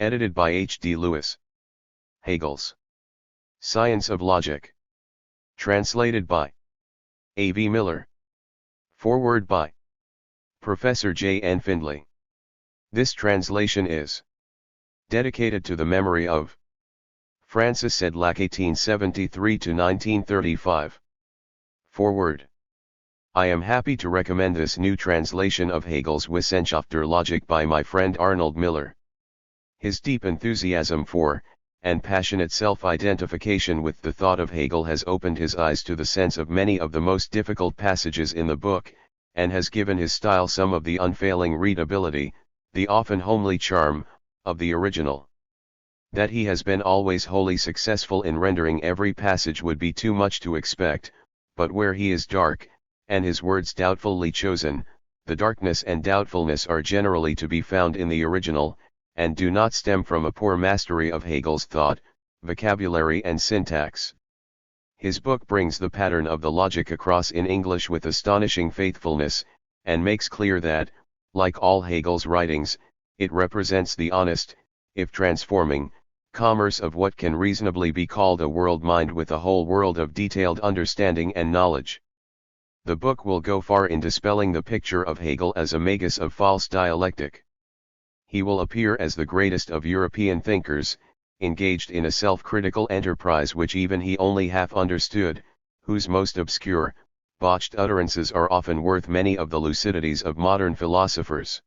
Edited by H. D. Lewis. Hegels. Science of Logic. Translated by A. V. Miller. Foreword by Professor J. N. Findlay. This translation is dedicated to the memory of Francis Sedlak 1873–1935. Foreword. I am happy to recommend this new translation of Hegel's Wissenschaft der Logik by my friend Arnold Miller. His deep enthusiasm for, and passionate self-identification with the thought of Hegel has opened his eyes to the sense of many of the most difficult passages in the book, and has given his style some of the unfailing readability, the often homely charm, of the original. That he has been always wholly successful in rendering every passage would be too much to expect, but where he is dark, and his words doubtfully chosen, the darkness and doubtfulness are generally to be found in the original, and do not stem from a poor mastery of Hegel's thought, vocabulary and syntax. His book brings the pattern of the logic across in English with astonishing faithfulness, and makes clear that, like all Hegel's writings, it represents the honest, if transforming, commerce of what can reasonably be called a world mind with a whole world of detailed understanding and knowledge. The book will go far in dispelling the picture of Hegel as a magus of false dialectic. He will appear as the greatest of European thinkers, engaged in a self-critical enterprise which even he only half understood, whose most obscure, botched utterances are often worth many of the lucidities of modern philosophers.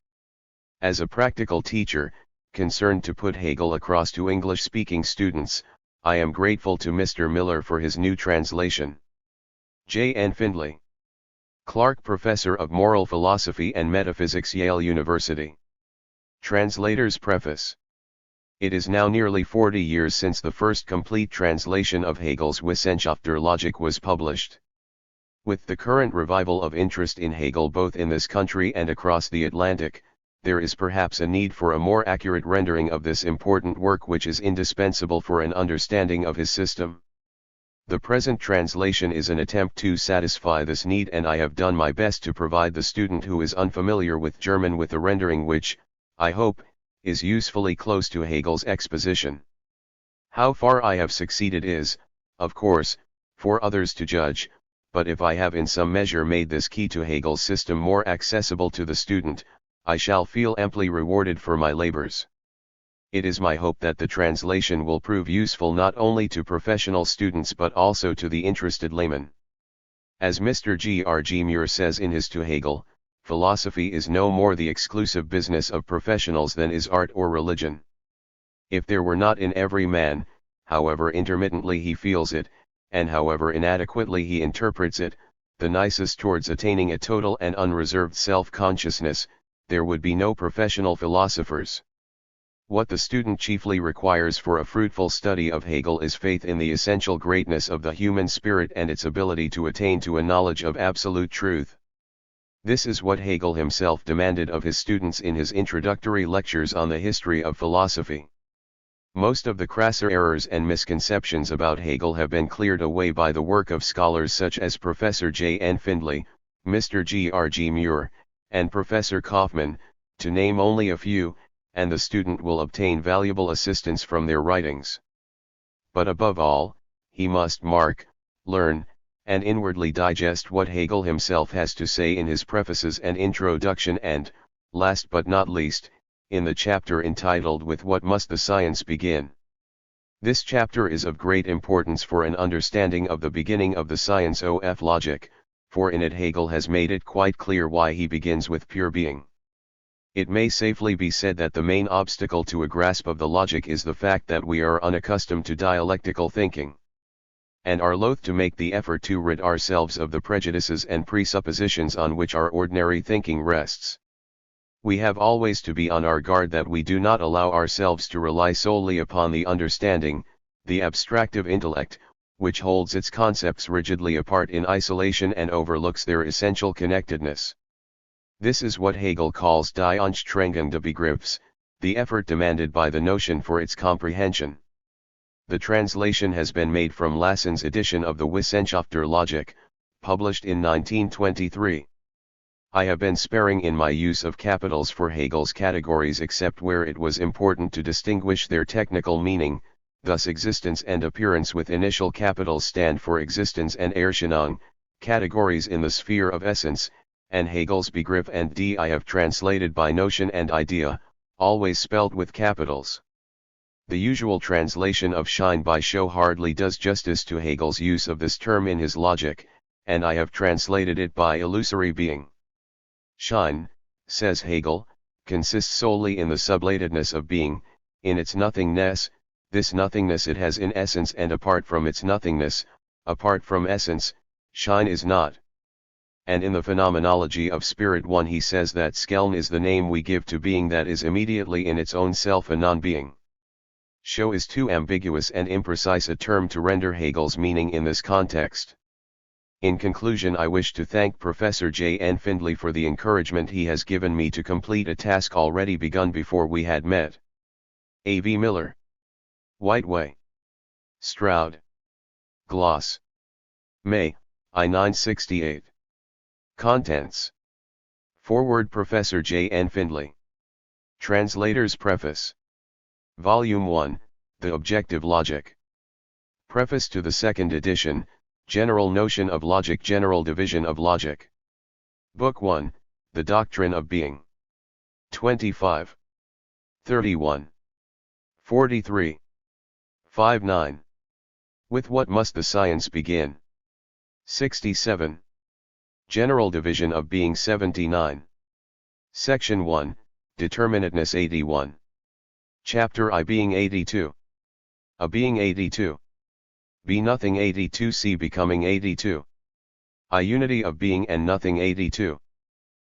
As a practical teacher, concerned to put Hegel across to English-speaking students, I am grateful to Mr. Miller for his new translation. J. N. Findlay. Clark Professor of Moral Philosophy and Metaphysics, Yale University. Translator's Preface. It is now nearly 40 years since the first complete translation of Hegel's Wissenschaft der Logik was published. With the current revival of interest in Hegel both in this country and across the Atlantic, there is perhaps a need for a more accurate rendering of this important work which is indispensable for an understanding of his system. The present translation is an attempt to satisfy this need, and I have done my best to provide the student who is unfamiliar with German with a rendering which, I hope, is usefully close to Hegel's exposition. How far I have succeeded is, of course, for others to judge, but if I have in some measure made this key to Hegel's system more accessible to the student, I shall feel amply rewarded for my labors. It is my hope that the translation will prove useful not only to professional students but also to the interested layman. As Mr. G. R. G. Muir says in his To Hegel, philosophy is no more the exclusive business of professionals than is art or religion. If there were not in every man, however intermittently he feels it, and however inadequately he interprets it, the nisus towards attaining a total and unreserved self-consciousness, there would be no professional philosophers. What the student chiefly requires for a fruitful study of Hegel is faith in the essential greatness of the human spirit and its ability to attain to a knowledge of absolute truth. This is what Hegel himself demanded of his students in his introductory lectures on the history of philosophy. Most of the crasser errors and misconceptions about Hegel have been cleared away by the work of scholars such as Professor J. N. Findlay, Mr. G. R. G. Muir, and Professor Kaufmann, to name only a few, and the student will obtain valuable assistance from their writings. But above all, he must mark, learn, and inwardly digest what Hegel himself has to say in his prefaces and introduction and, last but not least, in the chapter entitled With What Must the Science Begin? This chapter is of great importance for an understanding of the beginning of the science of logic, for in it Hegel has made it quite clear why he begins with pure being. It may safely be said that the main obstacle to a grasp of the logic is the fact that we are unaccustomed to dialectical thinking, and are loath to make the effort to rid ourselves of the prejudices and presuppositions on which our ordinary thinking rests. We have always to be on our guard that we do not allow ourselves to rely solely upon the understanding, the abstractive intellect, which holds its concepts rigidly apart in isolation and overlooks their essential connectedness. This is what Hegel calls die Anstrengung des Begriffs, the effort demanded by the notion for its comprehension. The translation has been made from Lassen's edition of the Wissenschaft der Logik, published in 1923. I have been sparing in my use of capitals for Hegel's categories except where it was important to distinguish their technical meaning, thus existence and appearance with initial capitals stand for existence and Erscheinung, categories in the sphere of essence, and Hegel's Begriff and D I have translated by notion and idea, always spelled with capitals. The usual translation of Schein by show hardly does justice to Hegel's use of this term in his logic, and I have translated it by illusory being. Schein, says Hegel, consists solely in the sublatedness of being, in its nothingness, this nothingness it has in essence, and apart from its nothingness, apart from essence, Schein is not. And in the Phenomenology of Spirit 1 he says that Skeln is the name we give to being that is immediately in its own self a non-being. Show is too ambiguous and imprecise a term to render Hegel's meaning in this context. In conclusion, I wish to thank Professor J. N. Findlay for the encouragement he has given me to complete a task already begun before we had met. A. V. Miller. Whiteway. Stroud. Gloss. May, I 968. Contents. Foreword. Professor J. N. Findlay. Translator's Preface. Volume 1, The Objective Logic. Preface to the second edition, General Notion of Logic, General Division of Logic. Book 1, The Doctrine of Being. 25. 31. 43. 59. With what must the science begin? 67. General Division of Being 79. Section 1, Determinateness 81. Chapter I Being 82. A Being 82. Be Nothing 82. C Becoming 82. I Unity of Being and Nothing 82.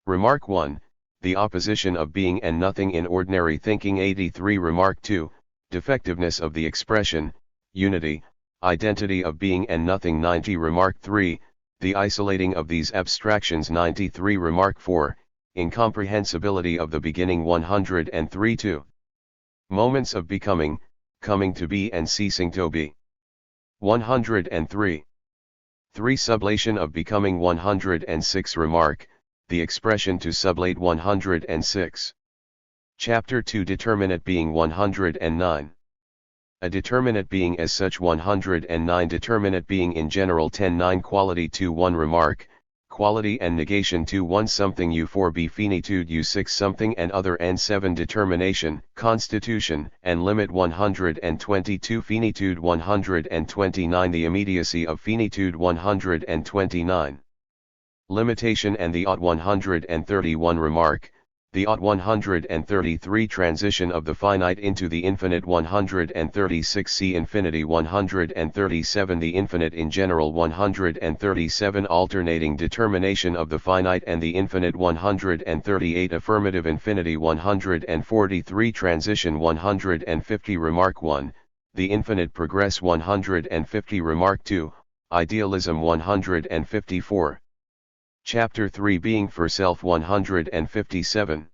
Remark 1, The opposition of being and nothing in ordinary thinking 83. Remark 2, Defectiveness of the expression, unity, identity of being and nothing 90. Remark 3, The isolating of these abstractions 93. Remark 4, Incomprehensibility of the beginning 103. 2. Moments of becoming, coming to be and ceasing to be. 103. 3. Sublation of becoming 106. Remark, the expression to sublate 106. Chapter 2 Determinate Being 109. A determinate being as such 109. Determinate being in general 10-9. Quality 2-1. Remark, quality and negation 2-1. Something U4b finitude U6 something and other N7. Determination, constitution, and limit 122. Finitude 129. The immediacy of finitude 129. Limitation and the odd 131. Remark, the odd 133. Transition of the finite into the infinite 136. See infinity 137. The infinite in general 137. Alternating determination of the finite and the infinite 138. Affirmative infinity 143. Transition 150. Remark 1, the infinite progress 150. Remark 2, idealism 154. Chapter 3 Being for Self 157.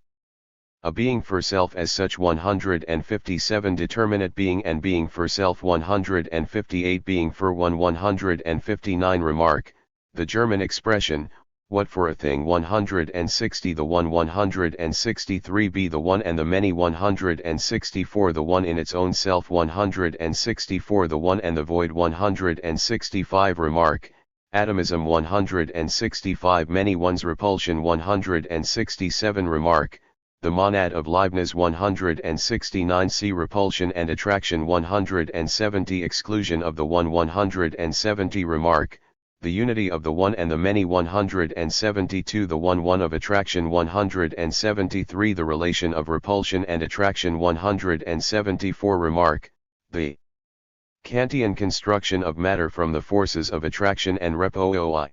A being for self as such 157. Determinate being and being for self 158. Being for one 159. Remark, the German expression, what for a thing 160. The one 163. Be the one and the many 164. The one in its own self 164. The one and the void 165. Remark, atomism 165. Many ones. Repulsion 167. Remark, the monad of Leibniz 169. See repulsion and attraction 170. Exclusion of the one 170. Remark, the unity of the one and the many 172. The one of attraction 173. The relation of repulsion and attraction 174. Remark, the Kantian construction of matter from the forces of attraction and repoi.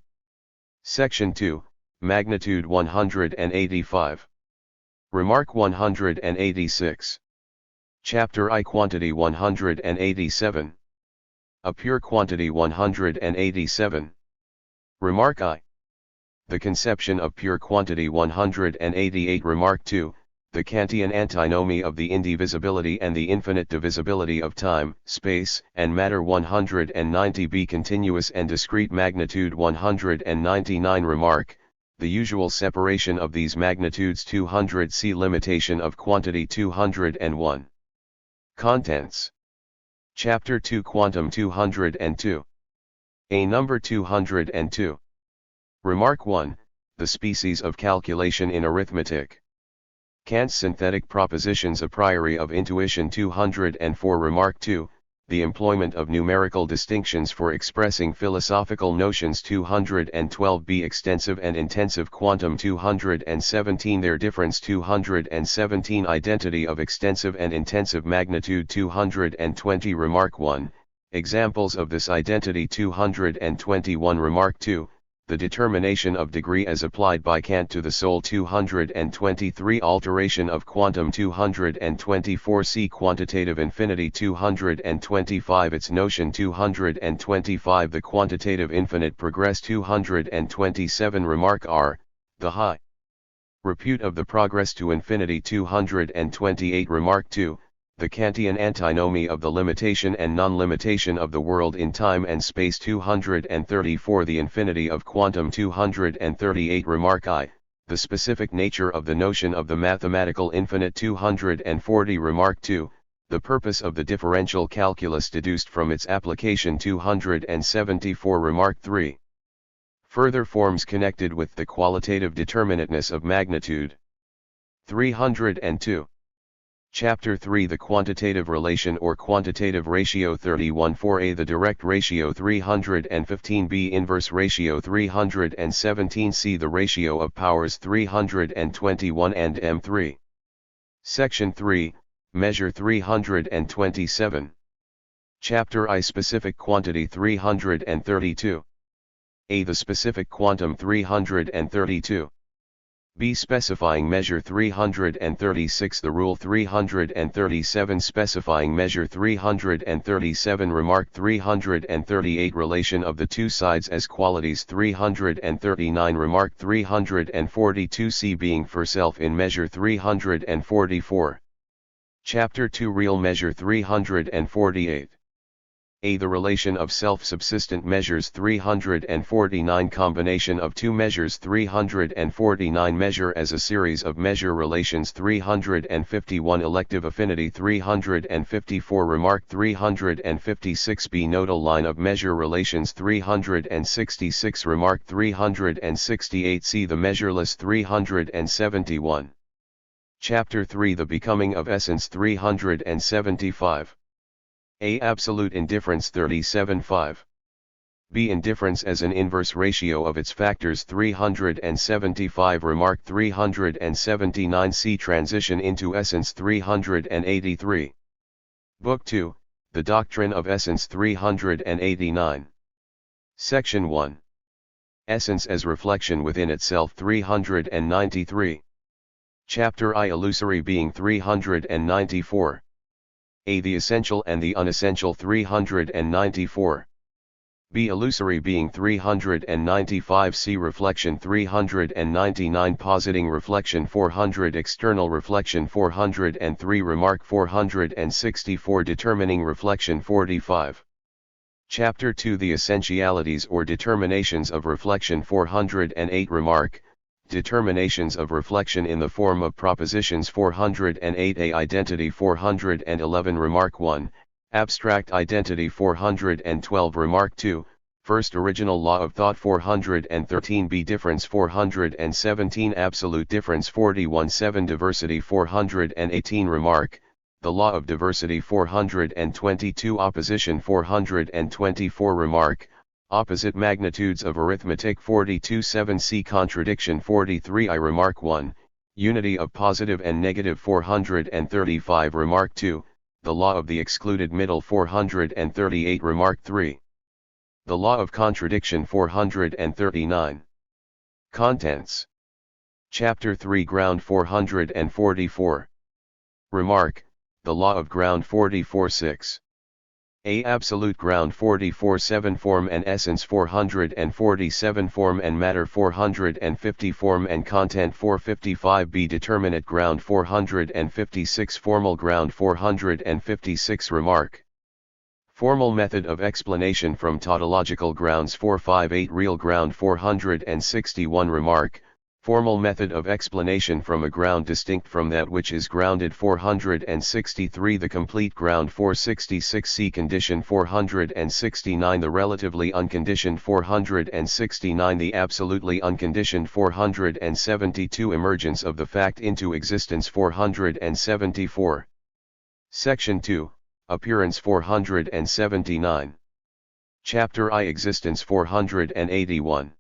Section 2, Magnitude 185. Remark 186. Chapter I Quantity 187. A pure quantity 187. Remark I. The conception of pure quantity 188. Remark 2. The Kantian antinomy of the indivisibility and the infinite divisibility of time, space, and matter 190. Be continuous and discrete. Magnitude 199. Remark, the usual separation of these magnitudes 200. See limitation of quantity 201. Contents. Chapter 2 Quantum 202. A number 202. Remark 1, the species of calculation in arithmetic. Kant's synthetic propositions a priori of intuition 204. Remark 2, the employment of numerical distinctions for expressing philosophical notions 212b. Extensive and intensive quantum 217. Their difference 217. Identity of extensive and intensive magnitude 220. Remark 1, examples of this identity 221. Remark 2, the determination of degree as applied by Kant to the soul 223. Alteration of quantum 224. See quantitative infinity 225. Its notion 225. The quantitative infinite progress 227. Remark R, the high repute of the progress to infinity 228. Remark 2, the Kantian antinomy of the limitation and non-limitation of the world in time and space 234. The infinity of quantum 238. Remark I, the specific nature of the notion of the mathematical infinite 240. Remark 2, the purpose of the differential calculus deduced from its application 274. Remark 3, further forms connected with the qualitative determinateness of magnitude. 302. Chapter 3 The quantitative relation or quantitative ratio 31.4a The direct ratio 315b Inverse ratio 317c The ratio of powers 321 and m3. Section 3, Measure 327. Chapter I Specific quantity 332. A. The specific quantum 332. B. Specifying measure 336. The rule 337. Specifying measure 337. Remark 338. Relation of the two sides as qualities 339. Remark 342. C. Being for self in measure 344. Chapter 2 Real measure 348. A. The relation of self-subsistent measures 349. Combination of two measures 349. Measure as a series of measure relations 351. Elective affinity 354. Remark 356. B. Nodal line of measure relations 366. Remark 368. C. The measureless 371. Chapter 3 The becoming of essence 375. A. Absolute indifference 37.5. B. Indifference as an inverse ratio of its factors 375. Remark 379. C. Transition into essence 383. Book 2, The Doctrine of Essence 389. Section 1. Essence as reflection within itself 393. Chapter I Illusory Being 394. A. The essential and the unessential 394. B. Illusory being 395. C. Reflection 399. Positing reflection 400. External reflection 403. Remark 464. Determining reflection 45. Chapter 2 The essentialities or determinations of reflection 408. Remark, determinations of reflection in the form of propositions 408a Identity 411. Remark 1, abstract identity 412. Remark 2, first original law of thought 413b Difference 417. Absolute difference 41.7 Diversity 418. Remark, the law of diversity 422. Opposition 424. Remark, opposite magnitudes of arithmetic 42.7. C. Contradiction 43. I. Remark 1, unity of positive and negative 435. Remark 2, the law of the excluded middle 438. Remark 3, the law of contradiction 439. Contents. Chapter 3 Ground 444. Remark, the law of ground 44.6. A. Absolute ground 44.7 Form and essence 447 Form and matter 450 Form and content 455 B. Determinate ground 456 Formal ground 456 Remark, formal method of explanation from tautological grounds 458 Real ground 461 Remark, Formal method of explanation from a ground distinct from that which is grounded. 463 The complete ground. 466 C condition. 469 The relatively unconditioned. 469 The absolutely unconditioned. 472 Emergence of the fact into existence. 474 Section 2, Appearance. 479 Chapter I Existence. 481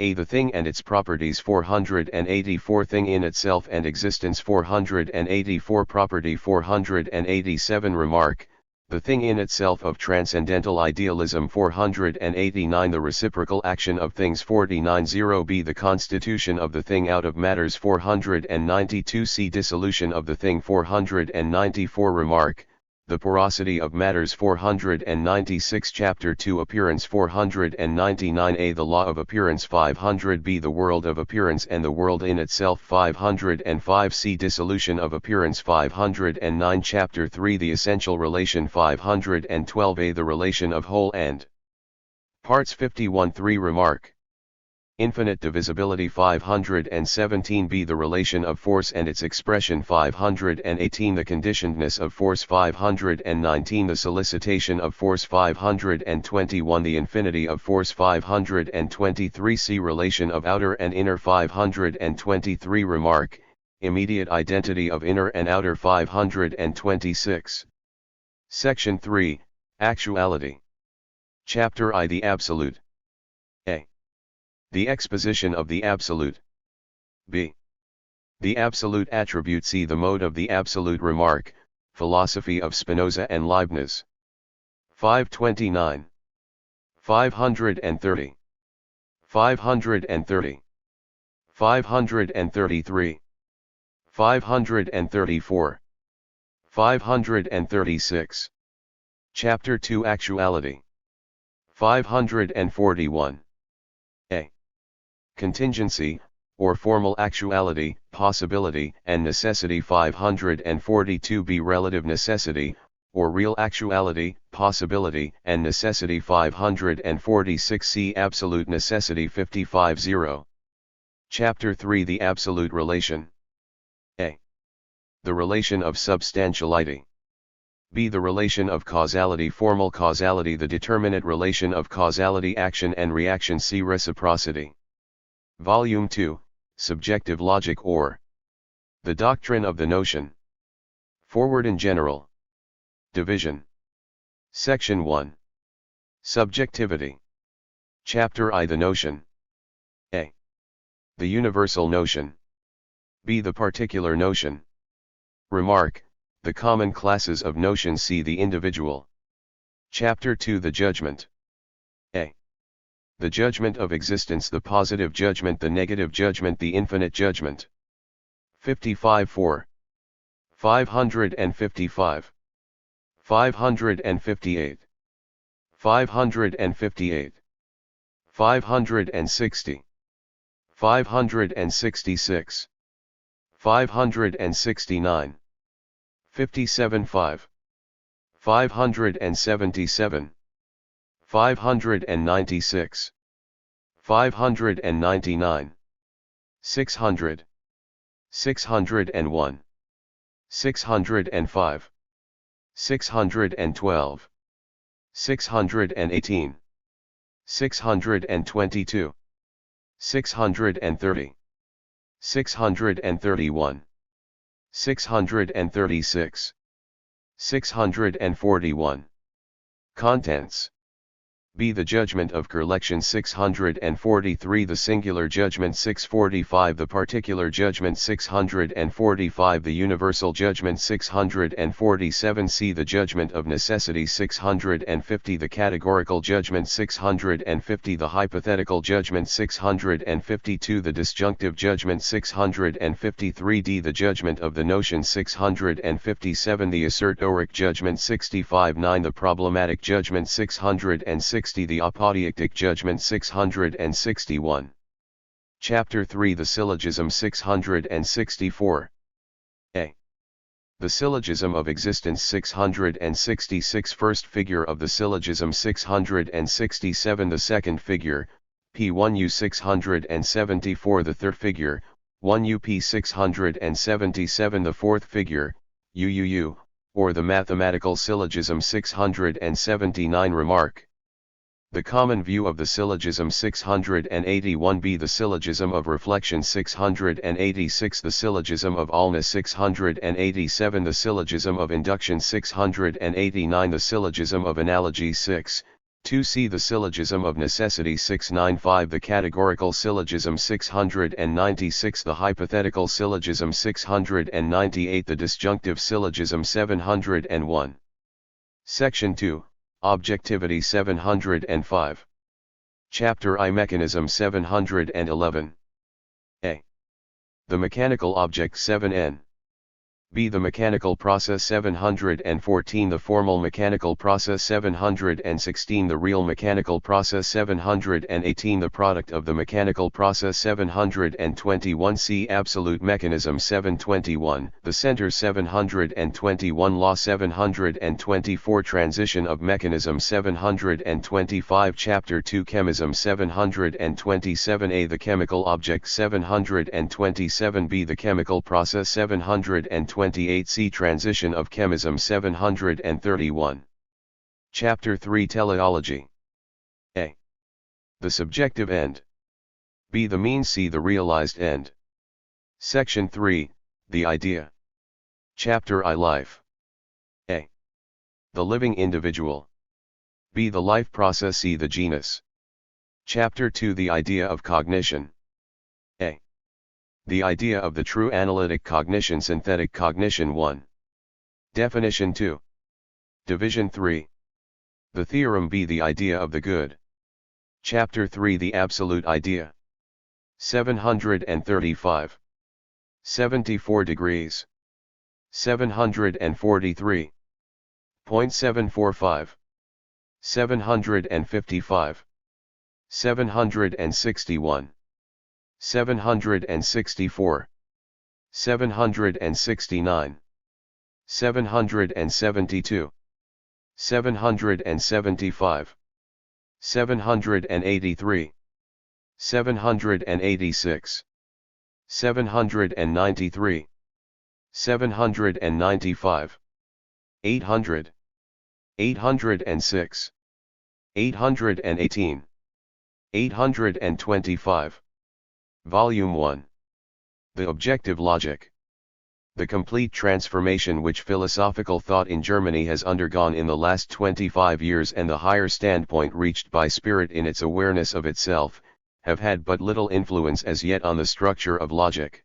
A. The thing and its properties. 484 Thing in itself and existence. 484 Property. 487 Remark, the thing in itself of transcendental idealism. 489 The reciprocal action of things. 490 B. The constitution of the thing out of matters. 492 C. Dissolution of the thing. 494 Remark, the porosity of matters. 496 Chapter 2 Appearance. 499 A. The law of appearance. 500 B. The world of appearance and the world in itself. 505 C. Dissolution of appearance. 509 Chapter 3 The essential relation. 512 A. The relation of whole and parts. 51 3 Remark, infinite divisibility. 517 B. The relation of force and its expression. 518 The conditionedness of force. 519 The solicitation of force. 521 The infinity of force. 523 C. Relation of outer and inner. 523 Remark, immediate identity of inner and outer. 526 Section 3, Actuality. Chapter I The Absolute. A. The exposition of the absolute. B. The absolute attribute. C. The mode of the absolute. Remark, philosophy of Spinoza and Leibniz. 529 530 530 533 534 536 Chapter 2 Actuality. 541 A. Contingency, or formal actuality, possibility, and necessity. 542 B. Relative necessity, or real actuality, possibility, and necessity. 546 C. Absolute necessity. 550 Chapter 3 The Absolute Relation. A. The relation of substantiality. B. The relation of causality. Formal causality. The determinate relation of causality. Action and reaction. C. Reciprocity. Volume 2, Subjective Logic or The Doctrine of the Notion. Forward in General. Division. Section 1. Subjectivity. Chapter I The Notion. A. The universal notion. B. The particular notion. Remark, the common classes of notions. C. The individual. Chapter 2 The Judgment. A. The judgment of existence. The positive judgment. The negative judgment. The infinite judgment. 55 4. 555. 558. 558. 560. 566. 569. 57 5. 577. 596. 599. 600. 601. 605. 612. 618. 622. 630. 631. 636. 641. Contents. B. The judgment of collection. 643. The singular judgment. 645. The particular judgment. 645. The universal judgment. 647. C. The judgment of necessity. 650. The categorical judgment. 650. The hypothetical judgment. 652. The disjunctive judgment. 653. D. The judgment of the notion. 657. The assertoric judgment. 65. 9. The problematic judgment. 660. The apodeictic judgment. 661. Chapter 3 The Syllogism. 664. A. The Syllogism of Existence. 666. First figure of the syllogism. 667. The second figure, p1u 674 the third figure, 1u p 677 the fourth figure, UUU, or the mathematical syllogism 679 remark. The common view of the syllogism 681b, the syllogism of reflection 686, the syllogism of allness 687, the syllogism of induction 689, the syllogism of analogy 2c, the syllogism of necessity 695, the categorical syllogism 696, the hypothetical syllogism 698, the disjunctive syllogism 701. Section 2. Objectivity 705. Chapter I Mechanism 711. A. The mechanical object 7n. B. The mechanical process 714, the formal mechanical process 716, the real mechanical process 718, the product of the mechanical process 721, C. Absolute mechanism 721, the center 721, law 724, transition of mechanism 725, chapter 2 chemism 727, A. The chemical object 727, B. The chemical process 728, C. Transition of chemism 731. Chapter 3 Teleology. A. The subjective end. B. The means, C. The realized end. Section 3, The idea. Chapter I Life. A. The living individual. B. The life process, C. The genus. Chapter 2 The idea of cognition. A. The idea of the true analytic cognition, synthetic cognition 1. Definition 2. Division 3. The theorem. B. The idea of the good. Chapter 3 The absolute idea. 735. 74 degrees. 743. 0.745. 755. 761. 764. 769. 772. 775. 783. 786. 793. 795. 800. 806. 818. 825. Volume 1. The Objective Logic. The complete transformation which philosophical thought in Germany has undergone in the last 25 years and the higher standpoint reached by spirit in its awareness of itself, have had but little influence as yet on the structure of logic.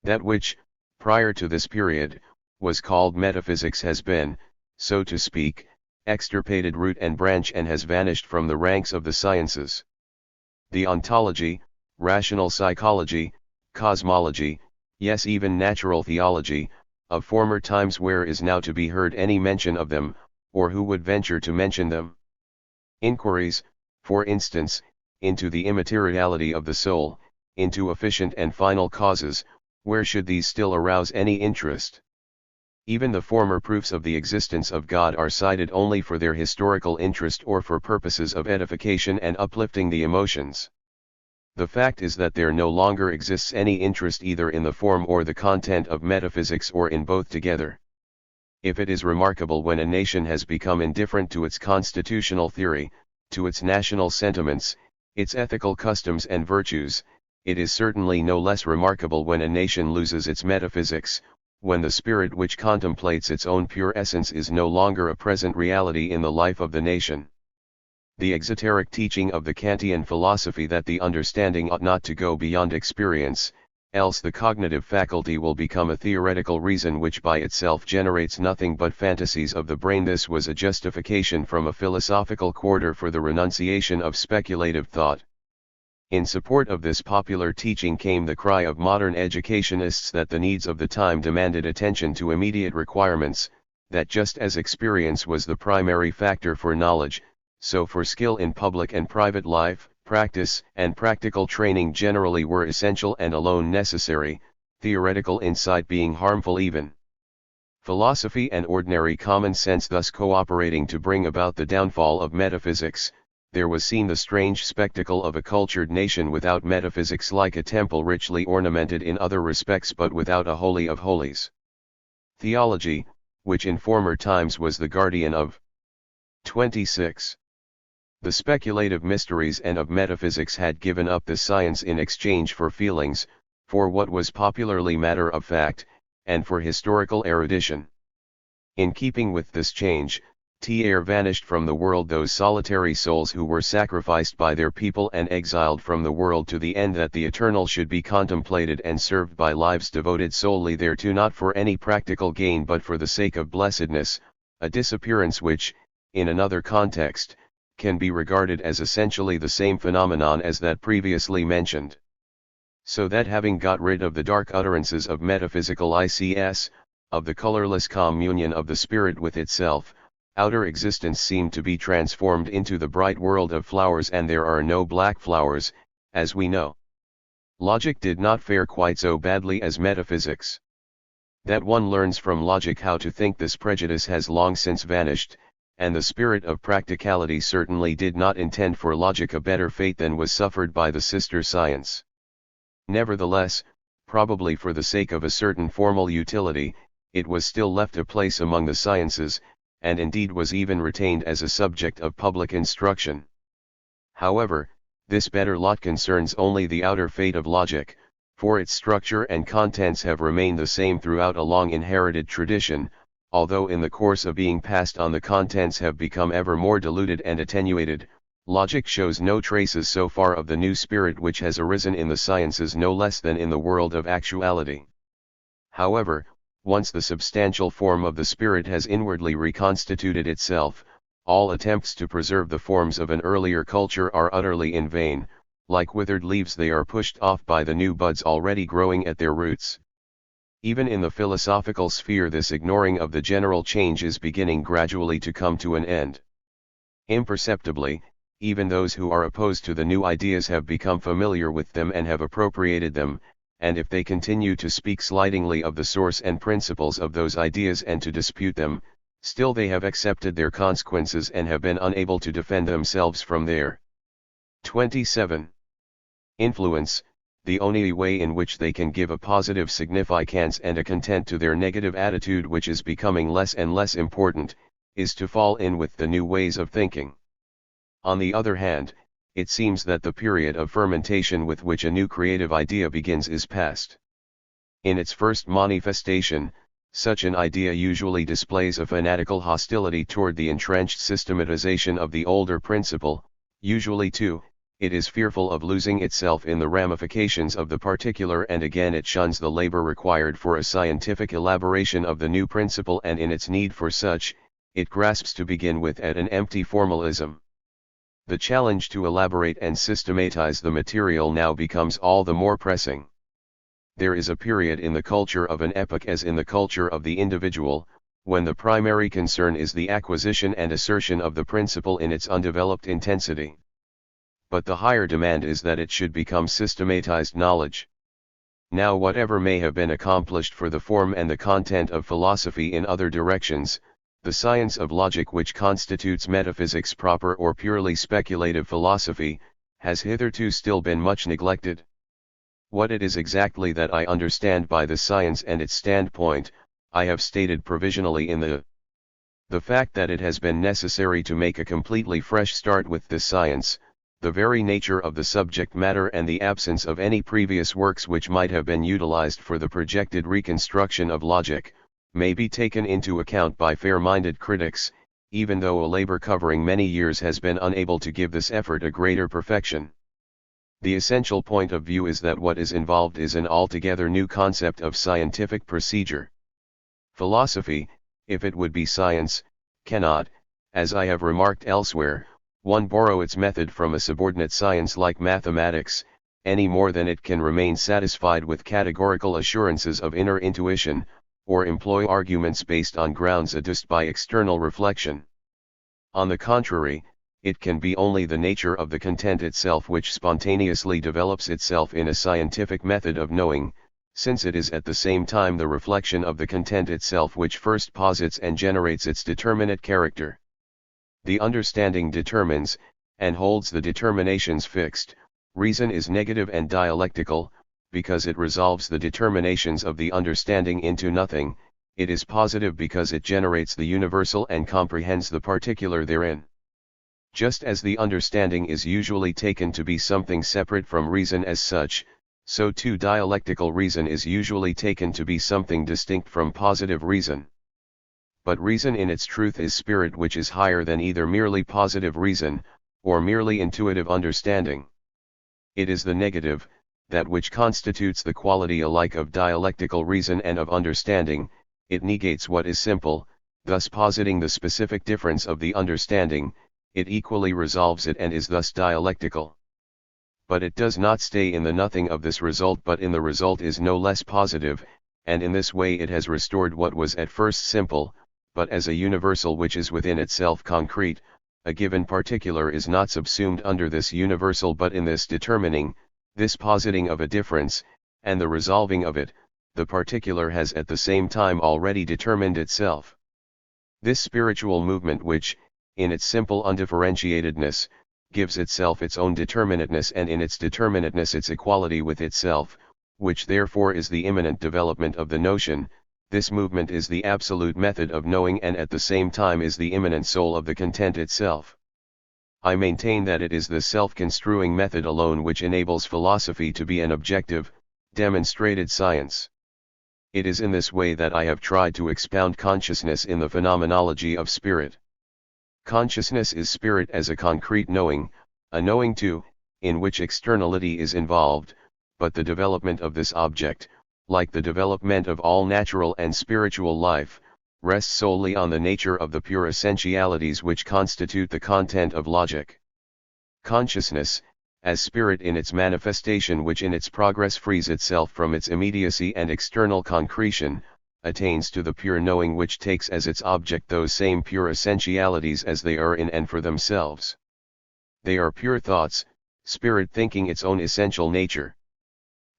That which, prior to this period, was called metaphysics has been, so to speak, extirpated root and branch and has vanished from the ranks of the sciences. The ontology, rational psychology, cosmology, yes even natural theology, of former times, where is now to be heard any mention of them, or who would venture to mention them? Inquiries, for instance, into the immateriality of the soul, into efficient and final causes, where should these still arouse any interest? Even the former proofs of the existence of God are cited only for their historical interest or for purposes of edification and uplifting the emotions. The fact is that there no longer exists any interest either in the form or the content of metaphysics, or in both together. If it is remarkable when a nation has become indifferent to its constitutional theory, to its national sentiments, its ethical customs and virtues, it is certainly no less remarkable when a nation loses its metaphysics, when the spirit which contemplates its own pure essence is no longer a present reality in the life of the nation. The exoteric teaching of the Kantian philosophy that the understanding ought not to go beyond experience, else the cognitive faculty will become a theoretical reason which by itself generates nothing but fantasies of the brain. This was a justification from a philosophical quarter for the renunciation of speculative thought. In support of this popular teaching came the cry of modern educationists that the needs of the time demanded attention to immediate requirements, that just as experience was the primary factor for knowledge, so for skill in public and private life, practice and practical training generally were essential and alone necessary, theoretical insight being harmful even. Philosophy and ordinary common sense thus cooperating to bring about the downfall of metaphysics, there was seen the strange spectacle of a cultured nation without metaphysics, like a temple richly ornamented in other respects but without a holy of holies. Theology, which in former times was the guardian of 26. The speculative mysteries and of metaphysics, had given up the science in exchange for feelings, for what was popularly matter of fact, and for historical erudition. In keeping with this change, vanished from the world those solitary souls who were sacrificed by their people and exiled from the world to the end that the eternal should be contemplated and served by lives devoted solely thereto, not for any practical gain but for the sake of blessedness, a disappearance which, in another context, can be regarded as essentially the same phenomenon as that previously mentioned. So that having got rid of the dark utterances of metaphysical ICS, of the colorless communion of the spirit with itself, outer existence seemed to be transformed into the bright world of flowers, and there are no black flowers, as we know. Logic did not fare quite so badly as metaphysics. That one learns from logic how to think, this prejudice has long since vanished, and the spirit of practicality certainly did not intend for logic a better fate than was suffered by the sister science. Nevertheless, probably for the sake of a certain formal utility, it was still left a place among the sciences, and indeed was even retained as a subject of public instruction. However, this better lot concerns only the outer fate of logic, for its structure and contents have remained the same throughout a long inherited tradition, although in the course of being passed on the contents have become ever more diluted and attenuated. Logic shows no traces so far of the new spirit which has arisen in the sciences no less than in the world of actuality. However, once the substantial form of the spirit has inwardly reconstituted itself, all attempts to preserve the forms of an earlier culture are utterly in vain. Like withered leaves, they are pushed off by the new buds already growing at their roots. Even in the philosophical sphere, this ignoring of the general change is beginning gradually to come to an end. Imperceptibly, even those who are opposed to the new ideas have become familiar with them and have appropriated them, and if they continue to speak slightingly of the source and principles of those ideas and to dispute them, still they have accepted their consequences and have been unable to defend themselves from their 27. Influence. The only way in which they can give a positive significance and a content to their negative attitude, which is becoming less and less important, is to fall in with the new ways of thinking. On the other hand, it seems that the period of fermentation with which a new creative idea begins is past. In its first manifestation, such an idea usually displays a fanatical hostility toward the entrenched systematization of the older principle. Usually too, it is fearful of losing itself in the ramifications of the particular, and again it shuns the labor required for a scientific elaboration of the new principle, and in its need for such, it grasps to begin with at an empty formalism. The challenge to elaborate and systematize the material now becomes all the more pressing. There is a period in the culture of an epoch, as in the culture of the individual, when the primary concern is the acquisition and assertion of the principle in its undeveloped intensity. But the higher demand is that it should become systematized knowledge. Now, whatever may have been accomplished for the form and the content of philosophy in other directions, the science of logic, which constitutes metaphysics proper or purely speculative philosophy, has hitherto still been much neglected. What it is exactly that I understand by the science and its standpoint, I have stated provisionally in the fact that it has been necessary to make a completely fresh start with this science. The very nature of the subject matter and the absence of any previous works which might have been utilized for the projected reconstruction of logic, may be taken into account by fair-minded critics, even though a labor covering many years has been unable to give this effort a greater perfection. The essential point of view is that what is involved is an altogether new concept of scientific procedure. Philosophy, if it would be science, cannot, as I have remarked elsewhere, one borrow its method from a subordinate science like mathematics, any more than it can remain satisfied with categorical assurances of inner intuition, or employ arguments based on grounds adduced by external reflection. On the contrary, it can be only the nature of the content itself which spontaneously develops itself in a scientific method of knowing, since it is at the same time the reflection of the content itself which first posits and generates its determinate character. The understanding determines, and holds the determinations fixed. Reason is negative and dialectical, because it resolves the determinations of the understanding into nothing. It is positive because it generates the universal and comprehends the particular therein. Just as the understanding is usually taken to be something separate from reason as such, so too dialectical reason is usually taken to be something distinct from positive reason. But reason in its truth is spirit, which is higher than either merely positive reason, or merely intuitive understanding. It is the negative, that which constitutes the quality alike of dialectical reason and of understanding. It negates what is simple, thus positing the specific difference of the understanding. It equally resolves it and is thus dialectical. But it does not stay in the nothing of this result, but in the result is no less positive, and in this way it has restored what was at first simple, but as a universal which is within itself concrete. A given particular is not subsumed under this universal but in this determining, this positing of a difference, and the resolving of it. The particular has at the same time already determined itself. This spiritual movement which, in its simple undifferentiatedness, gives itself its own determinateness, and in its determinateness its equality with itself, which therefore is the immanent development of the notion. This movement is the absolute method of knowing, and at the same time is the immanent soul of the content itself. I maintain that it is the self-construing method alone which enables philosophy to be an objective, demonstrated science. It is in this way that I have tried to expound consciousness in the phenomenology of spirit. Consciousness is spirit as a concrete knowing, a knowing too, in which externality is involved, but the development of this object, like the development of all natural and spiritual life, rests solely on the nature of the pure essentialities which constitute the content of logic. Consciousness, as spirit in its manifestation, which in its progress frees itself from its immediacy and external concretion, attains to the pure knowing which takes as its object those same pure essentialities as they are in and for themselves. They are pure thoughts, spirit thinking its own essential nature.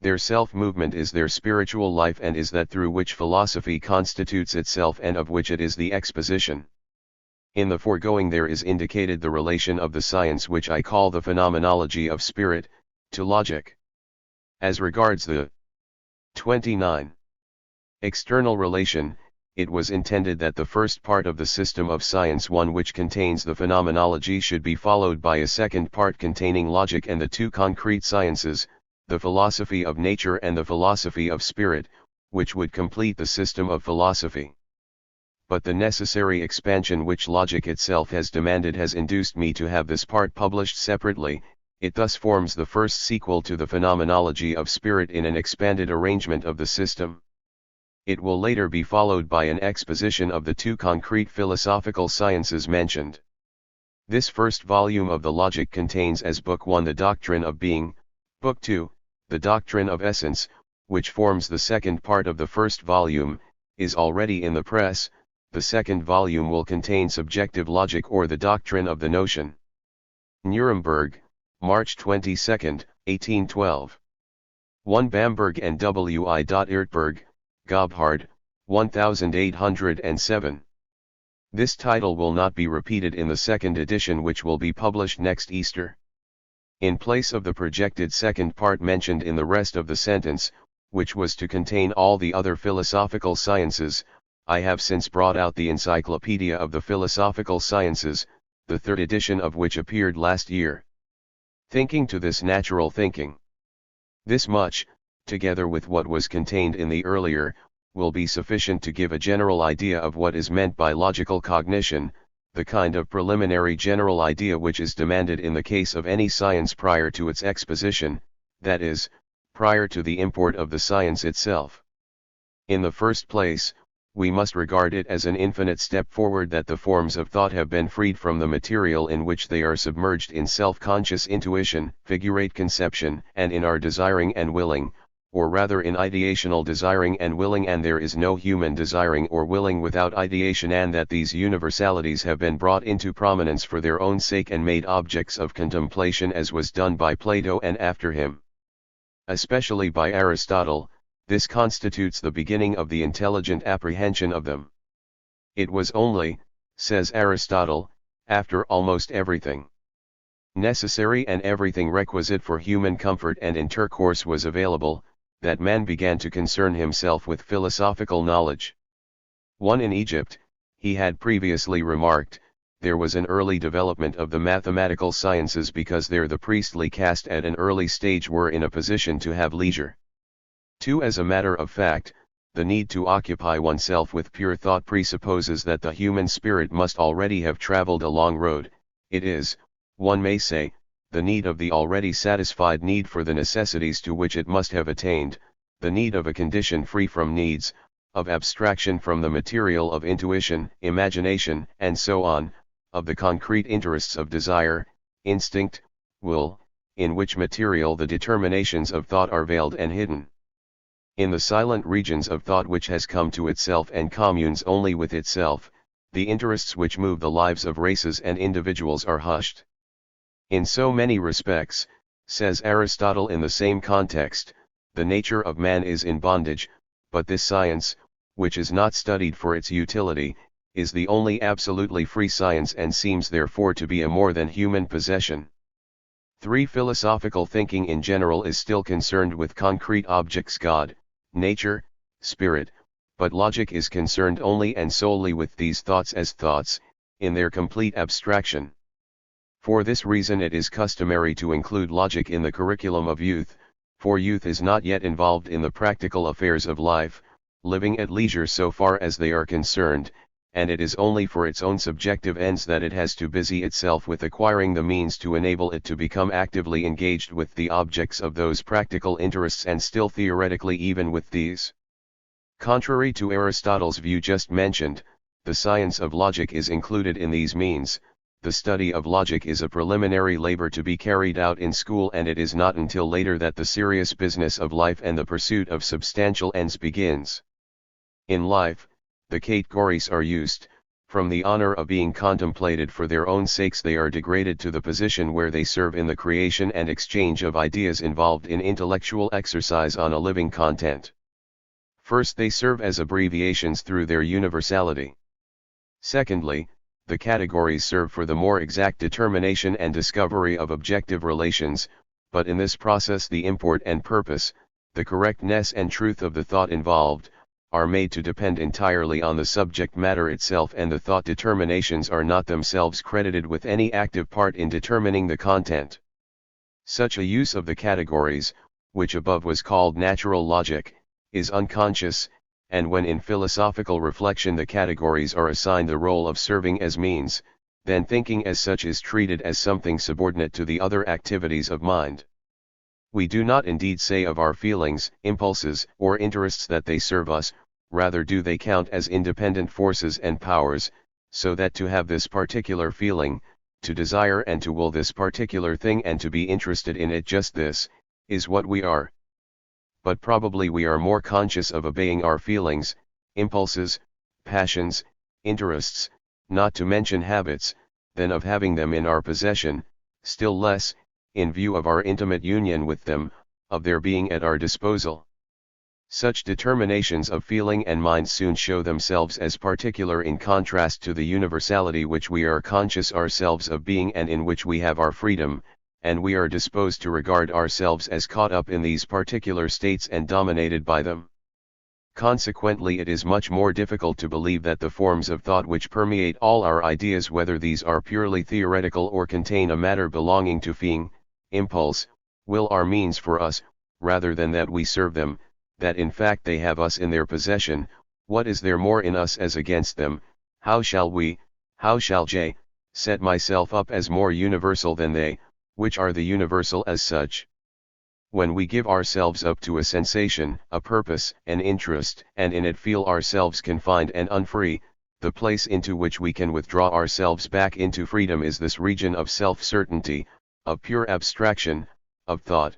Their self-movement is their spiritual life, and is that through which philosophy constitutes itself and of which it is the exposition. In the foregoing there is indicated the relation of the science which I call the phenomenology of spirit, to logic. As regards the 29. External relation, it was intended that the first part of the system of science, one which contains the phenomenology, should be followed by a second part containing logic and the two concrete sciences, the philosophy of nature and the philosophy of spirit, which would complete the system of philosophy. But the necessary expansion which logic itself has demanded has induced me to have this part published separately. It thus forms the first sequel to the phenomenology of spirit in an expanded arrangement of the system. It will later be followed by an exposition of the two concrete philosophical sciences mentioned. This first volume of the logic contains as Book 1 the doctrine of being, Book 2, the doctrine of essence, which forms the second part of the first volume, is already in the press. The second volume will contain subjective logic, or the doctrine of the notion. Nuremberg, March 22, 1812. 1 Bamberg and W.I. Ertberg, Gobhard, 1807. This title will not be repeated in the second edition, which will be published next Easter. In place of the projected second part mentioned in the rest of the sentence, which was to contain all the other philosophical sciences, I have since brought out the Encyclopedia of the Philosophical Sciences, the third edition of which appeared last year. Thinking to this natural thinking. This much, together with what was contained in the earlier, will be sufficient to give a general idea of what is meant by logical cognition, the kind of preliminary general idea which is demanded in the case of any science prior to its exposition, that is, prior to the import of the science itself. In the first place, we must regard it as an infinite step forward that the forms of thought have been freed from the material in which they are submerged in self-conscious intuition, figurate conception, and in our desiring and willing, or rather in ideational desiring and willing, and there is no human desiring or willing without ideation, and that these universalities have been brought into prominence for their own sake and made objects of contemplation, as was done by Plato and after him. Especially by Aristotle. This constitutes the beginning of the intelligent apprehension of them. It was only, says Aristotle, after almost everything necessary and everything requisite for human comfort and intercourse was available, that man began to concern himself with philosophical knowledge. 1. In Egypt, he had previously remarked, there was an early development of the mathematical sciences because there the priestly caste at an early stage were in a position to have leisure. 2. As a matter of fact, the need to occupy oneself with pure thought presupposes that the human spirit must already have traveled a long road. It is, one may say, the need of the already satisfied need for the necessities to which it must have attained, the need of a condition free from needs, of abstraction from the material of intuition, imagination, and so on, of the concrete interests of desire, instinct, will, in which material the determinations of thought are veiled and hidden. In the silent regions of thought which has come to itself and communes only with itself, the interests which move the lives of races and individuals are hushed. In so many respects, says Aristotle in the same context, the nature of man is in bondage, but this science, which is not studied for its utility, is the only absolutely free science and seems therefore to be a more than human possession. 3. Philosophical thinking in general is still concerned with concrete objects, God, nature, spirit, but logic is concerned only and solely with these thoughts as thoughts, in their complete abstraction. For this reason it is customary to include logic in the curriculum of youth, for youth is not yet involved in the practical affairs of life, living at leisure so far as they are concerned, and it is only for its own subjective ends that it has to busy itself with acquiring the means to enable it to become actively engaged with the objects of those practical interests and still theoretically even with these. Contrary to Aristotle's view just mentioned, the science of logic is included in these means. The study of logic is a preliminary labor to be carried out in school, and it is not until later that the serious business of life and the pursuit of substantial ends begins. In life, the categories are used, from the honor of being contemplated for their own sakes they are degraded to the position where they serve in the creation and exchange of ideas involved in intellectual exercise on a living content. First, they serve as abbreviations through their universality. Secondly, the categories serve for the more exact determination and discovery of objective relations, but in this process the import and purpose, the correctness and truth of the thought involved, are made to depend entirely on the subject matter itself, and the thought determinations are not themselves credited with any active part in determining the content. Such a use of the categories, which above was called natural logic, is unconscious, and when in philosophical reflection the categories are assigned the role of serving as means, then thinking as such is treated as something subordinate to the other activities of mind. We do not indeed say of our feelings, impulses, or interests that they serve us, rather do they count as independent forces and powers, so that to have this particular feeling, to desire and to will this particular thing and to be interested in it, just this, is what we are. But probably we are more conscious of obeying our feelings, impulses, passions, interests, not to mention habits, than of having them in our possession, still less, in view of our intimate union with them, of their being at our disposal. Such determinations of feeling and mind soon show themselves as particular in contrast to the universality which we are conscious ourselves of being and in which we have our freedom, and we are disposed to regard ourselves as caught up in these particular states and dominated by them. Consequently, it is much more difficult to believe that the forms of thought which permeate all our ideas, whether these are purely theoretical or contain a matter belonging to feeling, impulse, will, are means for us, rather than that we serve them, that in fact they have us in their possession. What is there more in us as against them? How shall J, set myself up as more universal than they, which are the universal as such? When we give ourselves up to a sensation, a purpose, an interest, and in it feel ourselves confined and unfree, the place into which we can withdraw ourselves back into freedom is this region of self-certainty, of pure abstraction, of thought.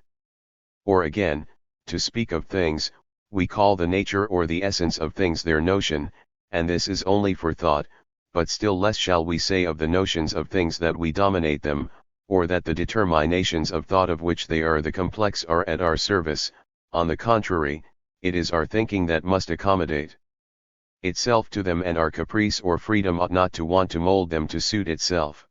Or again, to speak of things, we call the nature or the essence of things their notion, and this is only for thought, but still less shall we say of the notions of things that we dominate them, or that the determinations of thought of which they are the complex are at our service. On the contrary, it is our thinking that must accommodate itself to them, and our caprice or freedom ought not to want to mold them to suit itself.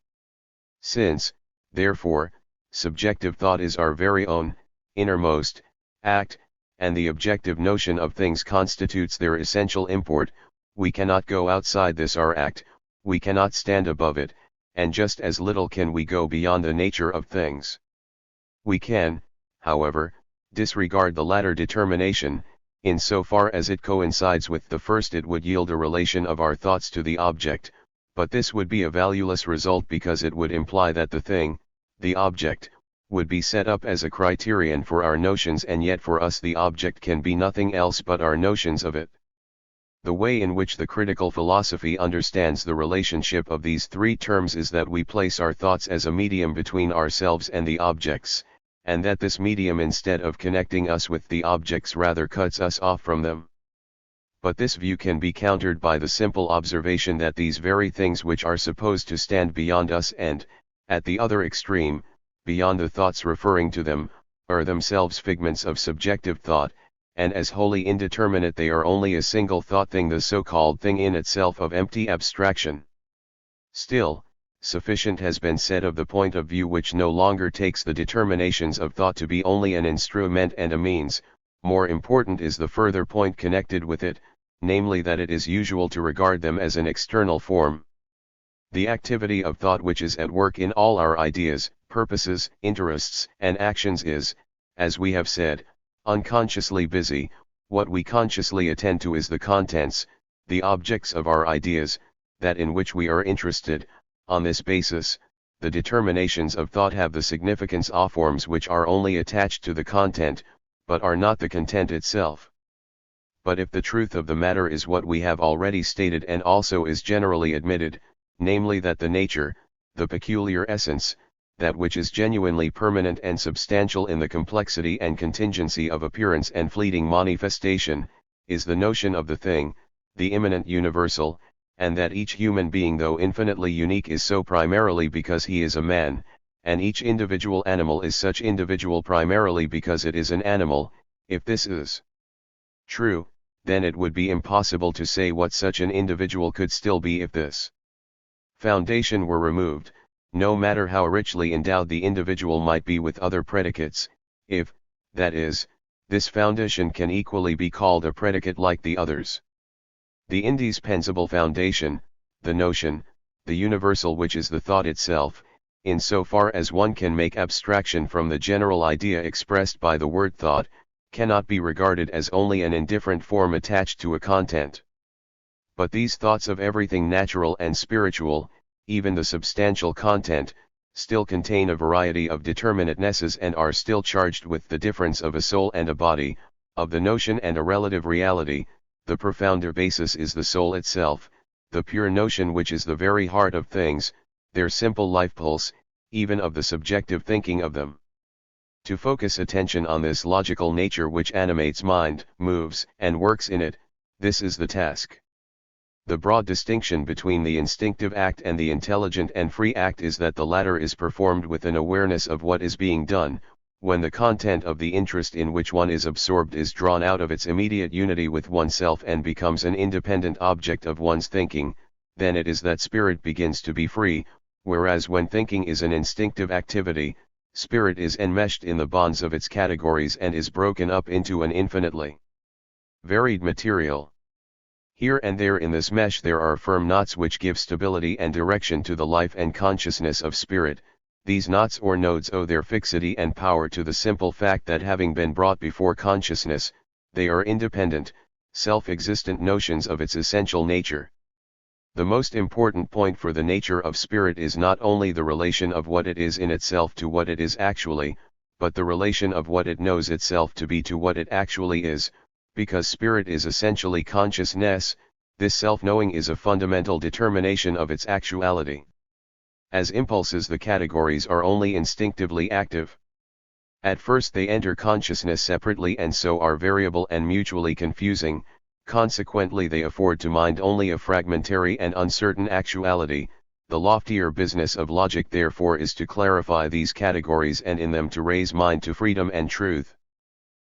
Since, Therefore, subjective thought is our very own, innermost, act, and the objective notion of things constitutes their essential import. We cannot go outside this our act, we cannot stand above it, and just as little can we go beyond the nature of things. We can, however, disregard the latter determination. In so far as it coincides with the first, it would yield a relation of our thoughts to the object, but this would be a valueless result because it would imply that the thing, the object, would be set up as a criterion for our notions, and yet for us the object can be nothing else but our notions of it. The way in which the critical philosophy understands the relationship of these three terms is that we place our thoughts as a medium between ourselves and the objects, and that this medium, instead of connecting us with the objects, rather cuts us off from them. But this view can be countered by the simple observation that these very things which are supposed to stand beyond us and, at the other extreme, beyond the thoughts referring to them, are themselves figments of subjective thought, and as wholly indeterminate they are only a single thought thing, the so-called thing in itself of empty abstraction. Still, sufficient has been said of the point of view which no longer takes the determinations of thought to be only an instrument and a means. More important is the further point connected with it, namely that it is usual to regard them as an external form. The activity of thought which is at work in all our ideas, purposes, interests, and actions is, as we have said, unconsciously busy. What we consciously attend to is the contents, the objects of our ideas, that in which we are interested. On this basis, the determinations of thought have the significance of forms which are only attached to the content, but are not the content itself. But if the truth of the matter is what we have already stated and also is generally admitted, namely that the nature, the peculiar essence, that which is genuinely permanent and substantial in the complexity and contingency of appearance and fleeting manifestation, is the notion of the thing, the immanent universal, and that each human being, though infinitely unique, is so primarily because he is a man, and each individual animal is such individual primarily because it is an animal. If this is true, then it would be impossible to say what such an individual could still be if this foundation were removed, no matter how richly endowed the individual might be with other predicates. If, that is, this foundation can equally be called a predicate like the others. The indispensable foundation, the notion, the universal which is the thought itself, in so far as one can make abstraction from the general idea expressed by the word thought, cannot be regarded as only an indifferent form attached to a content. But these thoughts of everything natural and spiritual, even the substantial content, still contain a variety of determinatenesses and are still charged with the difference of a soul and a body, of the notion and a relative reality. The profounder basis is the soul itself, the pure notion which is the very heart of things, their simple life pulse, even of the subjective thinking of them. To focus attention on this logical nature which animates mind, moves, and works in it, this is the task. The broad distinction between the instinctive act and the intelligent and free act is that the latter is performed with an awareness of what is being done. When the content of the interest in which one is absorbed is drawn out of its immediate unity with oneself and becomes an independent object of one's thinking, then it is that spirit begins to be free, whereas when thinking is an instinctive activity, spirit is enmeshed in the bonds of its categories and is broken up into an infinitely varied material. Here and there in this mesh there are firm knots which give stability and direction to the life and consciousness of spirit. These knots or nodes owe their fixity and power to the simple fact that having been brought before consciousness, they are independent, self-existent notions of its essential nature. The most important point for the nature of spirit is not only the relation of what it is in itself to what it is actually, but the relation of what it knows itself to be to what it actually is. Because spirit is essentially consciousness, this self-knowing is a fundamental determination of its actuality. As impulses, the categories are only instinctively active. At first they enter consciousness separately and so are variable and mutually confusing, consequently they afford to mind only a fragmentary and uncertain actuality. The loftier business of logic therefore is to clarify these categories and in them to raise mind to freedom and truth.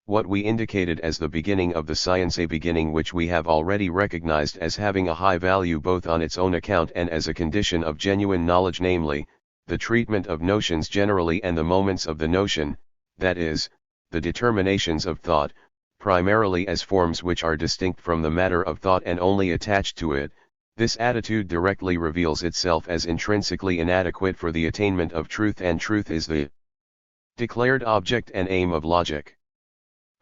What we indicated as the beginning of the science, a beginning which we have already recognized as having a high value both on its own account and as a condition of genuine knowledge, namely, the treatment of notions generally and the moments of the notion, that is, the determinations of thought, primarily as forms which are distinct from the matter of thought and only attached to it, this attitude directly reveals itself as intrinsically inadequate for the attainment of truth, and truth is the declared object and aim of logic.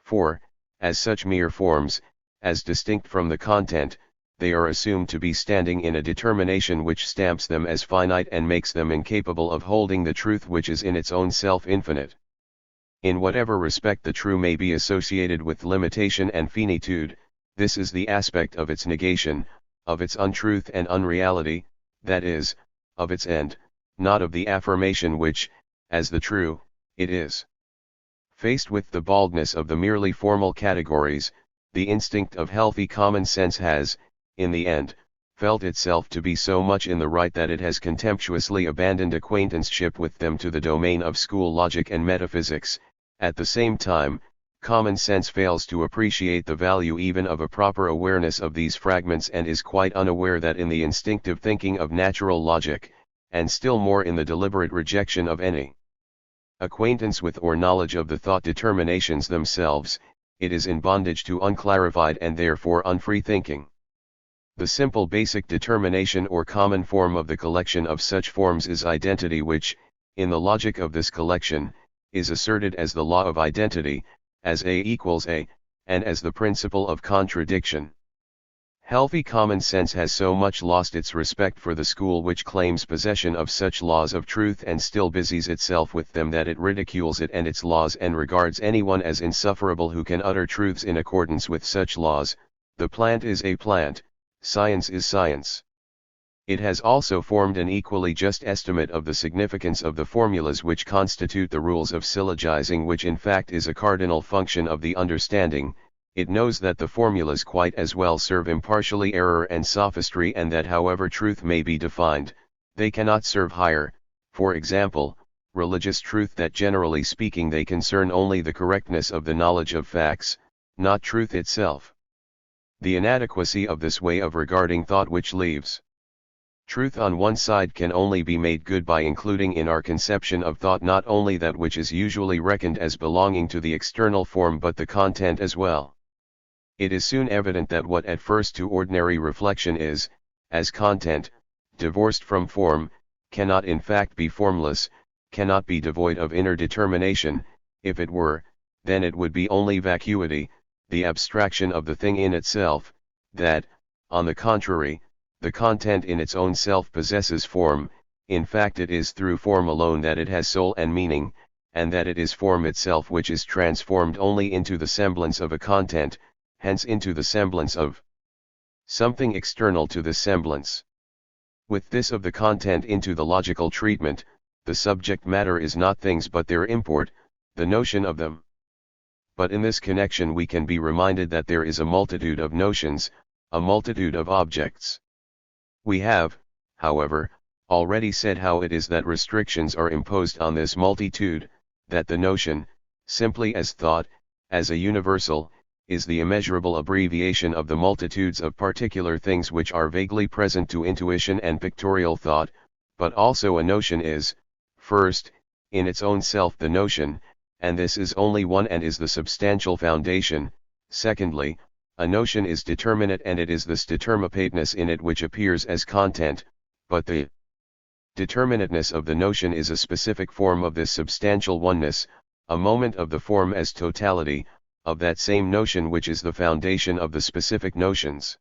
For, as such mere forms, as distinct from the content, they are assumed to be standing in a determination which stamps them as finite and makes them incapable of holding the truth which is in its own self infinite. In whatever respect the true may be associated with limitation and finitude, this is the aspect of its negation, of its untruth and unreality, that is, of its end, not of the affirmation which, as the true, it is. Faced with the baldness of the merely formal categories, the instinct of healthy common sense has, in the end, felt itself to be so much in the right that it has contemptuously abandoned acquaintanceship with them to the domain of school logic and metaphysics. At the same time, common sense fails to appreciate the value even of a proper awareness of these fragments, and is quite unaware that in the instinctive thinking of natural logic, and still more in the deliberate rejection of any acquaintance with or knowledge of the thought determinations themselves, it is in bondage to unclarified and therefore unfree thinking. The simple basic determination or common form of the collection of such forms is identity, which, in the logic of this collection, is asserted as the law of identity, as A equals A, and as the principle of contradiction. Healthy common sense has so much lost its respect for the school which claims possession of such laws of truth and still busies itself with them, that it ridicules it and its laws and regards anyone as insufferable who can utter truths in accordance with such laws. The plant is a plant, science is science. It has also formed an equally just estimate of the significance of the formulas which constitute the rules of syllogizing, which in fact is a cardinal function of the understanding. It knows that the formulas quite as well serve impartially error and sophistry, and that however truth may be defined, they cannot serve higher, for example, religious truth, that generally speaking they concern only the correctness of the knowledge of facts, not truth itself. The inadequacy of this way of regarding thought, which leaves truth on one side, can only be made good by including in our conception of thought not only that which is usually reckoned as belonging to the external form but the content as well. It is soon evident that what at first to ordinary reflection is, as content, divorced from form, cannot in fact be formless, cannot be devoid of inner determination. If it were, then it would be only vacuity, the abstraction of the thing in itself, that, on the contrary, the content in its own self possesses form. In fact it is through form alone that it has soul and meaning, and that it is form itself which is transformed only into the semblance of a content, hence into the semblance of something external to this semblance. With this of the content into the logical treatment, the subject matter is not things but their import, the notion of them. But in this connection we can be reminded that there is a multitude of notions, a multitude of objects. We have, however, already said how it is that restrictions are imposed on this multitude, that the notion, simply as thought, as a universal, is the immeasurable abbreviation of the multitudes of particular things which are vaguely present to intuition and pictorial thought. But also a notion is, first, in its own self the notion, and this is only one and is the substantial foundation. Secondly, a notion is determinate, and it is this determinateness in it which appears as content, but the determinateness of the notion is a specific form of this substantial oneness, a moment of the form as totality, of that same notion which is the foundation of the specific notions.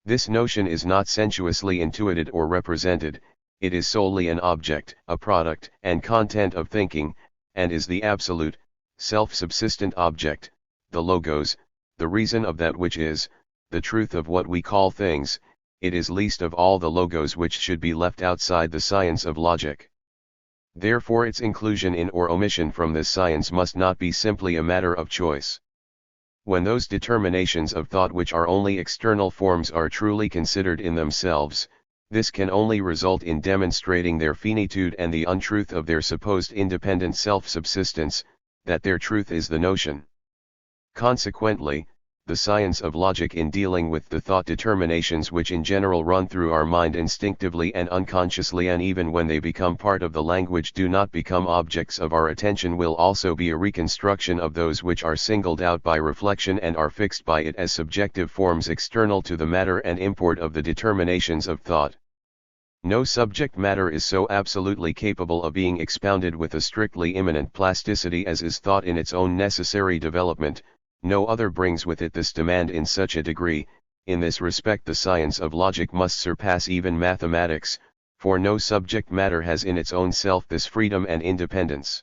This notion is not sensuously intuited or represented, it is solely an object, a product and content of thinking, and is the absolute, self-subsistent object, the logos, the reason of that which is, the truth of what we call things. It is least of all the logos which should be left outside the science of logic. Therefore its inclusion in or omission from this science must not be simply a matter of choice. When those determinations of thought which are only external forms are truly considered in themselves, this can only result in demonstrating their finitude and the untruth of their supposed independent self-subsistence, that their truth is the notion. Consequently, the science of logic in dealing with the thought determinations which in general run through our mind instinctively and unconsciously, and even when they become part of the language do not become objects of our attention, will also be a reconstruction of those which are singled out by reflection and are fixed by it as subjective forms external to the matter and import of the determinations of thought. No subject matter is so absolutely capable of being expounded with a strictly immanent plasticity as is thought in its own necessary development. No other brings with it this demand in such a degree. In this respect the science of logic must surpass even mathematics, for no subject matter has in its own self this freedom and independence.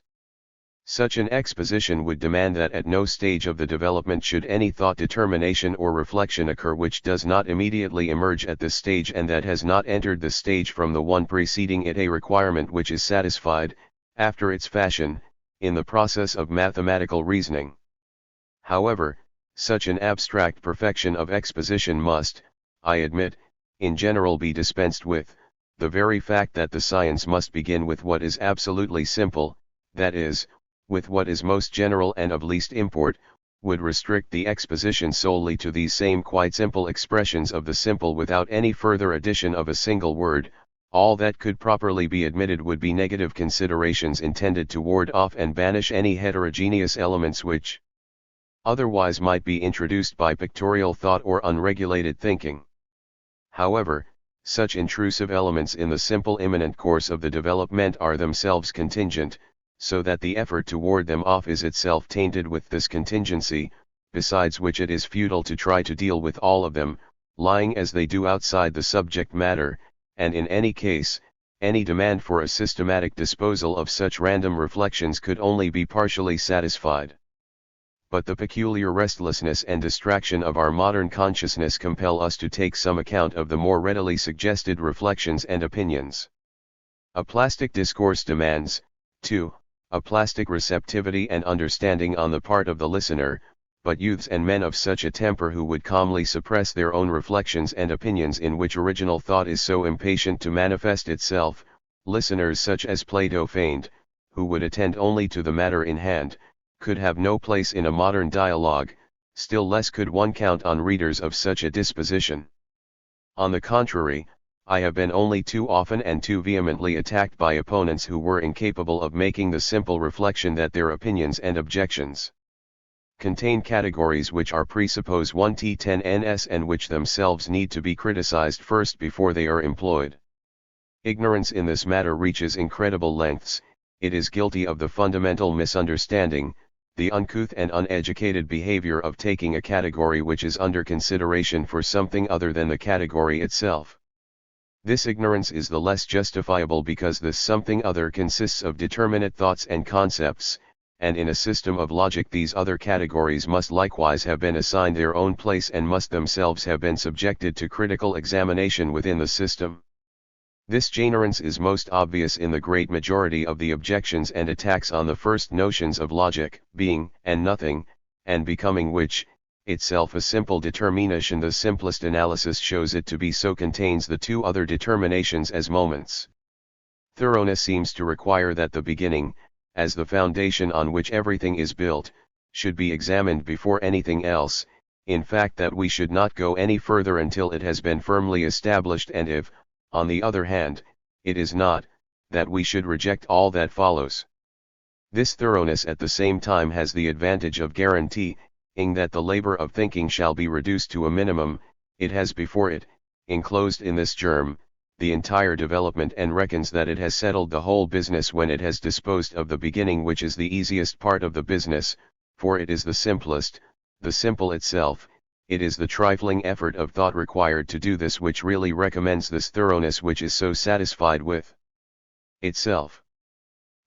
Such an exposition would demand that at no stage of the development should any thought determination or reflection occur which does not immediately emerge at this stage and that has not entered the stage from the one preceding it, a requirement which is satisfied, after its fashion, in the process of mathematical reasoning. However, such an abstract perfection of exposition must, I admit, in general be dispensed with. The very fact that the science must begin with what is absolutely simple, that is, with what is most general and of least import, would restrict the exposition solely to these same quite simple expressions of the simple without any further addition of a single word. All that could properly be admitted would be negative considerations intended to ward off and banish any heterogeneous elements which otherwise might be introduced by pictorial thought or unregulated thinking. However, such intrusive elements in the simple immanent course of the development are themselves contingent, so that the effort to ward them off is itself tainted with this contingency, besides which it is futile to try to deal with all of them, lying as they do outside the subject matter, and in any case, any demand for a systematic disposal of such random reflections could only be partially satisfied. But the peculiar restlessness and distraction of our modern consciousness compel us to take some account of the more readily suggested reflections and opinions. A plastic discourse demands, too, a plastic receptivity and understanding on the part of the listener, but youths and men of such a temper who would calmly suppress their own reflections and opinions in which original thought is so impatient to manifest itself, listeners such as Plato feigned, who would attend only to the matter in hand, could have no place in a modern dialogue, still less could one count on readers of such a disposition. On the contrary, I have been only too often and too vehemently attacked by opponents who were incapable of making the simple reflection that their opinions and objections contain categories which are presuppose 1t10ns and which themselves need to be criticized first before they are employed. Ignorance in this matter reaches incredible lengths. It is guilty of the fundamental misunderstanding, the uncouth and uneducated behavior of taking a category which is under consideration for something other than the category itself. This ignorance is the less justifiable because this something other consists of determinate thoughts and concepts, and in a system of logic these other categories must likewise have been assigned their own place and must themselves have been subjected to critical examination within the system. This ignorance is most obvious in the great majority of the objections and attacks on the first notions of logic, being and nothing, and becoming, which, itself a simple determination, the simplest analysis shows it to be so, contains the two other determinations as moments. Thoroughness seems to require that the beginning, as the foundation on which everything is built, should be examined before anything else, in fact that we should not go any further until it has been firmly established, and if, on the other hand, it is not, that we should reject all that follows. This thoroughness at the same time has the advantage of guaranteeing that the labor of thinking shall be reduced to a minimum. It has before it, enclosed in this germ, the entire development, and reckons that it has settled the whole business when it has disposed of the beginning, which is the easiest part of the business, for it is the simplest, the simple itself. It is the trifling effort of thought required to do this which really recommends this thoroughness which is so satisfied with itself.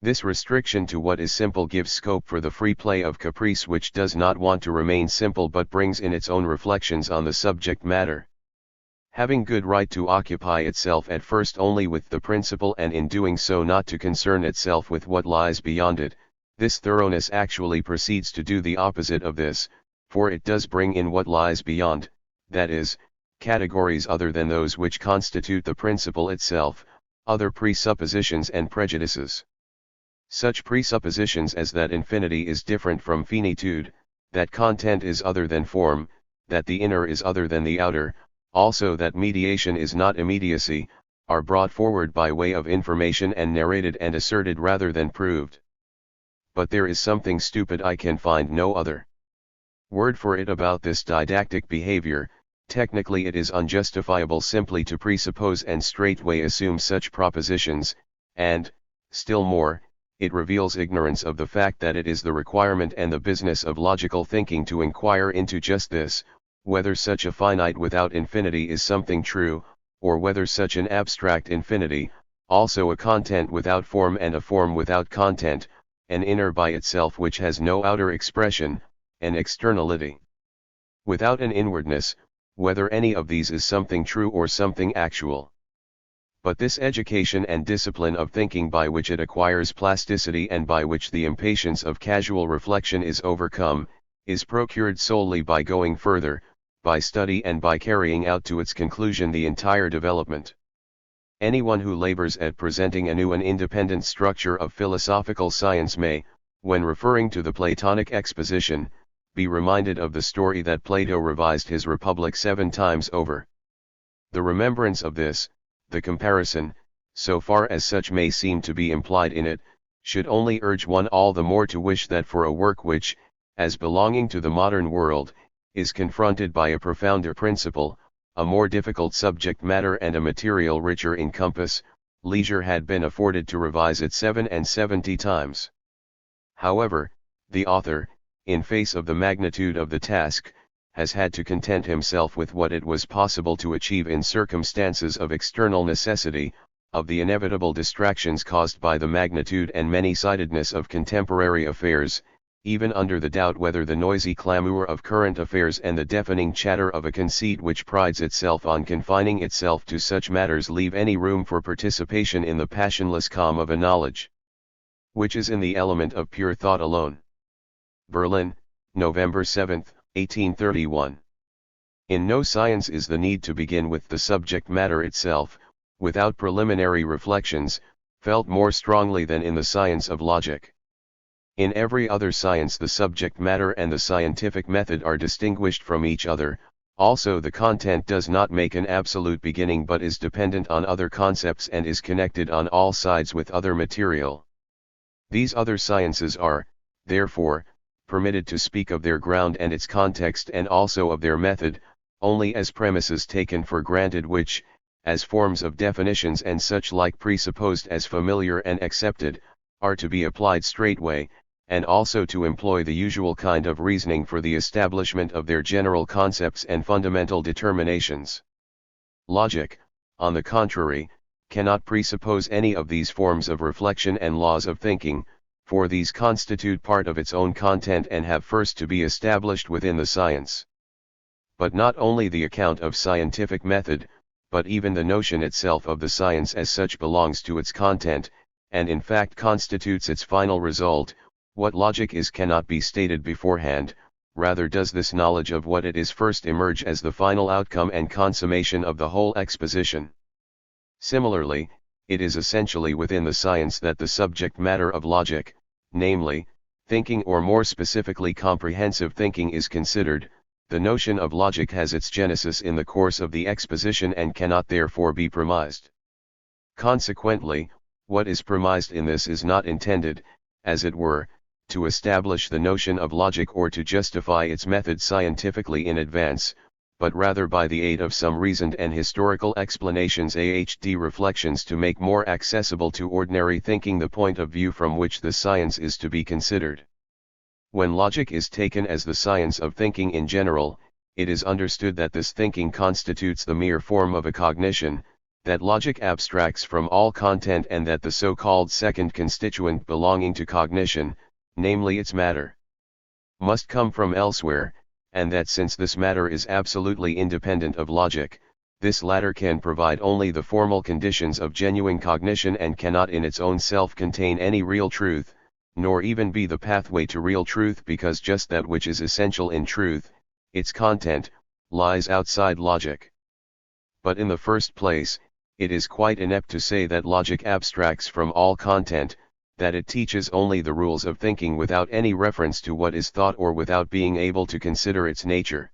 This restriction to what is simple gives scope for the free play of caprice which does not want to remain simple but brings in its own reflections on the subject matter. Having good right to occupy itself at first only with the principle, and in doing so not to concern itself with what lies beyond it, this thoroughness actually proceeds to do the opposite of this, for it does bring in what lies beyond, that is, categories other than those which constitute the principle itself, other presuppositions and prejudices. Such presuppositions as that infinity is different from finitude, that content is other than form, that the inner is other than the outer, also that mediation is not immediacy, are brought forward by way of information and narrated and asserted rather than proved. But there is something stupid, I can find no other word for it, about this didactic behavior. Technically it is unjustifiable simply to presuppose and straightway assume such propositions, and, still more, it reveals ignorance of the fact that it is the requirement and the business of logical thinking to inquire into just this, whether such a finite without infinity is something true, or whether such an abstract infinity, also a content without form and a form without content, an inner by itself which has no outer expression, an externality without an inwardness, whether any of these is something true or something actual. But this education and discipline of thinking by which it acquires plasticity and by which the impatience of casual reflection is overcome, is procured solely by going further, by study and by carrying out to its conclusion the entire development. Anyone who labors at presenting anew an independent structure of philosophical science may, when referring to the Platonic exposition, be reminded of the story that Plato revised his Republic 7 times over. The remembrance of this, the comparison, so far as such may seem to be implied in it, should only urge one all the more to wish that for a work which, as belonging to the modern world, is confronted by a profounder principle, a more difficult subject matter and a material richer in compass, leisure had been afforded to revise it 77 times. However, the author, in face of the magnitude of the task, has had to content himself with what it was possible to achieve in circumstances of external necessity, of the inevitable distractions caused by the magnitude and many-sidedness of contemporary affairs, even under the doubt whether the noisy clamour of current affairs and the deafening chatter of a conceit which prides itself on confining itself to such matters leave any room for participation in the passionless calm of a knowledge which is in the element of pure thought alone. Berlin, November 7, 1831. In no science is the need to begin with the subject matter itself, without preliminary reflections, felt more strongly than in the science of logic. In every other science the subject matter and the scientific method are distinguished from each other, also the content does not make an absolute beginning but is dependent on other concepts and is connected on all sides with other material. These other sciences are, therefore, permitted to speak of their ground and its context and also of their method, only as premises taken for granted which, as forms of definitions and such like presupposed as familiar and accepted, are to be applied straightway, and also to employ the usual kind of reasoning for the establishment of their general concepts and fundamental determinations. Logic, on the contrary, cannot presuppose any of these forms of reflection and laws of thinking, for these constitute part of its own content and have first to be established within the science. But not only the account of scientific method, but even the notion itself of the science as such belongs to its content, and in fact constitutes its final result. What logic is cannot be stated beforehand, rather does this knowledge of what it is first emerge as the final outcome and consummation of the whole exposition. Similarly, it is essentially within the science that the subject matter of logic, namely, thinking or more specifically comprehensive thinking is considered. The notion of logic has its genesis in the course of the exposition and cannot therefore be premised. Consequently, what is premised in this is not intended, as it were, to establish the notion of logic or to justify its method scientifically in advance, but rather by the aid of some reasoned and historical explanations ahd reflections to make more accessible to ordinary thinking the point of view from which the science is to be considered. When logic is taken as the science of thinking in general, it is understood that this thinking constitutes the mere form of a cognition, that logic abstracts from all content and that the so-called second constituent belonging to cognition, namely its matter, must come from elsewhere, and that since this matter is absolutely independent of logic, this latter can provide only the formal conditions of genuine cognition and cannot in its own self contain any real truth, nor even be the pathway to real truth because just that which is essential in truth, its content, lies outside logic. But in the first place, it is quite inept to say that logic abstracts from all content, that it teaches only the rules of thinking without any reference to what is thought or without being able to consider its nature.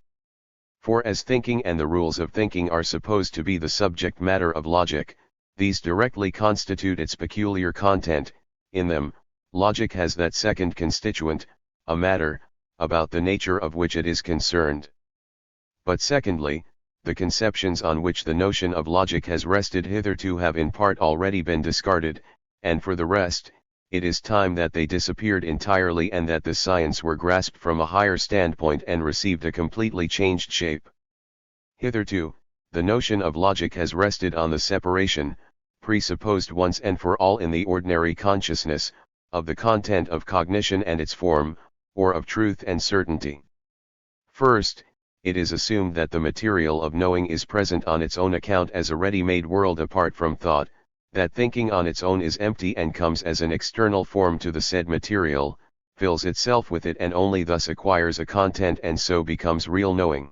For as thinking and the rules of thinking are supposed to be the subject matter of logic, these directly constitute its peculiar content. In them, logic has that second constituent, a matter, about the nature of which it is concerned. But secondly, the conceptions on which the notion of logic has rested hitherto have in part already been discarded, and for the rest, it is time that they disappeared entirely and that the science were grasped from a higher standpoint and received a completely changed shape. Hitherto, the notion of logic has rested on the separation, presupposed once and for all in the ordinary consciousness, of the content of cognition and its form, or of truth and certainty. First, it is assumed that the material of knowing is present on its own account as a ready-made world apart from thought, that thinking on its own is empty and comes as an external form to the said material, fills itself with it and only thus acquires a content and so becomes real knowing.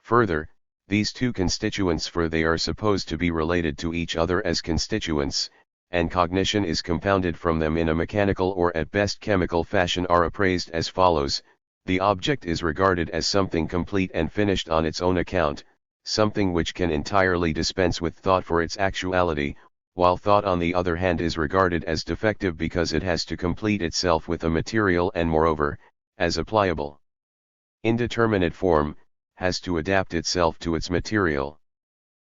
Further, these two constituents, for they are supposed to be related to each other as constituents, and cognition is compounded from them in a mechanical or at best chemical fashion, are appraised as follows: the object is regarded as something complete and finished on its own account, something which can entirely dispense with thought for its actuality, while thought on the other hand is regarded as defective because it has to complete itself with a material and moreover, as a pliable, indeterminate form, has to adapt itself to its material.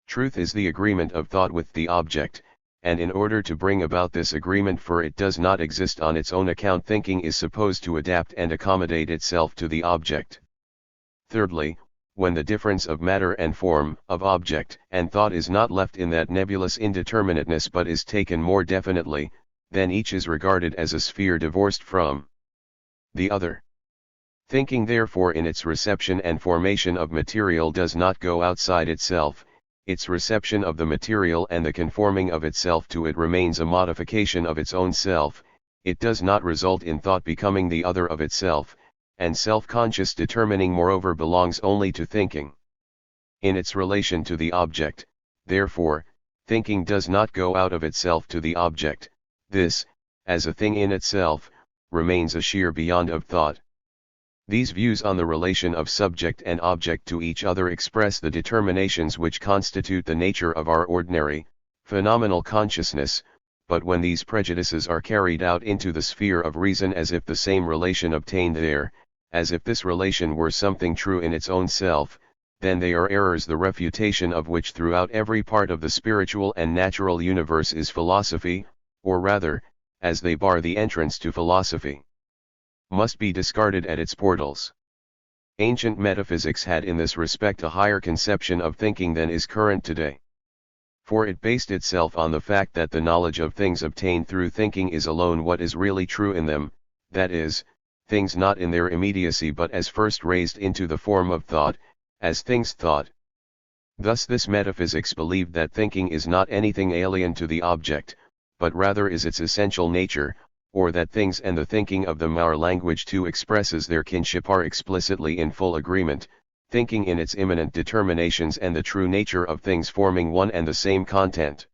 Truth is the agreement of thought with the object, and in order to bring about this agreement, for it does not exist on its own account, thinking is supposed to adapt and accommodate itself to the object. Thirdly, when the difference of matter and form, of object and thought is not left in that nebulous indeterminateness but is taken more definitely, then each is regarded as a sphere divorced from the other. Thinking therefore in its reception and formation of material does not go outside itself. Its reception of the material and the conforming of itself to it remains a modification of its own self. It does not result in thought becoming the other of itself, and self-conscious determining moreover belongs only to thinking. In its relation to the object, therefore, thinking does not go out of itself to the object. This, as a thing in itself, remains a sheer beyond of thought. These views on the relation of subject and object to each other express the determinations which constitute the nature of our ordinary, phenomenal consciousness, but when these prejudices are carried out into the sphere of reason as if the same relation obtained there, as if this relation were something true in its own self, then they are errors, the refutation of which throughout every part of the spiritual and natural universe is philosophy, or rather, as they bar the entrance to philosophy, must be discarded at its portals. Ancient metaphysics had in this respect a higher conception of thinking than is current today. For it based itself on the fact that the knowledge of things obtained through thinking is alone what is really true in them, that is, things not in their immediacy but as first raised into the form of thought, as things thought. Thus this metaphysics believed that thinking is not anything alien to the object, but rather is its essential nature, or that things and the thinking of them, our language too expresses their kinship, are explicitly in full agreement, thinking in its immanent determinations and the true nature of things forming one and the same content.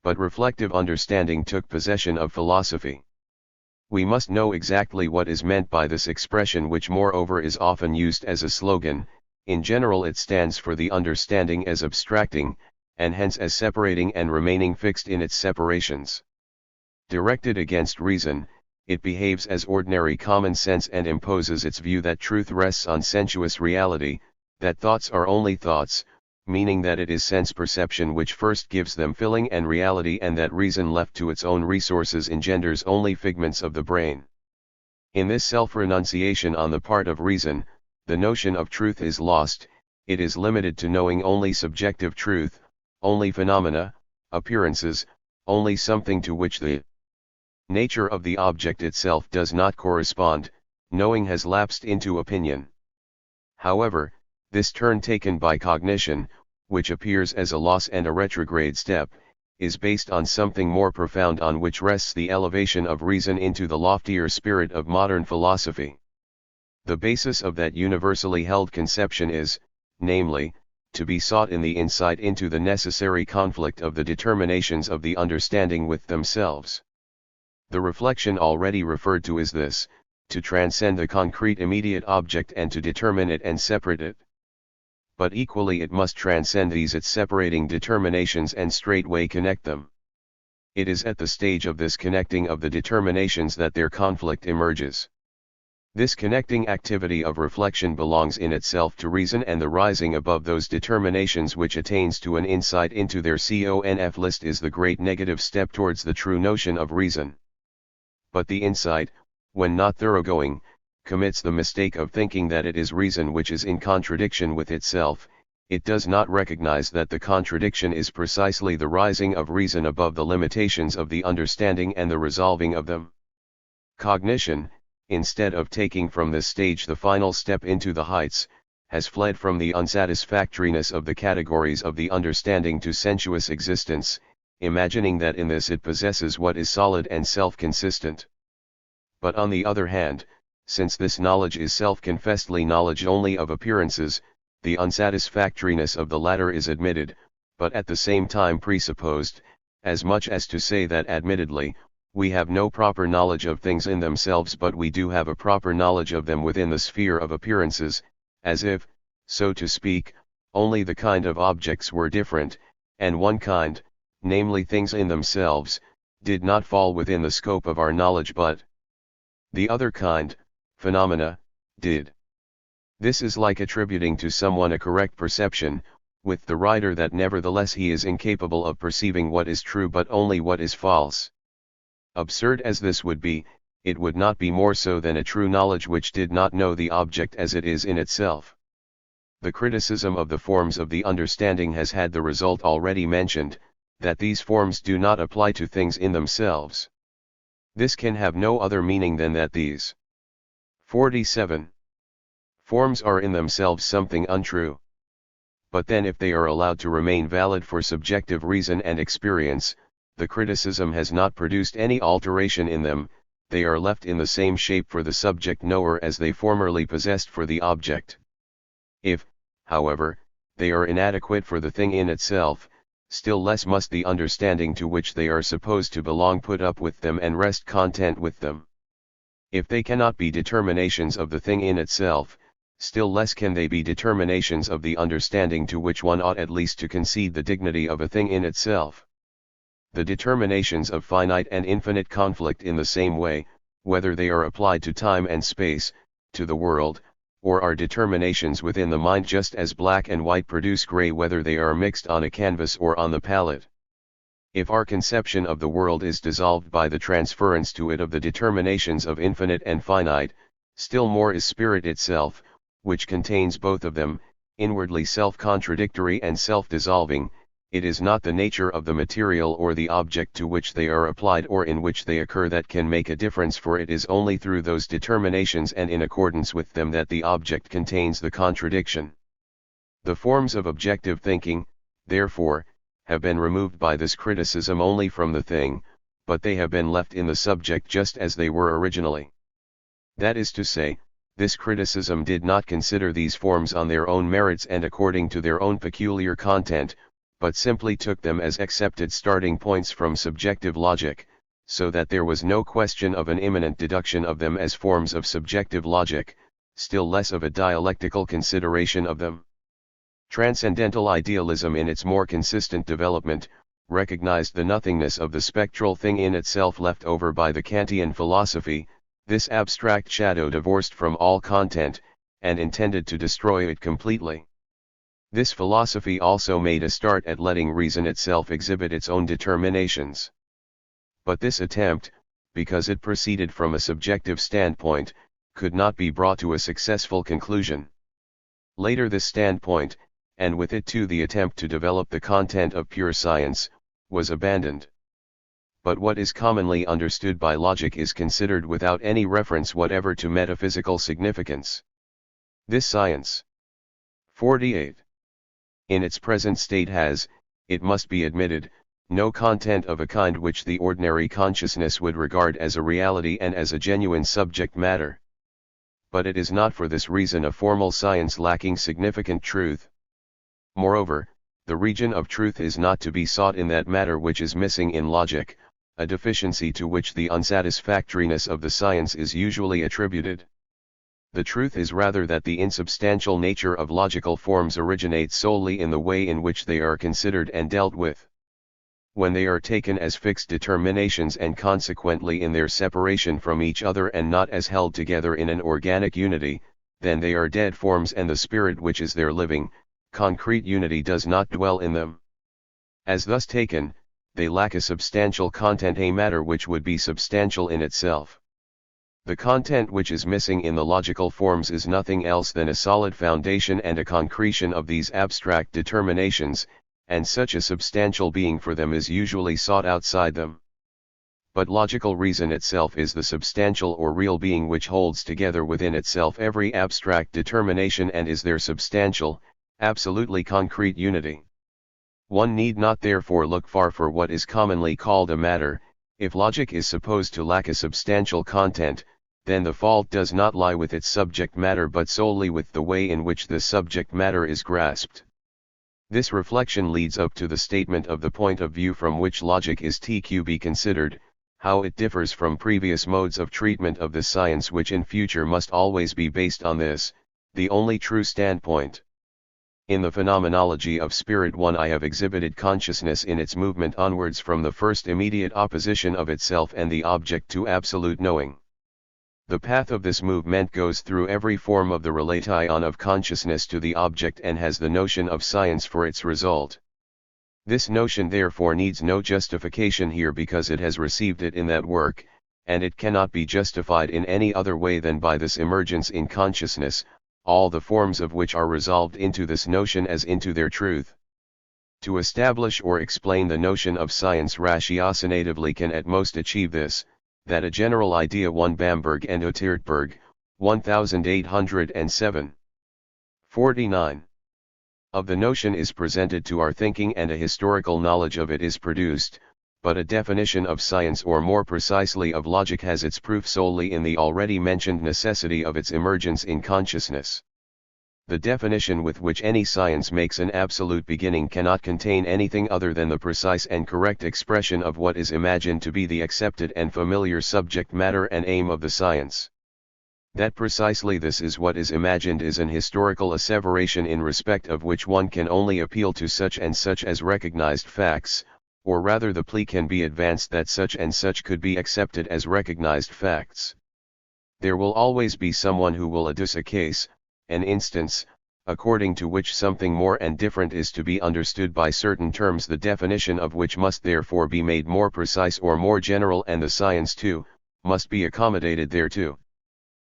But reflective understanding took possession of philosophy. We must know exactly what is meant by this expression, which moreover is often used as a slogan. In general it stands for the understanding as abstracting, and hence as separating and remaining fixed in its separations. Directed against reason, it behaves as ordinary common sense and imposes its view that truth rests on sensuous reality, that thoughts are only thoughts, meaning that it is sense perception which first gives them filling and reality, and that reason left to its own resources engenders only figments of the brain. In this self-renunciation on the part of reason, the notion of truth is lost. It is limited to knowing only subjective truth, only phenomena, appearances, only something to which the nature of the object itself does not correspond. Knowing has lapsed into opinion. However, this turn taken by cognition, which appears as a loss and a retrograde step, is based on something more profound, on which rests the elevation of reason into the loftier spirit of modern philosophy. The basis of that universally held conception is, namely, to be sought in the insight into the necessary conflict of the determinations of the understanding with themselves. The reflection already referred to is this: to transcend the concrete immediate object and to determine it and separate it. but equally it must transcend these its separating determinations and straightway connect them. It is at the stage of this connecting of the determinations that their conflict emerges. This connecting activity of reflection belongs in itself to reason, and the rising above those determinations which attains to an insight into their conf list is the great negative step towards the true notion of reason. But the insight, when not thoroughgoing, commits the mistake of thinking that it is reason which is in contradiction with itself. It does not recognize that the contradiction is precisely the rising of reason above the limitations of the understanding and the resolving of them. Cognition, instead of taking from this stage the final step into the heights, has fled from the unsatisfactoriness of the categories of the understanding to sensuous existence, imagining that in this it possesses what is solid and self-consistent. But on the other hand, since this knowledge is self-confessedly knowledge only of appearances, the unsatisfactoriness of the latter is admitted, but at the same time presupposed, as much as to say that admittedly, we have no proper knowledge of things in themselves, but we do have a proper knowledge of them within the sphere of appearances, as if, so to speak, only the kind of objects were different, and one kind, namely things in themselves, did not fall within the scope of our knowledge, but the other kind, phenomena, did. This is like attributing to someone a correct perception, with the writer that nevertheless he is incapable of perceiving what is true but only what is false. Absurd as this would be, it would not be more so than a true knowledge which did not know the object as it is in itself. The criticism of the forms of the understanding has had the result already mentioned, that these forms do not apply to things in themselves. This can have no other meaning than that these 47 forms are in themselves something untrue. But then if they are allowed to remain valid for subjective reason and experience, the criticism has not produced any alteration in them, they are left in the same shape for the subject knower as they formerly possessed for the object. If, however, they are inadequate for the thing in itself, still less must the understanding to which they are supposed to belong put up with them and rest content with them. If they cannot be determinations of the thing in itself, still less can they be determinations of the understanding to which one ought at least to concede the dignity of a thing in itself. The determinations of finite and infinite conflict in the same way, whether they are applied to time and space, to the world, or are determinations within the mind, just as black and white produce gray whether they are mixed on a canvas or on the palette. If our conception of the world is dissolved by the transference to it of the determinations of infinite and finite, still more is spirit itself, which contains both of them, inwardly self-contradictory and self-dissolving. It is not the nature of the material or the object to which they are applied or in which they occur that can make a difference, for it is only through those determinations and in accordance with them that the object contains the contradiction. The forms of objective thinking, therefore, have been removed by this criticism only from the thing, but they have been left in the subject just as they were originally. That is to say, this criticism did not consider these forms on their own merits and according to their own peculiar content, but simply took them as accepted starting points from subjective logic, so that there was no question of an imminent deduction of them as forms of subjective logic, still less of a dialectical consideration of them. Transcendental idealism in its more consistent development, recognized the nothingness of the spectral thing in itself left over by the Kantian philosophy, this abstract shadow divorced from all content, and intended to destroy it completely. This philosophy also made a start at letting reason itself exhibit its own determinations. But this attempt, because it proceeded from a subjective standpoint, could not be brought to a successful conclusion. Later this standpoint, and with it too the attempt to develop the content of pure science, was abandoned. But what is commonly understood by logic is considered without any reference whatever to metaphysical significance. This science, 48, in its present state has, it must be admitted, no content of a kind which the ordinary consciousness would regard as a reality and as a genuine subject matter. But it is not for this reason a formal science lacking significant truth. Moreover, the region of truth is not to be sought in that matter which is missing in logic, a deficiency to which the unsatisfactoriness of the science is usually attributed. The truth is rather that the insubstantial nature of logical forms originates solely in the way in which they are considered and dealt with. When they are taken as fixed determinations and consequently in their separation from each other and not as held together in an organic unity, then they are dead forms and the spirit which is their living, concrete unity does not dwell in them. As thus taken, they lack a substantial content, a matter which would be substantial in itself. The content which is missing in the logical forms is nothing else than a solid foundation and a concretion of these abstract determinations, and such a substantial being for them is usually sought outside them. But logical reason itself is the substantial or real being which holds together within itself every abstract determination and is their substantial, absolutely concrete unity. One need not therefore look far for what is commonly called a matter. If logic is supposed to lack a substantial content, then the fault does not lie with its subject matter but solely with the way in which the subject matter is grasped. This reflection leads up to the statement of the point of view from which logic is to be considered, how it differs from previous modes of treatment of the science which in future must always be based on this, the only true standpoint. In the Phenomenology of Spirit 1 I have exhibited consciousness in its movement onwards from the first immediate opposition of itself and the object to absolute knowing. The path of this movement goes through every form of the relation of consciousness to the object and has the notion of science for its result. This notion therefore needs no justification here because it has received it in that work, and it cannot be justified in any other way than by this emergence in consciousness, all the forms of which are resolved into this notion as into their truth. To establish or explain the notion of science ratiocinatively can at most achieve this, that a general idea 1 Bamberg and Otertberg, 1807. 49. Of the notion is presented to our thinking and a historical knowledge of it is produced, but a definition of science or more precisely of logic has its proof solely in the already mentioned necessity of its emergence in consciousness. The definition with which any science makes an absolute beginning cannot contain anything other than the precise and correct expression of what is imagined to be the accepted and familiar subject matter and aim of the science. That precisely this is what is imagined is an historical asseveration in respect of which one can only appeal to such and such as recognized facts, or rather the plea can be advanced that such and such could be accepted as recognized facts. There will always be someone who will adduce a case, an instance, according to which something more and different is to be understood by certain terms, the definition of which must therefore be made more precise or more general, and the science too, must be accommodated thereto.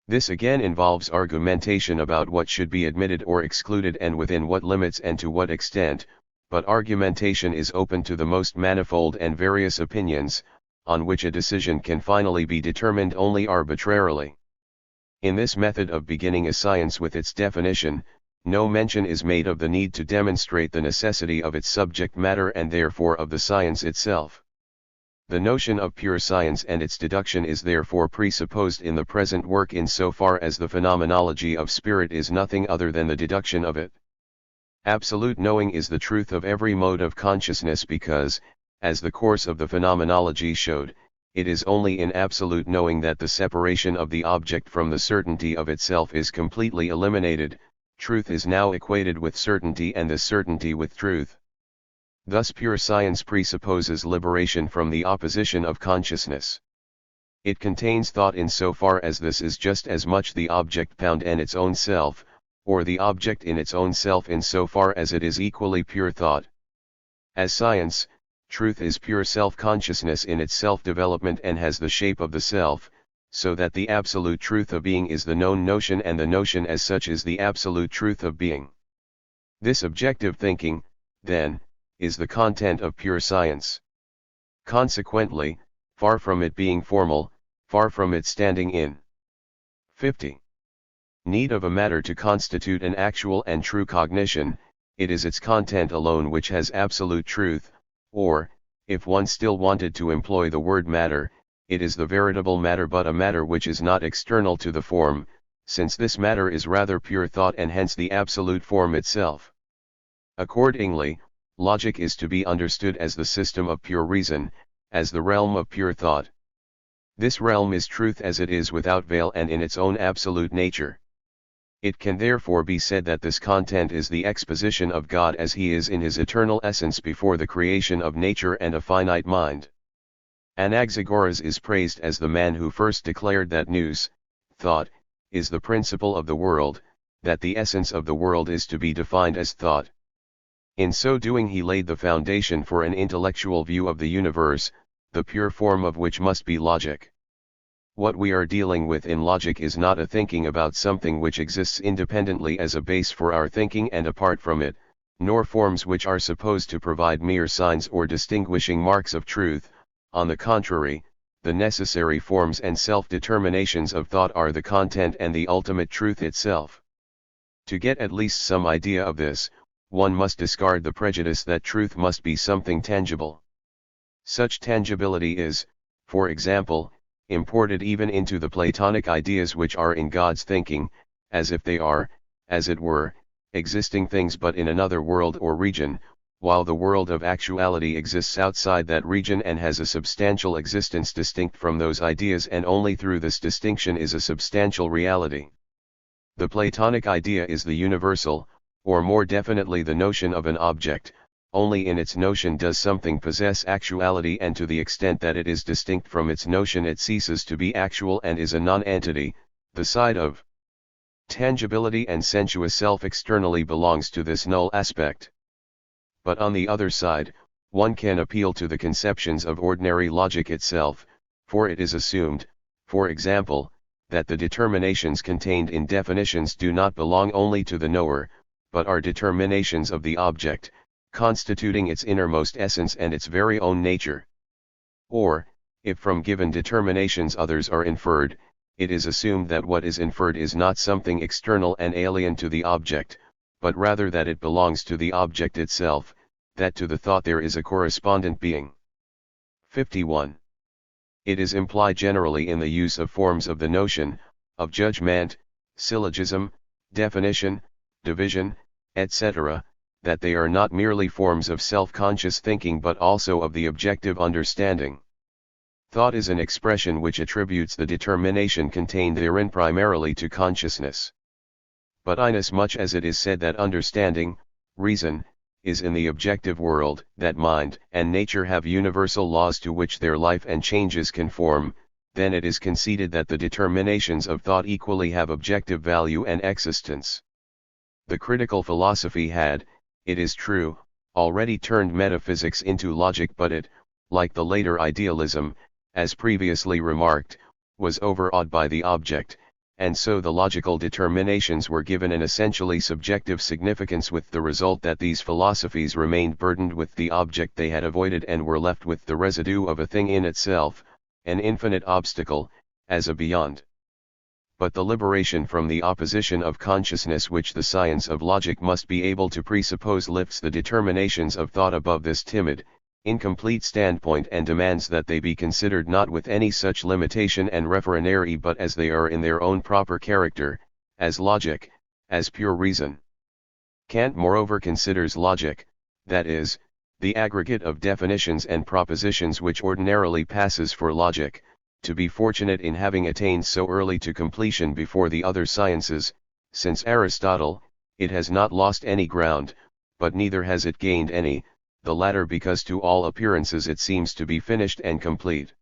This again involves argumentation about what should be admitted or excluded and within what limits and to what extent, but argumentation is open to the most manifold and various opinions, on which a decision can finally be determined only arbitrarily. In this method of beginning a science with its definition, no mention is made of the need to demonstrate the necessity of its subject matter and therefore of the science itself. The notion of pure science and its deduction is therefore presupposed in the present work in so far as the phenomenology of spirit is nothing other than the deduction of it. Absolute knowing is the truth of every mode of consciousness because, as the course of the phenomenology showed, it is only in absolute knowing that the separation of the object from the certainty of itself is completely eliminated. Truth is now equated with certainty and this certainty with truth. Thus pure science presupposes liberation from the opposition of consciousness. It contains thought in so far as this is just as much the object pound and its own self, or the object in its own self in so far as it is equally pure thought. As science, truth is pure self-consciousness in its self-development and has the shape of the self, so that the absolute truth of being is the known notion and the notion as such is the absolute truth of being. This objective thinking, then, is the content of pure science. Consequently, far from it being formal, far from it standing in 50. Need of a matter to constitute an actual and true cognition, it is its content alone which has absolute truth, or, if one still wanted to employ the word matter, it is the veritable matter but a matter which is not external to the form, since this matter is rather pure thought and hence the absolute form itself. Accordingly, logic is to be understood as the system of pure reason, as the realm of pure thought. This realm is truth as it is without veil and in its own absolute nature. It can therefore be said that this content is the exposition of God as he is in his eternal essence before the creation of nature and a finite mind. Anaxagoras is praised as the man who first declared that nous, thought, is the principle of the world, that the essence of the world is to be defined as thought. In so doing he laid the foundation for an intellectual view of the universe, the pure form of which must be logic. What we are dealing with in logic is not a thinking about something which exists independently as a base for our thinking and apart from it, nor forms which are supposed to provide mere signs or distinguishing marks of truth. On the contrary, the necessary forms and self-determinations of thought are the content and the ultimate truth itself. To get at least some idea of this, one must discard the prejudice that truth must be something tangible. Such tangibility is, for example, imported even into the Platonic ideas which are in God's thinking, as if they are, as it were, existing things but in another world or region, while the world of actuality exists outside that region and has a substantial existence distinct from those ideas, and only through this distinction is a substantial reality. The Platonic idea is the universal, or more definitely the notion of an object. Only in its notion does something possess actuality, and to the extent that it is distinct from its notion it ceases to be actual and is a non-entity. The side of tangibility and sensuous self externally belongs to this null aspect. But on the other side, one can appeal to the conceptions of ordinary logic itself, for it is assumed, for example, that the determinations contained in definitions do not belong only to the knower, but are determinations of the object, constituting its innermost essence and its very own nature. Or, if from given determinations others are inferred, it is assumed that what is inferred is not something external and alien to the object, but rather that it belongs to the object itself, that to the thought there is a correspondent being. 51. It is implied generally in the use of forms of the notion, of judgment, syllogism, definition, division, etc., that they are not merely forms of self-conscious thinking but also of the objective understanding. Thought is an expression which attributes the determination contained therein primarily to consciousness. But inasmuch as it is said that understanding, reason, is in the objective world, that mind and nature have universal laws to which their life and changes conform, then it is conceded that the determinations of thought equally have objective value and existence. The critical philosophy had, it is true, already turned metaphysics into logic, but it, like the later idealism, as previously remarked, was overawed by the object, and so the logical determinations were given an essentially subjective significance, with the result that these philosophies remained burdened with the object they had avoided and were left with the residue of a thing in itself, an infinite obstacle, as a beyond. But the liberation from the opposition of consciousness which the science of logic must be able to presuppose lifts the determinations of thought above this timid, incomplete standpoint, and demands that they be considered not with any such limitation and referendary but as they are in their own proper character, as logic, as pure reason. Kant moreover considers logic, that is, the aggregate of definitions and propositions which ordinarily passes for logic, to be fortunate in having attained so early to completion before the other sciences. Since Aristotle, it has not lost any ground, but neither has it gained any, the latter because to all appearances it seems to be finished and complete.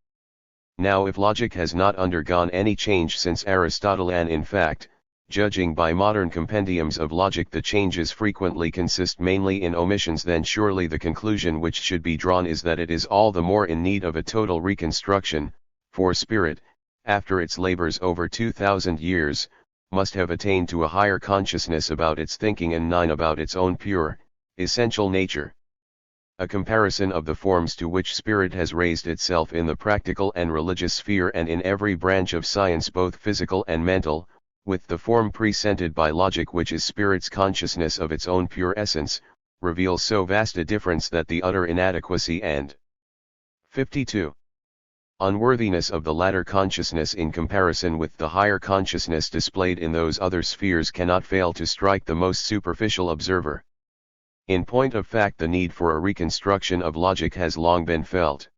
Now if logic has not undergone any change since Aristotle, and in fact, judging by modern compendiums of logic the changes frequently consist mainly in omissions, then surely the conclusion which should be drawn is that it is all the more in need of a total reconstruction, for spirit, after its labors over 2,000 years, must have attained to a higher consciousness about its thinking and about its own pure, essential nature. A comparison of the forms to which spirit has raised itself in the practical and religious sphere and in every branch of science both physical and mental, with the form presented by logic which is spirit's consciousness of its own pure essence, reveals so vast a difference that the utter inadequacy and 52. Unworthiness of the latter consciousness in comparison with the higher consciousness displayed in those other spheres cannot fail to strike the most superficial observer. In point of fact, the need for a reconstruction of logic has long been felt.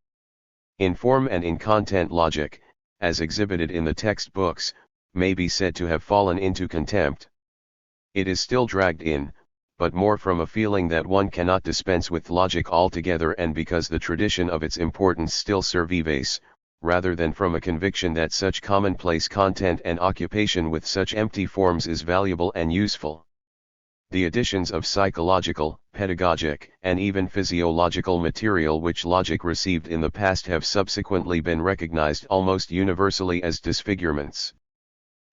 In form and in content, logic, as exhibited in the textbooks, may be said to have fallen into contempt. It is still dragged in, but more from a feeling that one cannot dispense with logic altogether and because the tradition of its importance still survives, rather than from a conviction that such commonplace content and occupation with such empty forms is valuable and useful. The additions of psychological, pedagogic, and even physiological material which logic received in the past have subsequently been recognized almost universally as disfigurements.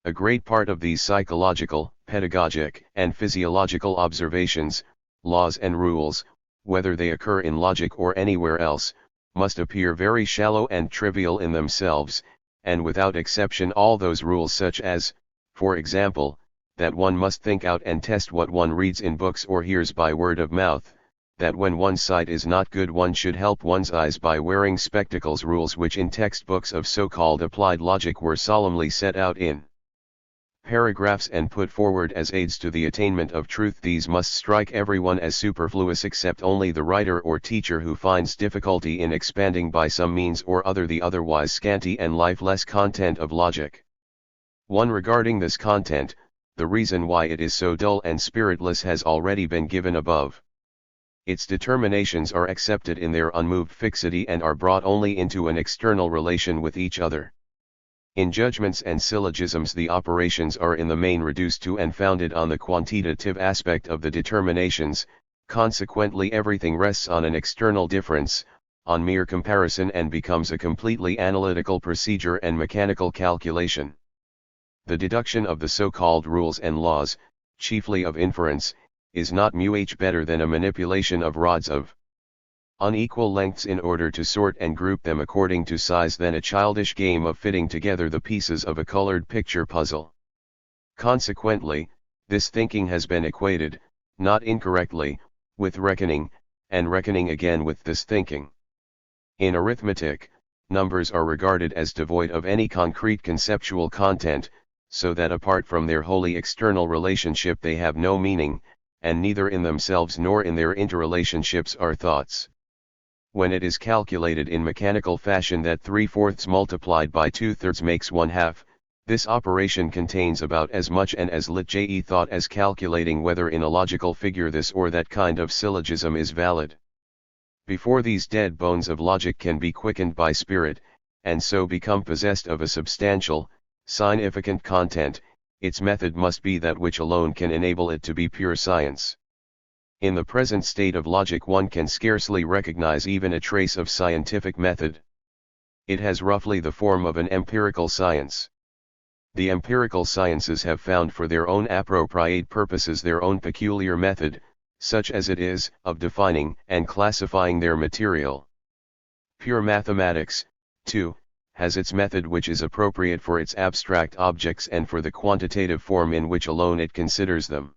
A great part of these psychological, pedagogic, and physiological observations, laws and rules, whether they occur in logic or anywhere else, must appear very shallow and trivial in themselves, and without exception all those rules such as, for example, that one must think out and test what one reads in books or hears by word of mouth, that when one's sight is not good one should help one's eyes by wearing spectacles, rules which in textbooks of so-called applied logic were solemnly set out in paragraphs and put forward as aids to the attainment of truth. These must strike everyone as superfluous except only the writer or teacher who finds difficulty in expanding by some means or other the otherwise scanty and lifeless content of logic. 1. Regarding this content, the reason why it is so dull and spiritless has already been given above. Its determinations are accepted in their unmoved fixity and are brought only into an external relation with each other. In judgments and syllogisms the operations are in the main reduced to and founded on the quantitative aspect of the determinations, consequently everything rests on an external difference, on mere comparison, and becomes a completely analytical procedure and mechanical calculation. The deduction of the so-called rules and laws, chiefly of inference, is not much better than a manipulation of rods of unequal lengths in order to sort and group them according to size than a childish game of fitting together the pieces of a colored picture puzzle. Consequently, this thinking has been equated, not incorrectly, with reckoning, and reckoning again with this thinking. In arithmetic, numbers are regarded as devoid of any concrete conceptual content, so that apart from their wholly external relationship they have no meaning, and neither in themselves nor in their interrelationships are thoughts. When it is calculated in mechanical fashion that 3/4 multiplied by 2/3 makes 1/2, this operation contains about as much and as little thought as calculating whether in a logical figure this or that kind of syllogism is valid. Before these dead bones of logic can be quickened by spirit, and so become possessed of a substantial, significant content, its method must be that which alone can enable it to be pure science. In the present state of logic one can scarcely recognize even a trace of scientific method. It has roughly the form of an empirical science. The empirical sciences have found for their own appropriate purposes their own peculiar method, such as it is, of defining and classifying their material. Pure mathematics, too, has its method which is appropriate for its abstract objects and for the quantitative form in which alone it considers them.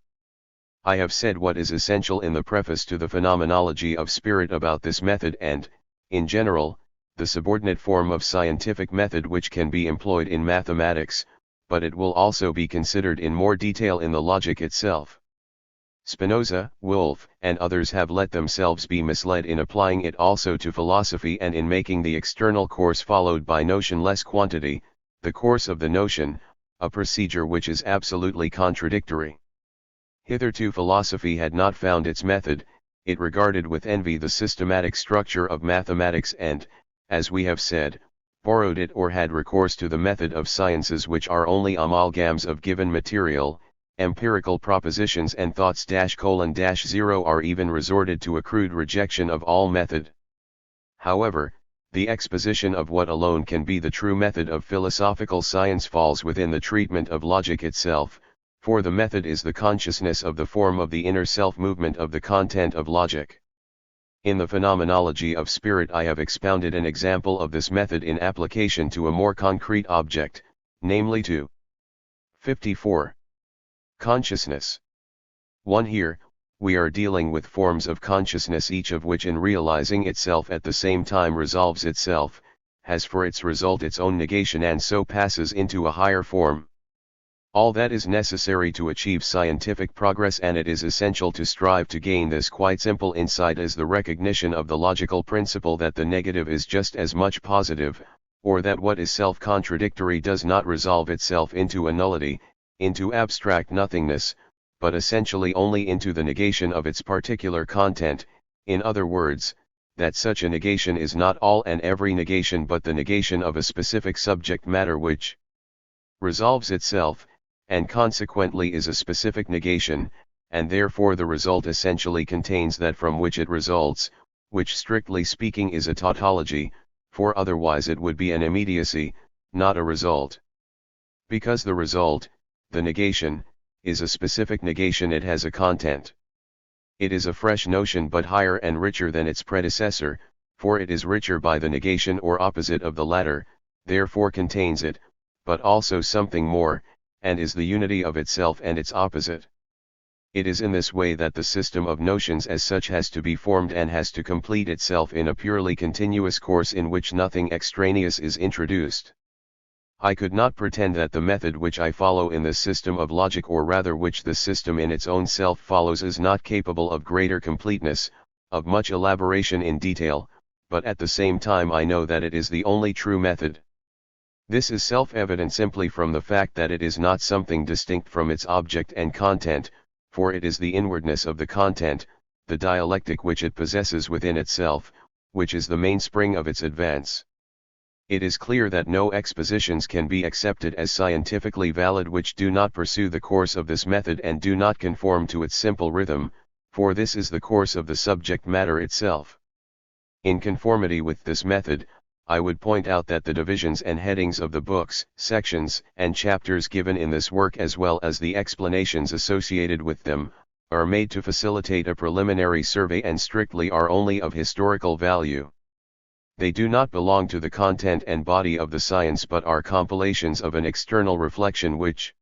I have said what is essential in the preface to the Phenomenology of Spirit about this method and, in general, the subordinate form of scientific method which can be employed in mathematics, but it will also be considered in more detail in the logic itself. Spinoza, Wolff, and others have let themselves be misled in applying it also to philosophy and in making the external course followed by notion-less quantity, the course of the notion, a procedure which is absolutely contradictory. Hitherto philosophy had not found its method, it regarded with envy the systematic structure of mathematics and, as we have said, borrowed it or had recourse to the method of sciences which are only amalgams of given material, empirical propositions and thoughts :0 are even resorted to a crude rejection of all method. However, the exposition of what alone can be the true method of philosophical science falls within the treatment of logic itself, for the method is the consciousness of the form of the inner self-movement of the content of logic. In the Phenomenology of Spirit I have expounded an example of this method in application to a more concrete object, namely to 54. Consciousness. 1. Here, we are dealing with forms of consciousness each of which in realizing itself at the same time resolves itself, has for its result its own negation and so passes into a higher form. All that is necessary to achieve scientific progress, and it is essential to strive to gain this quite simple insight, is the recognition of the logical principle that the negative is just as much positive, or that what is self-contradictory does not resolve itself into a nullity, into abstract nothingness, but essentially only into the negation of its particular content, in other words, that such a negation is not all and every negation but the negation of a specific subject matter which resolves itself, and consequently is a specific negation, and therefore the result essentially contains that from which it results, which strictly speaking is a tautology, for otherwise it would be an immediacy, not a result. Because the result, the negation, is a specific negation, it has a content. It is a fresh notion but higher and richer than its predecessor, for it is richer by the negation or opposite of the latter, therefore contains it, but also something more, and is the unity of itself and its opposite. It is in this way that the system of notions as such has to be formed and has to complete itself in a purely continuous course in which nothing extraneous is introduced. I could not pretend that the method which I follow in this system of logic, or rather which the system in its own self follows, is not capable of greater completeness, of much elaboration in detail, but at the same time I know that it is the only true method. This is self-evident simply from the fact that it is not something distinct from its object and content, for it is the inwardness of the content, the dialectic which it possesses within itself, which is the mainspring of its advance. It is clear that no expositions can be accepted as scientifically valid which do not pursue the course of this method and do not conform to its simple rhythm, for this is the course of the subject matter itself. In conformity with this method, I would point out that the divisions and headings of the books, sections, and chapters given in this work, as well as the explanations associated with them, are made to facilitate a preliminary survey and strictly are only of historical value. They do not belong to the content and body of the science but are compilations of an external reflection which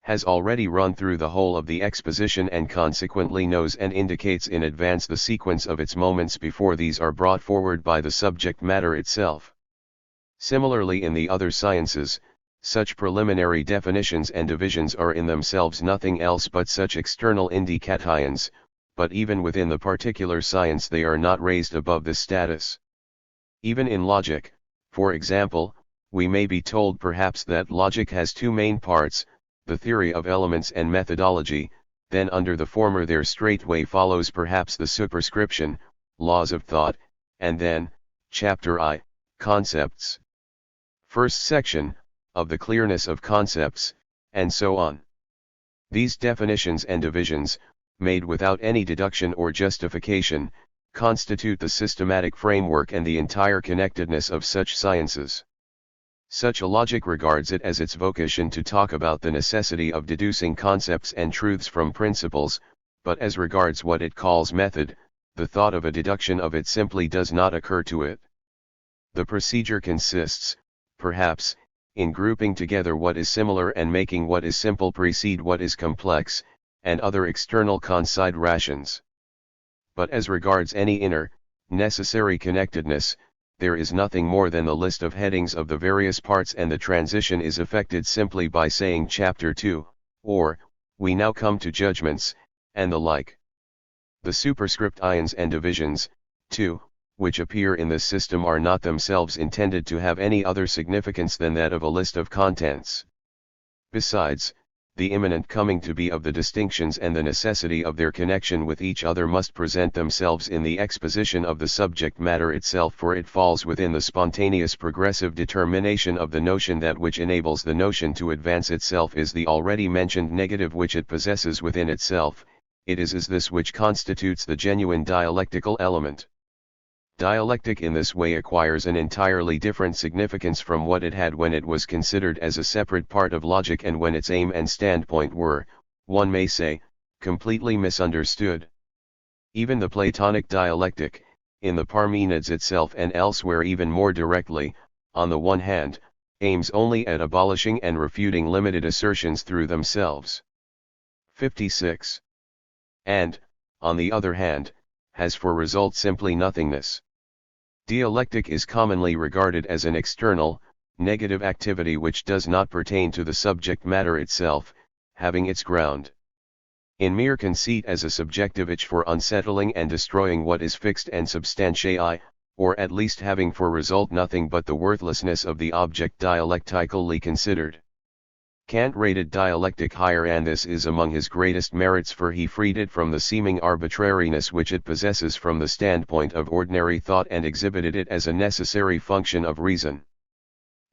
has already run through the whole of the exposition and consequently knows and indicates in advance the sequence of its moments before these are brought forward by the subject matter itself. Similarly, in the other sciences, such preliminary definitions and divisions are in themselves nothing else but such external indications, but even within the particular science they are not raised above this status. Even in logic, for example, we may be told perhaps that logic has two main parts, the theory of elements and methodology, then under the former there straightway follows perhaps the superscription, laws of thought, and then, chapter I, concepts. First section, of the clearness of concepts, and so on. These definitions and divisions, made without any deduction or justification, constitute the systematic framework and the entire connectedness of such sciences. Such a logic regards it as its vocation to talk about the necessity of deducing concepts and truths from principles, but as regards what it calls method, the thought of a deduction of it simply does not occur to it. The procedure consists, perhaps, in grouping together what is similar and making what is simple precede what is complex, and other external considerations. But as regards any inner, necessary connectedness, there is nothing more than the list of headings of the various parts, and the transition is effected simply by saying chapter 2, or, we now come to judgments, and the like. The superscript ions and divisions, too, which appear in this system are not themselves intended to have any other significance than that of a list of contents. Besides, the imminent coming to be of the distinctions and the necessity of their connection with each other must present themselves in the exposition of the subject matter itself, for it falls within the spontaneous progressive determination of the notion that which enables the notion to advance itself is the already mentioned negative which it possesses within itself. It is this which constitutes the genuine dialectical element. Dialectic in this way acquires an entirely different significance from what it had when it was considered as a separate part of logic and when its aim and standpoint were, one may say, completely misunderstood. Even the Platonic dialectic, in the Parmenides itself and elsewhere even more directly, on the one hand, aims only at abolishing and refuting limited assertions through themselves. 56. And, on the other hand, has for result simply nothingness. Dialectic is commonly regarded as an external, negative activity which does not pertain to the subject matter itself, having its ground in mere conceit as a subjective itch for unsettling and destroying what is fixed and substantiae, or at least having for result nothing but the worthlessness of the object dialectically considered. Kant rated dialectic higher, and this is among his greatest merits, for he freed it from the seeming arbitrariness which it possesses from the standpoint of ordinary thought and exhibited it as a necessary function of reason.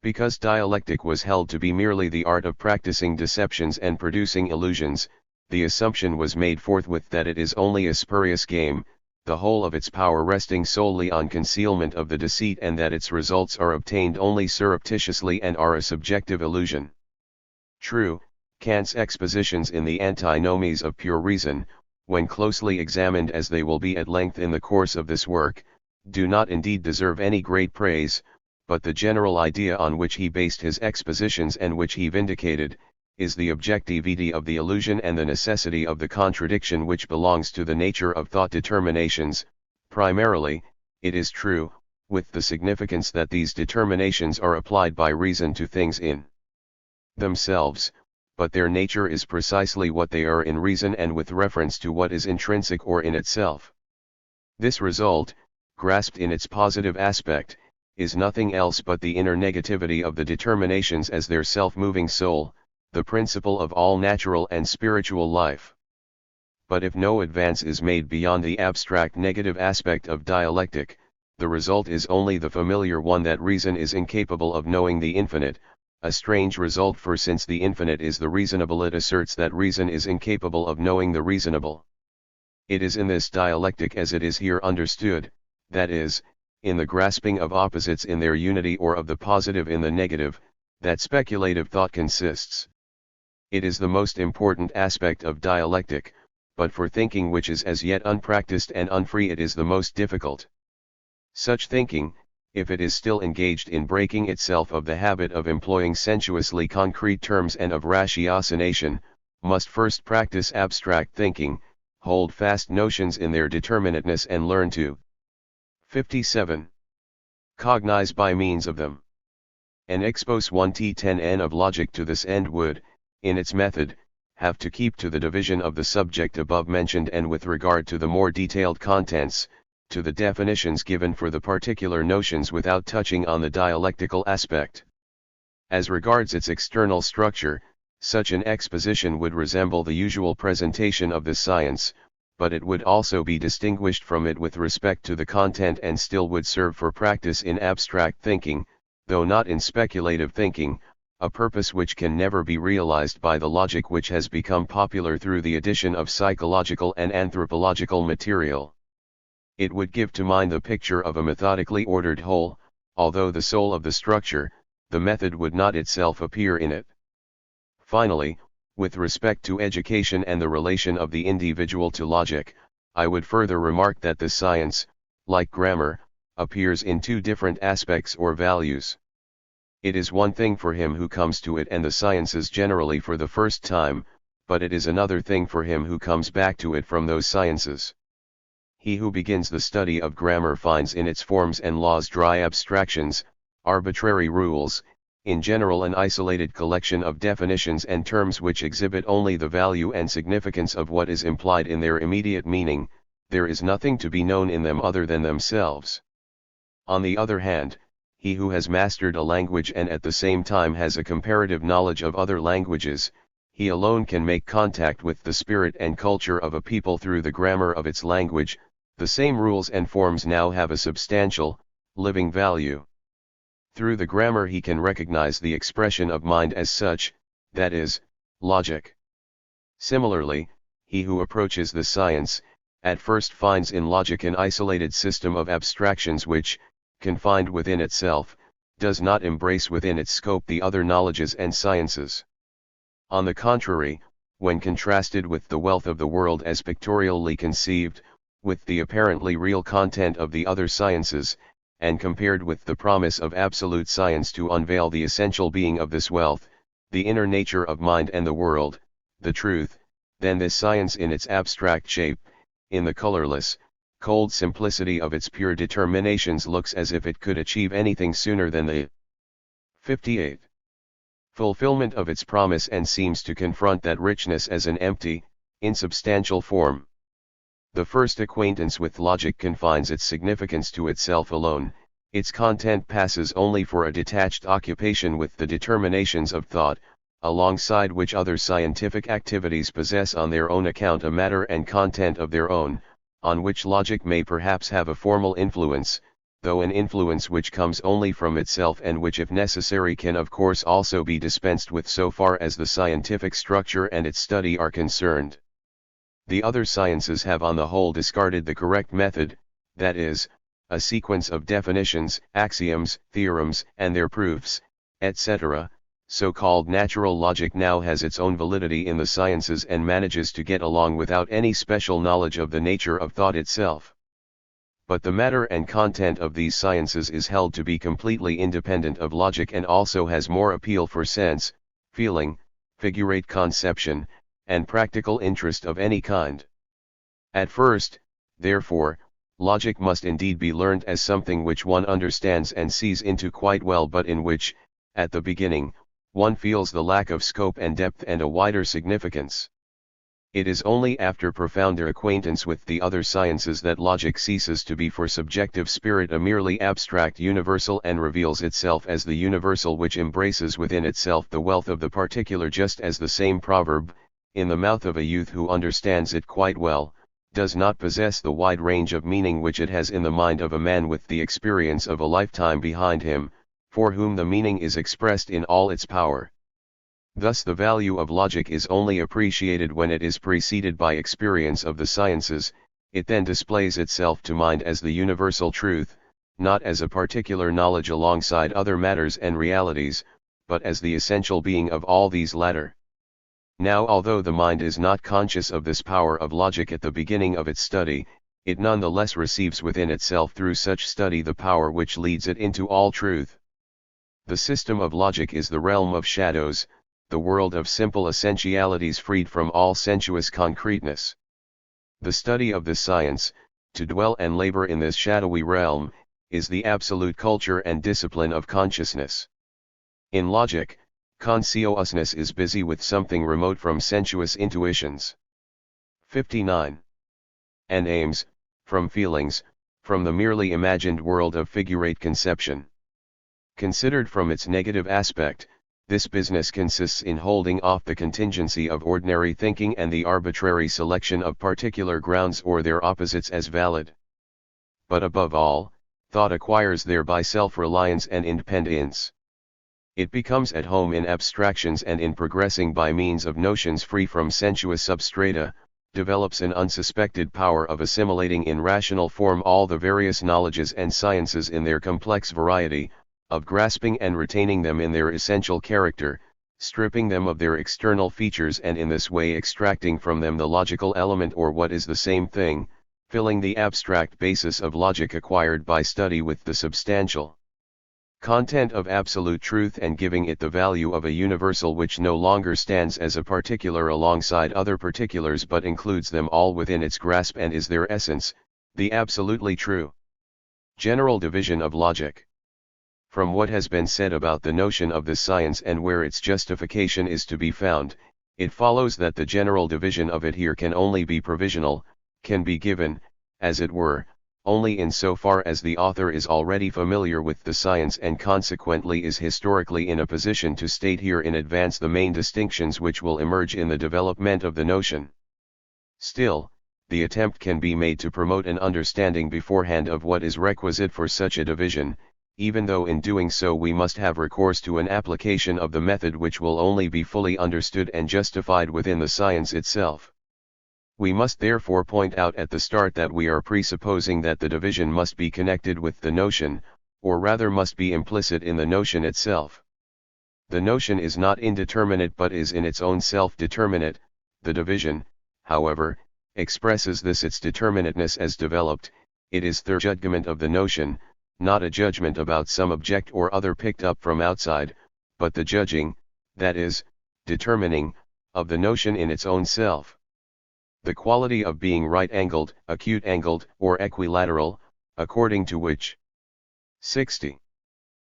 Because dialectic was held to be merely the art of practicing deceptions and producing illusions, the assumption was made forthwith that it is only a spurious game, the whole of its power resting solely on concealment of the deceit, and that its results are obtained only surreptitiously and are a subjective illusion. True, Kant's expositions in the Antinomies of Pure Reason, when closely examined as they will be at length in the course of this work, do not indeed deserve any great praise, but the general idea on which he based his expositions and which he vindicated, is the objectivity of the illusion and the necessity of the contradiction which belongs to the nature of thought determinations, primarily, it is true, with the significance that these determinations are applied by reason to things in themselves, but their nature is precisely what they are in reason and with reference to what is intrinsic or in itself. This result, grasped in its positive aspect, is nothing else but the inner negativity of the determinations as their self-moving soul, the principle of all natural and spiritual life. But if no advance is made beyond the abstract negative aspect of dialectic, the result is only the familiar one that reason is incapable of knowing the infinite, a strange result, for since the infinite is the reasonable, it asserts that reason is incapable of knowing the reasonable. It is in this dialectic as it is here understood, that is, in the grasping of opposites in their unity or of the positive in the negative, that speculative thought consists. It is the most important aspect of dialectic, but for thinking which is as yet unpracticed and unfree it is the most difficult. Such thinking, if it is still engaged in breaking itself of the habit of employing sensuously concrete terms and of ratiocination, must first practice abstract thinking, hold fast notions in their determinateness and learn to 57. Cognize by means of them. An expos 1t10n of logic to this end would, in its method, have to keep to the division of the subject above mentioned, and with regard to the more detailed contents, to the definitions given for the particular notions without touching on the dialectical aspect. As regards its external structure, such an exposition would resemble the usual presentation of this science, but it would also be distinguished from it with respect to the content and still would serve for practice in abstract thinking, though not in speculative thinking, a purpose which can never be realized by the logic which has become popular through the addition of psychological and anthropological material. It would give to mind the picture of a methodically ordered whole, although the soul of the structure, the method, would not itself appear in it. Finally, with respect to education and the relation of the individual to logic, I would further remark that the science, like grammar, appears in two different aspects or values. It is one thing for him who comes to it and the sciences generally for the first time, but it is another thing for him who comes back to it from those sciences. He who begins the study of grammar finds in its forms and laws dry abstractions, arbitrary rules, in general an isolated collection of definitions and terms which exhibit only the value and significance of what is implied in their immediate meaning. There is nothing to be known in them other than themselves. On the other hand, he who has mastered a language and at the same time has a comparative knowledge of other languages, he alone can make contact with the spirit and culture of a people through the grammar of its language. The same rules and forms now have a substantial, living value. Through the grammar he can recognize the expression of mind as such, that is, logic. Similarly, he who approaches the science, at first finds in logic an isolated system of abstractions which, confined within itself, does not embrace within its scope the other knowledges and sciences. On the contrary, when contrasted with the wealth of the world as pictorially conceived, with the apparently real content of the other sciences, and compared with the promise of absolute science to unveil the essential being of this wealth, the inner nature of mind and the world, the truth, then this science in its abstract shape, in the colorless, cold simplicity of its pure determinations, looks as if it could achieve anything sooner than the 58. fulfillment of its promise, and seems to confront that richness as an empty, insubstantial form. The first acquaintance with logic confines its significance to itself alone, its content passes only for a detached occupation with the determinations of thought, alongside which other scientific activities possess on their own account a matter and content of their own, on which logic may perhaps have a formal influence, though an influence which comes only from itself and which if necessary can of course also be dispensed with so far as the scientific structure and its study are concerned. The other sciences have on the whole discarded the correct method, that is, a sequence of definitions, axioms, theorems, and their proofs, etc. So-called natural logic now has its own validity in the sciences and manages to get along without any special knowledge of the nature of thought itself. But the matter and content of these sciences is held to be completely independent of logic and also has more appeal for sense, feeling, figurate conception, and practical interest of any kind. At first, therefore, logic must indeed be learned as something which one understands and sees into quite well, but in which, at the beginning, one feels the lack of scope and depth and a wider significance. It is only after profounder acquaintance with the other sciences that logic ceases to be for subjective spirit a merely abstract universal and reveals itself as the universal which embraces within itself the wealth of the particular, just as the same proverb, in the mouth of a youth who understands it quite well, does not possess the wide range of meaning which it has in the mind of a man with the experience of a lifetime behind him, for whom the meaning is expressed in all its power. Thus the value of logic is only appreciated when it is preceded by experience of the sciences. It then displays itself to mind as the universal truth, not as a particular knowledge alongside other matters and realities, but as the essential being of all these latter. Now, although the mind is not conscious of this power of logic at the beginning of its study, it none the less receives within itself through such study the power which leads it into all truth. The system of logic is the realm of shadows, the world of simple essentialities freed from all sensuous concreteness. The study of this science, to dwell and labor in this shadowy realm, is the absolute culture and discipline of consciousness. In logic, consciousness is busy with something remote from sensuous intuitions. 59. And aims, from feelings, from the merely imagined world of figurate conception. Considered from its negative aspect, this business consists in holding off the contingency of ordinary thinking and the arbitrary selection of particular grounds or their opposites as valid. But above all, thought acquires thereby self-reliance and independence. It becomes at home in abstractions and in progressing by means of notions free from sensuous substrata, develops an unsuspected power of assimilating in rational form all the various knowledges and sciences in their complex variety, of grasping and retaining them in their essential character, stripping them of their external features and in this way extracting from them the logical element or what is the same thing, filling the abstract basis of logic acquired by study with the substantial content of absolute truth and giving it the value of a universal which no longer stands as a particular alongside other particulars but includes them all within its grasp and is their essence, the absolutely true. General division of logic. From what has been said about the notion of this science and where its justification is to be found, it follows that the general division of it here can only be provisional, can be given, as it were, only in so far as the author is already familiar with the science and consequently is historically in a position to state here in advance the main distinctions which will emerge in the development of the notion. Still, the attempt can be made to promote an understanding beforehand of what is requisite for such a division, even though in doing so we must have recourse to an application of the method which will only be fully understood and justified within the science itself. We must therefore point out at the start that we are presupposing that the division must be connected with the notion, or rather must be implicit in the notion itself. The notion is not indeterminate but is in its own self determinate. The division, however, expresses this its determinateness as developed. It is the judgment of the notion, not a judgment about some object or other picked up from outside, but the judging, that is, determining, of the notion in its own self. The quality of being right-angled, acute-angled, or equilateral, according to which 60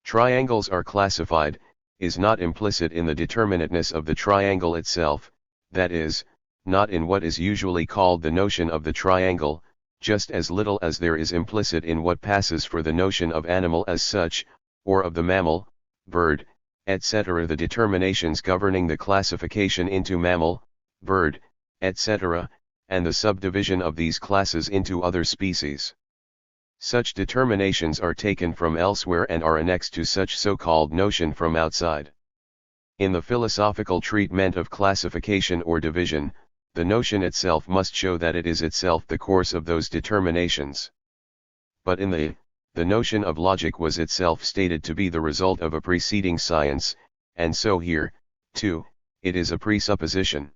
triangles are classified, is not implicit in the determinateness of the triangle itself, that is, not in what is usually called the notion of the triangle, just as little as there is implicit in what passes for the notion of animal as such, or of the mammal, bird, etc. The determinations governing the classification into mammal, bird, etc., and the subdivision of these classes into other species. Such determinations are taken from elsewhere and are annexed to such so-called notion from outside. In the philosophical treatment of classification or division, the notion itself must show that it is itself the course of those determinations. But in the notion of logic was itself stated to be the result of a preceding science, and so here, too, it is a presupposition.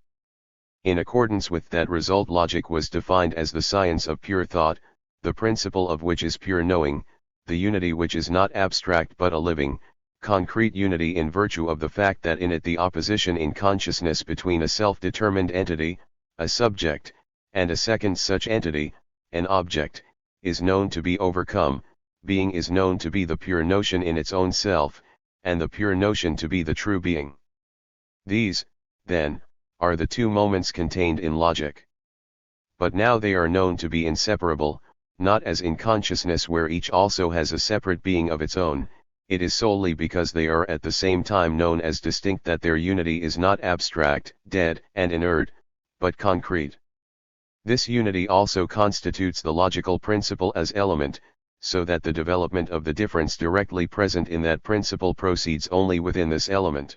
In accordance with that result, logic was defined as the science of pure thought, the principle of which is pure knowing, the unity which is not abstract but a living, concrete unity in virtue of the fact that in it the opposition in consciousness between a self-determined entity, a subject, and a second such entity, an object, is known to be overcome. Being is known to be the pure notion in its own self, and the pure notion to be the true being. These, then, are the two moments contained in logic. But now they are known to be inseparable, not as in consciousness where each also has a separate being of its own. It is solely because they are at the same time known as distinct that their unity is not abstract, dead, and inert, but concrete. This unity also constitutes the logical principle as element, so that the development of the difference directly present in that principle proceeds only within this element.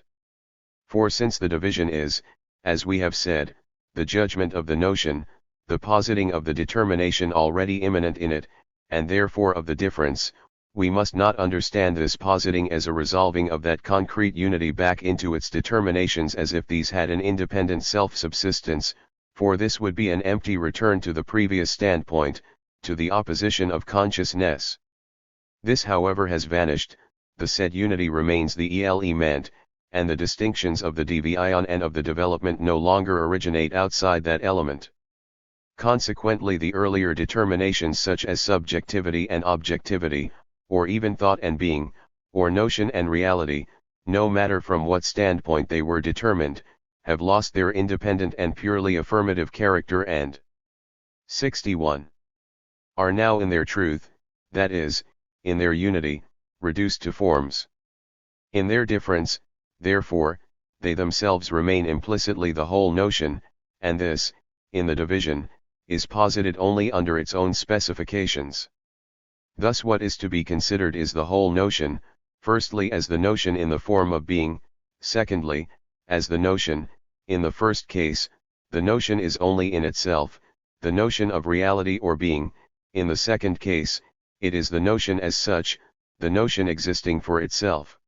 For since the division is, as we have said, the judgment of the notion, the positing of the determination already immanent in it, and therefore of the difference, we must not understand this positing as a resolving of that concrete unity back into its determinations as if these had an independent self-subsistence, for this would be an empty return to the previous standpoint, to the opposition of consciousness. This however has vanished, the said unity remains the element, and the distinctions of the division and of the development no longer originate outside that element. Consequently the earlier determinations such as subjectivity and objectivity, or even thought and being, or notion and reality, no matter from what standpoint they were determined, have lost their independent and purely affirmative character and 61. Are now in their truth, that is, in their unity, reduced to forms. In their difference, therefore, they themselves remain implicitly the whole notion, and this, in the division, is posited only under its own specifications. Thus what is to be considered is the whole notion, firstly as the notion in the form of being, secondly, as the notion. In the first case, the notion is only in itself, the notion of reality or being. In the second case, it is the notion as such, the notion existing for itself.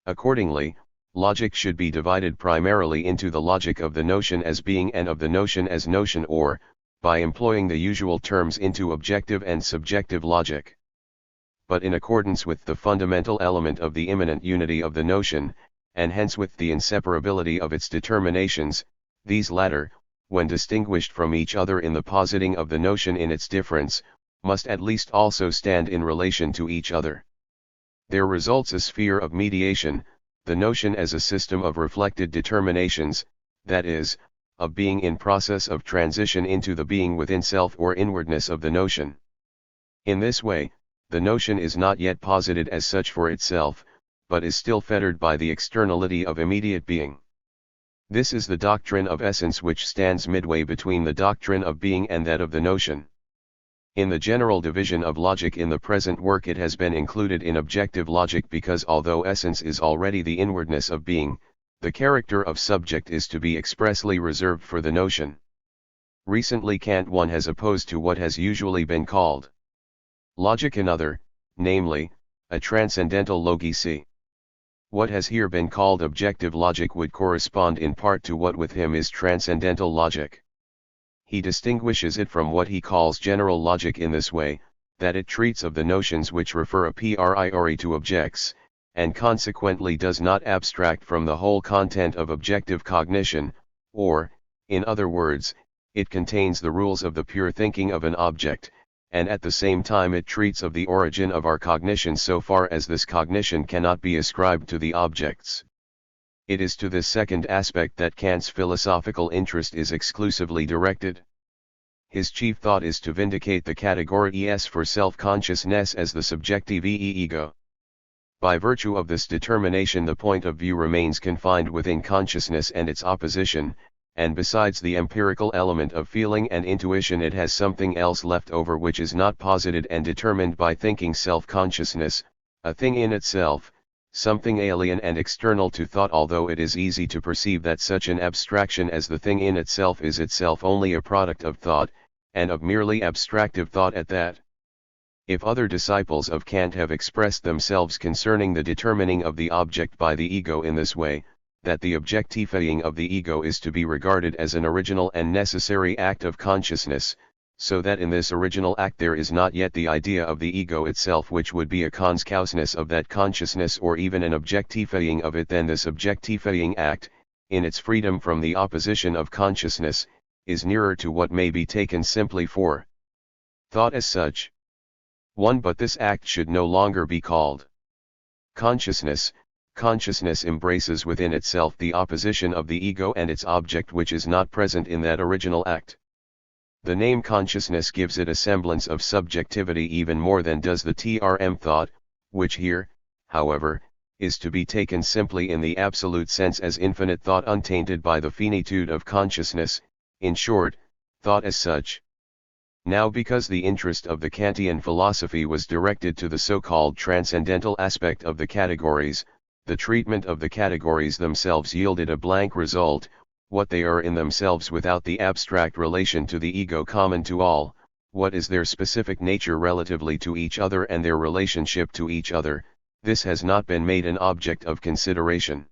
Accordingly, logic should be divided primarily into the logic of the notion as being and of the notion as notion, or, by employing the usual terms, into objective and subjective logic. But in accordance with the fundamental element of the immanent unity of the notion, and hence with the inseparability of its determinations, these latter, when distinguished from each other in the positing of the notion in its difference, must at least also stand in relation to each other. There results a sphere of mediation, the notion as a system of reflected determinations, that is, of being in process of transition into the being within self or inwardness of the notion. In this way, the notion is not yet posited as such for itself, but is still fettered by the externality of immediate being. This is the doctrine of essence which stands midway between the doctrine of being and that of the notion. In the general division of logic in the present work it has been included in objective logic because although essence is already the inwardness of being, the character of subject is to be expressly reserved for the notion. Recently Kant 1 has opposed to what has usually been called logic another, namely, a transcendental logic. What has here been called objective logic would correspond in part to what with him is transcendental logic. He distinguishes it from what he calls general logic in this way, that it treats of the notions which refer a priori to objects, and consequently does not abstract from the whole content of objective cognition, or, in other words, it contains the rules of the pure thinking of an object, and at the same time it treats of the origin of our cognition so far as this cognition cannot be ascribed to the objects. It is to this second aspect that Kant's philosophical interest is exclusively directed. His chief thought is to vindicate the category es for self-consciousness as the subjective ego. By virtue of this determination the point of view remains confined within consciousness and its opposition, and besides the empirical element of feeling and intuition it has something else left over which is not posited and determined by thinking self-consciousness, a thing in itself, something alien and external to thought, although it is easy to perceive that such an abstraction as the thing in itself is itself only a product of thought, and of merely abstractive thought at that. If other disciples of Kant have expressed themselves concerning the determining of the object by the ego in this way, that the objectifying of the ego is to be regarded as an original and necessary act of consciousness, so that in this original act there is not yet the idea of the ego itself, which would be a consciousness of that consciousness or even an objectifying of it, then this objectifying act, in its freedom from the opposition of consciousness, is nearer to what may be taken simply for thought as such. 1. But this act should no longer be called consciousness. Consciousness embraces within itself the opposition of the ego and its object, which is not present in that original act. The name consciousness gives it a semblance of subjectivity even more than does the term thought, which here, however, is to be taken simply in the absolute sense as infinite thought untainted by the finitude of consciousness, in short, thought as such. Now, because the interest of the Kantian philosophy was directed to the so-called transcendental aspect of the categories, the treatment of the categories themselves yielded a blank result, what they are in themselves without the abstract relation to the ego common to all, what is their specific nature relatively to each other and their relationship to each other, this has not been made an object of consideration.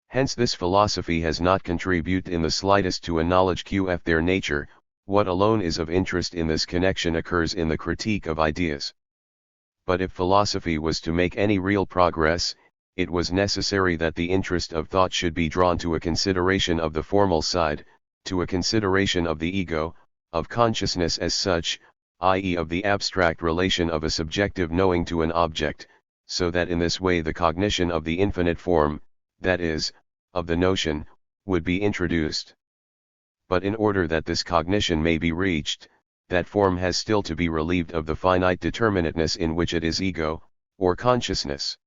Hence this philosophy has not contributed in the slightest to a knowledge of their nature. What alone is of interest in this connection occurs in the critique of ideas. But if philosophy was to make any real progress, it was necessary that the interest of thought should be drawn to a consideration of the formal side, to a consideration of the ego, of consciousness as such, i.e. of the abstract relation of a subjective knowing to an object, so that in this way the cognition of the infinite form, that is, of the notion, would be introduced. But in order that this cognition may be reached, that form has still to be relieved of the finite determinateness in which it is ego, or consciousness.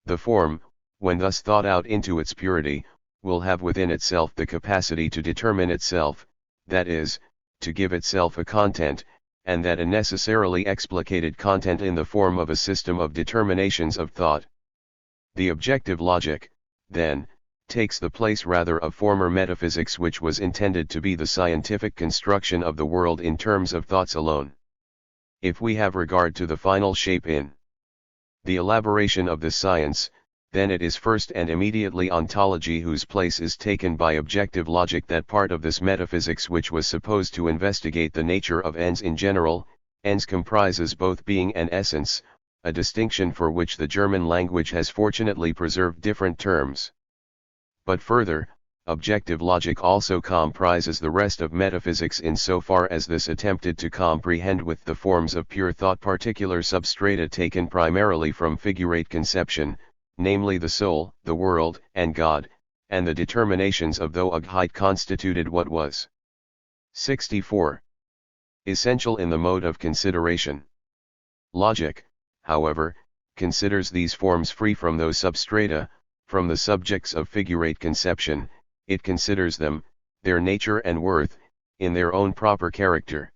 The form, when thus thought out into its purity, will have within itself the capacity to determine itself, that is, to give itself a content, and that a necessarily explicated content in the form of a system of determinations of thought. The objective logic, then, takes the place rather of former metaphysics, which was intended to be the scientific construction of the world in terms of thoughts alone. If we have regard to the final shape in the elaboration of this science, then it is first and immediately ontology whose place is taken by objective logic, that part of this metaphysics which was supposed to investigate the nature of ends in general. Ends comprises both being and essence, a distinction for which the German language has fortunately preserved different terms. But further, objective logic also comprises the rest of metaphysics in so far as this attempted to comprehend with the forms of pure thought particular substrata taken primarily from figurate conception, namely the soul, the world, and God, and the determinations of Thougheit constituted what was 64. Essential in the mode of consideration. Logic, however, considers these forms free from those substrata, from the subjects of figurate conception. It considers them, their nature and worth, in their own proper character.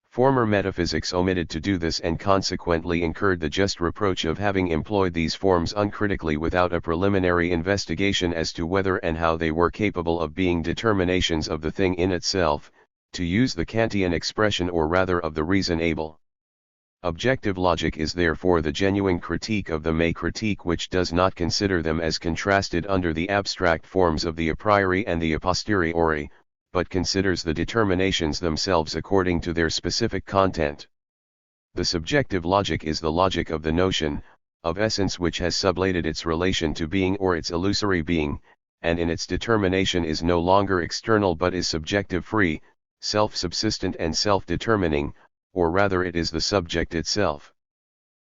Former metaphysics omitted to do this and consequently incurred the just reproach of having employed these forms uncritically without a preliminary investigation as to whether and how they were capable of being determinations of the thing in itself, to use the Kantian expression, or rather of the reasonable. Objective logic is therefore the genuine critique of them, a critique which does not consider them as contrasted under the abstract forms of the a priori and the a posteriori, but considers the determinations themselves according to their specific content. The subjective logic is the logic of the notion, of essence, which has sublated its relation to being or its illusory being, and in its determination is no longer external but is subjective, free, self-subsistent and self-determining, or rather it is the subject itself.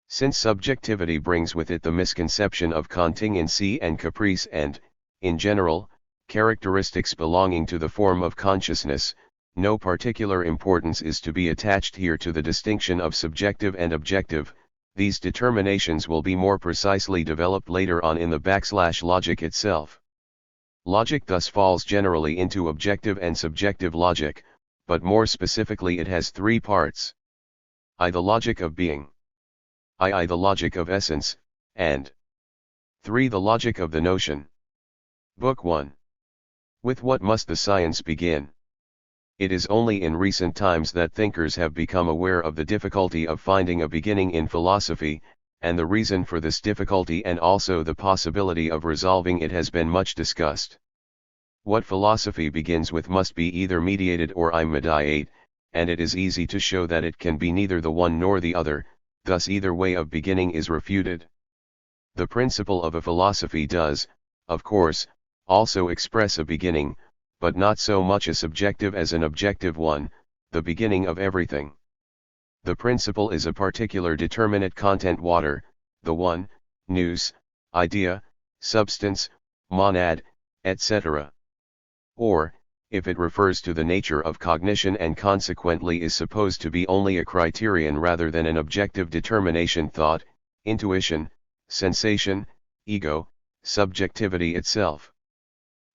Since subjectivity brings with it the misconception of contingency and caprice and, in general, characteristics belonging to the form of consciousness, no particular importance is to be attached here to the distinction of subjective and objective. These determinations will be more precisely developed later on in the logic itself. Logic thus falls generally into objective and subjective logic, but more specifically it has three parts. I, the logic of being. II, the logic of essence, and 3, the logic of the notion. Book 1. With what must the science begin? It is only in recent times that thinkers have become aware of the difficulty of finding a beginning in philosophy, and the reason for this difficulty and also the possibility of resolving it has been much discussed. What philosophy begins with must be either mediated or immediate, and it is easy to show that it can be neither the one nor the other, thus either way of beginning is refuted. The principle of a philosophy does, of course, also express a beginning, but not so much a subjective as an objective one, the beginning of everything. The principle is a particular determinate content water, the one, nous, idea, substance, monad, etc. Or, if it refers to the nature of cognition and consequently is supposed to be only a criterion rather than an objective determination, thought, intuition, sensation, ego, subjectivity itself.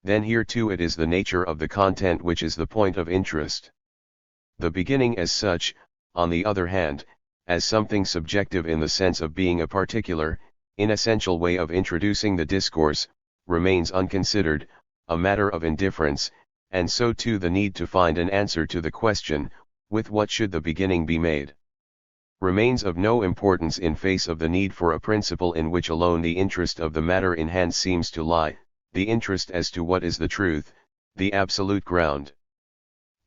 Then here too it is the nature of the content which is the point of interest. The beginning as such, on the other hand, as something subjective in the sense of being a particular, inessential way of introducing the discourse, remains unconsidered, a matter of indifference, and so too the need to find an answer to the question, with what should the beginning be made, remains of no importance in face of the need for a principle in which alone the interest of the matter in hand seems to lie, the interest as to what is the truth, the absolute ground.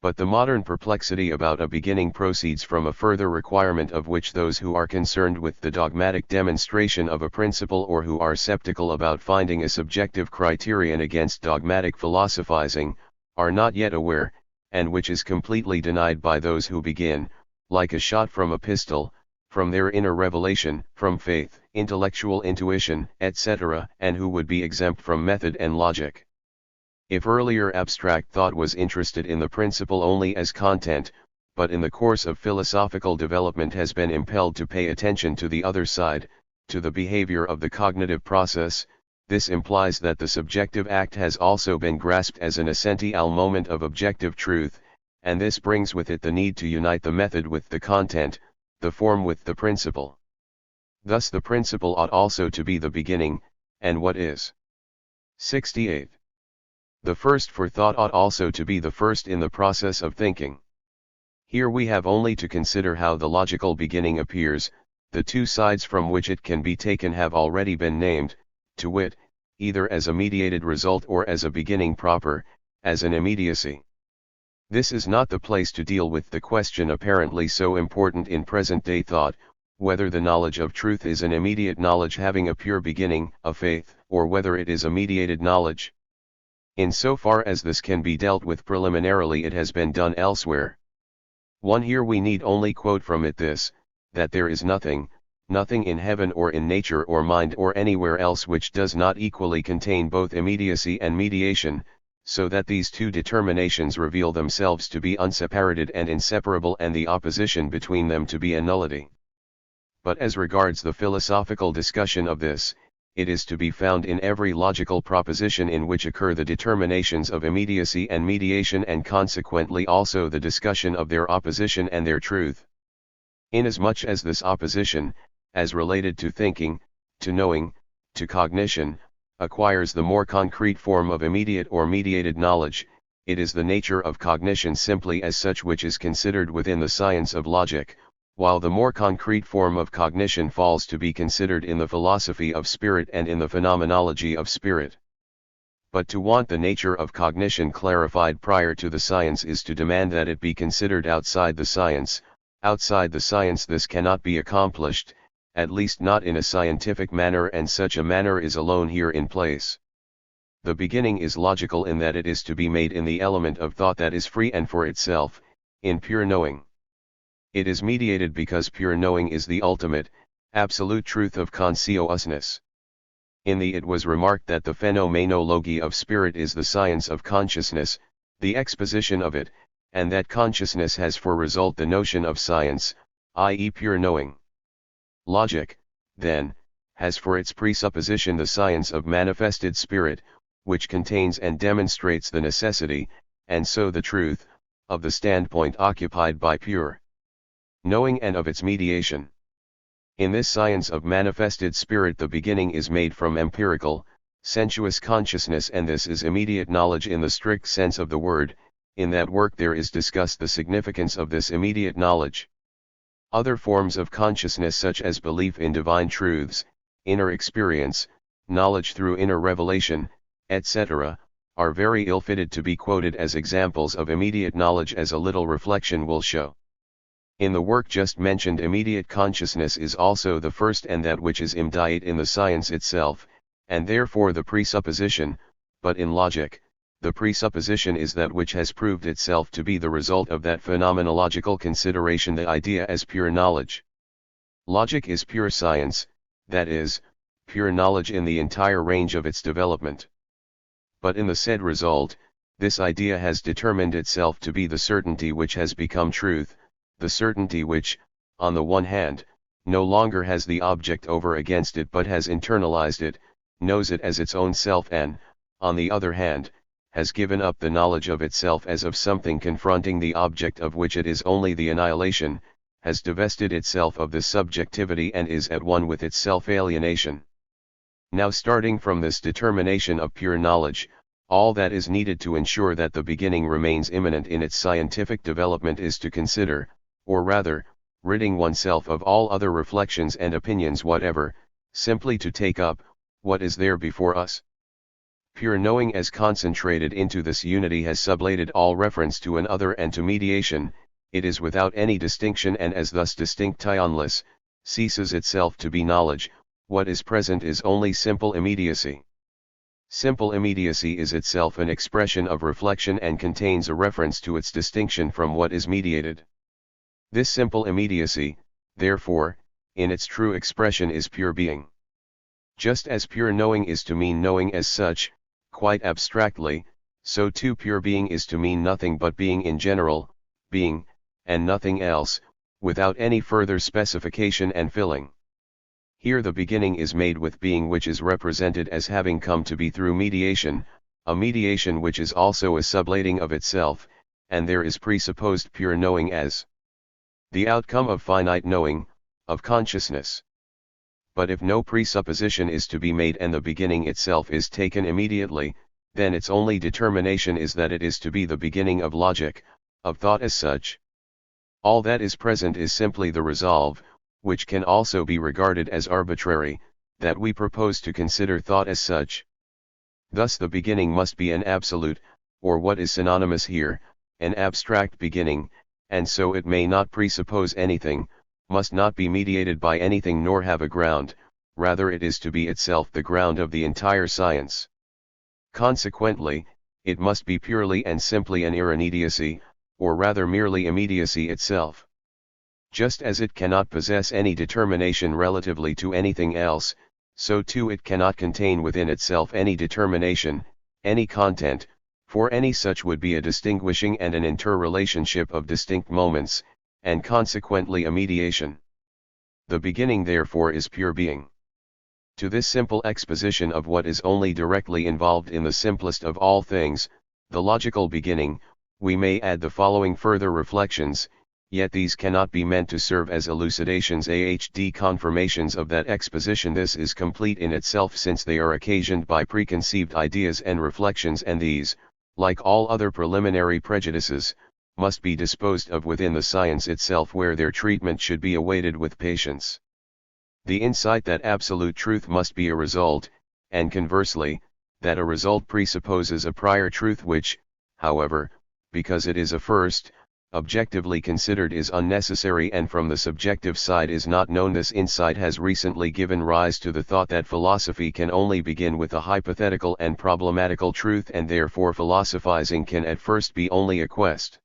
But the modern perplexity about a beginning proceeds from a further requirement of which those who are concerned with the dogmatic demonstration of a principle or who are skeptical about finding a subjective criterion against dogmatic philosophizing, are not yet aware, and which is completely denied by those who begin, like a shot from a pistol, from their inner revelation, from faith, intellectual intuition, etc., and who would be exempt from method and logic. If earlier abstract thought was interested in the principle only as content, but in the course of philosophical development has been impelled to pay attention to the other side, to the behavior of the cognitive process, this implies that the subjective act has also been grasped as an essential moment of objective truth, and this brings with it the need to unite the method with the content, the form with the principle. Thus the principle ought also to be the beginning, and what is 68. The first for thought ought also to be the first in the process of thinking. Here we have only to consider how the logical beginning appears. The two sides from which it can be taken have already been named, to wit, either as a mediated result or as a beginning proper, as an immediacy. This is not the place to deal with the question apparently so important in present-day thought, whether the knowledge of truth is an immediate knowledge having a pure beginning, a faith, or whether it is a mediated knowledge. In so far as this can be dealt with preliminarily, it has been done elsewhere. Here we need only quote from it this, that there is nothing in heaven or in nature or mind or anywhere else which does not equally contain both immediacy and mediation, so that these two determinations reveal themselves to be unseparated and inseparable and the opposition between them to be a nullity. But as regards the philosophical discussion of this, it is to be found in every logical proposition in which occur the determinations of immediacy and mediation and consequently also the discussion of their opposition and their truth. Inasmuch as this opposition, as related to thinking, to knowing, to cognition, acquires the more concrete form of immediate or mediated knowledge, it is the nature of cognition simply as such which is considered within the science of logic, while the more concrete form of cognition falls to be considered in the philosophy of spirit and in the phenomenology of spirit. But to want the nature of cognition clarified prior to the science is to demand that it be considered outside the science. Outside the science this cannot be accomplished, at least not in a scientific manner, and such a manner is alone here in place. The beginning is logical in that it is to be made in the element of thought that is free and for itself, in pure knowing. It is mediated because pure knowing is the ultimate, absolute truth of consciousness. In the it was remarked that the phenomenology of spirit is the science of consciousness, the exposition of it, and that consciousness has for result the notion of science, i.e. pure knowing. Logic, then, has for its presupposition the science of manifested spirit, which contains and demonstrates the necessity, and so the truth, of the standpoint occupied by pure knowing and of its mediation. In this science of manifested spirit the beginning is made from empirical, sensuous consciousness, and this is immediate knowledge in the strict sense of the word. In that work there is discussed the significance of this immediate knowledge. Other forms of consciousness such as belief in divine truths, inner experience, knowledge through inner revelation, etc., are very ill-fitted to be quoted as examples of immediate knowledge, as a little reflection will show. In the work just mentioned, immediate consciousness is also the first and that which is immediate in the science itself, and therefore the presupposition, but in logic, the presupposition is that which has proved itself to be the result of that phenomenological consideration, the idea as pure knowledge. Logic is pure science, that is, pure knowledge in the entire range of its development. But in the said result, this idea has determined itself to be the certainty which has become truth, the certainty which, on the one hand, no longer has the object over against it but has internalized it, knows it as its own self, and, on the other hand, has given up the knowledge of itself as of something confronting the object of which it is only the annihilation, has divested itself of this subjectivity and is at one with its self-alienation. Now, starting from this determination of pure knowledge, all that is needed to ensure that the beginning remains imminent in its scientific development is to consider, or rather, ridding oneself of all other reflections and opinions whatever, simply to take up what is there before us. Pure knowing as concentrated into this unity has sublated all reference to an other and to mediation, it is without any distinction and as thus distinctionless, ceases itself to be knowledge. What is present is only simple immediacy. Simple immediacy is itself an expression of reflection and contains a reference to its distinction from what is mediated. This simple immediacy, therefore, in its true expression is pure being. Just as pure knowing is to mean knowing as such, quite abstractly, so too pure being is to mean nothing but being in general, being, and nothing else, without any further specification and filling. Here the beginning is made with being, which is represented as having come to be through mediation, a mediation which is also a sublating of itself, and there is presupposed pure knowing as the outcome of finite knowing, of consciousness. But if no presupposition is to be made and the beginning itself is taken immediately, then its only determination is that it is to be the beginning of logic, of thought as such. All that is present is simply the resolve, which can also be regarded as arbitrary, that we propose to consider thought as such. Thus the beginning must be an absolute, or what is synonymous here, an abstract beginning, and so it may not presuppose anything, must not be mediated by anything nor have a ground, rather it is to be itself the ground of the entire science. Consequently, it must be purely and simply an immediacy, or rather merely immediacy itself. Just as it cannot possess any determination relatively to anything else, so too it cannot contain within itself any determination, any content, for any such would be a distinguishing and an interrelationship of distinct moments, and consequently a mediation. The beginning therefore is pure being. To this simple exposition of what is only directly involved in the simplest of all things, the logical beginning, we may add the following further reflections, yet these cannot be meant to serve as elucidations ahd confirmations of that exposition. This is complete in itself since they are occasioned by preconceived ideas and reflections, and these, like all other preliminary prejudices, must be disposed of within the science itself, where their treatment should be awaited with patience. The insight that absolute truth must be a result, and conversely, that a result presupposes a prior truth which, however, because it is a first, objectively considered is unnecessary and from the subjective side is not known. This insight has recently given rise to the thought that philosophy can only begin with a hypothetical and problematical truth, and therefore philosophizing can at first be only a quest.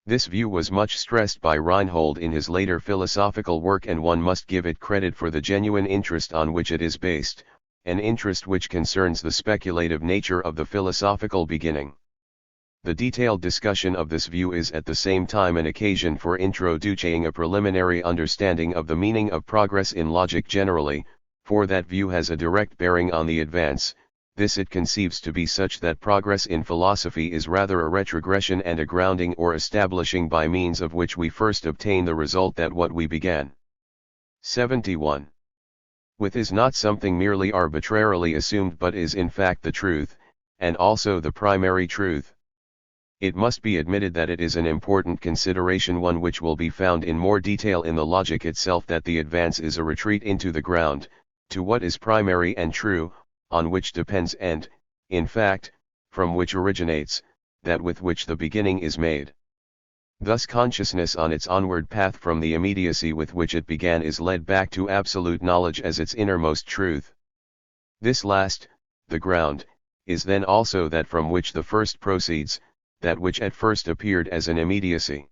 This view was much stressed by Reinhold in his later philosophical work, and one must give it credit for the genuine interest on which it is based, an interest which concerns the speculative nature of the philosophical beginning. The detailed discussion of this view is at the same time an occasion for introducing a preliminary understanding of the meaning of progress in logic generally, for that view has a direct bearing on the advance. This it conceives to be such that progress in philosophy is rather a retrogression and a grounding or establishing by means of which we first obtain the result that what we began. 71. With is not something merely arbitrarily assumed but is in fact the truth, and also the primary truth. It must be admitted that it is an important consideration, one which will be found in more detail in the logic itself, that the advance is a retreat into the ground, to what is primary and true, on which depends and, in fact, from which originates, that with which the beginning is made. Thus consciousness on its onward path from the immediacy with which it began is led back to absolute knowledge as its innermost truth. This last, the ground, is then also that from which the first proceeds, that which at first appeared as an immediacy.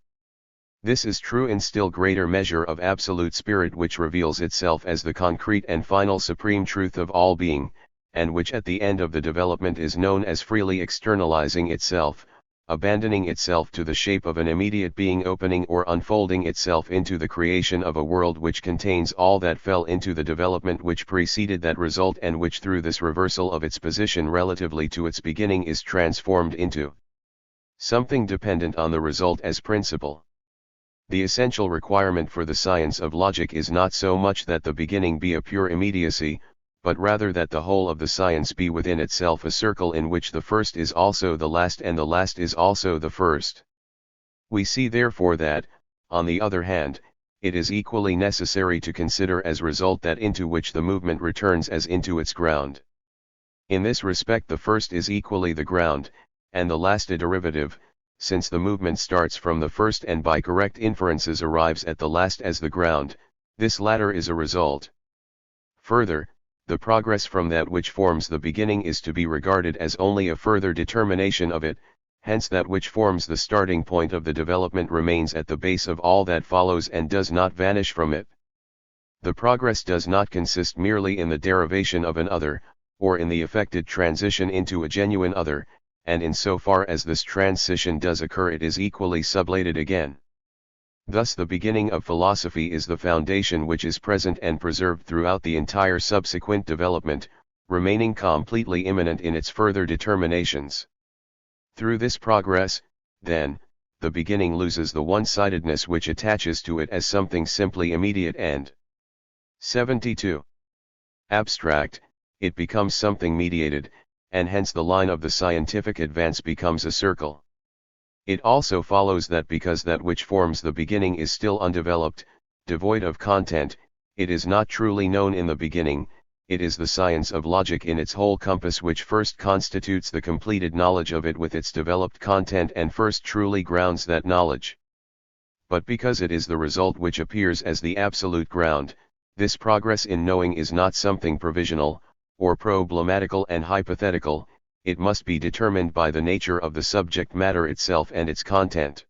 This is true in still greater measure of absolute spirit, which reveals itself as the concrete and final supreme truth of all being, and which at the end of the development is known as freely externalizing itself, abandoning itself to the shape of an immediate being, opening or unfolding itself into the creation of a world which contains all that fell into the development which preceded that result, and which through this reversal of its position relatively to its beginning is transformed into something dependent on the result as principle. The essential requirement for the science of logic is not so much that the beginning be a pure immediacy, but rather that the whole of the science be within itself a circle in which the first is also the last and the last is also the first. We see therefore that, on the other hand, it is equally necessary to consider as result that into which the movement returns as into its ground. In this respect the first is equally the ground, and the last a derivative, since the movement starts from the first and by correct inferences arrives at the last as the ground. This latter is a result. Further, the progress from that which forms the beginning is to be regarded as only a further determination of it, hence that which forms the starting point of the development remains at the base of all that follows and does not vanish from it. The progress does not consist merely in the derivation of an other, or in the effected transition into a genuine other, and in so far as this transition does occur it is equally sublated again. Thus the beginning of philosophy is the foundation which is present and preserved throughout the entire subsequent development, remaining completely immanent in its further determinations. Through this progress, then, the beginning loses the one-sidedness which attaches to it as something simply immediate and 72. Abstract, it becomes something mediated, and hence the line of the scientific advance becomes a circle. It also follows that because that which forms the beginning is still undeveloped, devoid of content, it is not truly known in the beginning. It is the science of logic in its whole compass which first constitutes the completed knowledge of it with its developed content and first truly grounds that knowledge. But because it is the result which appears as the absolute ground, this progress in knowing is not something provisional, or problematical and hypothetical. It must be determined by the nature of the subject matter itself and its content.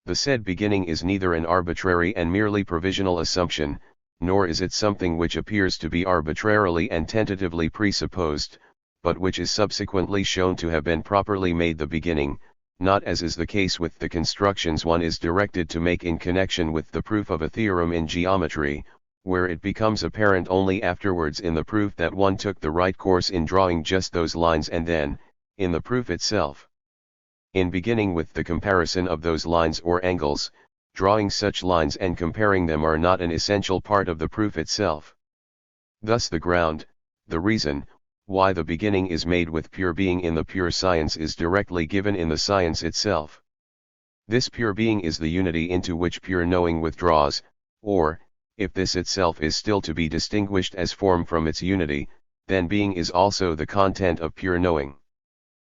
The said beginning is neither an arbitrary and merely provisional assumption, nor is it something which appears to be arbitrarily and tentatively presupposed, but which is subsequently shown to have been properly made the beginning, not as is the case with the constructions one is directed to make in connection with the proof of a theorem in geometry, where it becomes apparent only afterwards in the proof that one took the right course in drawing just those lines, and then, in the proof itself. In beginning with the comparison of those lines or angles, drawing such lines and comparing them are not an essential part of the proof itself. Thus the ground, the reason, why the beginning is made with pure being in the pure science is directly given in the science itself. This pure being is the unity into which pure knowing withdraws, or, if this itself is still to be distinguished as form from its unity, then being is also the content of pure knowing.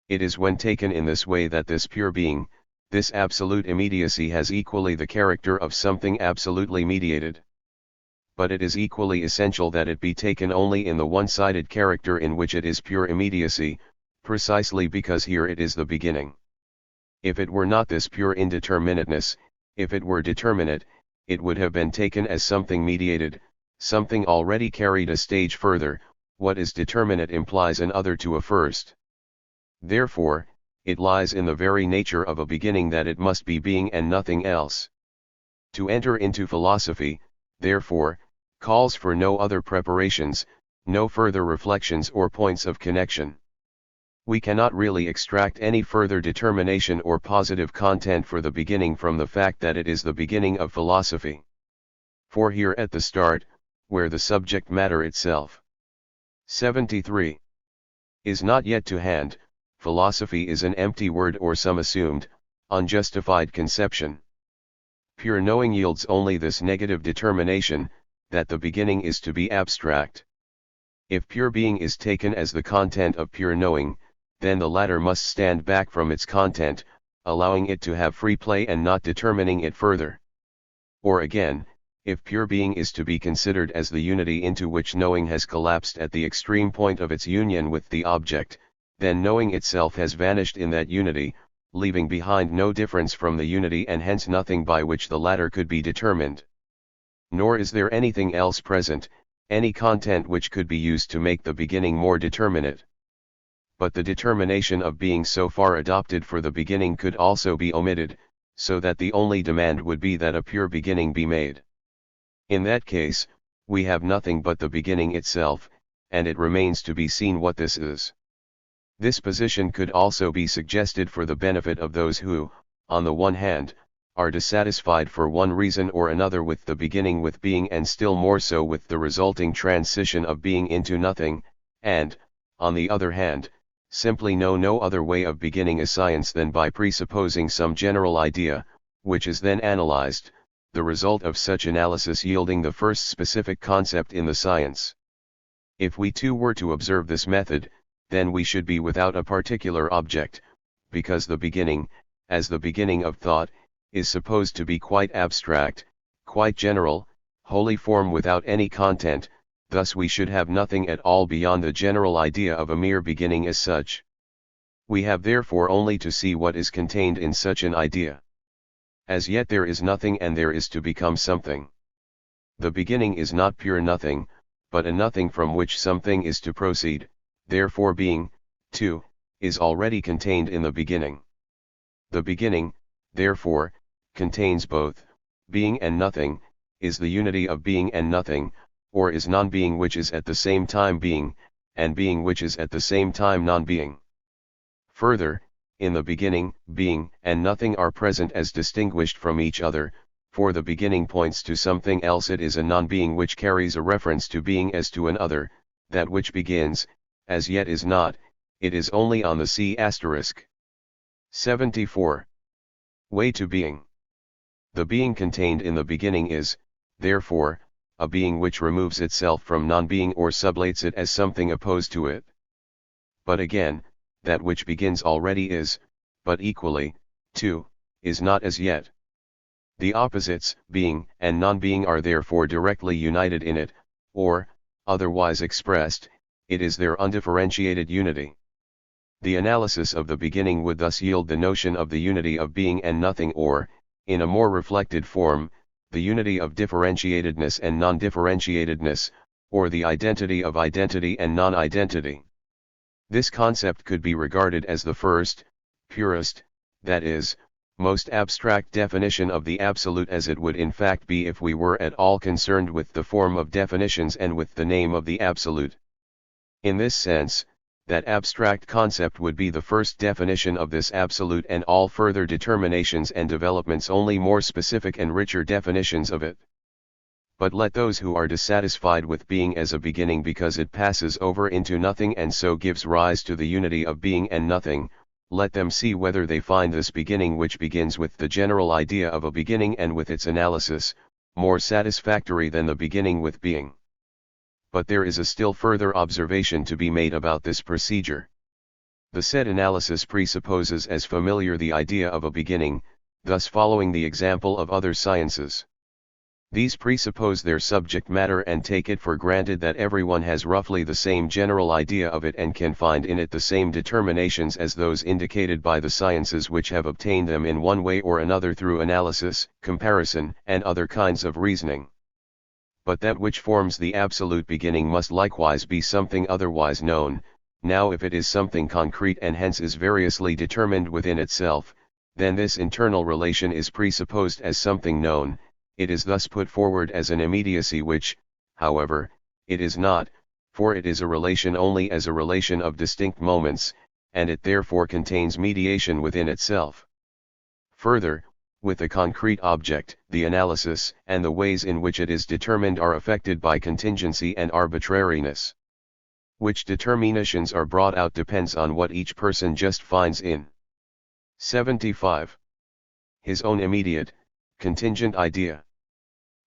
It is when taken in this way that this pure being, this absolute immediacy has equally the character of something absolutely mediated. But it is equally essential that it be taken only in the one-sided character in which it is pure immediacy, precisely because here it is the beginning. If it were not this pure indeterminateness, if it were determinate, it would have been taken as something mediated, something already carried a stage further. What is determinate implies an other to a first. Therefore, it lies in the very nature of a beginning that it must be being and nothing else. To enter into philosophy, therefore, calls for no other preparations, no further reflections or points of connection. We cannot really extract any further determination or positive content for the beginning from the fact that it is the beginning of philosophy. For here at the start, where the subject matter itself 73 is not yet to hand, philosophy is an empty word or some assumed, unjustified conception. Pure knowing yields only this negative determination, that the beginning is to be abstract. If pure being is taken as the content of pure knowing, then the latter must stand back from its content, allowing it to have free play and not determining it further. Or again, if pure being is to be considered as the unity into which knowing has collapsed at the extreme point of its union with the object, then knowing itself has vanished in that unity, leaving behind no difference from the unity and hence nothing by which the latter could be determined. Nor is there anything else present, any content which could be used to make the beginning more determinate. But the determination of being so far adopted for the beginning could also be omitted, so that the only demand would be that a pure beginning be made. In that case, we have nothing but the beginning itself, and it remains to be seen what this is. This position could also be suggested for the benefit of those who, on the one hand, are dissatisfied for one reason or another with the beginning with being and still more so with the resulting transition of being into nothing, and, on the other hand, simply know no other way of beginning a science than by presupposing some general idea, which is then analyzed, the result of such analysis yielding the first specific concept in the science. If we too were to observe this method, then we should be without a particular object, because the beginning, as the beginning of thought, is supposed to be quite abstract, quite general, wholly form without any content, thus we should have nothing at all beyond the general idea of a mere beginning as such. We have therefore only to see what is contained in such an idea. As yet there is nothing and there is to become something. The beginning is not pure nothing, but a nothing from which something is to proceed, therefore being, too, is already contained in the beginning. The beginning, therefore, contains both, being and nothing, is the unity of being and nothing, or is non-being which is at the same time being, and being which is at the same time non-being. Further, in the beginning, being and nothing are present as distinguished from each other, for the beginning points to something else. It is a non-being which carries a reference to being as to an other, that which begins, as yet is not, it is only on the C*. 74. Way to being. The being contained in the beginning is, therefore, a being which removes itself from non-being or sublates it as something opposed to it. But again, that which begins already is, but equally, too, is not as yet. The opposites, being and non-being, are therefore directly united in it, or, otherwise expressed, it is their undifferentiated unity. The analysis of the beginning would thus yield the notion of the unity of being and nothing, or, in a more reflected form, the unity of differentiatedness and non-differentiatedness, or the identity of identity and non-identity. This concept could be regarded as the first, purest, that is, most abstract definition of the absolute, as it would in fact be if we were at all concerned with the form of definitions and with the name of the absolute. In this sense, that abstract concept would be the first definition of this absolute, and all further determinations and developments only more specific and richer definitions of it. But let those who are dissatisfied with being as a beginning because it passes over into nothing and so gives rise to the unity of being and nothing, let them see whether they find this beginning, which begins with the general idea of a beginning and with its analysis, more satisfactory than the beginning with being. But there is a still further observation to be made about this procedure. The said analysis presupposes as familiar the idea of a beginning, thus following the example of other sciences. These presuppose their subject matter and take it for granted that everyone has roughly the same general idea of it and can find in it the same determinations as those indicated by the sciences which have obtained them in one way or another through analysis, comparison, and other kinds of reasoning. But that which forms the absolute beginning must likewise be something otherwise known, Now if it is something concrete and hence is variously determined within itself, then this internal relation is presupposed as something known, it is thus put forward as an immediacy which, however, it is not, for it is a relation only as a relation of distinct moments, and it therefore contains mediation within itself. Further, with the concrete object, the analysis and the ways in which it is determined are affected by contingency and arbitrariness. Which determinations are brought out depends on what each person just finds in 75. His own immediate, contingent idea.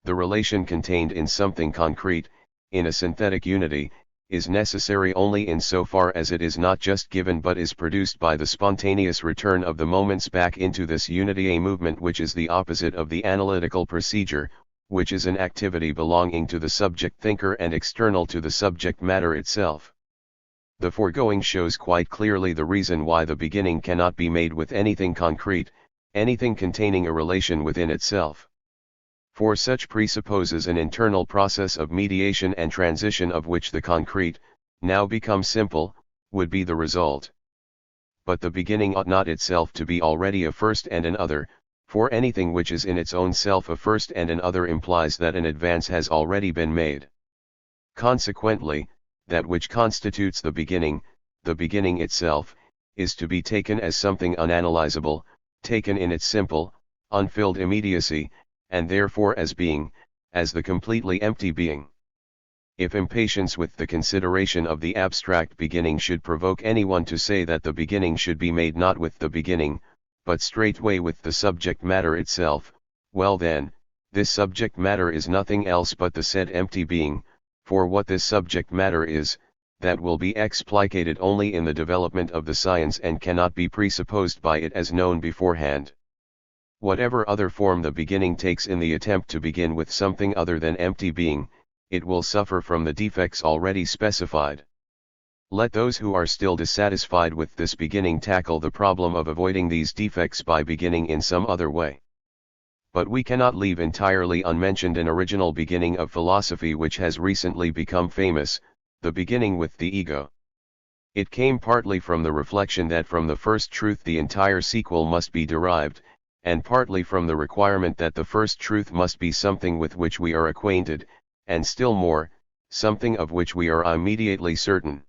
The relation contained in something concrete, in a synthetic unity, is necessary only in so far as it is not just given but is produced by the spontaneous return of the moments back into this unity, a movement which is the opposite of the analytical procedure, which is an activity belonging to the subject thinker and external to the subject matter itself. The foregoing shows quite clearly the reason why the beginning cannot be made with anything concrete, anything containing a relation within itself. For such presupposes an internal process of mediation and transition of which the concrete, now become simple, would be the result. But the beginning ought not itself to be already a first and an other, for anything which is in its own self a first and an other implies that an advance has already been made. Consequently, that which constitutes the beginning itself, is to be taken as something unanalyzable, taken in its simple, unfilled immediacy, and therefore as being, as the completely empty being. If impatience with the consideration of the abstract beginning should provoke anyone to say that the beginning should be made not with the beginning, but straightway with the subject matter itself, well then, this subject matter is nothing else but the said empty being, for what this subject matter is, that will be explicated only in the development of the science and cannot be presupposed by it as known beforehand. Whatever other form the beginning takes in the attempt to begin with something other than empty being, it will suffer from the defects already specified. Let those who are still dissatisfied with this beginning tackle the problem of avoiding these defects by beginning in some other way. But we cannot leave entirely unmentioned an original beginning of philosophy which has recently become famous, the beginning with the ego. It came partly from the reflection that from the first truth the entire sequel must be derived, and partly from the requirement that the first truth must be something with which we are acquainted, and still more, something of which we are immediately certain.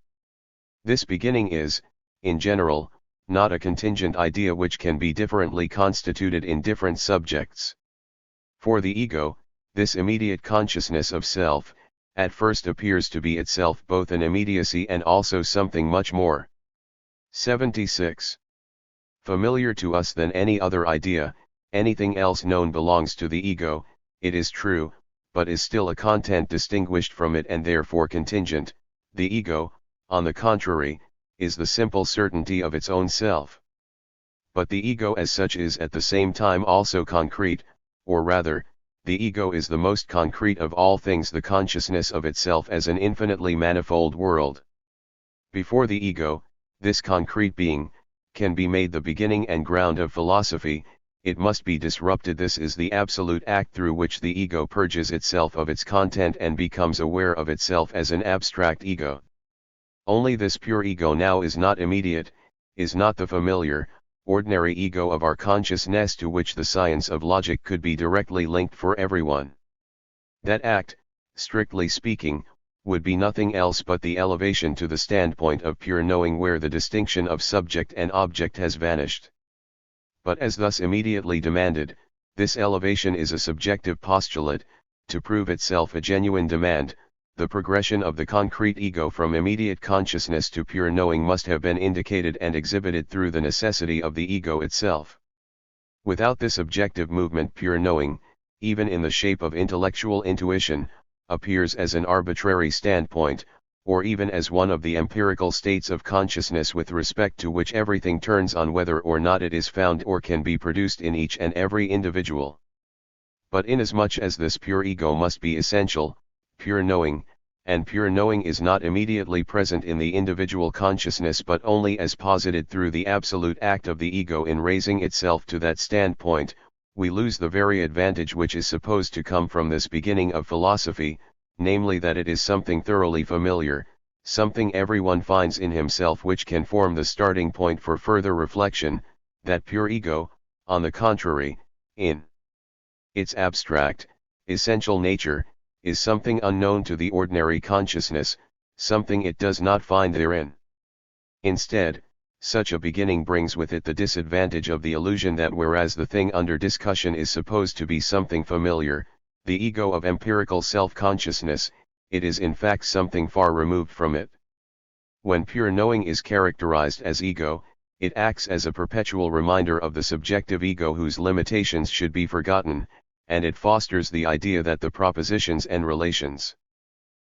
This beginning is, in general, not a contingent idea which can be differently constituted in different subjects. For the ego, this immediate consciousness of self, at first appears to be itself both an immediacy and also something much more. 76. Familiar to us than any other idea, anything else known belongs to the ego, it is true, but is still a content distinguished from it and therefore contingent. The ego, on the contrary, is the simple certainty of its own self. But the ego as such is at the same time also concrete, or rather, the ego is the most concrete of all things, the consciousness of itself as an infinitely manifold world. Before the ego, this concrete being, can be made the beginning and ground of philosophy, it must be disrupted. This is the absolute act through which the ego purges itself of its content and becomes aware of itself as an abstract ego. Only this pure ego now is not immediate, is not the familiar, ordinary ego of our consciousness to which the science of logic could be directly linked for everyone. That act, strictly speaking, would be nothing else but the elevation to the standpoint of pure knowing where the distinction of subject and object has vanished. But as thus immediately demanded, this elevation is a subjective postulate, to prove itself a genuine demand. The progression of the concrete ego from immediate consciousness to pure knowing must have been indicated and exhibited through the necessity of the ego itself. Without this objective movement, pure knowing, even in the shape of intellectual intuition, appears as an arbitrary standpoint, or even as one of the empirical states of consciousness with respect to which everything turns on whether or not it is found or can be produced in each and every individual. But inasmuch as this pure ego must be essential, pure knowing, and pure knowing is not immediately present in the individual consciousness but only as posited through the absolute act of the ego in raising itself to that standpoint, we lose the very advantage which is supposed to come from this beginning of philosophy, namely that it is something thoroughly familiar, something everyone finds in himself which can form the starting point for further reflection. That pure ego, on the contrary, in its abstract, essential nature, is something unknown to the ordinary consciousness, something it does not find therein. Instead, such a beginning brings with it the disadvantage of the illusion that whereas the thing under discussion is supposed to be something familiar, the ego of empirical self-consciousness, it is in fact something far removed from it. When pure knowing is characterized as ego, it acts as a perpetual reminder of the subjective ego whose limitations should be forgotten, and it fosters the idea that the propositions and relations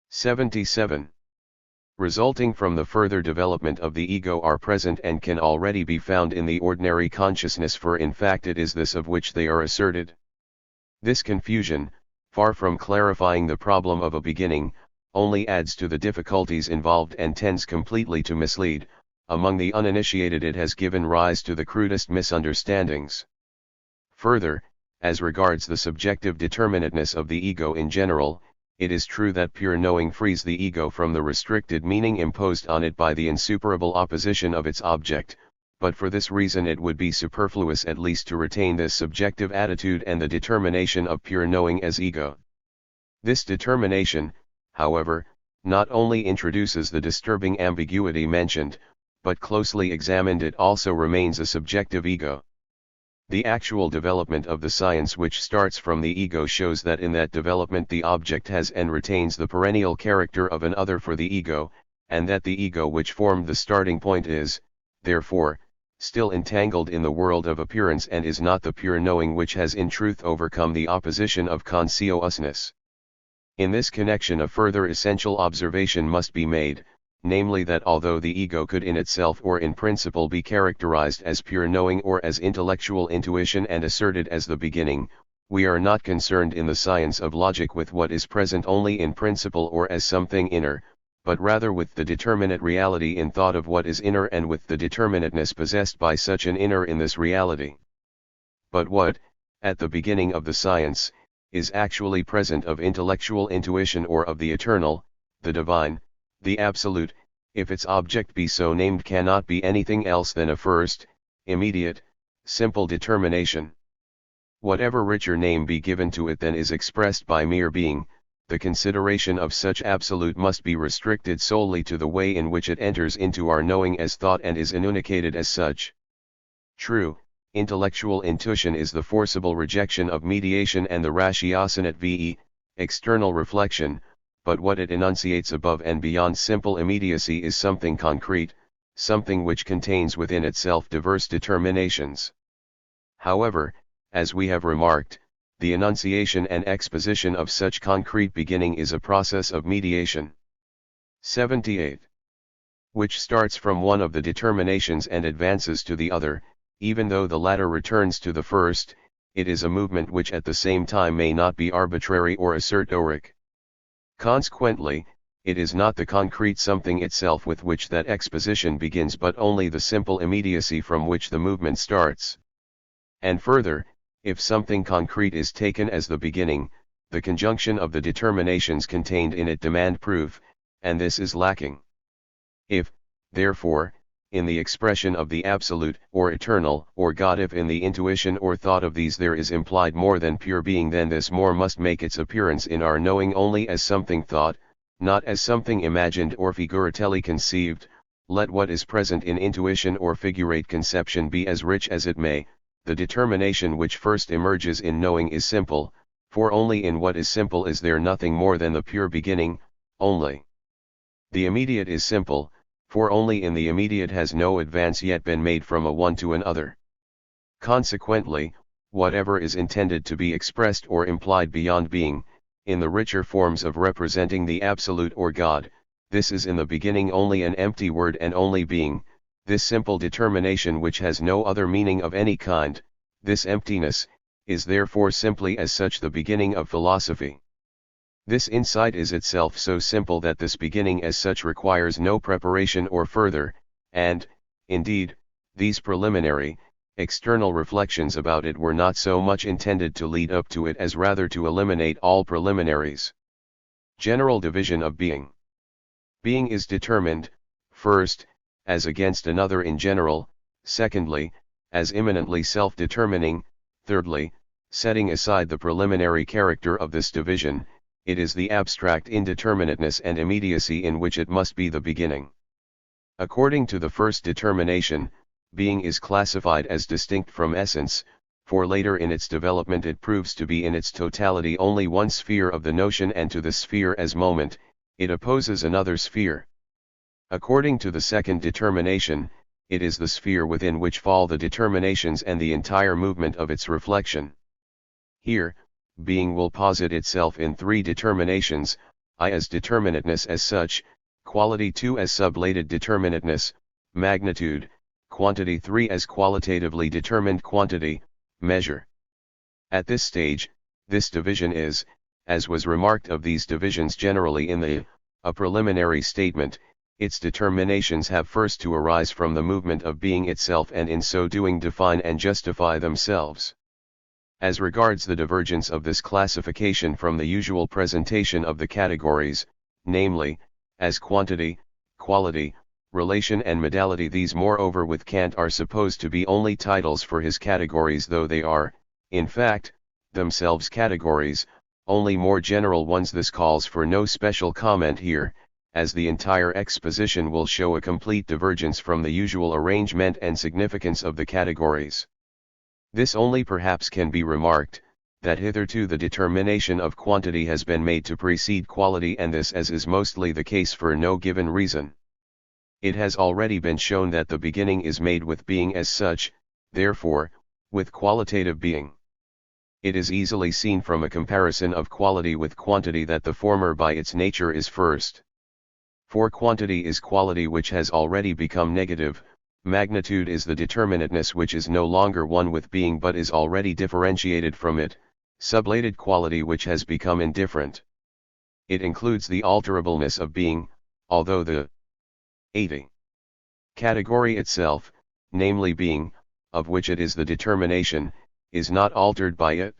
77 resulting from the further development of the ego are present and can already be found in the ordinary consciousness, for in fact it is this of which they are asserted. This confusion, far from clarifying the problem of a beginning, only adds to the difficulties involved and tends completely to mislead. Among the uninitiated it has given rise to the crudest misunderstandings. Further, as regards the subjective determinateness of the ego in general, it is true that pure knowing frees the ego from the restricted meaning imposed on it by the insuperable opposition of its object, but for this reason it would be superfluous at least to retain this subjective attitude and the determination of pure knowing as ego. This determination, however, not only introduces the disturbing ambiguity mentioned, but closely examined it also remains a subjective ego. The actual development of the science which starts from the ego shows that in that development the object has and retains the perennial character of an other for the ego, and that the ego which formed the starting point is, therefore, still entangled in the world of appearance and is not the pure knowing which has in truth overcome the opposition of consciousness. In this connection a further essential observation must be made, namely that although the ego could in itself or in principle be characterized as pure knowing or as intellectual intuition and asserted as the beginning, we are not concerned in the science of logic with what is present only in principle or as something inner, but rather with the determinate reality in thought of what is inner and with the determinateness possessed by such an inner in this reality. But what, at the beginning of the science, is actually present of intellectual intuition or of the eternal, the divine, the absolute, if its object be so named, cannot be anything else than a first, immediate, simple determination. Whatever richer name be given to it than is expressed by mere being, the consideration of such absolute must be restricted solely to the way in which it enters into our knowing as thought and is enunciated as such. True, intellectual intuition is the forcible rejection of mediation and the ratiocinate ve, external reflection, but what it enunciates above and beyond simple immediacy is something concrete, something which contains within itself diverse determinations. However, as we have remarked, the enunciation and exposition of such concrete beginning is a process of mediation. 78. Which starts from one of the determinations and advances to the other, even though the latter returns to the first, it is a movement which at the same time may not be arbitrary or assertoric. Consequently, it is not the concrete something itself with which that exposition begins but only the simple immediacy from which the movement starts. And further, if something concrete is taken as the beginning, the conjunction of the determinations contained in it demand proof, and this is lacking. If, therefore, in the expression of the absolute, or eternal, or God, if in the intuition or thought of these there is implied more than pure being, then this more must make its appearance in our knowing only as something thought, not as something imagined or figuratively conceived. Let what is present in intuition or figurate conception be as rich as it may, the determination which first emerges in knowing is simple, for only in what is simple is there nothing more than the pure beginning, only. The immediate is simple, for only in the immediate has no advance yet been made from a one to another. Consequently, whatever is intended to be expressed or implied beyond being, in the richer forms of representing the Absolute or God, this is in the beginning only an empty word and only being, this simple determination which has no other meaning of any kind, this emptiness, is therefore simply as such the beginning of philosophy. This insight is itself so simple that this beginning as such requires no preparation or further, and, indeed, these preliminary, external reflections about it were not so much intended to lead up to it as rather to eliminate all preliminaries. General division of being. Being is determined, first, as against another in general, secondly, as immanently self-determining, thirdly, setting aside the preliminary character of this division, it is the abstract indeterminateness and immediacy in which it must be the beginning. According to the first determination, being is classified as distinct from essence, for later in its development it proves to be in its totality only one sphere of the notion, and to the sphere as moment, it opposes another sphere. According to the second determination, it is the sphere within which fall the determinations and the entire movement of its reflection. Here, being will posit itself in three determinations: I as determinateness as such, quality 2 as sublated determinateness, magnitude, quantity 3 as qualitatively determined quantity, measure. At this stage, this division is, as was remarked of these divisions generally in a preliminary statement, its determinations have first to arise from the movement of being itself, and in so doing define and justify themselves. As regards the divergence of this classification from the usual presentation of the categories, namely, as quantity, quality, relation and modality, these moreover with Kant are supposed to be only titles for his categories, though they are, in fact, themselves categories, only more general ones. This calls for no special comment here, as the entire exposition will show a complete divergence from the usual arrangement and significance of the categories. This only perhaps can be remarked, that hitherto the determination of quantity has been made to precede quality, and this, as is mostly the case, for no given reason. It has already been shown that the beginning is made with being as such, therefore, with qualitative being. It is easily seen from a comparison of quality with quantity that the former by its nature is first. For quantity is quality which has already become negative, magnitude is the determinateness which is no longer one with being but is already differentiated from it, sublated quality which has become indifferent. It includes the alterableness of being, although the 80 category itself, namely being, of which it is the determination, is not altered by it.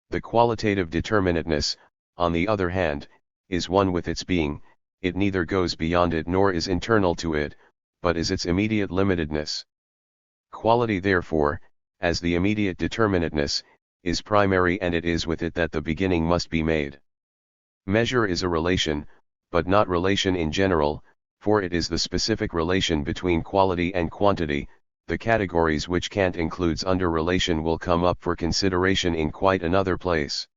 The qualitative determinateness, on the other hand, is one with its being. It neither goes beyond it nor is internal to it, but is its immediate limitedness. Quality, therefore, as the immediate determinateness, is primary, and it is with it that the beginning must be made. Measure is a relation, but not relation in general, for it is the specific relation between quality and quantity. The categories which Kant includes under relation will come up for consideration in quite another place.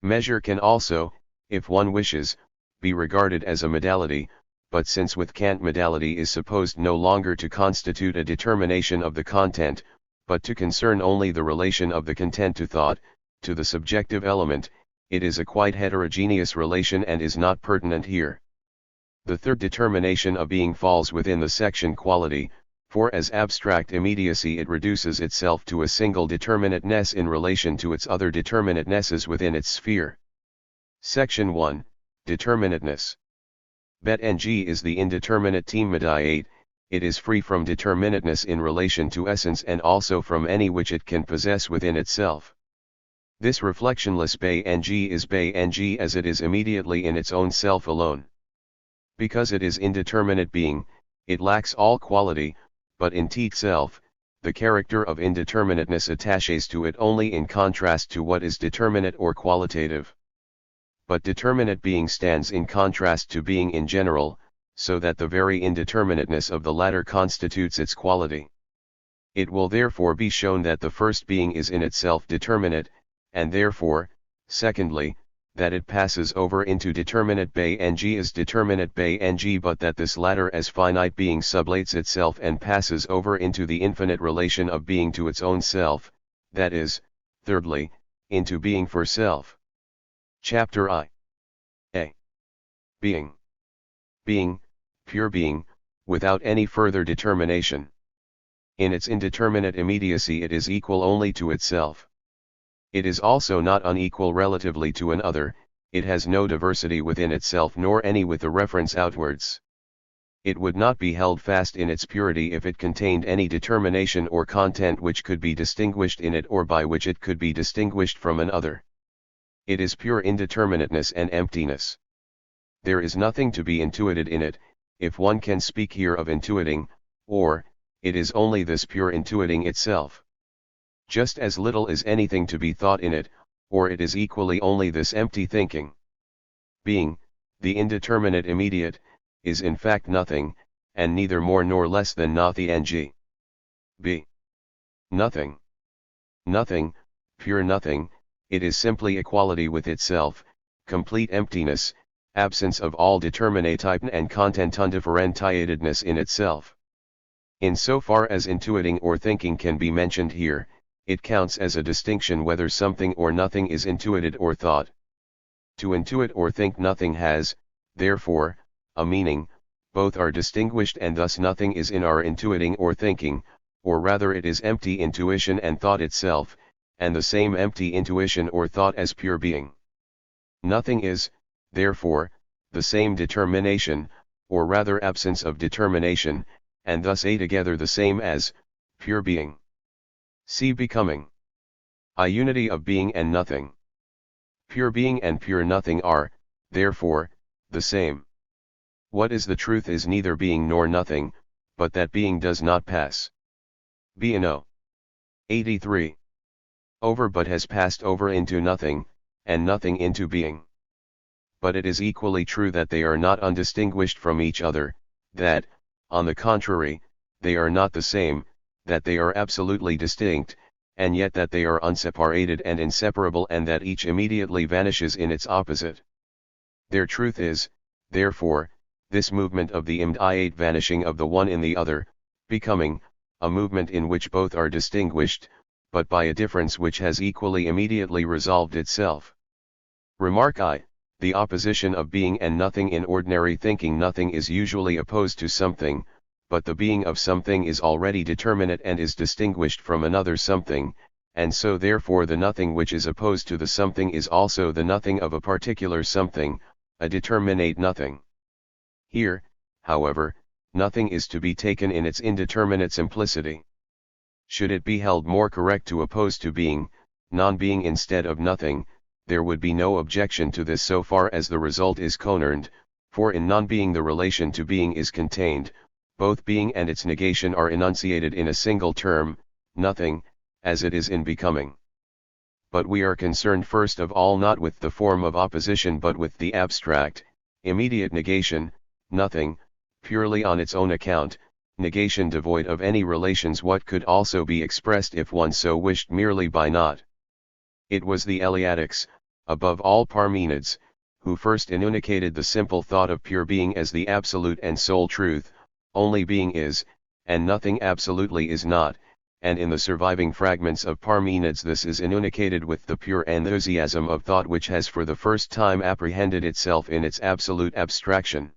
Measure can also, if one wishes, be regarded as a modality, but since with Kant modality is supposed no longer to constitute a determination of the content, but to concern only the relation of the content to thought, to the subjective element, it is a quite heterogeneous relation and is not pertinent here. The third determination of being falls within the section quality, for as abstract immediacy it reduces itself to a single determinateness in relation to its other determinatenesses within its sphere. Section 1, Determinateness. Bet ng is the indeterminate team mediate. It is free from determinateness in relation to essence and also from any which it can possess within itself. This reflectionless bay ng is bay ng as it is immediately in its own self alone. Because it is indeterminate being, it lacks all quality, but in self, the character of indeterminateness attaches to it only in contrast to what is determinate or qualitative. But determinate being stands in contrast to being in general, so that the very indeterminateness of the latter constitutes its quality. It will therefore be shown that the first being is in itself determinate, and therefore, secondly, that it passes over into determinate bay ng is determinate bay ng, but that this latter as finite being sublates itself and passes over into the infinite relation of being to its own self, that is, thirdly, into being for self. Chapter I. A. Being. Being, pure being, without any further determination. In its indeterminate immediacy it is equal only to itself. It is also not unequal relatively to another. It has no diversity within itself nor any with the reference outwards. It would not be held fast in its purity if it contained any determination or content which could be distinguished in it or by which it could be distinguished from another. It is pure indeterminateness and emptiness. There is nothing to be intuited in it, if one can speak here of intuiting, or, it is only this pure intuiting itself. Just as little is anything to be thought in it, or it is equally only this empty thinking. Being, the indeterminate immediate, is in fact nothing, and neither more nor less than nothing ng. B. Nothing. Nothing, pure nothing, it is simply equality with itself, complete emptiness, absence of all determinatype and content undifferentiatedness in itself. In so far as intuiting or thinking can be mentioned here, it counts as a distinction whether something or nothing is intuited or thought. To intuit or think nothing has, therefore, a meaning, both are distinguished and thus nothing is in our intuiting or thinking, or rather it is empty intuition and thought itself, and the same empty intuition or thought as pure being. Nothing is, therefore, the same determination, or rather absence of determination, and thus a together the same as pure being. See becoming. A unity of being and nothing. Pure being and pure nothing are, therefore, the same. What is the truth is neither being nor nothing, but that being does not pass. B&O. 83. Over but has passed over into nothing, and nothing into being. But it is equally true that they are not undistinguished from each other, that, on the contrary, they are not the same, that they are absolutely distinct, and yet that they are unseparated and inseparable and that each immediately vanishes in its opposite. Their truth is, therefore, this movement of the immediate vanishing of the one in the other, becoming, a movement in which both are distinguished, but by a difference which has equally immediately resolved itself. Remark I, the opposition of being and nothing in ordinary thinking nothing is usually opposed to something, but the being of something is already determinate and is distinguished from another something, and so therefore the nothing which is opposed to the something is also the nothing of a particular something, a determinate nothing. Here, however, nothing is to be taken in its indeterminate simplicity. Should it be held more correct to oppose to being, non-being instead of nothing, there would be no objection to this so far as the result is coherent, for in non-being the relation to being is contained, both being and its negation are enunciated in a single term, nothing, as it is in becoming. But we are concerned first of all not with the form of opposition but with the abstract, immediate negation, nothing, purely on its own account, negation devoid of any relations what could also be expressed if one so wished merely by not. It was the Eleatics, above all Parmenids, who first enunciated the simple thought of pure being as the absolute and sole truth, only being is, and nothing absolutely is not, and in the surviving fragments of Parmenids this is enunciated with the pure enthusiasm of thought which has for the first time apprehended itself in its absolute abstraction.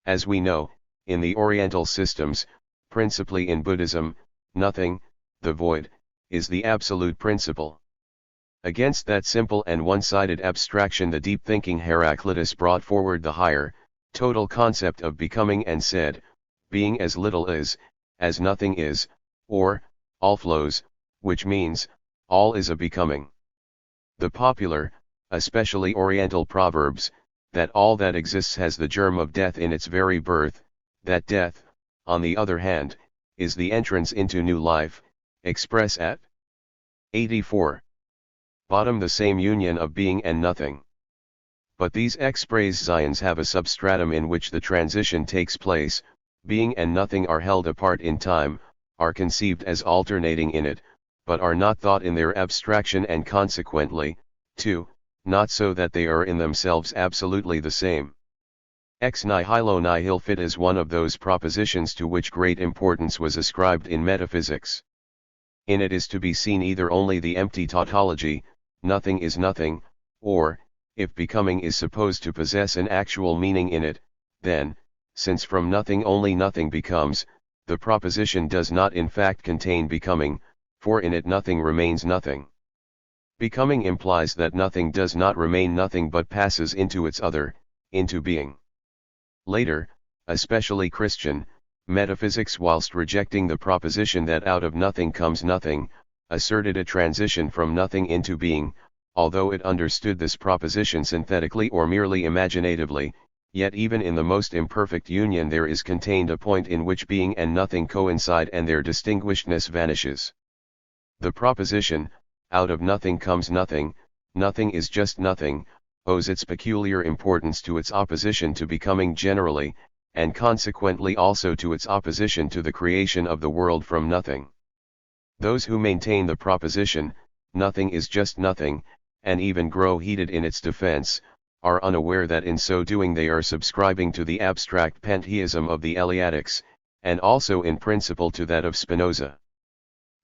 As we know, in the Oriental systems, principally in Buddhism, nothing, the void, is the absolute principle. Against that simple and one-sided abstraction the deep-thinking Heraclitus brought forward the higher, total concept of becoming and said, being as little is, as nothing is, or, all flows, which means, all is a becoming. The popular, especially Oriental proverbs, that all that exists has the germ of death in its very birth, that death, on the other hand, is the entrance into new life, express at 84. Bottom the same union of being and nothing. But these expressians have a substratum in which the transition takes place, being and nothing are held apart in time, are conceived as alternating in it, but are not thought in their abstraction and consequently, too, not so that they are in themselves absolutely the same. Ex nihilo nihil fit is one of those propositions to which great importance was ascribed in metaphysics. In it is to be seen either only the empty tautology, nothing is nothing, or, if becoming is supposed to possess an actual meaning in it, then, since from nothing only nothing becomes, the proposition does not in fact contain becoming, for in it nothing remains nothing. Becoming implies that nothing does not remain nothing but passes into its other, into being. Later, especially Christian, metaphysics whilst rejecting the proposition that out of nothing comes nothing, asserted a transition from nothing into being, although it understood this proposition synthetically or merely imaginatively, yet even in the most imperfect union there is contained a point in which being and nothing coincide and their distinguishedness vanishes. The proposition, out of nothing comes nothing, nothing is just nothing, owes its peculiar importance to its opposition to becoming generally, and consequently also to its opposition to the creation of the world from nothing. Those who maintain the proposition, nothing is just nothing, and even grow heated in its defense, are unaware that in so doing they are subscribing to the abstract pantheism of the Eleatics, and also in principle to that of Spinoza.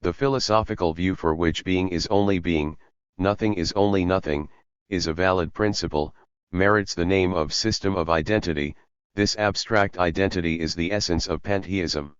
The philosophical view for which being is only being, nothing is only nothing, is a valid principle, merits the name of system of identity. This abstract identity is the essence of pantheism.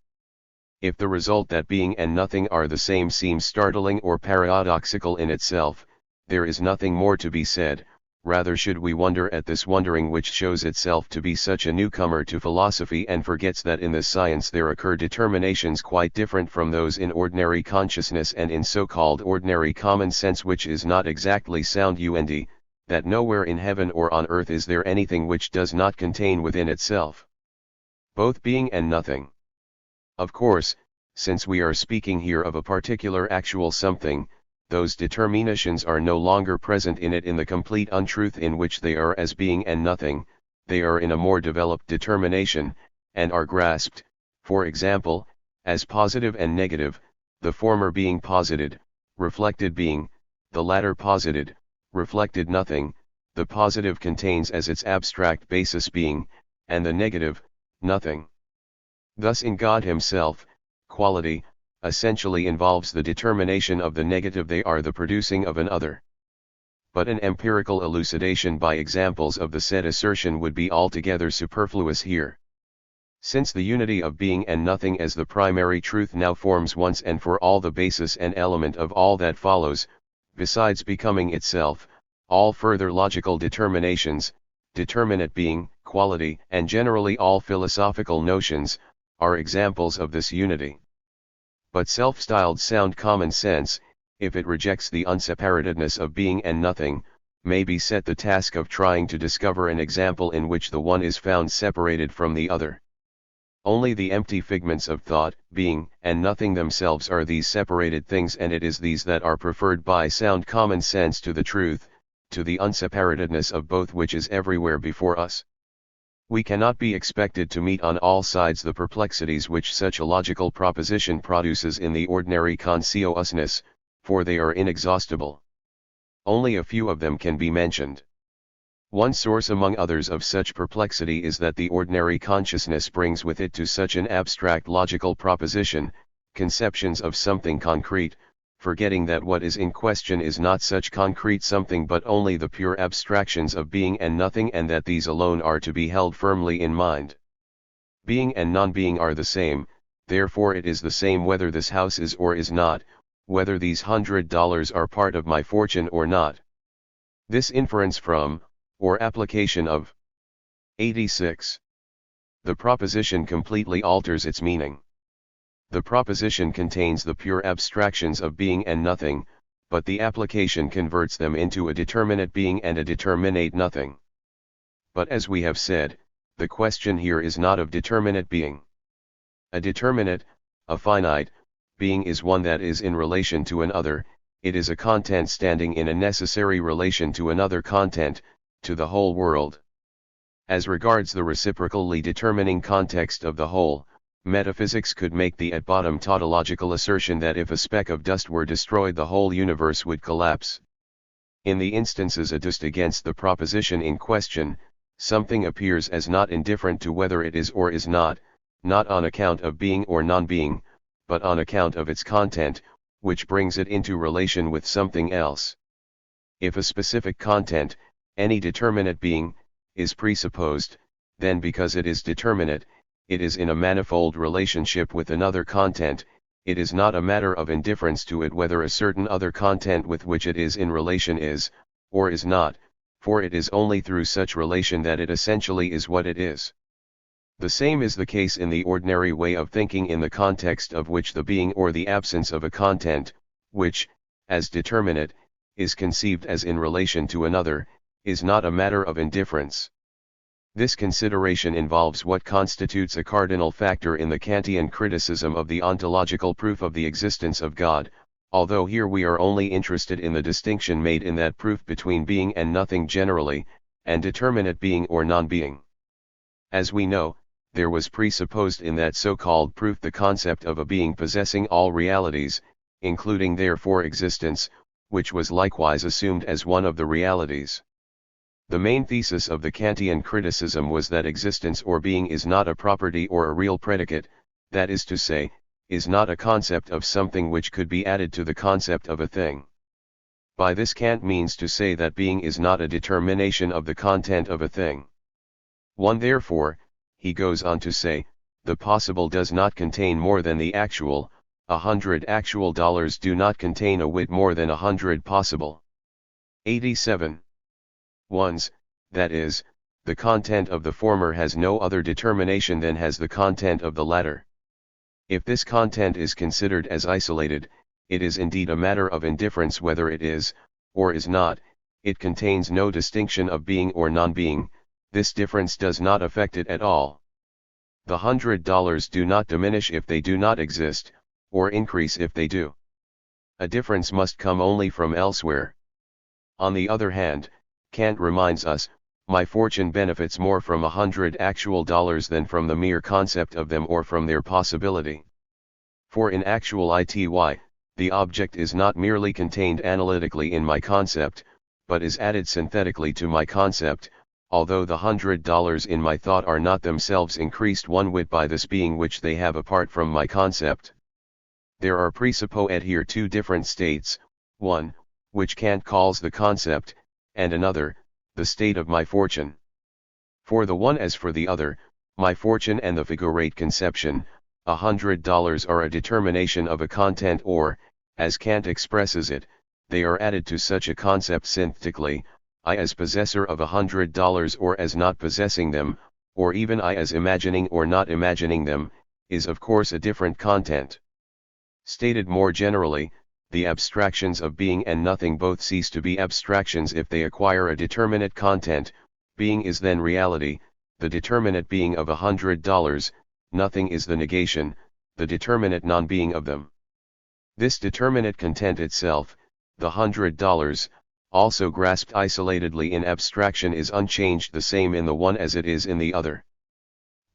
If the result that being and nothing are the same seems startling or paradoxical in itself, there is nothing more to be said, rather should we wonder at this wondering which shows itself to be such a newcomer to philosophy and forgets that in this science there occur determinations quite different from those in ordinary consciousness and in so-called ordinary common sense, which is not exactly sound und, that nowhere in heaven or on earth is there anything which does not contain within itself both being and nothing. Of course, since we are speaking here of a particular actual something, those determinations are no longer present in it in the complete untruth in which they are as being and nothing, they are in a more developed determination, and are grasped, for example, as positive and negative, the former being posited, reflected being, the latter posited, reflected nothing. The positive contains as its abstract basis being, and the negative, nothing. Thus in God himself, quality, essentially involves the determination of the negative, they are the producing of an other. But an empirical elucidation by examples of the said assertion would be altogether superfluous here. Since the unity of being and nothing as the primary truth now forms once and for all the basis and element of all that follows, besides becoming itself, all further logical determinations, determinate being, quality, and generally all philosophical notions, are examples of this unity. But self-styled sound common sense, if it rejects the unseparatedness of being and nothing, may be set the task of trying to discover an example in which the one is found separated from the other. Only the empty figments of thought, being, and nothing themselves are these separated things, and it is these that are preferred by sound common sense to the truth, to the unseparatedness of both which is everywhere before us. We cannot be expected to meet on all sides the perplexities which such a logical proposition produces in the ordinary consciousness, for they are inexhaustible. Only a few of them can be mentioned. One source among others of such perplexity is that the ordinary consciousness brings with it to such an abstract logical proposition, conceptions of something concrete, forgetting that what is in question is not such concrete something but only the pure abstractions of being and nothing, and that these alone are to be held firmly in mind. Being and non-being are the same, therefore it is the same whether this house is or is not, whether these $100 are part of my fortune or not. This inference from, or application of, 86. The proposition completely alters its meaning. The proposition contains the pure abstractions of being and nothing, but the application converts them into a determinate being and a determinate nothing. But as we have said, the question here is not of determinate being. A determinate, a finite, being is one that is in relation to an other, it is a content standing in a necessary relation to another content, to the whole world. As regards the reciprocally determining context of the whole, metaphysics could make the at bottom tautological assertion that if a speck of dust were destroyed the whole universe would collapse. In the instances adduced against the proposition in question, something appears as not indifferent to whether it is or is not on account of being or non-being, but on account of its content, which brings it into relation with something else. If a specific content, any determinate being, is presupposed, then because it is determinate, it is in a manifold relationship with another content. It is not a matter of indifference to it whether a certain other content with which it is in relation is, or is not, for it is only through such relation that it essentially is what it is. The same is the case in the ordinary way of thinking, in the context of which the being or the absence of a content, which, as determinate, is conceived as in relation to another, is not a matter of indifference. This consideration involves what constitutes a cardinal factor in the Kantian criticism of the ontological proof of the existence of God, although here we are only interested in the distinction made in that proof between being and nothing generally, and determinate being or non-being. As we know, there was presupposed in that so-called proof the concept of a being possessing all realities, including therefore existence, which was likewise assumed as one of the realities. The main thesis of the Kantian criticism was that existence or being is not a property or a real predicate, that is to say, is not a concept of something which could be added to the concept of a thing. By this Kant means to say that being is not a determination of the content of a thing. 1. Therefore, he goes on to say, the possible does not contain more than the actual, 100 actual dollars do not contain a whit more than 100 possible. 87. Ones, that is, the content of the former has no other determination than has the content of the latter. If this content is considered as isolated, it is indeed a matter of indifference whether it is, or is not, it contains no distinction of being or non-being, this difference does not affect it at all. The $100 do not diminish if they do not exist, or increase if they do. A difference must come only from elsewhere. On the other hand, Kant reminds us, my fortune benefits more from 100 actual dollars than from the mere concept of them or from their possibility. For in actual ity, the object is not merely contained analytically in my concept, but is added synthetically to my concept, although the $100 in my thought are not themselves increased one whit by this being which they have apart from my concept. There are presupposed here two different states, one, which Kant calls the concept, and another, the state of my fortune. For the one as for the other, my fortune and the figurate conception, $100 are a determination of a content or, as Kant expresses it, they are added to such a concept synthetically, I as possessor of $100 or as not possessing them, or even I as imagining or not imagining them, is of course a different content. Stated more generally, the abstractions of being and nothing both cease to be abstractions if they acquire a determinate content, being is then reality, the determinate being of $100, nothing is the negation, the determinate non-being of them. This determinate content itself, the $100, also grasped isolatedly in abstraction is unchanged the same in the one as it is in the other.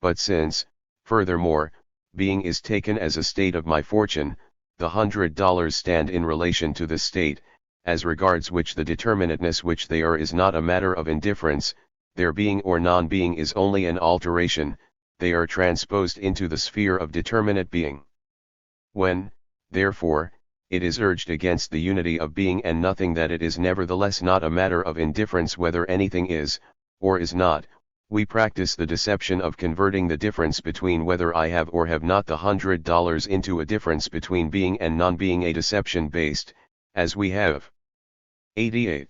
But since, furthermore, being is taken as a state of my fortune, the $100 stand in relation to the state, as regards which the determinateness which they are is not a matter of indifference, their being or non-being is only an alteration, they are transposed into the sphere of determinate being. When, therefore, it is urged against the unity of being and nothing that it is nevertheless not a matter of indifference whether anything is, or is not, we practice the deception of converting the difference between whether I have or have not the $100 into a difference between being and non-being, a deception based, as we have 88.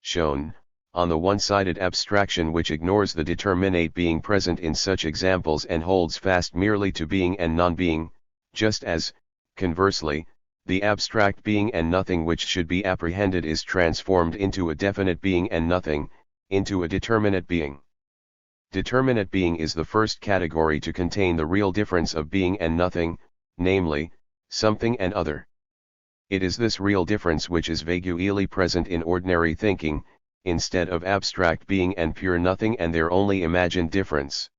Shown, on the one-sided abstraction which ignores the determinate being present in such examples and holds fast merely to being and non-being, just as, conversely, the abstract being and nothing which should be apprehended is transformed into a definite being and nothing, into a determinate being. Determinate being is the first category to contain the real difference of being and nothing, namely, something and other. It is this real difference which is vaguely present in ordinary thinking, instead of abstract being and pure nothing and their only imagined difference.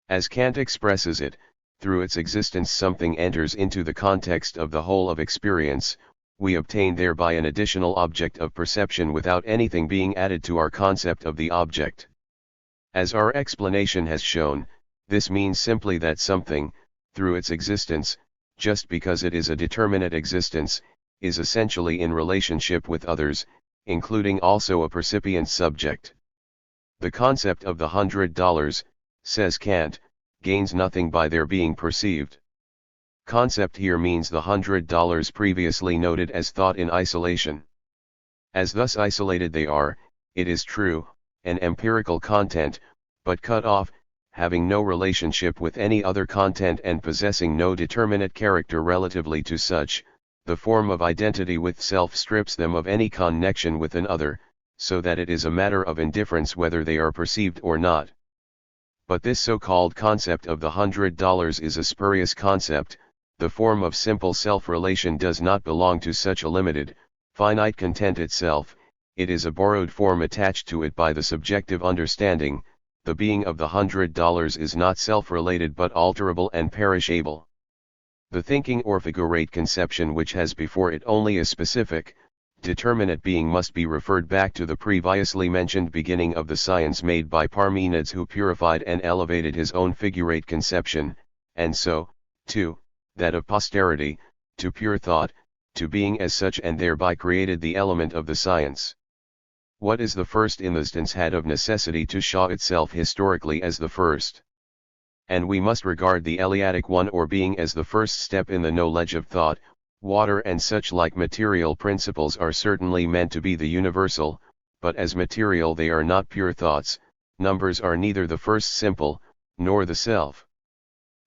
As Kant expresses it, through its existence something enters into the context of the whole of experience, we obtain thereby an additional object of perception without anything being added to our concept of the object. As our explanation has shown, this means simply that something, through its existence, just because it is a determinate existence, is essentially in relationship with others, including also a percipient subject. The concept of the $100, says Kant, gains nothing by their being perceived. Concept here means the $100 previously noted as thought in isolation. As thus isolated they are, it is true, an empirical content, but cut off, having no relationship with any other content and possessing no determinate character relatively to such, the form of identity with self strips them of any connection with an other, so that it is a matter of indifference whether they are perceived or not. But this so-called concept of the $100 is a spurious concept. The form of simple self-relation does not belong to such a limited, finite content itself. It is a borrowed form attached to it by the subjective understanding. The being of the $100 is not self-related but alterable and perishable. The thinking or figurate conception which has before it only a specific, determinate being must be referred back to the previously mentioned beginning of the science made by Parmenides, who purified and elevated his own figurate conception, and so, too, that of posterity, to pure thought, to being as such, and thereby created the element of the science. What is the first instance had of necessity to show itself historically as the first. And we must regard the Eleatic one or being as the first step in the knowledge of thought. Water and such like material principles are certainly meant to be the universal, but as material they are not pure thoughts. Numbers are neither the first simple, nor the self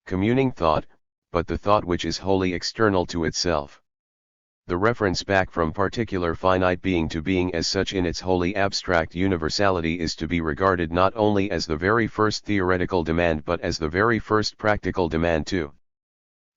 communing thought, but the thought which is wholly external to itself. The reference back from particular finite being to being as such in its wholly abstract universality is to be regarded not only as the very first theoretical demand but as the very first practical demand too.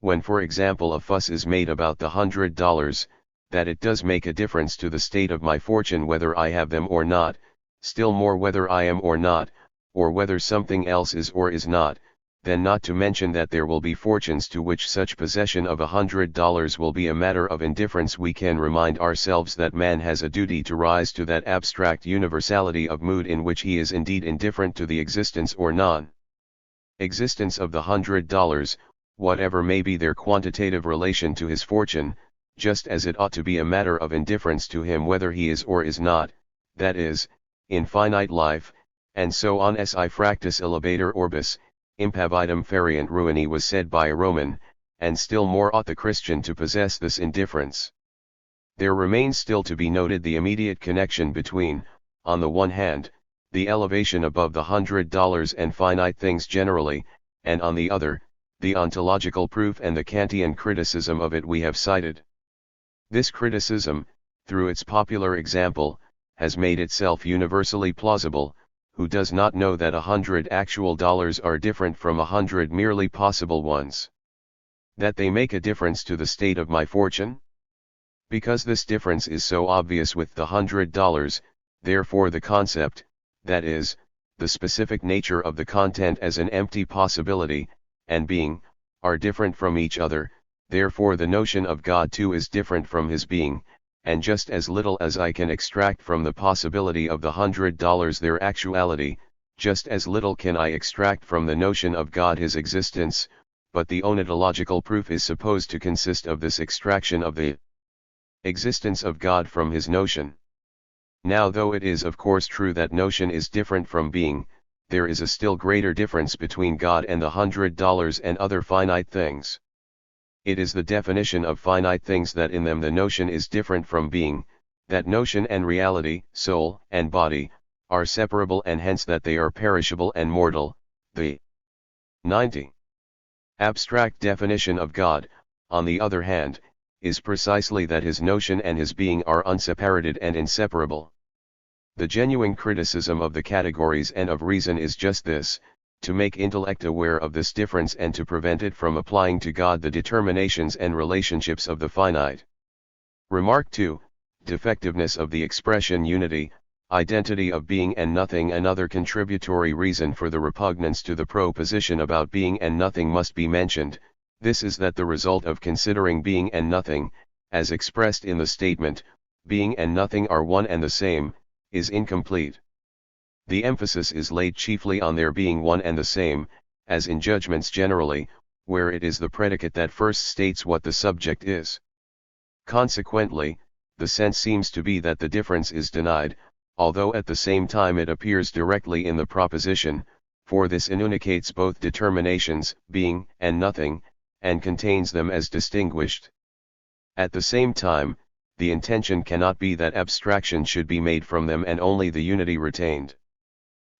When, for example, a fuss is made about the $100, that it does make a difference to the state of my fortune whether I have them or not, still more whether I am or not, or whether something else is or is not, then not to mention that there will be fortunes to which such possession of $100 will be a matter of indifference, we can remind ourselves that man has a duty to rise to that abstract universality of mood in which he is indeed indifferent to the existence or non-existence of the $100, whatever may be their quantitative relation to his fortune, just as it ought to be a matter of indifference to him whether he is or is not, that is, in finite life, and so on. Si fractus illabator orbis, impavidum ferient ruini was said by a Roman, and still more ought the Christian to possess this indifference. There remains still to be noted the immediate connection between, on the one hand, the elevation above the $100 and finite things generally, and on the other, the ontological proof and the Kantian criticism of it we have cited. This criticism, through its popular example, has made itself universally plausible. Who does not know that 100 actual dollars are different from 100 merely possible ones? That they make a difference to the state of my fortune? Because this difference is so obvious with the $100, therefore the concept, that is, the specific nature of the content as an empty possibility, and being, are different from each other. Therefore the notion of God too is different from his being, and just as little as I can extract from the possibility of the $100 their actuality, just as little can I extract from the notion of God his existence. But the ontological proof is supposed to consist of this extraction of the existence of God from his notion. Now, though it is of course true that notion is different from being, there is a still greater difference between God and the $100 and other finite things. It is the definition of finite things that in them the notion is different from being, that notion and reality, soul and body, are separable, and hence that they are perishable and mortal. The 90. Abstract definition of God, on the other hand, is precisely that his notion and his being are unseparated and inseparable. The genuine criticism of the categories and of reason is just this: to make intellect aware of this difference and to prevent it from applying to God the determinations and relationships of the finite. Remark 2, defectiveness of the expression unity, identity of being and nothing. Another contributory reason for the repugnance to the proposition about being and nothing must be mentioned. This is that the result of considering being and nothing, as expressed in the statement, being and nothing are one and the same, is incomplete. The emphasis is laid chiefly on their being one and the same, as in judgments generally, where it is the predicate that first states what the subject is. Consequently, the sense seems to be that the difference is denied, although at the same time it appears directly in the proposition, for this enunciates both determinations, being and nothing, and contains them as distinguished. At the same time, the intention cannot be that abstraction should be made from them and only the unity retained.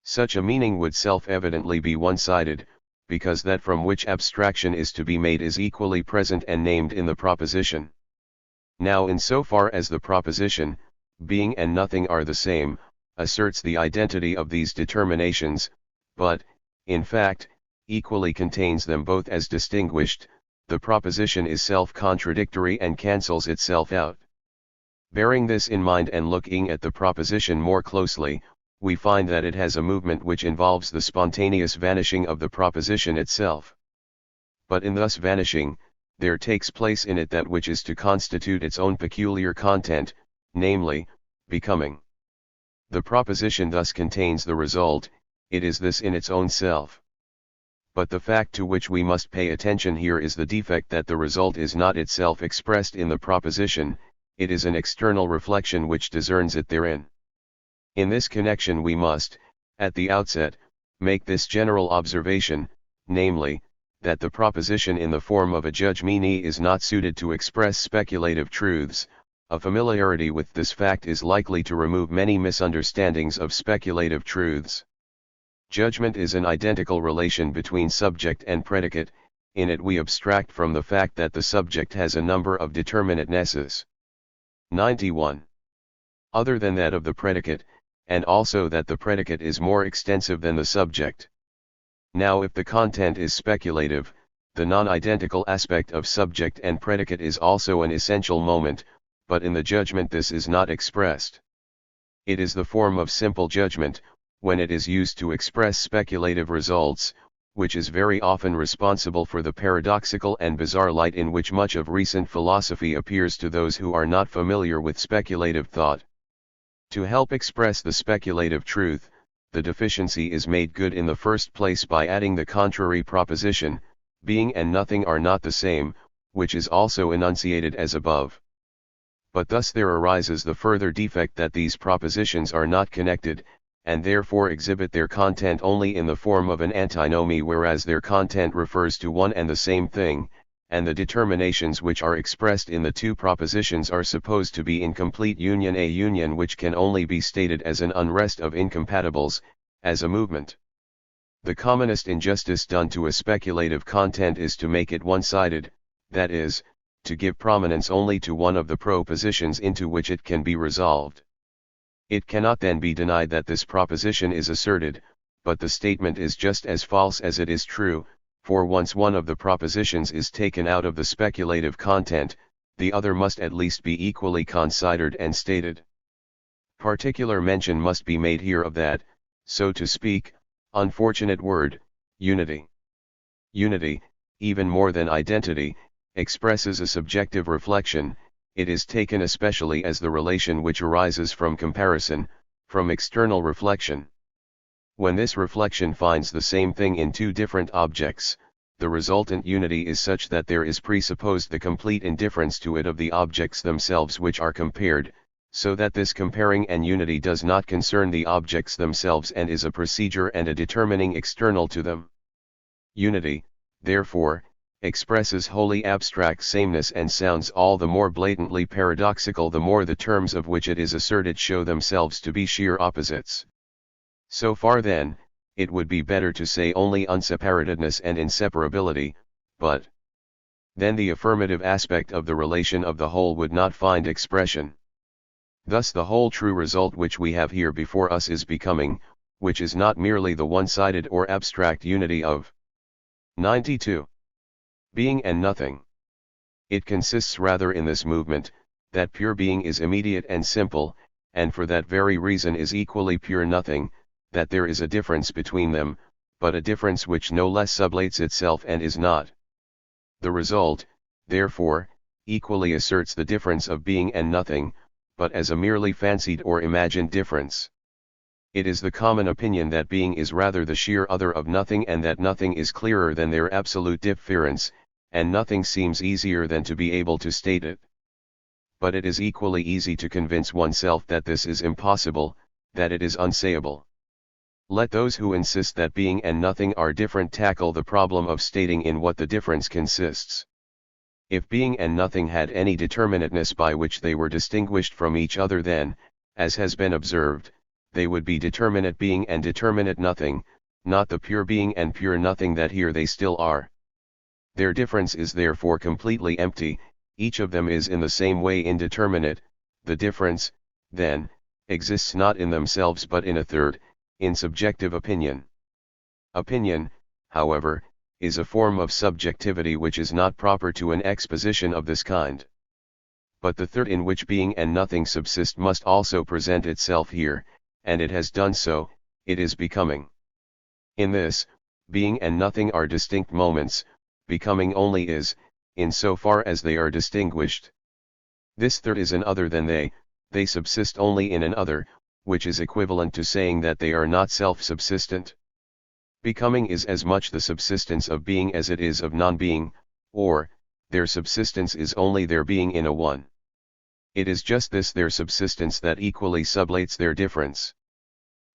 Such a meaning would self-evidently be one-sided, because that from which abstraction is to be made is equally present and named in the proposition. Now, in so far as the proposition, being and nothing are the same, asserts the identity of these determinations, but, in fact, equally contains them both as distinguished. The proposition is self-contradictory and cancels itself out. Bearing this in mind and looking at the proposition more closely, we find that it has a movement which involves the spontaneous vanishing of the proposition itself. But in thus vanishing, there takes place in it that which is to constitute its own peculiar content, namely, becoming. The proposition thus contains the result, it is this in its own self. But the fact to which we must pay attention here is the defect that the result is not itself expressed in the proposition, it is an external reflection which discerns it therein. In this connection we must, at the outset, make this general observation, namely, that the proposition in the form of a judge mene is not suited to express speculative truths. A familiarity with this fact is likely to remove many misunderstandings of speculative truths. Judgment is an identical relation between subject and predicate. In it we abstract from the fact that the subject has a number of determinatenesses. 91. Other than that of the predicate, and also that the predicate is more extensive than the subject. Now if the content is speculative, the non-identical aspect of subject and predicate is also an essential moment, but in the judgment this is not expressed. It is the form of simple judgment, when it is used to express speculative results, which is very often responsible for the paradoxical and bizarre light in which much of recent philosophy appears to those who are not familiar with speculative thought. To help express the speculative truth, the deficiency is made good in the first place by adding the contrary proposition, being and nothing are not the same, which is also enunciated as above. But thus there arises the further defect that these propositions are not connected, and therefore exhibit their content only in the form of an antinomy, whereas their content refers to one and the same thing, and the determinations which are expressed in the two propositions are supposed to be in complete union, a union which can only be stated as an unrest of incompatibles, as a movement. The commonest injustice done to a speculative content is to make it one-sided, that is, to give prominence only to one of the propositions into which it can be resolved. It cannot then be denied that this proposition is asserted, but the statement is just as false as it is true, for once one of the propositions is taken out of the speculative content, the other must at least be equally considered and stated. Particular mention must be made here of that, so to speak, unfortunate word, unity. Unity, even more than identity, expresses a subjective reflection. It is taken especially as the relation which arises from comparison, from external reflection. When this reflection finds the same thing in two different objects, the resultant unity is such that there is presupposed the complete indifference to it of the objects themselves which are compared, so that this comparing and unity does not concern the objects themselves and is a procedure and a determining external to them. Unity, therefore, expresses wholly abstract sameness and sounds all the more blatantly paradoxical the more the terms of which it is asserted show themselves to be sheer opposites. So far then, it would be better to say only unseparatedness and inseparability, but then the affirmative aspect of the relation of the whole would not find expression. Thus the whole true result which we have here before us is becoming, which is not merely the one-sided or abstract unity of 92. Being and nothing. It consists rather in this movement, that pure being is immediate and simple, and for that very reason is equally pure nothing, that there is a difference between them, but a difference which no less sublates itself and is not. The result, therefore, equally asserts the difference of being and nothing, but as a merely fancied or imagined difference. It is the common opinion that being is rather the sheer other of nothing and that nothing is clearer than their absolute difference, and nothing seems easier than to be able to state it. But it is equally easy to convince oneself that this is impossible, that it is unsayable. Let those who insist that being and nothing are different tackle the problem of stating in what the difference consists. If being and nothing had any determinateness by which they were distinguished from each other, then, as has been observed, they would be determinate being and determinate nothing, not the pure being and pure nothing that here they still are. Their difference is therefore completely empty, each of them is in the same way indeterminate. The difference, then, exists not in themselves but in a third, in subjective opinion. Opinion, however, is a form of subjectivity which is not proper to an exposition of this kind. But the third in which being and nothing subsist must also present itself here, and it has done so, it is becoming. In this, being and nothing are distinct moments, becoming only is, in so far as they are distinguished. This third is an other than they subsist only in an other, which is equivalent to saying that they are not self-subsistent. Becoming is as much the subsistence of being as it is of non-being, or, their subsistence is only their being in a one. It is just this their subsistence that equally sublates their difference.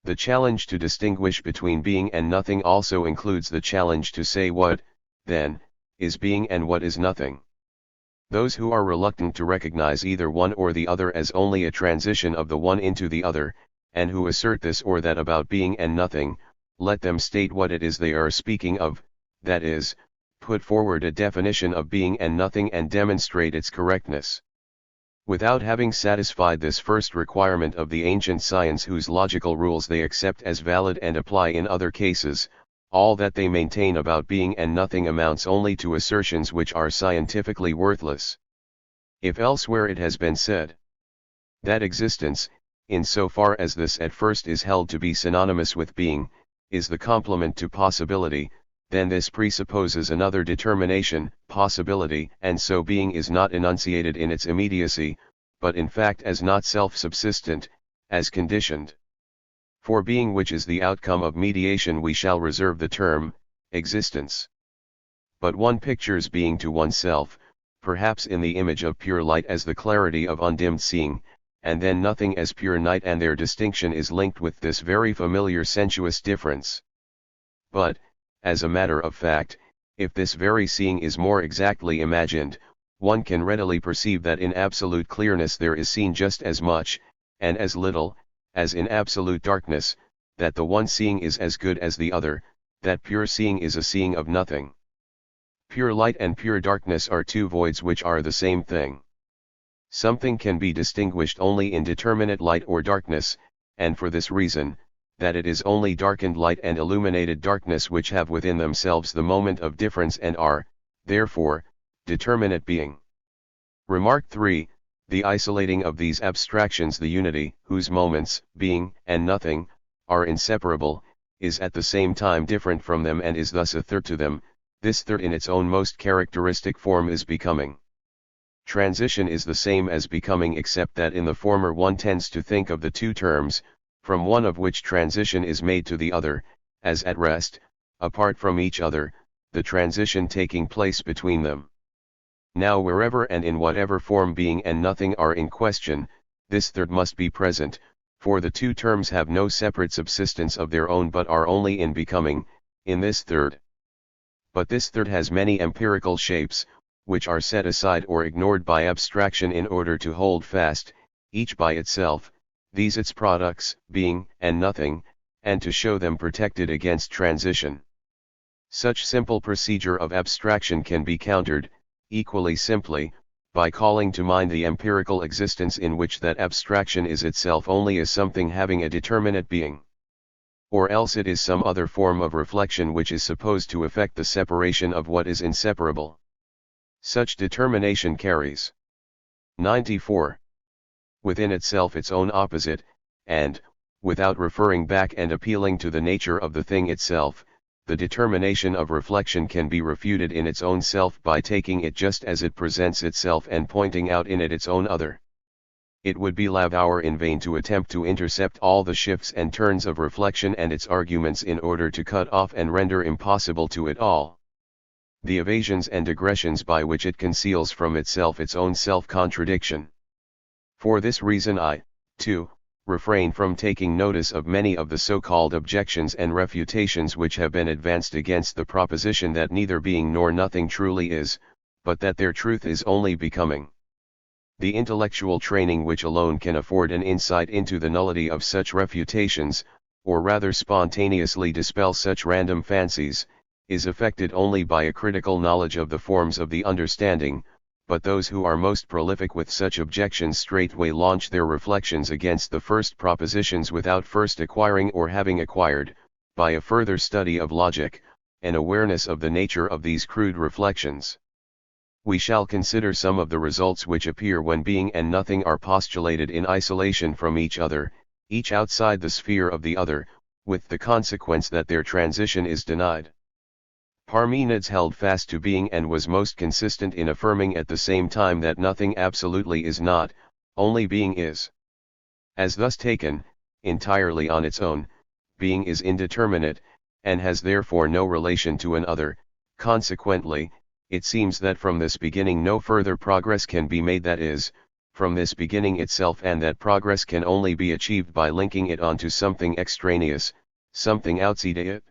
The challenge to distinguish between being and nothing also includes the challenge to say what, then, is being and what is nothing. Those who are reluctant to recognize either one or the other as only a transition of the one into the other, and who assert this or that about being and nothing, let them state what it is they are speaking of, that is, put forward a definition of being and nothing and demonstrate its correctness. Without having satisfied this first requirement of the ancient science whose logical rules they accept as valid and apply in other cases, all that they maintain about being and nothing amounts only to assertions which are scientifically worthless. If elsewhere it has been said that existence, in so far as this at first is held to be synonymous with being, is the complement to possibility, then this presupposes another determination, possibility, and so being is not enunciated in its immediacy, but in fact as not self-subsistent, as conditioned. For being which is the outcome of mediation we shall reserve the term, existence. But one pictures being to oneself, perhaps in the image of pure light as the clarity of undimmed seeing, and then nothing as pure night, and their distinction is linked with this very familiar sensuous difference. But, as a matter of fact, if this very seeing is more exactly imagined, one can readily perceive that in absolute clearness there is seen just as much, and as little, as in absolute darkness, that the one seeing is as good as the other, that pure seeing is a seeing of nothing. Pure light and pure darkness are two voids which are the same thing. Something can be distinguished only in determinate light or darkness, and for this reason, that it is only darkened light and illuminated darkness which have within themselves the moment of difference and are, therefore, determinate being. Remark 3, the isolating of these abstractions, the unity, whose moments, being, and nothing, are inseparable, is at the same time different from them and is thus a third to them. This third in its own most characteristic form is becoming. Transition is the same as becoming, except that in the former one tends to think of the two terms, from one of which transition is made to the other, as at rest, apart from each other, the transition taking place between them. Now wherever and in whatever form being and nothing are in question, this third must be present, for the two terms have no separate subsistence of their own but are only in becoming, in this third. But this third has many empirical shapes, which are set aside or ignored by abstraction in order to hold fast, each by itself, these its products, being and nothing, and to show them protected against transition. Such simple procedure of abstraction can be countered, equally simply, by calling to mind the empirical existence in which that abstraction is itself only as something having a determinate being. Or else it is some other form of reflection which is supposed to effect the separation of what is inseparable. Such determination carries 94. Within itself its own opposite, and, without referring back and appealing to the nature of the thing itself, the determination of reflection can be refuted in its own self by taking it just as it presents itself and pointing out in it its own other. It would be labor in vain to attempt to intercept all the shifts and turns of reflection and its arguments in order to cut off and render impossible to it all the evasions and digressions by which it conceals from itself its own self-contradiction. For this reason I, too, refrain from taking notice of many of the so-called objections and refutations which have been advanced against the proposition that neither being nor nothing truly is, but that their truth is only becoming. The intellectual training which alone can afford an insight into the nullity of such refutations, or rather spontaneously dispel such random fancies, is effected only by a critical knowledge of the forms of the understanding, but those who are most prolific with such objections straightway launch their reflections against the first propositions without first acquiring or having acquired, by a further study of logic, an awareness of the nature of these crude reflections. We shall consider some of the results which appear when being and nothing are postulated in isolation from each other, each outside the sphere of the other, with the consequence that their transition is denied. Parmenides held fast to being and was most consistent in affirming at the same time that nothing absolutely is not, only being is. As thus taken, entirely on its own, being is indeterminate, and has therefore no relation to an other. Consequently, it seems that from this beginning no further progress can be made, that is, from this beginning itself, and that progress can only be achieved by linking it onto something extraneous, something outside it.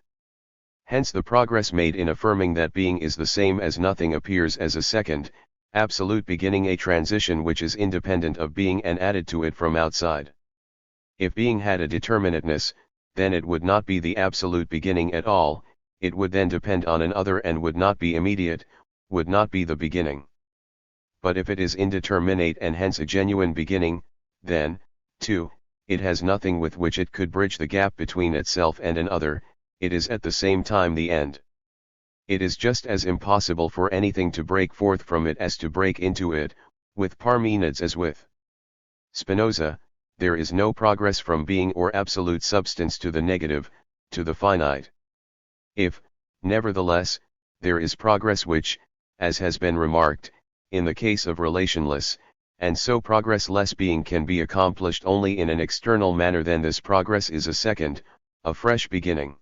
Hence the progress made in affirming that being is the same as nothing appears as a second, absolute beginning, a transition which is independent of being and added to it from outside. If being had a determinateness, then it would not be the absolute beginning at all, it would then depend on an other and would not be immediate, would not be the beginning. But if it is indeterminate and hence a genuine beginning, then, too, it has nothing with which it could bridge the gap between itself and an other, it is at the same time the end. It is just as impossible for anything to break forth from it as to break into it, with Parmenides as with Spinoza. There is no progress from being or absolute substance to the negative, to the finite. If, nevertheless, there is progress which, as has been remarked, in the case of relationless, and so progress-less being can be accomplished only in an external manner, then this progress is a second, a fresh beginning.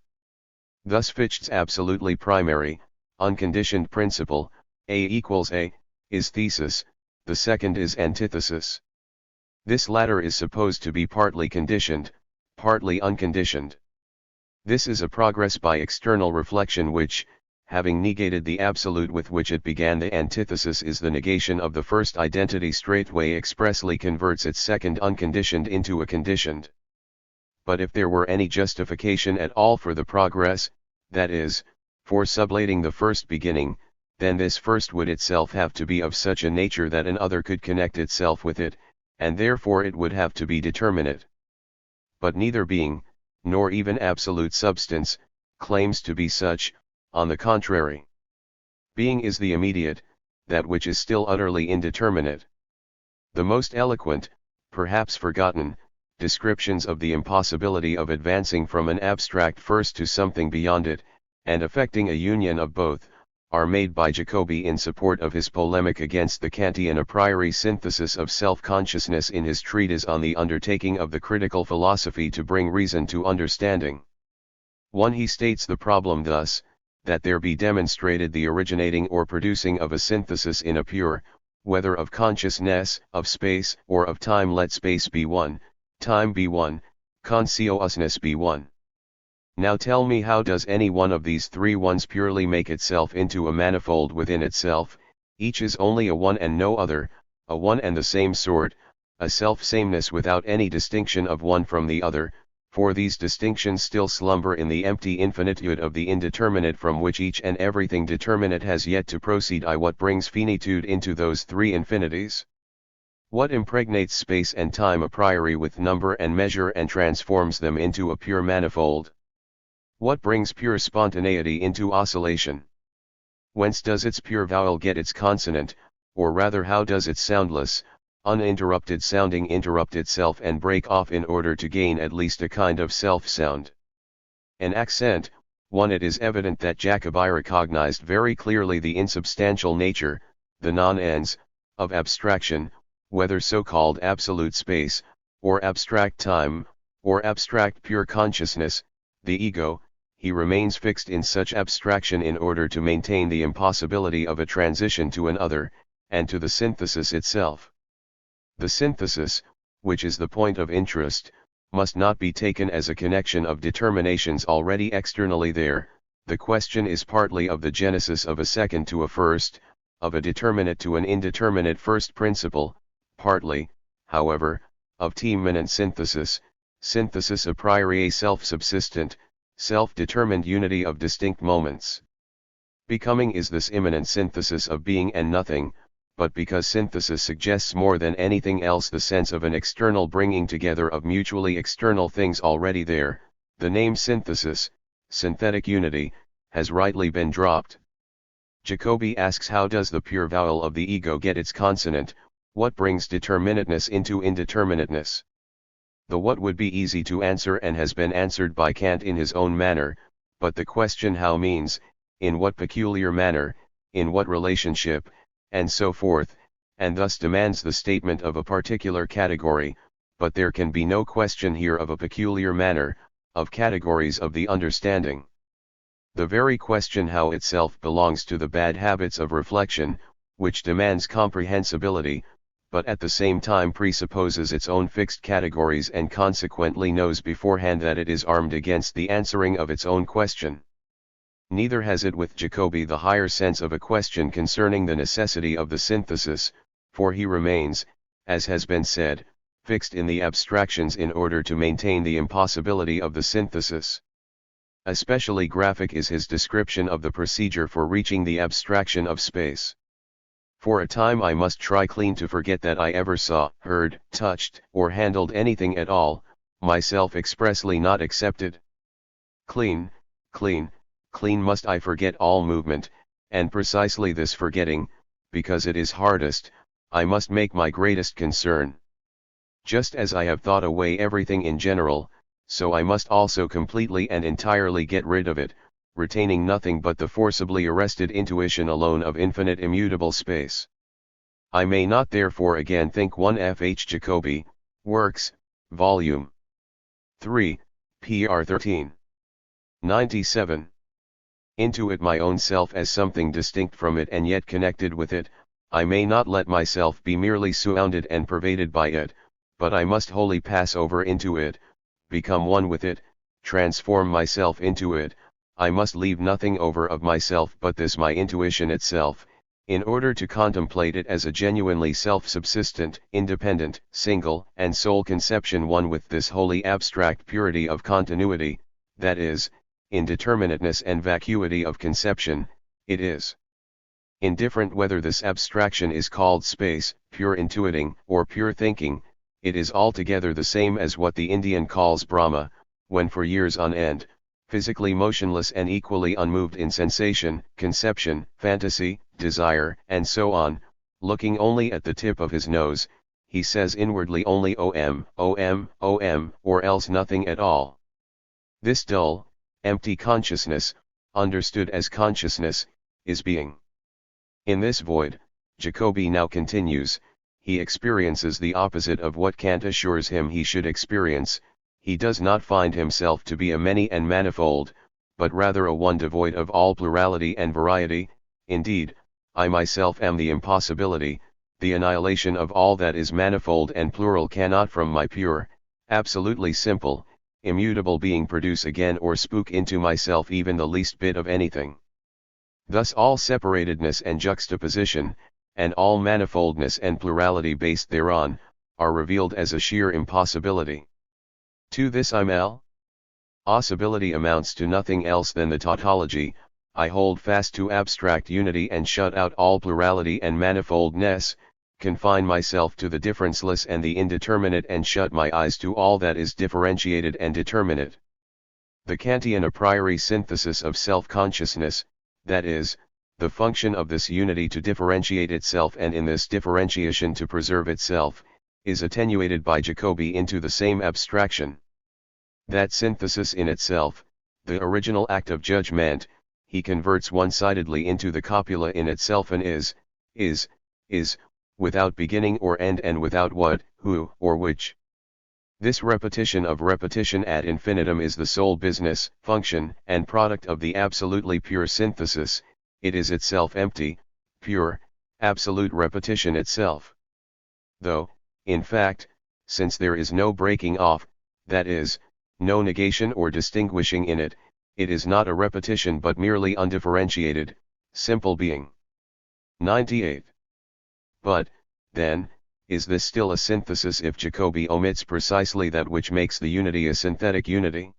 Thus Fichte's absolutely primary, unconditioned principle, A equals A, is thesis, the second is antithesis. This latter is supposed to be partly conditioned, partly unconditioned. This is a progress by external reflection which, having negated the absolute with which it began, the antithesis is the negation of the first identity, straightway expressly converts its second unconditioned into a conditioned. But if there were any justification at all for the progress, that is, for sublating the first beginning, then this first would itself have to be of such a nature that an other could connect itself with it, and therefore it would have to be determinate. But neither being, nor even absolute substance, claims to be such. On the contrary, being is the immediate, that which is still utterly indeterminate. The most eloquent, perhaps forgotten, descriptions of the impossibility of advancing from an abstract first to something beyond it, and effecting a union of both, are made by Jacobi in support of his polemic against the Kantian a priori synthesis of self-consciousness in his treatise on the undertaking of the critical philosophy to bring reason to understanding. 1. He states the problem thus, that there be demonstrated the originating or producing of a synthesis in a pure, whether of consciousness, of space, or of time. Let space be one, time be one, consciousness be one. Now tell me, how does any one of these three ones purely make itself into a manifold within itself? Each is only a one and no other, a one and the same sort, a self-sameness without any distinction of one from the other, for these distinctions still slumber in the empty infinitude of the indeterminate from which each and everything determinate has yet to proceed. What brings finitude into those three infinities? What impregnates space and time a priori with number and measure and transforms them into a pure manifold? What brings pure spontaneity into oscillation? Whence does its pure vowel get its consonant, or rather how does its soundless, uninterrupted sounding interrupt itself and break off in order to gain at least a kind of self-sound? An accent. 1. It is evident that Jacobi recognized very clearly the insubstantial nature, the non-ens, of abstraction, whether so-called absolute space, or abstract time, or abstract pure consciousness, the ego. He remains fixed in such abstraction in order to maintain the impossibility of a transition to an other, and to the synthesis itself. The synthesis, which is the point of interest, must not be taken as a connection of determinations already externally there. The question is partly of the genesis of a second to a first, of a determinate to an indeterminate first principle, partly, however, of immanent synthesis, synthesis a priori, a self-subsistent, self-determined unity of distinct moments. Becoming is this immanent synthesis of being and nothing, but because synthesis suggests more than anything else the sense of an external bringing together of mutually external things already there, the name synthesis, synthetic unity, has rightly been dropped. Jacobi asks, how does the pure vowel of the ego get its consonant? What brings determinateness into indeterminateness? The what would be easy to answer and has been answered by Kant in his own manner, but the question how means, in what peculiar manner, in what relationship, and so forth, and thus demands the statement of a particular category, but there can be no question here of a peculiar manner, of categories of the understanding. The very question how itself belongs to the bad habits of reflection, which demands comprehensibility, but at the same time presupposes its own fixed categories and consequently knows beforehand that it is armed against the answering of its own question. Neither has it with Jacobi the higher sense of a question concerning the necessity of the synthesis, for he remains, as has been said, fixed in the abstractions in order to maintain the impossibility of the synthesis. Especially graphic is his description of the procedure for reaching the abstraction of space. For a time I must try clean to forget that I ever saw, heard, touched, or handled anything at all, myself expressly not excepted. Clean must I forget all movement, and precisely this forgetting, because it is hardest, I must make my greatest concern. Just as I have thought away everything in general, so I must also completely and entirely get rid of it, retaining nothing but the forcibly arrested intuition alone of infinite immutable space. I may not therefore again think 1 F. H. Jacobi, Works, Volume 3, pr 13. 97. Intuit my own self as something distinct from it and yet connected with it. I may not let myself be merely surrounded and pervaded by it, but I must wholly pass over into it, become one with it, transform myself into it. I must leave nothing over of myself but this my intuition itself, in order to contemplate it as a genuinely self-subsistent, independent, single, and sole conception, one with this wholly abstract purity of continuity, that is, indeterminateness and vacuity of conception. It is indifferent whether this abstraction is called space, pure intuiting, or pure thinking. It is altogether the same as what the Indian calls Brahma, when for years on end, physically motionless and equally unmoved in sensation, conception, fantasy, desire, and so on, looking only at the tip of his nose, he says inwardly only Om, Om, Om, or else nothing at all. This dull, empty consciousness, understood as consciousness, is being. In this void, Jacobi now continues, he experiences the opposite of what Kant assures him he should experience. He does not find himself to be a many and manifold, but rather a one devoid of all plurality and variety. Indeed, I myself am the impossibility, the annihilation of all that is manifold and plural cannot from my pure, absolutely simple, immutable being produce again or spook into myself even the least bit of anything. Thus all separatedness and juxtaposition, and all manifoldness and plurality based thereon, are revealed as a sheer impossibility. To this possibility amounts to nothing else than the tautology. I hold fast to abstract unity and shut out all plurality and manifoldness, confine myself to the differenceless and the indeterminate and shut my eyes to all that is differentiated and determinate. The Kantian a priori synthesis of self-consciousness, that is, the function of this unity to differentiate itself and in this differentiation to preserve itself, is attenuated by Jacobi into the same abstraction. That synthesis in itself, the original act of judgment, he converts one-sidedly into the copula in itself and is, without beginning or end and without what, who, or which. This repetition of repetition ad infinitum is the sole business, function, and product of the absolutely pure synthesis. It is itself empty, pure, absolute repetition itself. Though, in fact, since there is no breaking off, that is, no negation or distinguishing in it, it is not a repetition but merely undifferentiated, simple being. 98. But, then, is this still a synthesis if Jacobi omits precisely that which makes the unity a synthetic unity?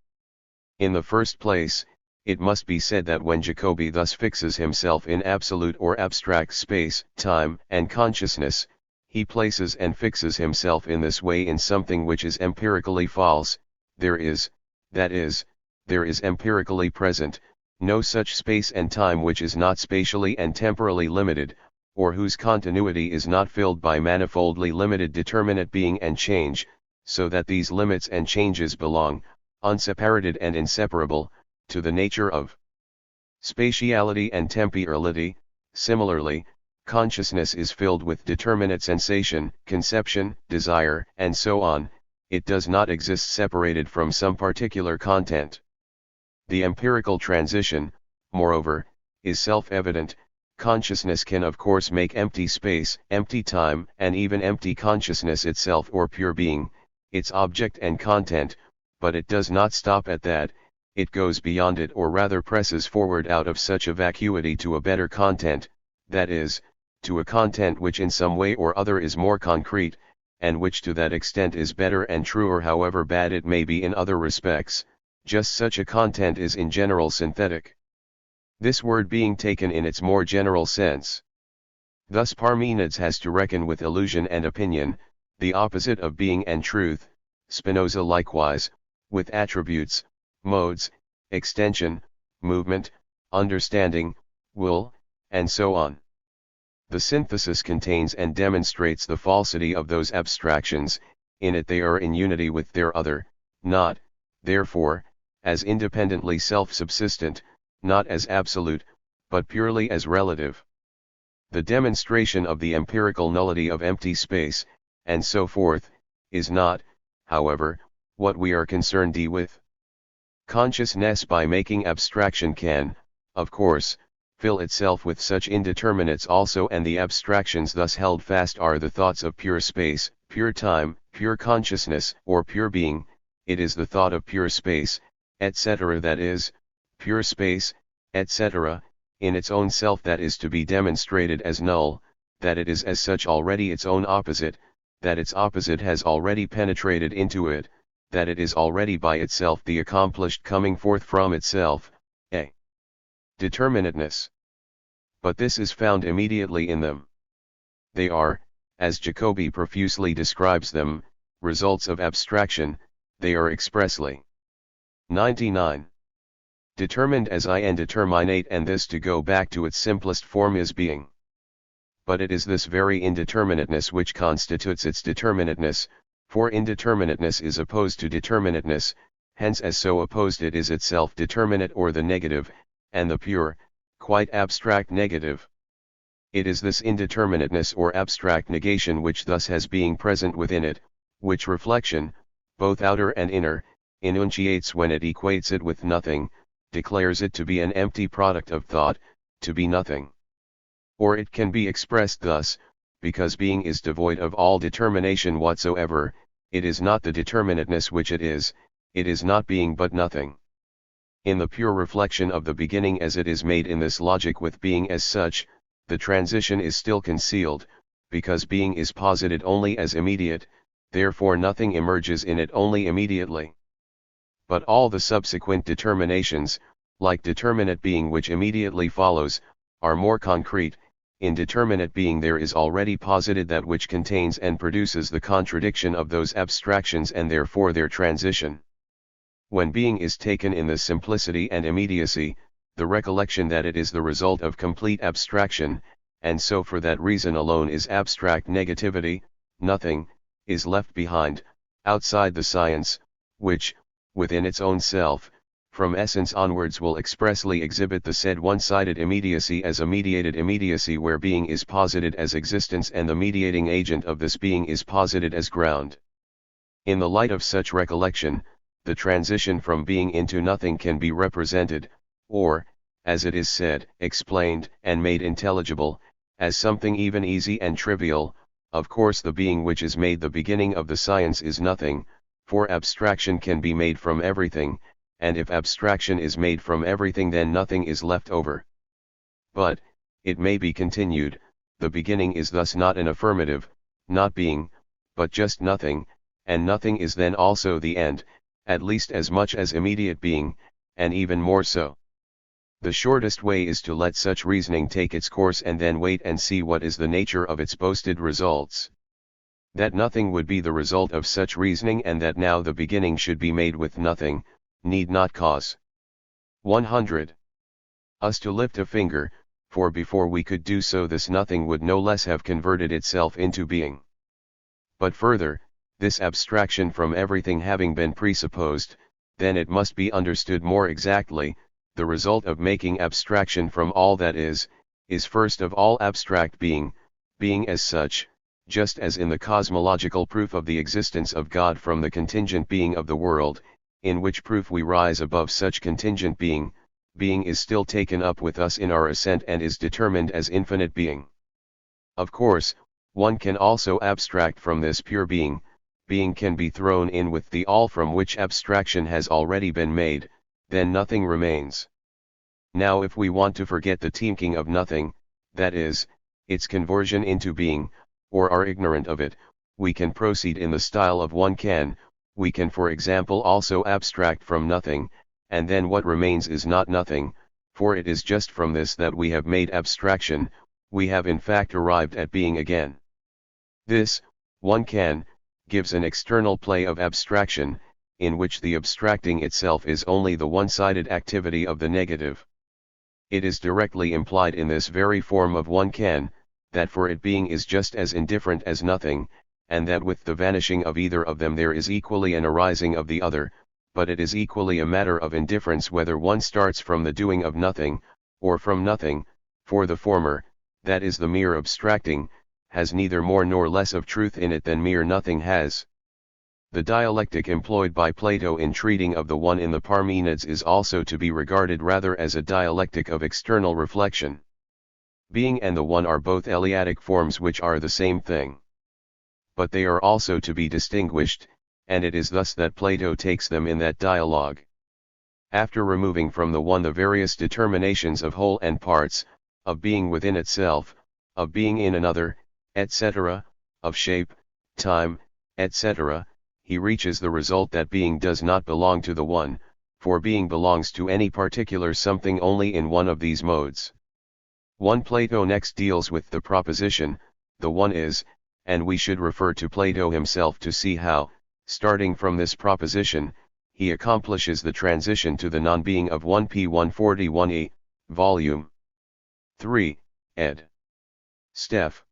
In the first place, it must be said that when Jacobi thus fixes himself in absolute or abstract space, time, and consciousness, he places and fixes himself in this way in something which is empirically false. There is, that is, there is empirically present, no such space and time which is not spatially and temporally limited, or whose continuity is not filled by manifoldly limited determinate being and change, so that these limits and changes belong, unseparated and inseparable, to the nature of spatiality and temporality. Similarly, consciousness is filled with determinate sensation, conception, desire, and so on. It does not exist separated from some particular content. The empirical transition, moreover, is self-evident. Consciousness can of course make empty space, empty time, and even empty consciousness itself or pure being, its object and content, but it does not stop at that. It goes beyond it, or rather presses forward out of such a vacuity to a better content, that is, to a content which in some way or other is more concrete, and which to that extent is better and truer however bad it may be in other respects. Just such a content is in general synthetic. This word being taken in its more general sense. Thus Parmenides has to reckon with illusion and opinion, the opposite of being and truth, Spinoza likewise, with attributes, modes, extension, movement, understanding, will, and so on. The synthesis contains and demonstrates the falsity of those abstractions. In it they are in unity with their other, not, therefore, as independently self-subsistent, not as absolute, but purely as relative. The demonstration of the empirical nullity of empty space, and so forth, is not, however, what we are concerned with. Consciousness by making abstraction can, of course, fill itself with such indeterminates also, and the abstractions thus held fast are the thoughts of pure space, pure time, pure consciousness, or pure being. It is the thought of pure space, etc., that is, pure space, etc., in its own self that is to be demonstrated as null, that it is as such already its own opposite, that its opposite has already penetrated into it, that it is already by itself the accomplished coming forth from itself, a determinateness. But this is found immediately in them. They are, as Jacobi profusely describes them, results of abstraction. They are expressly 99. Determined as I and determinate, and this to go back to its simplest form is being. But it is this very indeterminateness which constitutes its determinateness, for indeterminateness is opposed to determinateness, hence as so opposed it is itself determinate or the negative, and the pure, quite abstract negative. It is this indeterminateness or abstract negation which thus has being present within it, which reflection, both outer and inner, enunciates when it equates it with nothing, declares it to be an empty product of thought, to be nothing. Or it can be expressed thus: because being is devoid of all determination whatsoever, it is not the determinateness which it is not being but nothing. In the pure reflection of the beginning as it is made in this logic with being as such, the transition is still concealed, because being is posited only as immediate, therefore nothing emerges in it only immediately. But all the subsequent determinations, like determinate being which immediately follows, are more concrete. In determinate being there is already posited that which contains and produces the contradiction of those abstractions, and therefore their transition. When being is taken in this simplicity and immediacy, the recollection that it is the result of complete abstraction, and so for that reason alone is abstract negativity, nothing, is left behind, outside the science, which, within its own self, from essence onwards will expressly exhibit the said one-sided immediacy as a mediated immediacy, where being is posited as existence and the mediating agent of this being is posited as ground. In the light of such recollection, the transition from being into nothing can be represented, or, as it is said, explained and made intelligible, as something even easy and trivial. Of course the being which is made the beginning of the science is nothing, for abstraction can be made from everything, and if abstraction is made from everything then nothing is left over. But, it may be continued, the beginning is thus not an affirmative, not being, but just nothing, and nothing is then also the end, at least as much as immediate being, and even more so. The shortest way is to let such reasoning take its course and then wait and see what is the nature of its boasted results. That nothing would be the result of such reasoning, and that now the beginning should be made with nothing, need not cause 100. Us to lift a finger, for before we could do so this nothing would no less have converted itself into being. But further, this abstraction from everything having been presupposed, then it must be understood more exactly, the result of making abstraction from all that is first of all abstract being, being as such, just as in the cosmological proof of the existence of God from the contingent being of the world, in which proof we rise above such contingent being, being is still taken up with us in our ascent and is determined as infinite being. Of course, one can also abstract from this pure being, being can be thrown in with the all from which abstraction has already been made, then nothing remains. Now if we want to forget the thinking of nothing, that is, its conversion into being, or are ignorant of it, we can proceed in the style of one can, we can for example also abstract from nothing, and then what remains is not nothing, for it is just from this that we have made abstraction, we have in fact arrived at being again. This, one can, gives an external play of abstraction, in which the abstracting itself is only the one-sided activity of the negative. It is directly implied in this very form of one can, that for it being is just as indifferent as nothing, and that with the vanishing of either of them there is equally an arising of the other, but it is equally a matter of indifference whether one starts from the doing of nothing, or from nothing, for the former, that is the mere abstracting, has neither more nor less of truth in it than mere nothing has. The dialectic employed by Plato in treating of the one in the Parmenids is also to be regarded rather as a dialectic of external reflection. Being and the one are both Eleatic forms which are the same thing. But they are also to be distinguished, and it is thus that Plato takes them in that dialogue. After removing from the one the various determinations of whole and parts, of being within itself, of being in another, etc., of shape, time, etc., he reaches the result that being does not belong to the one, for being belongs to any particular something only in one of these modes. 1. Plato next deals with the proposition, the one is, and we should refer to Plato himself to see how, starting from this proposition, he accomplishes the transition to the non-being of 1p 141e, volume 3, ed. Steph.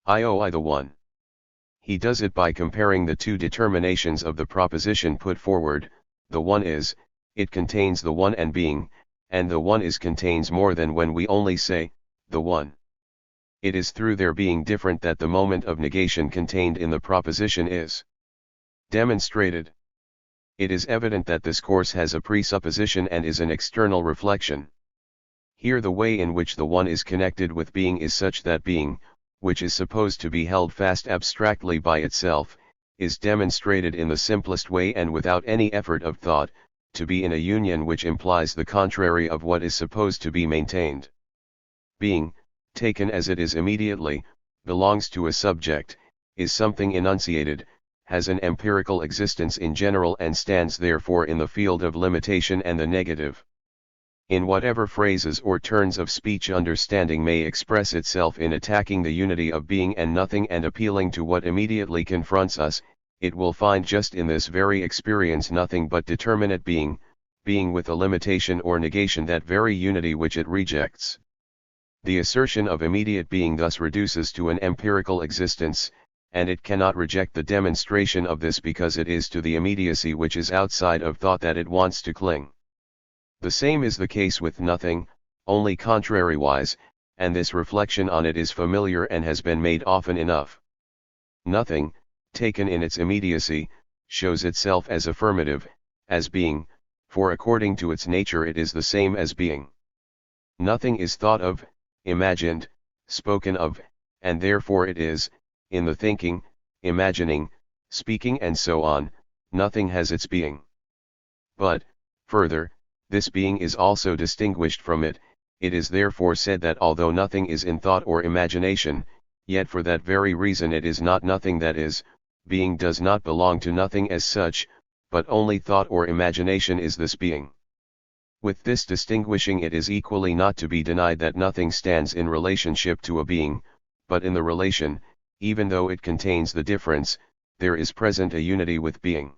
IOI the one. He does it by comparing the two determinations of the proposition put forward, the one is, it contains the one and being, and the one is contains more than when we only say, the one. It is through their being different that the moment of negation contained in the proposition is demonstrated. It is evident that this course has a presupposition and is an external reflection. Here the way in which the one is connected with being is such that being, which is supposed to be held fast abstractly by itself, is demonstrated in the simplest way and without any effort of thought, to be in a union which implies the contrary of what is supposed to be maintained. Being, taken as it is immediately, belongs to a subject, is something enunciated, has an empirical existence in general and stands therefore in the field of limitation and the negative. In whatever phrases or turns of speech understanding may express itself in attacking the unity of being and nothing and appealing to what immediately confronts us, it will find just in this very experience nothing but determinate being, being with a limitation or negation that very unity which it rejects. The assertion of immediate being thus reduces to an empirical existence, and it cannot reject the demonstration of this because it is to the immediacy which is outside of thought that it wants to cling. The same is the case with nothing, only contrariwise, and this reflection on it is familiar and has been made often enough. Nothing, taken in its immediacy, shows itself as affirmative, as being, for according to its nature it is the same as being. Nothing is thought of, imagined, spoken of, and therefore it is, in the thinking, imagining, speaking and so on, nothing has its being. But, further, this being is also distinguished from it, it is therefore said that although nothing is in thought or imagination, yet for that very reason it is not nothing, that is, being does not belong to nothing as such, but only thought or imagination is this being. With this distinguishing, it is equally not to be denied that nothing stands in relationship to a being, but in the relation, even though it contains the difference, there is present a unity with being.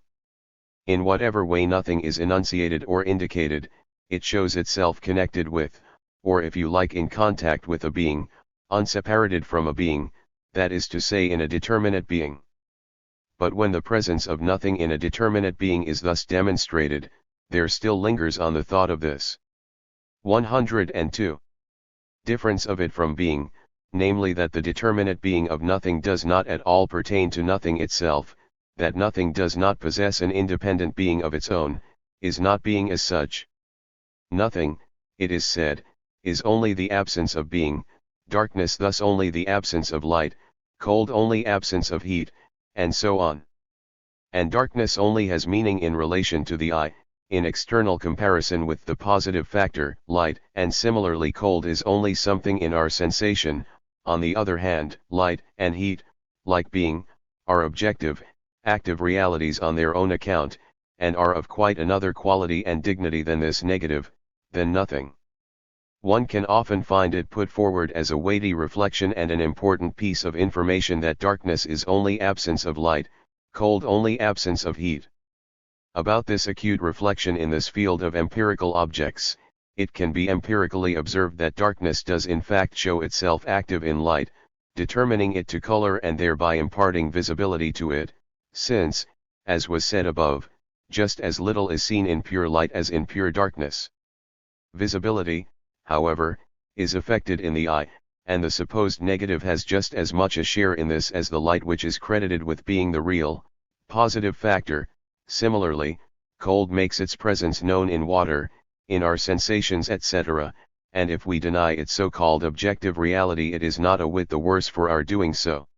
In whatever way nothing is enunciated or indicated, it shows itself connected with, or if you like in contact with a being, unseparated from a being, that is to say in a determinate being. But when the presence of nothing in a determinate being is thus demonstrated, there still lingers on the thought of this. 102. Difference of it from being, namely that the determinate being of nothing does not at all pertain to nothing itself, that nothing does not possess an independent being of its own, is not being as such. Nothing, it is said, is only the absence of being, darkness thus only the absence of light, cold only absence of heat, and so on. And darkness only has meaning in relation to the eye, in external comparison with the positive factor, light, and similarly cold is only something in our sensation. On the other hand, light and heat, like being, are objective, active realities on their own account, and are of quite another quality and dignity than this negative, than nothing. One can often find it put forward as a weighty reflection and an important piece of information that darkness is only absence of light, cold only absence of heat. About this acute reflection in this field of empirical objects, it can be empirically observed that darkness does in fact show itself active in light, determining it to color and thereby imparting visibility to it, since, as was said above, just as little is seen in pure light as in pure darkness. Visibility, however, is affected in the eye, and the supposed negative has just as much a share in this as the light which is credited with being the real, positive factor. Similarly, cold makes its presence known in water, in our sensations etc., and if we deny its so-called objective reality it is not a whit the worse for our doing so.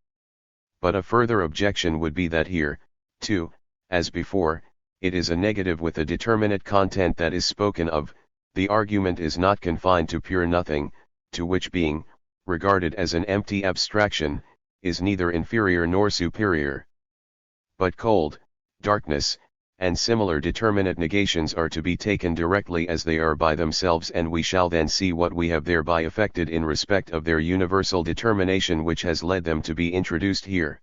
But a further objection would be that here, too, as before, it is a negative with a determinate content that is spoken of. The argument is not confined to pure nothing, to which being, regarded as an empty abstraction, is neither inferior nor superior. But cold, darkness, and similar determinate negations are to be taken directly as they are by themselves, and we shall then see what we have thereby effected in respect of their universal determination which has led them to be introduced here.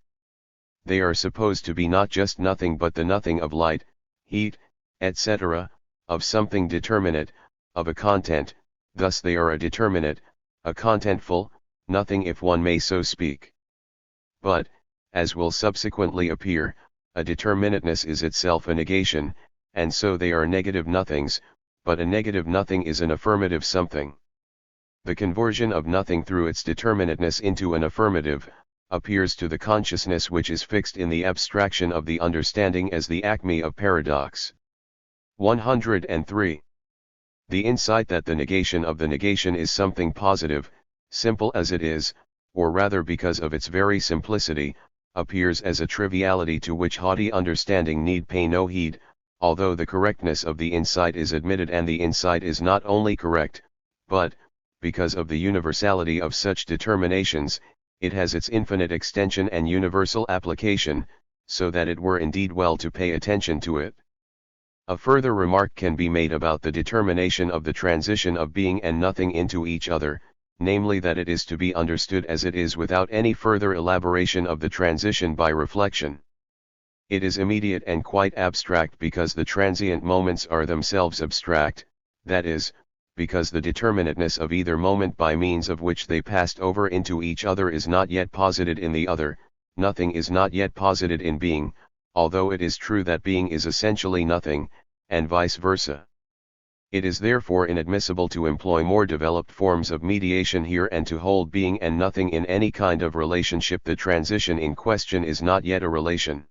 They are supposed to be not just nothing but the nothing of light, heat, etc., of something determinate, of a content, thus they are a determinate, a contentful, nothing if one may so speak. But, as will subsequently appear, a determinateness is itself a negation, and so they are negative nothings, but a negative nothing is an affirmative something. The conversion of nothing through its determinateness into an affirmative, appears to the consciousness which is fixed in the abstraction of the understanding as the acme of paradox. 103. The insight that the negation of the negation is something positive, simple as it is, or rather because of its very simplicity, appears as a triviality to which haughty understanding need pay no heed, although the correctness of the insight is admitted, and the insight is not only correct, but, because of the universality of such determinations, it has its infinite extension and universal application, so that it were indeed well to pay attention to it. A further remark can be made about the determination of the transition of being and nothing into each other, namely that it is to be understood as it is without any further elaboration of the transition by reflection. It is immediate and quite abstract because the transient moments are themselves abstract, that is, because the determinateness of either moment by means of which they passed over into each other is not yet posited in the other. Nothing is not yet posited in being, although it is true that being is essentially nothing, and vice versa. It is therefore inadmissible to employ more developed forms of mediation here and to hold being and nothing in any kind of relationship. The transition in question is not yet a relation.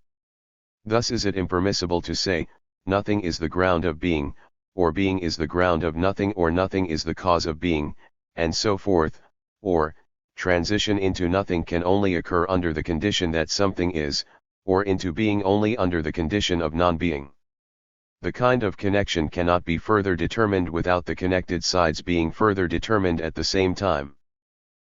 Thus is it impermissible to say, nothing is the ground of being, or being is the ground of nothing, or nothing is the cause of being, and so forth, or, transition into nothing can only occur under the condition that something is, or into being only under the condition of non-being. The kind of connection cannot be further determined without the connected sides being further determined at the same time.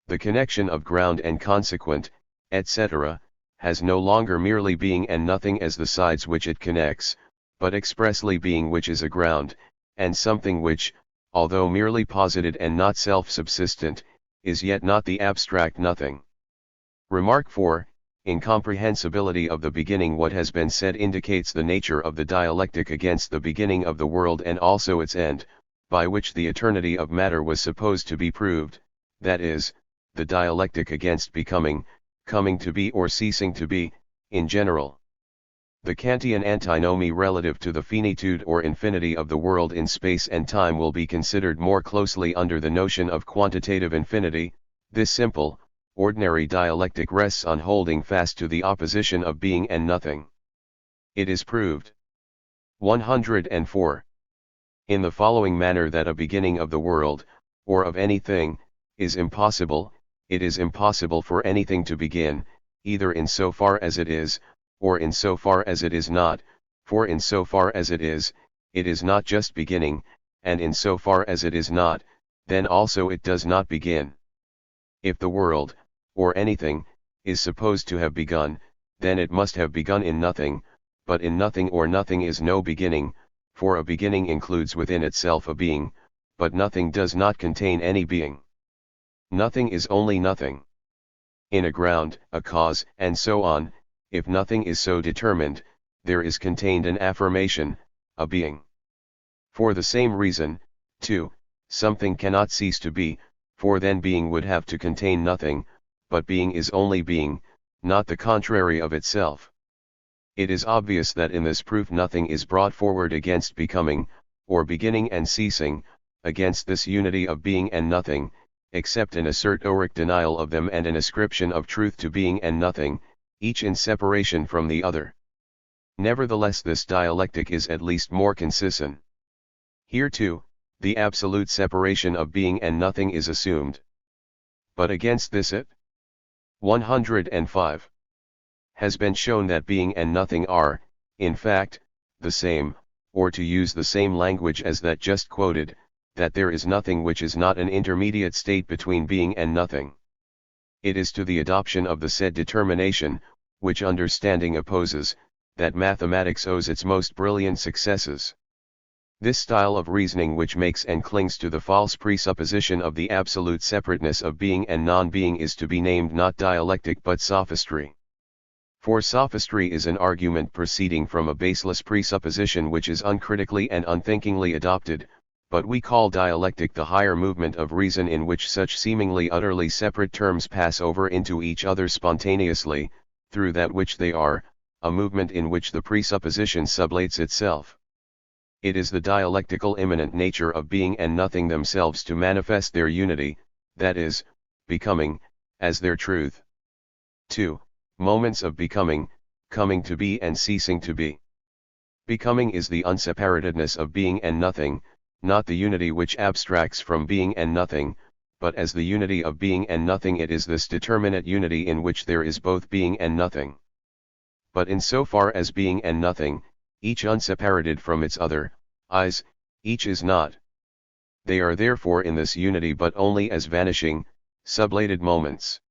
The connection of ground and consequent, etc., has no longer merely being and nothing as the sides which it connects, but expressly being which is a ground, and something which, although merely posited and not self-subsistent, is yet not the abstract nothing. Remark 4, incomprehensibility of the beginning. What has been said indicates the nature of the dialectic against the beginning of the world and also its end, by which the eternity of matter was supposed to be proved, that is, the dialectic against becoming, coming to be or ceasing to be, in general. The Kantian antinomy relative to the finitude or infinity of the world in space and time will be considered more closely under the notion of quantitative infinity. This simple, ordinary dialectic rests on holding fast to the opposition of being and nothing. It is proved. 104. In the following manner that a beginning of the world, or of anything, is impossible. It is impossible for anything to begin, either in so far as it is, or in so far as it is not, for in so far as it is not just beginning, and in so far as it is not, then also it does not begin. If the world, or anything, is supposed to have begun, then it must have begun in nothing, but in nothing or nothing is no beginning, for a beginning includes within itself a being, but nothing does not contain any being. Nothing is only nothing. In a ground, a cause, and so on, if nothing is so determined, there is contained an affirmation, a being. For the same reason, too, something cannot cease to be, for then being would have to contain nothing, but being is only being, not the contrary of itself. It is obvious that in this proof nothing is brought forward against becoming, or beginning and ceasing, against this unity of being and nothing, except an assertoric denial of them and an ascription of truth to being and nothing, each in separation from the other. Nevertheless, this dialectic is at least more consistent. Here too, the absolute separation of being and nothing is assumed. But against this it 105 has been shown that being and nothing are, in fact, the same, or to use the same language as that just quoted, that there is nothing which is not an intermediate state between being and nothing. It is to the adoption of the said determination, which understanding opposes, that mathematics owes its most brilliant successes. This style of reasoning which makes and clings to the false presupposition of the absolute separateness of being and non-being is to be named not dialectic but sophistry. For sophistry is an argument proceeding from a baseless presupposition which is uncritically and unthinkingly adopted, but we call dialectic the higher movement of reason in which such seemingly utterly separate terms pass over into each other spontaneously, through that which they are, a movement in which the presupposition sublates itself. It is the dialectical immanent nature of being and nothing themselves to manifest their unity, that is, becoming, as their truth. 2. Moments of becoming, coming to be and ceasing to be. Becoming is the unseparatedness of being and nothing, not the unity which abstracts from being and nothing, but as the unity of being and nothing it is this determinate unity in which there is both being and nothing. But in so far as being and nothing, each unseparated from its other, each is not. They are therefore in this unity but only as vanishing, sublated moments.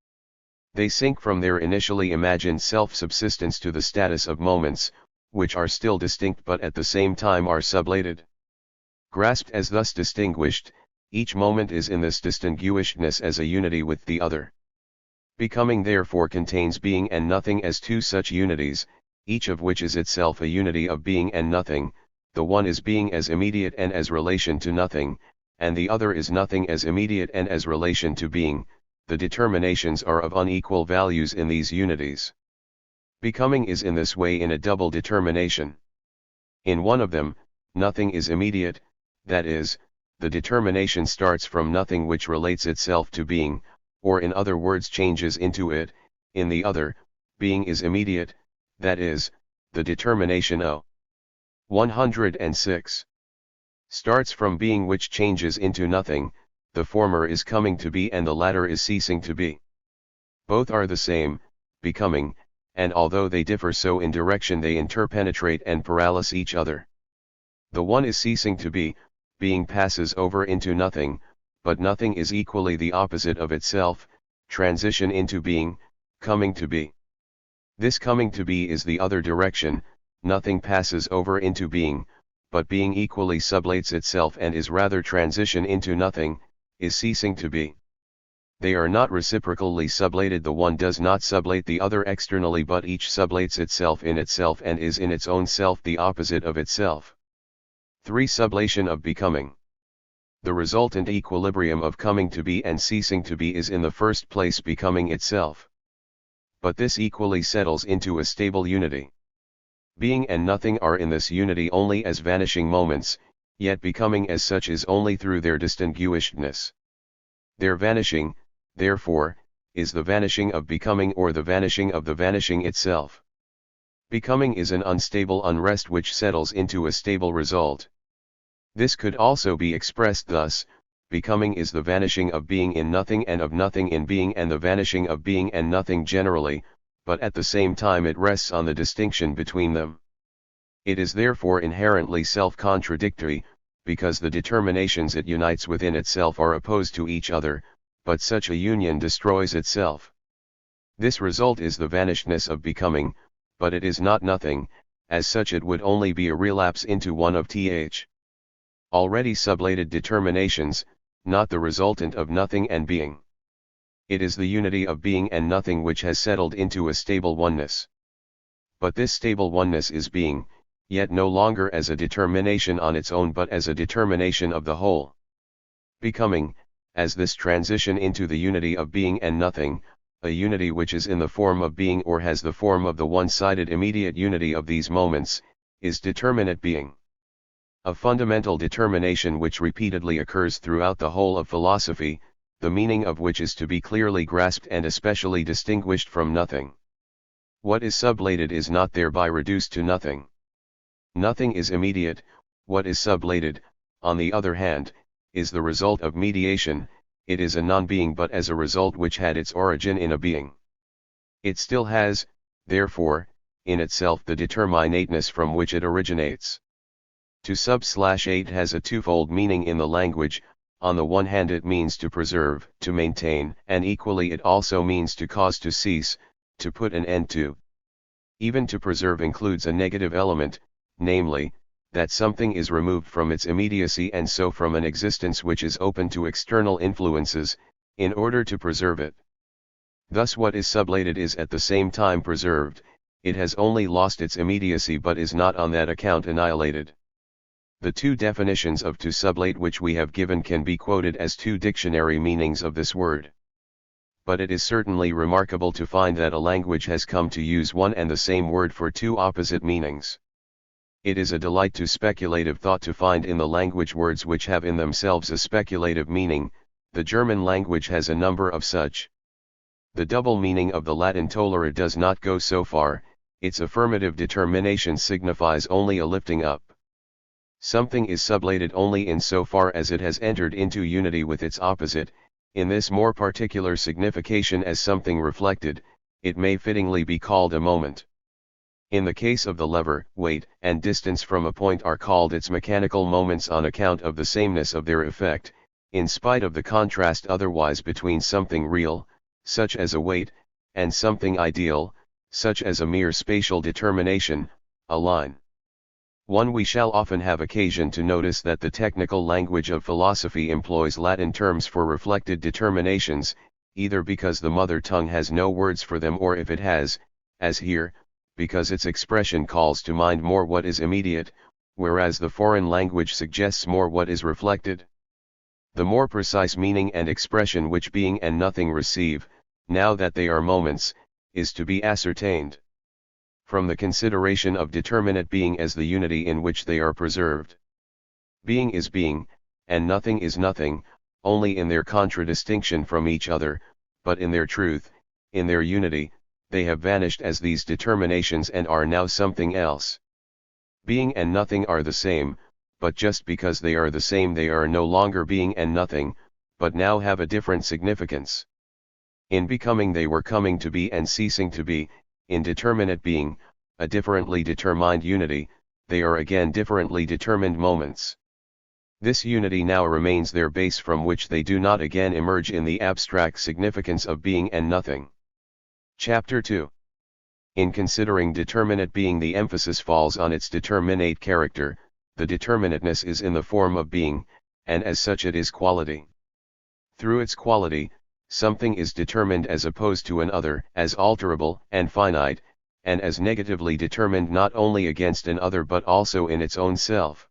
They sink from their initially imagined self-subsistence to the status of moments, which are still distinct but at the same time are sublated. Grasped as thus distinguished, each moment is in this distinguishedness as a unity with the other. Becoming therefore contains being and nothing as two such unities, each of which is itself a unity of being and nothing. The one is being as immediate and as relation to nothing, and the other is nothing as immediate and as relation to being. The determinations are of unequal values in these unities. Becoming is in this way in a double determination. In one of them, nothing is immediate, that is, the determination starts from nothing which relates itself to being, or in other words changes into it. In the other, being is immediate, that is, the determination O. 106 starts from being which changes into nothing. The former is coming to be and the latter is ceasing to be. Both are the same, becoming, and although they differ so in direction they interpenetrate and paralyze each other. The one is ceasing to be, being passes over into nothing, but nothing is equally the opposite of itself, transition into being, coming to be. This coming to be is the other direction, nothing passes over into being, but being equally sublates itself and is rather transition into nothing, is ceasing to be. They are not reciprocally sublated, the one does not sublate the other externally, but each sublates itself in itself and is in its own self the opposite of itself. 3. Sublation of becoming. The resultant equilibrium of coming to be and ceasing to be is in the first place becoming itself. But this equally settles into a stable unity. Being and nothing are in this unity only as vanishing moments, yet becoming as such is only through their distinguishedness. Their vanishing, therefore, is the vanishing of becoming or the vanishing of the vanishing itself. Becoming is an unstable unrest which settles into a stable result. This could also be expressed thus: becoming is the vanishing of being in nothing and of nothing in being and the vanishing of being and nothing generally, but at the same time it rests on the distinction between them. It is therefore inherently self-contradictory, because the determinations it unites within itself are opposed to each other, but such a union destroys itself. This result is the vanishedness of becoming, but it is not nothing, as such it would only be a relapse into one of th. already sublated determinations, not the resultant of nothing and being. It is the unity of being and nothing which has settled into a stable oneness. But this stable oneness is being, yet no longer as a determination on its own but as a determination of the whole. Becoming, as this transition into the unity of being and nothing, a unity which is in the form of being or has the form of the one-sided immediate unity of these moments, is determinate being. A fundamental determination which repeatedly occurs throughout the whole of philosophy, the meaning of which is to be clearly grasped and especially distinguished from nothing. What is sublated is not thereby reduced to nothing. Nothing is immediate. What is sublated, on the other hand, is the result of mediation. It is a non-being but as a result which had its origin in a being. It still has, therefore, in itself the determinateness from which it originates. To sub/8 has a twofold meaning in the language. On the one hand it means to preserve, to maintain, and equally it also means to cause to cease, to put an end to. Even to preserve includes a negative element, namely, that something is removed from its immediacy and so from an existence which is open to external influences, in order to preserve it. Thus what is sublated is at the same time preserved. It has only lost its immediacy but is not on that account annihilated. The two definitions of to sublate which we have given can be quoted as two dictionary meanings of this word. But it is certainly remarkable to find that a language has come to use one and the same word for two opposite meanings. It is a delight to speculative thought to find in the language words which have in themselves a speculative meaning. The German language has a number of such. The double meaning of the Latin tollere does not go so far. Its affirmative determination signifies only a lifting up. Something is sublated only in so far as it has entered into unity with its opposite. In this more particular signification as something reflected, it may fittingly be called a moment. In the case of the lever, weight and distance from a point are called its mechanical moments on account of the sameness of their effect, in spite of the contrast otherwise between something real, such as a weight, and something ideal, such as a mere spatial determination, a line. We shall often have occasion to notice that the technical language of philosophy employs Latin terms for reflected determinations, either because the mother tongue has no words for them or if it has, as here, because its expression calls to mind more what is immediate, whereas the foreign language suggests more what is reflected. The more precise meaning and expression which being and nothing receive, now that they are moments, is to be ascertained from the consideration of determinate being as the unity in which they are preserved. Being is being, and nothing is nothing, only in their contradistinction from each other, but in their truth, in their unity, they have vanished as these determinations and are now something else. Being and nothing are the same, but just because they are the same they are no longer being and nothing, but now have a different significance. In becoming they were coming to be and ceasing to be. In determinate being, a differently determined unity, they are again differently determined moments. This unity now remains their base from which they do not again emerge in the abstract significance of being and nothing. Chapter 2. In considering determinate being, the emphasis falls on its determinate character, the determinateness is in the form of being, and as such it is quality. Through its quality, something is determined as opposed to another, as alterable and finite, and as negatively determined not only against an other but also in its own self.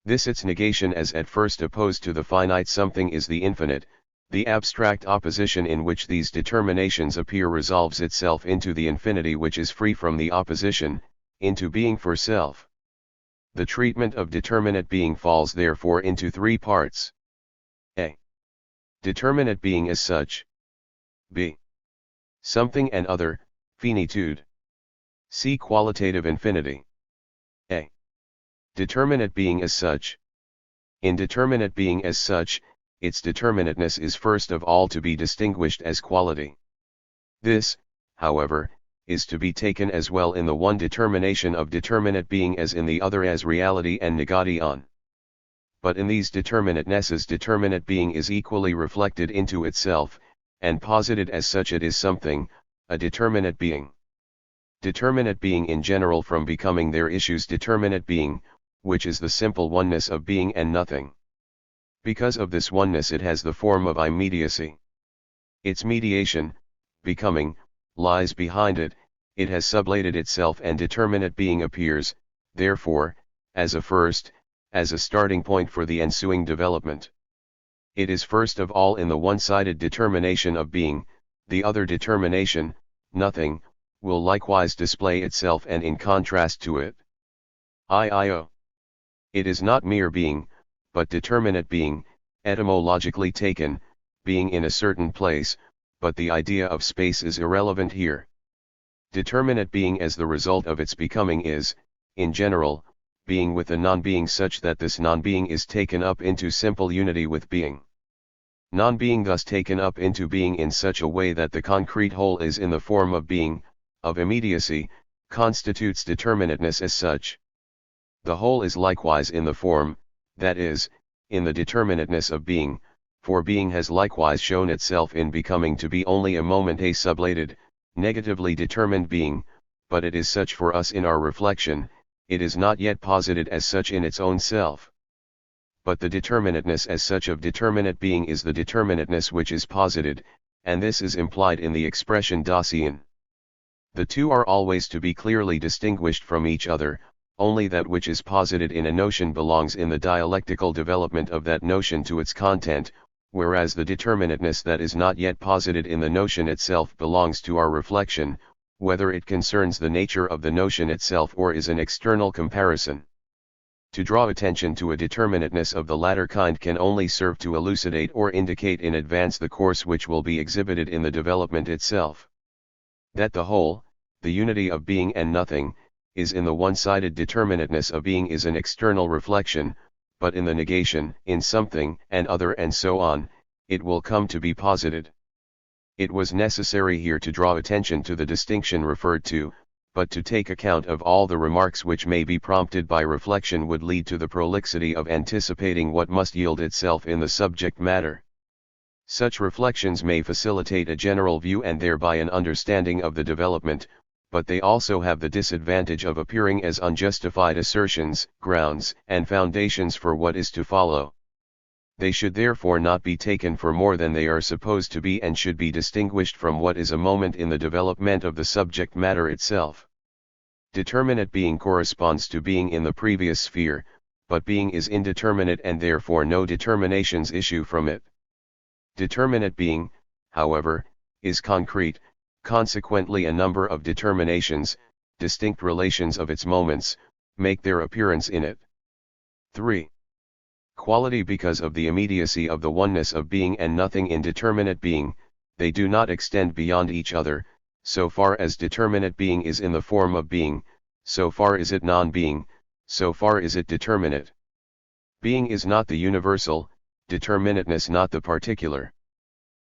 This its negation as at first opposed to the finite something is the infinite. The abstract opposition in which these determinations appear resolves itself into the infinity which is free from the opposition, into being for self. The treatment of determinate being falls therefore into three parts. A. Determinate being as such. B. Something and other, finitude. C. Qualitative infinity. A. Determinate being as such. In determinate being as such, its determinateness is first of all to be distinguished as quality. This, however, is to be taken as well in the one determination of determinate being as in the other as reality and negation. But in these determinatenesses determinate being is equally reflected into itself, and posited as such it is something, a determinate being. Determinate being in general from becoming there issues determinate being, which is the simple oneness of being and nothing. Because of this oneness it has the form of immediacy. Its mediation, becoming, lies behind it, it has sublated itself and determinate being appears, therefore, as a first, as a starting point for the ensuing development. It is first of all in the one-sided determination of being, the other determination, nothing, will likewise display itself and in contrast to it. IIO. It is not mere being, but determinate being, etymologically taken, being in a certain place, but the idea of space is irrelevant here. Determinate being as the result of its becoming is, in general, being with a non-being such that this non-being is taken up into simple unity with being. Non-being thus taken up into being in such a way that the concrete whole is in the form of being, of immediacy, constitutes determinateness as such. The whole is likewise in the form, that is, in the determinateness of being, for being has likewise shown itself in becoming to be only a moment a sublated, negatively determined being, but it is such for us in our reflection, it is not yet posited as such in its own self. But the determinateness as such of determinate being is the determinateness which is posited, and this is implied in the expression Dasein. The two are always to be clearly distinguished from each other, only that which is posited in a notion belongs in the dialectical development of that notion to its content, whereas the determinateness that is not yet posited in the notion itself belongs to our reflection, whether it concerns the nature of the notion itself or is an external comparison. To draw attention to a determinateness of the latter kind can only serve to elucidate or indicate in advance the course which will be exhibited in the development itself. That the whole, the unity of being and nothing, is in the one-sided determinateness of being is an external reflection, but in the negation, in something and other and so on, it will come to be posited. It was necessary here to draw attention to the distinction referred to, but to take account of all the remarks which may be prompted by reflection would lead to the prolixity of anticipating what must yield itself in the subject matter. Such reflections may facilitate a general view and thereby an understanding of the development, but they also have the disadvantage of appearing as unjustified assertions, grounds, and foundations for what is to follow. They should therefore not be taken for more than they are supposed to be and should be distinguished from what is a moment in the development of the subject matter itself. Determinate being corresponds to being in the previous sphere, but being is indeterminate and therefore no determinations issue from it. Determinate being, however, is concrete, consequently a number of determinations, distinct relations of its moments, make their appearance in it. 3. Quality. Because of the immediacy of the oneness of being and nothing in determinate being, they do not extend beyond each other, so far as determinate being is in the form of being, so far is it non-being, so far is it determinate. Being is not the universal, determinateness not the particular.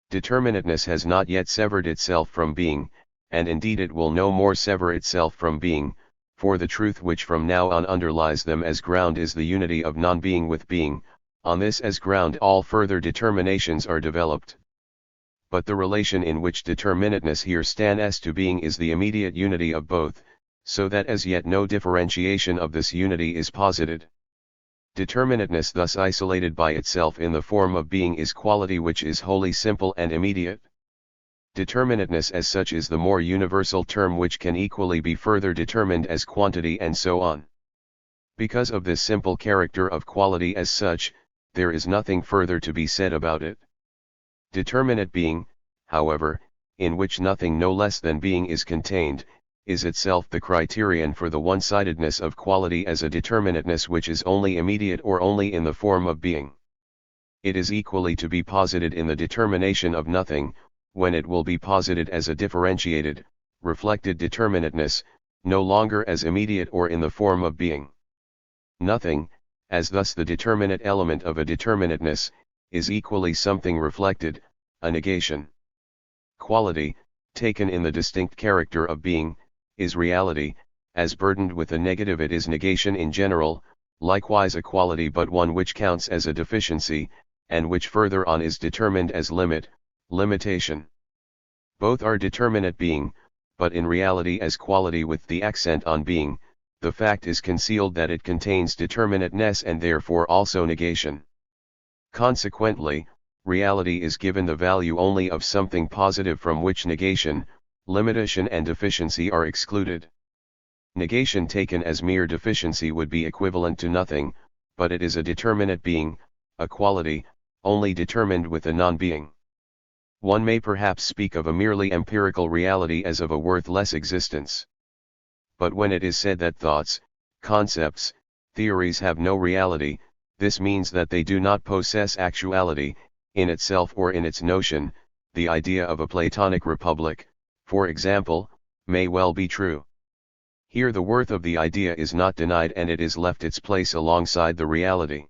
Determinateness has not yet severed itself from being, and indeed it will no more sever itself from being, for the truth which from now on underlies them as ground is the unity of non-being with being, on this as ground all further determinations are developed. But the relation in which determinateness here stands to being is the immediate unity of both, so that as yet no differentiation of this unity is posited. Determinateness thus isolated by itself in the form of being is quality which is wholly simple and immediate. Determinateness as such is the more universal term which can equally be further determined as quantity and so on. Because of this simple character of quality as such, there is nothing further to be said about it. Determinate being, however, in which nothing no less than being is contained, is itself the criterion for the one-sidedness of quality as a determinateness which is only immediate or only in the form of being. It is equally to be posited in the determination of nothing, when it will be posited as a differentiated, reflected determinateness, no longer as immediate or in the form of being. Nothing, as thus the determinate element of a determinateness, is equally something reflected, a negation. Quality, taken in the distinct character of being, is reality, as burdened with a negative it is negation in general, likewise a quality but one which counts as a deficiency, and which further on is determined as limit, limitation. Both are determinate being, but in reality as quality with the accent on being, the fact is concealed that it contains determinateness and therefore also negation. Consequently, reality is given the value only of something positive from which negation, limitation and deficiency are excluded. Negation taken as mere deficiency would be equivalent to nothing, but it is a determinate being, a quality, only determined with a non-being. One may perhaps speak of a merely empirical reality as of a worthless existence. But when it is said that thoughts, concepts, theories have no reality, this means that they do not possess actuality, in itself or in its notion. The idea of a Platonic republic, for example, may well be true. Here the worth of the idea is not denied and it is left its place alongside the reality.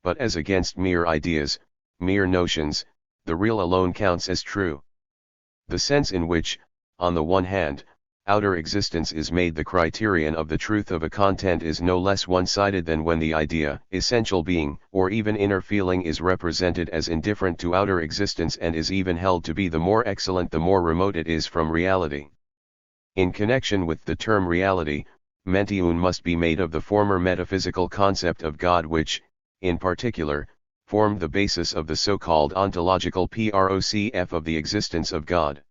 But as against mere ideas, mere notions, the real alone counts as true. The sense in which, on the one hand, outer existence is made the criterion of the truth of a content is no less one-sided than when the idea, essential being, or even inner feeling is represented as indifferent to outer existence and is even held to be the more excellent the more remote it is from reality. In connection with the term reality, mention must be made of the former metaphysical concept of God which, in particular, formed the basis of the so-called ontological process of the existence of God.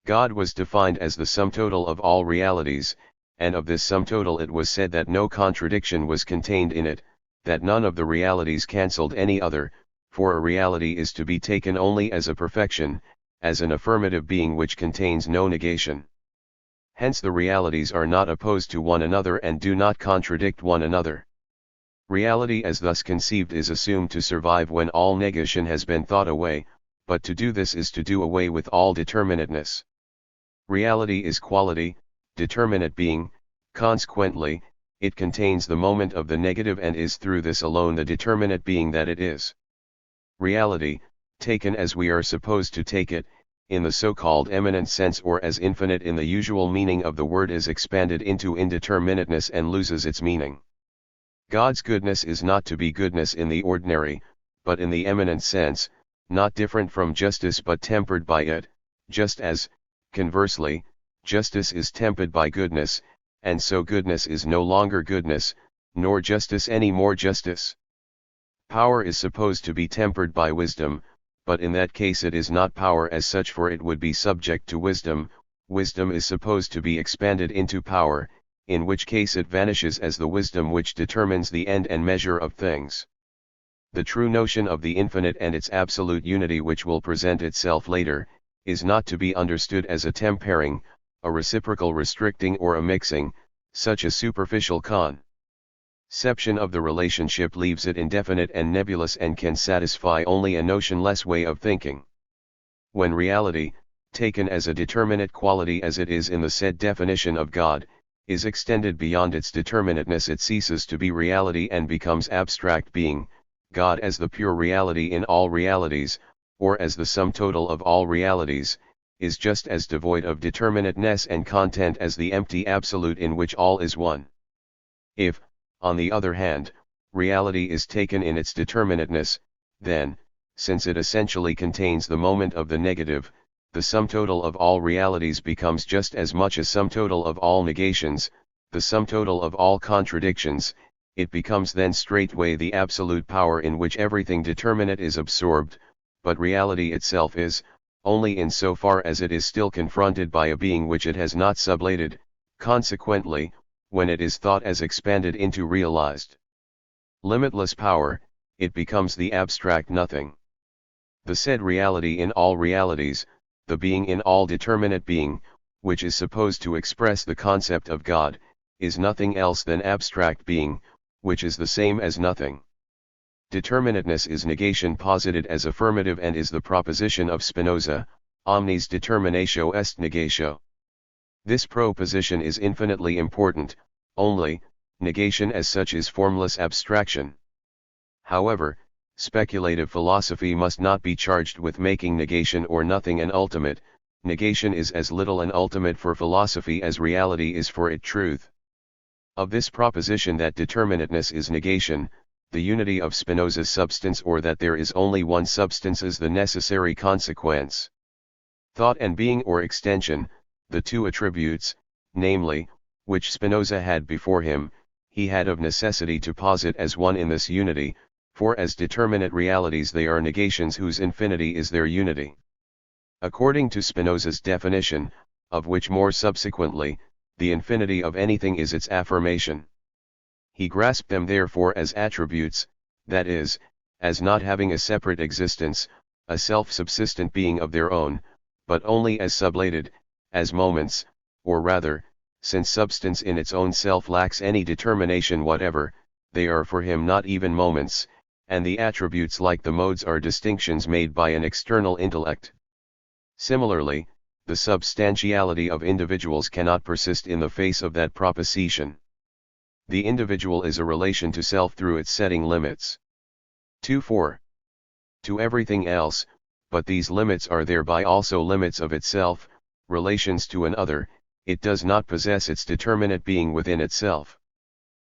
God was defined as the sum total of all realities, and of this sum total it was said that no contradiction was contained in it, that none of the realities cancelled any other, for a reality is to be taken only as a perfection, as an affirmative being which contains no negation. Hence the realities are not opposed to one another and do not contradict one another. Reality as thus conceived is assumed to survive when all negation has been thought away, but to do this is to do away with all determinateness. Reality is quality, determinate being, consequently, it contains the moment of the negative and is through this alone the determinate being that it is. Reality, taken as we are supposed to take it, in the so-called eminent sense or as infinite in the usual meaning of the word is expanded into indeterminateness and loses its meaning. God's goodness is not to be goodness in the ordinary, but in the eminent sense, not different from justice but tempered by it, just as, conversely, justice is tempered by goodness, and so goodness is no longer goodness, nor justice any more justice. Power is supposed to be tempered by wisdom, but in that case it is not power as such for it would be subject to wisdom. Wisdom is supposed to be expanded into power, in which case it vanishes as the wisdom which determines the end and measure of things. The true notion of the infinite and its absolute unity which will present itself later, is not to be understood as a tempering, a reciprocal restricting or a mixing, such a superficial conception of the relationship leaves it indefinite and nebulous and can satisfy only a notionless way of thinking. When reality, taken as a determinate quality as it is in the said definition of God, is extended beyond its determinateness it ceases to be reality and becomes abstract being, God as the pure reality in all realities, or as the sum total of all realities, is just as devoid of determinateness and content as the empty absolute in which all is one. If, on the other hand, reality is taken in its determinateness, then, since it essentially contains the moment of the negative, the sum total of all realities becomes just as much a sum total of all negations, the sum total of all contradictions, it becomes then straightway the absolute power in which everything determinate is absorbed, but reality itself is, only in so far as it is still confronted by a being which it has not sublated, consequently, when it is thought as expanded into realized limitless power, it becomes the abstract nothing. The said reality in all realities, the being in all determinate being, which is supposed to express the concept of God, is nothing else than abstract being, which is the same as nothing. Determinateness is negation posited as affirmative and is the proposition of Spinoza, omnis determinatio est negatio. This proposition is infinitely important, only, negation as such is formless abstraction. However, speculative philosophy must not be charged with making negation or nothing an ultimate. Negation is as little an ultimate for philosophy as reality is for it truth. Of this proposition that determinateness is negation, the unity of Spinoza's substance or that there is only one substance is the necessary consequence. Thought and being or extension, the two attributes, namely, which Spinoza had before him, he had of necessity to posit as one in this unity, for as determinate realities they are negations whose infinity is their unity. According to Spinoza's definition, of which more subsequently, the infinity of anything is its affirmation. He grasped them therefore as attributes, that is, as not having a separate existence, a self-subsistent being of their own, but only as sublated, as moments, or rather, since substance in its own self lacks any determination whatever, they are for him not even moments, and the attributes like the modes are distinctions made by an external intellect. Similarly, the substantiality of individuals cannot persist in the face of that proposition. The individual is a relation to self through its setting limits. 2-4. To everything else, but these limits are thereby also limits of itself, relations to an other, it does not possess its determinate being within itself.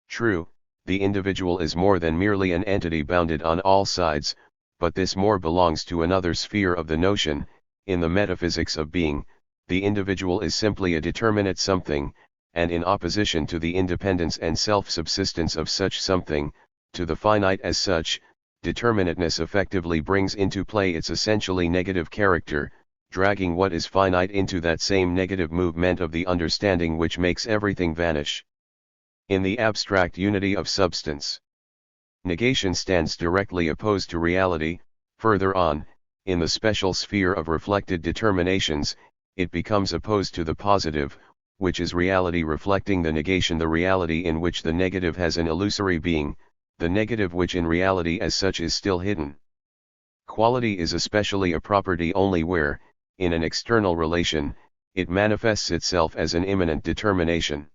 True, the individual is more than merely an entity bounded on all sides, but this more belongs to another sphere of the notion. In the metaphysics of being, the individual is simply a determinate something, and in opposition to the independence and self-subsistence of such something, to the finite as such, determinateness effectively brings into play its essentially negative character, dragging what is finite into that same negative movement of the understanding which makes everything vanish. In the abstract unity of substance, negation stands directly opposed to reality. Further on, in the special sphere of reflected determinations, it becomes opposed to the positive, which is reality reflecting the negation, the reality in which the negative has an illusory being, the negative which in reality as such is still hidden. Quality is especially a property only where, in an external relation, it manifests itself as an immanent determination.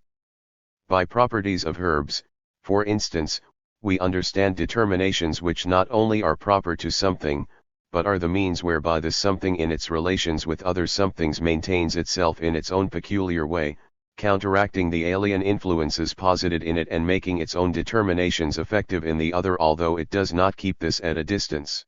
By properties of herbs, for instance, we understand determinations which not only are proper to something, but are the means whereby this something in its relations with other somethings maintains itself in its own peculiar way, counteracting the alien influences posited in it and making its own determinations effective in the other, although it does not keep this at a distance.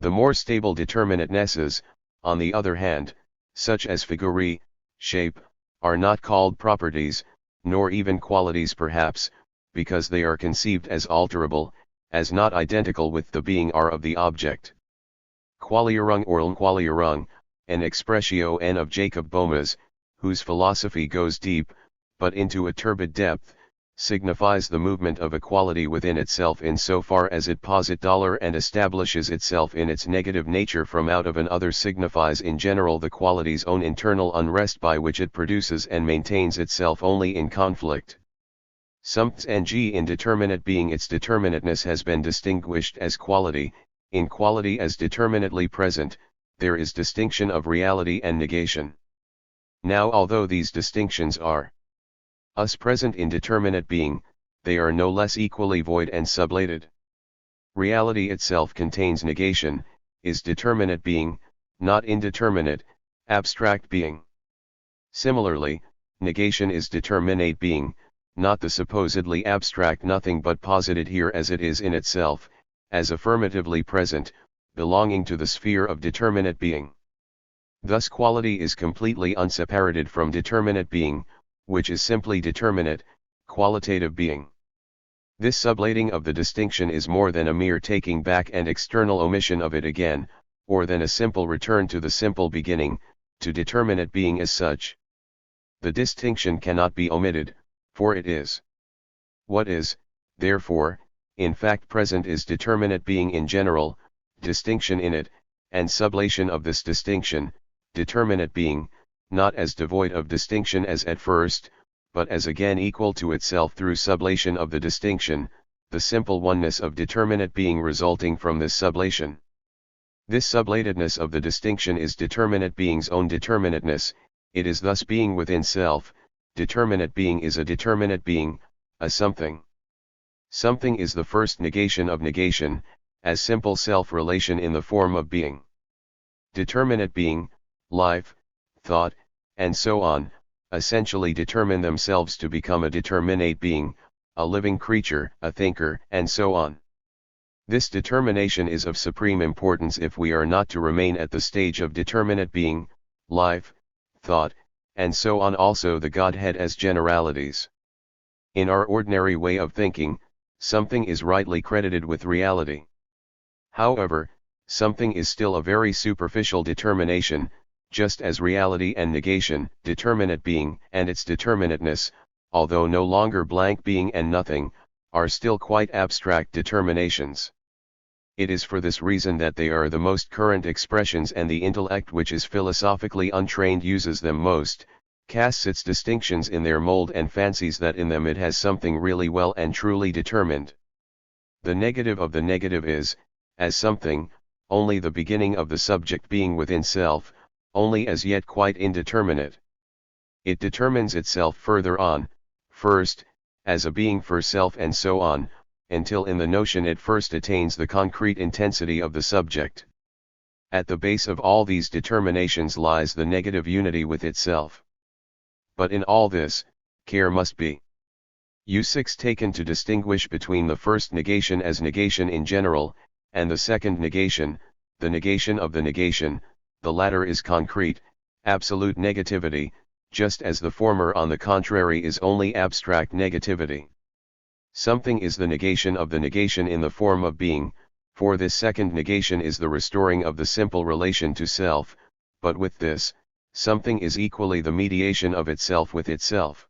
The more stable determinatenesses, on the other hand, such as figure, shape, are not called properties, nor even qualities perhaps, because they are conceived as alterable, as not identical with the being are of the object. Qualierung or unqualierung, an expressio n of Jacob Boehme's, whose philosophy goes deep, but into a turbid depth, signifies the movement of a quality within itself in so far as it posit and establishes itself in its negative nature from out of an other, signifies in general the quality's own internal unrest by which it produces and maintains itself only in conflict. Something indeterminate being, its determinateness has been distinguished as quality. In quality as determinately present, there is distinction of reality and negation. Now although these distinctions are us present in determinate being, they are no less equally void and sublated. Reality itself contains negation, is determinate being, not indeterminate, abstract being. Similarly, negation is determinate being, not the supposedly abstract nothing but posited here as it is in itself, as affirmatively present, belonging to the sphere of determinate being. Thus quality is completely unseparated from determinate being, which is simply determinate, qualitative being. This sublating of the distinction is more than a mere taking back and external omission of it again, or than a simple return to the simple beginning, to determinate being as such. The distinction cannot be omitted, for it is. What is, therefore, in fact present is determinate being in general, distinction in it, and sublation of this distinction, determinate being, not as devoid of distinction as at first, but as again equal to itself through sublation of the distinction, the simple oneness of determinate being resulting from this sublation. This sublatedness of the distinction is determinate being's own determinateness, it is thus being within self. Determinate being is a determinate being, a something. Something is the first negation of negation, as simple self-relation in the form of being. Determinate being, life, thought, and so on, essentially determine themselves to become a determinate being, a living creature, a thinker, and so on. This determination is of supreme importance if we are not to remain at the stage of determinate being, life, thought, and so on, also the Godhead as generalities. In our ordinary way of thinking, something is rightly credited with reality. However, something is still a very superficial determination, just as reality and negation, determinate being, and its determinateness, although no longer blank being and nothing, are still quite abstract determinations. It is for this reason that they are the most current expressions, and the intellect which is philosophically untrained uses them most, casts its distinctions in their mold and fancies that in them it has something really well and truly determined. The negative of the negative is, as something, only the beginning of the subject being within self, only as yet quite indeterminate. It determines itself further on, first, as a being for self and so on, until in the notion it first attains the concrete intensity of the subject. At the base of all these determinations lies the negative unity with itself. But in all this, care must be U6 taken to distinguish between the first negation as negation in general, and the second negation, the negation of the negation. The latter is concrete, absolute negativity, just as the former on the contrary is only abstract negativity. Something is the negation of the negation in the form of being, for this second negation is the restoring of the simple relation to self, but with this, something is equally the mediation of itself with itself.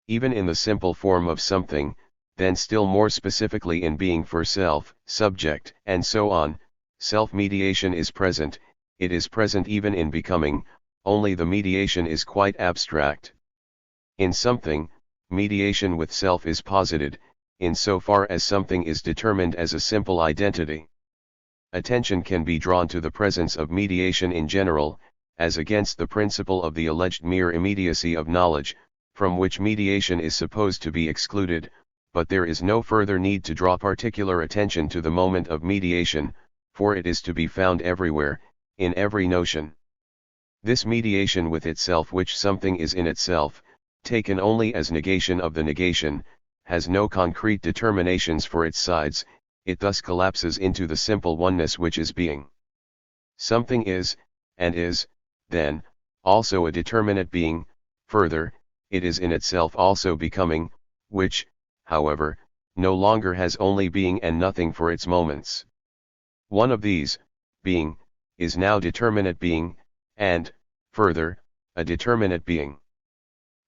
Even in the simple form of something, then still more specifically in being for self, subject, and so on, self-mediation is present. It is present even in becoming, only the mediation is quite abstract. In something, mediation with self is posited, in so far as something is determined as a simple identity. Attention can be drawn to the presence of mediation in general, as against the principle of the alleged mere immediacy of knowledge, from which mediation is supposed to be excluded, but there is no further need to draw particular attention to the moment of mediation, for it is to be found everywhere, in every notion. This mediation with itself, which something is in itself, taken only as negation of the negation, has no concrete determinations for its sides. It thus collapses into the simple oneness which is being. Something is, and is, then, also a determinate being. Further, it is in itself also becoming, which, however, no longer has only being and nothing for its moments. One of these, being, is now determinate being, and, further, a determinate being.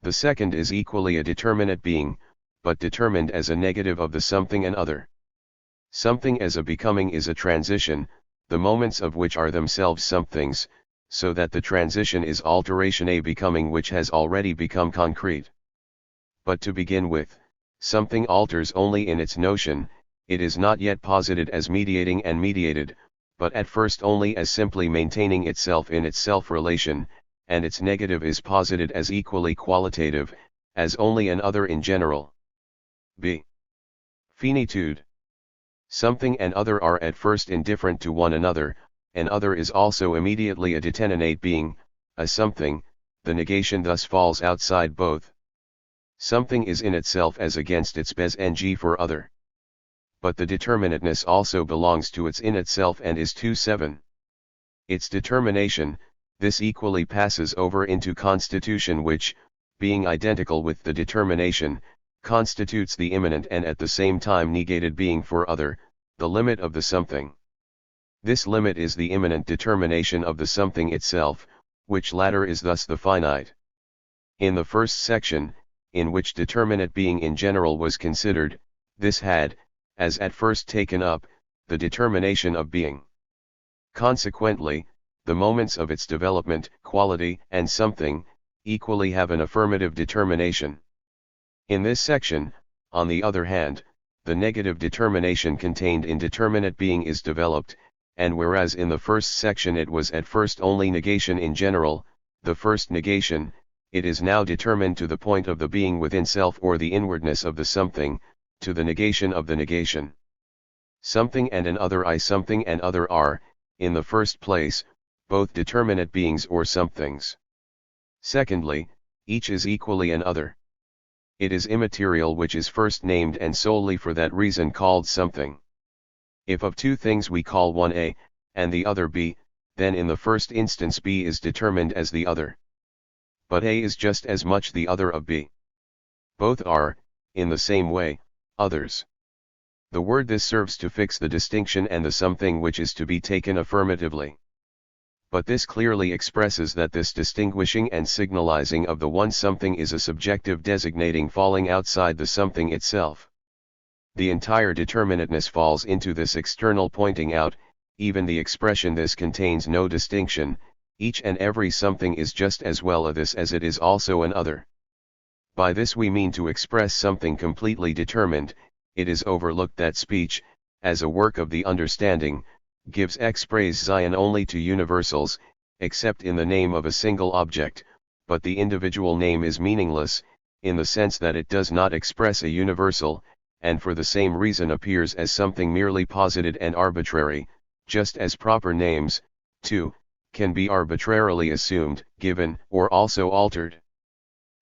The second is equally a determinate being, but determined as a negative of the something and other. Something as a becoming is a transition, the moments of which are themselves somethings, so that the transition is alteration a becoming which has already become concrete. But to begin with, something alters only in its notion, it is not yet posited as mediating and mediated, but at first only as simply maintaining itself in its self-relation, and its negative is posited as equally qualitative, as only an other in general. b. Finitude. Something and other are at first indifferent to one another, an other is also immediately a determinate being, a something, the negation thus falls outside both. Something is in itself as against its bes ng for other. But the determinateness also belongs to its in itself and is 2-7. Its determination, this equally passes over into constitution which, being identical with the determination, constitutes the immanent and at the same time negated being for other, the limit of the something. This limit is the immanent determination of the something itself, which latter is thus the finite. In the first section, in which determinate being in general was considered, this had, as at first taken up, the determination of being. Consequently, the moments of its development, quality, and something, equally have an affirmative determination. In this section, on the other hand, the negative determination contained in determinate being is developed, and whereas in the first section it was at first only negation in general, the first negation, it is now determined to the point of the being within self or the inwardness of the something, to the negation of the negation. Something and an other I something and other are, in the first place, both determinate beings or somethings. Secondly, each is equally an other. It is immaterial which is first named and solely for that reason called something. If of two things we call one A, and the other B, then in the first instance B is determined as the other. But A is just as much the other of B. Both are, in the same way, others. The word this serves to fix the distinction and the something which is to be taken affirmatively. But this clearly expresses that this distinguishing and signalizing of the one something is a subjective designating falling outside the something itself. The entire determinateness falls into this external pointing out, even the expression this contains no distinction, each and every something is just as well a this as it is also an other. By this we mean to express something completely determined. It is overlooked that speech, as a work of the understanding, gives expression only to universals, except in the name of a single object, but the individual name is meaningless, in the sense that it does not express a universal, and for the same reason appears as something merely posited and arbitrary, just as proper names, too, can be arbitrarily assumed, given, or also altered.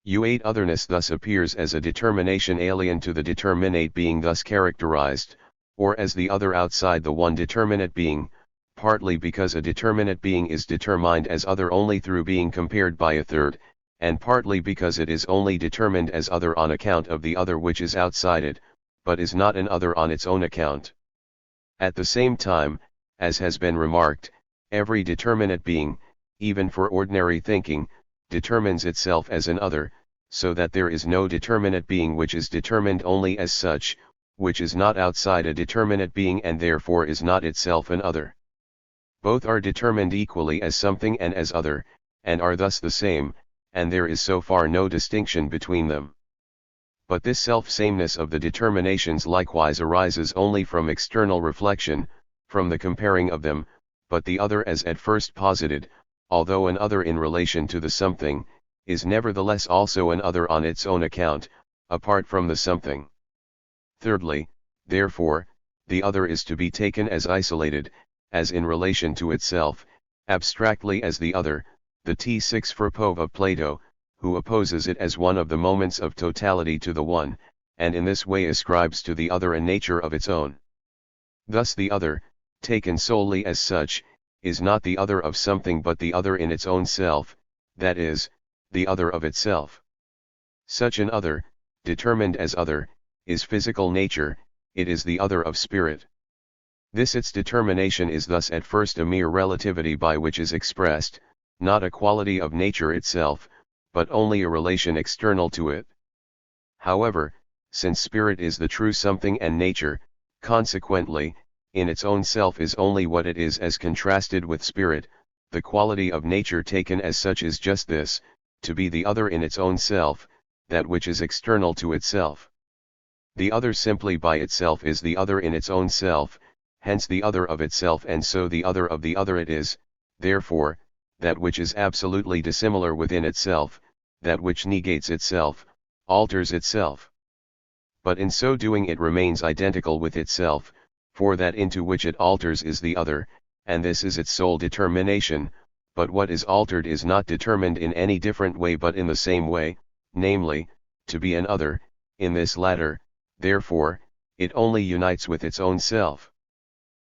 U8 otherness thus appears as a determination alien to the determinate being thus characterized, or as the other outside the one determinate being, partly because a determinate being is determined as other only through being compared by a third, and partly because it is only determined as other on account of the other which is outside it, but is not an other on its own account. At the same time, as has been remarked, every determinate being, even for ordinary thinking, determines itself as an other, so that there is no determinate being which is determined only as such, which is not outside a determinate being and therefore is not itself an other. Both are determined equally as something and as other, and are thus the same, and there is so far no distinction between them. But this self-sameness of the determinations likewise arises only from external reflection, from the comparing of them, but the other as at first posited, although an other in relation to the something, is nevertheless also an other on its own account, apart from the something. Thirdly, therefore, the other is to be taken as isolated, as in relation to itself, abstractly as the other, the T6 Firpov of Plato, who opposes it as one of the moments of totality to the one, and in this way ascribes to the other a nature of its own. Thus the other, taken solely as such, is not the other of something but the other in its own self, that is, the other of itself. Such an other, determined as other, is physical nature, it is the other of spirit. This its determination is thus at first a mere relativity by which is expressed, not a quality of nature itself, but only a relation external to it. However, since spirit is the true something and nature, consequently, in its own self is only what it is as contrasted with spirit, the quality of nature taken as such is just this, to be the other in its own self, that which is external to itself. The other simply by itself is the other in its own self, hence the other of itself and so the other of the other it is, therefore, that which is absolutely dissimilar within itself, that which negates itself, alters itself. But in so doing it remains identical with itself, for that into which it alters is the other, and this is its sole determination, but what is altered is not determined in any different way but in the same way, namely, to be an other, in this latter, therefore, it only unites with its own self.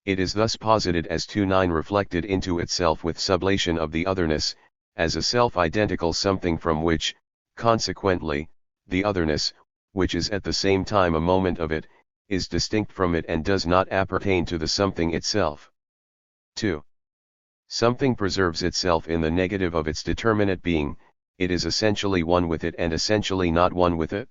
It is thus posited as 2-9 reflected into itself with sublation of the otherness, as a self-identical something from which, consequently, the otherness, which is at the same time a moment of it, is distinct from it and does not appertain to the something itself. 2. Something preserves itself in the negative of its determinate being, it is essentially one with it and essentially not one with it.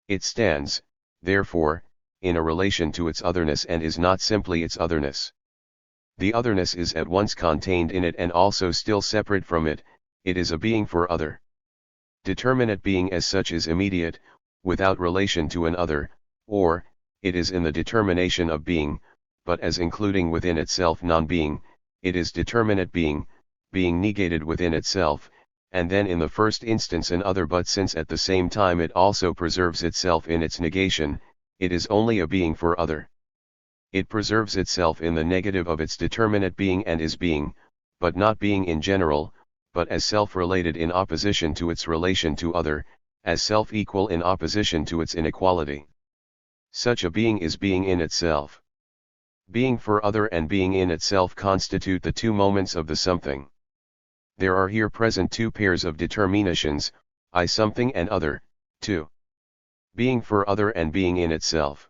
It stands, therefore, in a relation to its otherness and is not simply its otherness. The otherness is at once contained in it and also still separate from it, it is a being for other. Determinate being as such is immediate, without relation to an other, or, it is in the determination of being, but as including within itself non-being, it is determinate being, being negated within itself, and then in the first instance an other, but since at the same time it also preserves itself in its negation, it is only a being for other. It preserves itself in the negative of its determinate being and is being, but not being in general, but as self-related in opposition to its relation to other, as self-equal in opposition to its inequality. Such a being is being in itself. Being for other and being in itself constitute the two moments of the something. There are here present two pairs of determinations, I something and other, 2. Being for other and being in itself.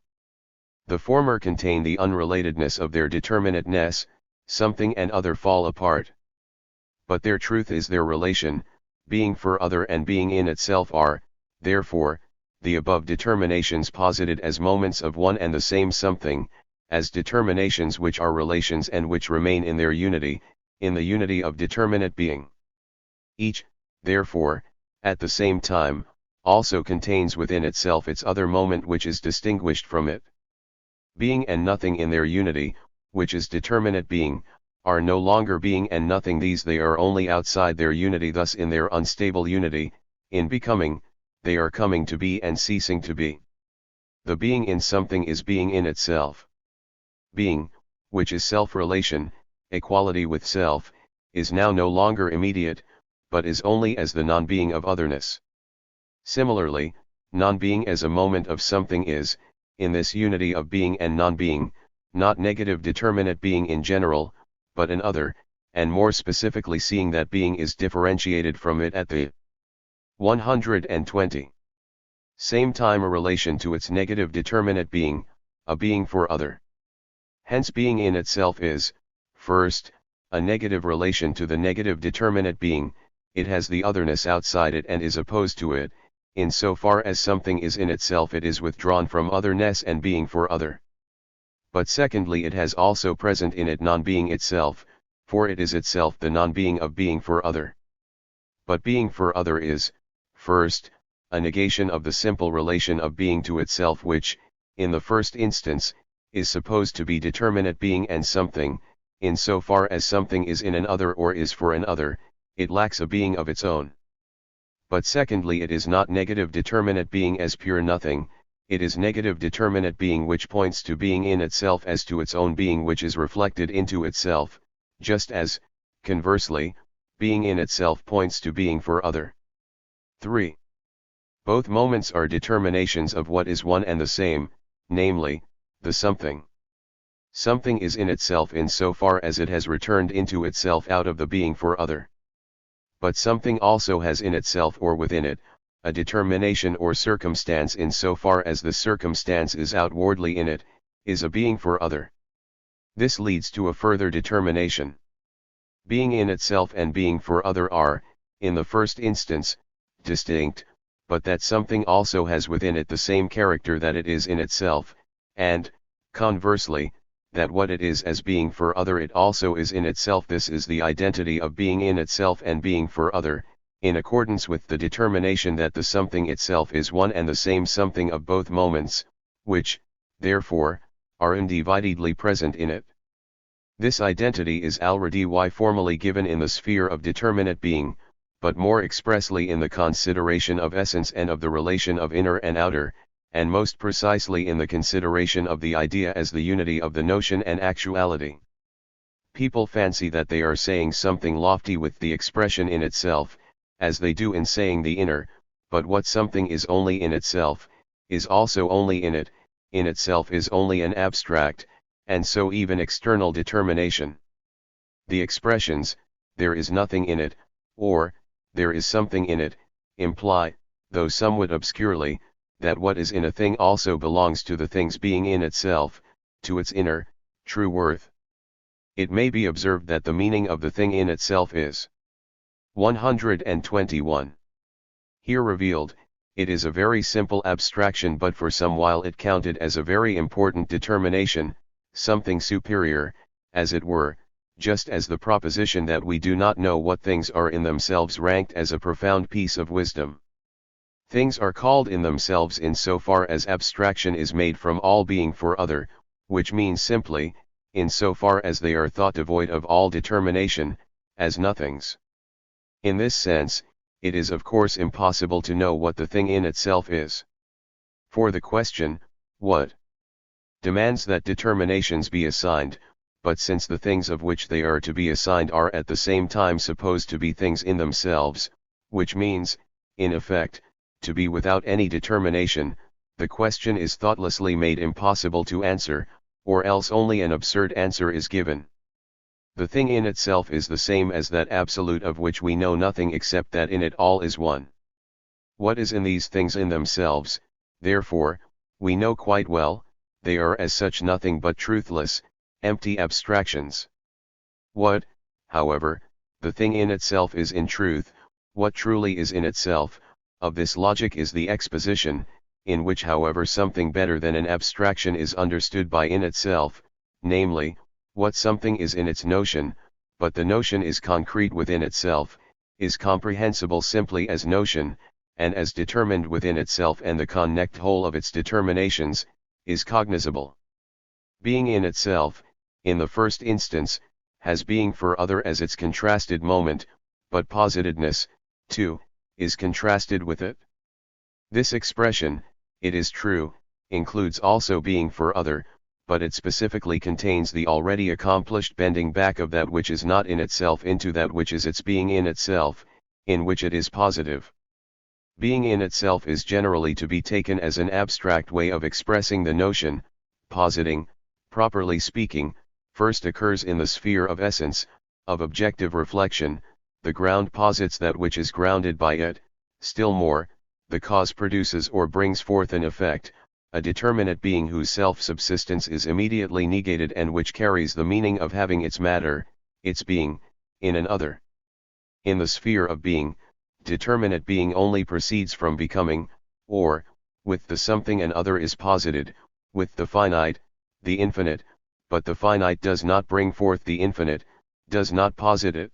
The former contain the unrelatedness of their determinateness, something and other fall apart. But their truth is their relation, being for other and being in itself are, therefore, the above determinations posited as moments of one and the same something, as determinations which are relations and which remain in their unity, in the unity of determinate being. Each, therefore, at the same time, also contains within itself its other moment which is distinguished from it. Being and nothing in their unity, which is determinate being, are no longer being and nothing, these they are only outside their unity, thus in their unstable unity, in becoming, they are coming to be and ceasing to be. The being in something is being in itself. Being, which is self-relation, equality with self, is now no longer immediate, but is only as the non-being of otherness. Similarly, non-being as a moment of something is, in this unity of being and non-being, not negative determinate being in general, but an other, and more specifically seeing that being is differentiated from it at the 120. Same time a relation to its negative determinate being, a being for other. Hence being in itself is, first, a negative relation to the negative determinate being, it has the otherness outside it and is opposed to it, in so far as something is in itself it is withdrawn from otherness and being for other. But secondly it has also present in it non-being itself, for it is itself the non-being of being for other. But being for other is, first, a negation of the simple relation of being to itself which, in the first instance, is supposed to be determinate being and something, in so far as something is in an other or is for an other, it lacks a being of its own. But secondly it is not negative determinate being as pure nothing, it is negative determinate being which points to being in itself as to its own being which is reflected into itself, just as, conversely, being in itself points to being for other. 3. Both moments are determinations of what is one and the same, namely, the something. Something is in itself in so far as it has returned into itself out of the being for other. But something also has in itself or within it, a determination or circumstance in so far as the circumstance is outwardly in it, is a being for other. This leads to a further determination. Being in itself and being for other are, in the first instance, distinct, but that something also has within it the same character that it is in itself, and, conversely, that what it is as being for other it also is in itself. This is the identity of being in itself and being for other, in accordance with the determination that the something itself is one and the same something of both moments, which, therefore, are undividedly present in it. This identity is already formally given in the sphere of determinate being, but more expressly in the consideration of essence and of the relation of inner and outer, and most precisely in the consideration of the idea as the unity of the notion and actuality. People fancy that they are saying something lofty with the expression in itself, as they do in saying the inner, but what something is only in itself, is also only in itself is only an abstract, and so even external determination. The expressions, there is nothing in it, or, there is something in it, imply, though somewhat obscurely, that what is in a thing also belongs to the thing's being in itself, to its inner, true worth. It may be observed that the meaning of the thing in itself is 121. Here revealed, it is a very simple abstraction, but for some while it counted as a very important determination, something superior, as it were, just as the proposition that we do not know what things are in themselves ranked as a profound piece of wisdom. Things are called in themselves in so far as abstraction is made from all being for other, which means simply, in so far as they are thought devoid of all determination, as nothings. In this sense, it is of course impossible to know what the thing in itself is. For the question, what? Demands that determinations be assigned, but since the things of which they are to be assigned are at the same time supposed to be things in themselves, which means, in effect, to be without any determination, the question is thoughtlessly made impossible to answer, or else only an absurd answer is given. The thing in itself is the same as that absolute of which we know nothing except that in it all is one. What is in these things in themselves, therefore, we know quite well, they are as such nothing but truthless, empty abstractions. What, however, the thing in itself is in truth, what truly is in itself, of this logic is the exposition, in which however something better than an abstraction is understood by in itself, namely, what something is in its notion, but the notion is concrete within itself, is comprehensible simply as notion, and as determined within itself and the connect whole of its determinations, is cognizable. Being in itself, in the first instance, has being for other as its contrasted moment, but positedness, too, is contrasted with it. This expression, it is true, includes also being for other, but it specifically contains the already accomplished bending back of that which is not in itself into that which is its being in itself, in which it is positive. Being in itself is generally to be taken as an abstract way of expressing the notion. Positing, properly speaking, first occurs in the sphere of essence, of objective reflection. The ground posits that which is grounded by it. Still more, the cause produces or brings forth an effect, a determinate being whose self-subsistence is immediately negated and which carries the meaning of having its matter, its being, in an other. In the sphere of being, determinate being only proceeds from becoming, or, with the something an other is posited, with the finite, the infinite, but the finite does not bring forth the infinite, does not posit it.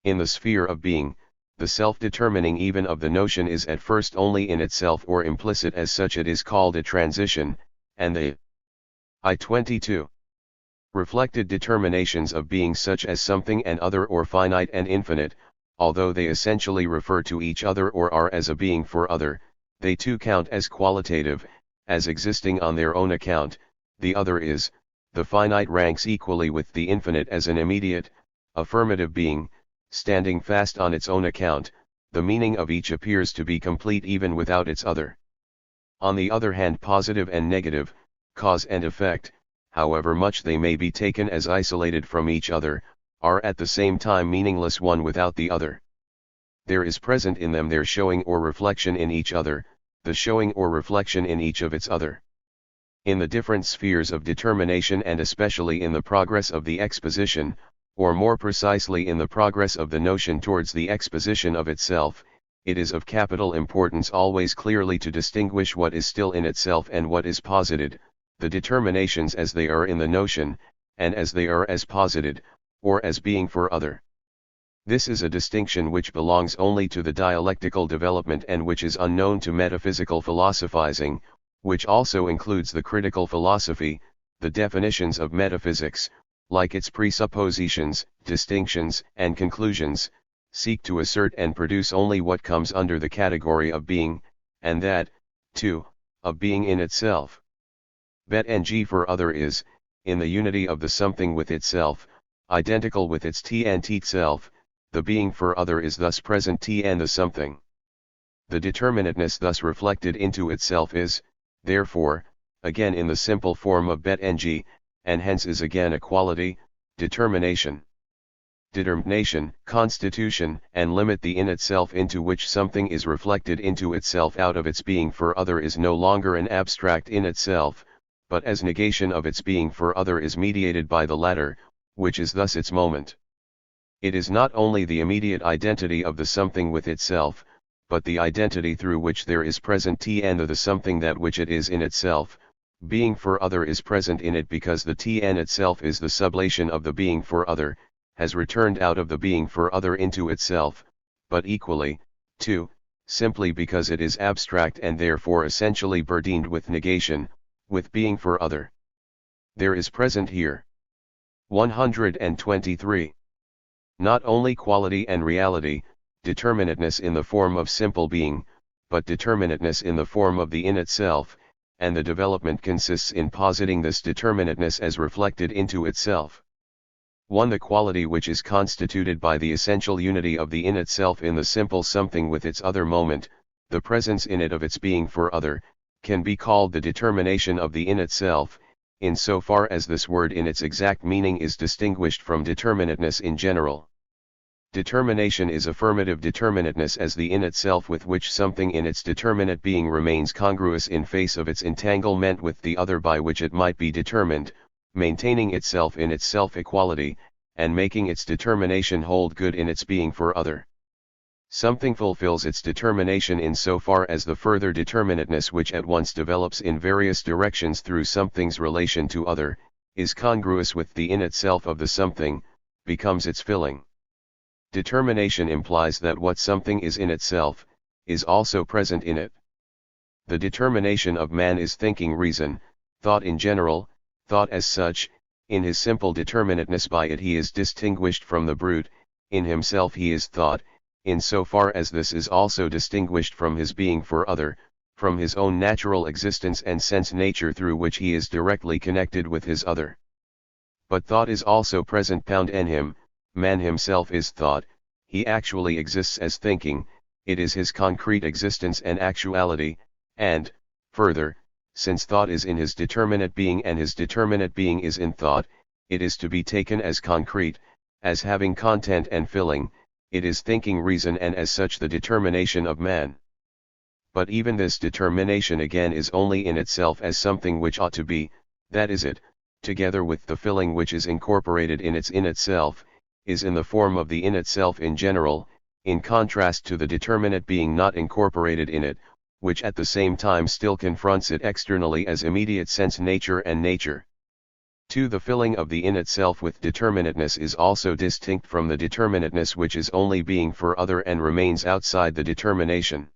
In the sphere of being, the self-determining even of the notion is at first only in itself or implicit as such. It is called a transition, and the I-22 reflected determinations of being such as something and other or finite and infinite, although they essentially refer to each other or are as a being for other, they too count as qualitative, as existing on their own account. The other is, the finite ranks equally with the infinite as an immediate, affirmative being, standing fast on its own account. The meaning of each appears to be complete even without its other. On the other hand, positive and negative, cause and effect, however much they may be taken as isolated from each other, are at the same time meaningless one without the other. There is present in them their showing or reflection in each other, the showing or reflection in each of its other. In the different spheres of determination and especially in the progress of the exposition, or more precisely in the progress of the notion towards the exposition of itself, it is of capital importance always clearly to distinguish what is still in itself and what is posited, the determinations as they are in the notion, and as they are as posited, or as being for other. This is a distinction which belongs only to the dialectical development and which is unknown to metaphysical philosophizing, which also includes the critical philosophy. The definitions of metaphysics, like its presuppositions, distinctions, and conclusions, seek to assert and produce only what comes under the category of being, and that, too, of being in itself. Bet ng for other is, in the unity of the something with itself, identical with its t and t self. The being for other is thus present t and the something. The determinateness thus reflected into itself is, therefore, again in the simple form of bet ng, and hence is again a quality, determination. determination, constitution, and limit the in itself into which something is reflected into itself out of its being for other is no longer an abstract in itself, but as negation of its being for other is mediated by the latter, which is thus its moment. It is not only the immediate identity of the something with itself, but the identity through which there is present Tn the something that which it is in itself. Being for other is present in it because the Tn itself is the sublation of the being for other, has returned out of the being for other into itself, but equally, too, simply because it is abstract and therefore essentially burdened with negation, with being for other. There is present here. 123. Not only quality and reality, determinateness in the form of simple being, but determinateness in the form of the in itself, and the development consists in positing this determinateness as reflected into itself. 1. The quality which is constituted by the essential unity of the in itself in the simple something with its other moment, the presence in it of its being for other, can be called the determination of the in itself, in so far as this word in its exact meaning is distinguished from determinateness in general. Determination is affirmative determinateness as the in itself with which something in its determinate being remains congruous in face of its entanglement with the other by which it might be determined, maintaining itself in its self-equality, and making its determination hold good in its being for other. Something fulfills its determination in so far as the further determinateness which at once develops in various directions through something's relation to other, is congruous with the in itself of the something, becomes its filling. Determination implies that what something is in itself, is also present in it. The determination of man is thinking reason, thought in general, thought as such. In his simple determinateness by it he is distinguished from the brute, in himself he is thought, in so far as this is also distinguished from his being for other, from his own natural existence and sense nature through which he is directly connected with his other. But thought is also present pound in him, man himself is thought, he actually exists as thinking, it is his concrete existence and actuality, and, further, since thought is in his determinate being and his determinate being is in thought, it is to be taken as concrete, as having content and filling, it is thinking reason and as such the determination of man. But even this determination again is only in itself as something which ought to be, that is it, together with the filling which is incorporated in its in itself, is in the form of the in itself in general, in contrast to the determinate being not incorporated in it, which at the same time still confronts it externally as immediate sense nature and nature. 2. The filling of the in itself with determinateness is also distinct from the determinateness which is only being for other and remains outside the determination.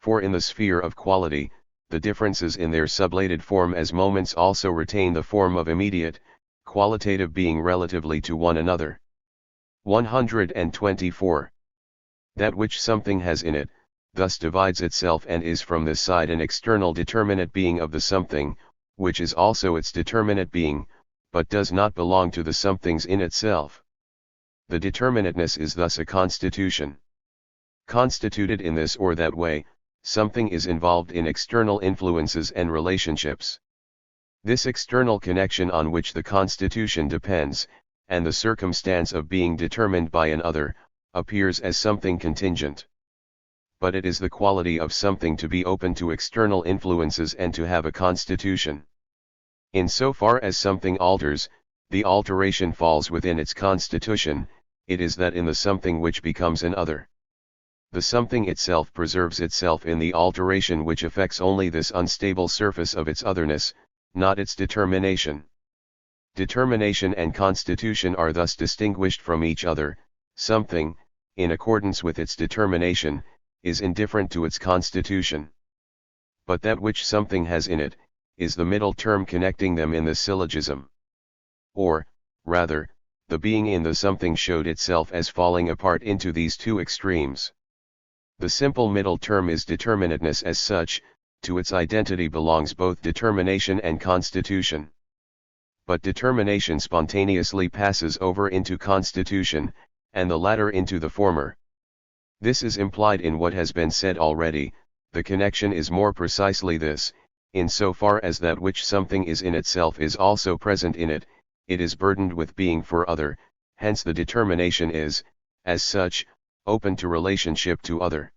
For in the sphere of quality, the differences in their sublated form as moments also retain the form of immediate, qualitative being relatively to one another. 124. That which something has in it, thus divides itself and is from this side an external determinate being of the something, which is also its determinate being, but does not belong to the something's in itself. The determinateness is thus a constitution. Constituted in this or that way, something is involved in external influences and relationships. This external connection on which the constitution depends, and the circumstance of being determined by an other, appears as something contingent. But it is the quality of something to be open to external influences and to have a constitution. In so far as something alters, the alteration falls within its constitution, it is that in the something which becomes an other. The something itself preserves itself in the alteration which affects only this unstable surface of its otherness, not its determination. Determination and constitution are thus distinguished from each other. Something, in accordance with its determination, is indifferent to its constitution. But that which something has in it, is the middle term connecting them in the syllogism. Or, rather, the being in the something showed itself as falling apart into these two extremes. The simple middle term is determinateness as such, to its identity belongs both determination and constitution. But determination spontaneously passes over into constitution, and the latter into the former. This is implied in what has been said already. The connection is more precisely this, in so far as that which something is in itself is also present in it, it is burdened with being for other, hence the determination is, as such, open to relationship to other.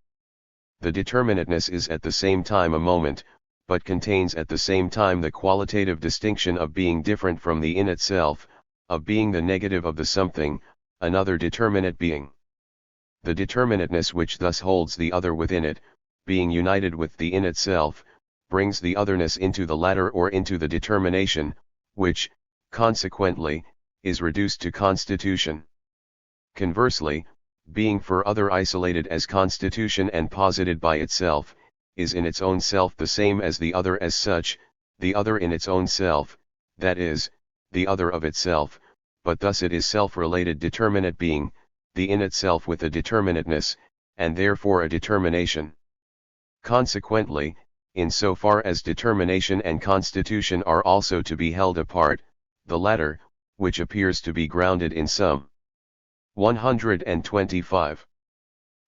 The determinateness is at the same time a moment, but contains at the same time the qualitative distinction of being different from the in itself, of being the negative of the something, another determinate being. The determinateness which thus holds the other within it, being united with the in itself, brings the otherness into the latter or into the determination, which, consequently, is reduced to constitution. Conversely, being for other isolated as constitution and posited by itself, is in its own self the same as the other as such, the other in its own self, that is, the other of itself, but thus it is self-related determinate being, the in itself with a determinateness, and therefore a determination. Consequently, in so far as determination and constitution are also to be held apart, the latter, which appears to be grounded in some 125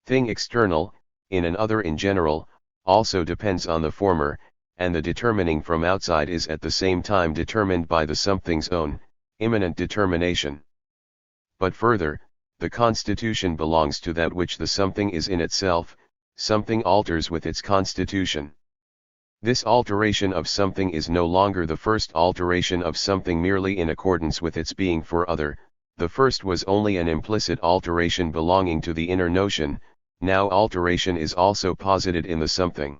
thing external, in an other in general, also depends on the former, and the determining from outside is at the same time determined by the something's own, immanent determination. But further, the constitution belongs to that which the something is in itself, something alters with its constitution. This alteration of something is no longer the first alteration of something merely in accordance with its being for other, the first was only an implicit alteration belonging to the inner notion, now alteration is also posited in the something.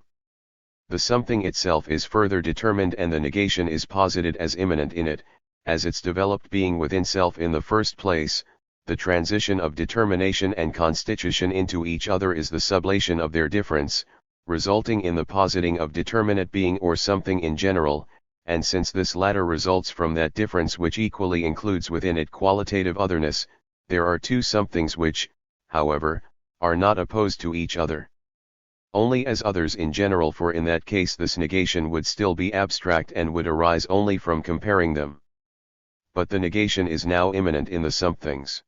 The something itself is further determined and the negation is posited as immanent in it, as its developed being within self in the first place. The transition of determination and constitution into each other is the sublation of their difference, resulting in the positing of determinate being or something in general, and since this latter results from that difference which equally includes within it qualitative otherness, there are two somethings which, however, are not opposed to each other. Only as others in general, for in that case this negation would still be abstract and would arise only from comparing them. But the negation is now immanent in the somethings.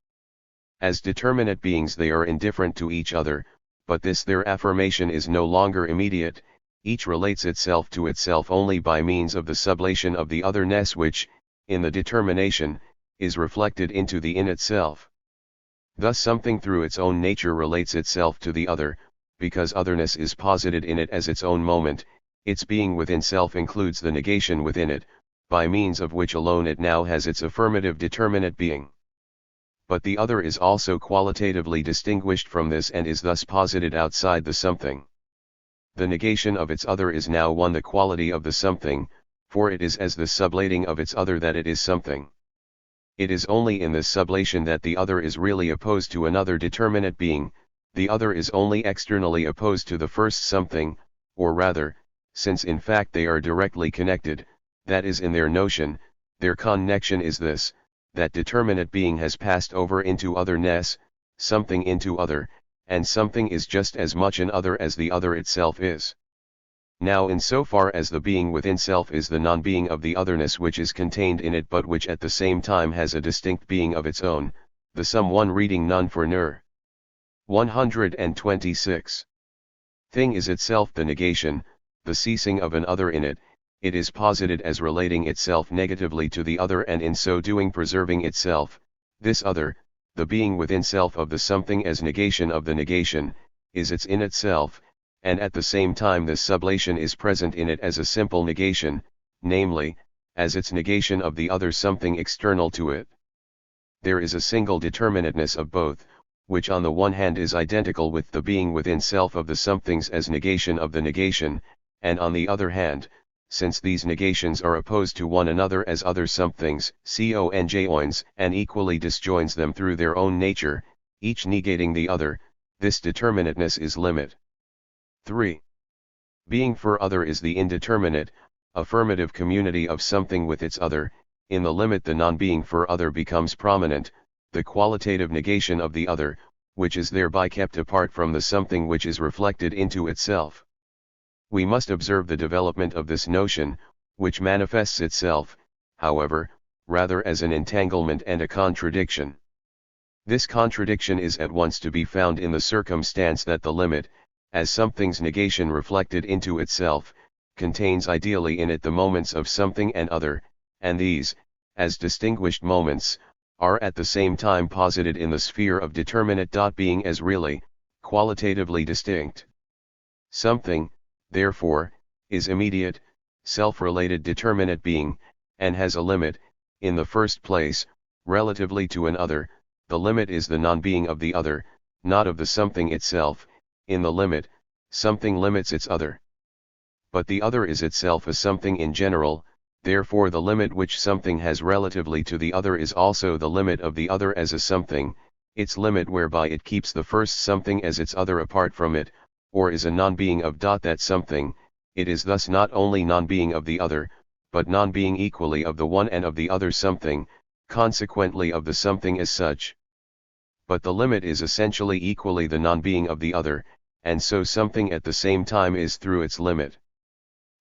As determinate beings they are indifferent to each other, but this their affirmation is no longer immediate, each relates itself to itself only by means of the sublation of the otherness which, in the determination, is reflected into the in itself. Thus something through its own nature relates itself to the other, because otherness is posited in it as its own moment, its being within self includes the negation within it, by means of which alone it now has its affirmative determinate being. But the other is also qualitatively distinguished from this and is thus posited outside the something. The negation of its other is now one the quality of the something, for it is as the sublating of its other that it is something. It is only in this sublation that the other is really opposed to another determinate being, the other is only externally opposed to the first something, or rather, since in fact they are directly connected, that is in their notion, their connection is this, that determinate being has passed over into otherness, something into other, and something is just as much an other as the other itself is. Now in so far as the being within self is the non-being of the otherness which is contained in it but which at the same time has a distinct being of its own, the sum 1 reading none for nur. 126. Thing is itself the negation, the ceasing of an other in it, it is posited as relating itself negatively to the other and in so doing preserving itself, this other, the being within self of the something as negation of the negation, is its in itself, and at the same time this sublation is present in it as a simple negation, namely, as its negation of the other something external to it. There is a single determinateness of both, which on the one hand is identical with the being within self of the somethings as negation of the negation, and on the other hand, since these negations are opposed to one another as other somethings, conjoins, and equally disjoins them through their own nature, each negating the other, this determinateness is limit. 3. Being for other is the indeterminate, affirmative community of something with its other, in the limit the non-being for other becomes prominent, the qualitative negation of the other, which is thereby kept apart from the something which is reflected into itself. We must observe the development of this notion, which manifests itself, however, rather as an entanglement and a contradiction. This contradiction is at once to be found in the circumstance that the limit, as something's negation reflected into itself, contains ideally in it the moments of something and other, and these, as distinguished moments, are at the same time posited in the sphere of determinate. Being as really, qualitatively distinct. Something, therefore, is immediate, self-related determinate being, and has a limit. In the first place, relatively to an other, the limit is the non-being of the other, not of the something itself. In the limit, something limits its other. But the other is itself a something in general, therefore the limit which something has relatively to the other is also the limit of the other as a something, its limit whereby it keeps the first something as its other apart from it, or is a non-being of that something. It is thus not only non-being of the other, but non-being equally of the one and of the other something, consequently of the something as such. But the limit is essentially equally the non-being of the other, and so something at the same time is through its limit.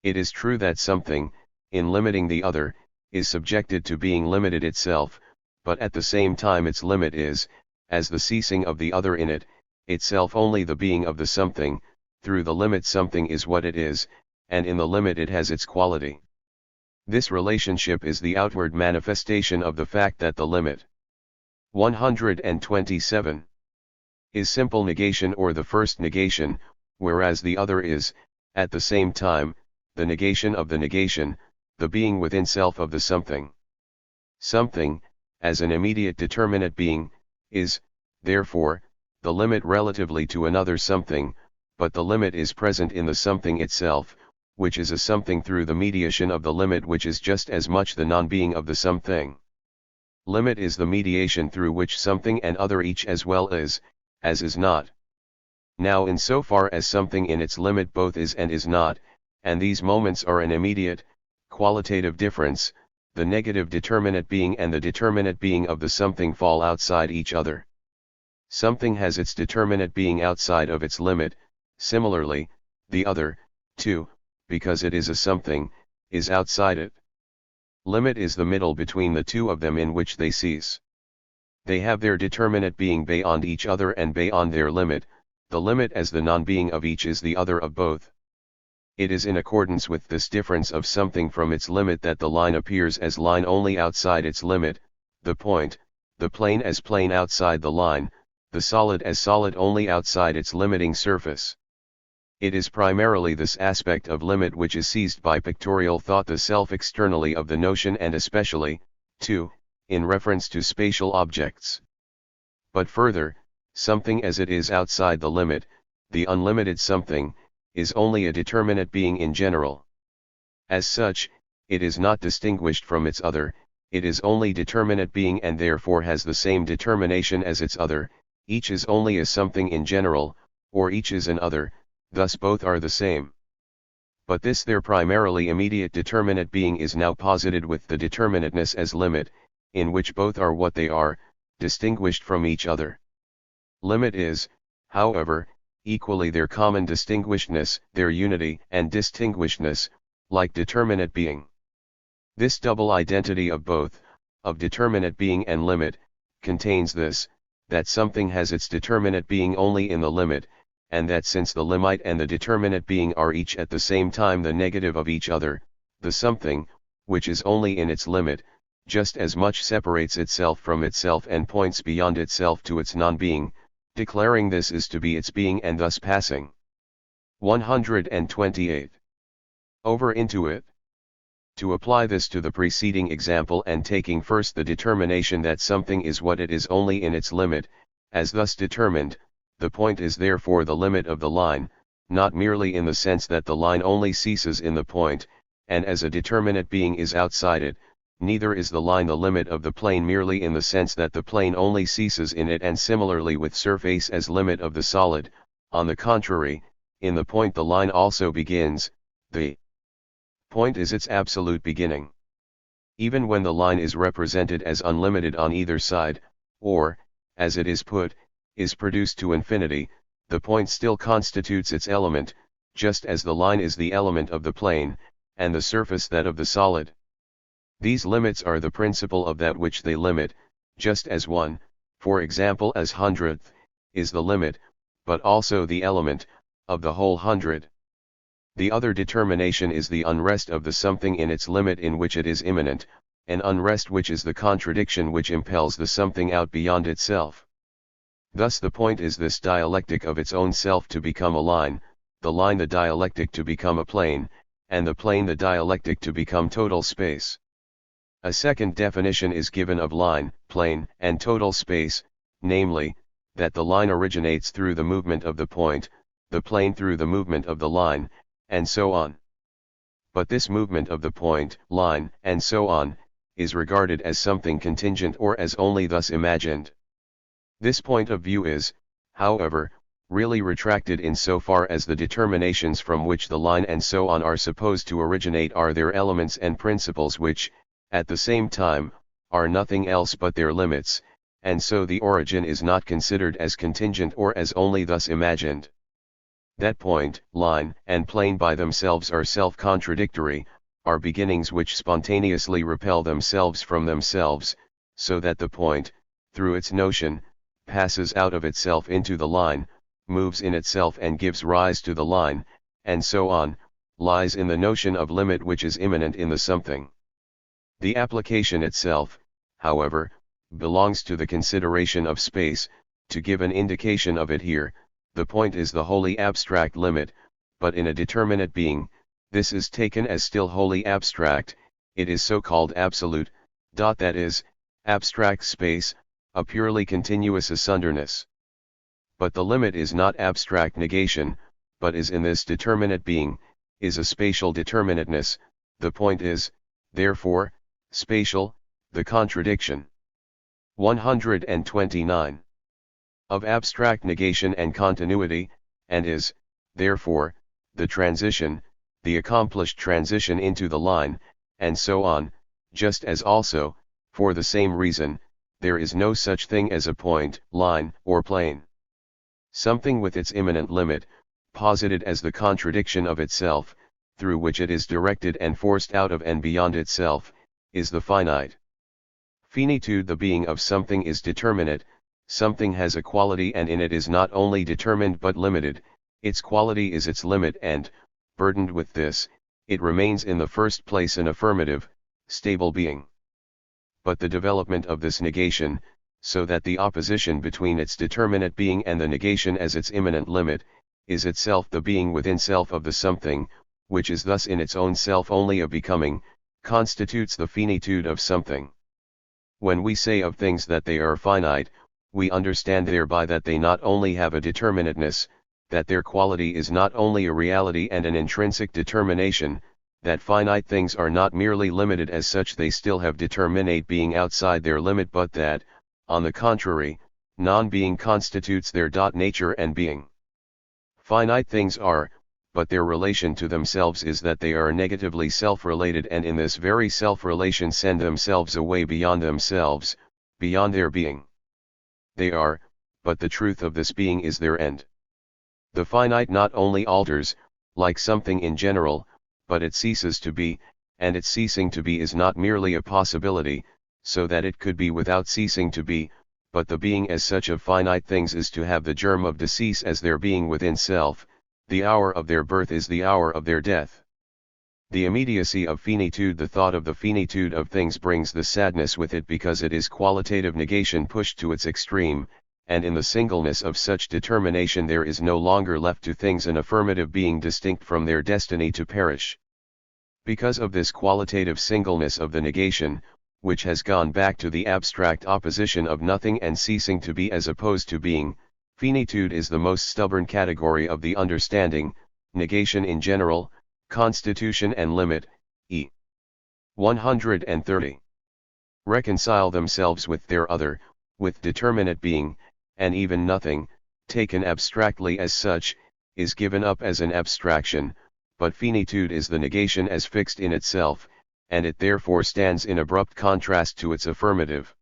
It is true that something, in limiting the other, is subjected to being limited itself, but at the same time its limit is, as the ceasing of the other in it, itself only the being of the something. Through the limit something is what it is, and in the limit it has its quality. This relationship is the outward manifestation of the fact that the limit 127 is simple negation or the first negation, whereas the other is, at the same time, the negation of the negation, the being within self of the something. Something, as an immediate determinate being, is, therefore, the limit relatively to another something, but the limit is present in the something itself, which is a something through the mediation of the limit which is just as much the non-being of the something. Limit is the mediation through which something and other each as well as is not. Now insofar as something in its limit both is and is not, and these moments are an immediate, qualitative difference, the negative determinate being and the determinate being of the something fall outside each other. Something has its determinate being outside of its limit, similarly, the other, too, because it is a something, is outside it. Limit is the middle between the two of them in which they cease. They have their determinate being beyond each other and beyond their limit, the limit as the non-being of each is the other of both. It is in accordance with this difference of something from its limit that the line appears as line only outside its limit, the point, the plane as plane outside the line, the solid as solid only outside its limiting surface. It is primarily this aspect of limit which is seized by pictorial thought, the self externally of the notion, and especially, too, in reference to spatial objects. But further, something as it is outside the limit, the unlimited something, is only a determinate being in general. As such, it is not distinguished from its other, it is only determinate being and therefore has the same determination as its other. Each is only a something in general, or each is an other, thus both are the same. But this their primarily immediate determinate being is now posited with the determinateness as limit, in which both are what they are, distinguished from each other. Limit is, however, equally their common distinguishedness, their unity and distinguishedness, like determinate being. This double identity of both, of determinate being and limit, contains this, that something has its determinate being only in the limit, and that since the limit and the determinate being are each at the same time the negative of each other, the something, which is only in its limit, just as much separates itself from itself and points beyond itself to its non-being, declaring this is to be its being and thus passing. 128. Over into it. To apply this to the preceding example and taking first the determination that something is what it is only in its limit, as thus determined, the point is therefore the limit of the line, not merely in the sense that the line only ceases in the point, and as a determinate being is outside it, neither is the line the limit of the plane merely in the sense that the plane only ceases in it, and similarly with surface as limit of the solid. On the contrary, in the point the line also begins, the point is its absolute beginning. Even when the line is represented as unlimited on either side, or, as it is put, is produced to infinity, the point still constitutes its element, just as the line is the element of the plane, and the surface that of the solid. These limits are the principle of that which they limit, just as one, for example as hundredth, is the limit, but also the element, of the whole hundred. The other determination is the unrest of the something in its limit in which it is immanent, an unrest which is the contradiction which impels the something out beyond itself. Thus the point is this dialectic of its own self to become a line, the line the dialectic to become a plane, and the plane the dialectic to become total space. A second definition is given of line, plane, and total space, namely, that the line originates through the movement of the point, the plane through the movement of the line, and so on. But this movement of the point, line, and so on, is regarded as something contingent or as only thus imagined. This point of view is, however, really retracted in so far as the determinations from which the line and so on are supposed to originate are their elements and principles which, at the same time, are nothing else but their limits, and so the origin is not considered as contingent or as only thus imagined. That point, line, and plane by themselves are self-contradictory, are beginnings which spontaneously repel themselves from themselves, so that the point, through its notion, passes out of itself into the line, moves in itself and gives rise to the line, and so on, lies in the notion of limit which is immanent in the something. The application itself, however, belongs to the consideration of space. To give an indication of it here, the point is the wholly abstract limit, but in a determinate being, this is taken as still wholly abstract, it is so called absolute, that is, abstract space, a purely continuous asunderness. But the limit is not abstract negation, but is in this determinate being, is a spatial determinateness, the point is, therefore, spatial, the contradiction. 129. Of abstract negation and continuity, and is, therefore, the transition, the accomplished transition into the line, and so on, just as also, for the same reason, there is no such thing as a point, line, or plane. Something with its immanent limit, posited as the contradiction of itself, through which it is directed and forced out of and beyond itself, is the finite. Finitude. The being of something is determinate, something has a quality and in it is not only determined but limited, its quality is its limit and, burdened with this, it remains in the first place an affirmative, stable being. But the development of this negation, so that the opposition between its determinate being and the negation as its immanent limit, is itself the being within self of the something, which is thus in its own self only a becoming, constitutes the finitude of something. When we say of things that they are finite, we understand thereby that they not only have a determinateness, that their quality is not only a reality and an intrinsic determination, that finite things are not merely limited as such, they still have determinate being outside their limit, but that, on the contrary, non-being constitutes their nature and being. Finite things are, but their relation to themselves is that they are negatively self-related, and in this very self-relation send themselves away beyond themselves, beyond their being. They are, but the truth of this being is their end. The finite not only alters, like something in general, but it ceases to be, and its ceasing to be is not merely a possibility, so that it could be without ceasing to be, but the being as such of finite things is to have the germ of decease as their being within self. The hour of their birth is the hour of their death. The immediacy of finitude, the thought of the finitude of things, brings the sadness with it because it is qualitative negation pushed to its extreme, and in the singleness of such determination there is no longer left to things an affirmative being distinct from their destiny to perish. Because of this qualitative singleness of the negation, which has gone back to the abstract opposition of nothing and ceasing to be as opposed to being, finitude is the most stubborn category of the understanding, negation in general, constitution and limit, e. 130. Reconcile themselves with their other, with determinate being, and even nothing, taken abstractly as such, is given up as an abstraction, but finitude is the negation as fixed in itself, and it therefore stands in abrupt contrast to its affirmative.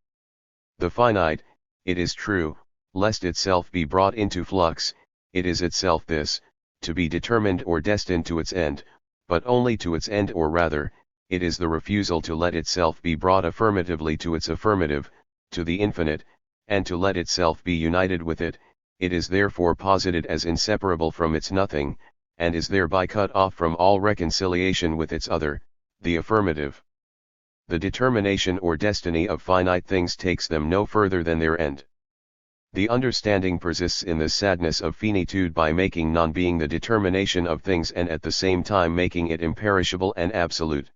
The finite, it is true, lest itself be brought into flux, it is itself this, to be determined or destined to its end, but only to its end, or rather, it is the refusal to let itself be brought affirmatively to its affirmative, to the infinite, and to let itself be united with it. It is therefore posited as inseparable from its nothing, and is thereby cut off from all reconciliation with its other, the affirmative. the determination or destiny of finite things takes them no further than their end. The understanding persists in the sadness of finitude by making non-being the determination of things and at the same time making it imperishable and absolute.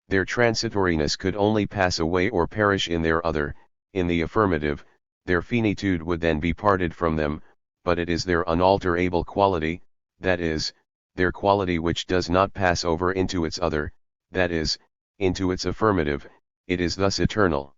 Their transitoriness could only pass away or perish in their other. In the affirmative, their finitude would then be parted from them, but it is their unalterable quality, that is, their quality which does not pass over into its other, that is, into its affirmative. It is thus eternal.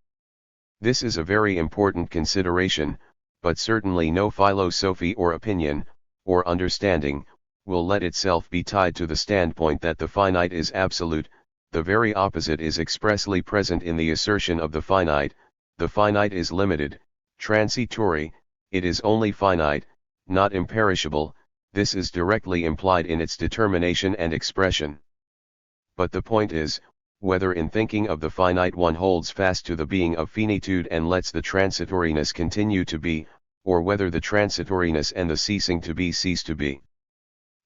This is a very important consideration, but certainly no philosophy or opinion, or understanding, will let itself be tied to the standpoint that the finite is absolute. The very opposite is expressly present in the assertion of the finite. The finite is limited, transitory, it is only finite, not imperishable. This is directly implied in its determination and expression. But the point is, whether in thinking of the finite one holds fast to the being of finitude and lets the transitoriness continue to be, or whether the transitoriness and the ceasing to be cease to be.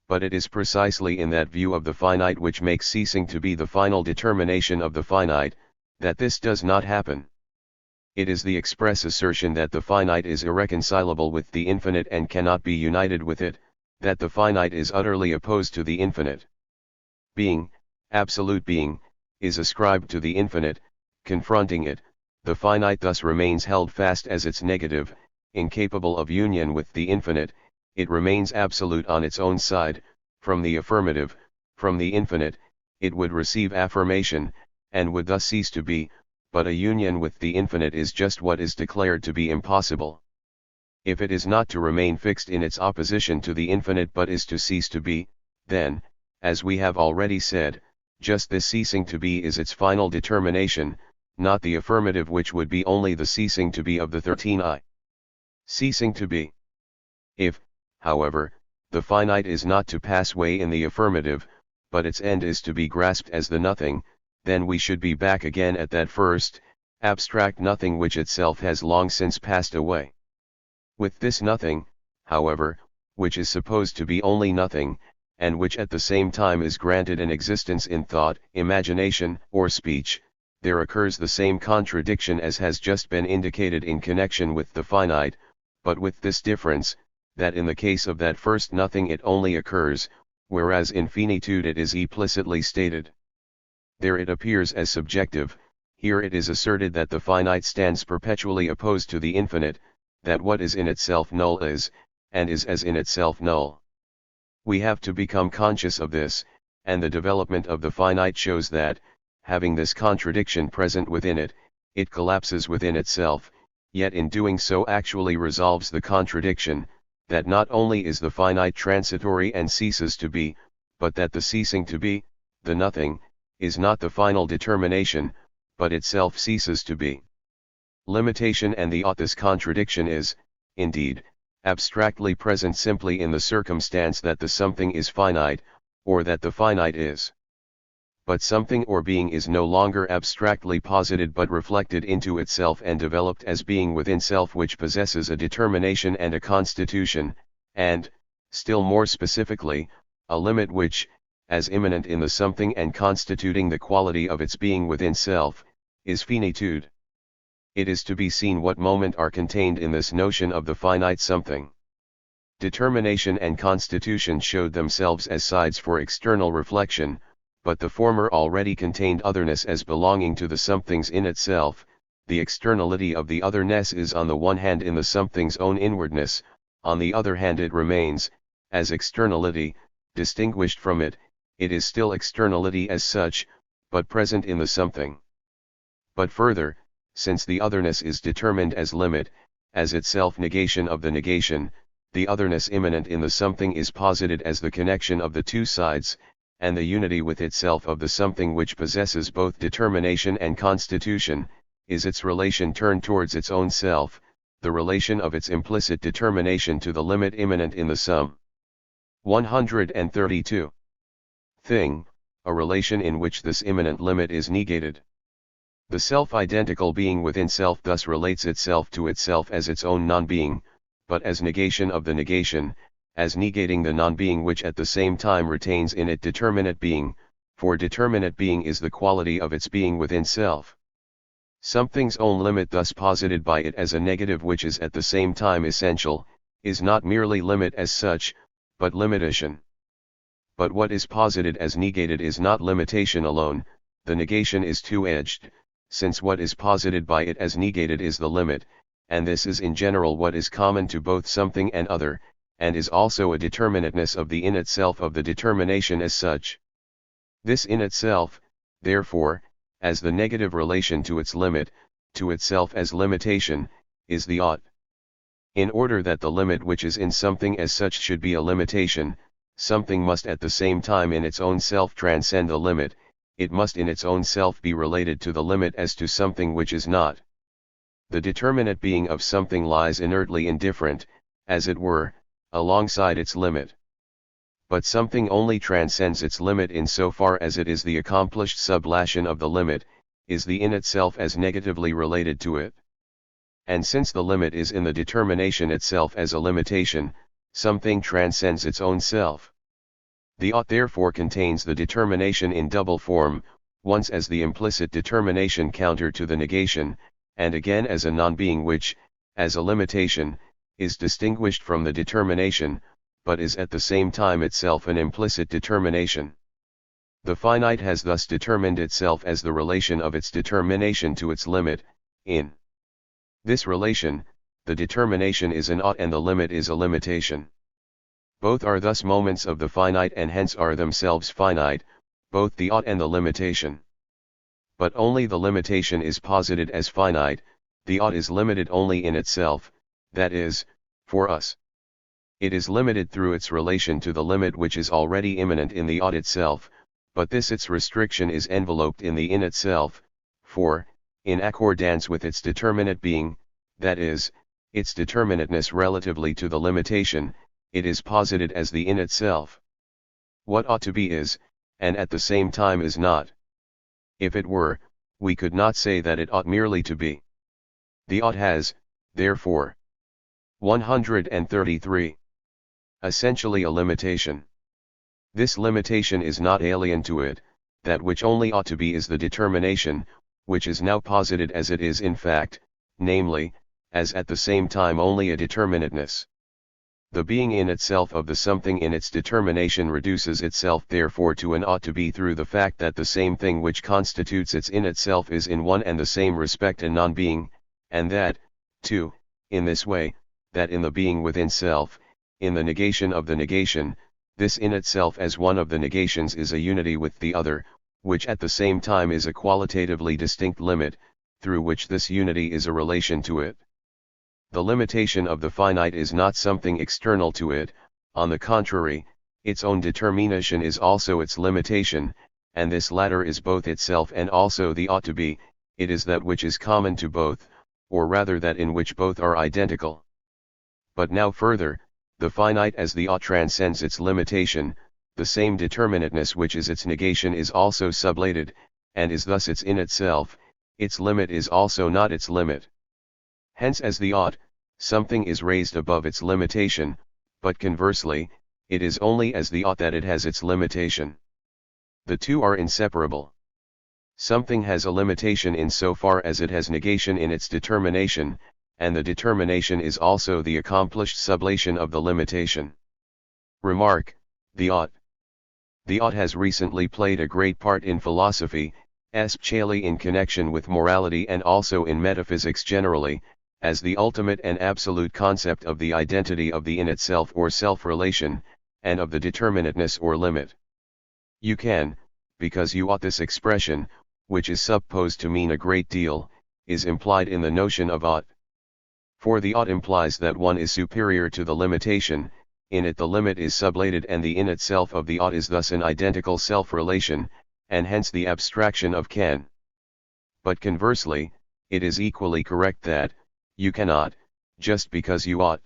But it is precisely in that view of the finite which makes ceasing to be the final determination of the finite, that this does not happen. It is the express assertion that the finite is irreconcilable with the infinite and cannot be united with it, that the finite is utterly opposed to the infinite. Being, absolute being, is ascribed to the infinite. Confronting it, the finite thus remains held fast as its negative, incapable of union with the infinite. It remains absolute on its own side. From the affirmative, from the infinite, it would receive affirmation, and would thus cease to be, but a union with the infinite is just what is declared to be impossible. If it is not to remain fixed in its opposition to the infinite but is to cease to be, then, as we have already said, just this ceasing to be is its final determination, not the affirmative which would be only the ceasing to be of the 13I. Ceasing to be. If, however, the finite is not to pass away in the affirmative, but its end is to be grasped as the nothing, then we should be back again at that first, abstract nothing which itself has long since passed away. With this nothing, however, which is supposed to be only nothing, and which at the same time is granted an existence in thought, imagination, or speech, there occurs the same contradiction as has just been indicated in connection with the finite, but with this difference, that in the case of that first nothing it only occurs, whereas in finitude it is implicitly stated. There it appears as subjective. Here it is asserted that the finite stands perpetually opposed to the infinite, that what is in itself null is, and is as in itself null. We have to become conscious of this, and the development of the finite shows that, having this contradiction present within it, it collapses within itself, yet in doing so actually resolves the contradiction, that not only is the finite transitory and ceases to be, but that the ceasing to be, the nothing, is not the final determination, but itself ceases to be. Limitation and the this contradiction is, indeed, abstractly present simply in the circumstance that the something is finite, or that the finite is. But something or being is no longer abstractly posited but reflected into itself and developed as being within self which possesses a determination and a constitution, and, still more specifically, a limit which, as immanent in the something and constituting the quality of its being within self, is finitude. It is to be seen what moment are contained in this notion of the finite something. Determination and constitution showed themselves as sides for external reflection, but the former already contained otherness as belonging to the somethings in itself. The externality of the otherness is on the one hand in the something's own inwardness, on the other hand it remains, as externality, distinguished from it. It is still externality as such, but present in the something. But further, since the otherness is determined as limit, as itself negation of the negation, the otherness immanent in the something is posited as the connection of the two sides, and the unity with itself of the something which possesses both determination and constitution, is its relation turned towards its own self, the relation of its implicit determination to the limit immanent in the sum. 132. Thing, a relation in which this immanent limit is negated. The self-identical being within self thus relates itself to itself as its own non-being, but as negation of the negation, as negating the non-being which at the same time retains in it determinate being, for determinate being is the quality of its being within self. Something's own limit thus posited by it as a negative which is at the same time essential, is not merely limit as such, but limitation. But what is posited as negated is not limitation alone, the negation is two-edged, since what is posited by it as negated is the limit, and this is in general what is common to both something and other, and is also a determinateness of the in itself of the determination as such. This in itself, therefore, as the negative relation to its limit, to itself as limitation, is the ought. In order that the limit which is in something as such should be a limitation, something must at the same time in its own self transcend the limit, it must in its own self be related to the limit as to something which is not. The determinate being of something lies inertly indifferent, as it were, alongside its limit. But something only transcends its limit in so far as it is the accomplished sublation of the limit, is the in itself as negatively related to it. And since the limit is in the determination itself as a limitation, something transcends its own self. The ought therefore contains the determination in double form, once as the implicit determination counter to the negation, and again as a non-being which, as a limitation, is distinguished from the determination, but is at the same time itself an implicit determination. The finite has thus determined itself as the relation of its determination to its limit, in this relation, the determination is an ought and the limit is a limitation. Both are thus moments of the finite and hence are themselves finite, both the ought and the limitation. But only the limitation is posited as finite, the ought is limited only in itself, that is, for us. It is limited through its relation to the limit which is already immanent in the ought itself, but this its restriction is enveloped in the in itself, for, in accordance with its determinate being, that is, its determinateness relatively to the limitation, it is posited as the in itself. What ought to be is, and at the same time is not. If it were, we could not say that it ought merely to be. The ought has, therefore, 133. Essentially a limitation. This limitation is not alien to it, that which only ought to be is the determination, which is now posited as it is in fact, namely, as at the same time only a determinateness. The being in itself of the something in its determination reduces itself therefore to an ought to be through the fact that the same thing which constitutes its in itself is in one and the same respect a non-being, and that, too, in this way, that in the being within self, in the negation of the negation, this in itself as one of the negations is a unity with the other, which at the same time is a qualitatively distinct limit, through which this unity is a relation to it. The limitation of the finite is not something external to it, on the contrary, its own determination is also its limitation, and this latter is both itself and also the ought to be, it is that which is common to both, or rather that in which both are identical. But now further, the finite as the ought transcends its limitation, the same determinateness which is its negation is also sublated, and is thus its in itself, its limit is also not its limit. Hence as the ought, something is raised above its limitation, but conversely, it is only as the ought that it has its limitation. The two are inseparable. Something has a limitation in so far as it has negation in its determination, and the determination is also the accomplished sublation of the limitation. Remark, the ought. The ought has recently played a great part in philosophy, especially in connection with morality and also in metaphysics generally, as the ultimate and absolute concept of the identity of the in itself or self-relation, and of the determinateness or limit. You can, because you ought this expression, which is supposed to mean a great deal, is implied in the notion of ought. For the ought implies that one is superior to the limitation, in it the limit is sublated and the in itself of the ought is thus an identical self-relation, and hence the abstraction of can. But conversely, it is equally correct that, you cannot, just because you ought.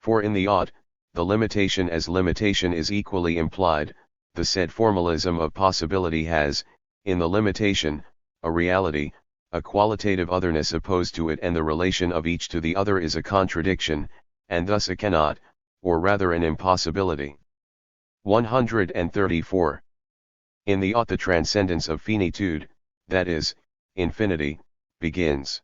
For in the ought, the limitation as limitation is equally implied, the said formalism of possibility has, in the limitation, a reality, a qualitative otherness opposed to it, and the relation of each to the other is a contradiction, and thus a cannot, or rather an impossibility. 134. In the ought the transcendence of finitude, that is, infinity, begins.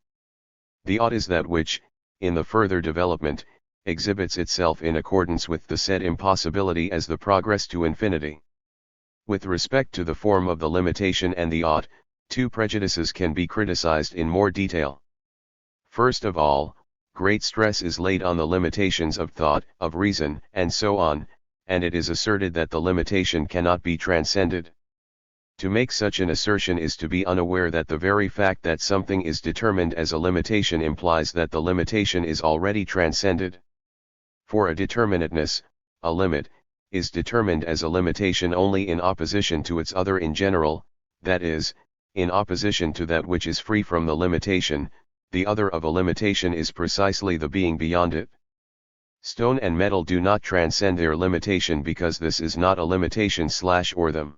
The ought is that which, in the further development, exhibits itself in accordance with the said impossibility as the progress to infinity. With respect to the form of the limitation and the ought, two prejudices can be criticized in more detail. First of all, great stress is laid on the limitations of thought, of reason, and so on, and it is asserted that the limitation cannot be transcended. To make such an assertion is to be unaware that the very fact that something is determined as a limitation implies that the limitation is already transcended. For a determinateness, a limit, is determined as a limitation only in opposition to its other in general, that is, in opposition to that which is free from the limitation. The other of a limitation is precisely the being beyond it. Stone and metal do not transcend their limitation because this is not a limitation or them.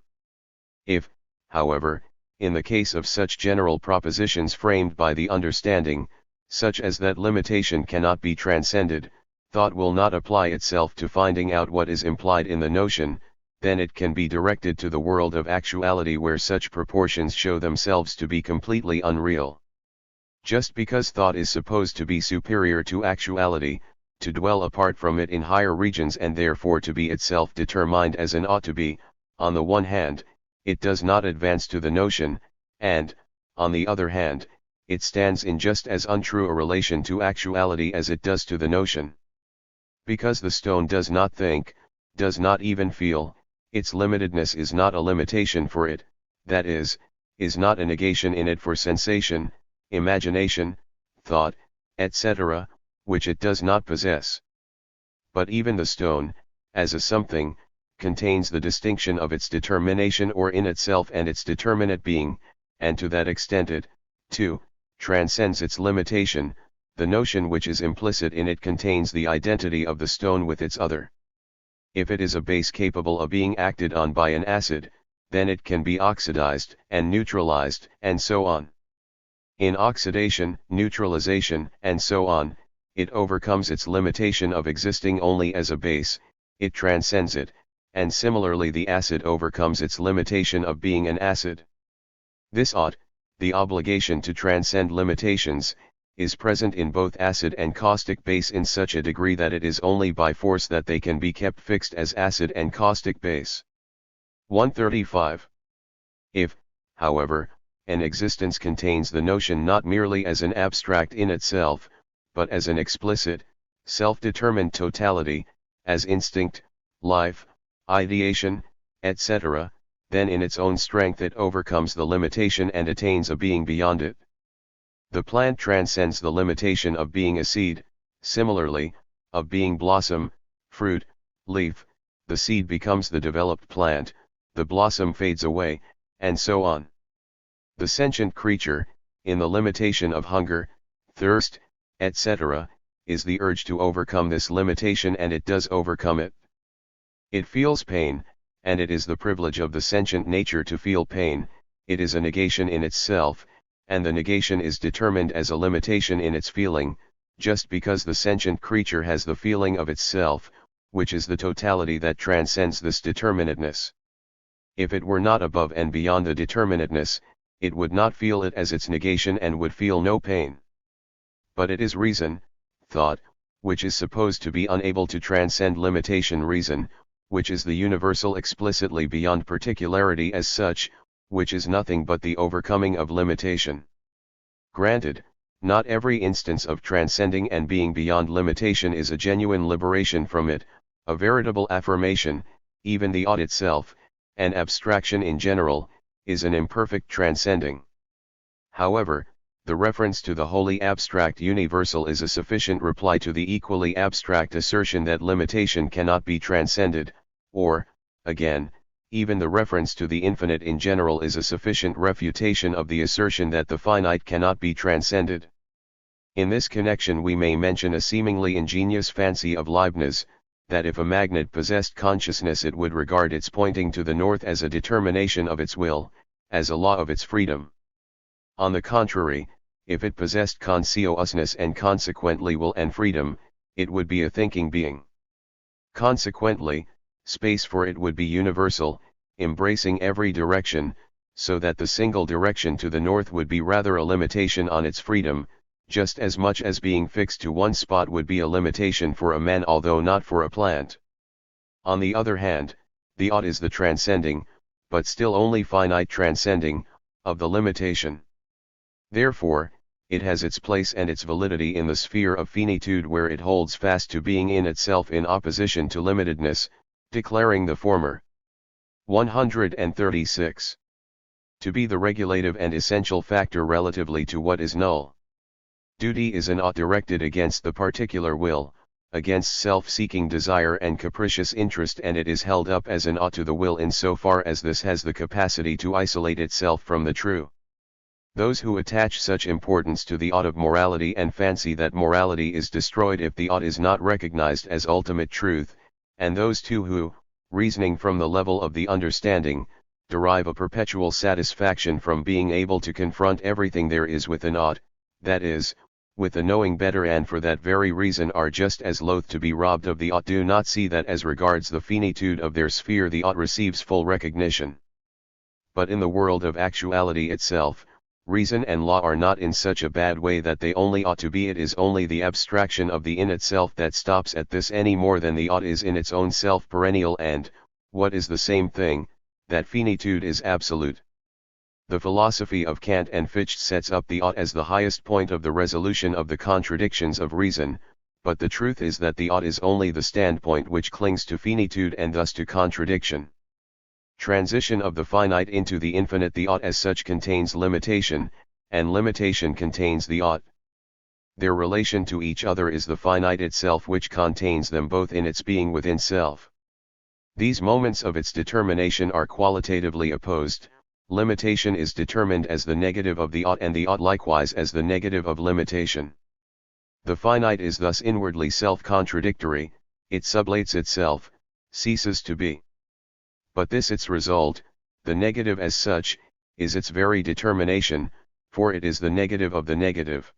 If, however, in the case of such general propositions framed by the understanding, such as that limitation cannot be transcended, thought will not apply itself to finding out what is implied in the notion, then it can be directed to the world of actuality where such proportions show themselves to be completely unreal. Just because thought is supposed to be superior to actuality, to dwell apart from it in higher regions and therefore to be itself determined as an ought to be, on the one hand, it does not advance to the notion, and, on the other hand, it stands in just as untrue a relation to actuality as it does to the notion. Because the stone does not think, does not even feel, its limitedness is not a limitation for it, that is not a negation in it for sensation, imagination, thought, etc., which it does not possess. But even the stone, as a something, contains the distinction of its determination or in itself and its determinate being, and to that extent it, too, transcends its limitation. The notion which is implicit in it contains the identity of the stone with its other. If it is a base capable of being acted on by an acid, then it can be oxidized and neutralized, and so on. In oxidation, neutralization, and so on, it overcomes its limitation of existing only as a base, it transcends it, and similarly the acid overcomes its limitation of being an acid. This ought, the obligation to transcend limitations, is present in both acid and caustic base in such a degree that it is only by force that they can be kept fixed as acid and caustic base. 135. If, however, an existence contains the notion not merely as an abstract in itself, but as an explicit, self-determined totality, as instinct, life, ideation, etc., then in its own strength it overcomes the limitation and attains a being beyond it. The plant transcends the limitation of being a seed, similarly, of being blossom, fruit, leaf, the seed becomes the developed plant, the blossom fades away, and so on. The sentient creature, in the limitation of hunger, thirst, etc., is the urge to overcome this limitation and it does overcome it. It feels pain, and it is the privilege of the sentient nature to feel pain. It is a negation in itself, and the negation is determined as a limitation in its feeling, just because the sentient creature has the feeling of itself, which is the totality that transcends this determinateness. If it were not above and beyond the determinateness, it would not feel it as its negation and would feel no pain. But it is reason, thought, which is supposed to be unable to transcend limitation, reason, which is the universal explicitly beyond particularity as such, which is nothing but the overcoming of limitation. Granted, not every instance of transcending and being beyond limitation is a genuine liberation from it, a veritable affirmation. Even the ought itself, an abstraction in general, is an imperfect transcending. However, the reference to the wholly abstract universal is a sufficient reply to the equally abstract assertion that limitation cannot be transcended, or, again, even the reference to the infinite in general is a sufficient refutation of the assertion that the finite cannot be transcended. In this connection we may mention a seemingly ingenious fancy of Leibniz, that if a magnet possessed consciousness it would regard its pointing to the north as a determination of its will, as a law of its freedom. On the contrary, if it possessed consciousness and consequently will and freedom, it would be a thinking being. Consequently, space for it would be universal, embracing every direction, so that the single direction to the north would be rather a limitation on its freedom, just as much as being fixed to one spot would be a limitation for a man although not for a plant. On the other hand, the ought is the transcending, but still only finite transcending, of the limitation. Therefore, it has its place and its validity in the sphere of finitude where it holds fast to being in itself in opposition to limitedness, declaring the former. 136. To be the regulative and essential factor relatively to what is null. Duty is an ought directed against the particular will, against self-seeking desire and capricious interest, and it is held up as an ought to the will in so far as this has the capacity to isolate itself from the true. Those who attach such importance to the ought of morality and fancy that morality is destroyed if the ought is not recognized as ultimate truth, and those too who, reasoning from the level of the understanding, derive a perpetual satisfaction from being able to confront everything there is with an ought, that is, with the knowing better, and for that very reason are just as loath to be robbed of the ought, do not see that as regards the finitude of their sphere the ought receives full recognition. But in the world of actuality itself, reason and law are not in such a bad way that they only ought to be. It is only the abstraction of the in itself that stops at this any more than the ought is in its own self perennial and, what is the same thing, that finitude is absolute. The philosophy of Kant and Fichte sets up the ought as the highest point of the resolution of the contradictions of reason, but the truth is that the ought is only the standpoint which clings to finitude and thus to contradiction. Transition of the finite into the infinite. The ought as such contains limitation, and limitation contains the ought. Their relation to each other is the finite itself which contains them both in its being within self. These moments of its determination are qualitatively opposed. Limitation is determined as the negative of the ought, and the ought likewise as the negative of limitation. The finite is thus inwardly self-contradictory, it sublates itself, ceases to be. But this its result, the negative as such, is its very determination, for it is the negative of the negative.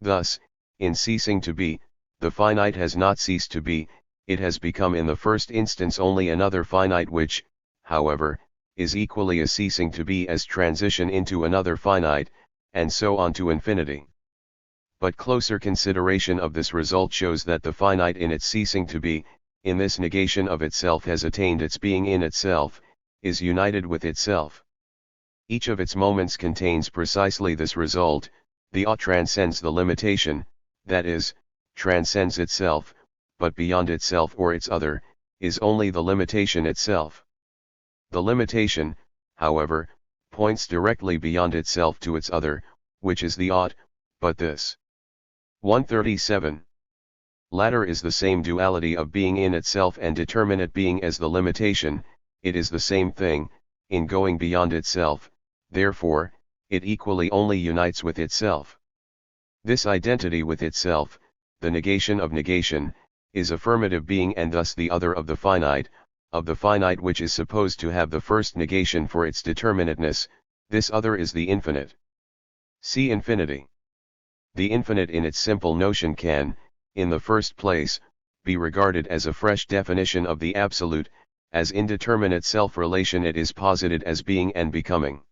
Thus, in ceasing to be, the finite has not ceased to be, it has become in the first instance only another finite which, however, is equally a ceasing to be as transition into another finite, and so on to infinity. But closer consideration of this result shows that the finite in its ceasing to be, in this negation of itself, has attained its being in itself, is united with itself. Each of its moments contains precisely this result. The ought transcends the limitation, that is, transcends itself, but beyond itself or its other, is only the limitation itself. The limitation, however, points directly beyond itself to its other, which is the ought, but this. 137. Latter is the same duality of being in itself and determinate being as the limitation. It is the same thing, in going beyond itself, therefore, it equally only unites with itself. This identity with itself, the negation of negation, is affirmative being and thus the other of the finite which is supposed to have the first negation for its determinateness. This other is the infinite. See infinity. The infinite in its simple notion can, in the first place, be regarded as a fresh definition of the absolute. As indeterminate self-relation it is posited as being and becoming.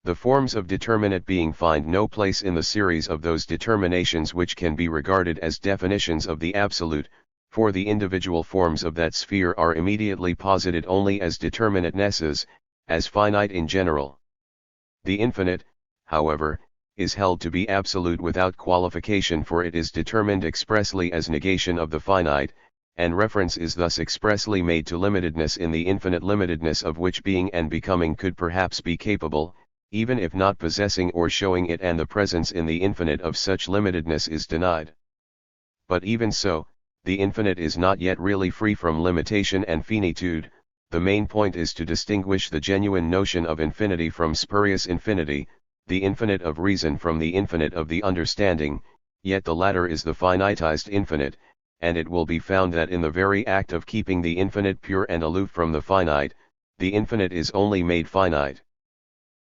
The forms of determinate being find no place in the series of those determinations which can be regarded as definitions of the absolute, for the individual forms of that sphere are immediately posited only as determinatenesses, as finite in general. The infinite, however, is held to be absolute without qualification, for it is determined expressly as negation of the finite, and reference is thus expressly made to limitedness in the infinite, limitedness of which being and becoming could perhaps be capable, even if not possessing or showing it, and the presence in the infinite of such limitedness is denied. But even so, the infinite is not yet really free from limitation and finitude. The main point is to distinguish the genuine notion of infinity from spurious infinity, the infinite of reason from the infinite of the understanding, yet the latter is the finitized infinite, and it will be found that in the very act of keeping the infinite pure and aloof from the finite, the infinite is only made finite.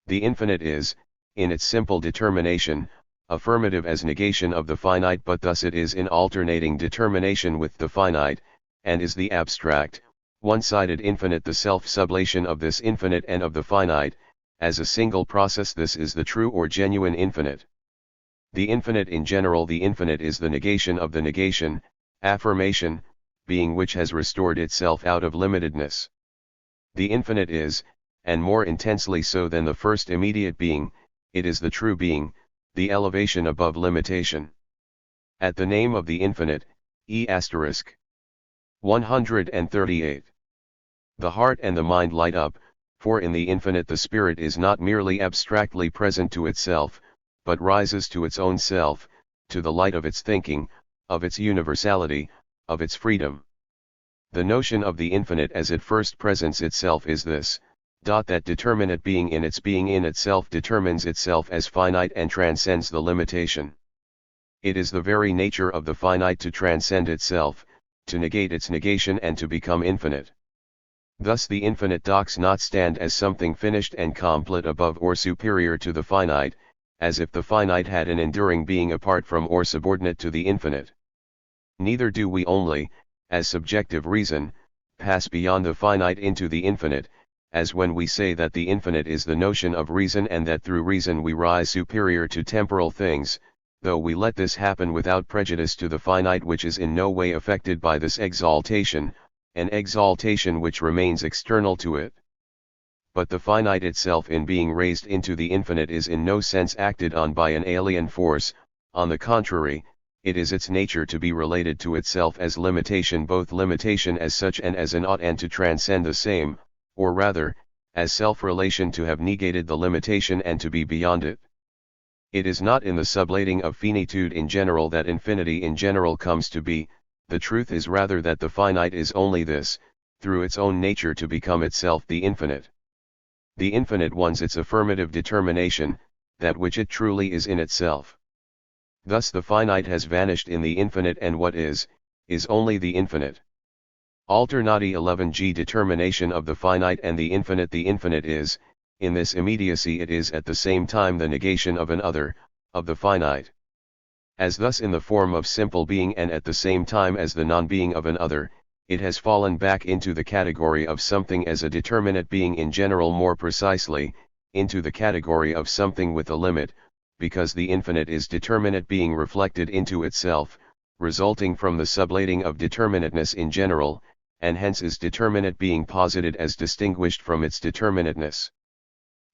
The infinite is, in its simple determination, affirmative as negation of the finite, but thus it is in alternating determination with the finite, and is the abstract, one-sided infinite, the self-sublation of this infinite and of the finite, as a single process. This is the true or genuine infinite. The infinite in general, the infinite is the negation of the negation, affirmation, being which has restored itself out of limitedness. The infinite is, and more intensely so than the first immediate being, it is the true being, the elevation above limitation. At the name of the infinite, E*. 138. The heart and the mind light up, for in the infinite the spirit is not merely abstractly present to itself, but rises to its own self, to the light of its thinking, of its universality, of its freedom. The notion of the infinite as it first presents itself is this, that determinate being in itself determines itself as finite and transcends the limitation. It is the very nature of the finite to transcend itself, to negate its negation and to become infinite. Thus the infinite does not stand as something finished and complete above or superior to the finite, as if the finite had an enduring being apart from or subordinate to the infinite. Neither do we only, as subjective reason, pass beyond the finite into the infinite, as when we say that the infinite is the notion of reason and that through reason we rise superior to temporal things, though we let this happen without prejudice to the finite, which is in no way affected by this exaltation, an exaltation which remains external to it. But the finite itself in being raised into the infinite is in no sense acted on by an alien force, on the contrary, it is its nature to be related to itself as limitation, both limitation as such and as an ought, and to transcend the same, or rather, as self-relation to have negated the limitation and to be beyond it. It is not in the sublating of finitude in general that infinity in general comes to be, the truth is rather that the finite is only this, through its own nature to become itself the infinite. The infinite wants its affirmative determination, that which it truly is in itself. Thus the finite has vanished in the infinite, and what is only the infinite. Alternati 11g. Determination of the finite and the infinite. The infinite is, in this immediacy it is at the same time the negation of an other, of the finite. As thus in the form of simple being and at the same time as the non-being of an other, it has fallen back into the category of something as a determinate being in general, more precisely, into the category of something with a limit, because the infinite is determinate being reflected into itself, resulting from the sublating of determinateness in general, and hence is determinate being posited as distinguished from its determinateness.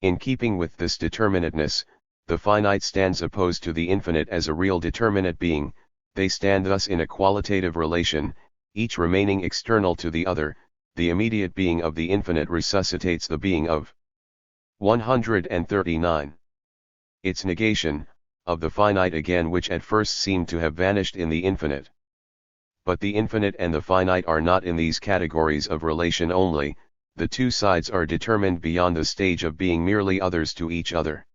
In keeping with this determinateness, the finite stands opposed to the infinite as a real determinate being. They stand thus in a qualitative relation, each remaining external to the other. The immediate being of the infinite resuscitates the being of 139. Its negation, of the finite again, which at first seemed to have vanished in the infinite. But the infinite and the finite are not in these categories of relation only, the two sides are determined beyond the stage of being merely others to each other.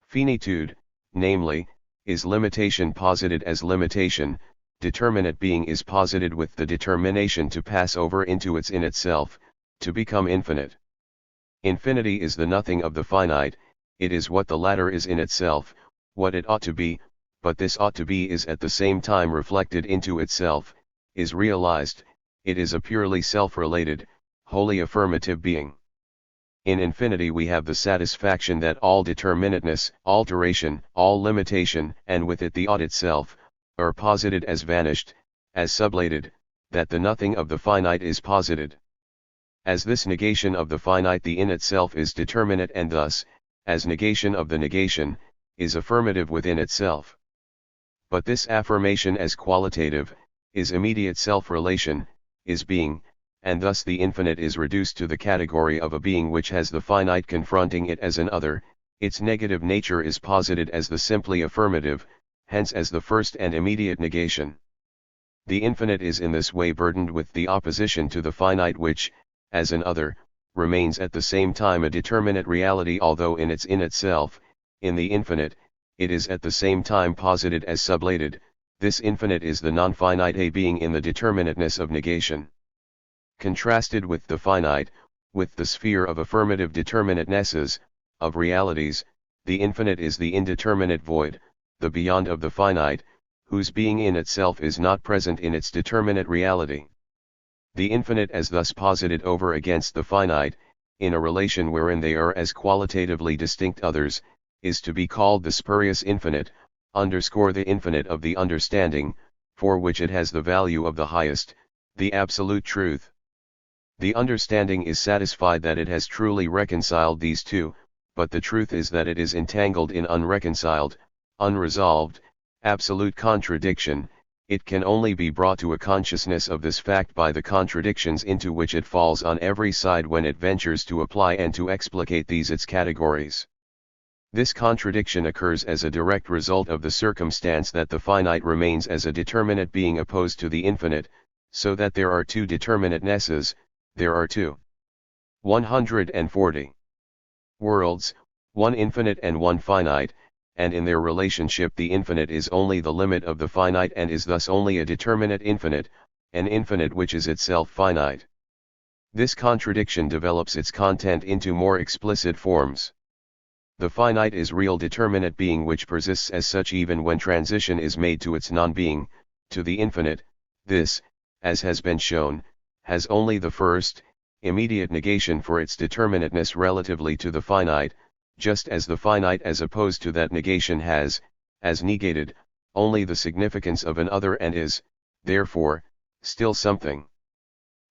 Finitude, namely, is limitation posited as limitation, determinate being is posited with the determination to pass over into its in itself, to become infinite. Infinity is the nothing of the finite, it is what the latter is in itself, what it ought to be, but this ought to be is at the same time reflected into itself, is realized, it is a purely self-related, wholly affirmative being. In infinity we have the satisfaction that all determinateness, alteration, all limitation, and with it the ought itself, are posited as vanished, as sublated, that the nothing of the finite is posited. As this negation of the finite the in itself is determinate, and thus, as negation of the negation, is affirmative within itself. But this affirmation as qualitative, is immediate self-relation, is being, and thus the infinite is reduced to the category of a being which has the finite confronting it as an other. Its negative nature is posited as the simply affirmative, hence as the first and immediate negation. The infinite is in this way burdened with the opposition to the finite which, as an other, remains at the same time a determinate reality, although in its in itself, in the infinite, it is at the same time posited as sublated. This infinite is the non-finite a being in the determinateness of negation. Contrasted with the finite, with the sphere of affirmative determinatenesses, of realities, the infinite is the indeterminate void, the beyond of the finite, whose being in itself is not present in its determinate reality. The infinite as thus posited over against the finite, in a relation wherein they are as qualitatively distinct others, is to be called the spurious infinite, the infinite of the understanding, for which it has the value of the highest, the absolute truth. The understanding is satisfied that it has truly reconciled these two, but the truth is that it is entangled in unreconciled, unresolved, absolute contradiction. It can only be brought to a consciousness of this fact by the contradictions into which it falls on every side when it ventures to apply and to explicate these its categories. This contradiction occurs as a direct result of the circumstance that the finite remains as a determinate being opposed to the infinite, so that there are two determinatenesses, there are two 140 worlds, one infinite and one finite, and in their relationship the infinite is only the limit of the finite and is thus only a determinate infinite, an infinite which is itself finite. This contradiction develops its content into more explicit forms. The finite is real determinate being which persists as such even when transition is made to its non-being, to the infinite. This, as has been shown, has only the first, immediate negation for its determinateness relatively to the finite, just as the finite as opposed to that negation has, as negated, only the significance of an other and is, therefore, still something.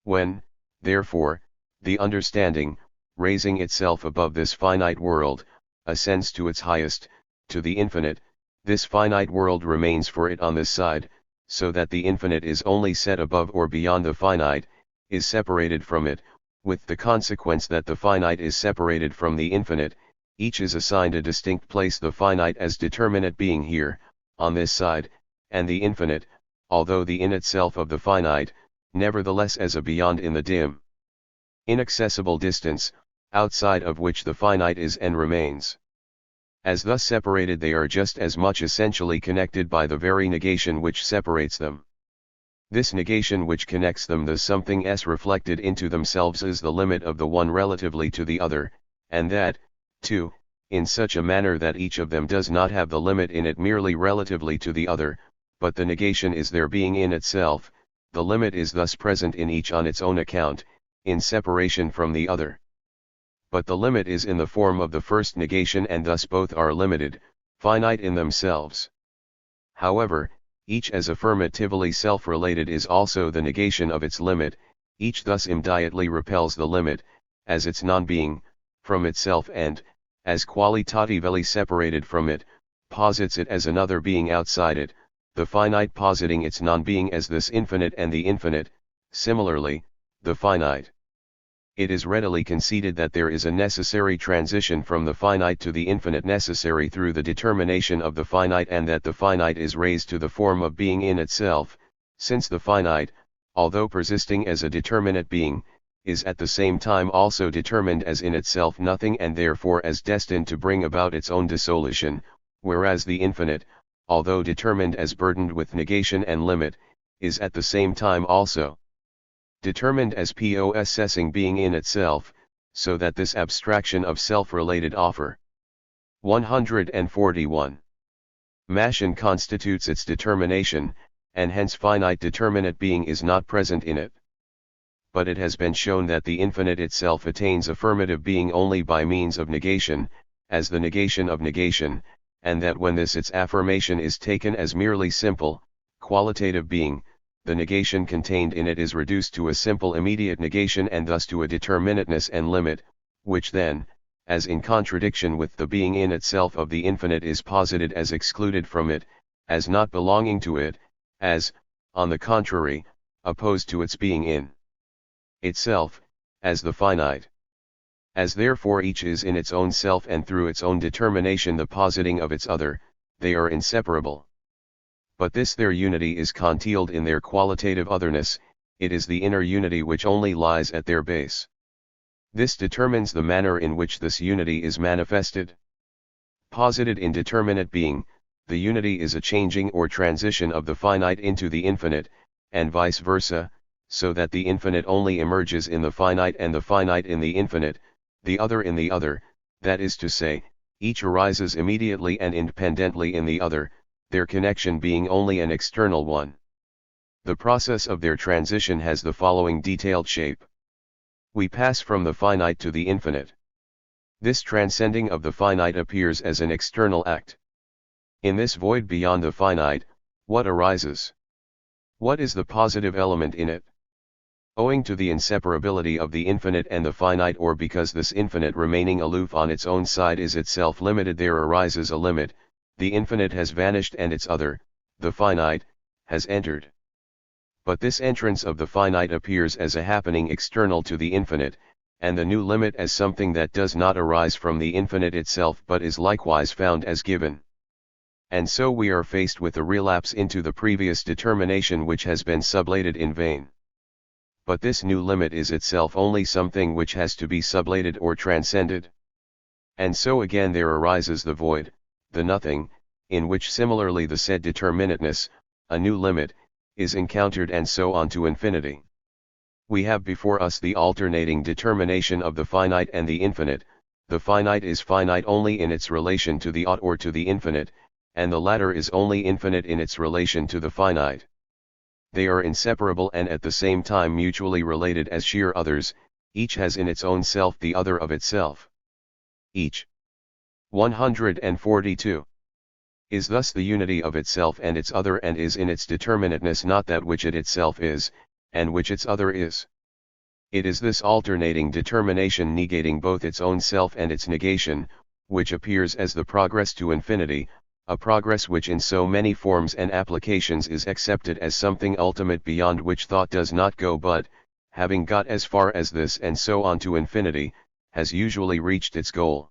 When, therefore, the understanding, raising itself above this finite world, ascends to its highest, to the infinite, this finite world remains for it on this side, so that the infinite is only set above or beyond the finite, is separated from it, with the consequence that the finite is separated from the infinite. Each is assigned a distinct place, the finite as determinate being here, on this side, and the infinite, although the in itself of the finite, nevertheless as a beyond in the dim, inaccessible distance, outside of which the finite is and remains. As thus separated they are just as much essentially connected by the very negation which separates them. This negation which connects them, the something s reflected into themselves, is the limit of the one relatively to the other, and that, too, in such a manner that each of them does not have the limit in it merely relatively to the other, but the negation is their being in itself. The limit is thus present in each on its own account, in separation from the other. But the limit is in the form of the first negation, and thus both are limited, finite in themselves. However, each as affirmatively self-related is also the negation of its limit. Each thus immediately repels the limit, as its non-being, from itself, and, as qualitatively separated from it, posits it as another being outside it, the finite positing its non-being as this infinite and the infinite, similarly, the finite. It is readily conceded that there is a necessary transition from the finite to the infinite necessary through the determination of the finite, and that the finite is raised to the form of being in itself, since the finite, although persisting as a determinate being, is at the same time also determined as in itself nothing and therefore as destined to bring about its own dissolution, whereas the infinite, although determined as burdened with negation and limit, is at the same time also determined as possessing being in itself, so that this abstraction of self-related offer 141 machine constitutes its determination, and hence finite determinate being is not present in it. But it has been shown that the infinite itself attains affirmative being only by means of negation, as the negation of negation, and that when this its affirmation is taken as merely simple, qualitative being, the negation contained in it is reduced to a simple immediate negation and thus to a determinateness and limit, which then, as in contradiction with the being in itself of the infinite, is posited as excluded from it, as not belonging to it, as, on the contrary, opposed to its being in itself, as the finite. As therefore each is in its own self and through its own determination the positing of its other, they are inseparable. But this their unity is concealed in their qualitative otherness. It is the inner unity which only lies at their base. This determines the manner in which this unity is manifested. Posited in determinate being, the unity is a changing or transition of the finite into the infinite, and vice versa, so that the infinite only emerges in the finite and the finite in the infinite, the other in the other, that is to say, each arises immediately and independently in the other, their connection being only an external one. The process of their transition has the following detailed shape. We pass from the finite to the infinite. This transcending of the finite appears as an external act. In this void beyond the finite, what arises? What is the positive element in it? Owing to the inseparability of the infinite and the finite, or because this infinite remaining aloof on its own side is itself limited, there arises a limit. The infinite has vanished and its other, the finite, has entered. But this entrance of the finite appears as a happening external to the infinite, and the new limit as something that does not arise from the infinite itself but is likewise found as given. And so we are faced with a relapse into the previous determination which has been sublated in vain. But this new limit is itself only something which has to be sublated or transcended. And so again there arises the void, the nothing, in which similarly the said determinateness, a new limit, is encountered, and so on to infinity. We have before us the alternating determination of the finite and the infinite. The finite is finite only in its relation to the ought or to the infinite, and the latter is only infinite in its relation to the finite. They are inseparable and at the same time mutually related as sheer others. Each has in its own self the other of itself. Each 142 is thus the unity of itself and its other, and is in its determinateness not that which it itself is, and which its other is. It is this alternating determination negating both its own self and its negation, which appears as the progress to infinity, a progress which in so many forms and applications is accepted as something ultimate beyond which thought does not go, but, having got as far as this and so on to infinity, has usually reached its goal.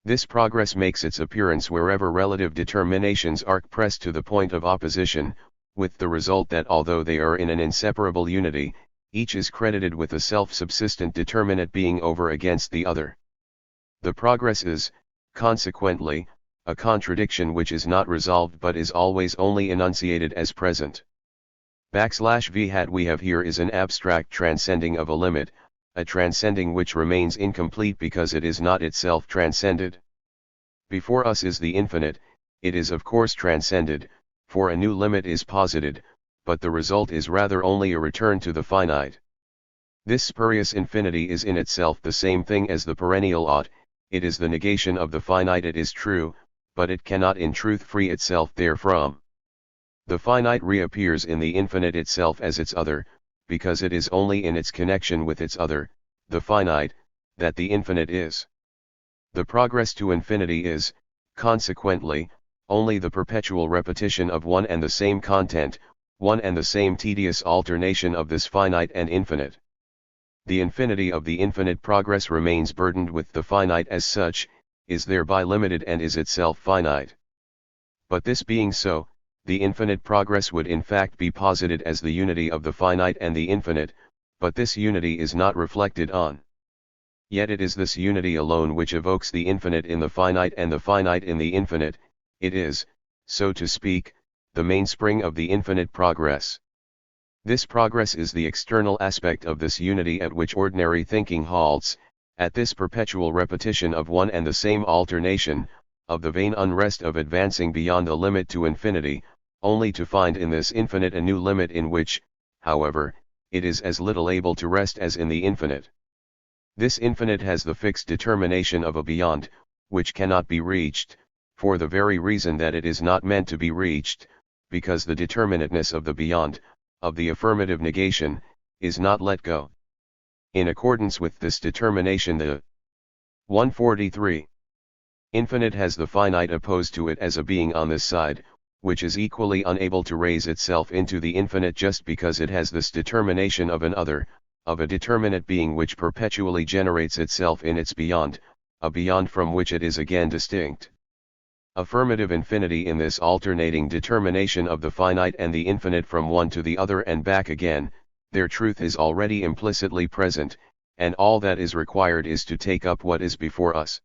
This progress makes its appearance wherever relative determinations are pressed to the point of opposition, with the result that although they are in an inseparable unity, each is credited with a self-subsistent determinate being over against the other. The progress is, consequently, a contradiction which is not resolved but is always only enunciated as present. \v we have here is an abstract transcending of a limit, a transcending which remains incomplete because it is not itself transcended. Before us is the infinite. It is of course transcended, for a new limit is posited, but the result is rather only a return to the finite. This spurious infinity is in itself the same thing as the perennial ought. It is the negation of the finite, it is true, but it cannot in truth free itself therefrom. The finite reappears in the infinite itself as its other, because it is only in its connection with its other, the finite, that the infinite is. The progress to infinity is, consequently, only the perpetual repetition of one and the same content, one and the same tedious alternation of this finite and infinite. The infinity of the infinite progress remains burdened with the finite as such, is thereby limited and is itself finite. But this being so, the infinite progress would in fact be posited as the unity of the finite and the infinite, but this unity is not reflected on. Yet it is this unity alone which evokes the infinite in the finite and the finite in the infinite. It is, so to speak, the mainspring of the infinite progress. This progress is the external aspect of this unity at which ordinary thinking halts, at this perpetual repetition of one and the same alternation, of the vain unrest of advancing beyond the limit to infinity, only to find in this infinite a new limit in which, however, it is as little able to rest as in the infinite. This infinite has the fixed determination of a beyond, which cannot be reached, for the very reason that it is not meant to be reached, because the determinateness of the beyond, of the affirmative negation, is not let go. In accordance with this determination, the 143 infinite has the finite opposed to it as a being on this side, which is equally unable to raise itself into the infinite just because it has this determination of an other, of a determinate being which perpetually generates itself in its beyond, a beyond from which it is again distinct. Affirmative infinity in this alternating determination of the finite and the infinite from one to the other and back again, their truth is already implicitly present, and all that is required is to take up what is before us.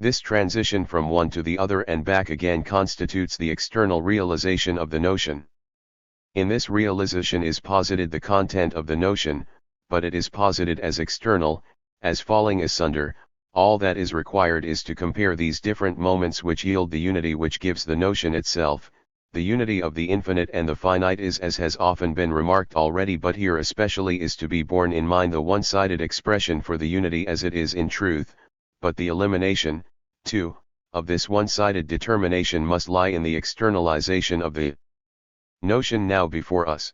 This transition from one to the other and back again constitutes the external realization of the notion. In this realization is posited the content of the notion, but it is posited as external, as falling asunder. All that is required is to compare these different moments which yield the unity which gives the notion itself, The unity of the infinite and the finite is, as has often been remarked already, but here especially is to be borne in mind the one-sided expression for the unity as it is in truth, but the elimination, too, of this one-sided determination must lie in the externalization of the notion now before us.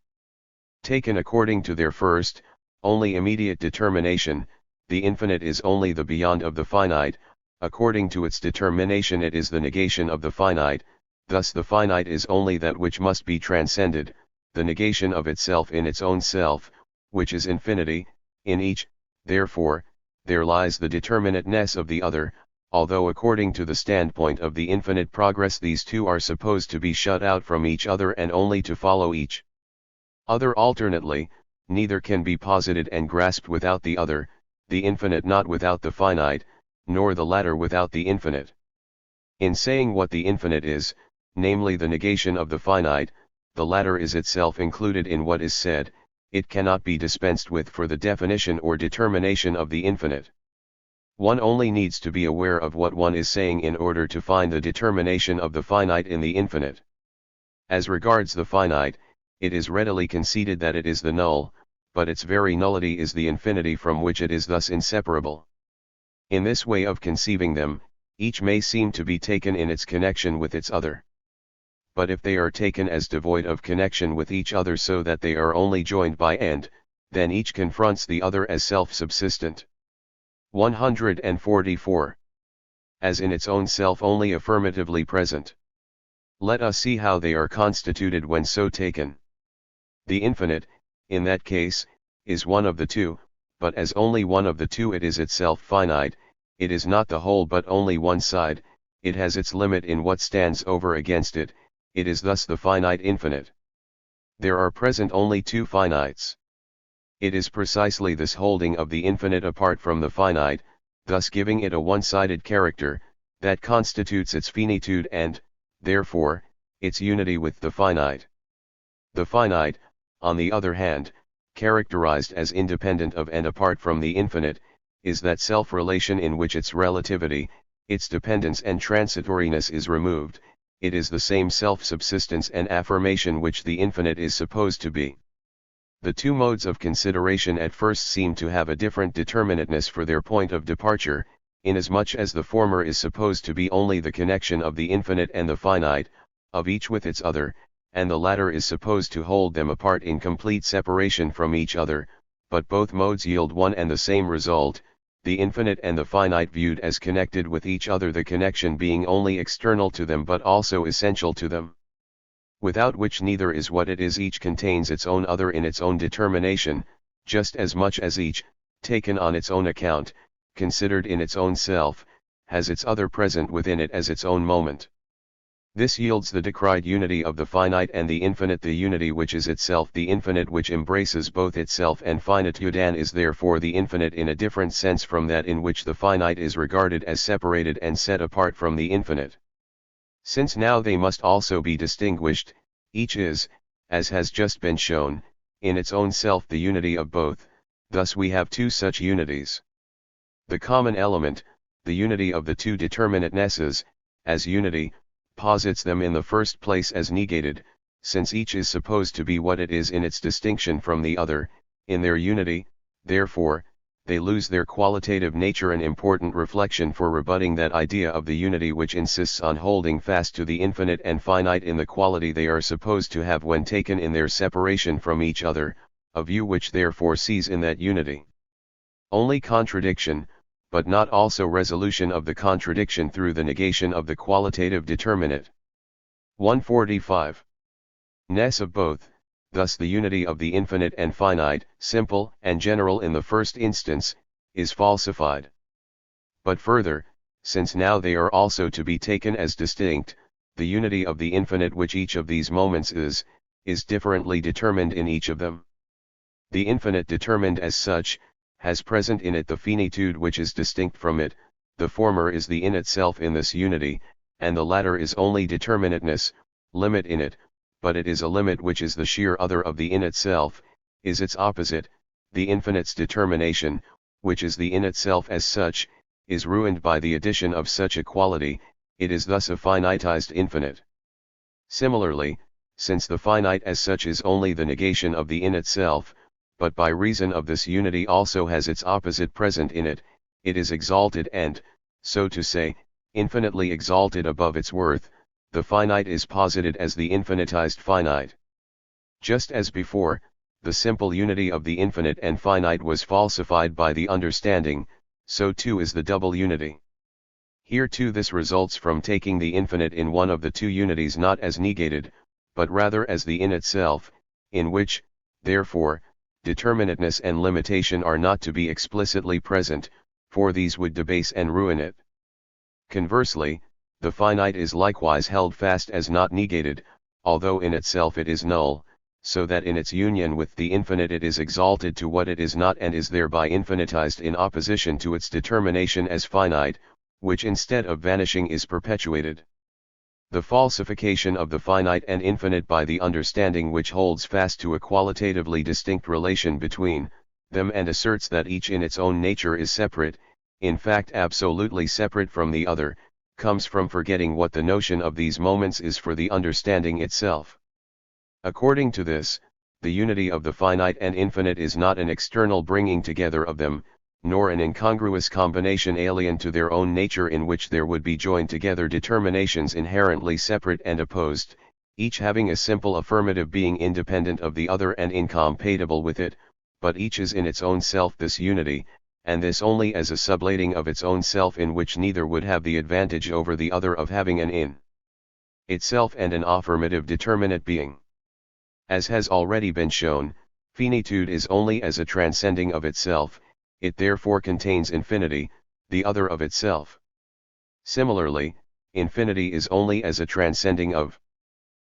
Taken according to their first, only immediate determination, the infinite is only the beyond of the finite; according to its determination it is the negation of the finite. Thus the finite is only that which must be transcended, the negation of itself in its own self, which is infinity, in each. Therefore, there lies the determinateness of the other, although according to the standpoint of the infinite progress these two are supposed to be shut out from each other and only to follow each other alternately. Neither can be posited and grasped without the other, the infinite not without the finite, nor the latter without the infinite. In saying what the infinite is, namely the negation of the finite, the latter is itself included in what is said; it cannot be dispensed with for the definition or determination of the infinite. One only needs to be aware of what one is saying in order to find the determination of the finite in the infinite. As regards the finite, it is readily conceded that it is the null, but its very nullity is the infinity from which it is thus inseparable. In this way of conceiving them, each may seem to be taken in its connection with its other. But if they are taken as devoid of connection with each other so that they are only joined by end, then each confronts the other as self-subsistent. 144. As in its own self only affirmatively present. Let us see how they are constituted when so taken. The infinite, in that case, is one of the two, but as only one of the two it is itself finite; it is not the whole but only one side, it has its limit in what stands over against it, it is thus the finite infinite. There are present only two finites. It is precisely this holding of the infinite apart from the finite, thus giving it a one-sided character, that constitutes its finitude and, therefore, its unity with the finite. The finite, on the other hand, characterized as independent of and apart from the infinite, is that self-relation in which its relativity, its dependence and transitoriness is removed; it is the same self-subsistence and affirmation which the infinite is supposed to be. The two modes of consideration at first seem to have a different determinateness for their point of departure, inasmuch as the former is supposed to be only the connection of the infinite and the finite, of each with its other, and the latter is supposed to hold them apart in complete separation from each other, but both modes yield one and the same result, the infinite and the finite viewed as connected with each other, the connection being only external to them but also essential to them. Without which neither is what it is. Each contains its own other in its own determination, just as much as each, taken on its own account, considered in its own self, has its other present within it as its own moment. This yields the decried unity of the finite and the infinite, the unity which is itself the infinite, which embraces both itself and finitude, and is therefore the infinite in a different sense from that in which the finite is regarded as separated and set apart from the infinite. Since now they must also be distinguished, each is, as has just been shown, in its own self the unity of both; thus we have two such unities. The common element, the unity of the two determinatenesses, as unity, posits them in the first place as negated, since each is supposed to be what it is in its distinction from the other. In their unity, therefore, they lose their qualitative nature, an important reflection for rebutting that idea of the unity which insists on holding fast to the infinite and finite in the quality they are supposed to have when taken in their separation from each other, a view which therefore sees in that unity only contradiction, but not also resolution of the contradiction through the negation of the qualitative determinate. 145. Ness of both. Thus the unity of the infinite and finite, simple and general in the first instance, is falsified. But further, since now they are also to be taken as distinct, the unity of the infinite which each of these moments is differently determined in each of them. The infinite determined as such, has present in it the finitude which is distinct from it; the former is the in itself in this unity, and the latter is only determinateness, limit in it, but it is a limit which is the sheer other of the in itself, is its opposite. The infinite's determination, which is the in itself as such, is ruined by the addition of such a quality; it is thus a finitized infinite. Similarly, since the finite as such is only the negation of the in itself, but by reason of this unity also has its opposite present in it, it is exalted and, so to say, infinitely exalted above its worth. The finite is posited as the infinitized finite. Just as before, the simple unity of the infinite and finite was falsified by the understanding, so too is the double unity. Here too this results from taking the infinite in one of the two unities not as negated, but rather as the in itself, in which, therefore, determinateness and limitation are not to be explicitly present, for these would debase and ruin it. Conversely, the finite is likewise held fast as not negated, although in itself it is null, so that in its union with the infinite it is exalted to what it is not and is thereby infinitized in opposition to its determination as finite, which instead of vanishing is perpetuated. The falsification of the finite and infinite by the understanding which holds fast to a qualitatively distinct relation between them and asserts that each in its own nature is separate, in fact absolutely separate from the other, comes from forgetting what the notion of these moments is for the understanding itself. According to this, the unity of the finite and infinite is not an external bringing together of them, nor an incongruous combination alien to their own nature in which there would be joined together determinations inherently separate and opposed, each having a simple affirmative being independent of the other and incompatible with it, but each is in its own self this unity, and this only as a sublating of its own self in which neither would have the advantage over the other of having an in itself and an affirmative determinate being. As has already been shown, finitude is only as a transcending of itself, it therefore contains infinity, the other of itself. Similarly, infinity is only as a transcending of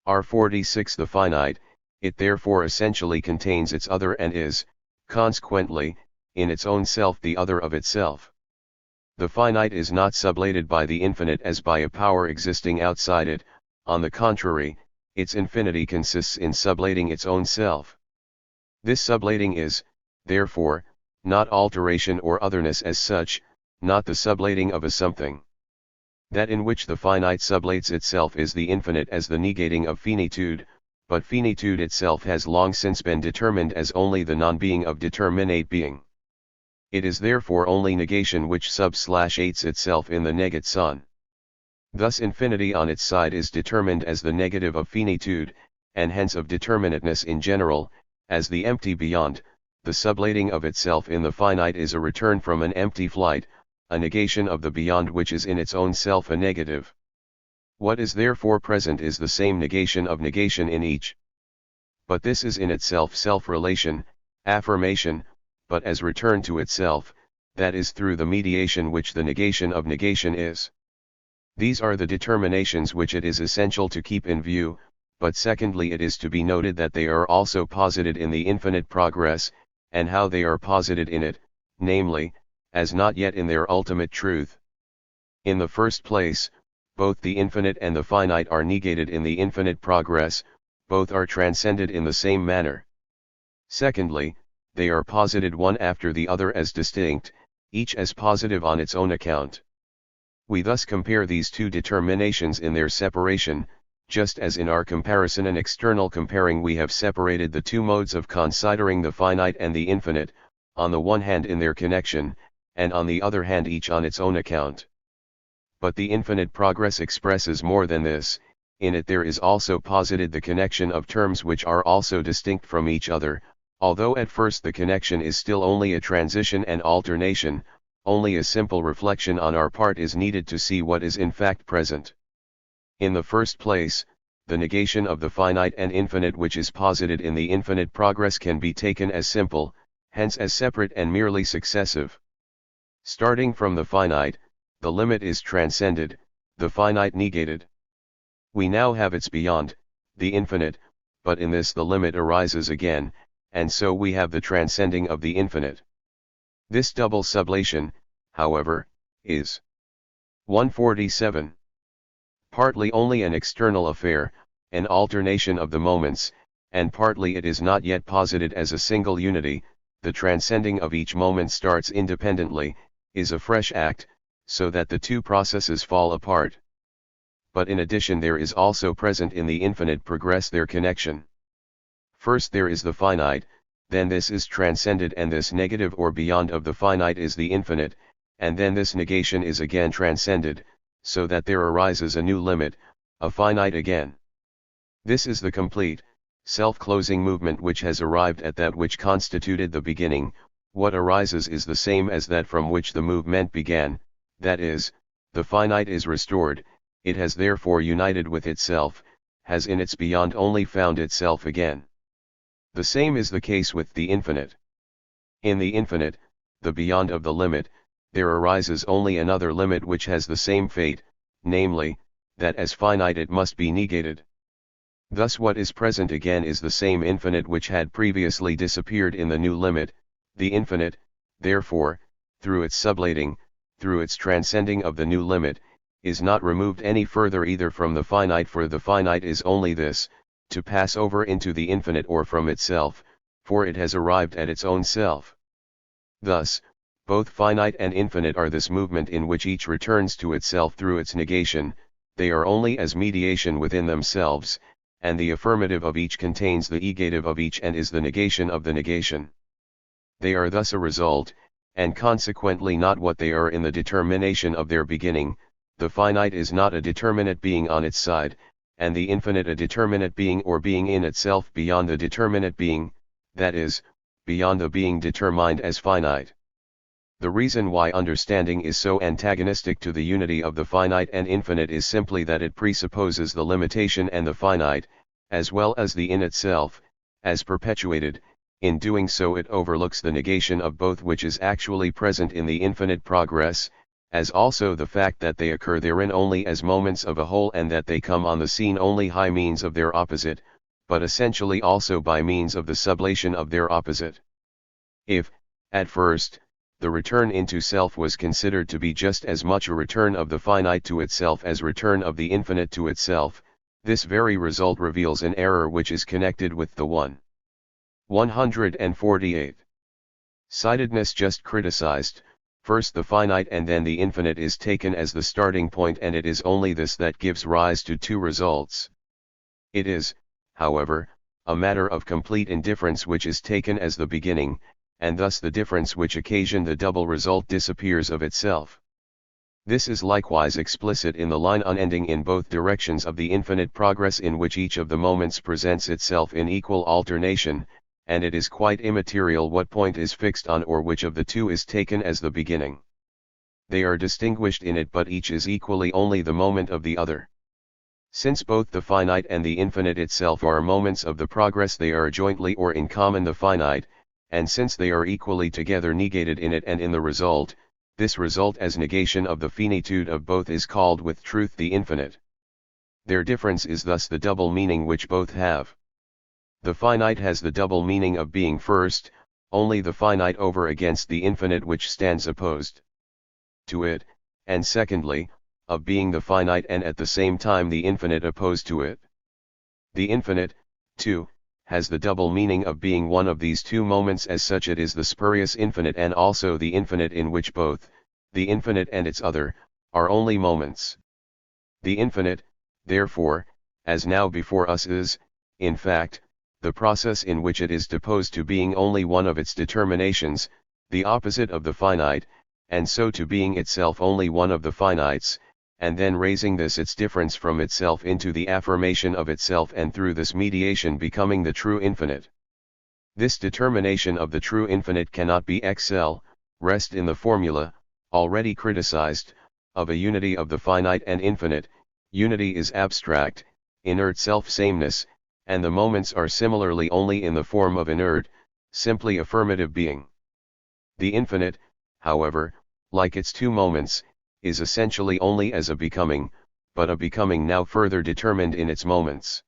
R46 the finite, it therefore essentially contains its other and is, consequently, in its own self the other of itself. The finite is not sublated by the infinite as by a power existing outside it, on the contrary, its infinity consists in sublating its own self. This sublating is, therefore, not alteration or otherness as such, not the sublating of a something. That in which the finite sublates itself is the infinite as the negating of finitude, but finitude itself has long since been determined as only the non-being of determinate being. It is therefore only negation which sublates itself in the negate son. Thus infinity on its side is determined as the negative of finitude, and hence of determinateness in general, as the empty beyond. The sublating of itself in the finite is a return from an empty flight, a negation of the beyond which is in its own self a negative. What is therefore present is the same negation of negation in each. But this is in itself self-relation, affirmation, but as return to itself, that is through the mediation which the negation of negation is. These are the determinations which it is essential to keep in view, but secondly it is to be noted that they are also posited in the infinite progress, and how they are posited in it, namely, as not yet in their ultimate truth. In the first place, both the infinite and the finite are negated in the infinite progress, both are transcended in the same manner. Secondly, they are posited one after the other as distinct, each as positive on its own account. We thus compare these two determinations in their separation, just as in our comparison and external comparing we have separated the two modes of considering the finite and the infinite, on the one hand in their connection, and on the other hand each on its own account. But the infinite progress expresses more than this, in it there is also posited the connection of terms which are also distinct from each other, although at first the connection is still only a transition and alternation, only a simple reflection on our part is needed to see what is in fact present. In the first place, the negation of the finite and infinite which is posited in the infinite progress can be taken as simple, hence as separate and merely successive. Starting from the finite, the limit is transcended, the finite negated. We now have its beyond, the infinite, but in this the limit arises again, and so we have the transcending of the infinite. This double sublation, however, is 147. Partly only an external affair, an alternation of the moments, and partly it is not yet posited as a single unity. The transcending of each moment starts independently, is a fresh act, so that the two processes fall apart. but in addition there is also present in the infinite progress their connection. First there is the finite, then this is transcended and this negative or beyond of the finite is the infinite, and then this negation is again transcended, so that there arises a new limit, a finite again. This is the complete, self-closing movement which has arrived at that which constituted the beginning. What arises is the same as that from which the movement began, that is, the finite is restored, it has therefore united with itself, has in its beyond only found itself again. The same is the case with the infinite. In the infinite, the beyond of the limit, there arises only another limit which has the same fate, namely, that as finite it must be negated. Thus what is present again is the same infinite which had previously disappeared in the new limit. The infinite, therefore, through its sublating, through its transcending of the new limit, is not removed any further either from the finite, for the finite is only this, to pass over into the infinite, or from itself, for it has arrived at its own self. Thus, both finite and infinite are this movement in which each returns to itself through its negation, they are only as mediation within themselves, and the affirmative of each contains the egative of each and is the negation of the negation. They are thus a result, and consequently not what they are in the determination of their beginning. The finite is not a determinate being on its side, and the infinite a determinate being or being in itself beyond the determinate being, that is, beyond the being determined as finite. The reason why understanding is so antagonistic to the unity of the finite and infinite is simply that it presupposes the limitation and the finite, as well as the in itself, as perpetuated. In doing so it overlooks the negation of both which is actually present in the infinite progress, as also the fact that they occur therein only as moments of a whole and that they come on the scene only by means of their opposite, but essentially also by means of the sublation of their opposite. If, at first, the return into self was considered to be just as much a return of the finite to itself as return of the infinite to itself, this very result reveals an error which is connected with the 148. Sightedness just criticized. First the finite and then the infinite is taken as the starting point, and it is only this that gives rise to two results. It is, however, a matter of complete indifference which is taken as the beginning, and thus the difference which occasioned the double result disappears of itself. This is likewise explicit in the line unending in both directions of the infinite progress, in which each of the moments presents itself in equal alternation, and it is quite immaterial what point is fixed on or which of the two is taken as the beginning. They are distinguished in it, but each is equally only the moment of the other. Since both the finite and the infinite itself are moments of the progress, they are jointly or in common the finite, and since they are equally together negated in it and in the result, this result as negation of the finitude of both is called with truth the infinite. Their difference is thus the double meaning which both have. The finite has the double meaning of being first, only the finite over against the infinite which stands opposed to it, and secondly, of being the finite and at the same time the infinite opposed to it. The infinite, too, has the double meaning of being one of these two moments. As such it is the spurious infinite and also the infinite in which both, the infinite and its other, are only moments. The infinite, therefore, as now before us is, in fact, the process in which it is deposed to being only one of its determinations, the opposite of the finite, and so to being itself only one of the finites, and then raising this its difference from itself into the affirmation of itself, and through this mediation becoming the true infinite. This determination of the true infinite cannot be rest in the formula, already criticized, of a unity of the finite and infinite. Unity is abstract, inert self-sameness, and the moments are similarly only in the form of inert, simply affirmative being. The infinite, however, like its two moments, is essentially only as a becoming, but a becoming now further determined in its moments.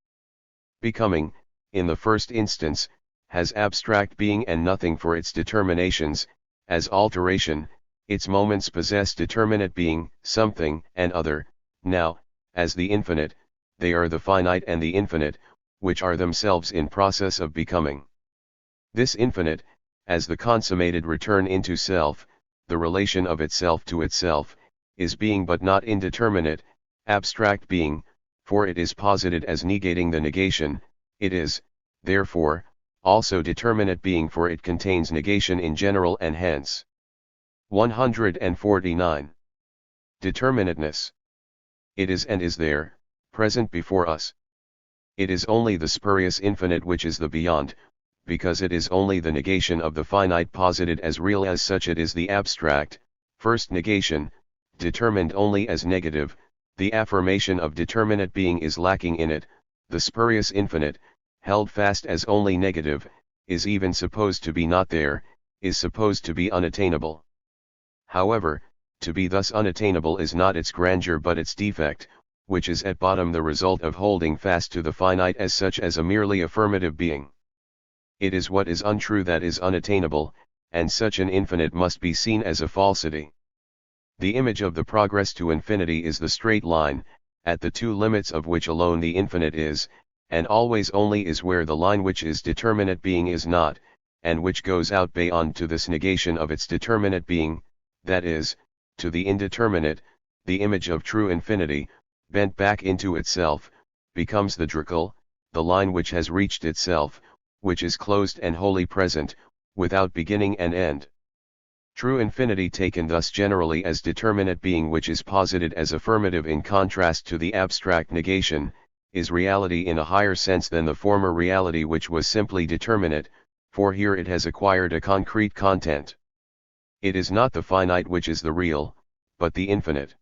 Becoming, in the first instance, has abstract being and nothing for its determinations. As alteration, its moments possess determinate being, something, and other. Now, as the infinite, they are the finite and the infinite, which are themselves in process of becoming. This infinite, as the consummated return into self, the relation of itself to itself, is being but not indeterminate, abstract being, for it is posited as negating the negation. It is, therefore, also determinate being, for it contains negation in general and hence. 149. Determinateness. It is and is there, present before us. It is only the spurious infinite which is the beyond, because it is only the negation of the finite posited as real. As such it is the abstract, first negation, determined only as negative. The affirmation of determinate being is lacking in it. The spurious infinite, held fast as only negative, is even supposed to be not there, is supposed to be unattainable. However, to be thus unattainable is not its grandeur but its defect, which is at bottom the result of holding fast to the finite as such as a merely affirmative being. It is what is untrue that is unattainable, and such an infinite must be seen as a falsity. The image of the progress to infinity is the straight line, at the two limits of which alone the infinite is, and always only is where the line which is determinate being is not, and which goes out beyond to this negation of its determinate being, that is, to the indeterminate. The image of true infinity, bent back into itself, becomes the dracal, the line which has reached itself, which is closed and wholly present, without beginning and end. True infinity taken thus generally as determinate being which is posited as affirmative in contrast to the abstract negation, is reality in a higher sense than the former reality which was simply determinate, for here it has acquired a concrete content. It is not the finite which is the real, but the infinite.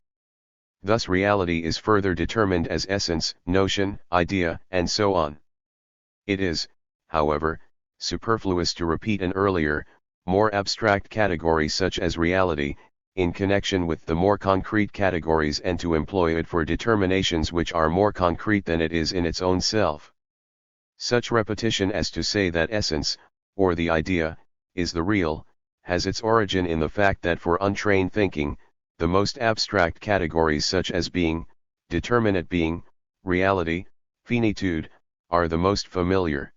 Thus reality is further determined as essence, notion, idea, and so on. It is, however, superfluous to repeat an earlier, more abstract category such as reality, in connection with the more concrete categories and to employ it for determinations which are more concrete than it is in its own self. Such repetition as to say that essence, or the idea, is the real, has its origin in the fact that for untrained thinking, the most abstract categories such as being, determinate being, reality, finitude, are the most familiar.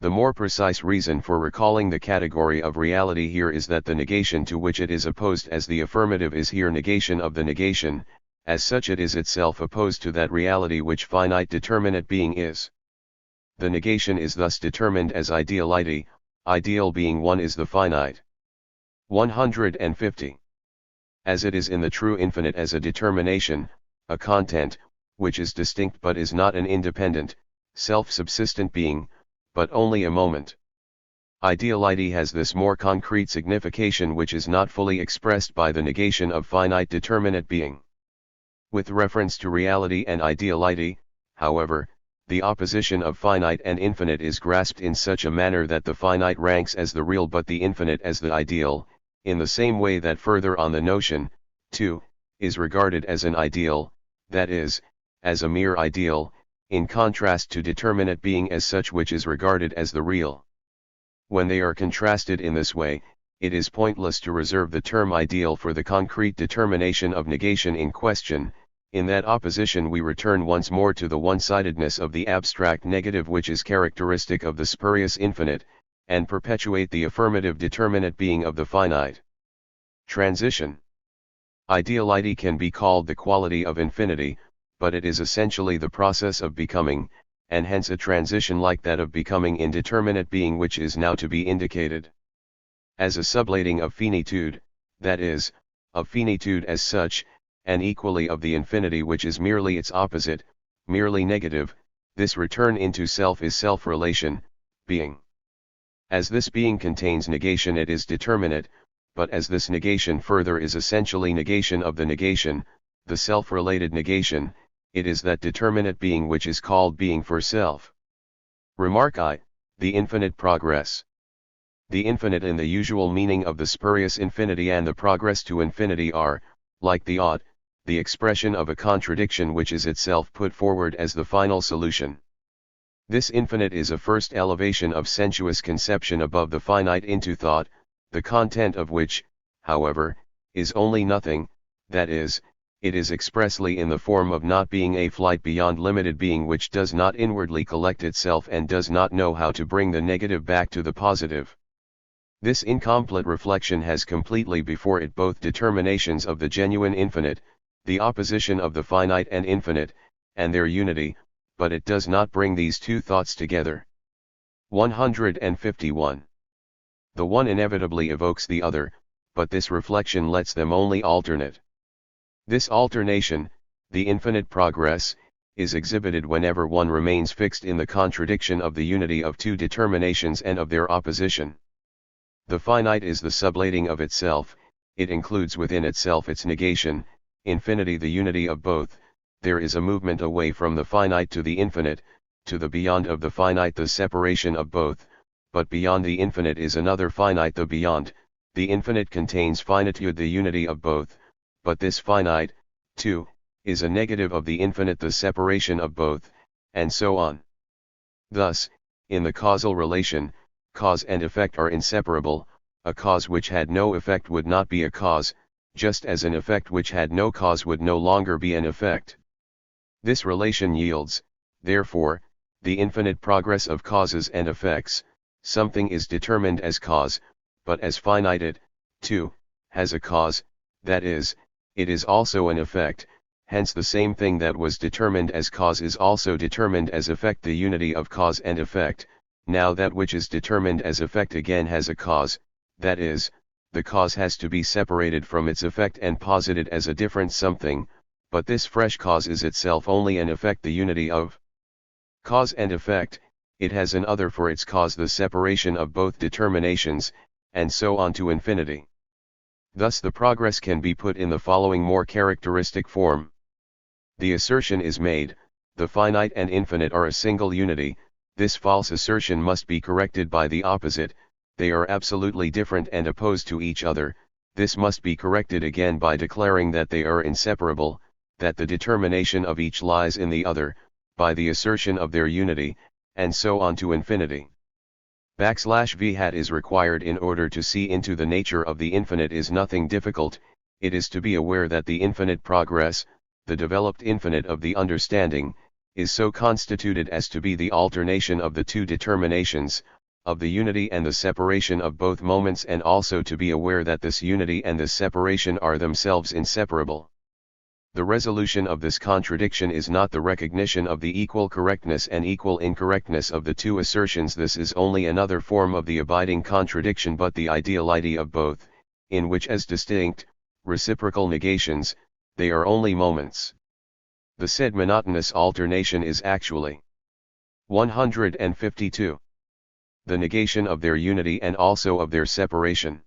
The more precise reason for recalling the category of reality here is that the negation to which it is opposed as the affirmative is here negation of the negation, as such it is itself opposed to that reality which finite determinate being is. The negation is thus determined as ideality, ideal being one is the finite. 150. As it is in the true infinite as a determination, a content, which is distinct but is not an independent, self-subsistent being, but only a moment. Ideality has this more concrete signification which is not fully expressed by the negation of finite determinate being. With reference to reality and ideality, however, the opposition of finite and infinite is grasped in such a manner that the finite ranks as the real but the infinite as the ideal, in the same way that further on the notion, too, is regarded as an ideal, that is, as a mere ideal, in contrast to determinate being as such which is regarded as the real. When they are contrasted in this way, it is pointless to reserve the term ideal for the concrete determination of negation in question. In that opposition we return once more to the one-sidedness of the abstract negative which is characteristic of the spurious infinite, and perpetuate the affirmative determinate being of the finite. Transition. Ideality can be called the quality of infinity, but it is essentially the process of becoming, and hence a transition like that of becoming in determinate being which is now to be indicated. As a sublating of finitude, that is, of finitude as such, and equally of the infinity which is merely its opposite, merely negative, this return into self is self-relation, being. As this being contains negation it is determinate, but as this negation further is essentially negation of the negation, the self-related negation, it is that determinate being which is called being for self. Remark I, the infinite progress. The infinite in the usual meaning of the spurious infinity and the progress to infinity are, like the odd, the expression of a contradiction which is itself put forward as the final solution. This infinite is a first elevation of sensuous conception above the finite into thought, the content of which, however, is only nothing, that is, it is expressly in the form of not being a flight beyond limited being which does not inwardly collect itself and does not know how to bring the negative back to the positive. This incomplete reflection has completely before it both determinations of the genuine infinite, the opposition of the finite and infinite, and their unity, but it does not bring these two thoughts together. 151. The one inevitably evokes the other, but this reflection lets them only alternate. This alternation, the infinite progress, is exhibited whenever one remains fixed in the contradiction of the unity of two determinations and of their opposition. The finite is the sublating of itself, it includes within itself its negation, infinity the unity of both. There is a movement away from the finite to the infinite, to the beyond of the finite the separation of both, but beyond the infinite is another finite the beyond. The infinite contains finitude the unity of both, but this finite, too, is a negative of the infinite the separation of both, and so on. Thus, in the causal relation, cause and effect are inseparable. A cause which had no effect would not be a cause, just as an effect which had no cause would no longer be an effect. This relation yields, therefore, the infinite progress of causes and effects. Something is determined as cause, but as finite it, too, has a cause, that is, it is also an effect. Hence the same thing that was determined as cause is also determined as effect, the unity of cause and effect. Now that which is determined as effect again has a cause, that is, the cause has to be separated from its effect and posited as a different something, but this fresh cause is itself only an effect, the unity of cause and effect. It has an other for its cause, the separation of both determinations, and so on to infinity. Thus the progress can be put in the following more characteristic form. The assertion is made, the finite and infinite are a single unity. This false assertion must be corrected by the opposite, they are absolutely different and opposed to each other. This must be corrected again by declaring that they are inseparable, that the determination of each lies in the other, by the assertion of their unity, and so on to infinity. \v hat is required in order to see into the nature of the infinite is nothing difficult. It is to be aware that the infinite progress, the developed infinite of the understanding, is so constituted as to be the alternation of the two determinations, of the unity and the separation of both moments, and also to be aware that this unity and this separation are themselves inseparable. The resolution of this contradiction is not the recognition of the equal correctness and equal incorrectness of the two assertions. This is only another form of the abiding contradiction, but the ideality of both, in which as distinct, reciprocal negations, they are only moments. The said monotonous alternation is actually 152. The negation of their unity and also of their separation.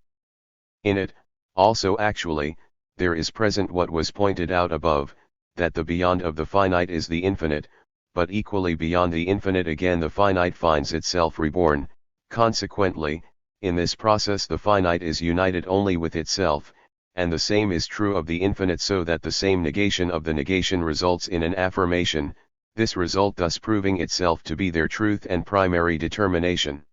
In it, also actually, there is present what was pointed out above, that the beyond of the finite is the infinite, but equally beyond the infinite again the finite finds itself reborn. Consequently, in this process the finite is united only with itself, and the same is true of the infinite, so that the same negation of the negation results in an affirmation, this result thus proving itself to be their truth and primary determination.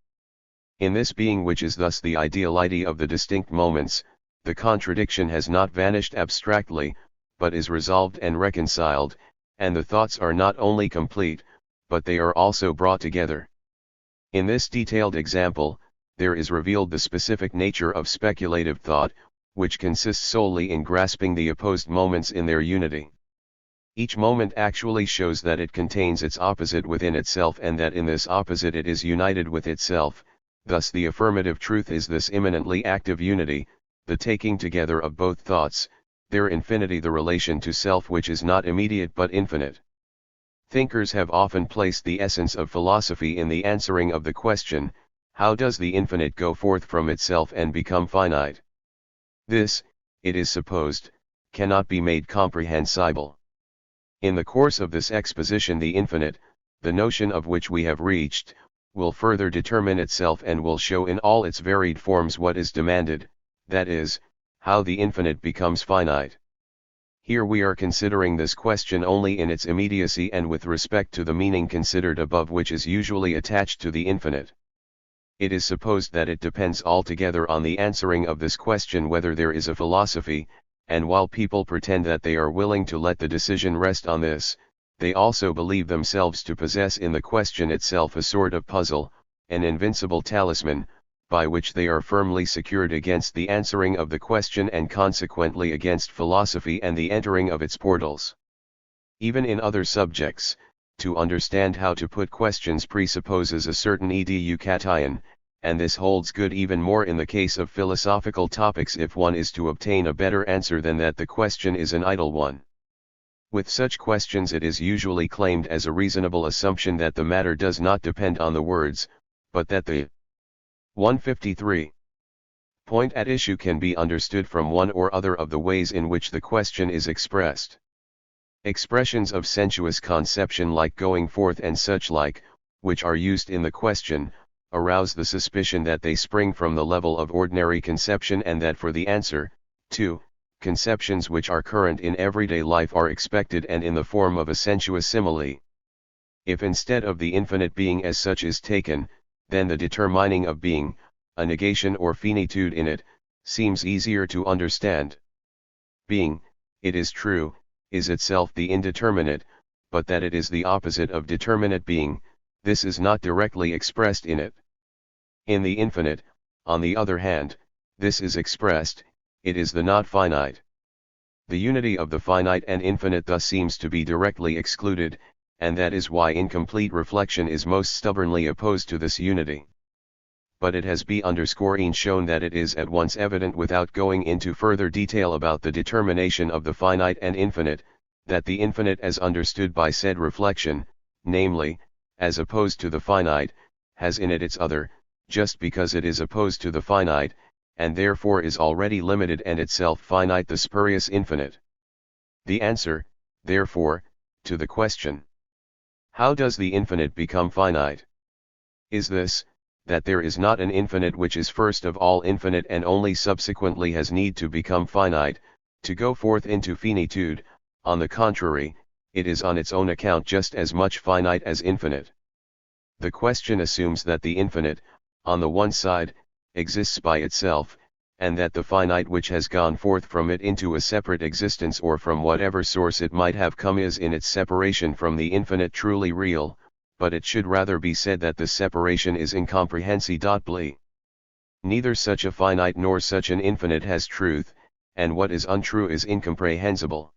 In this being, which is thus the ideality of the distinct moments, the contradiction has not vanished abstractly, but is resolved and reconciled, and the thoughts are not only complete, but they are also brought together. In this detailed example, there is revealed the specific nature of speculative thought, which consists solely in grasping the opposed moments in their unity. Each moment actually shows that it contains its opposite within itself, and that in this opposite it is united with itself. Thus the affirmative truth is this immanently active unity, the taking together of both thoughts, their infinity, the relation to self which is not immediate but infinite. Thinkers have often placed the essence of philosophy in the answering of the question, how does the infinite go forth from itself and become finite? This, it is supposed, cannot be made comprehensible. In the course of this exposition the infinite, the notion of which we have reached, will further determine itself and will show in all its varied forms what is demanded, that is, how the infinite becomes finite. Here we are considering this question only in its immediacy and with respect to the meaning considered above, which is usually attached to the infinite. It is supposed that it depends altogether on the answering of this question whether there is a philosophy, and while people pretend that they are willing to let the decision rest on this, they also believe themselves to possess in the question itself a sort of puzzle, an invincible talisman, by which they are firmly secured against the answering of the question and consequently against philosophy and the entering of its portals. Even in other subjects, to understand how to put questions presupposes a certain education, and this holds good even more in the case of philosophical topics if one is to obtain a better answer than that the question is an idle one. With such questions it is usually claimed as a reasonable assumption that the matter does not depend on the words, but that the 153 point at issue can be understood from one or other of the ways in which the question is expressed. Expressions of sensuous conception like going forth and such like, which are used in the question, arouse the suspicion that they spring from the level of ordinary conception and that for the answer, too, conceptions which are current in everyday life are expected and in the form of a sensuous simile. If instead of the infinite being as such is taken, then the determining of being, a negation or finitude in it, seems easier to understand. Being, it is true, is itself the indeterminate, but that it is the opposite of determinate being, this is not directly expressed in it. In the infinite, on the other hand, this is expressed, it is the not finite. The unity of the finite and infinite thus seems to be directly excluded, and that is why incomplete reflection is most stubbornly opposed to this unity. But it has been shown that it is at once evident without going into further detail about the determination of the finite and infinite, that the infinite as understood by said reflection, namely, as opposed to the finite, has in it its other, just because it is opposed to the finite, and therefore is already limited and itself finite the spurious infinite. The answer, therefore, to the question, how does the infinite become finite? Is this, that there is not an infinite which is first of all infinite and only subsequently has need to become finite, to go forth into finitude. On the contrary, it is on its own account just as much finite as infinite. The question assumes that the infinite, on the one side, exists by itself, and that the finite which has gone forth from it into a separate existence or from whatever source it might have come is in its separation from the infinite truly real, but it should rather be said that this separation is incomprehensibly. Neither such a finite nor such an infinite has truth, and what is untrue is incomprehensible.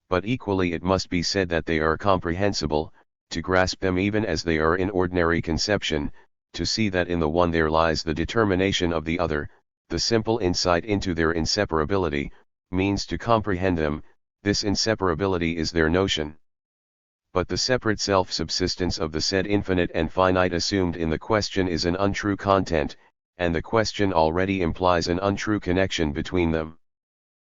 But equally it must be said that they are comprehensible, to grasp them even as they are in ordinary conception, to see that in the one there lies the determination of the other, the simple insight into their inseparability, means to comprehend them, this inseparability is their notion. But the separate self-subsistence of the said infinite and finite assumed in the question is an untrue content, and the question already implies an untrue connection between them.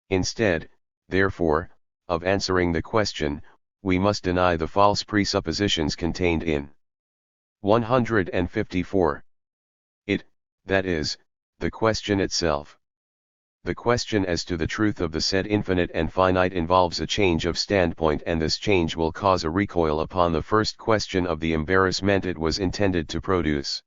Instead, therefore, of answering the question, we must deny the false presuppositions contained in 154. It, that is, the question itself. The question as to the truth of the said infinite and finite involves a change of standpoint, and this change will cause a recoil upon the first question of the embarrassment it was intended to produce.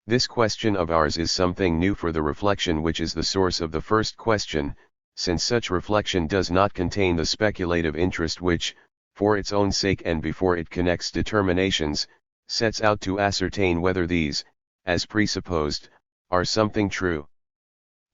This question of ours is something new for the reflection which is the source of the first question, since such reflection does not contain the speculative interest which, for its own sake and before it connects determinations, sets out to ascertain whether these, as presupposed, are something true.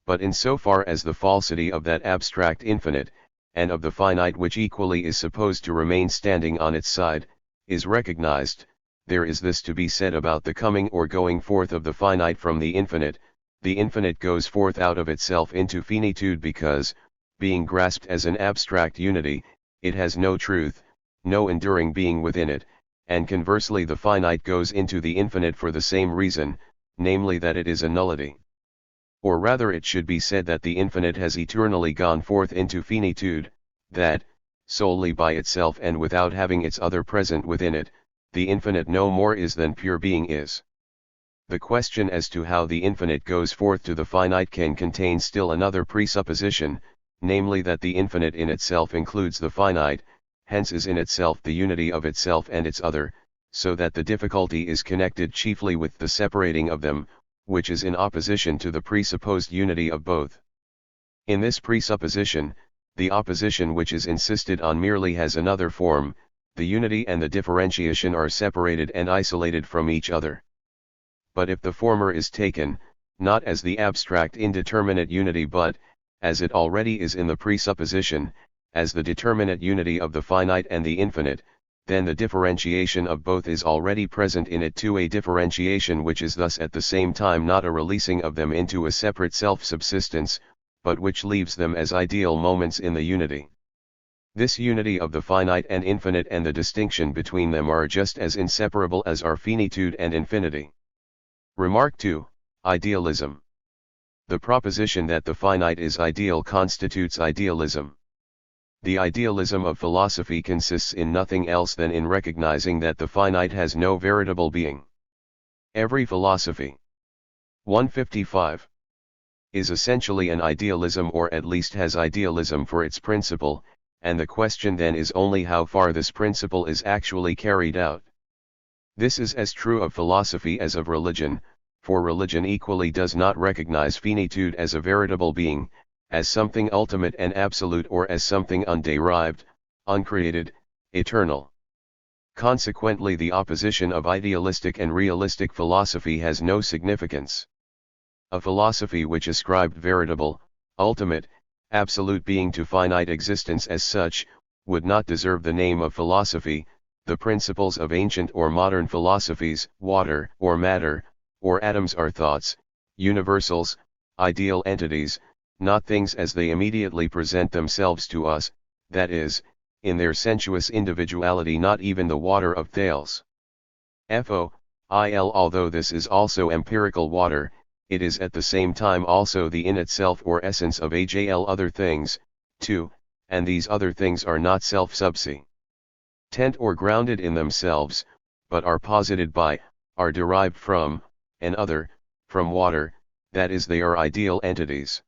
But in so far as the falsity of that abstract infinite, and of the finite which equally is supposed to remain standing on its side, is recognized, there is this to be said about the coming or going forth of the finite from the infinite goes forth out of itself into finitude because, being grasped as an abstract unity, it has no truth, no enduring being within it, and conversely the finite goes into the infinite for the same reason, namely that it is a nullity. Or rather it should be said that the infinite has eternally gone forth into finitude, that, solely by itself and without having its other present within it, the infinite no more is than pure being is. The question as to how the infinite goes forth to the finite can contain still another presupposition, namely that the infinite in itself includes the finite, hence is in itself the unity of itself and its other, so that the difficulty is connected chiefly with the separating of them, which is in opposition to the presupposed unity of both. In this presupposition, the opposition which is insisted on merely has another form, the unity and the differentiation are separated and isolated from each other. But if the former is taken, not as the abstract indeterminate unity but, as it already is in the presupposition, as the determinate unity of the finite and the infinite, then the differentiation of both is already present in it too, a differentiation which is thus at the same time not a releasing of them into a separate self-subsistence, but which leaves them as ideal moments in the unity. This unity of the finite and infinite and the distinction between them are just as inseparable as are finitude and infinity. Remark 2, Idealism. The proposition that the finite is ideal constitutes idealism. The idealism of philosophy consists in nothing else than in recognizing that the finite has no veritable being. Every philosophy 155 is essentially an idealism, or at least has idealism for its principle, and the question then is only how far this principle is actually carried out. This is as true of philosophy as of religion, for religion equally does not recognize finitude as a veritable being, as something ultimate and absolute, or as something underived, uncreated, eternal. Consequently, the opposition of idealistic and realistic philosophy has no significance. A philosophy which ascribed veritable, ultimate, absolute being to finite existence as such, would not deserve the name of philosophy. The principles of ancient or modern philosophies, water or matter, or atoms, are thoughts, universals, ideal entities, not things as they immediately present themselves to us, that is, in their sensuous individuality, not even the water of Thales. Although this is also empirical water, it is at the same time also the in itself or essence of other things, too, and these other things are not self-subsistent or grounded in themselves, but are posited by, are derived from, an other, from water, that is, they are ideal entities.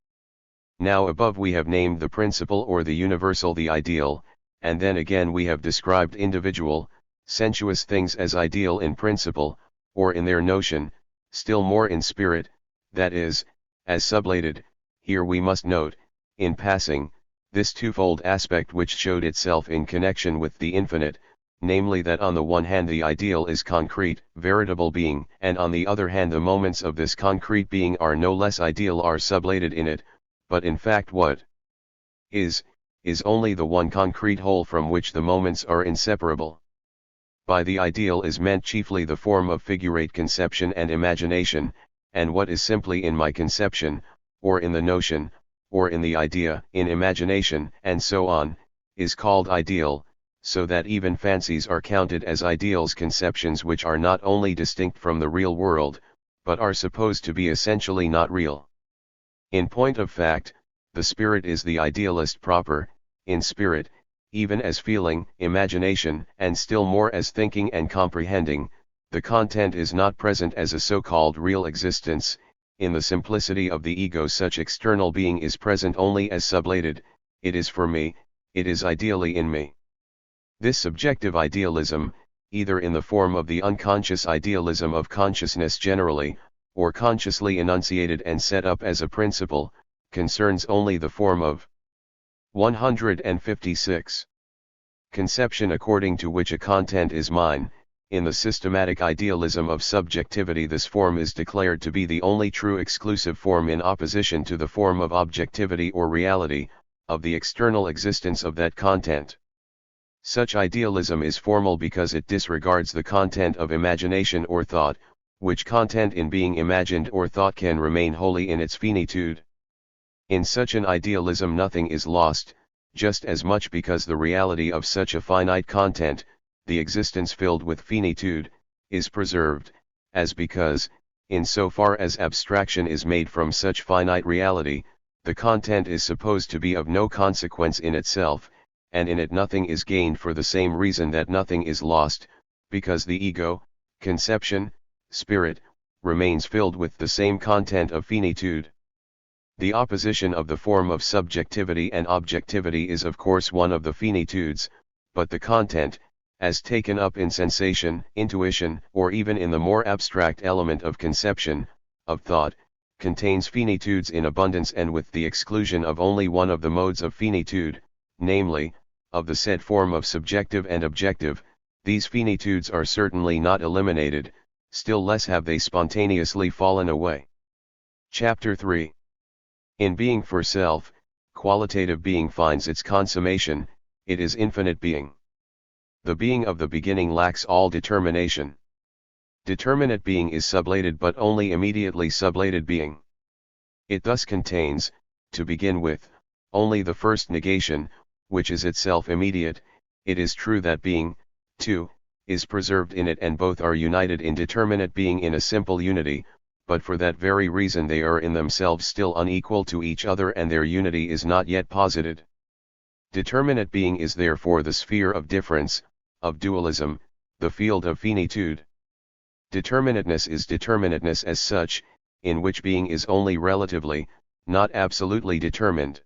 Now above we have named the principle or the universal the ideal, and then again we have described individual, sensuous things as ideal in principle, or in their notion, still more in spirit, that is, as sublated. Here we must note, in passing, this twofold aspect which showed itself in connection with the infinite, namely that on the one hand the ideal is concrete, veritable being, and on the other hand the moments of this concrete being are no less ideal, are sublated in it, but in fact what is only the one concrete whole from which the moments are inseparable. By the ideal is meant chiefly the form of figurate conception and imagination, and what is simply in my conception, or in the notion, or in the idea, in imagination, and so on, is called ideal, so that even fancies are counted as ideals, conceptions which are not only distinct from the real world, but are supposed to be essentially not real. In point of fact, the spirit is the idealist proper. In spirit, even as feeling, imagination, and still more as thinking and comprehending, the content is not present as a so-called real existence. In the simplicity of the ego such external being is present only as sublated, it is for me, it is ideally in me. This subjective idealism, either in the form of the unconscious idealism of consciousness generally, or consciously enunciated and set up as a principle, concerns only the form of 156. Conception according to which a content is mine. In the systematic idealism of subjectivity, this form is declared to be the only true exclusive form in opposition to the form of objectivity or reality, of the external existence of that content. Such idealism is formal because it disregards the content of imagination or thought, which content in being imagined or thought can remain wholly in its finitude. In such an idealism nothing is lost, just as much because the reality of such a finite content, the existence filled with finitude, is preserved, as because, in so far as abstraction is made from such finite reality, the content is supposed to be of no consequence in itself, and in it nothing is gained for the same reason that nothing is lost, because the ego, conception, spirit, remains filled with the same content of finitude. The opposition of the form of subjectivity and objectivity is of course one of the finitudes, but the content, as taken up in sensation, intuition, or even in the more abstract element of conception, of thought, contains finitudes in abundance and with the exclusion of only one of the modes of finitude, namely, of the said form of subjective and objective. These finitudes are certainly not eliminated, still less have they spontaneously fallen away. Chapter 3. In being for self, qualitative being finds its consummation, it is infinite being. The being of the beginning lacks all determination. Determinate being is sublated but only immediately sublated being. It thus contains, to begin with, only the first negation, which is itself immediate. It is true that being, too, is preserved in it and both are united in determinate being in a simple unity, but for that very reason they are in themselves still unequal to each other and their unity is not yet posited. Determinate being is therefore the sphere of difference, of dualism, the field of finitude. Determinateness is determinateness as such, in which being is only relatively, not absolutely determined.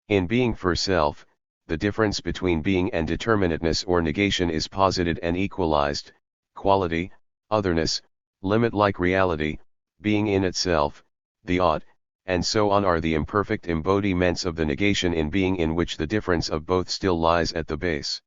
In being for self, the difference between being and determinateness or negation is posited and equalized. Quality, otherness, limit like reality, being in itself, the odd, and so on are the imperfect embodiments of the negation in being in which the difference of both still lies at the base.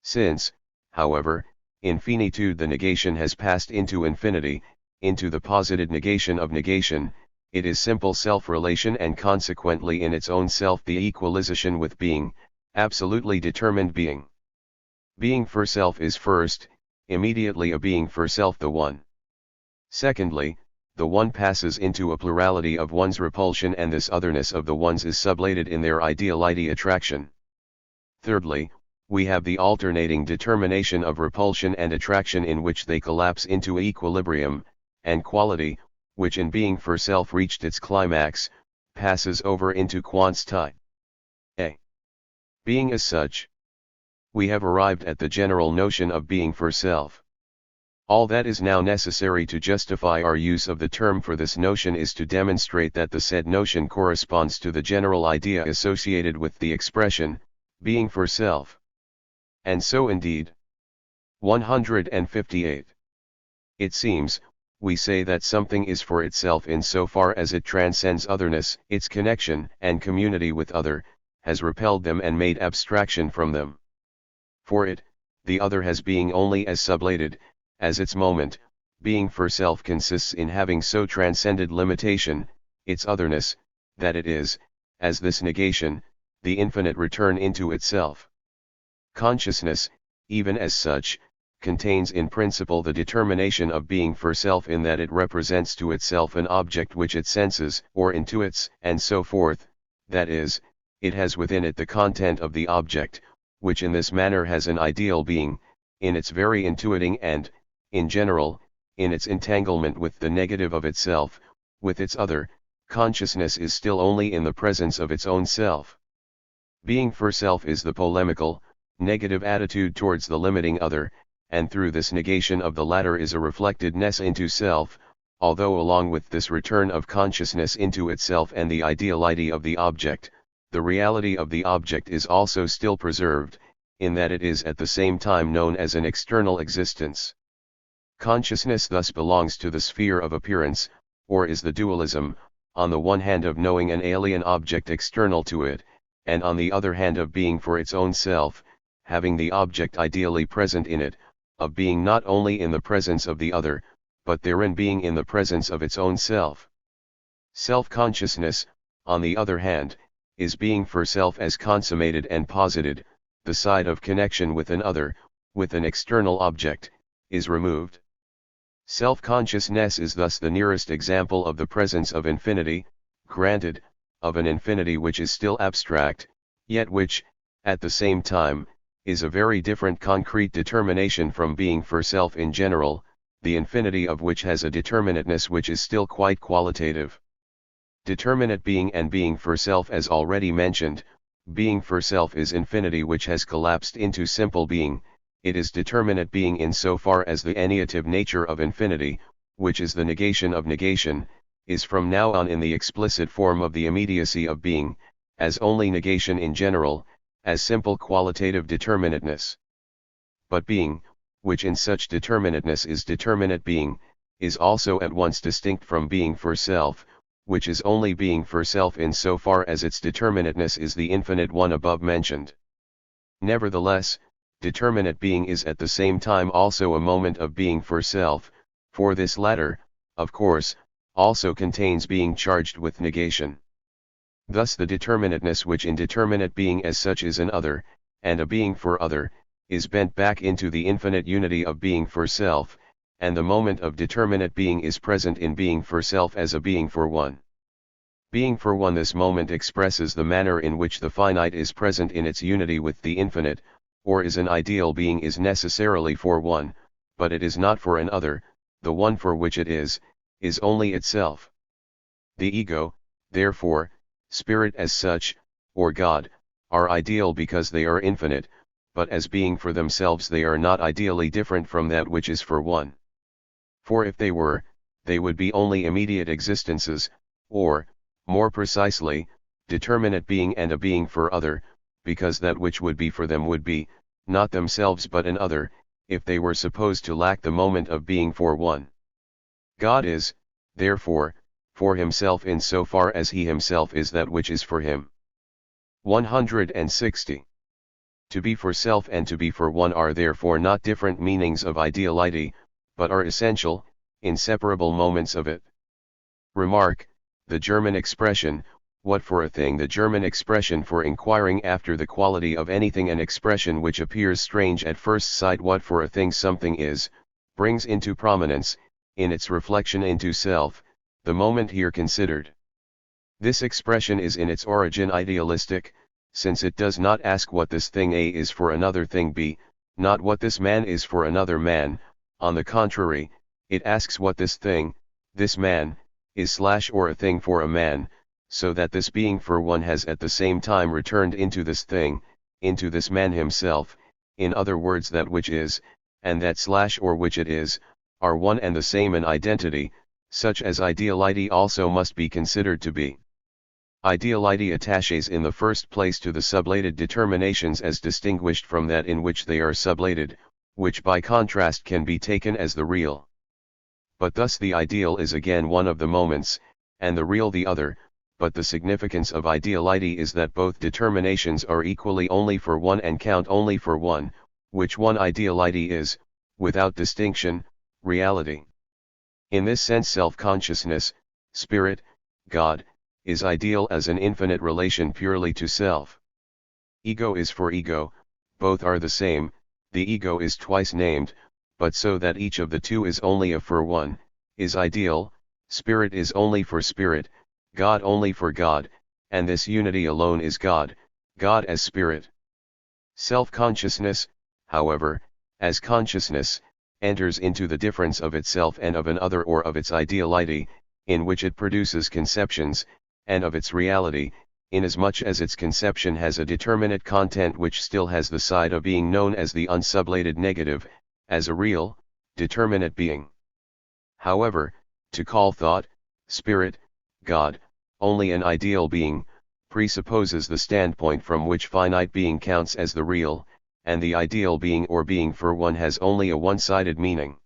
Since, however, in finitude the negation has passed into infinity, into the posited negation of negation, it is simple self-relation and consequently in its own self the equalization with being, absolutely determined being. Being for self is first, immediately a being for self the one. Secondly, the one passes into a plurality of one's repulsion and this otherness of the ones is sublated in their ideality attraction. Thirdly, we have the alternating determination of repulsion and attraction in which they collapse into equilibrium, and quality, which in being for self reached its climax, passes over into quantity. A. Being as such. We have arrived at the general notion of being for self. All that is now necessary to justify our use of the term for this notion is to demonstrate that the said notion corresponds to the general idea associated with the expression, being for self. And so indeed. 158. It seems, we say that something is for itself in so far as it transcends otherness, its connection and community with other, has repelled them and made abstraction from them. For it, the other has being only as sublated, as its moment, being for self consists in having so transcended limitation, its otherness, that it is, as this negation, the infinite return into itself. Consciousness, even as such, contains in principle the determination of being for self in that it represents to itself an object which it senses or intuits and so forth, that is, it has within it the content of the object, which in this manner has an ideal being, in its very intuiting and, in general, in its entanglement with the negative of itself, with its other. Consciousness is still only in the presence of its own self. Being for self is the polemical, negative attitude towards the limiting other, and through this negation of the latter is a reflectedness into self, although along with this return of consciousness into itself and the ideality of the object, the reality of the object is also still preserved, in that it is at the same time known as an external existence. Consciousness thus belongs to the sphere of appearance, or is the dualism, on the one hand of knowing an alien object external to it, and on the other hand of being for its own self, having the object ideally present in it, of being not only in the presence of the other, but therein being in the presence of its own self. Self-consciousness, on the other hand, is being for self as consummated and posited, the side of connection with an other, with an external object, is removed. Self-consciousness is thus the nearest example of the presence of infinity, granted, of an infinity which is still abstract, yet which, at the same time, is a very different concrete determination from being for self in general, the infinity of which has a determinateness which is still quite qualitative. Determinate being and being for self as already mentioned, being for self is infinity which has collapsed into simple being, it is determinate being in so far as the annihilative nature of infinity, which is the negation of negation, is from now on in the explicit form of the immediacy of being, as only negation in general, as simple qualitative determinateness. But being, which in such determinateness is determinate being, is also at once distinct from being for self, which is only being for self in so far as its determinateness is the infinite one above mentioned. Nevertheless, determinate being is at the same time also a moment of being for self, for this latter, of course, also contains being charged with negation. Thus the determinateness which in determinate being as such is an other, and a being for other, is bent back into the infinite unity of being for self, and the moment of determinate being is present in being for self as a being for one. Being for one, this moment expresses the manner in which the finite is present in its unity with the infinite, or is an ideal being is necessarily for one, but it is not for an other. The one for which it is only itself. The ego, therefore, spirit as such, or God, are ideal because they are infinite, but as being for themselves they are not ideally different from that which is for one. For if they were, they would be only immediate existences, or, more precisely, determinate being and a being for other, because that which would be for them would be, not themselves but an other, if they were supposed to lack the moment of being for one. God is, therefore, for himself in so far as he himself is that which is for him. 160. To be for self and to be for one are therefore not different meanings of ideality, but are essential, inseparable moments of it. Remark, the German expression, what for a thing, the German expression for inquiring after the quality of anything, an expression which appears strange at first sight. What for a thing something is, brings into prominence, in its reflection into self, the moment here considered. This expression is in its origin idealistic, since it does not ask what this thing A is for another thing B, not what this man is for another man. On the contrary, it asks what this thing, this man, is / or a thing for a man, so that this being for one has at the same time returned into this thing, into this man himself, in other words that which is, and that / or which it is, are one and the same in identity, such as ideality also must be considered to be. Ideality attaches in the first place to the sublated determinations as distinguished from that in which they are sublated, which by contrast can be taken as the real. But thus the ideal is again one of the moments, and the real the other, but the significance of ideality is that both determinations are equally only for one and count only for one, which one ideality is, without distinction, reality. In this sense self-consciousness, spirit, God, is ideal as an infinite relation purely to self. Ego is for ego, both are the same, the ego is twice named, but so that each of the two is only a for one, is ideal, spirit is only for spirit, God only for God, and this unity alone is God, God as spirit. Self-consciousness, however, as consciousness, enters into the difference of itself and of an other or of its ideality, in which it produces conceptions, and of its reality, inasmuch as its conception has a determinate content which still has the side of being known as the unsublated negative, as a real, determinate being. However, to call thought, spirit, God, only an ideal being, presupposes the standpoint from which finite being counts as the real, and the ideal being or being for one has only a one-sided meaning.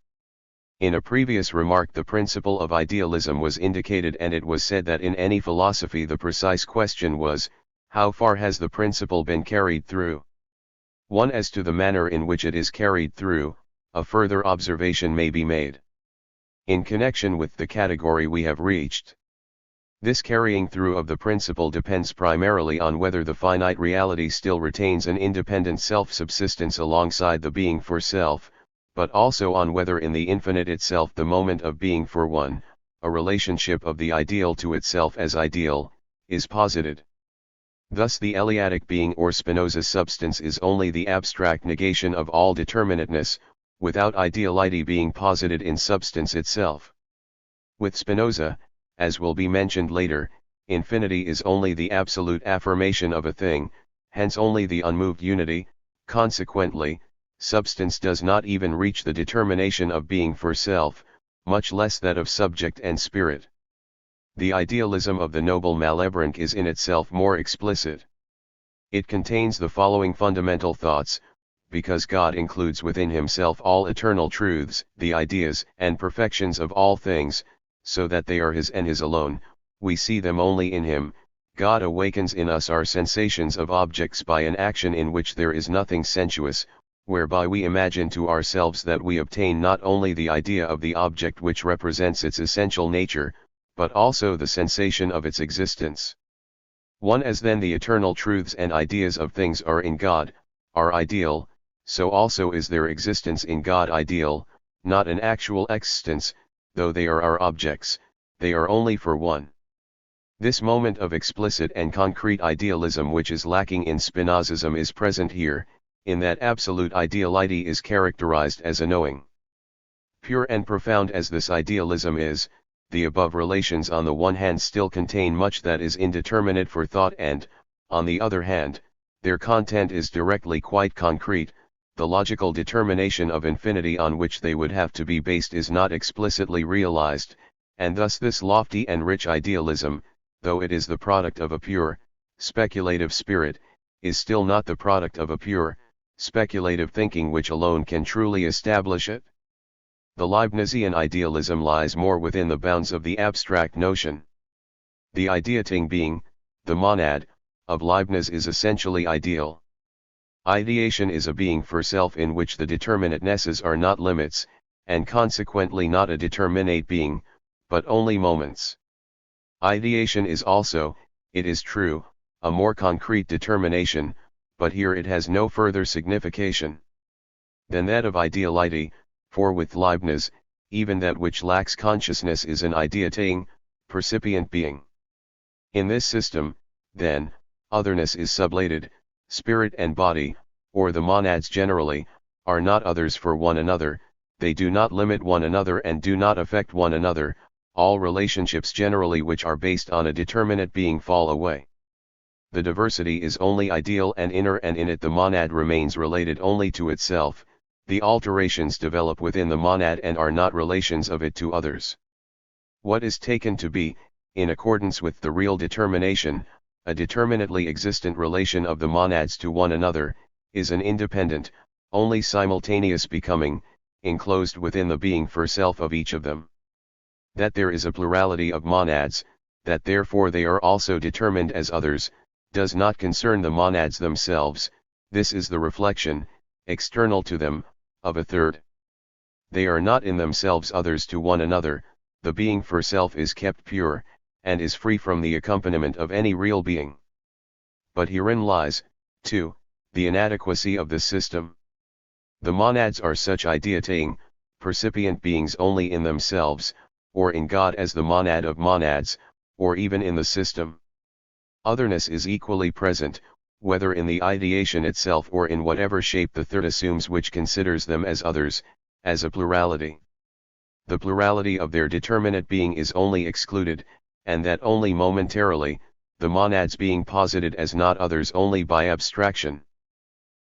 In a previous remark the principle of idealism was indicated, and it was said that in any philosophy the precise question was, how far has the principle been carried through? One, as to the manner in which it is carried through, a further observation may be made. In connection with the category we have reached, this carrying through of the principle depends primarily on whether the finite reality still retains an independent self-subsistence alongside the being for self, but also on whether in the infinite itself the moment of being for one, a relationship of the ideal to itself as ideal, is posited. Thus the Eleatic being or Spinoza's substance is only the abstract negation of all determinateness, without ideality being posited in substance itself. With Spinoza, as will be mentioned later, infinity is only the absolute affirmation of a thing, hence only the unmoved unity. Consequently, substance does not even reach the determination of being for self, much less that of subject and spirit. The idealism of the noble Malebranche is in itself more explicit. It contains the following fundamental thoughts: because God includes within himself all eternal truths, the ideas and perfections of all things, so that they are his and his alone, we see them only in him. God awakens in us our sensations of objects by an action in which there is nothing sensuous, whereby we imagine to ourselves that we obtain not only the idea of the object which represents its essential nature, but also the sensation of its existence. One as then the eternal truths and ideas of things are in God, are ideal, so also is their existence in God ideal, not an actual existence, though they are our objects, they are only for one. This moment of explicit and concrete idealism which is lacking in Spinozism is present here, in that absolute ideality is characterized as a knowing. Pure and profound as this idealism is, the above relations on the one hand still contain much that is indeterminate for thought and, on the other hand, their content is directly quite concrete. The logical determination of infinity on which they would have to be based is not explicitly realized, and thus this lofty and rich idealism, though it is the product of a pure, speculative spirit, is still not the product of a pure, speculative thinking which alone can truly establish it. The Leibnizian idealism lies more within the bounds of the abstract notion. The ideating being, the monad, of Leibniz is essentially ideal. Ideation is a being for self in which the determinatenesses are not limits, and consequently not a determinate being, but only moments. Ideation is also, it is true, a more concrete determination, but here it has no further signification than that of ideality, for with Leibniz, even that which lacks consciousness is an ideating, percipient being. In this system, then, otherness is sublated, spirit and body, or the monads generally, are not others for one another, they do not limit one another and do not affect one another, all relationships generally which are based on a determinate being fall away. The diversity is only ideal and inner, and in it the monad remains related only to itself. The alterations develop within the monad and are not relations of it to others. What is taken to be, in accordance with the real determination, a determinately existent relation of the monads to one another, is an independent, only simultaneous becoming, enclosed within the being for self of each of them. That there is a plurality of monads, that therefore they are also determined as others, does not concern the monads themselves. This is the reflection, external to them, of a third. They are not in themselves others to one another, the being for self is kept pure, and is free from the accompaniment of any real being. But herein lies, too, the inadequacy of this system. The monads are such ideating, percipient beings only in themselves, or in God as the monad of monads, or even in the system. Otherness is equally present, whether in the ideation itself or in whatever shape the third assumes which considers them as others, as a plurality. The plurality of their determinate being is only excluded, and that only momentarily, the monads being posited as not others only by abstraction.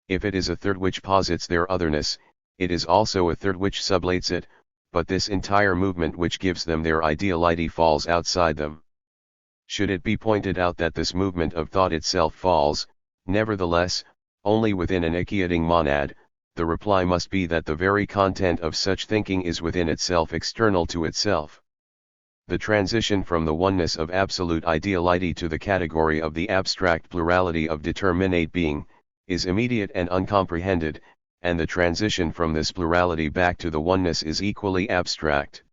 If it is a third which posits their otherness, it is also a third which sublates it, but this entire movement which gives them their ideality falls outside them. Should it be pointed out that this movement of thought itself falls, nevertheless, only within an ideating monad, the reply must be that the very content of such thinking is within itself external to itself. The transition from the oneness of absolute ideality to the category of the abstract plurality of determinate being, is immediate and uncomprehended, and the transition from this plurality back to the oneness is equally abstract.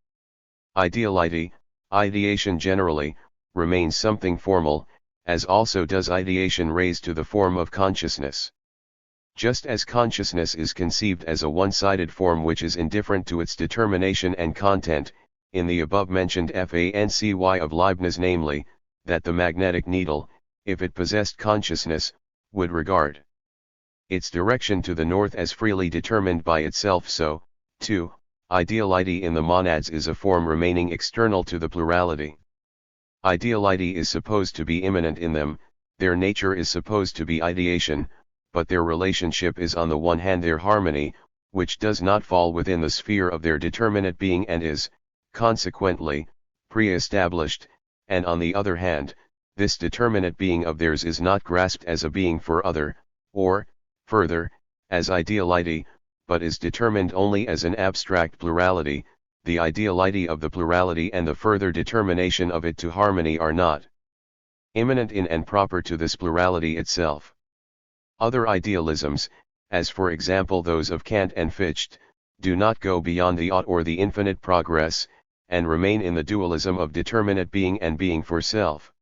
Ideality, ideation generally, remains something formal, as also does ideation raised to the form of consciousness. Just as consciousness is conceived as a one-sided form which is indifferent to its determination and content, in the above-mentioned fancy of Leibniz, namely, that the magnetic needle, if it possessed consciousness, would regard its direction to the north as freely determined by itself, so, too, ideality in the monads is a form remaining external to the plurality. Ideality is supposed to be immanent in them, their nature is supposed to be ideation, but their relationship is on the one hand their harmony, which does not fall within the sphere of their determinate being and is, consequently, pre-established, and on the other hand, this determinate being of theirs is not grasped as a being for other, or, further, as ideality, but is determined only as an abstract plurality. The ideality of the plurality and the further determination of it to harmony are not immanent in and proper to this plurality itself. Other idealisms, as for example those of Kant and Fichte, do not go beyond the ought or the infinite progress, and remain in the dualism of determinate being and being for self.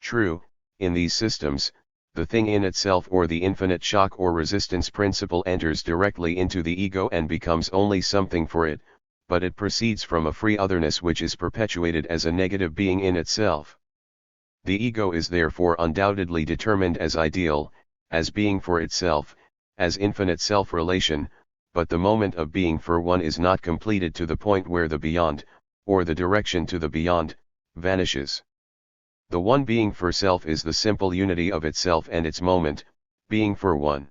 True, in these systems, the thing in itself or the infinite shock or resistance principle enters directly into the ego and becomes only something for it, but it proceeds from a free otherness which is perpetuated as a negative being in itself. The ego is therefore undoubtedly determined as ideal, as being for itself, as infinite self-relation, but the moment of being for one is not completed to the point where the beyond, or the direction to the beyond, vanishes. The one being for self is the simple unity of itself and its moment, being for one.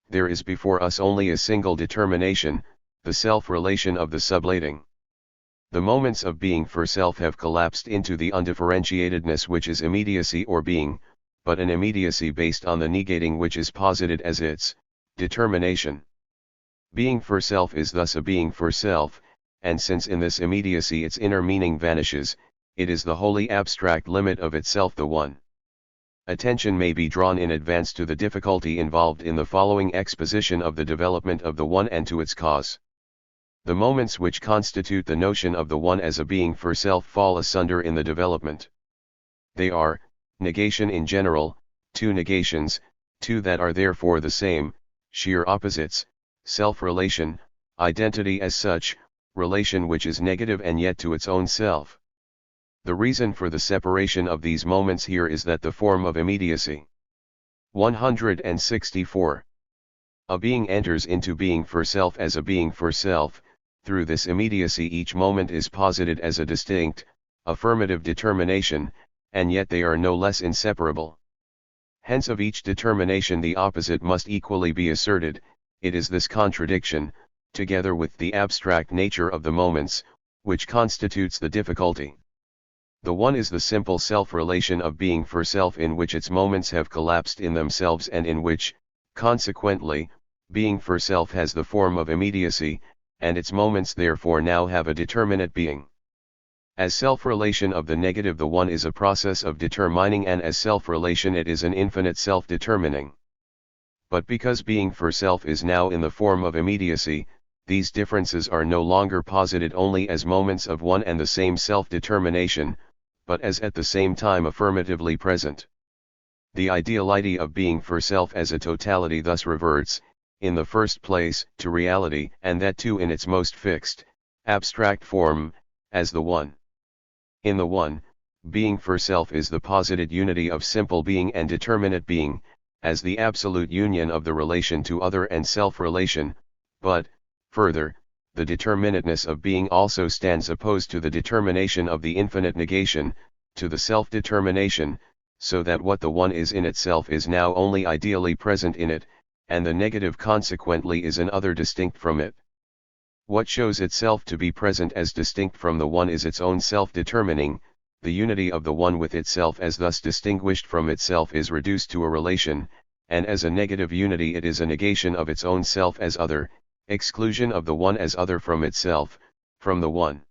There is before us only a single determination, the self-relation of the sublating. The moments of being for self have collapsed into the undifferentiatedness which is immediacy or being, but an immediacy based on the negating which is posited as its determination. Being for self is thus a being for self, and since in this immediacy its inner meaning vanishes, it is the wholly abstract limit of itself, the one. Attention may be drawn in advance to the difficulty involved in the following exposition of the development of the one and to its cause. The moments which constitute the notion of the one as a being for self fall asunder in the development. They are, negation in general, two negations, two that are therefore the same, sheer opposites, self-relation, identity as such, relation which is negative and yet to its own self. The reason for the separation of these moments here is that the form of immediacy. 164. A being enters into being for self as a being for self. Through this immediacy each moment is posited as a distinct, affirmative determination, and yet they are no less inseparable. Hence of each determination the opposite must equally be asserted. It is this contradiction, together with the abstract nature of the moments, which constitutes the difficulty. The one is the simple self-relation of being for self in which its moments have collapsed in themselves and in which, consequently, being for self has the form of immediacy, and its moments therefore now have a determinate being. As self-relation of the negative the one is a process of determining, and as self-relation it is an infinite self-determining. But because being for self is now in the form of immediacy, these differences are no longer posited only as moments of one and the same self-determination, but as at the same time affirmatively present. The ideality of being for self as a totality thus reverts, in the first place, to reality, and that too in its most fixed, abstract form, as the one. In the one, being for self is the posited unity of simple being and determinate being, as the absolute union of the relation to other and self-relation, but, further, the determinateness of being also stands opposed to the determination of the infinite negation, to the self-determination, so that what the one is in itself is now only ideally present in it, and the negative consequently is an other distinct from it. What shows itself to be present as distinct from the one is its own self-determining. The unity of the one with itself as thus distinguished from itself is reduced to a relation, and as a negative unity it is a negation of its own self as other, exclusion of the one as other from itself, from the one.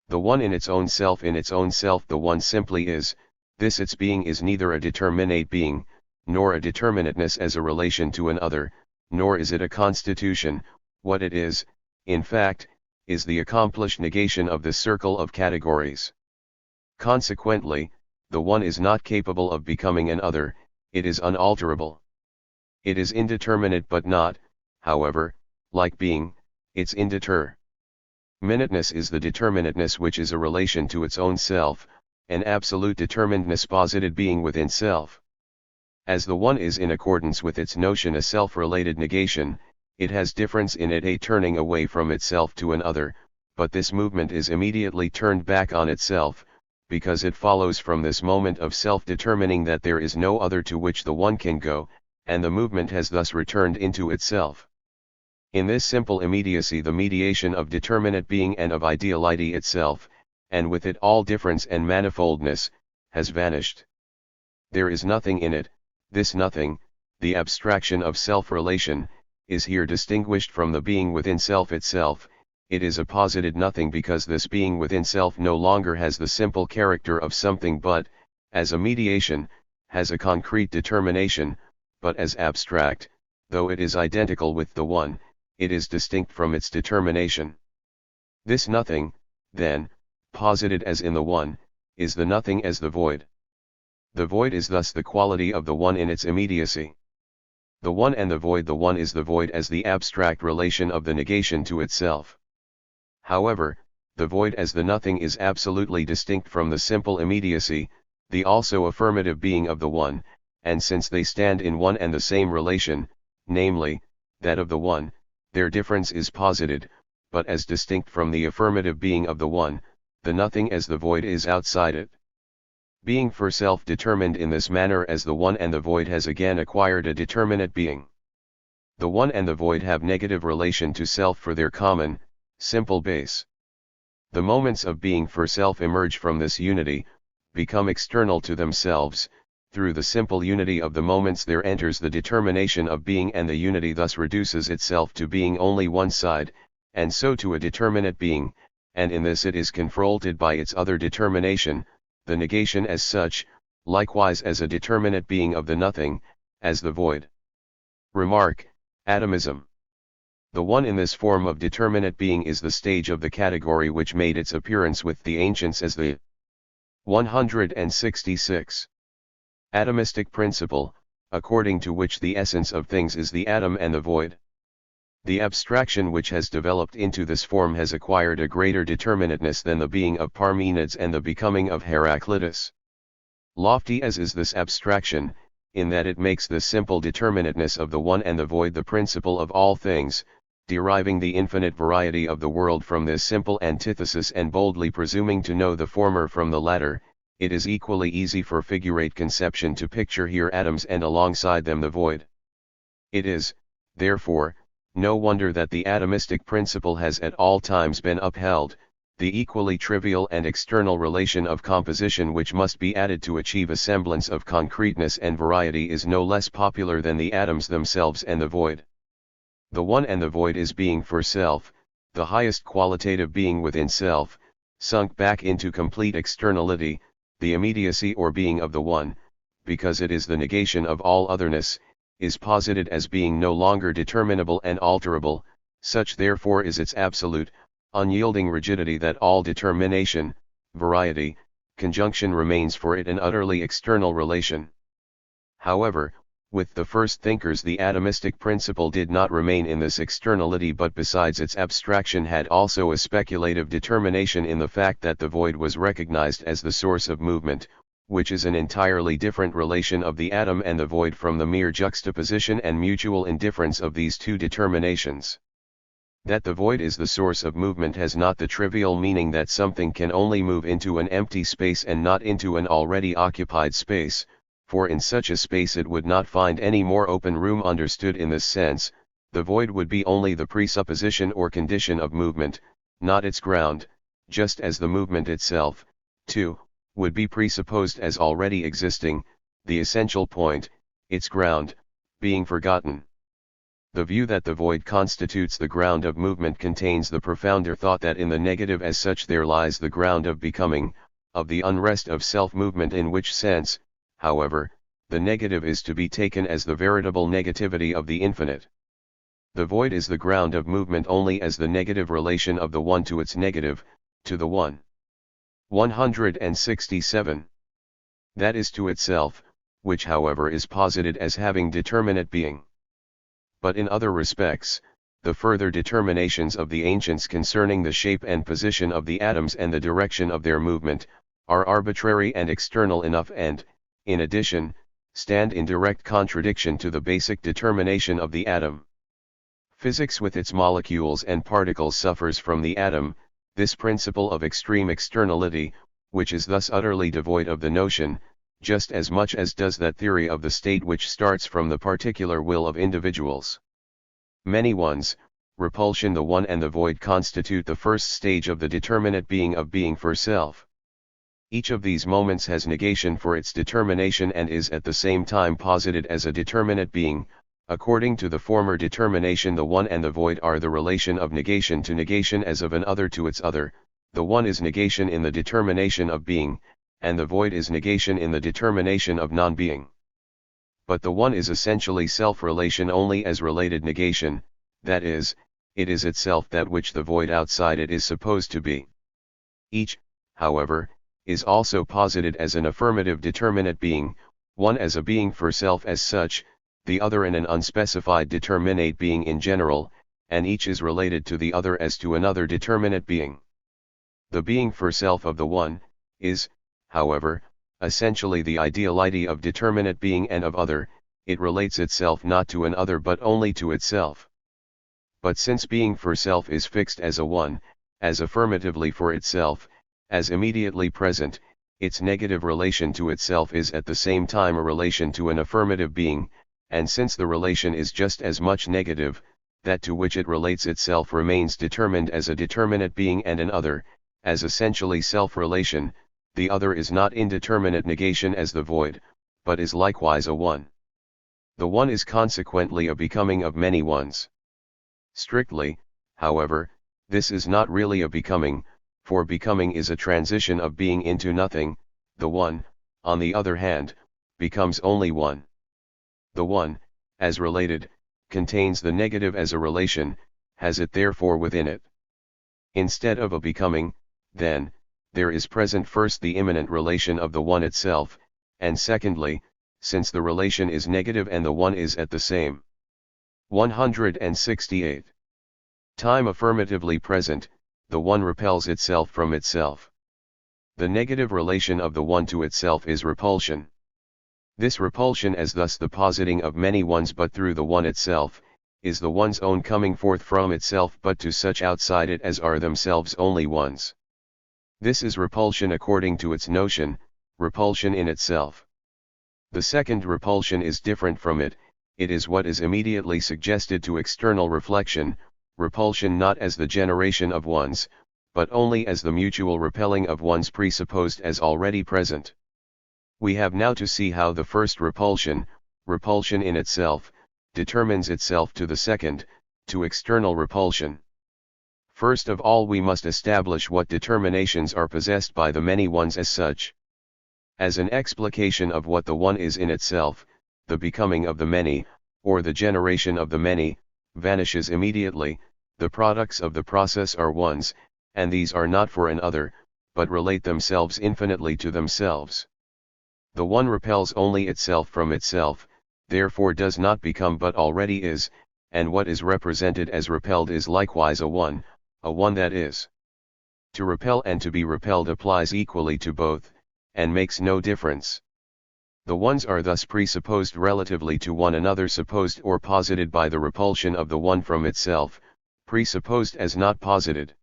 The one in its own self the one simply is. This its being is neither a determinate being, nor a determinateness as a relation to an other, nor is it a constitution. What it is, in fact, is the accomplished negation of this circle of categories. Consequently, the one is not capable of becoming an other, it is unalterable. It is indeterminate but not, however, like being, its indeterminateness is the determinateness which is a relation to its own self, an absolute determinedness posited being within self. As the one is in accordance with its notion a self-related negation, it has difference in it, a turning away from itself to an other, but this movement is immediately turned back on itself, because it follows from this moment of self-determining that there is no other to which the one can go, and the movement has thus returned into itself. In this simple immediacy the mediation of determinate being and of ideality itself, and with it all difference and manifoldness, has vanished. There is nothing in it. This nothing, the abstraction of self-relation, is here distinguished from the being within self itself. It is a posited nothing because this being within self no longer has the simple character of something but, as a mediation, has a concrete determination, but as abstract, though it is identical with the one, it is distinct from its determination. This nothing, then, posited as in the one, is the nothing as the void. The void is thus the quality of the one in its immediacy. The one and the one is the void as the abstract relation of the negation to itself. However, the void as the nothing is absolutely distinct from the simple immediacy, the also affirmative being of the one, and since they stand in one and the same relation, namely, that of the one, their difference is posited, but as distinct from the affirmative being of the one, the nothing as the void is outside it. Being for self determined in this manner as the one and the void has again acquired a determinate being. The one and the void have negative relation to self for their common, simple base. The moments of being for self emerge from this unity, become external to themselves. Through the simple unity of the moments there enters the determination of being, and the unity thus reduces itself to being only one side, and so to a determinate being, and in this it is confronted by its other determination, the negation as such, likewise as a determinate being of the nothing, as the void. Remark, atomism. The one in this form of determinate being is the stage of the category which made its appearance with the ancients as the 166. Atomistic principle, according to which the essence of things is the atom and the void. The abstraction which has developed into this form has acquired a greater determinateness than the being of Parmenides and the becoming of Heraclitus. Lofty as is this abstraction, in that it makes the simple determinateness of the one and the void the principle of all things, deriving the infinite variety of the world from this simple antithesis and boldly presuming to know the former from the latter, it is equally easy for figurate conception to picture here atoms and alongside them the void. It is, therefore, no wonder that the atomistic principle has at all times been upheld. The equally trivial and external relation of composition which must be added to achieve a semblance of concreteness and variety is no less popular than the atoms themselves and the void. The one and the void is being for self, the highest qualitative being within self, sunk back into complete externality, the immediacy or being of the one, because it is the negation of all otherness, is posited as being no longer determinable and alterable, such therefore is its absolute, unyielding rigidity that all determination, variety, conjunction remains for it an utterly external relation. However, with the first thinkers the atomistic principle did not remain in this externality but besides its abstraction had also a speculative determination in the fact that the void was recognized as the source of movement, which is an entirely different relation of the atom and the void from the mere juxtaposition and mutual indifference of these two determinations. That the void is the source of movement has not the trivial meaning that something can only move into an empty space and not into an already occupied space, for in such a space it would not find any more open room. Understood in this sense, the void would be only the presupposition or condition of movement, not its ground, just as the movement itself, too, would be presupposed as already existing, the essential point, its ground, being forgotten. The view that the void constitutes the ground of movement contains the profounder thought that in the negative as such there lies the ground of becoming, of the unrest of self-movement, in which sense, however, the negative is to be taken as the veritable negativity of the infinite. The void is the ground of movement only as the negative relation of the one to its negative, to the one. 167. That is to itself, which however is posited as having determinate being. But in other respects, the further determinations of the ancients concerning the shape and position of the atoms and the direction of their movement, are arbitrary and external enough and, in addition, stand in direct contradiction to the basic determination of the atom. Physics with its molecules and particles suffers from the atom, this principle of extreme externality, which is thus utterly devoid of the notion, just as much as does that theory of the state which starts from the particular will of individuals. Many ones, repulsion the one and the void constitute the first stage of the determinate being of being for self. Each of these moments has negation for its determination and is at the same time posited as a determinate being. According to the former determination, the one and the void are the relation of negation to negation as of an other to its other. The one is negation in the determination of being, and the void is negation in the determination of non-being. But the one is essentially self-relation only as related negation, that is, it is itself that which the void outside it is supposed to be. Each, however, is also posited as an affirmative determinate being, one as a being for self as such, the other in an unspecified determinate being in general, and each is related to the other as to another determinate being. The being for self of the one, is, however, essentially the ideality of determinate being and of other. It relates itself not to an other but only to itself. But since being for self is fixed as a one, as affirmatively for itself, as immediately present, its negative relation to itself is at the same time a relation to an affirmative being, and since the relation is just as much negative, that to which it relates itself remains determined as a determinate being and an other, as essentially self-relation. The other is not indeterminate negation as the void, but is likewise a one. The one is consequently a becoming of many ones. Strictly, however, this is not really a becoming, for becoming is a transition of being into nothing. The one, on the other hand, becomes only one. The one, as related, contains the negative as a relation, has it therefore within it. Instead of a becoming, then, there is present first the immanent relation of the one itself, and secondly, since the relation is negative and the one is at the same 168 time affirmatively present, the one repels itself from itself. The negative relation of the one to itself is repulsion. This repulsion, as thus the positing of many ones but through the one itself, is the one's own coming forth from itself but to such outside it as are themselves only ones. This is repulsion according to its notion, repulsion in itself. The second repulsion is different from it. It is what is immediately suggested to external reflection, repulsion not as the generation of ones, but only as the mutual repelling of ones presupposed as already present. We have now to see how the first repulsion, repulsion in itself, determines itself to the second, to external repulsion. First of all we must establish what determinations are possessed by the many ones as such. As an explication of what the one is in itself, the becoming of the many, or the generation of the many, vanishes immediately. The products of the process are ones, and these are not for an other, but relate themselves infinitely to themselves. The one repels only itself from itself, therefore does not become but already is, and what is represented as repelled is likewise a one that is. To repel and to be repelled applies equally to both, and makes no difference. The ones are thus presupposed relatively to one another, supposed or posited by the repulsion of the one from itself, presupposed as not posited.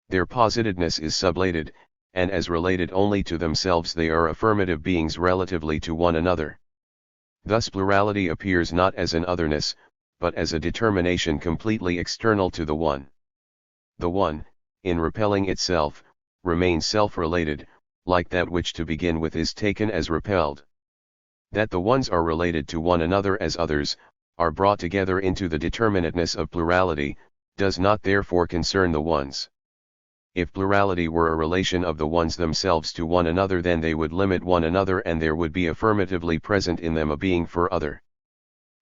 Their positedness is sublated, and as related only to themselves they are affirmative beings relatively to one another. Thus plurality appears not as an otherness, but as a determination completely external to the one. The one, in repelling itself, remains self-related, like that which to begin with is taken as repelled. That the ones are related to one another as others, are brought together into the determinateness of plurality, does not therefore concern the ones. If plurality were a relation of the ones themselves to one another, then they would limit one another and there would be affirmatively present in them a being for other.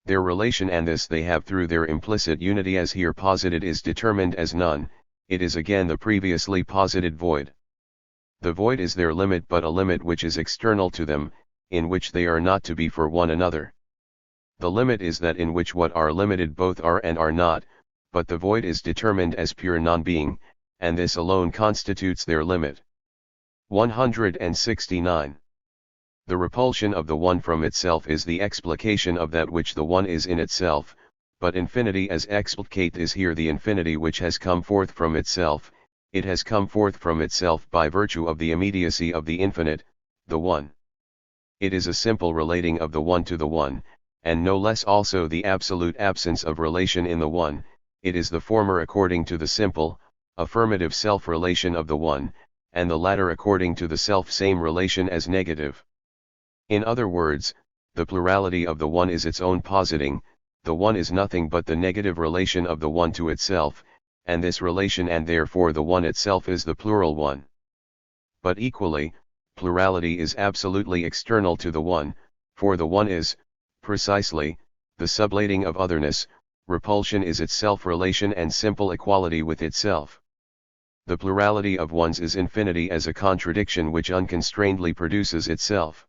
Their relation, and this they have through their implicit unity as here posited, is determined as none. It is again the previously posited void. The void is their limit, but a limit which is external to them, in which they are not to be for one another. The limit is that in which what are limited both are and are not, but the void is determined as pure non-being, and this alone constitutes their limit. 169. The repulsion of the one from itself is the explication of that which the one is in itself, but infinity as explicate is here the infinity which has come forth from itself. It has come forth from itself by virtue of the immediacy of the infinite, the one. It is a simple relating of the one to the one, and no less also the absolute absence of relation in the one. It is the former according to the simple, affirmative self-relation of the one, and the latter according to the self-same relation as negative. In other words, the plurality of the one is its own positing. The one is nothing but the negative relation of the one to itself, and this relation and therefore the one itself is the plural one. But equally, plurality is absolutely external to the one, for the one is, precisely, the sublating of otherness. Repulsion is its self-relation and simple equality with itself. the plurality of ones is infinity as a contradiction which unconstrainedly produces itself.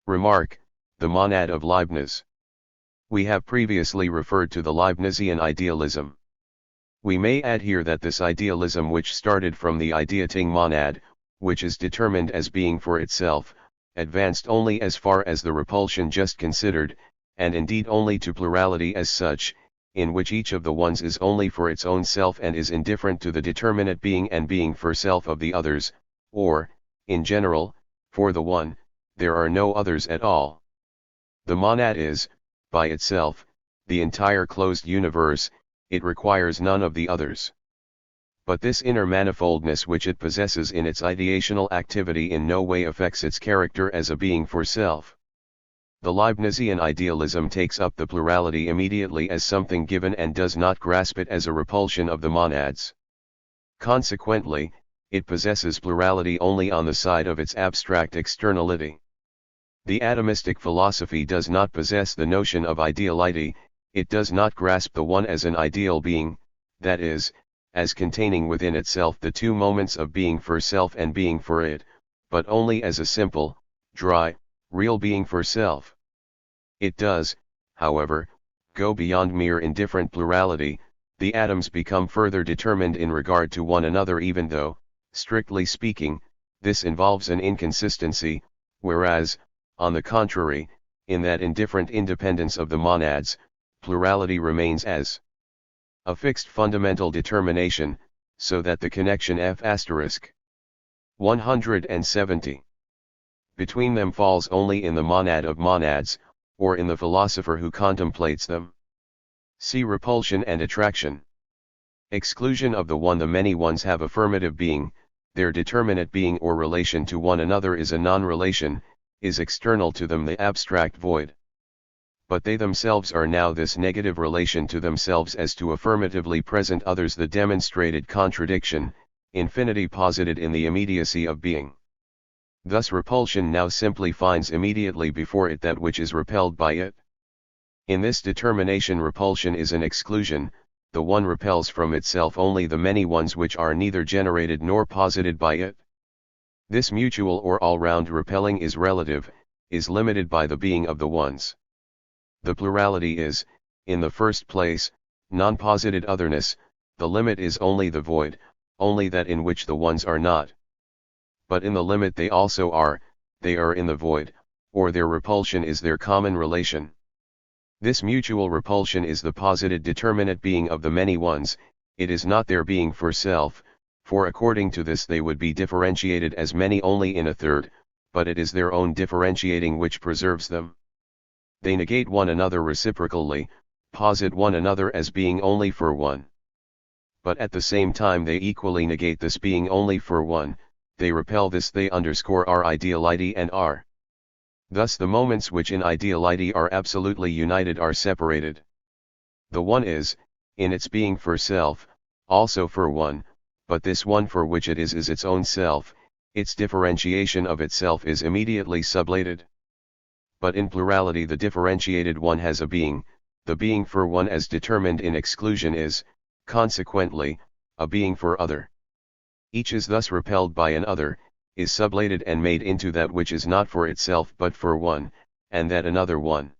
Remark, the monad of Leibniz. We have previously referred to the Leibnizian idealism. We may add here that this idealism, which started from the ideating monad, which is determined as being for itself, advanced only as far as the repulsion just considered, and indeed only to plurality as such, in which each of the ones is only for its own self and is indifferent to the determinate being and being for self of the others, or, in general, for the one, there are no others at all. The monad is, by itself, the entire closed universe, it requires none of the others. But this inner manifoldness which it possesses in its ideational activity in no way affects its character as a being for self. The Leibnizian idealism takes up the plurality immediately as something given and does not grasp it as a repulsion of the monads. Consequently, it possesses plurality only on the side of its abstract externality. The atomistic philosophy does not possess the notion of ideality, it does not grasp the one as an ideal being, that is, as containing within itself the two moments of being for self and being for it, but only as a simple, dry, real being for self. It does, however, go beyond mere indifferent plurality. The atoms become further determined in regard to one another, even though, strictly speaking, this involves an inconsistency, whereas, on the contrary, in that indifferent independence of the monads, plurality remains as a fixed fundamental determination, so that the connection F*170 between them falls only in the monad of monads, or in the philosopher who contemplates them. See repulsion and attraction. Exclusion of the one. The many ones have affirmative being, their determinate being or relation to one another is a non-relation, is external to them, the abstract void. But they themselves are now this negative relation to themselves as to affirmatively present others, the demonstrated contradiction, infinity posited in the immediacy of being. Thus repulsion now simply finds immediately before it that which is repelled by it. In this determination repulsion is an exclusion, the one repels from itself only the many ones which are neither generated nor posited by it. This mutual or all-round repelling is relative, is limited by the being of the ones. The plurality is, in the first place, non-posited otherness, the limit is only the void, only that in which the ones are not. But in the limit they also are in the void, or their repulsion is their common relation. This mutual repulsion is the posited determinate being of the many ones, it is not their being for self, for according to this they would be differentiated as many only in a third, but it is their own differentiating which preserves them. They negate one another reciprocally, posit one another as being only for one. But at the same time they equally negate this being only for one, they repel this, they underscore our ideality and are. Thus the moments which in ideality are absolutely united are separated. The one is, in its being for self, also for one, but this one for which it is its own self, its differentiation of itself is immediately sublated. But in plurality the differentiated one has a being, the being for one as determined in exclusion is, consequently, a being for other. Each is thus repelled by an other, is sublated and made into that which is not for itself but for one, and that another one.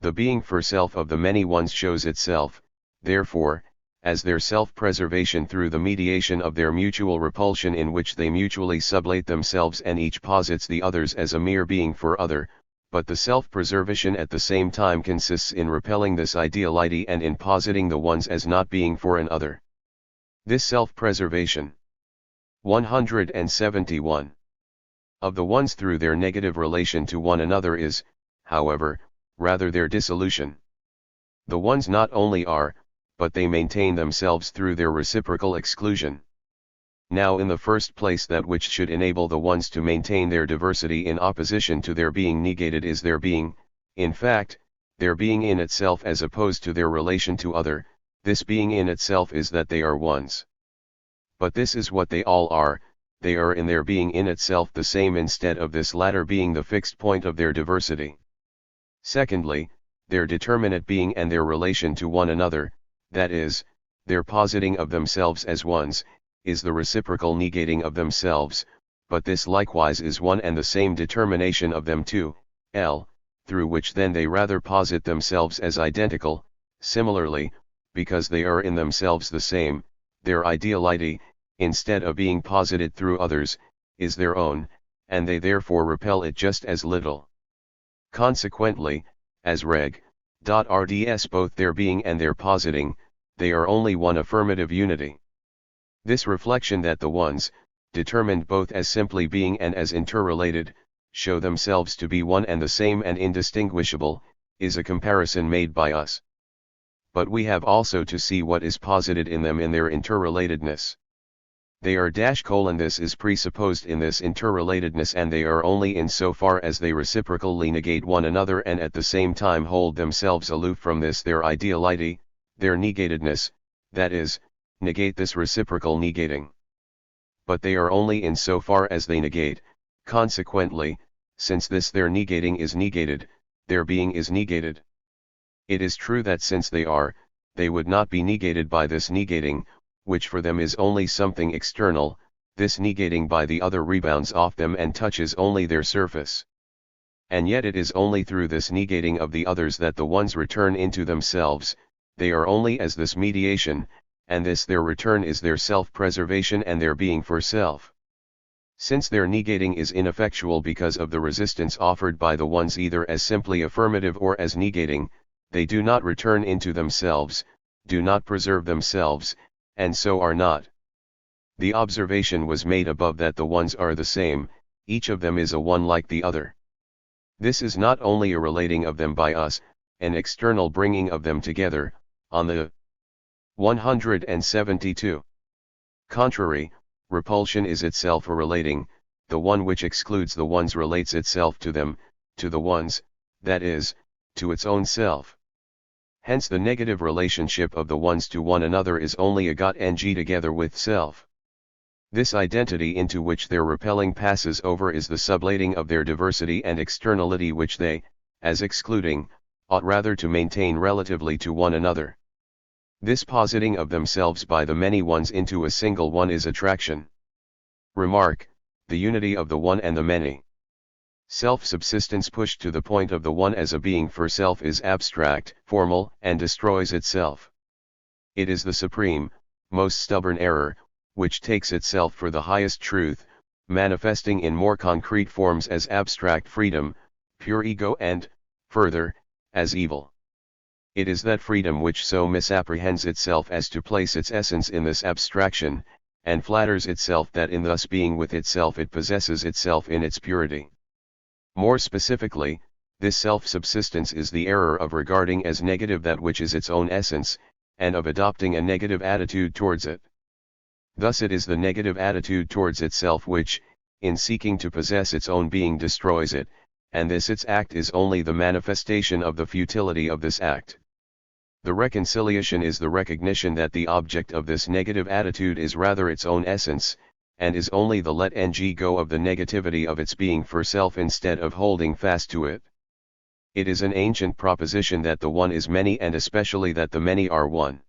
The being for self of the many ones shows itself, therefore, as their self-preservation through the mediation of their mutual repulsion in which they mutually sublate themselves and each posits the others as a mere being for other, but the self-preservation at the same time consists in repelling this ideality and in positing the ones as not being for an other. This self-preservation 171 of the ones through their negative relation to one another is, however, rather their dissolution. The ones not only are, but they maintain themselves through their reciprocal exclusion. Now in the first place that which should enable the ones to maintain their diversity in opposition to their being negated is their being, in fact, their being in itself as opposed to their relation to other. This being in itself is that they are ones. But this is what they all are, they are in their being in itself the same instead of this latter being the fixed point of their diversity. Secondly, their determinate being and their relation to one another, that is, their positing of themselves as ones, is the reciprocal negating of themselves, but this likewise is one and the same determination of them too, L, through which then they rather posit themselves as identical. Similarly, because they are in themselves the same, their ideality, instead of being posited through others, is their own, and they therefore repel it just as little. Consequently, as reg.rds both their being and their positing, they are only one affirmative unity. This reflection that the ones, determined both as simply being and as interrelated, show themselves to be one and the same and indistinguishable, is a comparison made by us. But we have also to see what is posited in them in their interrelatedness. They are this is presupposed in this interrelatedness, and they are only in so far as they reciprocally negate one another and at the same time hold themselves aloof from this their ideality, their negatedness, that is, negate this reciprocal negating. But they are only in so far as they negate. Consequently, since this their negating is negated, their being is negated. It is true that since they are, they would not be negated by this negating, which for them is only something external. This negating by the other rebounds off them and touches only their surface. And yet it is only through this negating of the others that the ones return into themselves. They are only as this mediation, and this their return is their self-preservation and their being for self. Since their negating is ineffectual because of the resistance offered by the ones either as simply affirmative or as negating, they do not return into themselves, do not preserve themselves, and so are not. The observation was made above that the ones are the same, each of them is a one like the other. This is not only a relating of them by us, an external bringing of them together, on the 172. Contrary, repulsion is itself a relating, the one which excludes the ones relates itself to them, to the ones, that is, to its own self. Hence the negative relationship of the ones to one another is only a got ng together with self. This identity into which their repelling passes over is the sublating of their diversity and externality, which they, as excluding, ought rather to maintain relatively to one another. This positing of themselves by the many ones into a single one is attraction. Remark, the unity of the one and the many. Self-subsistence pushed to the point of the one as a being for self is abstract, formal, and destroys itself. It is the supreme, most stubborn error, which takes itself for the highest truth, manifesting in more concrete forms as abstract freedom, pure ego and, further, as evil. It is that freedom which so misapprehends itself as to place its essence in this abstraction, and flatters itself that in thus being with itself it possesses itself in its purity. More specifically, this self-subsistence is the error of regarding as negative that which is its own essence, and of adopting a negative attitude towards it. Thus it is the negative attitude towards itself which, in seeking to possess its own being, destroys it, and this its act is only the manifestation of the futility of this act. The reconciliation is the recognition that the object of this negative attitude is rather its own essence, and is only the let ng go of the negativity of its being for self instead of holding fast to it. It is an ancient proposition that the one is many, and especially that the many are one.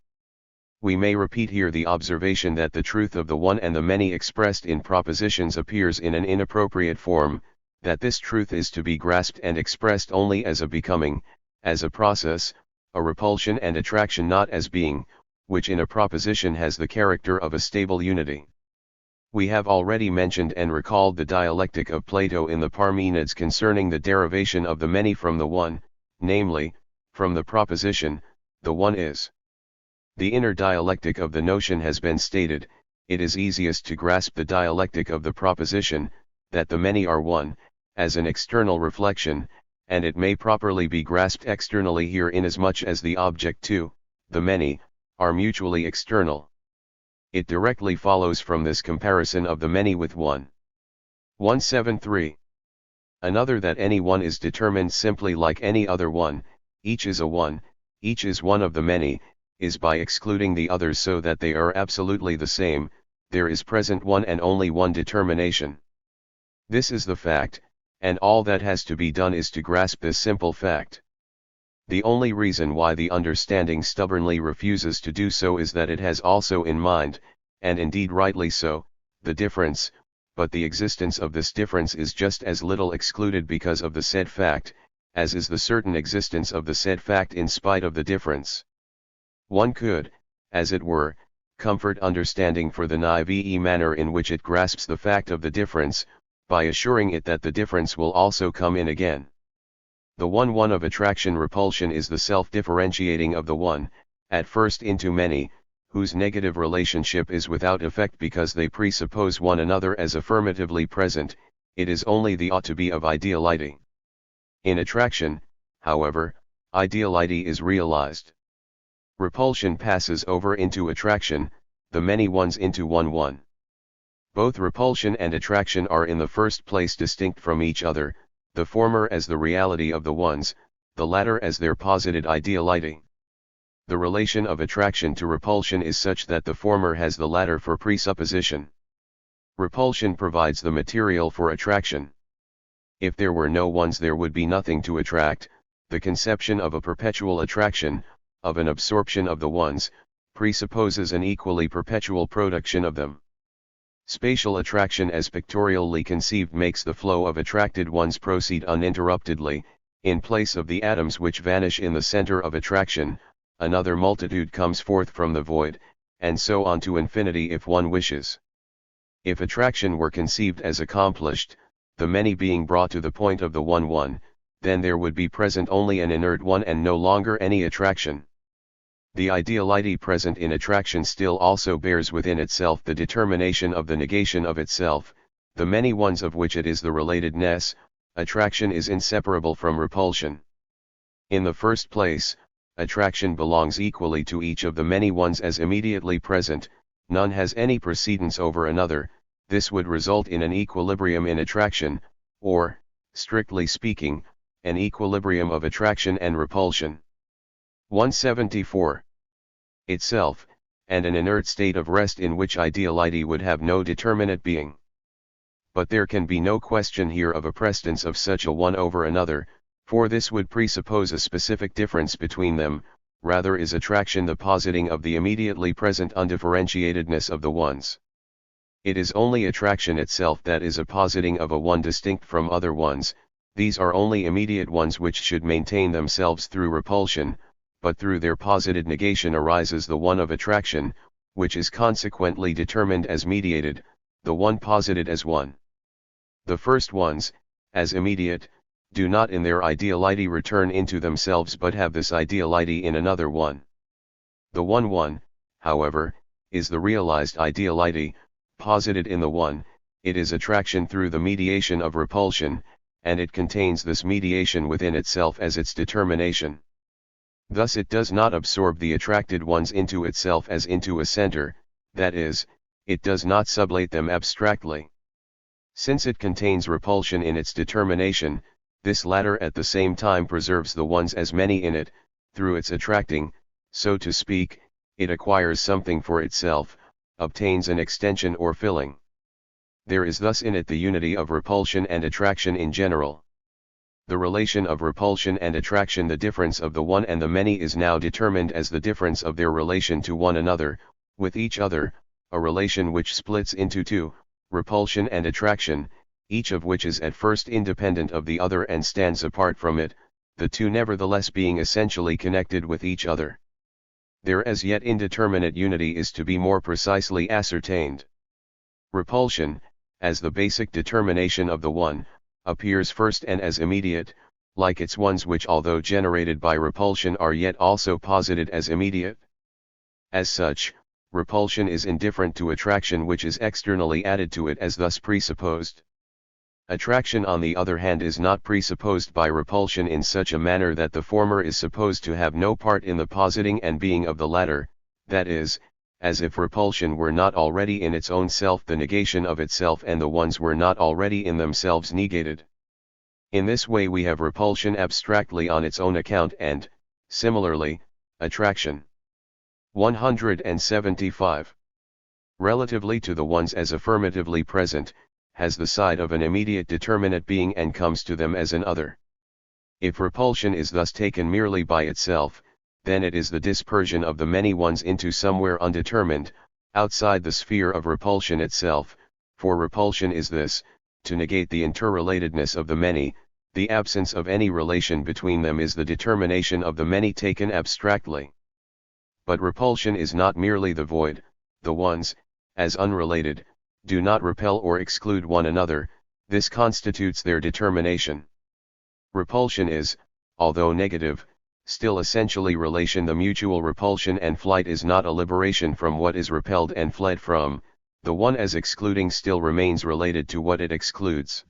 We may repeat here the observation that the truth of the one and the many expressed in propositions appears in an inappropriate form, that this truth is to be grasped and expressed only as a becoming, as a process, a repulsion and attraction, not as being, which in a proposition has the character of a stable unity. We have already mentioned and recalled the dialectic of Plato in the Parmenids concerning the derivation of the many from the one, namely, from the proposition, the one is. The inner dialectic of the notion has been stated. It is easiest to grasp the dialectic of the proposition, that the many are one, as an external reflection, and it may properly be grasped externally here inasmuch as the object too, the many, are mutually external. It directly follows from this comparison of the many with one. 173. Another that any one is determined simply like any other one, each is a one, each is one of the many, is by excluding the others so that they are absolutely the same, there is present one and only one determination. This is the fact, and all that has to be done is to grasp this simple fact. The only reason why the understanding stubbornly refuses to do so is that it has also in mind, and indeed rightly so, the difference, but the existence of this difference is just as little excluded because of the said fact, as is the certain existence of the said fact in spite of the difference. One could, as it were, comfort understanding for the naive manner in which it grasps the fact of the difference, by assuring it that the difference will also come in again. The one of attraction-repulsion is the self-differentiating of the one, at first into many, whose negative relationship is without effect because they presuppose one another as affirmatively present. It is only the ought to be of ideality. In attraction, however, ideality is realized. Repulsion passes over into attraction, the many ones into one. Both repulsion and attraction are in the first place distinct from each other, the former as the reality of the ones, the latter as their posited ideality. The relation of attraction to repulsion is such that the former has the latter for presupposition. Repulsion provides the material for attraction. If there were no ones, there would be nothing to attract. The conception of a perpetual attraction, of an absorption of the ones, presupposes an equally perpetual production of them. Spatial attraction as pictorially conceived makes the flow of attracted ones proceed uninterruptedly. In place of the atoms which vanish in the center of attraction, another multitude comes forth from the void, and so on to infinity if one wishes. If attraction were conceived as accomplished, the many being brought to the point of the one, then there would be present only an inert one and no longer any attraction. The ideality present in attraction still also bears within itself the determination of the negation of itself, the many ones of which it is the relatedness. Attraction is inseparable from repulsion. In the first place, attraction belongs equally to each of the many ones as immediately present, none has any precedence over another. This would result in an equilibrium in attraction, or, strictly speaking, an equilibrium of attraction and repulsion. 174. Itself, and an inert state of rest in which ideality would have no determinate being. But there can be no question here of a precedence of such a one over another, for this would presuppose a specific difference between them. Rather is attraction the positing of the immediately present undifferentiatedness of the ones. It is only attraction itself that is a positing of a one distinct from other ones. These are only immediate ones which should maintain themselves through repulsion, but through their posited negation arises the one of attraction, which is consequently determined as mediated, the one posited as one. The first ones, as immediate, do not in their ideality return into themselves but have this ideality in another one. The one, however, is the realized ideality, posited in the one. It is attraction through the mediation of repulsion, and it contains this mediation within itself as its determination. Thus it does not absorb the attracted ones into itself as into a center, that is, it does not sublate them abstractly. Since it contains repulsion in its determination, this latter at the same time preserves the ones as many in it. Through its attracting, so to speak, it acquires something for itself, obtains an extension or filling. There is thus in it the unity of repulsion and attraction in general. The relation of repulsion and attraction, the difference of the one and the many, is now determined as the difference of their relation to one another, with each other, a relation which splits into two, repulsion and attraction, each of which is at first independent of the other and stands apart from it, the two nevertheless being essentially connected with each other. Their as yet indeterminate unity is to be more precisely ascertained. Repulsion, as the basic determination of the one, appears first and as immediate, like its ones which although generated by repulsion are yet also posited as immediate. As such, repulsion is indifferent to attraction which is externally added to it as thus presupposed. Attraction on the other hand is not presupposed by repulsion in such a manner that the former is supposed to have no part in the positing and being of the latter, that is, as if repulsion were not already in its own self the negation of itself and the ones were not already in themselves negated. In this way we have repulsion abstractly on its own account and, similarly, attraction. 175. Relatively to the ones as affirmatively present, has the side of an immediate determinate being and comes to them as an other. If repulsion is thus taken merely by itself, then it is the dispersion of the many ones into somewhere undetermined, outside the sphere of repulsion itself, for repulsion is this, to negate the interrelatedness of the many, the absence of any relation between them is the determination of the many taken abstractly. But repulsion is not merely the void, the ones, as unrelated, do not repel or exclude one another, this constitutes their determination. Repulsion is, although negative, still essentially relation. The mutual repulsion and flight is not a liberation from what is repelled and fled from, the one as excluding still remains related to what it excludes.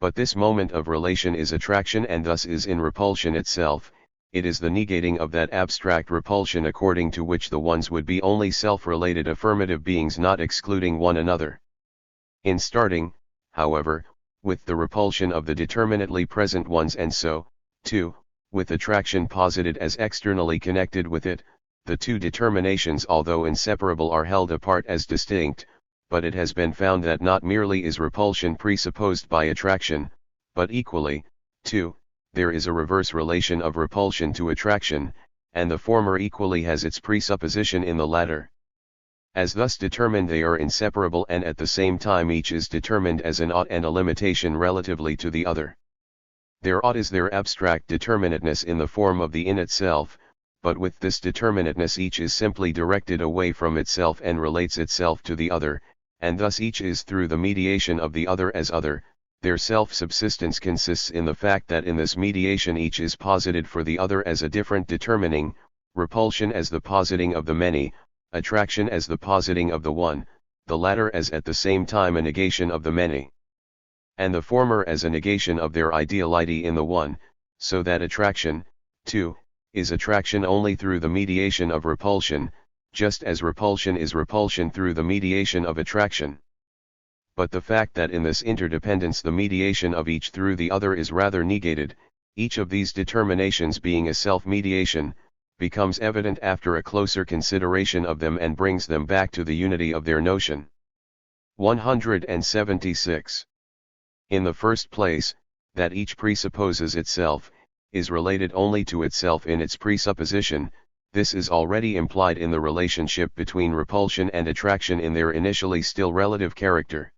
But this moment of relation is attraction and thus is in repulsion itself, it is the negating of that abstract repulsion according to which the ones would be only self-related affirmative beings not excluding one another. In starting, however, with the repulsion of the determinately present ones and so, too, with attraction posited as externally connected with it, the two determinations although inseparable are held apart as distinct, but it has been found that not merely is repulsion presupposed by attraction, but equally, too, there is a reverse relation of repulsion to attraction, and the former equally has its presupposition in the latter. As thus determined they are inseparable and at the same time each is determined as an ought and a limitation relatively to the other. Their ought is their abstract determinateness in the form of the in itself, but with this determinateness each is simply directed away from itself and relates itself to the other, and thus each is through the mediation of the other as other. Their self-subsistence consists in the fact that in this mediation each is posited for the other as a different determining, repulsion as the positing of the many, attraction as the positing of the one, the latter as at the same time a negation of the many. And the former as a negation of their ideality in the one, so that attraction, too, is attraction only through the mediation of repulsion, just as repulsion is repulsion through the mediation of attraction. But the fact that in this interdependence the mediation of each through the other is rather negated, each of these determinations being a self-mediation, becomes evident after a closer consideration of them and brings them back to the unity of their notion. 176. In the first place, that each presupposes itself, is related only to itself in its presupposition. This is already implied in the relationship between repulsion and attraction in their initially still relative character.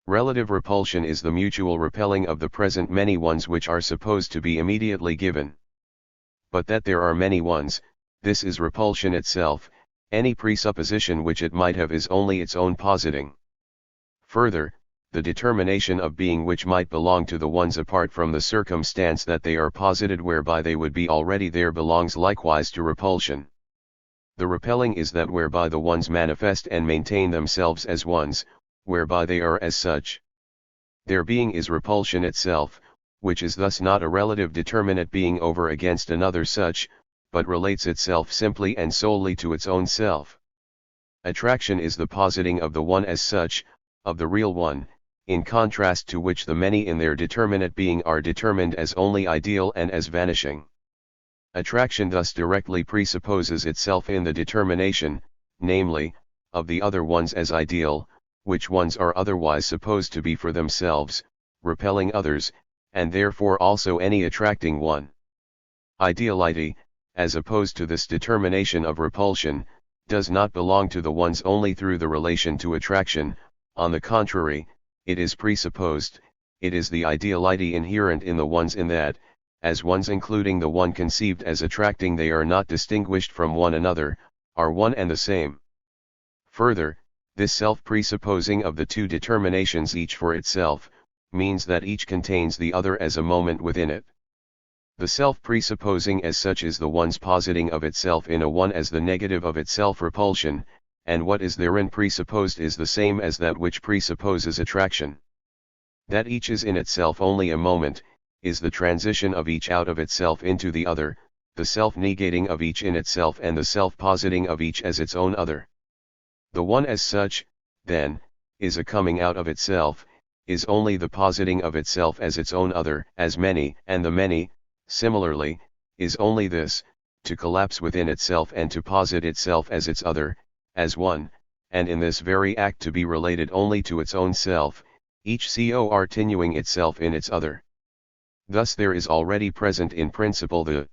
Relative repulsion is the mutual repelling of the present many ones which are supposed to be immediately given. But that there are many ones, this is repulsion itself, any presupposition which it might have is only its own positing. Further, the determination of being which might belong to the ones apart from the circumstance that they are posited whereby they would be already there belongs likewise to repulsion. The repelling is that whereby the ones manifest and maintain themselves as ones, whereby they are as such. Their being is repulsion itself, which is thus not a relative determinate being over against another such, but relates itself simply and solely to its own self. Attraction is the positing of the one as such, of the real one, in contrast to which the many in their determinate being are determined as only ideal and as vanishing. Attraction thus directly presupposes itself in the determination, namely, of the other ones as ideal, which ones are otherwise supposed to be for themselves, repelling others, and therefore also any attracting one. Ideality, as opposed to this determination of repulsion, does not belong to the ones only through the relation to attraction. On the contrary, it is presupposed, it is the ideality inherent in the ones in that, as ones including the one conceived as attracting they are not distinguished from one another, are one and the same. Further, this self-presupposing of the two determinations each for itself, means that each contains the other as a moment within it. The self-presupposing as such is the one's positing of itself in a one as the negative of itself repulsion, and what is therein presupposed is the same as that which presupposes attraction. That each is in itself only a moment, is the transition of each out of itself into the other, the self-negating of each in itself and the self-positing of each as its own other. The one as such, then, is a coming out of itself, is only the positing of itself as its own other, as many, and the many, similarly, is only this, to collapse within itself and to posit itself as its other, as one, and in this very act to be related only to its own self, each continuing itself in its other. Thus there is already present in principle the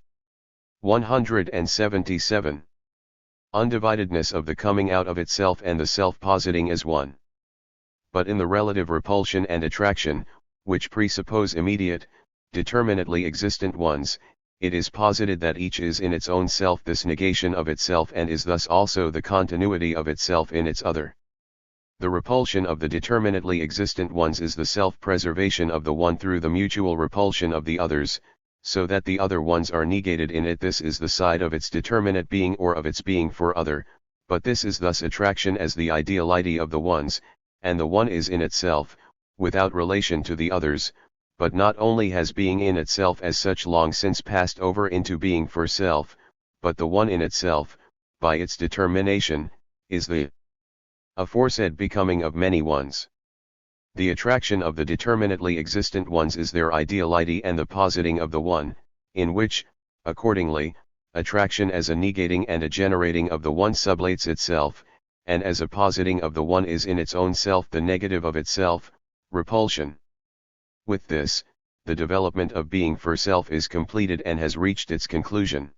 177. undividedness of the coming out of itself and the self positing as one. But in the relative repulsion and attraction, which presuppose immediate, determinately existent ones, it is posited that each is in its own self this negation of itself and is thus also the continuity of itself in its other. The repulsion of the determinately existent ones is the self-preservation of the one through the mutual repulsion of the others, so that the other ones are negated in it. This is the side of its determinate being or of its being for other, but this is thus attraction as the ideality of the ones, and the one is in itself, without relation to the others, but not only has being in itself as such long since passed over into being for self, but the one in itself, by its determination, is the aforesaid becoming of many ones. The attraction of the determinately existent ones is their ideality and the positing of the one, in which, accordingly, attraction as a negating and a generating of the one sublates itself, and as a positing of the one is in its own self the negative of itself, repulsion. With this, the development of being for self is completed and has reached its conclusion.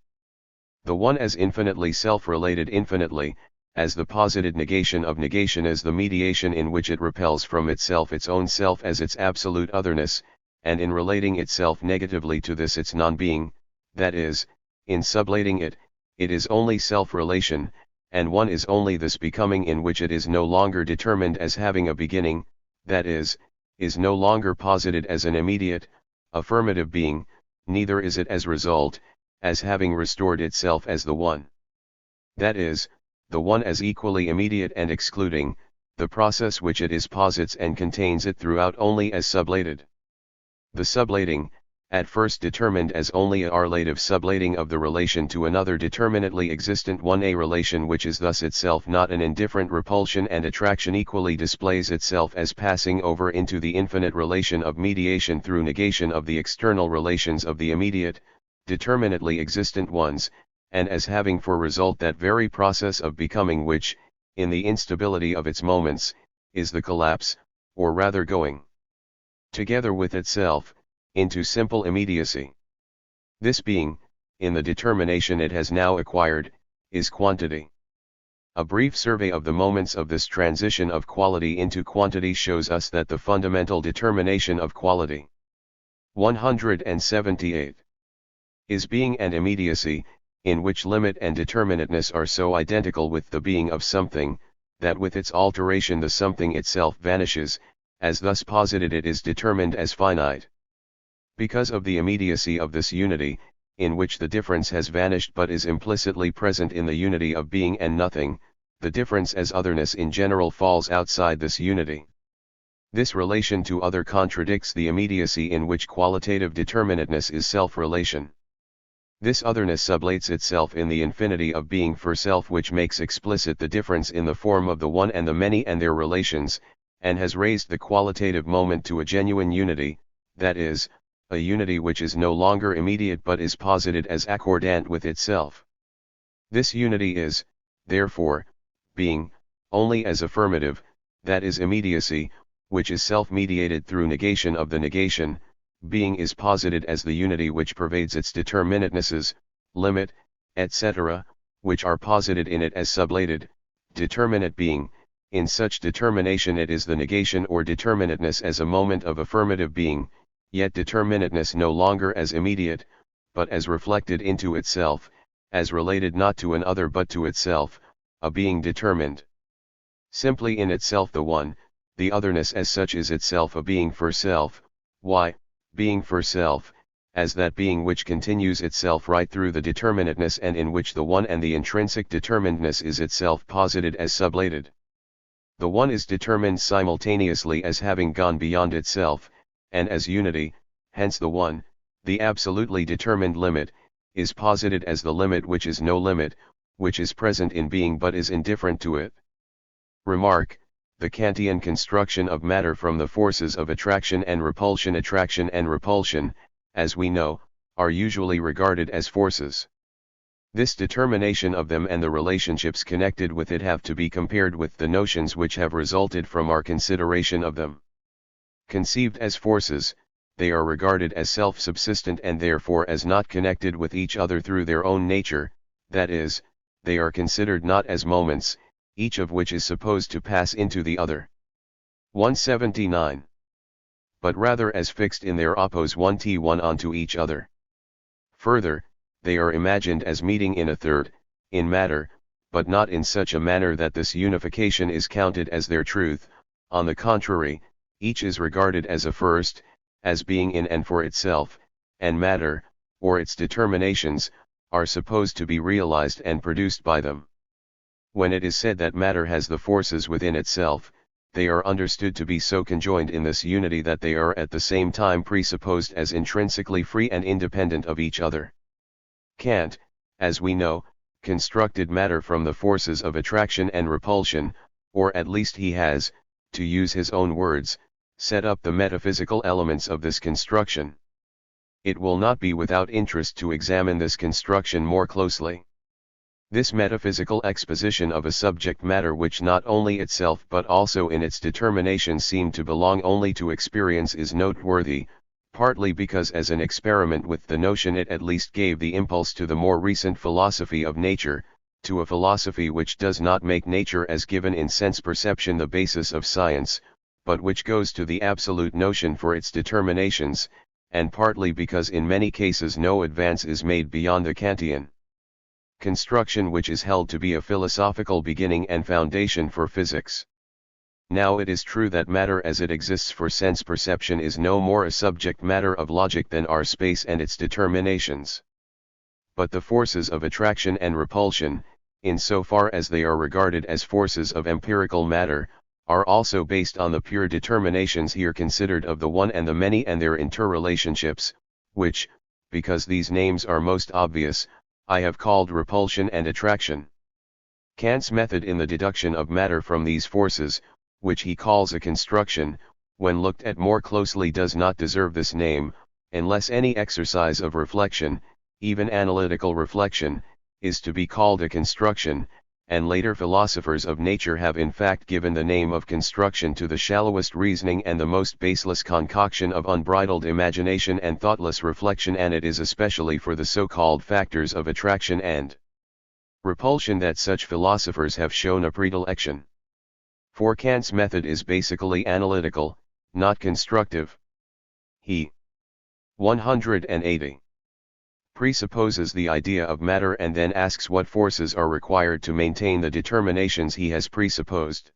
The one as infinitely self-related infinitely, as the posited negation of negation as the mediation in which it repels from itself its own self as its absolute otherness, and in relating itself negatively to this its non-being, that is, in sublating it, it is only self-relation, and one is only this becoming in which it is no longer determined as having a beginning, that is no longer posited as an immediate, affirmative being, neither is it as result, as having restored itself as the one. That is, the one as equally immediate and excluding, the process which it is posits and contains it throughout only as sublated. The sublating, at first determined as only a relative sublating of the relation to another determinately existent one, a relation which is thus itself not an indifferent repulsion and attraction, equally displays itself as passing over into the infinite relation of mediation through negation of the external relations of the immediate, determinately existent ones, and as having for result that very process of becoming which, in the instability of its moments, is the collapse, or rather going together with itself, into simple immediacy. This being, in the determination it has now acquired, is quantity. A brief survey of the moments of this transition of quality into quantity shows us that the fundamental determination of quality 178 is being and immediacy, in which limit and determinateness are so identical with the being of something, that with its alteration the something itself vanishes, as thus posited it is determined as finite. Because of the immediacy of this unity, in which the difference has vanished but is implicitly present in the unity of being and nothing, the difference as otherness in general falls outside this unity. This relation to other contradicts the immediacy in which qualitative determinateness is self-relation. This otherness sublates itself in the infinity of being for self, which makes explicit the difference in the form of the one and the many and their relations, and has raised the qualitative moment to a genuine unity, that is, a unity which is no longer immediate but is posited as accordant with itself. This unity is, therefore, being, only as affirmative, that is immediacy, which is self-mediated through negation of the negation. Being is posited as the unity which pervades its determinatenesses, limit, etc., which are posited in it as sublated, determinate being. In such determination it is the negation or determinateness as a moment of affirmative being, yet determinateness no longer as immediate, but as reflected into itself, as related not to an other but to itself, a being determined. Simply in itself the one, the otherness as such is itself a being for self. Why, being for self, as that being which continues itself right through the determinateness and in which the one and the intrinsic determinedness is itself posited as sublated. The one is determined simultaneously as having gone beyond itself, and as unity, hence the one, the absolutely determined limit, is posited as the limit which is no limit, which is present in being but is indifferent to it. Remark: the Kantian construction of matter from the forces of attraction and repulsion. Attraction and repulsion, as we know, are usually regarded as forces. This determination of them and the relationships connected with it have to be compared with the notions which have resulted from our consideration of them. Conceived as forces, they are regarded as self-subsistent and therefore as not connected with each other through their own nature, that is, they are considered not as moments, each of which is supposed to pass into the other. 179. But rather as fixed in their oppos 1t1 onto each other. Further, they are imagined as meeting in a third, in matter, but not in such a manner that this unification is counted as their truth. On the contrary, each is regarded as a first, as being in and for itself, and matter, or its determinations, are supposed to be realized and produced by them. When it is said that matter has the forces within itself, they are understood to be so conjoined in this unity that they are at the same time presupposed as intrinsically free and independent of each other. Kant, as we know, constructed matter from the forces of attraction and repulsion, or at least he has, to use his own words, set up the metaphysical elements of this construction. It will not be without interest to examine this construction more closely. This metaphysical exposition of a subject matter which not only itself but also in its determination seemed to belong only to experience is noteworthy, partly because as an experiment with the notion it at least gave the impulse to the more recent philosophy of nature, to a philosophy which does not make nature as given in sense perception the basis of science, but which goes to the absolute notion for its determinations, and partly because in many cases no advance is made beyond the Kantian construction which is held to be a philosophical beginning and foundation for physics. Now it is true that matter as it exists for sense perception is no more a subject matter of logic than are space and its determinations. But the forces of attraction and repulsion, in so far as they are regarded as forces of empirical matter, are also based on the pure determinations here considered of the one and the many and their interrelationships, which, because these names are most obvious, I have called repulsion and attraction. Kant's method in the deduction of matter from these forces, which he calls a construction, when looked at more closely does not deserve this name, unless any exercise of reflection, even analytical reflection, is to be called a construction, and later philosophers of nature have in fact given the name of construction to the shallowest reasoning and the most baseless concoction of unbridled imagination and thoughtless reflection, and it is especially for the so-called factors of attraction and repulsion that such philosophers have shown a predilection. For Kant's method is basically analytical, not constructive. He 180. Presupposes the idea of matter and then asks what forces are required to maintain the determinations he has presupposed.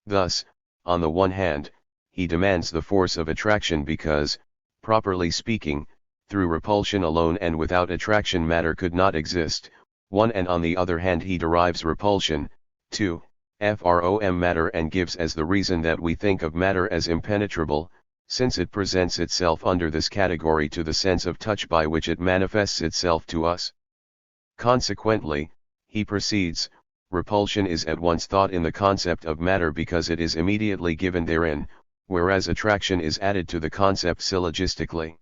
Thus, on the one hand, he demands the force of attraction because, properly speaking, through repulsion alone and without attraction matter could not exist, and on the other hand he derives repulsion, from matter and gives as the reason that we think of matter as impenetrable, since it presents itself under this category to the sense of touch by which it manifests itself to us. Consequently, he proceeds, repulsion is at once thought in the concept of matter because it is immediately given therein, whereas attraction is added to the concept syllogistically.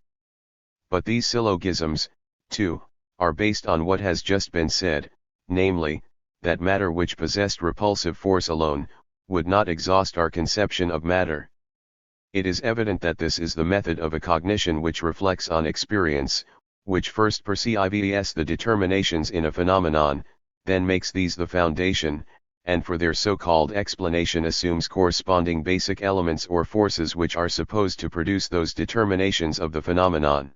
But these syllogisms, too, are based on what has just been said, namely, that matter which possessed repulsive force alone, would not exhaust our conception of matter. It is evident that this is the method of a cognition which reflects on experience, which first perceives the determinations in a phenomenon, then makes these the foundation, and for their so-called explanation assumes corresponding basic elements or forces which are supposed to produce those determinations of the phenomenon.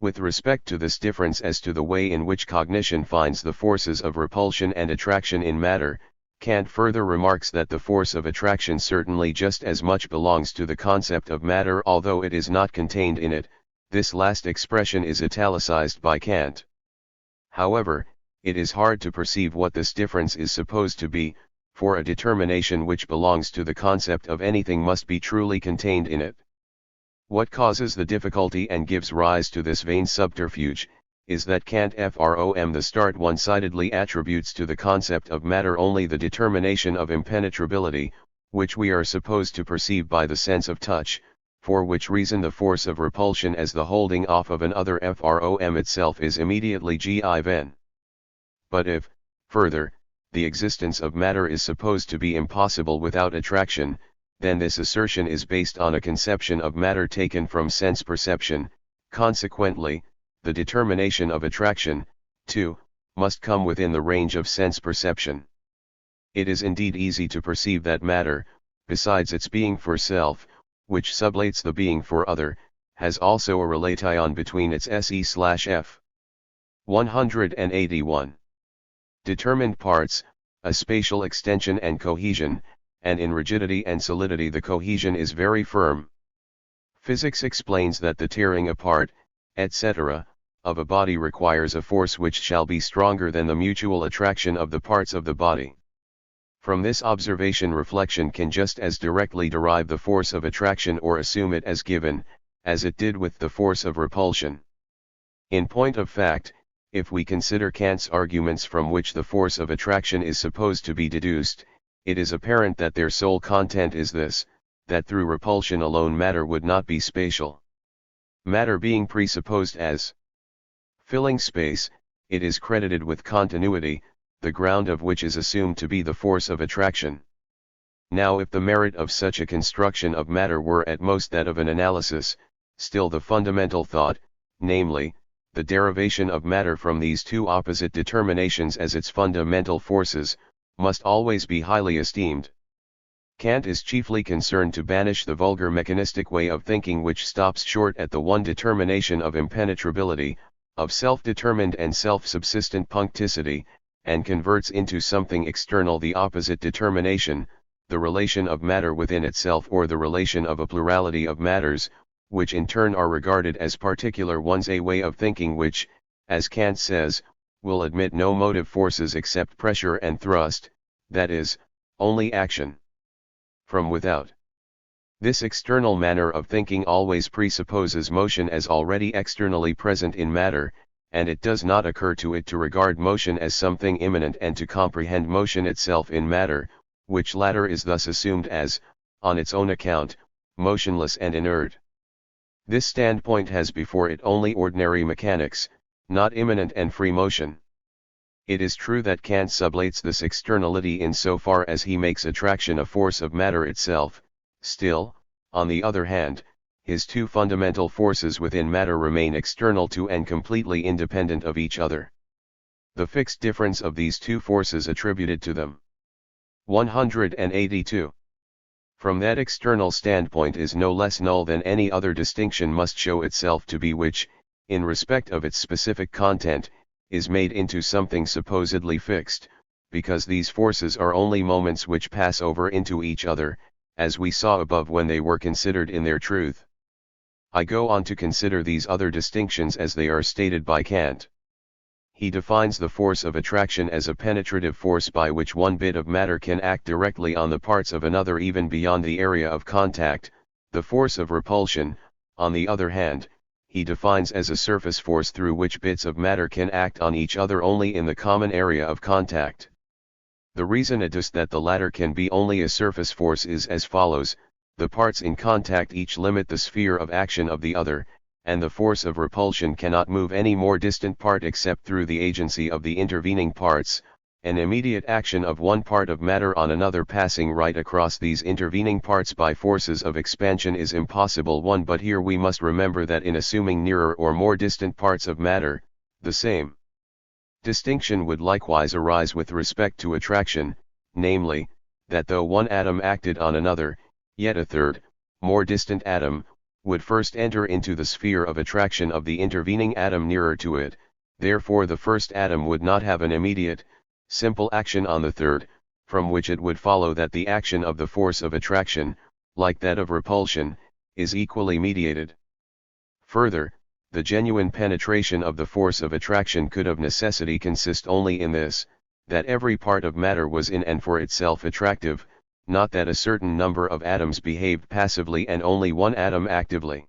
With respect to this difference as to the way in which cognition finds the forces of repulsion and attraction in matter, Kant further remarks that the force of attraction certainly just as much belongs to the concept of matter although it is not contained in it. This last expression is italicized by Kant. However, it is hard to perceive what this difference is supposed to be, for a determination which belongs to the concept of anything must be truly contained in it. What causes the difficulty and gives rise to this vain subterfuge, is that Kant from the start one-sidedly attributes to the concept of matter only the determination of impenetrability, which we are supposed to perceive by the sense of touch, for which reason the force of repulsion as the holding off of an other from itself is immediately given. But if, further, the existence of matter is supposed to be impossible without attraction, then this assertion is based on a conception of matter taken from sense perception. Consequently, the determination of attraction, must come within the range of sense perception. It is indeed easy to perceive that matter, besides its being for self, which sublates the being for other, has also a relation between its se/f. 181. Determined parts, a spatial extension and cohesion, and in rigidity and solidity the cohesion is very firm. Physics explains that the tearing apart, etc., of a body requires a force which shall be stronger than the mutual attraction of the parts of the body. From this observation reflection can just as directly derive the force of attraction or assume it as given, as it did with the force of repulsion. In point of fact, if we consider Kant's arguments from which the force of attraction is supposed to be deduced, it is apparent that their sole content is this, that through repulsion alone matter would not be spatial. Matter being presupposed as filling space, it is credited with continuity, the ground of which is assumed to be the force of attraction. Now if the merit of such a construction of matter were at most that of an analysis, still the fundamental thought, namely, the derivation of matter from these two opposite determinations as its fundamental forces, must always be highly esteemed. Kant is chiefly concerned to banish the vulgar mechanistic way of thinking which stops short at the one determination of impenetrability, of self-determined and self-subsistent puncticity, and converts into something external the opposite determination, the relation of matter within itself or the relation of a plurality of matters, which in turn are regarded as particular ones, a way of thinking which, as Kant says, will admit no motive forces except pressure and thrust, that is, only action from without. This external manner of thinking always presupposes motion as already externally present in matter, and it does not occur to it to regard motion as something immanent and to comprehend motion itself in matter, which latter is thus assumed as, on its own account, motionless and inert. This standpoint has before it only ordinary mechanics, not immanent and free motion. It is true that Kant sublates this externality in so far as he makes attraction a force of matter itself, still, on the other hand, his two fundamental forces within matter remain external to and completely independent of each other. The fixed difference of these two forces attributed to them. 182. From that external standpoint is no less null than any other distinction must show itself to be which, in respect of its specific content, is made into something supposedly fixed, because these forces are only moments which pass over into each other, as we saw above when they were considered in their truth. I go on to consider these other distinctions as they are stated by Kant. He defines the force of attraction as a penetrative force by which one bit of matter can act directly on the parts of another even beyond the area of contact. The force of repulsion, on the other hand, he defines as a surface force through which bits of matter can act on each other only in the common area of contact. The reason it is that the latter can be only a surface force is as follows: the parts in contact each limit the sphere of action of the other, and the force of repulsion cannot move any more distant part except through the agency of the intervening parts. An immediate action of one part of matter on another passing right across these intervening parts by forces of expansion is impossible. But here we must remember that in assuming nearer or more distant parts of matter, the same distinction would likewise arise with respect to attraction, namely, that though one atom acted on another, yet a third, more distant atom, would first enter into the sphere of attraction of the intervening atom nearer to it. Therefore the first atom would not have an immediate, simple action on the third, from which it would follow that the action of the force of attraction, like that of repulsion, is equally mediated. Further, the genuine penetration of the force of attraction could of necessity consist only in this, that every part of matter was in and for itself attractive, not that a certain number of atoms behaved passively and only one atom actively.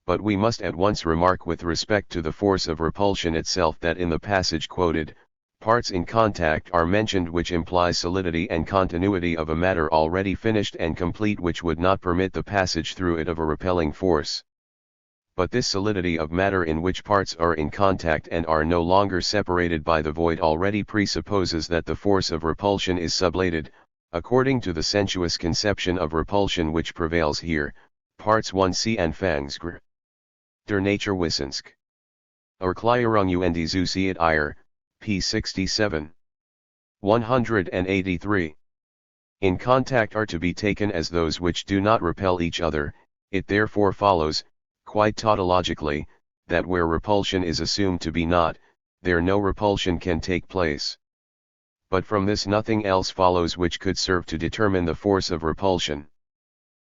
But we must at once remark with respect to the force of repulsion itself that in the passage quoted, parts in contact are mentioned which imply solidity and continuity of a matter already finished and complete, which would not permit the passage through it of a repelling force. But this solidity of matter in which parts are in contact and are no longer separated by the void already presupposes that the force of repulsion is sublated, according to the sensuous conception of repulsion which prevails here. Parts 1c Anfangsgr. Der Naturwissenschaft. Erklärung und Zusicht ihr, p. 67. 183. In contact are to be taken as those which do not repel each other. It therefore follows, quite tautologically, that where repulsion is assumed to be not, there no repulsion can take place. But from this nothing else follows which could serve to determine the force of repulsion.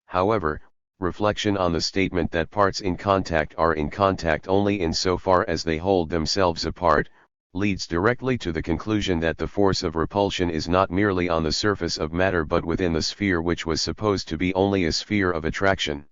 However, reflection on the statement that parts in contact are in contact only in so far as they hold themselves apart, leads directly to the conclusion that the force of repulsion is not merely on the surface of matter but within the sphere which was supposed to be only a sphere of attraction.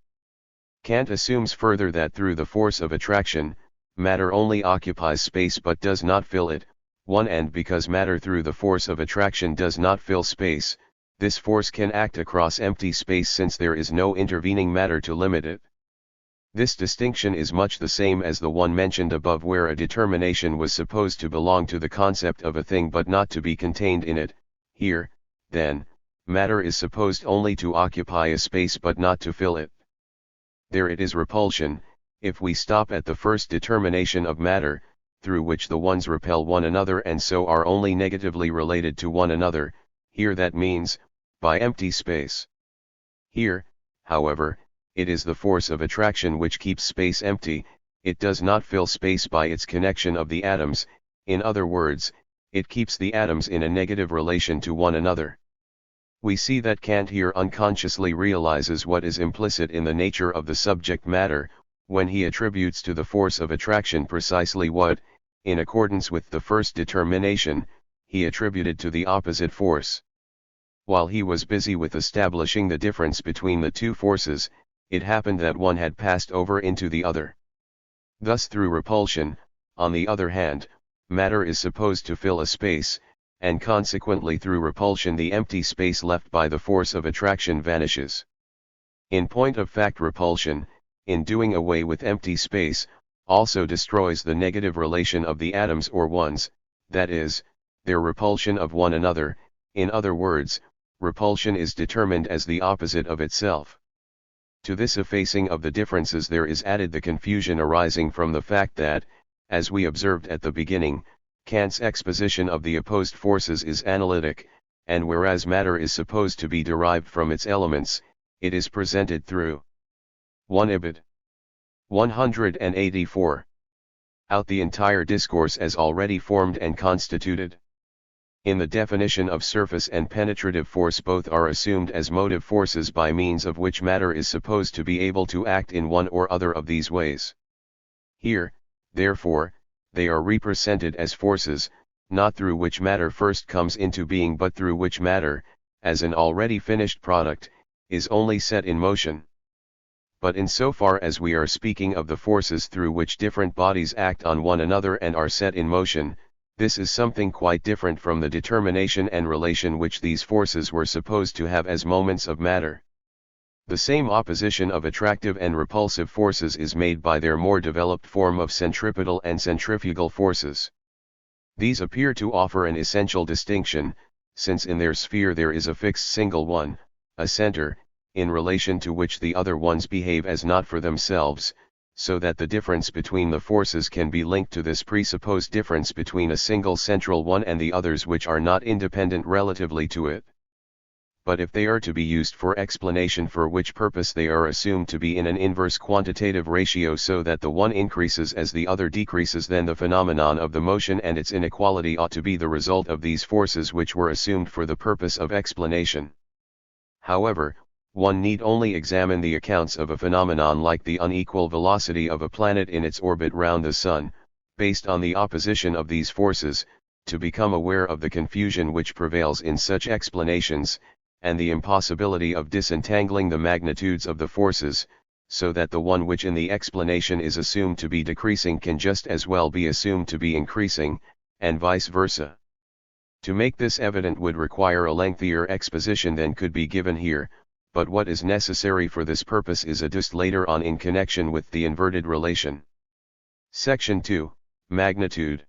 Kant assumes further that through the force of attraction, matter only occupies space but does not fill it, and because matter through the force of attraction does not fill space, this force can act across empty space since there is no intervening matter to limit it. This distinction is much the same as the one mentioned above where a determination was supposed to belong to the concept of a thing but not to be contained in it. Here, then, matter is supposed only to occupy a space but not to fill it. There it is repulsion, if we stop at the first determination of matter, through which the ones repel one another and so are only negatively related to one another. Here that means, by empty space. Here, however, it is the force of attraction which keeps space empty, it does not fill space by its connection of the atoms, in other words, it keeps the atoms in a negative relation to one another. We see that Kant here unconsciously realizes what is implicit in the nature of the subject matter, when he attributes to the force of attraction precisely what, in accordance with the first determination, he attributed to the opposite force. While he was busy with establishing the difference between the two forces, it happened that one had passed over into the other. Thus through repulsion, on the other hand, matter is supposed to fill a space, and consequently through repulsion the empty space left by the force of attraction vanishes. In point of fact repulsion, in doing away with empty space, also destroys the negative relation of the atoms or ones, that is, their repulsion of one another. In other words, repulsion is determined as the opposite of itself. To this effacing of the differences there is added the confusion arising from the fact that, as we observed at the beginning, Kant's exposition of the opposed forces is analytic, and whereas matter is supposed to be derived from its elements, it is presented through 1 Ibid. 184. Out the entire discourse as already formed and constituted. In the definition of surface and penetrative force both are assumed as motive forces by means of which matter is supposed to be able to act in one or other of these ways. Here, therefore, they are represented as forces, not through which matter first comes into being but through which matter, as an already finished product, is only set in motion. But in so far as we are speaking of the forces through which different bodies act on one another and are set in motion, this is something quite different from the determination and relation which these forces were supposed to have as moments of matter. The same opposition of attractive and repulsive forces is made by their more developed form of centripetal and centrifugal forces. These appear to offer an essential distinction, since in their sphere there is a fixed single one, a center, in relation to which the other ones behave as not for themselves, so that the difference between the forces can be linked to this presupposed difference between a single central one and the others which are not independent relatively to it. But if they are to be used for explanation, for which purpose they are assumed to be in an inverse quantitative ratio so that the one increases as the other decreases, then the phenomenon of the motion and its inequality ought to be the result of these forces which were assumed for the purpose of explanation. However, one need only examine the accounts of a phenomenon like the unequal velocity of a planet in its orbit round the Sun, based on the opposition of these forces, to become aware of the confusion which prevails in such explanations, and the impossibility of disentangling the magnitudes of the forces, so that the one which in the explanation is assumed to be decreasing can just as well be assumed to be increasing, and vice versa. To make this evident would require a lengthier exposition than could be given here, but what is necessary for this purpose is adduced later on in connection with the inverted relation. Section 2, Magnitude.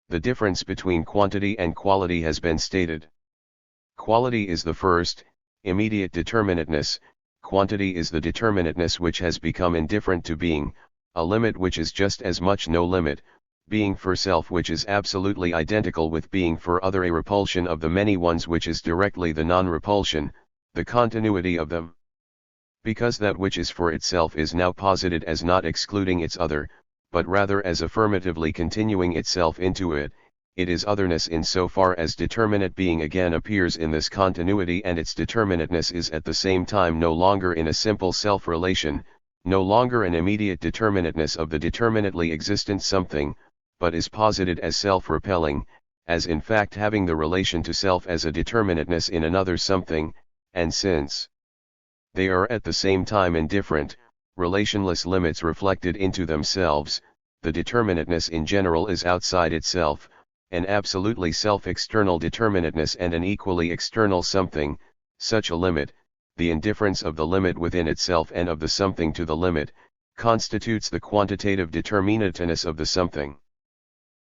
The difference between quantity and quality has been stated. Quality is the first, immediate determinateness, quantity is the determinateness which has become indifferent to being, a limit which is just as much no limit, being for self which is absolutely identical with being for other, a repulsion of the many ones which is directly the non-repulsion, the continuity of them. Because that which is for itself is now posited as not excluding its other, but rather as affirmatively continuing itself into it, it is otherness in so far as determinate being again appears in this continuity, and its determinateness is at the same time no longer in a simple self-relation, no longer an immediate determinateness of the determinately existent something, but is posited as self-repelling, as in fact having the relation to self as a determinateness in another something, and since they are at the same time indifferent, relationless limits reflected into themselves, the determinateness in general is outside itself, an absolutely self-external determinateness and an equally external something. Such a limit, the indifference of the limit within itself and of the something to the limit, constitutes the quantitative determinateness of the something.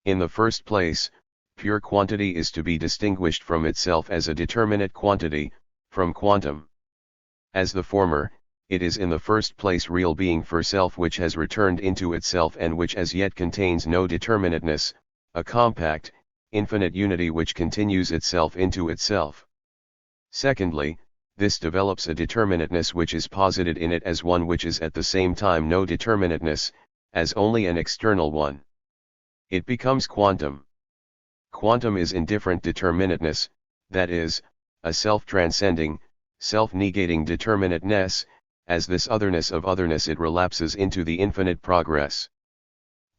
In the first place, pure quantity is to be distinguished from itself as a determinate quantity, from quantum. As the former, it is in the first place real being for self which has returned into itself and which as yet contains no determinateness, a compact, infinite unity which continues itself into itself. Secondly, this develops a determinateness which is posited in it as one which is at the same time no determinateness, as only an external one. It becomes quantum. Quantum is indifferent determinateness, that is, a self-transcending, self-negating determinateness. As this otherness of otherness it relapses into the infinite progress.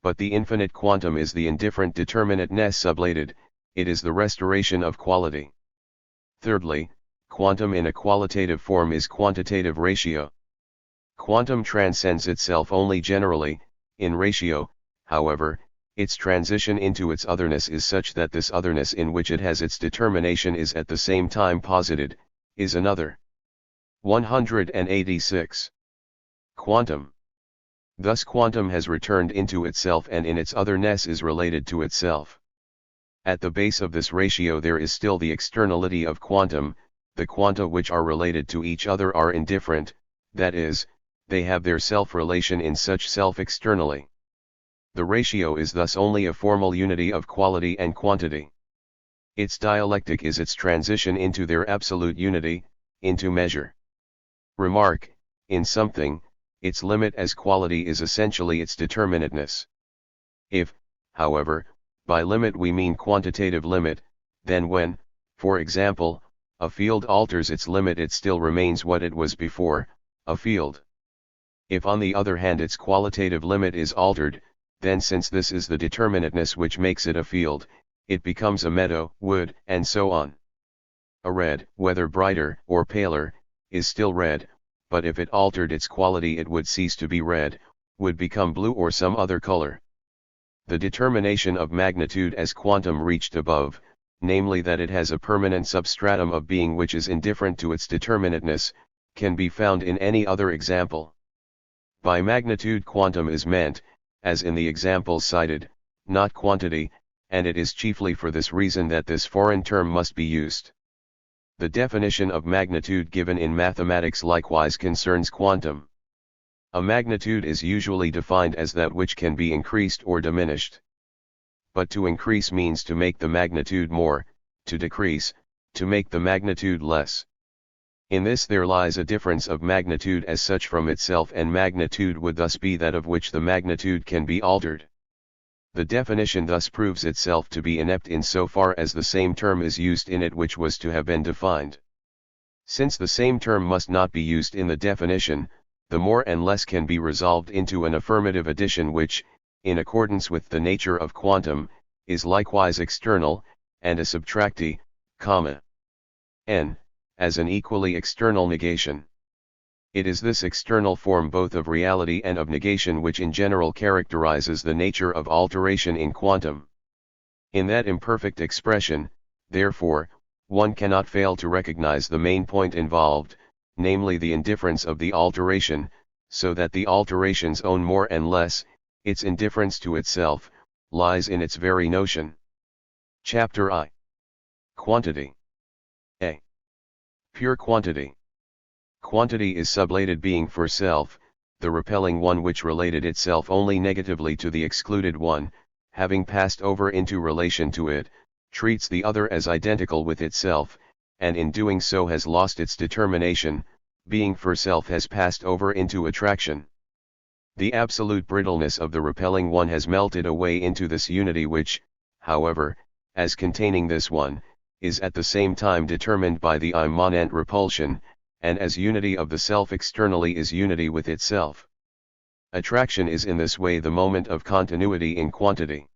But the infinite quantum is the indifferent determinateness sublated, it is the restoration of quality. Thirdly, quantum in a qualitative form is quantitative ratio. Quantum transcends itself only generally, in ratio, however, its transition into its otherness is such that this otherness in which it has its determination is at the same time posited, is another. 186. Quantum. Thus quantum has returned into itself and in its otherness is related to itself. At the base of this ratio there is still the externality of quantum, the quanta which are related to each other are indifferent, that is, they have their self-relation in such self externally. The ratio is thus only a formal unity of quality and quantity. Its dialectic is its transition into their absolute unity, into measure. Remark, in something, its limit as quality is essentially its determinateness. If, however, by limit we mean quantitative limit, then when, for example, a field alters its limit it still remains what it was before, a field. If on the other hand its qualitative limit is altered, then since this is the determinateness which makes it a field, it becomes a meadow, wood, and so on. A red, whether brighter or paler, is still red, but if it altered its quality it would cease to be red, would become blue or some other color. The determination of magnitude as quantum reached above, namely that it has a permanent substratum of being which is indifferent to its determinateness, can be found in any other example. By magnitude quantum is meant, as in the examples cited, not quantity, and it is chiefly for this reason that this foreign term must be used. The definition of magnitude given in mathematics likewise concerns quantum. A magnitude is usually defined as that which can be increased or diminished. But to increase means to make the magnitude more, to decrease, to make the magnitude less. In this there lies a difference of magnitude as such from itself, and magnitude would thus be that of which the magnitude can be altered. The definition thus proves itself to be inept in so far as the same term is used in it which was to have been defined. Since the same term must not be used in the definition, the more and less can be resolved into an affirmative addition which, in accordance with the nature of quantum, is likewise external, and a subtractee, n, as an equally external negation. It is this external form both of reality and of negation which in general characterizes the nature of alteration in quantum. In that imperfect expression, therefore, one cannot fail to recognize the main point involved, namely the indifference of the alteration, so that the alteration's own more and less, its indifference to itself, lies in its very notion. Chapter I. Quantity. A. Pure quantity. Quantity is sublated being for self, the repelling one which related itself only negatively to the excluded one, having passed over into relation to it, treats the other as identical with itself, and in doing so has lost its determination. Being for self has passed over into attraction. The absolute brittleness of the repelling one has melted away into this unity which, however, as containing this one, is at the same time determined by the immanent repulsion, and as unity of the self externally is unity with itself. Attraction is in this way the moment of continuity in quantity.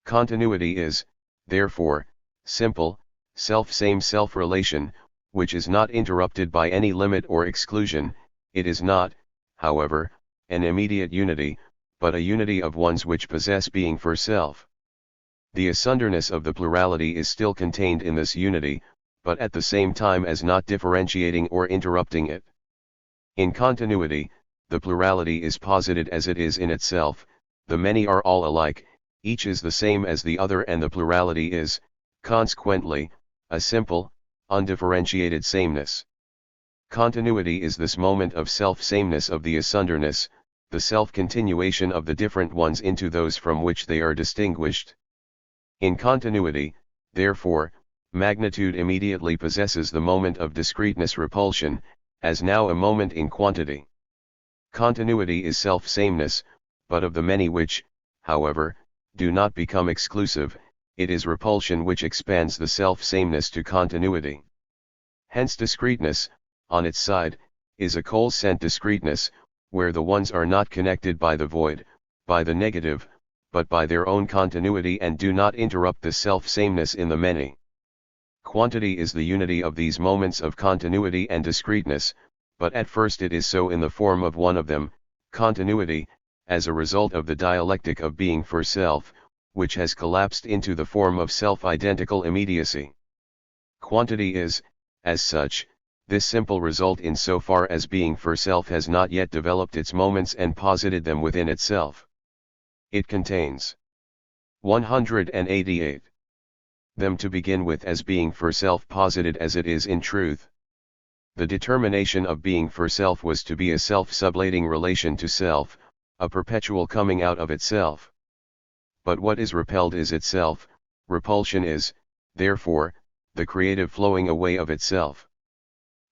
Continuity is, therefore, simple, self-same self-relation, which is not interrupted by any limit or exclusion. It is not, however, an immediate unity, but a unity of ones which possess being for self. The asunderness of the plurality is still contained in this unity, but at the same time as not differentiating or interrupting it. In continuity, the plurality is posited as it is in itself, the many are all alike, each is the same as the other, and the plurality is, consequently, a simple, undifferentiated sameness. Continuity is this moment of self-sameness of the asunderness, the self-continuation of the different ones into those from which they are distinguished. In continuity, therefore, magnitude immediately possesses the moment of discreteness repulsion, as now a moment in quantity. Continuity is self-sameness, but of the many which, however, do not become exclusive. It is repulsion which expands the self-sameness to continuity. Hence discreteness, on its side, is a coalescent discreteness, where the ones are not connected by the void, by the negative, but by their own continuity and do not interrupt the self-sameness in the many. Quantity is the unity of these moments of continuity and discreteness, but at first it is so in the form of one of them, continuity, as a result of the dialectic of being for self, which has collapsed into the form of self-identical immediacy. Quantity is, as such, this simple result in so far as being for self has not yet developed its moments and posited them within itself. It contains 188. Them to begin with as being for self posited as it is in truth. The determination of being for self was to be a self-sublating relation to self, a perpetual coming out of itself. But what is repelled is itself, repulsion is, therefore, the creative flowing away of itself.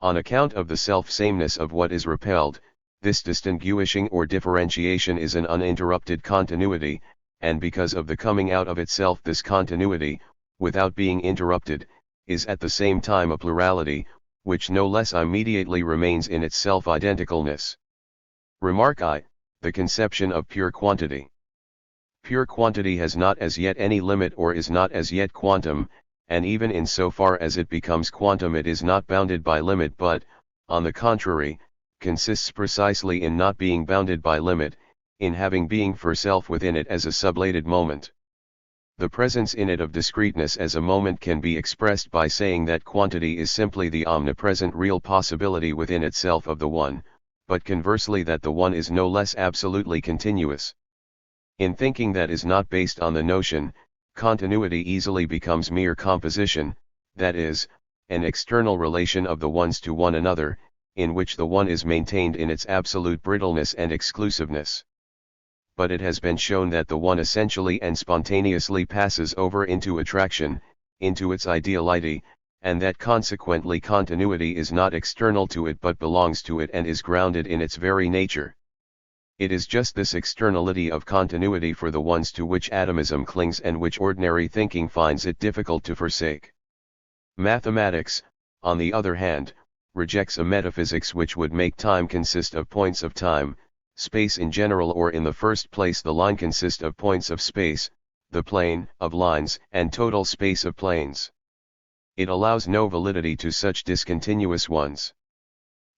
On account of the self-sameness of what is repelled, this distinguishing or differentiation is an uninterrupted continuity, and because of the coming out of itself this continuity, without being interrupted, is at the same time a plurality, which no less immediately remains in its self-identicalness. Remark I, the conception of pure quantity. Pure quantity has not as yet any limit or is not as yet quantum, and even in so far as it becomes quantum it is not bounded by limit but, on the contrary, consists precisely in not being bounded by limit, in having being for self within it as a sublated moment. The presence in it of discreteness as a moment can be expressed by saying that quantity is simply the omnipresent real possibility within itself of the one, but conversely that the one is no less absolutely continuous. In thinking that is not based on the notion, continuity easily becomes mere composition, that is, an external relation of the ones to one another, in which the one is maintained in its absolute brittleness and exclusiveness. But it has been shown that the one essentially and spontaneously passes over into attraction, into its ideality, and that consequently continuity is not external to it but belongs to it and is grounded in its very nature. It is just this externality of continuity for the ones to which atomism clings and which ordinary thinking finds it difficult to forsake. Mathematics, on the other hand, rejects a metaphysics which would make time consist of points of time, space in general, or in the first place the line consist of points of space, the plane of lines, and total space of planes. It allows no validity to such discontinuous ones.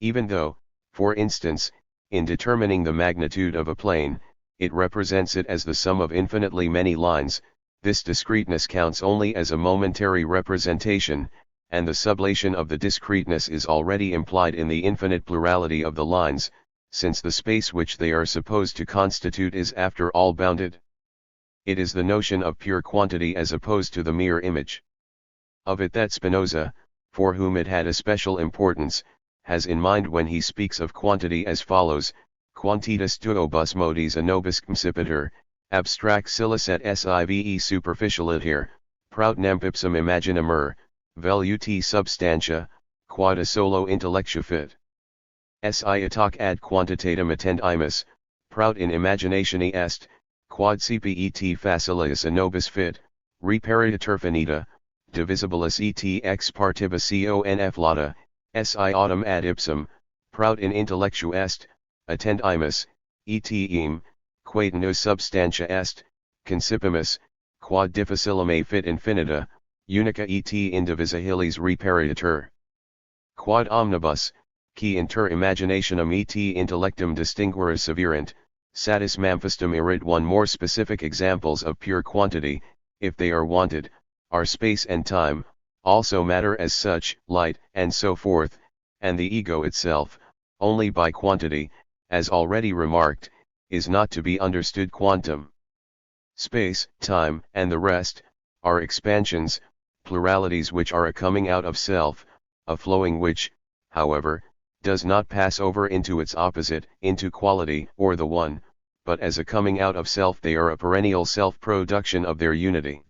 Even though, for instance, in determining the magnitude of a plane, it represents it as the sum of infinitely many lines, this discreteness counts only as a momentary representation, and the sublation of the discreteness is already implied in the infinite plurality of the lines, since the space which they are supposed to constitute is after all bounded. It is the notion of pure quantity as opposed to the mere image of it that Spinoza, for whom it had a special importance, has in mind when he speaks of quantity as follows: quantitas duobus modis anobis consipiter, abstractilis et sive superficialiter, prout nempipsum imaginamur, vel ut substantia, quod solo intellectu fit. Si itac ad quantitatem attendimus, prout in imaginatione est, quod sipi et facilis nobis fit, reperitatur finita, divisibilis et ex partibus conflata, si autem ad ipsum, prout in intellectu est, attendimus, et quae no substantia est, concipimus, quod difficilime fit infinita, unica et indivisibilis reperitatur. Quod omnibus, qui inter imaginationem et intellectum distinguere severant, satis manifestum erit. One more specific examples of pure quantity, if they are wanted, are space and time, also matter as such, light, and so forth, and the ego itself, only by quantity, as already remarked, is not to be understood quantum. Space, time, and the rest, are expansions, pluralities which are a coming out of self, a flowing which, however, does not pass over into its opposite, into quality or the one, but as a coming out of self they are a perennial self-production of their unity.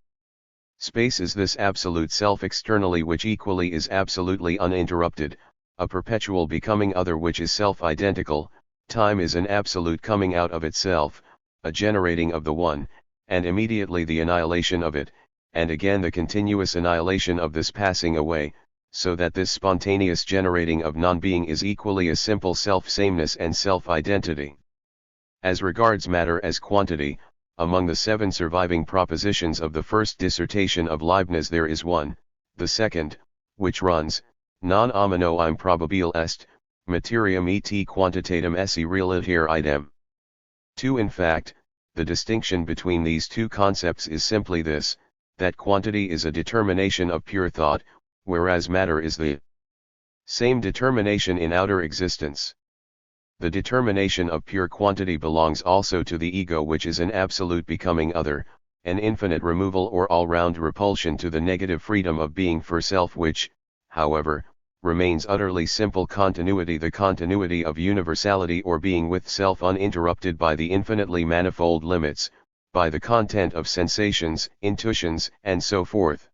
Space is this absolute self externally which equally is absolutely uninterrupted, a perpetual becoming other which is self-identical. Time is an absolute coming out of itself, a generating of the one, and immediately the annihilation of it, and again the continuous annihilation of this passing away, so that this spontaneous generating of non-being is equally a simple self-sameness and self-identity. As regards matter as quantity, among the 7 surviving propositions of the first dissertation of Leibniz there is one, the second, which runs, non omnino improbabile est, materiam et quantitatem esse realiter idem. 2. In fact, the distinction between these two concepts is simply this, that quantity is a determination of pure thought, whereas matter is the same determination in outer existence. The determination of pure quantity belongs also to the ego, which is an absolute becoming other, an infinite removal or all-round repulsion to the negative freedom of being for self, which, however, remains utterly simple continuity, the continuity of universality or being with self uninterrupted by the infinitely manifold limits, by the content of sensations, intuitions, and so forth.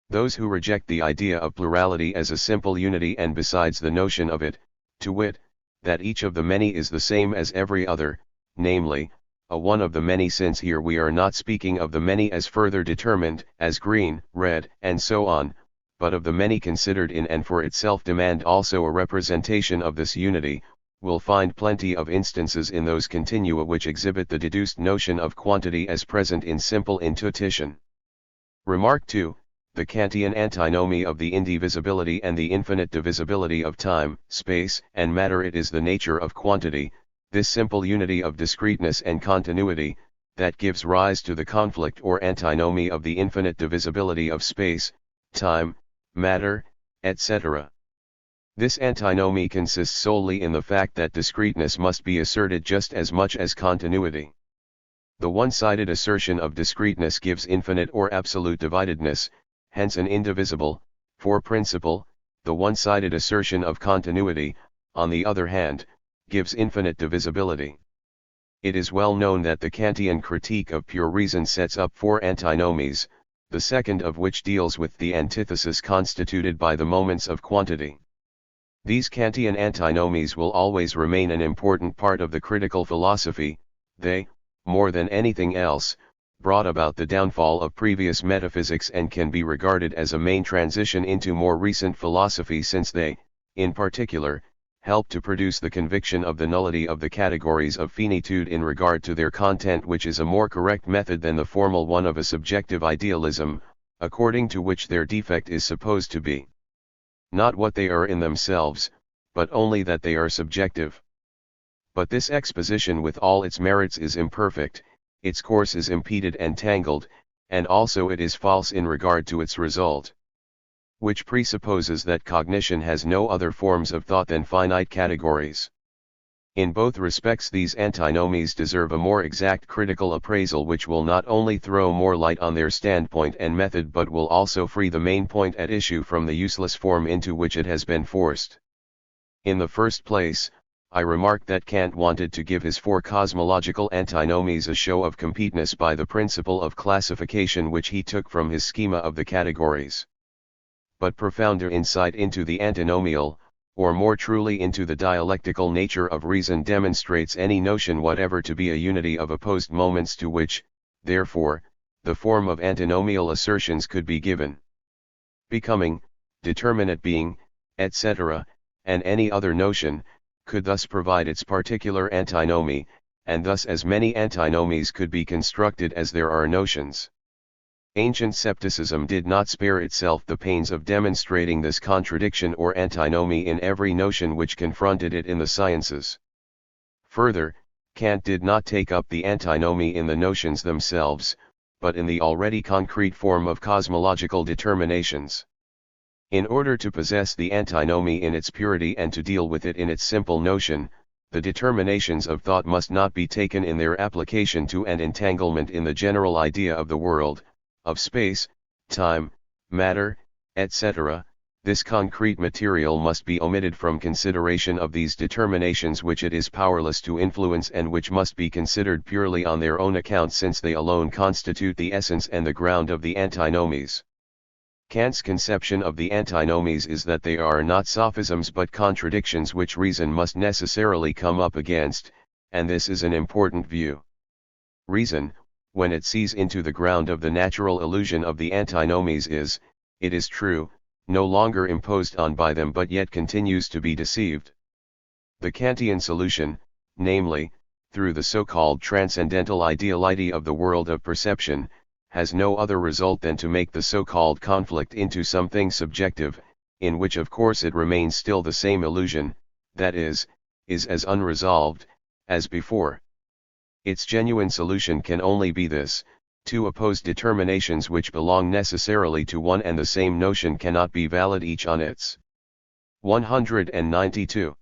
Those who reject the idea of plurality as a simple unity, and besides the notion of it, to wit, that each of the many is the same as every other, namely, a one of the many, since here we are not speaking of the many as further determined, as green, red, and so on, but of the many considered in and for itself, demand also a representation of this unity, will find plenty of instances in those continua which exhibit the deduced notion of quantity as present in simple intuition. Remark 2. The Kantian antinomy of the indivisibility and the infinite divisibility of time, space, and matter. It is the nature of quantity, this simple unity of discreteness and continuity, that gives rise to the conflict or antinomy of the infinite divisibility of space, time, matter, etc. This antinomy consists solely in the fact that discreteness must be asserted just as much as continuity. The one-sided assertion of discreteness gives infinite or absolute dividedness, hence an indivisible, for principle. The one-sided assertion of continuity, on the other hand, gives infinite divisibility. It is well known that the Kantian critique of pure reason sets up 4 antinomies, the second of which deals with the antithesis constituted by the moments of quantity. These Kantian antinomies will always remain an important part of the critical philosophy. They, more than anything else, brought about the downfall of previous metaphysics and can be regarded as a main transition into more recent philosophy, since they, in particular, help to produce the conviction of the nullity of the categories of finitude in regard to their content, which is a more correct method than the formal one of a subjective idealism, according to which their defect is supposed to be not what they are in themselves, but only that they are subjective. But this exposition, with all its merits, is imperfect, its course is impeded and tangled, and also it is false in regard to its result, which presupposes that cognition has no other forms of thought than finite categories. In both respects these antinomies deserve a more exact critical appraisal, which will not only throw more light on their standpoint and method, but will also free the main point at issue from the useless form into which it has been forced. In the first place, I remarked that Kant wanted to give his four cosmological antinomies a show of completeness by the principle of classification which he took from his schema of the categories. But profounder insight into the antinomial, or more truly into the dialectical nature of reason, demonstrates any notion whatever to be a unity of opposed moments to which, therefore, the form of antinomial assertions could be given. Becoming, determinate being, etc., and any other notion, could thus provide its particular antinomy, and thus as many antinomies could be constructed as there are notions. Ancient scepticism did not spare itself the pains of demonstrating this contradiction or antinomy in every notion which confronted it in the sciences. Further, Kant did not take up the antinomy in the notions themselves, but in the already concrete form of cosmological determinations. In order to possess the antinomy in its purity and to deal with it in its simple notion, the determinations of thought must not be taken in their application to an entanglement in the general idea of the world, of space, time, matter, etc. This concrete material must be omitted from consideration of these determinations which it is powerless to influence and which must be considered purely on their own account, since they alone constitute the essence and the ground of the antinomies. Kant's conception of the antinomies is that they are not sophisms but contradictions which reason must necessarily come up against, and this is an important view. Reason, when it sees into the ground of the natural illusion of the antinomies, is, it is true, no longer imposed on by them but yet continues to be deceived. The Kantian solution, namely, through the so-called transcendental ideality of the world of perception, has no other result than to make the so-called conflict into something subjective, in which of course it remains still the same illusion, that is as unresolved, as before. Its genuine solution can only be this: two opposed determinations which belong necessarily to one and the same notion cannot be valid each on its 192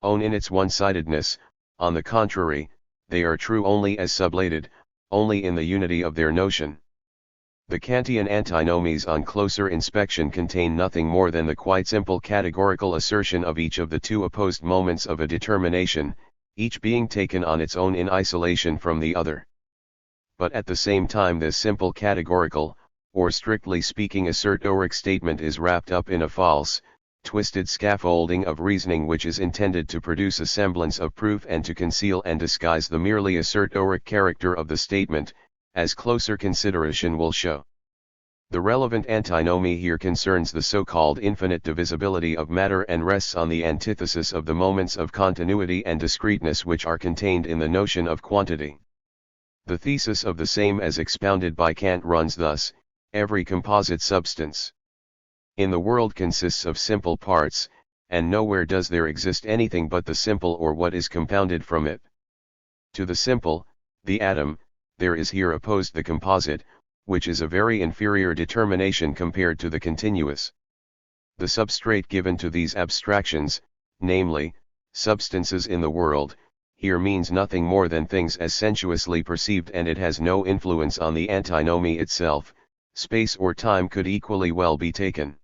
own in its one-sidedness. On the contrary, they are true only as sublated, only in the unity of their notion. The Kantian antinomies on closer inspection contain nothing more than the quite simple categorical assertion of each of the two opposed moments of a determination, each being taken on its own in isolation from the other. But at the same time this simple categorical, or strictly speaking assertoric statement is wrapped up in a false, twisted scaffolding of reasoning which is intended to produce a semblance of proof and to conceal and disguise the merely assertoric character of the statement, as closer consideration will show. The relevant antinomy here concerns the so-called infinite divisibility of matter and rests on the antithesis of the moments of continuity and discreteness which are contained in the notion of quantity. The thesis of the same as expounded by Kant runs thus: every composite substance in the world consists of simple parts, and nowhere does there exist anything but the simple or what is compounded from it. To the simple, the atom, there is here opposed the composite, which is a very inferior determination compared to the continuous. The substrate given to these abstractions, namely, substances in the world, here means nothing more than things as sensuously perceived, and it has no influence on the antinomy itself. Space or time could equally well be taken.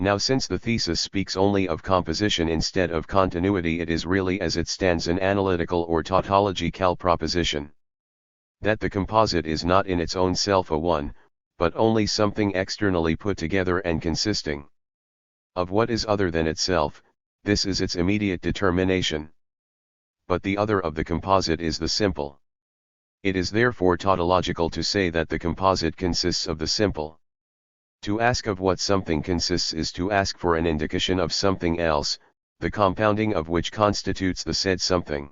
Now since the thesis speaks only of composition instead of continuity, it is really as it stands an analytical or tautological proposition. That the composite is not in its own self a one, but only something externally put together and consisting of what is other than itself, this is its immediate determination. But the other of the composite is the simple. It is therefore tautological to say that the composite consists of the simple. To ask of what something consists is to ask for an indication of something else, the compounding of which constitutes the said something.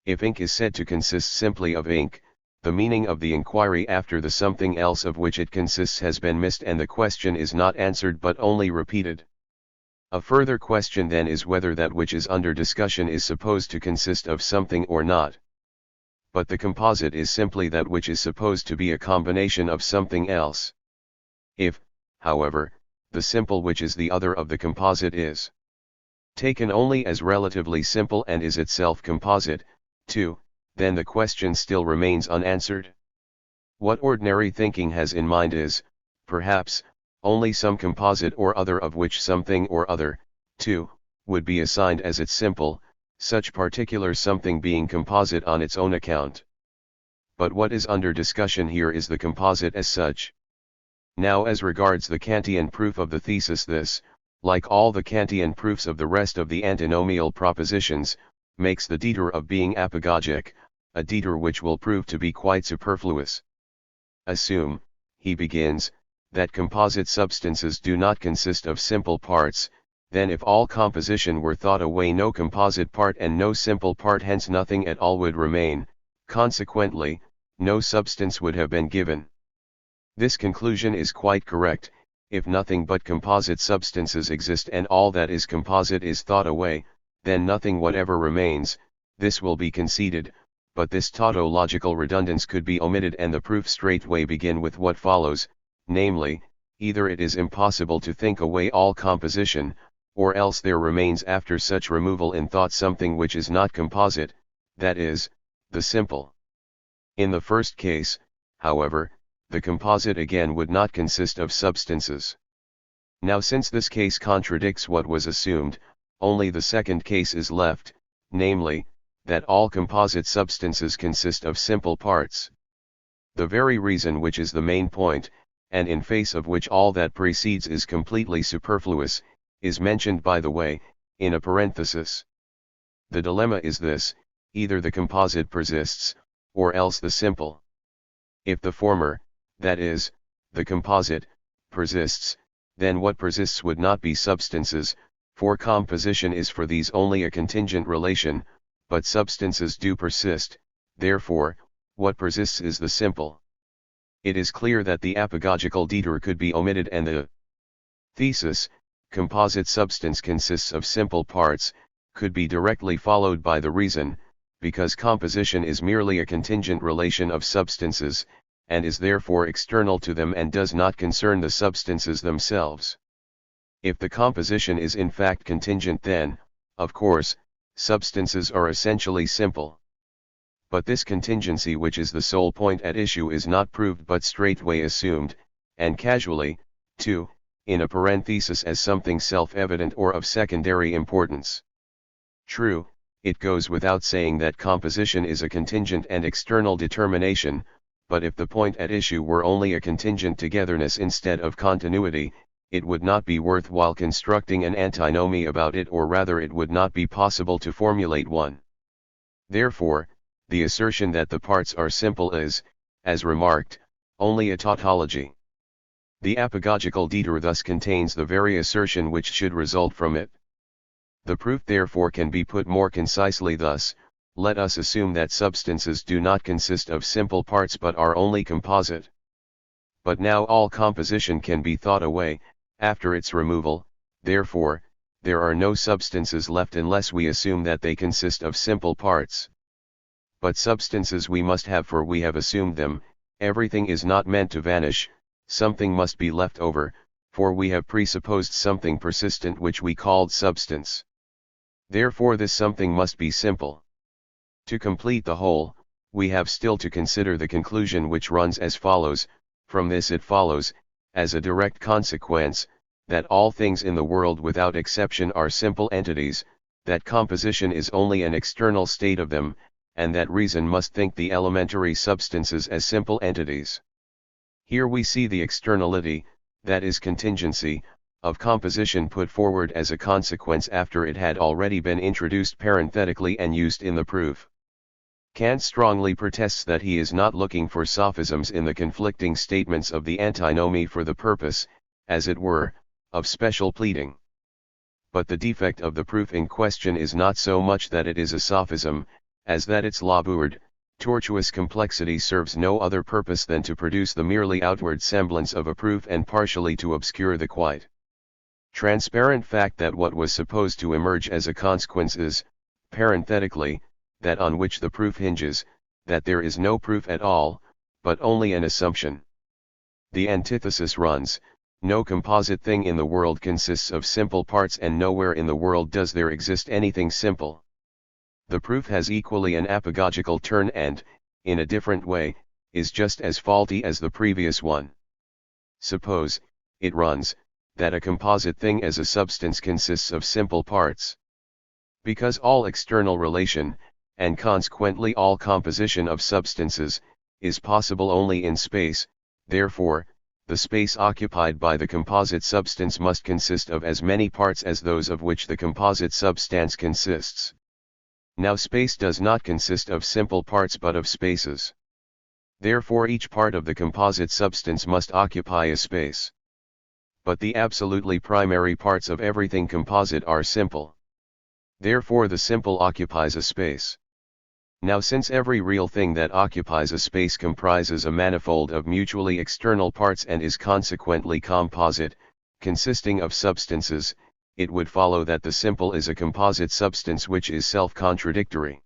If ink is said to consist simply of ink, the meaning of the inquiry after the something else of which it consists has been missed, and the question is not answered but only repeated. A further question then is whether that which is under discussion is supposed to consist of something or not. But the composite is simply that which is supposed to be a combination of something else. If, however, the simple which is the other of the composite is taken only as relatively simple and is itself composite, too, then the question still remains unanswered. What ordinary thinking has in mind is, perhaps, only some composite or other of which something or other, too, would be assigned as its simple, such particular something being composite on its own account. But what is under discussion here is the composite as such. Now as regards the Kantian proof of the thesis, this, like all the Kantian proofs of the rest of the antinomial propositions, makes the detour of being apagogic, a detour which will prove to be quite superfluous. Assume, he begins, that composite substances do not consist of simple parts, then if all composition were thought away, no composite part and no simple part, hence nothing at all would remain, consequently, no substance would have been given. This conclusion is quite correct. If nothing but composite substances exist and all that is composite is thought away, then nothing whatever remains. This will be conceded, but this tautological redundance could be omitted and the proof straightway begin with what follows, namely, either it is impossible to think away all composition, or else there remains after such removal in thought something which is not composite, that is, the simple. In the first case, however, the composite again would not consist of substances. Now since this case contradicts what was assumed, only the second case is left, namely, that all composite substances consist of simple parts. The very reason which is the main point, and in face of which all that precedes is completely superfluous, is mentioned by the way, in a parenthesis. The dilemma is this: either the composite persists, or else the simple. If the former, that is, the composite, persists, then what persists would not be substances, for composition is for these only a contingent relation, but substances do persist, therefore, what persists is the simple. It is clear that the apagogical detour could be omitted and the thesis, composite substance consists of simple parts, could be directly followed by the reason, because composition is merely a contingent relation of substances, and is therefore external to them and does not concern the substances themselves. If the composition is in fact contingent, then, of course, substances are essentially simple. But this contingency, which is the sole point at issue, is not proved but straightway assumed, and casually, too, in a parenthesis as something self-evident or of secondary importance. True, it goes without saying that composition is a contingent and external determination, but if the point at issue were only a contingent togetherness instead of continuity, it would not be worthwhile constructing an antinomy about it, or rather it would not be possible to formulate one. Therefore, the assertion that the parts are simple is, as remarked, only a tautology. The apagogical detour thus contains the very assertion which should result from it. The proof therefore can be put more concisely thus: let us assume that substances do not consist of simple parts but are only composite. But now all composition can be thought away, after its removal, therefore, there are no substances left unless we assume that they consist of simple parts. But substances we must have, for we have assumed them. Everything is not meant to vanish, something must be left over, for we have presupposed something persistent which we called substance. Therefore this something must be simple. To complete the whole, we have still to consider the conclusion, which runs as follows: from this it follows, as a direct consequence, that all things in the world without exception are simple entities, that composition is only an external state of them, and that reason must think the elementary substances as simple entities. Here we see the externality, that is contingency, of composition put forward as a consequence after it had already been introduced parenthetically and used in the proof. Kant strongly protests that he is not looking for sophisms in the conflicting statements of the antinomy for the purpose, as it were, of special pleading. But the defect of the proof in question is not so much that it is a sophism, as that its labored, tortuous complexity serves no other purpose than to produce the merely outward semblance of a proof and partially to obscure the quite transparent fact that what was supposed to emerge as a consequence is, parenthetically, that on which the proof hinges, that there is no proof at all, but only an assumption. The antithesis runs: no composite thing in the world consists of simple parts, and nowhere in the world does there exist anything simple. The proof has equally an apagogical turn and, in a different way, is just as faulty as the previous one. Suppose, it runs, that a composite thing as a substance consists of simple parts. Because all external relation, and consequently all composition of substances, is possible only in space, therefore, the space occupied by the composite substance must consist of as many parts as those of which the composite substance consists. Now space does not consist of simple parts but of spaces. Therefore each part of the composite substance must occupy a space. But the absolutely primary parts of everything composite are simple. Therefore the simple occupies a space. Now since every real thing that occupies a space comprises a manifold of mutually external parts and is consequently composite, consisting of substances, it would follow that the simple is a composite substance which is self-contradictory.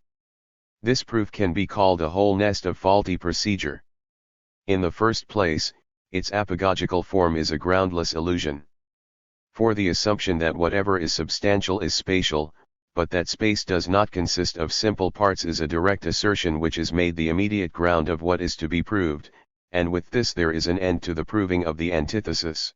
This proof can be called a whole nest of faulty procedure. In the first place, its apagogical form is a groundless illusion. For the assumption that whatever is substantial is spatial, but that space does not consist of simple parts is a direct assertion which is made the immediate ground of what is to be proved, and with this there is an end to the proving of the antithesis.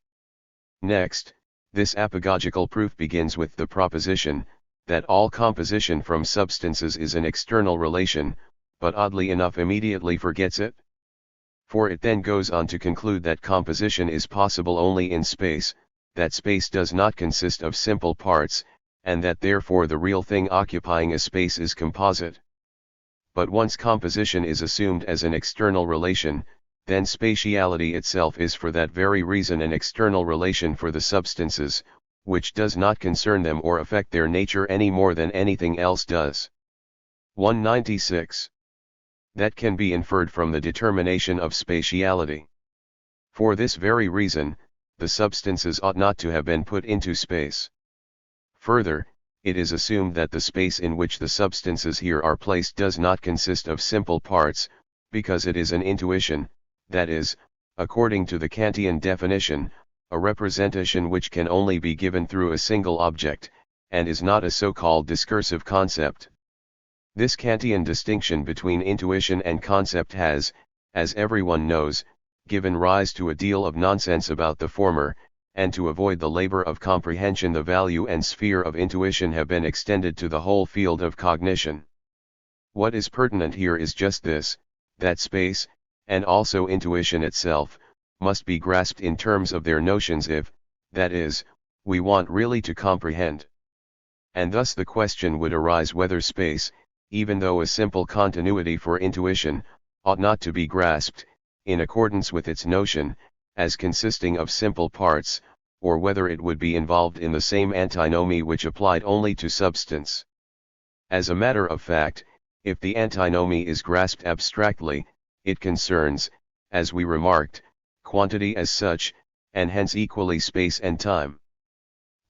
Next, this apagogical proof begins with the proposition, that all composition from substances is an external relation, but oddly enough immediately forgets it. For it then goes on to conclude that composition is possible only in space, that space does not consist of simple parts, and that therefore the real thing occupying a space is composite. But once composition is assumed as an external relation, then spatiality itself is for that very reason an external relation for the substances, which does not concern them or affect their nature any more than anything else does. 196. That can be inferred from the determination of spatiality. For this very reason, the substances ought not to have been put into space. Further, it is assumed that the space in which the substances here are placed does not consist of simple parts, because it is an intuition, that is, according to the Kantian definition, a representation which can only be given through a single object, and is not a so-called discursive concept. This Kantian distinction between intuition and concept has, as everyone knows, given rise to a deal of nonsense about the former, and to avoid the labor of comprehension the value and sphere of intuition have been extended to the whole field of cognition. What is pertinent here is just this, that space, and also intuition itself, must be grasped in terms of their notions if, that is, we want really to comprehend. And thus the question would arise whether space, even though a simple continuity for intuition, ought not to be grasped, in accordance with its notion, as consisting of simple parts, or whether it would be involved in the same antinomy which applied only to substance. As a matter of fact, if the antinomy is grasped abstractly, it concerns, as we remarked, quantity as such, and hence equally space and time.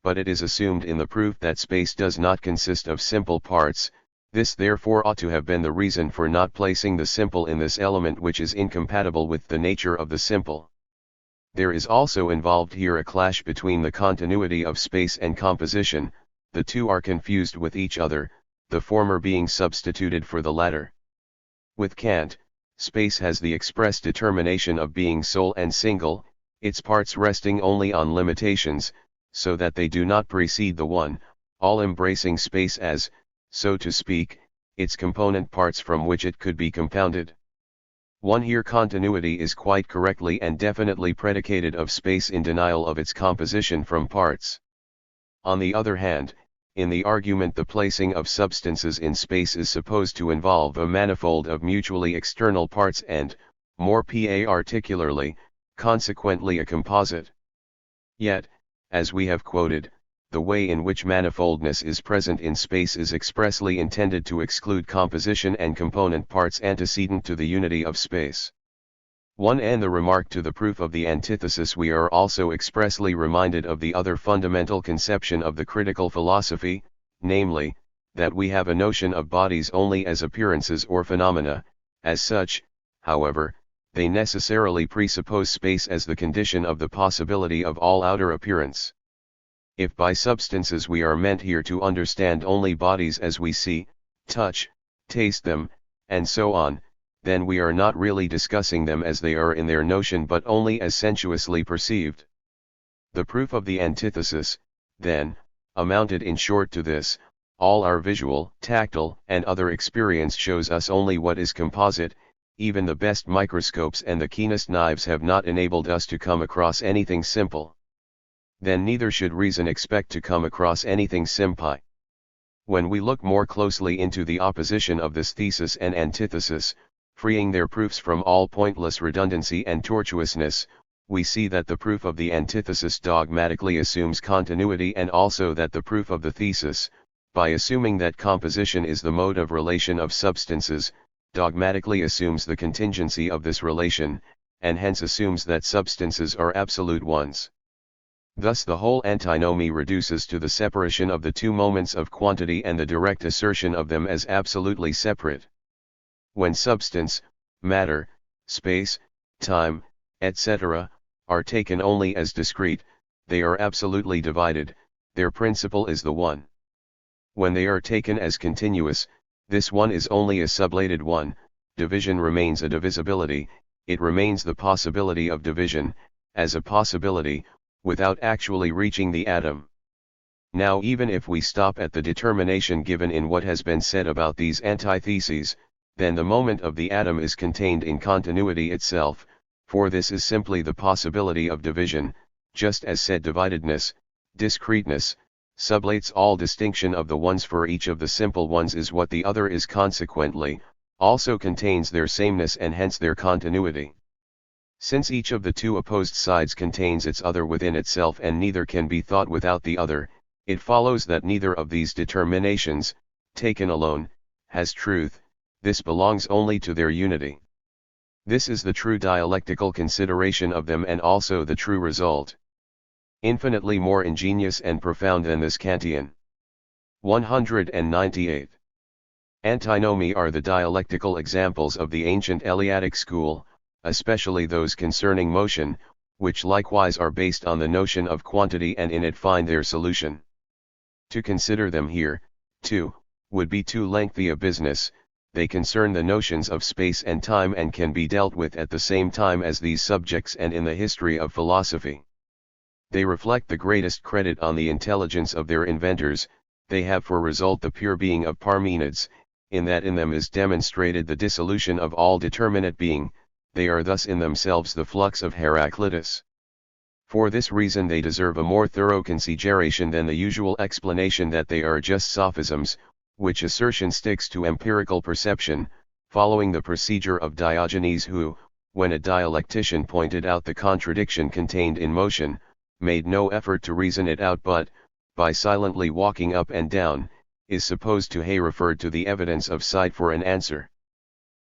But it is assumed in the proof that space does not consist of simple parts. This therefore ought to have been the reason for not placing the simple in this element which is incompatible with the nature of the simple. There is also involved here a clash between the continuity of space and composition, the two are confused with each other, the former being substituted for the latter. With Kant, space has the express determination of being sole and single, its parts resting only on limitations, so that they do not precede the one, all-embracing space as, so to speak, its component parts from which it could be compounded. One here continuity is quite correctly and definitely predicated of space in denial of its composition from parts. On the other hand, in the argument the placing of substances in space is supposed to involve a manifold of mutually external parts and, more particularly, consequently a composite. Yet, as we have quoted, the way in which manifoldness is present in space is expressly intended to exclude composition and component parts antecedent to the unity of space. 1. And the remark to the proof of the antithesis, we are also expressly reminded of the other fundamental conception of the critical philosophy, namely, that we have a notion of bodies only as appearances or phenomena. As such, however, they necessarily presuppose space as the condition of the possibility of all outer appearance. If by substances we are meant here to understand only bodies as we see, touch, taste them, and so on, then we are not really discussing them as they are in their notion but only as sensuously perceived. The proof of the antithesis, then, amounted in short to this: All our visual, tactile, and other experience shows us only what is composite. Even the best microscopes and the keenest knives have not enabled us to come across anything simple. Then neither should reason expect to come across anything simpi. When we look more closely into the opposition of this thesis and antithesis, freeing their proofs from all pointless redundancy and tortuousness, we see that the proof of the antithesis dogmatically assumes continuity, and also that the proof of the thesis, by assuming that composition is the mode of relation of substances, dogmatically assumes the contingency of this relation, and hence assumes that substances are absolute ones. Thus the whole antinomy reduces to the separation of the two moments of quantity and the direct assertion of them as absolutely separate. When substance, matter, space, time, etc., are taken only as discrete, they are absolutely divided, their principle is the one. When they are taken as continuous, this one is only a sublated one, division remains a divisibility, it remains the possibility of division, as a possibility, without actually reaching the atom. Now even if we stop at the determination given in what has been said about these antitheses, then the moment of the atom is contained in continuity itself, for this is simply the possibility of division, just as said dividedness, discreteness, sublates all distinction of the ones, for each of the simple ones is what the other is, consequently, also contains their sameness and hence their continuity. Since each of the two opposed sides contains its other within itself and neither can be thought without the other, it follows that neither of these determinations, taken alone, has truth, this belongs only to their unity. This is the true dialectical consideration of them and also the true result. Infinitely more ingenious and profound than this Kantian. 198. Antinomy are the dialectical examples of the ancient Eleatic school, especially those concerning motion, which likewise are based on the notion of quantity and in it find their solution. To consider them here, too, would be too lengthy a business. They concern the notions of space and time and can be dealt with at the same time as these subjects and in the history of philosophy. They reflect the greatest credit on the intelligence of their inventors. They have for result the pure being of Parmenides, in that in them is demonstrated the dissolution of all determinate being. They are thus in themselves the flux of Heraclitus. For this reason they deserve a more thorough consideration than the usual explanation that they are just sophisms, which assertion sticks to empirical perception, following the procedure of Diogenes, who, when a dialectician pointed out the contradiction contained in motion, made no effort to reason it out but, by silently walking up and down, is supposed to have referred to the evidence of sight for an answer.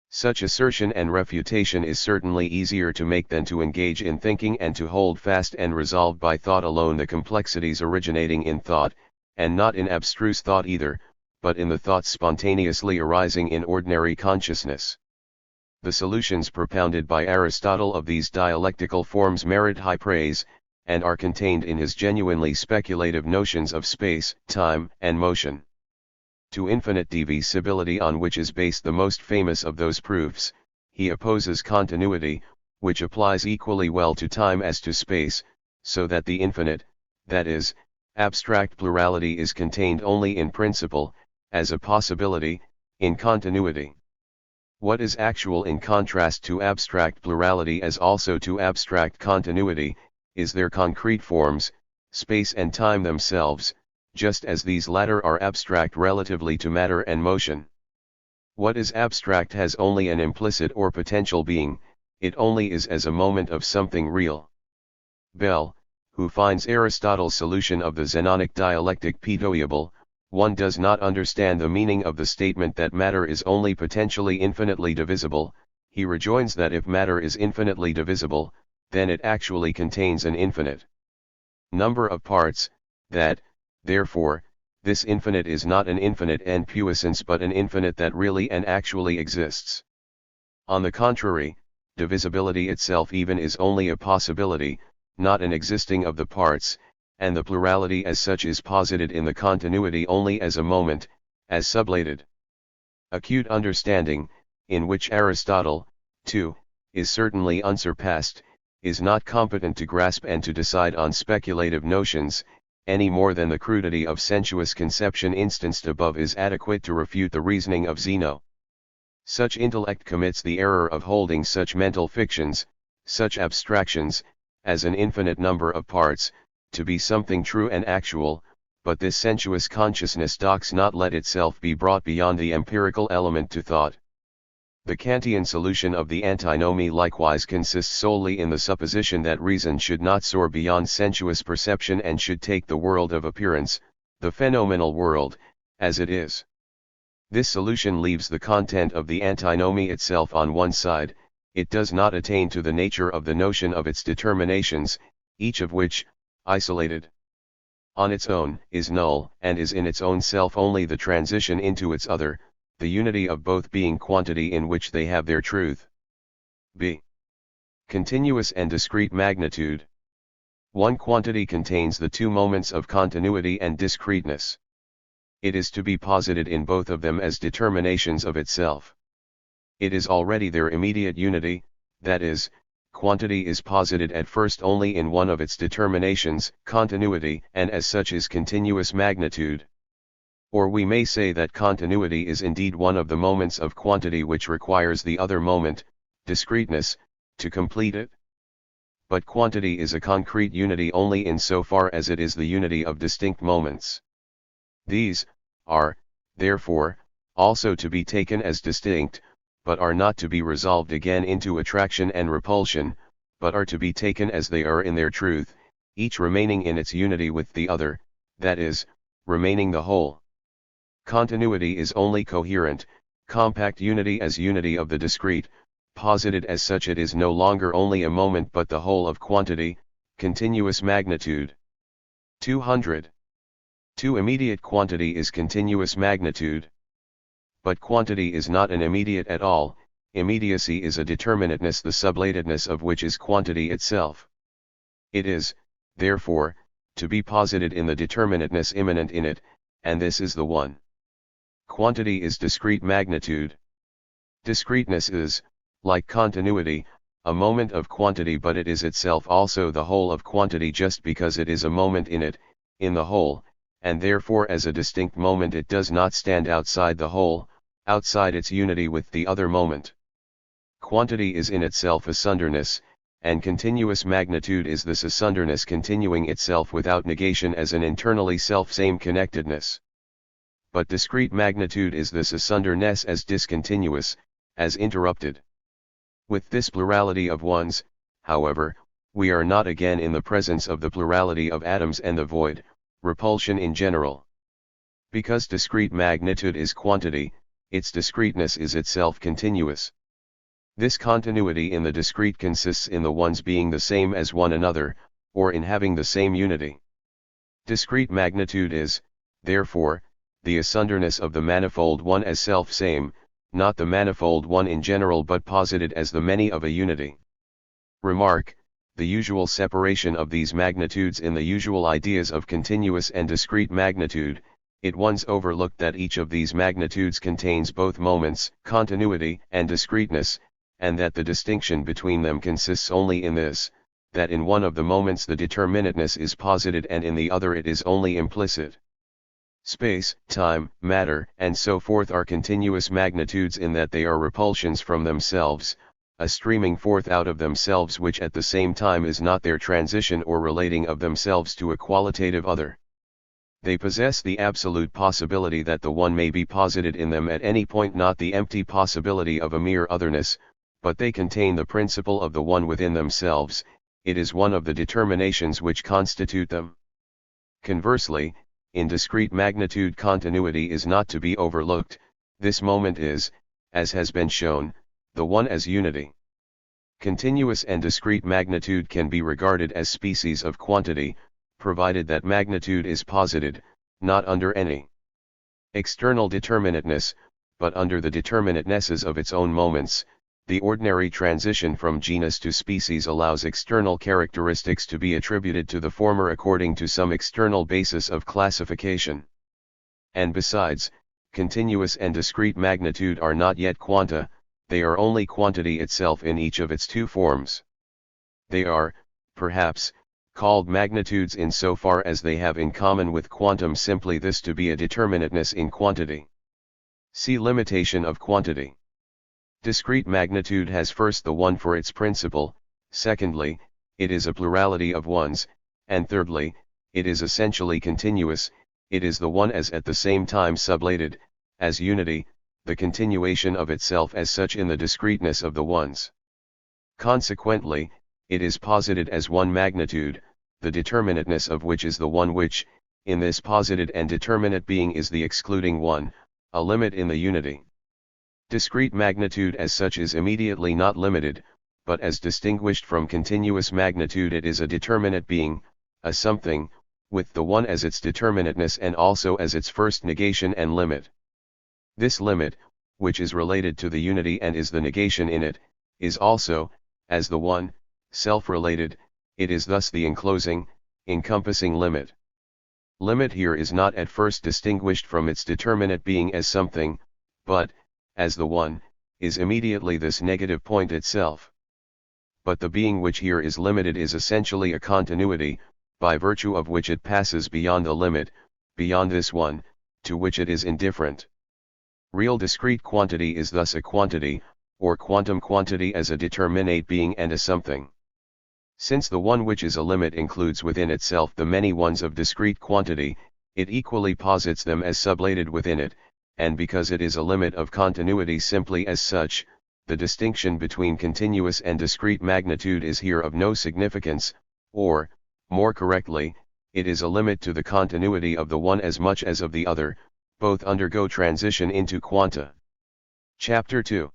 Such assertion and refutation is certainly easier to make than to engage in thinking and to hold fast and resolve by thought alone the complexities originating in thought, and not in abstruse thought either, but in the thoughts spontaneously arising in ordinary consciousness. The solutions propounded by Aristotle of these dialectical forms merit high praise, and are contained in his genuinely speculative notions of space, time, and motion. To infinite divisibility, on which is based the most famous of those proofs, he opposes continuity, which applies equally well to time as to space, so that the infinite, that is, abstract plurality, is contained only in principle, as a possibility, in continuity. What is actual in contrast to abstract plurality as also to abstract continuity, is their concrete forms, space and time themselves, just as these latter are abstract relatively to matter and motion. What is abstract has only an implicit or potential being, it only is as a moment of something real. Bell, who finds Aristotle's solution of the Zenonic dialectic pitoyable, one does not understand the meaning of the statement that matter is only potentially infinitely divisible. He rejoins that if matter is infinitely divisible, then it actually contains an infinite number of parts, that, therefore, this infinite is not an infinite en puissance but an infinite that really and actually exists. On the contrary, divisibility itself even is only a possibility, not an existing of the parts, and the plurality as such is posited in the continuity only as a moment, as sublated. Acute understanding, in which Aristotle, too, is certainly unsurpassed, is not competent to grasp and to decide on speculative notions, any more than the crudity of sensuous conception instanced above is adequate to refute the reasoning of Zeno. Such intellect commits the error of holding such mental fictions, such abstractions, as an infinite number of parts, to be something true and actual, but this sensuous consciousness does not let itself be brought beyond the empirical element to thought. The Kantian solution of the antinomy likewise consists solely in the supposition that reason should not soar beyond sensuous perception and should take the world of appearance, the phenomenal world, as it is. This solution leaves the content of the antinomy itself on one side. It does not attain to the nature of the notion of its determinations, each of which, isolated on its own, is null, and is in its own self only the transition into its other, the unity of both being quantity in which they have their truth. b. Continuous and discrete magnitude. One quantity contains the two moments of continuity and discreteness. It is to be posited in both of them as determinations of itself. It is already their immediate unity, that is, quantity is posited at first only in one of its determinations, continuity, and as such is continuous magnitude. Or we may say that continuity is indeed one of the moments of quantity which requires the other moment, discreteness, to complete it. But quantity is a concrete unity only in so far as it is the unity of distinct moments. These are, therefore, also to be taken as distinct, but are not to be resolved again into attraction and repulsion, but are to be taken as they are in their truth, each remaining in its unity with the other, that is, remaining the whole. Continuity is only coherent, compact unity as unity of the discrete, posited as such it is no longer only a moment but the whole of quantity, continuous magnitude. 200. To immediate quantity is continuous magnitude. But quantity is not an immediate at all, immediacy is a determinateness the sublatedness of which is quantity itself. It is, therefore, to be posited in the determinateness immanent in it, and this is the one. Quantity is discrete magnitude. Discreteness is, like continuity, a moment of quantity, but it is itself also the whole of quantity just because it is a moment in it, in the whole, and therefore as a distinct moment it does not stand outside the whole, outside its unity with the other moment. Quantity is in itself asunderness, and continuous magnitude is this asunderness continuing itself without negation as an internally self-same connectedness. But discrete magnitude is this asunderness as discontinuous, as interrupted. With this plurality of ones, however, we are not again in the presence of the plurality of atoms and the void, repulsion in general. Because discrete magnitude is quantity, its discreteness is itself continuous. This continuity in the discrete consists in the ones being the same as one another, or in having the same unity. Discrete magnitude is, therefore, the asunderness of the manifold one as self-same, not the manifold one in general but posited as the many of a unity. Remark, the usual separation of these magnitudes in the usual ideas of continuous and discrete magnitude, it once overlooked that each of these magnitudes contains both moments, continuity, and discreteness, and that the distinction between them consists only in this, that in one of the moments the determinateness is posited and in the other it is only implicit. Space, time, matter, and so forth are continuous magnitudes in that they are repulsions from themselves, a streaming forth out of themselves which at the same time is not their transition or relating of themselves to a qualitative other. They possess the absolute possibility that the one may be posited in them at any point, not the empty possibility of a mere otherness, but they contain the principle of the one within themselves, it is one of the determinations which constitute them. Conversely, in discrete magnitude continuity is not to be overlooked, this moment is, as has been shown, the one as unity. Continuous and discrete magnitude can be regarded as species of quantity, provided that magnitude is posited, not under any external determinateness, but under the determinatenesses of its own moments. The ordinary transition from genus to species allows external characteristics to be attributed to the former according to some external basis of classification. And besides, continuous and discrete magnitude are not yet quanta, they are only quantity itself in each of its two forms. They are, perhaps, called magnitudes insofar as they have in common with quantum simply this to be a determinateness in quantity. See limitation of quantity. Discrete magnitude has first the one for its principle, secondly, it is a plurality of ones, and thirdly, it is essentially continuous, it is the one as at the same time sublated, as unity, the continuation of itself as such in the discreteness of the ones. Consequently, it is posited as one magnitude, the determinateness of which is the one which, in this posited and determinate being is the excluding one, a limit in the unity. Discrete magnitude as such is immediately not limited, but as distinguished from continuous magnitude it is a determinate being, a something, with the one as its determinateness and also as its first negation and limit. This limit, which is related to the unity and is the negation in it, is also, as the one, self-related, it is thus the enclosing, encompassing limit. Limit here is not at first distinguished from its determinate being as something, but, as the one, is immediately this negative point itself. But the being which here is limited is essentially a continuity, by virtue of which it passes beyond the limit, beyond this one, to which it is indifferent. Real discrete quantity is thus a quantity, or quantum quantity as a determinate being and a something. Since the one which is a limit includes within itself the many ones of discrete quantity, it equally posits them as sublated within it, and because it is a limit of continuity simply as such, the distinction between continuous and discrete magnitude is here of no significance, or, more correctly, it is a limit to the continuity of the one as much as of the other, both undergo transition into quanta. Chapter 2.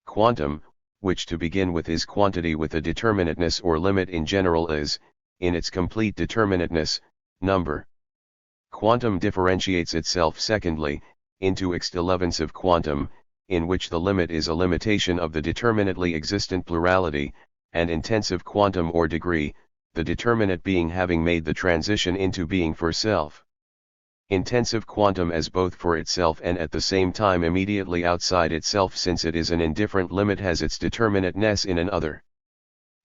Quantum, which to begin with is quantity with a determinateness or limit in general is, in its complete determinateness, number. Quantum differentiates itself secondly, into extensive quantum, in which the limit is a limitation of the determinately existent plurality, and intensive quantum or degree, the determinate being having made the transition into being for self. Intensive quantum as both for itself and at the same time immediately outside itself, since it is an indifferent limit, has its determinateness in an other.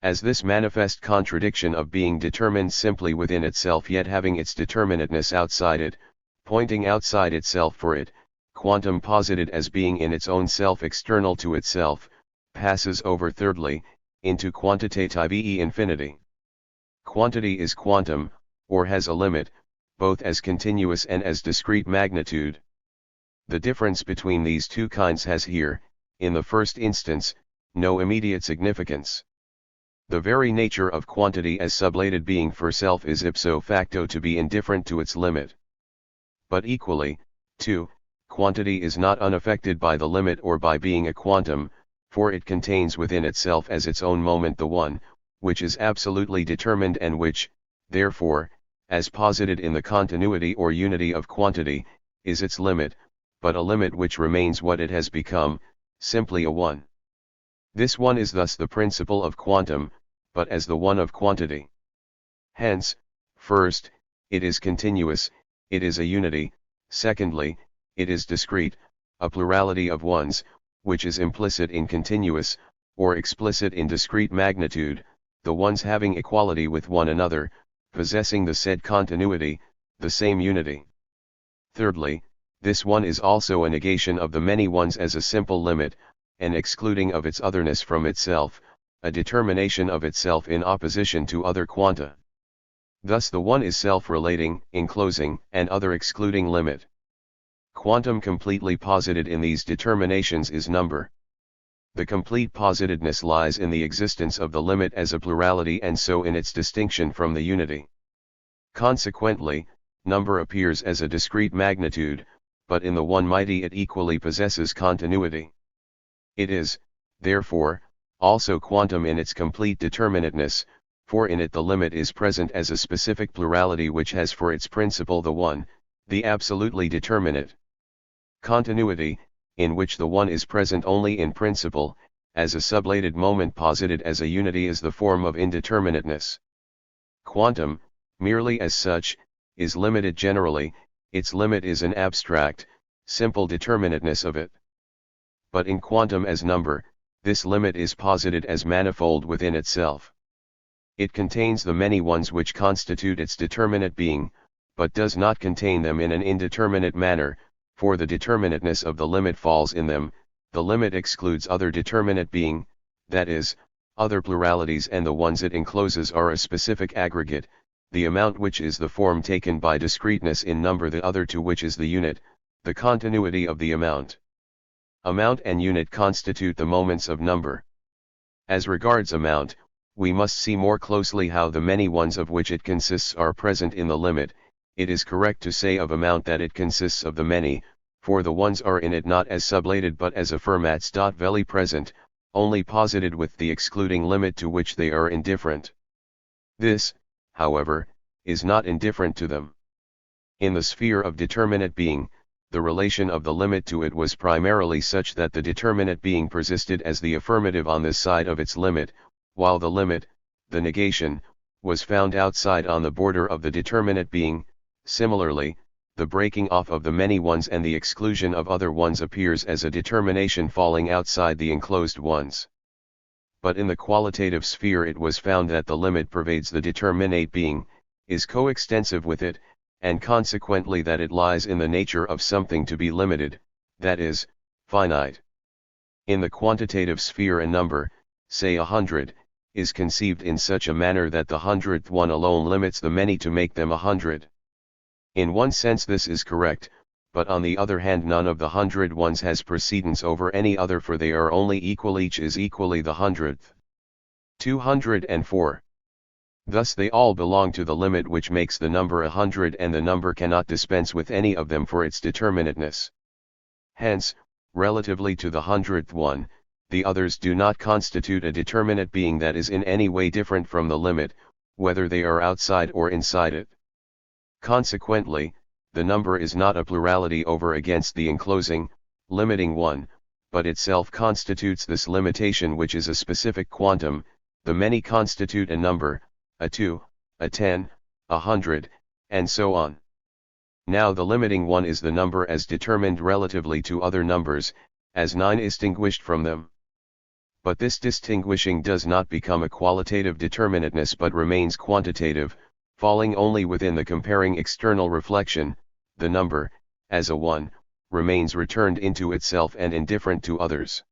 As this manifest contradiction of being determined simply within itself yet having its determinateness outside it, pointing outside itself for it, quantum posited as being in its own self external to itself, passes over thirdly, into quantitative infinity. Quantity is quantum, or has a limit, both as continuous and as discrete magnitude. The difference between these two kinds has here, in the first instance, no immediate significance. The very nature of quantity as sublated being for self is ipso facto to be indifferent to its limit. But equally, too, quantity is not unaffected by the limit or by being a quantum, for it contains within itself as its own moment the one, which is absolutely determined and which, therefore, as posited in the continuity or unity of quantity, is its limit, but a limit which remains what it has become, simply a one. This one is thus the principle of quantum, but as the one of quantity. Hence, first, it is continuous, it is a unity, secondly, it is discrete, a plurality of ones, which is implicit in continuous, or explicit in discrete magnitude, the ones having equality with one another, possessing the said continuity, the same unity. Thirdly, this one is also a negation of the many ones as a simple limit, an excluding of its otherness from itself, a determination of itself in opposition to other quanta. Thus the one is self-relating, enclosing, and other excluding limit. Quantum completely posited in these determinations is number. The complete positedness lies in the existence of the limit as a plurality and so in its distinction from the unity. Consequently, number appears as a discrete magnitude, but in the one mighty it equally possesses continuity. It is, therefore, also quantum in its complete determinateness, for in it the limit is present as a specific plurality which has for its principle the one, the absolutely determinate. Continuity, in which the one is present only in principle, as a sublated moment posited as a unity, is the form of indeterminateness. Quantum, merely as such, is limited generally, its limit is an abstract, simple determinateness of it. But in quantum as number, this limit is posited as manifold within itself. It contains the many ones which constitute its determinate being, but does not contain them in an indeterminate manner, for the determinateness of the limit falls in them. The limit excludes other determinate being, that is, other pluralities, and the ones it encloses are a specific aggregate, the amount which is the form taken by discreteness in number, the other to which is the unit, the continuity of the amount. Amount and unit constitute the moments of number. As regards amount, we must see more closely how the many ones of which it consists are present in the limit. It is correct to say of amount that it consists of the many, for the ones are in it not as sublated but as affirmats. Veli present, only posited with the excluding limit to which they are indifferent. This, however, is not indifferent to them. In the sphere of determinate being, the relation of the limit to it was primarily such that the determinate being persisted as the affirmative on this side of its limit, while the limit, the negation, was found outside on the border of the determinate being. Similarly, the breaking off of the many ones and the exclusion of other ones appears as a determination falling outside the enclosed ones. But in the qualitative sphere it was found that the limit pervades the determinate being, is coextensive with it, and consequently that it lies in the nature of something to be limited, that is, finite. In the quantitative sphere a number, say 100, is conceived in such a manner that the 100th one alone limits the many to make them 100. In one sense this is correct, but on the other hand none of the 100 ones has precedence over any other, for they are only equal, each is equally the 100th. 204. Thus they all belong to the limit which makes the number 100, and the number cannot dispense with any of them for its determinateness. Hence, relatively to the 100th one, the others do not constitute a determinate being that is in any way different from the limit, whether they are outside or inside it. Consequently, the number is not a plurality over against the enclosing, limiting one, but itself constitutes this limitation which is a specific quantum. The many constitute a number, a 2, a 10, 100, and so on. Now the limiting one is the number as determined relatively to other numbers, as 9 is distinguished from them. But this distinguishing does not become a qualitative determinateness but remains quantitative, falling only within the comparing external reflection. The number, as a 1, remains returned into itself and indifferent to others.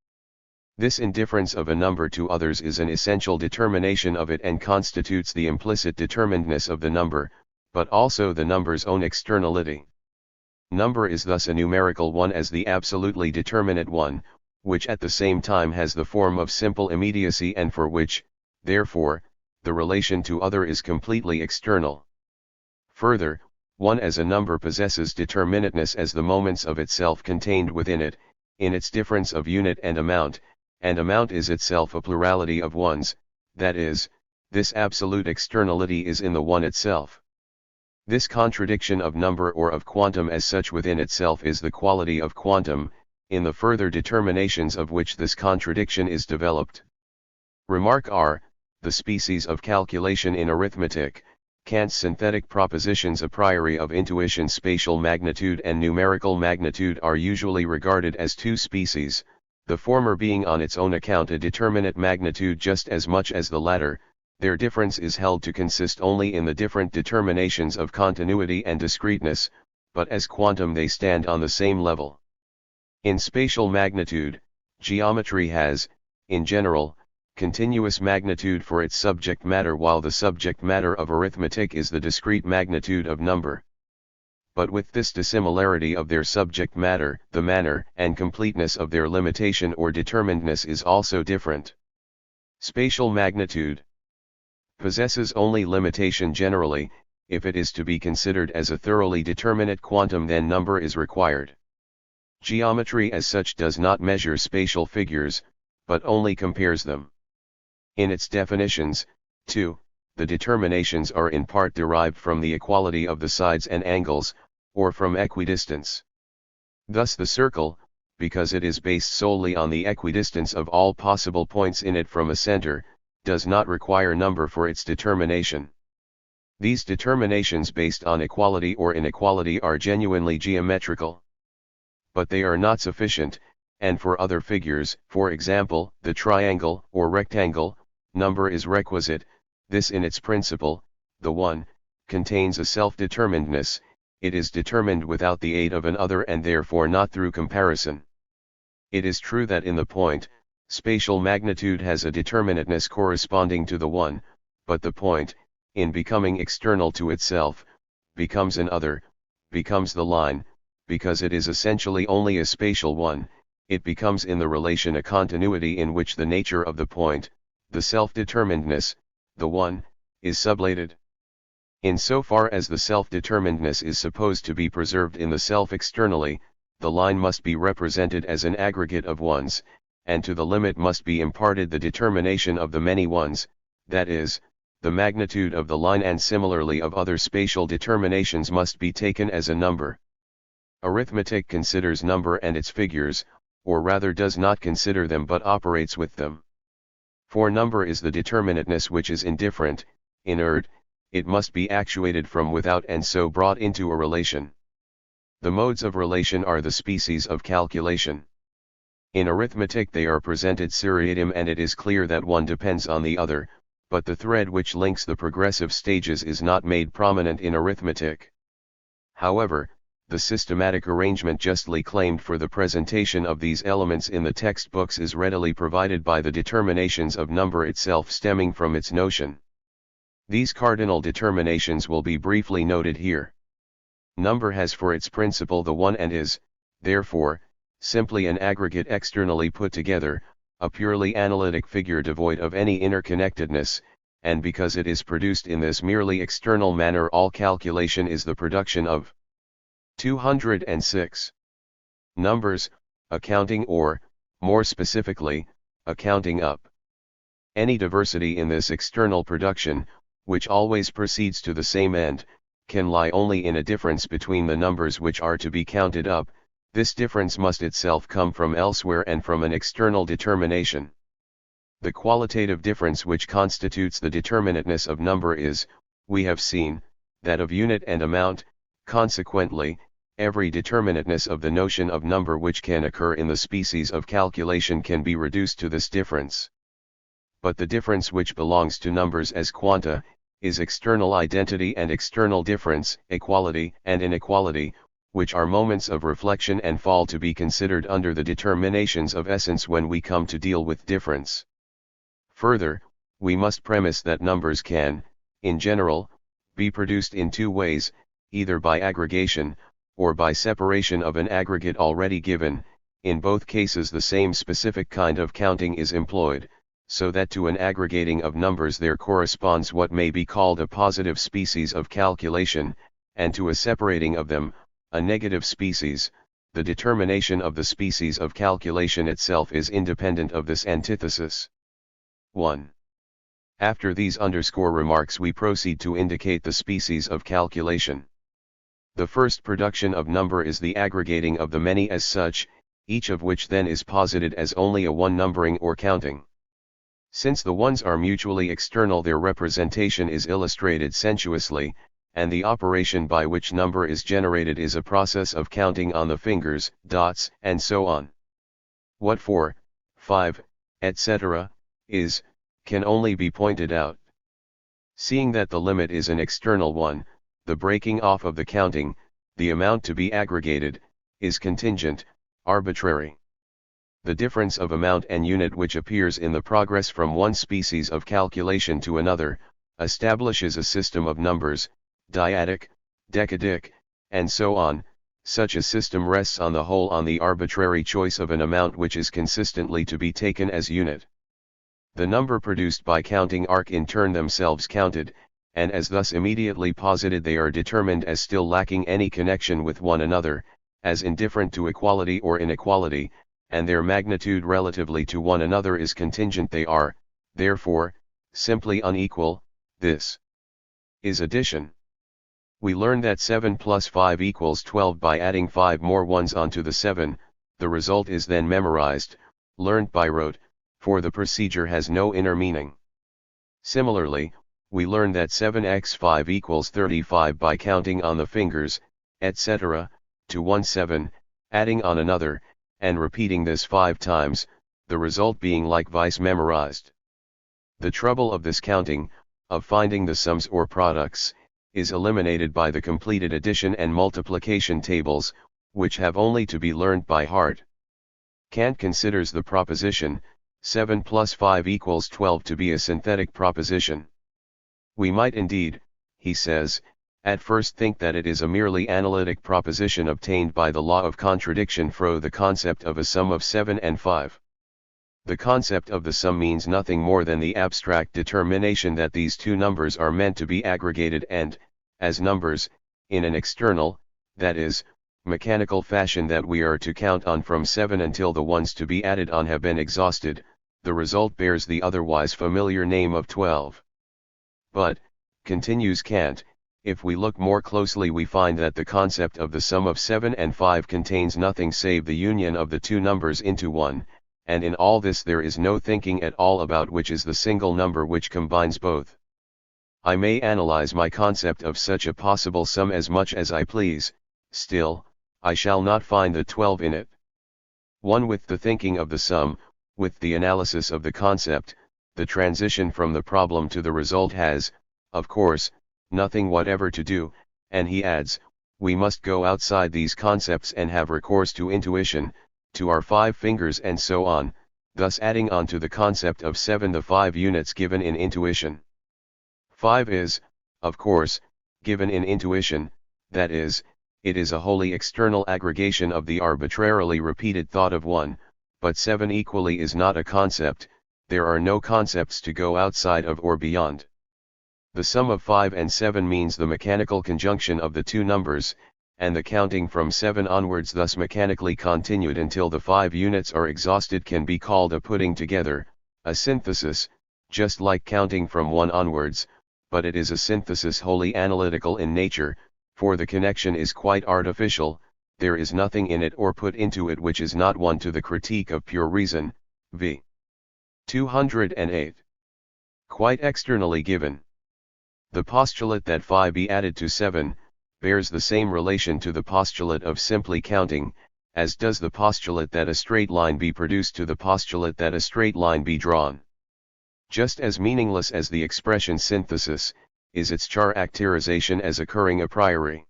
This indifference of a number to others is an essential determination of it and constitutes the implicit determinedness of the number, but also the number's own externality. Number is thus a numerical one as the absolutely determinate one, which at the same time has the form of simple immediacy and for which, therefore, the relation to other is completely external. Further, one as a number possesses determinateness as the moments of itself contained within it, in its difference of unit and amount is itself a plurality of ones, that is, this absolute externality is in the one itself. This contradiction of number or of quantum as such within itself is the quality of quantum, in the further determinations of which this contradiction is developed. Remark R. The species of calculation in arithmetic, Kant's synthetic propositions a priori of intuition. Spatial magnitude and numerical magnitude are usually regarded as two species, the former being on its own account a determinate magnitude just as much as the latter. Their difference is held to consist only in the different determinations of continuity and discreteness, but as quantum they stand on the same level. In spatial magnitude, geometry has, in general, continuous magnitude for its subject matter, while the subject matter of arithmetic is the discrete magnitude of number. But with this dissimilarity of their subject matter, the manner and completeness of their limitation or determinedness is also different. Spatial magnitude possesses only limitation generally. If it is to be considered as a thoroughly determinate quantum, then number is required. Geometry as such does not measure spatial figures, but only compares them. In its definitions, too, the determinations are in part derived from the equality of the sides and angles, or from equidistance. Thus the circle, because it is based solely on the equidistance of all possible points in it from a center, does not require number for its determination. These determinations based on equality or inequality are genuinely geometrical. But they are not sufficient, and for other figures, for example, the triangle or rectangle, number is requisite. This in its principle, the one, contains a self-determinedness, it is determined without the aid of an other and therefore not through comparison. It is true that in the point, spatial magnitude has a determinateness corresponding to the one, but the point, in becoming external to itself, becomes an other, becomes the line, because it is essentially only a spatial one, it becomes in the relation a continuity in which the nature of the point, the self-determinedness, the one, is sublated. In so far as the self-determinedness is supposed to be preserved in the self externally, the line must be represented as an aggregate of ones, and to the limit must be imparted the determination of the many ones, that is, the magnitude of the line, and similarly of other spatial determinations must be taken as a number. Arithmetic considers number and its figures, or rather does not consider them but operates with them. For number is the determinateness which is indifferent, inert, it must be actuated from without and so brought into a relation. The modes of relation are the species of calculation. In arithmetic they are presented seriatim, and it is clear that one depends on the other, but the thread which links the progressive stages is not made prominent in arithmetic. However, the systematic arrangement justly claimed for the presentation of these elements in the textbooks is readily provided by the determinations of number itself stemming from its notion. These cardinal determinations will be briefly noted here. Number has for its principle the one and is, therefore, simply an aggregate externally put together, a purely analytic figure devoid of any interconnectedness, and because it is produced in this merely external manner, all calculation is the production of 206 numbers, accounting, or, more specifically, accounting up. Any diversity in this external production, which always proceeds to the same end, can lie only in a difference between the numbers which are to be counted up. This difference must itself come from elsewhere and from an external determination. The qualitative difference which constitutes the determinateness of number is, we have seen, that of unit and amount. Consequently, every determinateness of the notion of number which can occur in the species of calculation can be reduced to this difference. But the difference which belongs to numbers as quanta, is external identity and external difference, equality and inequality, which are moments of reflection and fall to be considered under the determinations of essence when we come to deal with difference. Further, we must premise that numbers can, in general, be produced in two ways, either by aggregation, or by separation of an aggregate already given. In both cases the same specific kind of counting is employed, so that to an aggregating of numbers there corresponds what may be called a positive species of calculation, and to a separating of them, a negative species. The determination of the species of calculation itself is independent of this antithesis. 1. After these underscore remarks we proceed to indicate the species of calculation. The first production of number is the aggregating of the many as such, each of which then is posited as only a one numbering or counting. Since the ones are mutually external, their representation is illustrated sensuously, and the operation by which number is generated is a process of counting on the fingers, dots, and so on. What 4, 5, etc., is, can only be pointed out. Seeing that the limit is an external one, the breaking off of the counting, the amount to be aggregated, is contingent, arbitrary. The difference of amount and unit which appears in the progress from one species of calculation to another, establishes a system of numbers, dyadic, decadic, and so on. Such a system rests on the whole on the arbitrary choice of an amount which is consistently to be taken as unit. The number produced by counting are in turn themselves counted, and as thus immediately posited they are determined as still lacking any connection with one another, as indifferent to equality or inequality, and their magnitude relatively to one another is contingent. They are, therefore, simply unequal. This is addition. We learn that 7 plus 5 equals 12 by adding 5 more ones onto the 7, the result is then memorized, learned by rote, for the procedure has no inner meaning. Similarly, we learn that 7x 5 equals 35 by counting on the fingers, etc., to one 7, adding on another, and repeating this 5 times, the result being likewise memorized. The trouble of this counting, of finding the sums or products, is eliminated by the completed addition and multiplication tables, which have only to be learned by heart. Kant considers the proposition, 7 plus 5 equals 12 to be a synthetic proposition. We might indeed, he says, at first think that it is a merely analytic proposition obtained by the law of contradiction from the concept of a sum of 7 and 5. The concept of the sum means nothing more than the abstract determination that these two numbers are meant to be aggregated and, as numbers, in an external, that is, mechanical fashion that we are to count on from 7 until the ones to be added on have been exhausted. The result bears the otherwise familiar name of 12. But, continues Kant, if we look more closely we find that the concept of the sum of 7 and 5 contains nothing save the union of the two numbers into one, and in all this there is no thinking at all about which is the single number which combines both. I may analyze my concept of such a possible sum as much as I please, still, I shall not find the 12 in it. One with the thinking of the sum, with the analysis of the concept, the transition from the problem to the result has, of course, nothing whatever to do, and he adds, we must go outside these concepts and have recourse to intuition, to our 5 fingers and so on, thus adding on to the concept of 7 the 5 units given in intuition. 5 is, of course, given in intuition, that is, it is a wholly external aggregation of the arbitrarily repeated thought of 1, but 7 equally is not a concept, there are no concepts to go outside of or beyond. The sum of 5 and 7 means the mechanical conjunction of the two numbers, and the counting from 7 onwards thus mechanically continued until the 5 units are exhausted can be called a putting together, a synthesis, just like counting from 1 onwards, but it is a synthesis wholly analytical in nature, for the connection is quite artificial, there is nothing in it or put into it which is not one to the Critique of Pure Reason, v. 208. Quite externally given. The postulate that 5 be added to 7, bears the same relation to the postulate of simply counting, as does the postulate that a straight line be produced to the postulate that a straight line be drawn. Just as meaningless as the expression synthesis, is its characterization as occurring a priori.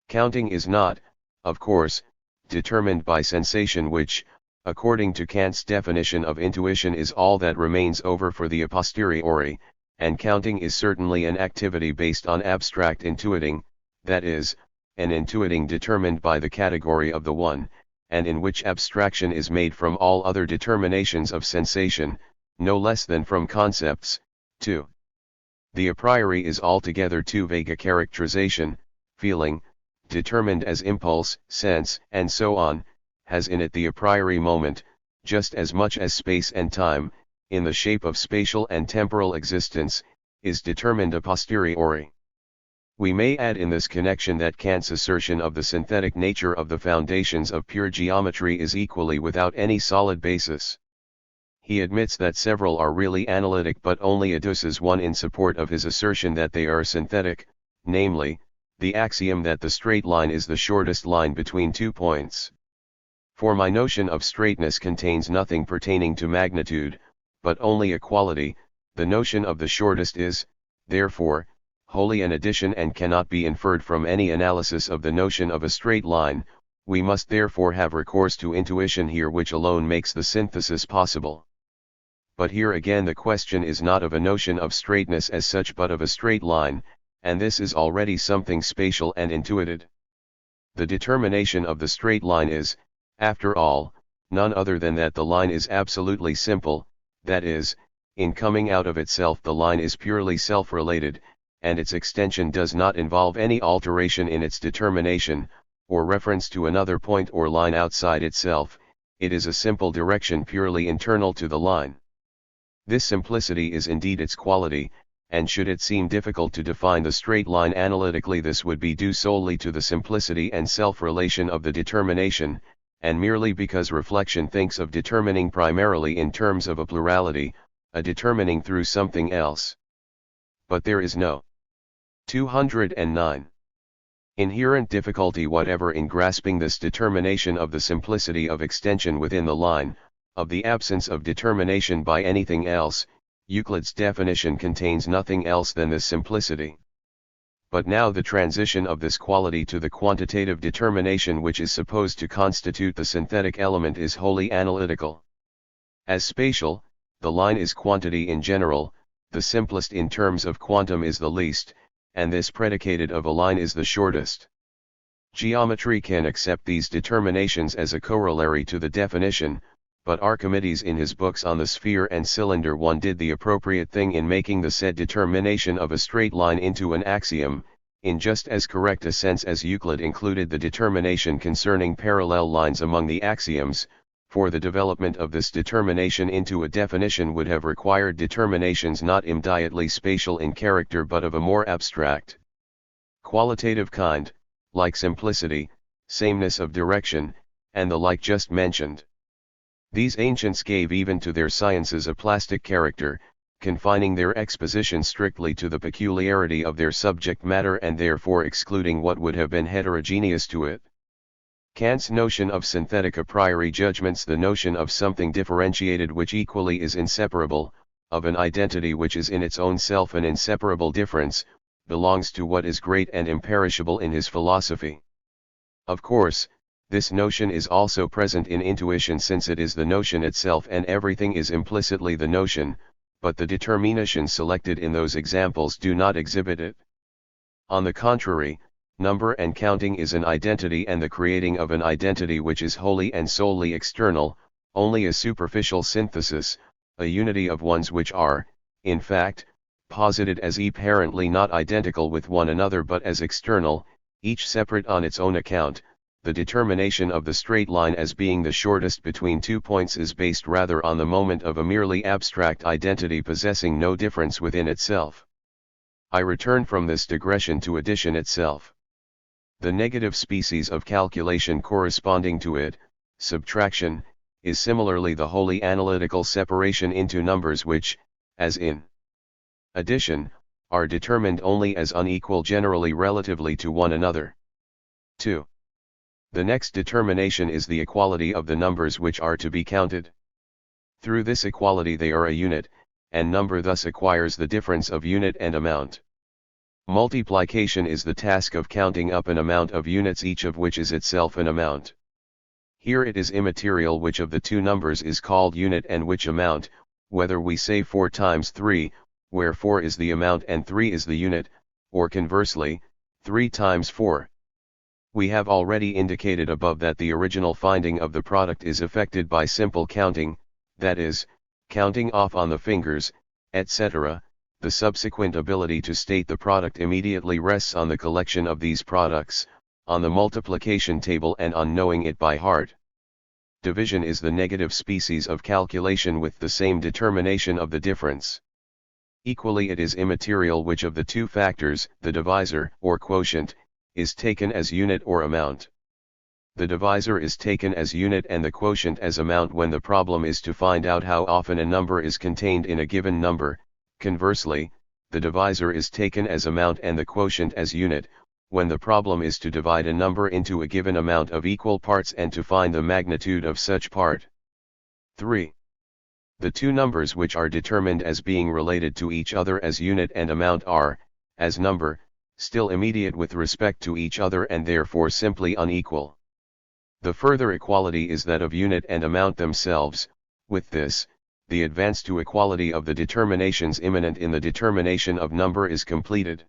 Counting is not, of course, determined by sensation which, according to Kant's definition of intuition is all that remains over for the a posteriori, and counting is certainly an activity based on abstract intuiting, that is, an intuiting determined by the category of the one, and in which abstraction is made from all other determinations of sensation, no less than from concepts. 2. The a priori is altogether too vague a characterization, feeling, determined as impulse, sense, and so on, has in it the a priori moment, just as much as space and time, in the shape of spatial and temporal existence, is determined a posteriori. We may add in this connection that Kant's assertion of the synthetic nature of the foundations of pure geometry is equally without any solid basis. He admits that several are really analytic but only adduces one in support of his assertion that they are synthetic, namely, the axiom that the straight line is the shortest line between 2 points. For my notion of straightness contains nothing pertaining to magnitude, but only a quality, the notion of the shortest is, therefore, wholly an addition and cannot be inferred from any analysis of the notion of a straight line. We must therefore have recourse to intuition here, which alone makes the synthesis possible. But here again the question is not of a notion of straightness as such but of a straight line, and this is already something spatial and intuited. The determination of the straight line is, after all, none other than that the line is absolutely simple, that is, in coming out of itself the line is purely self-related, and its extension does not involve any alteration in its determination, or reference to another point or line outside itself, it is a simple direction purely internal to the line. This simplicity is indeed its quality, and should it seem difficult to define the straight line analytically, this would be due solely to the simplicity and self-relation of the determination, and merely because reflection thinks of determining primarily in terms of a plurality, a determining through something else. But there is no 209. Inherent difficulty whatever in grasping this determination of the simplicity of extension within the line, of the absence of determination by anything else, Euclid's definition contains nothing else than this simplicity. But now the transition of this quality to the quantitative determination which is supposed to constitute the synthetic element is wholly analytical. As spatial, the line is quantity in general, the simplest in terms of quantum is the least, and this predicated of a line is the shortest. Geometry can accept these determinations as a corollary to the definition, but Archimedes in his books on the sphere and cylinder 1 did the appropriate thing in making the said determination of a straight line into an axiom, in just as correct a sense as Euclid included the determination concerning parallel lines among the axioms, for the development of this determination into a definition would have required determinations not immediately spatial in character but of a more abstract, qualitative kind, like simplicity, sameness of direction, and the like just mentioned. These ancients gave even to their sciences a plastic character, confining their exposition strictly to the peculiarity of their subject matter and therefore excluding what would have been heterogeneous to it. Kant's notion of synthetic a priori judgments the notion of something differentiated which equally is inseparable, of an identity which is in its own self an inseparable difference, belongs to what is great and imperishable in his philosophy. Of course, this notion is also present in intuition since it is the notion itself and everything is implicitly the notion, but the determinations selected in those examples do not exhibit it. On the contrary, number and counting is an identity and the creating of an identity which is wholly and solely external, only a superficial synthesis, a unity of ones which are, in fact, posited as apparently not identical with one another but as external, each separate on its own account. The determination of the straight line as being the shortest between 2 points is based rather on the moment of a merely abstract identity possessing no difference within itself. I return from this digression to addition itself. The negative species of calculation corresponding to it, subtraction, is similarly the wholly analytical separation into numbers which, as in addition, are determined only as unequal generally relatively to one another. 2. The next determination is the equality of the numbers which are to be counted. Through this equality they are a unit, and number thus acquires the difference of unit and amount. Multiplication is the task of counting up an amount of units each of which is itself an amount. Here it is immaterial which of the two numbers is called unit and which amount, whether we say 4 times 3, where 4 is the amount and 3 is the unit, or conversely, 3 times 4. We have already indicated above that the original finding of the product is effected by simple counting, that is, counting off on the fingers, etc. The subsequent ability to state the product immediately rests on the collection of these products, on the multiplication table and on knowing it by heart. Division is the negative species of calculation with the same determination of the difference. Equally it is immaterial which of the two factors, the divisor or quotient, is taken as unit or amount. The divisor is taken as unit and the quotient as amount when the problem is to find out how often a number is contained in a given number. Conversely, the divisor is taken as amount and the quotient as unit, when the problem is to divide a number into a given amount of equal parts and to find the magnitude of such part. 3. The two numbers which are determined as being related to each other as unit and amount are, as number, still immediate with respect to each other and therefore simply unequal. The further equality is that of unit and amount themselves. With this, the advance to equality of the determinations immanent in the determination of number is completed.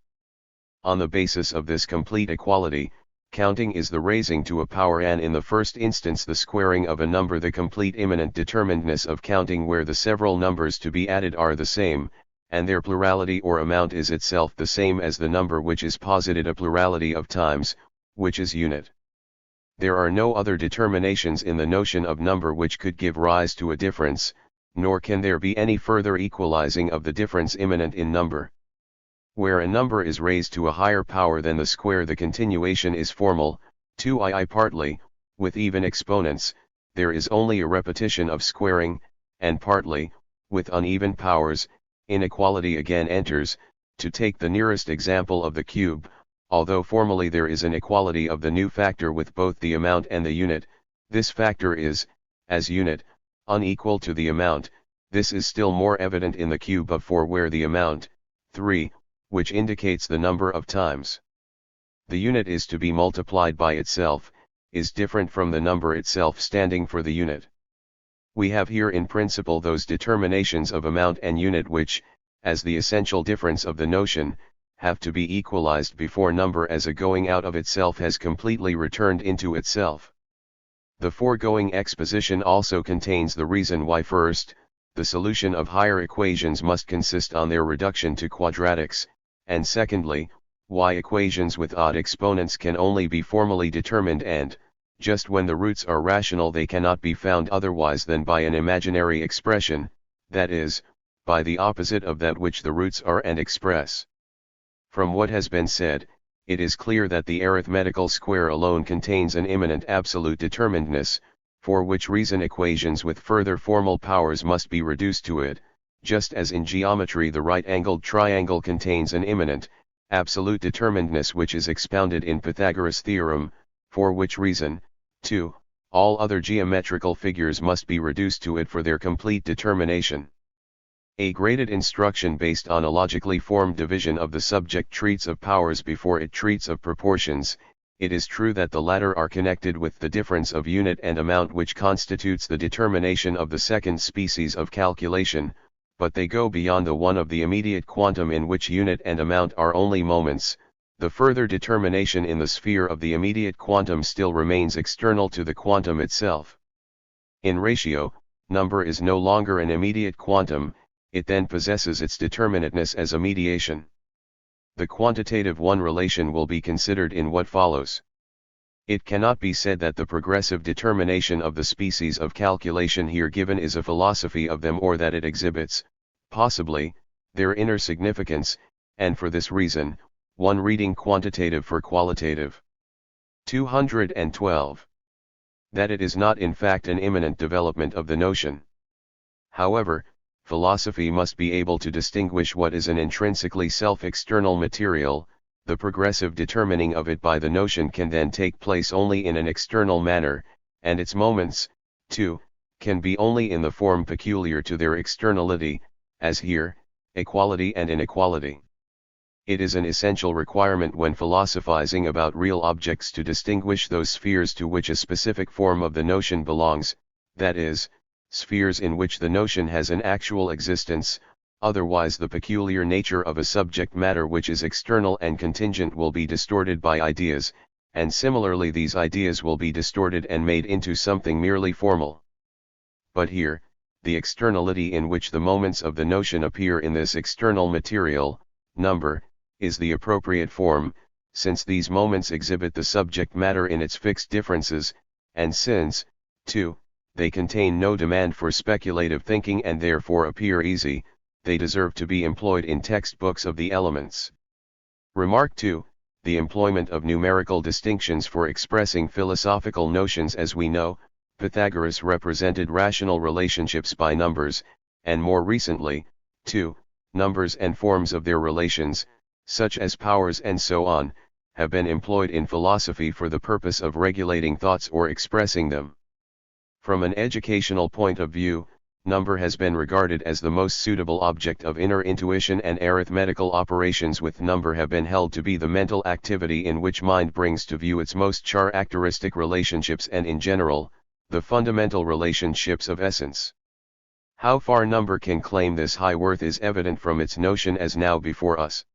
On the basis of this complete equality, counting is the raising to a power n in the first instance the squaring of a number, the complete immanent determinedness of counting where the several numbers to be added are the same, and their plurality or amount is itself the same as the number which is posited a plurality of times, which is unit. There are no other determinations in the notion of number which could give rise to a difference, nor can there be any further equalizing of the difference immanent in number. Where a number is raised to a higher power than the square, the continuation is formal, 2i partly, with even exponents, there is only a repetition of squaring, and partly, with uneven powers, inequality again enters. To take the nearest example of the cube, although formally there is an equality of the new factor with both the amount and the unit, this factor is, as unit, unequal to the amount, This is still more evident in the cube of 4 where the amount, 3, which indicates the number of times the unit is to be multiplied by itself, is different from the number itself standing for the unit. We have here in principle those determinations of amount and unit which, as the essential difference of the notion, have to be equalized before number as a going out of itself has completely returned into itself. The foregoing exposition also contains the reason why first, the solution of higher equations must consist on their reduction to quadratics, and secondly, why equations with odd exponents can only be formally determined and, just when the roots are rational, they cannot be found otherwise than by an imaginary expression, that is, by the opposite of that which the roots are and express. From what has been said, it is clear that the arithmetical square alone contains an immanent absolute determinedness, for which reason equations with further formal powers must be reduced to it, just as in geometry the right-angled triangle contains an immanent, absolute determinedness which is expounded in Pythagoras' theorem, for which reason, too, all other geometrical figures must be reduced to it for their complete determination. A graded instruction based on a logically formed division of the subject treats of powers before it treats of proportions. It is true that the latter are connected with the difference of unit and amount which constitutes the determination of the second species of calculation, but they go beyond the one of the immediate quantum in which unit and amount are only moments. The further determination in the sphere of the immediate quantum still remains external to the quantum itself. In ratio, number is no longer an immediate quantum, it then possesses its determinateness as a mediation. The quantitative one relation will be considered in what follows. It cannot be said that the progressive determination of the species of calculation here given is a philosophy of them or that it exhibits, possibly, their inner significance, and for this reason, one reading quantitative for qualitative. 212. That it is not in fact an immanent development of the notion. However, philosophy must be able to distinguish what is an intrinsically self-external material. The progressive determining of it by the notion can then take place only in an external manner, and its moments, too, can be only in the form peculiar to their externality, as here, equality and inequality. It is an essential requirement when philosophizing about real objects to distinguish those spheres to which a specific form of the notion belongs, that is, spheres in which the notion has an actual existence, otherwise the peculiar nature of a subject matter which is external and contingent will be distorted by ideas, and similarly these ideas will be distorted and made into something merely formal. But here, the externality in which the moments of the notion appear in this external material, number, is the appropriate form, since these moments exhibit the subject matter in its fixed differences, and since, too, they contain no demand for speculative thinking and therefore appear easy, they deserve to be employed in textbooks of the elements. Remark 2. The employment of numerical distinctions for expressing philosophical notions. As we know, Pythagoras represented rational relationships by numbers, and more recently, too, numbers and forms of their relations, such as powers and so on, have been employed in philosophy for the purpose of regulating thoughts or expressing them. From an educational point of view, number has been regarded as the most suitable object of inner intuition, and arithmetical operations with number have been held to be the mental activity in which mind brings to view its most characteristic relationships and in general, the fundamental relationships of essence. How far number can claim this high worth is evident from its notion as now before us.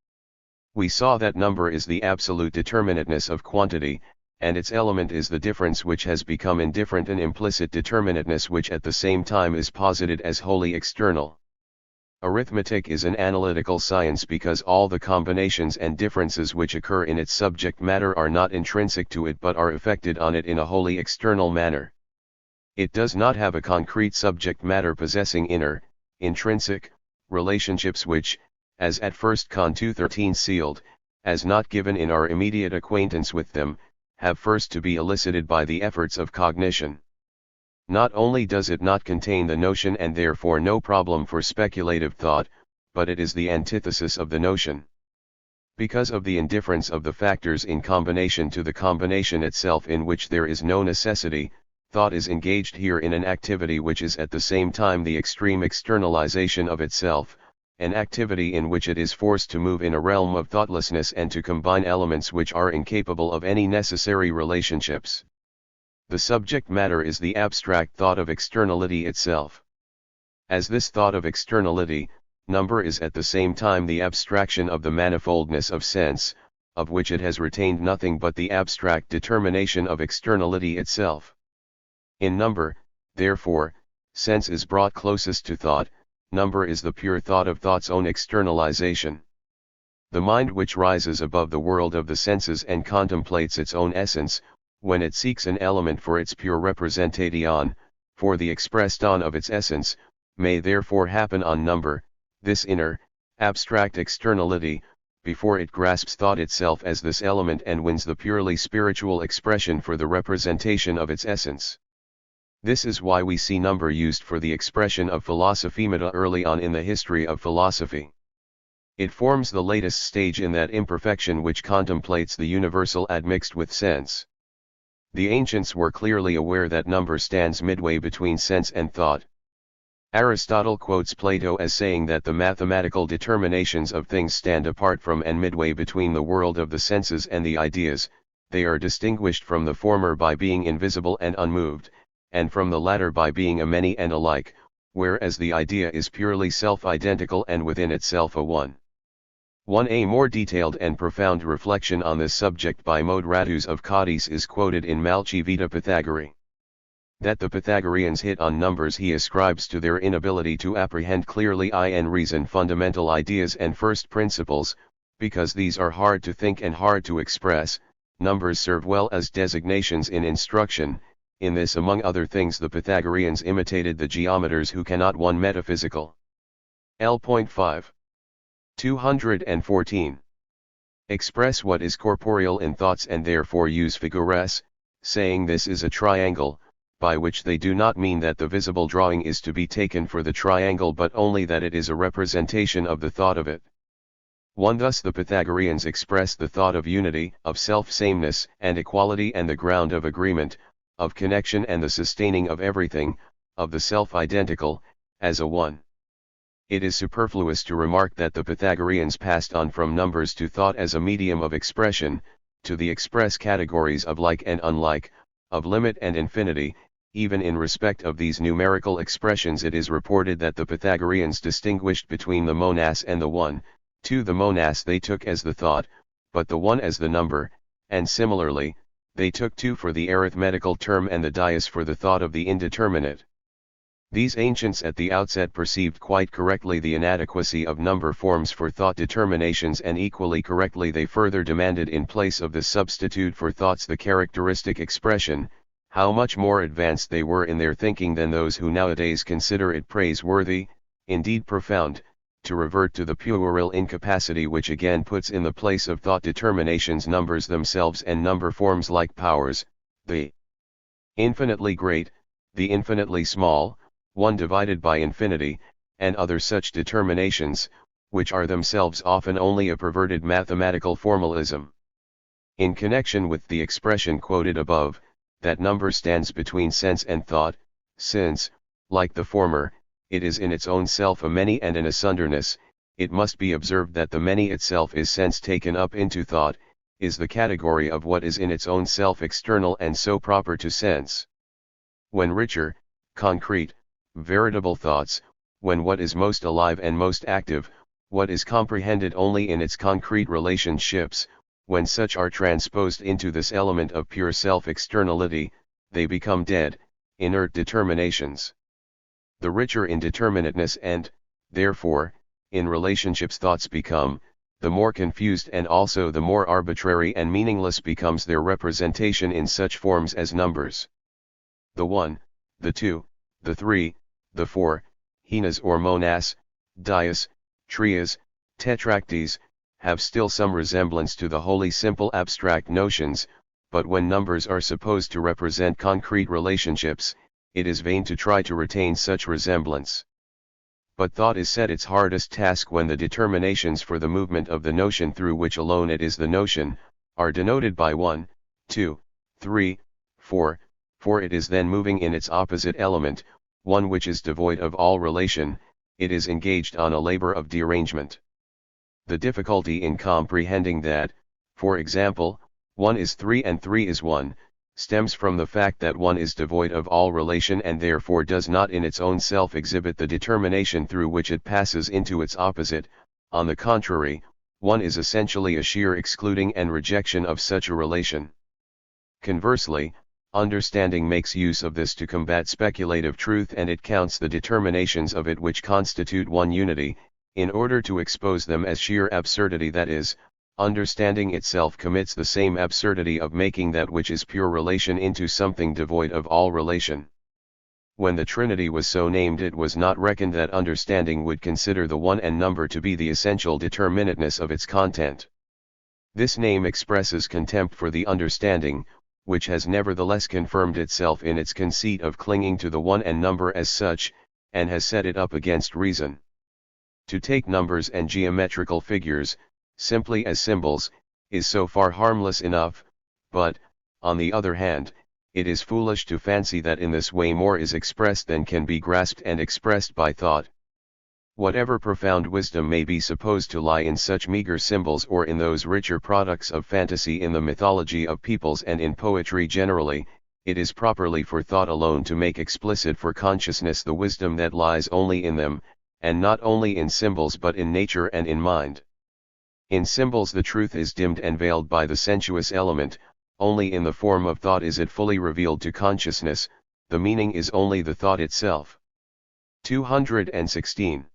We saw that number is the absolute determinateness of quantity, and its element is the difference which has become indifferent, an implicit determinateness which at the same time is posited as wholly external. Arithmetic is an analytical science because all the combinations and differences which occur in its subject matter are not intrinsic to it but are effected on it in a wholly external manner. It does not have a concrete subject matter possessing inner, intrinsic, relationships which, as at 1 Con 2:13 sealed, as not given in our immediate acquaintance with them, have first to be elicited by the efforts of cognition. Not only does it not contain the notion and therefore no problem for speculative thought, but it is the antithesis of the notion. Because of the indifference of the factors in combination to the combination itself, in which there is no necessity, thought is engaged here in an activity which is at the same time the extreme externalization of itself, an activity in which it is forced to move in a realm of thoughtlessness and to combine elements which are incapable of any necessary relationships. The subject matter is the abstract thought of externality itself. As this thought of externality, number is at the same time the abstraction of the manifoldness of sense, of which it has retained nothing but the abstract determination of externality itself. In number, therefore, sense is brought closest to thought, number is the pure thought of thought's own externalization. The mind which rises above the world of the senses and contemplates its own essence, when it seeks an element for its pure representation, for the expressed on of its essence, may therefore happen on number, this inner, abstract externality, before it grasps thought itself as this element and wins the purely spiritual expression for the representation of its essence. This is why we see number used for the expression of philosophemata early on in the history of philosophy. It forms the latest stage in that imperfection which contemplates the universal admixed with sense. The ancients were clearly aware that number stands midway between sense and thought. Aristotle quotes Plato as saying that the mathematical determinations of things stand apart from and midway between the world of the senses and the ideas. They are distinguished from the former by being invisible and unmoved, and from the latter by being a many and alike, whereas the idea is purely self-identical and within itself a one. A more detailed and profound reflection on this subject by Modratus of Cadiz is quoted in Malci Vita Pythagori. That the Pythagoreans hit on numbers he ascribes to their inability to apprehend clearly and reason fundamental ideas and first principles, because these are hard to think and hard to express. Numbers serve well as designations in instruction. In this, among other things, the Pythagoreans imitated the geometers who cannot one metaphysical. L.5. 214. Express what is corporeal in thoughts and therefore use figures, saying this is a triangle, by which they do not mean that the visible drawing is to be taken for the triangle but only that it is a representation of the thought of it. Thus the Pythagoreans expressed the thought of unity, of self-sameness and equality and the ground of agreement, of connection and the sustaining of everything, of the self-identical, as a one. It is superfluous to remark that the Pythagoreans passed on from numbers to thought as a medium of expression, to the express categories of like and unlike, of limit and infinity. Even in respect of these numerical expressions it is reported that the Pythagoreans distinguished between the monas and the one. The monas they took as the thought, but the one as the number, and similarly, they took two for the arithmetical term and the dias for the thought of the indeterminate. These ancients at the outset perceived quite correctly the inadequacy of number forms for thought determinations, and equally correctly they further demanded in place of the substitute for thoughts the characteristic expression. How much more advanced they were in their thinking than those who nowadays consider it praiseworthy, indeed profound, to revert to the puerile incapacity which again puts in the place of thought determinations numbers themselves and number forms like powers, the infinitely great, the infinitely small, one divided by infinity, and other such determinations, which are themselves often only a perverted mathematical formalism. In connection with the expression quoted above, that number stands between sense and thought, since, like the former, it is in its own self a many and an asunderness, it must be observed that the many itself is sense taken up into thought, is the category of what is in its own self external and so proper to sense. When richer, concrete, veritable thoughts, when what is most alive and most active, what is comprehended only in its concrete relationships, when such are transposed into this element of pure self-externality, they become dead, inert determinations. The richer in determinateness and, therefore, in relationships thoughts become, the more confused and also the more arbitrary and meaningless becomes their representation in such forms as numbers. The one, the two, the three, the four, henas or monas, dias, trias, tetractes, have still some resemblance to the wholly simple abstract notions, but when numbers are supposed to represent concrete relationships, it is vain to try to retain such resemblance. But thought is set its hardest task when the determinations for the movement of the notion through which alone it is the notion, are denoted by 1, 2, 3, 4, for it is then moving in its opposite element, one which is devoid of all relation, it is engaged on a labor of derangement. The difficulty in comprehending that, for example, 1 is 3 and 3 is 1, stems from the fact that 1 is devoid of all relation and therefore does not in its own self exhibit the determination through which it passes into its opposite. On the contrary, 1 is essentially a sheer excluding and rejection of such a relation. Conversely, understanding makes use of this to combat speculative truth, and it counts the determinations of it which constitute one unity, in order to expose them as sheer absurdity, that is, understanding itself commits the same absurdity of making that which is pure relation into something devoid of all relation. When the Trinity was so named, it was not reckoned that understanding would consider the one and number to be the essential determinateness of its content. This name expresses contempt for the understanding, which has nevertheless confirmed itself in its conceit of clinging to the one and number as such, and has set it up against reason. To take numbers and geometrical figures, simply as symbols, is so far harmless enough, but, on the other hand, it is foolish to fancy that in this way more is expressed than can be grasped and expressed by thought. Whatever profound wisdom may be supposed to lie in such meager symbols or in those richer products of fantasy in the mythology of peoples and in poetry generally, it is properly for thought alone to make explicit for consciousness the wisdom that lies only in them, and not only in symbols but in nature and in mind. In symbols the truth is dimmed and veiled by the sensuous element, only in the form of thought is it fully revealed to consciousness, the meaning is only the thought itself. 216.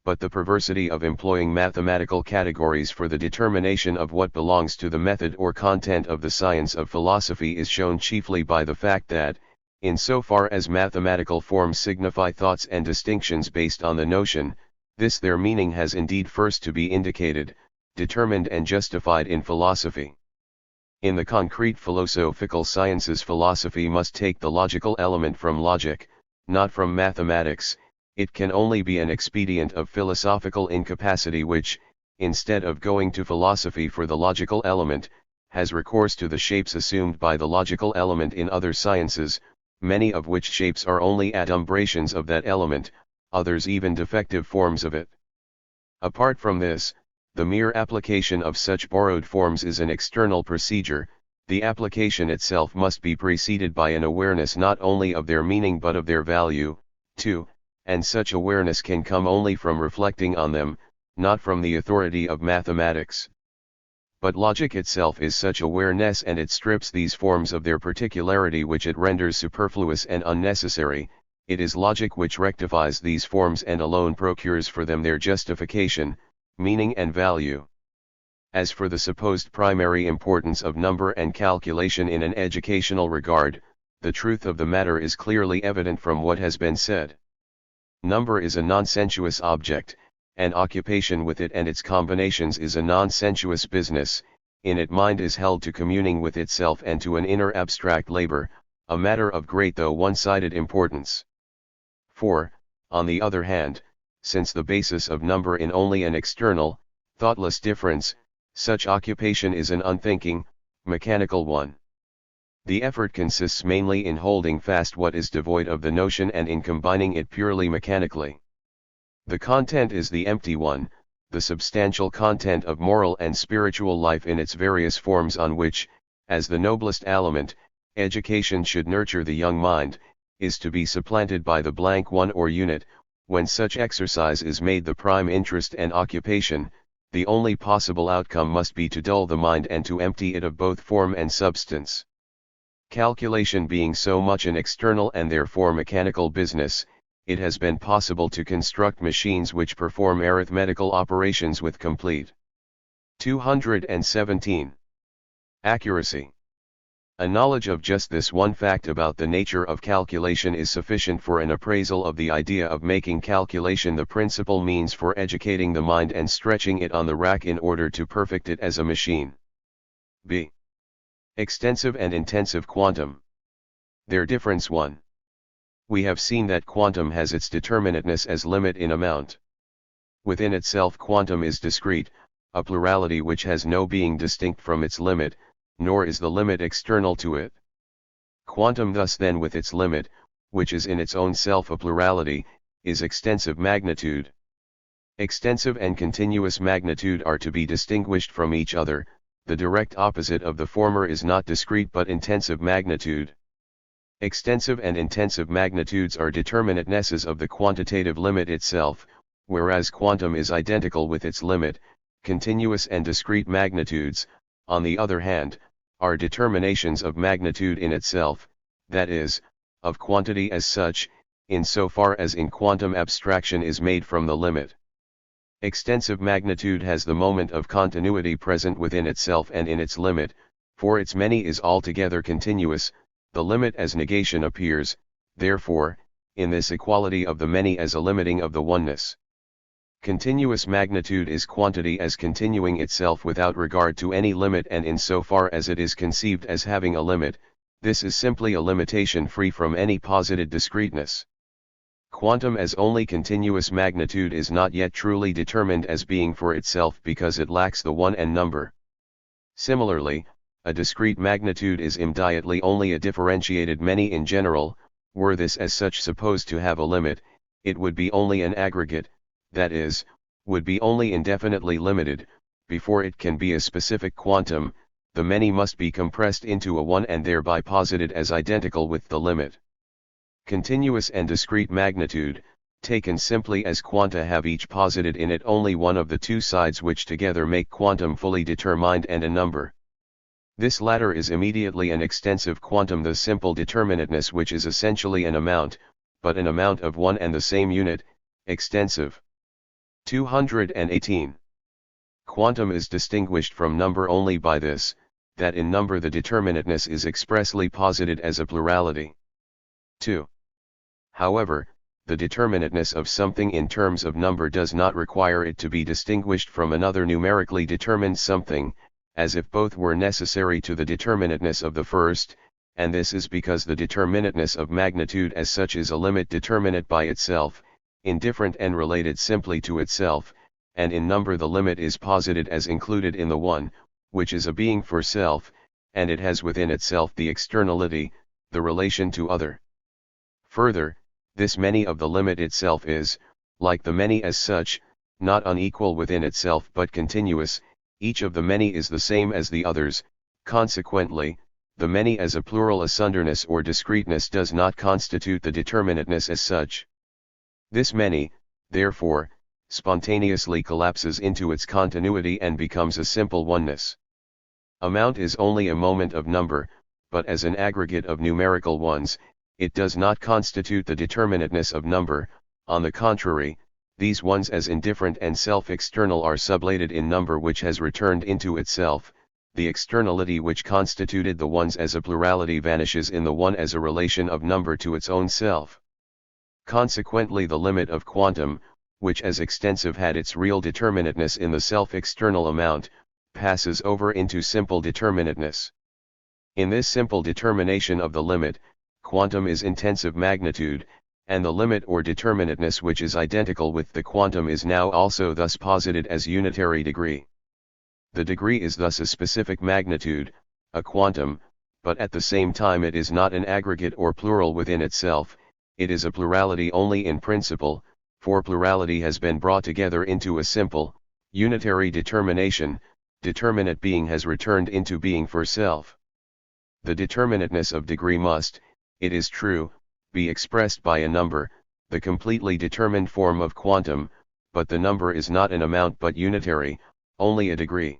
But the perversity of employing mathematical categories for the determination of what belongs to the method or content of the science of philosophy is shown chiefly by the fact that, in so far as mathematical forms signify thoughts and distinctions based on the notion, this their meaning has indeed first to be indicated, determined and justified in philosophy. In the concrete philosophical sciences, philosophy must take the logical element from logic, not from mathematics. It can only be an expedient of philosophical incapacity which, instead of going to philosophy for the logical element, has recourse to the shapes assumed by the logical element in other sciences, many of which shapes are only adumbrations of that element, others even defective forms of it. Apart from this, the mere application of such borrowed forms is an external procedure. The application itself must be preceded by an awareness not only of their meaning but of their value, too, and such awareness can come only from reflecting on them, not from the authority of mathematics. But logic itself is such awareness, and it strips these forms of their particularity which it renders superfluous and unnecessary. It is logic which rectifies these forms and alone procures for them their justification, meaning and value. As for the supposed primary importance of number and calculation in an educational regard, the truth of the matter is clearly evident from what has been said. Number is a non-sensuous object, and occupation with it and its combinations is a non-sensuous business. In it mind is held to communing with itself and to an inner abstract labor, a matter of great though one-sided importance. For, on the other hand, since the basis of number in only an external, thoughtless difference, such occupation is an unthinking, mechanical one. The effort consists mainly in holding fast what is devoid of the notion and in combining it purely mechanically. The content is the empty one, the substantial content of moral and spiritual life in its various forms, on which, as the noblest aliment, education should nurture the young mind, is to be supplanted by the blank one or unit. When such exercise is made the prime interest and occupation, the only possible outcome must be to dull the mind and to empty it of both form and substance. Calculation being so much an external and therefore mechanical business, it has been possible to construct machines which perform arithmetical operations with complete 217. Accuracy. A knowledge of just this one fact about the nature of calculation is sufficient for an appraisal of the idea of making calculation the principal means for educating the mind and stretching it on the rack in order to perfect it as a machine. b. Extensive and intensive quantum. Their difference 1. We have seen that quantum has its determinateness as limit in amount. Within itself quantum is discrete, a plurality which has no being distinct from its limit, nor is the limit external to it. Quantum thus then with its limit, which is in its own self a plurality, is extensive magnitude. Extensive and continuous magnitude are to be distinguished from each other. The direct opposite of the former is not discrete but intensive magnitude. Extensive and intensive magnitudes are determinatenesses of the quantitative limit itself, whereas quantum is identical with its limit. Continuous and discrete magnitudes, on the other hand, are determinations of magnitude in itself, that is, of quantity as such, in so far as in quantum abstraction is made from the limit. Extensive magnitude has the moment of continuity present within itself and in its limit, for its many is altogether continuous. The limit as negation appears, therefore, in this equality of the many as a limiting of the oneness. Continuous magnitude is quantity as continuing itself without regard to any limit, and in so far as it is conceived as having a limit, this is simply a limitation free from any posited discreteness. Quantum as only continuous magnitude is not yet truly determined as being for itself because it lacks the one and number. Similarly, a discrete magnitude is immediately only a differentiated many in general. Were this as such supposed to have a limit, it would be only an aggregate, that is, would be only indefinitely limited. Before it can be a specific quantum, the many must be compressed into a one and thereby posited as identical with the limit. Continuous and discrete magnitude, taken simply as quanta, have each posited in it only one of the two sides which together make quantum fully determined and a number. This latter is immediately an extensive quantum, the simple determinateness which is essentially an amount, but an amount of one and the same unit, extensive. 218. Quantum is distinguished from number only by this, that in number the determinateness is expressly posited as a plurality. 2. However, the determinateness of something in terms of number does not require it to be distinguished from another numerically determined something, as if both were necessary to the determinateness of the first, and this is because the determinateness of magnitude as such is a limit determinate by itself, indifferent and related simply to itself, and in number the limit is posited as included in the one, which is a being for self, and it has within itself the externality, the relation to other. Further, this many of the limit itself is, like the many as such, not unequal within itself but continuous. Each of the many is the same as the others. Consequently, the many as a plural asunderness or discreteness does not constitute the determinateness as such. This many, therefore, spontaneously collapses into its continuity and becomes a simple oneness. Amount is only a moment of number, but as an aggregate of numerical ones, it does not constitute the determinateness of number. On the contrary, these ones as indifferent and self-external are sublated in number which has returned into itself. The externality which constituted the ones as a plurality vanishes in the one as a relation of number to its own self. Consequently the limit of quantum, which as extensive had its real determinateness in the self-external amount, passes over into simple determinateness. In this simple determination of the limit, quantum is intensive magnitude, and the limit or determinateness which is identical with the quantum is now also thus posited as unitary degree. The degree is thus a specific magnitude, a quantum, but at the same time it is not an aggregate or plural within itself. It is a plurality only in principle, for plurality has been brought together into a simple, unitary determination. Determinate being has returned into being for self. The determinateness of degree must, it is true, be expressed by a number, the completely determined form of quantum, but the number is not an amount but unitary, only a degree.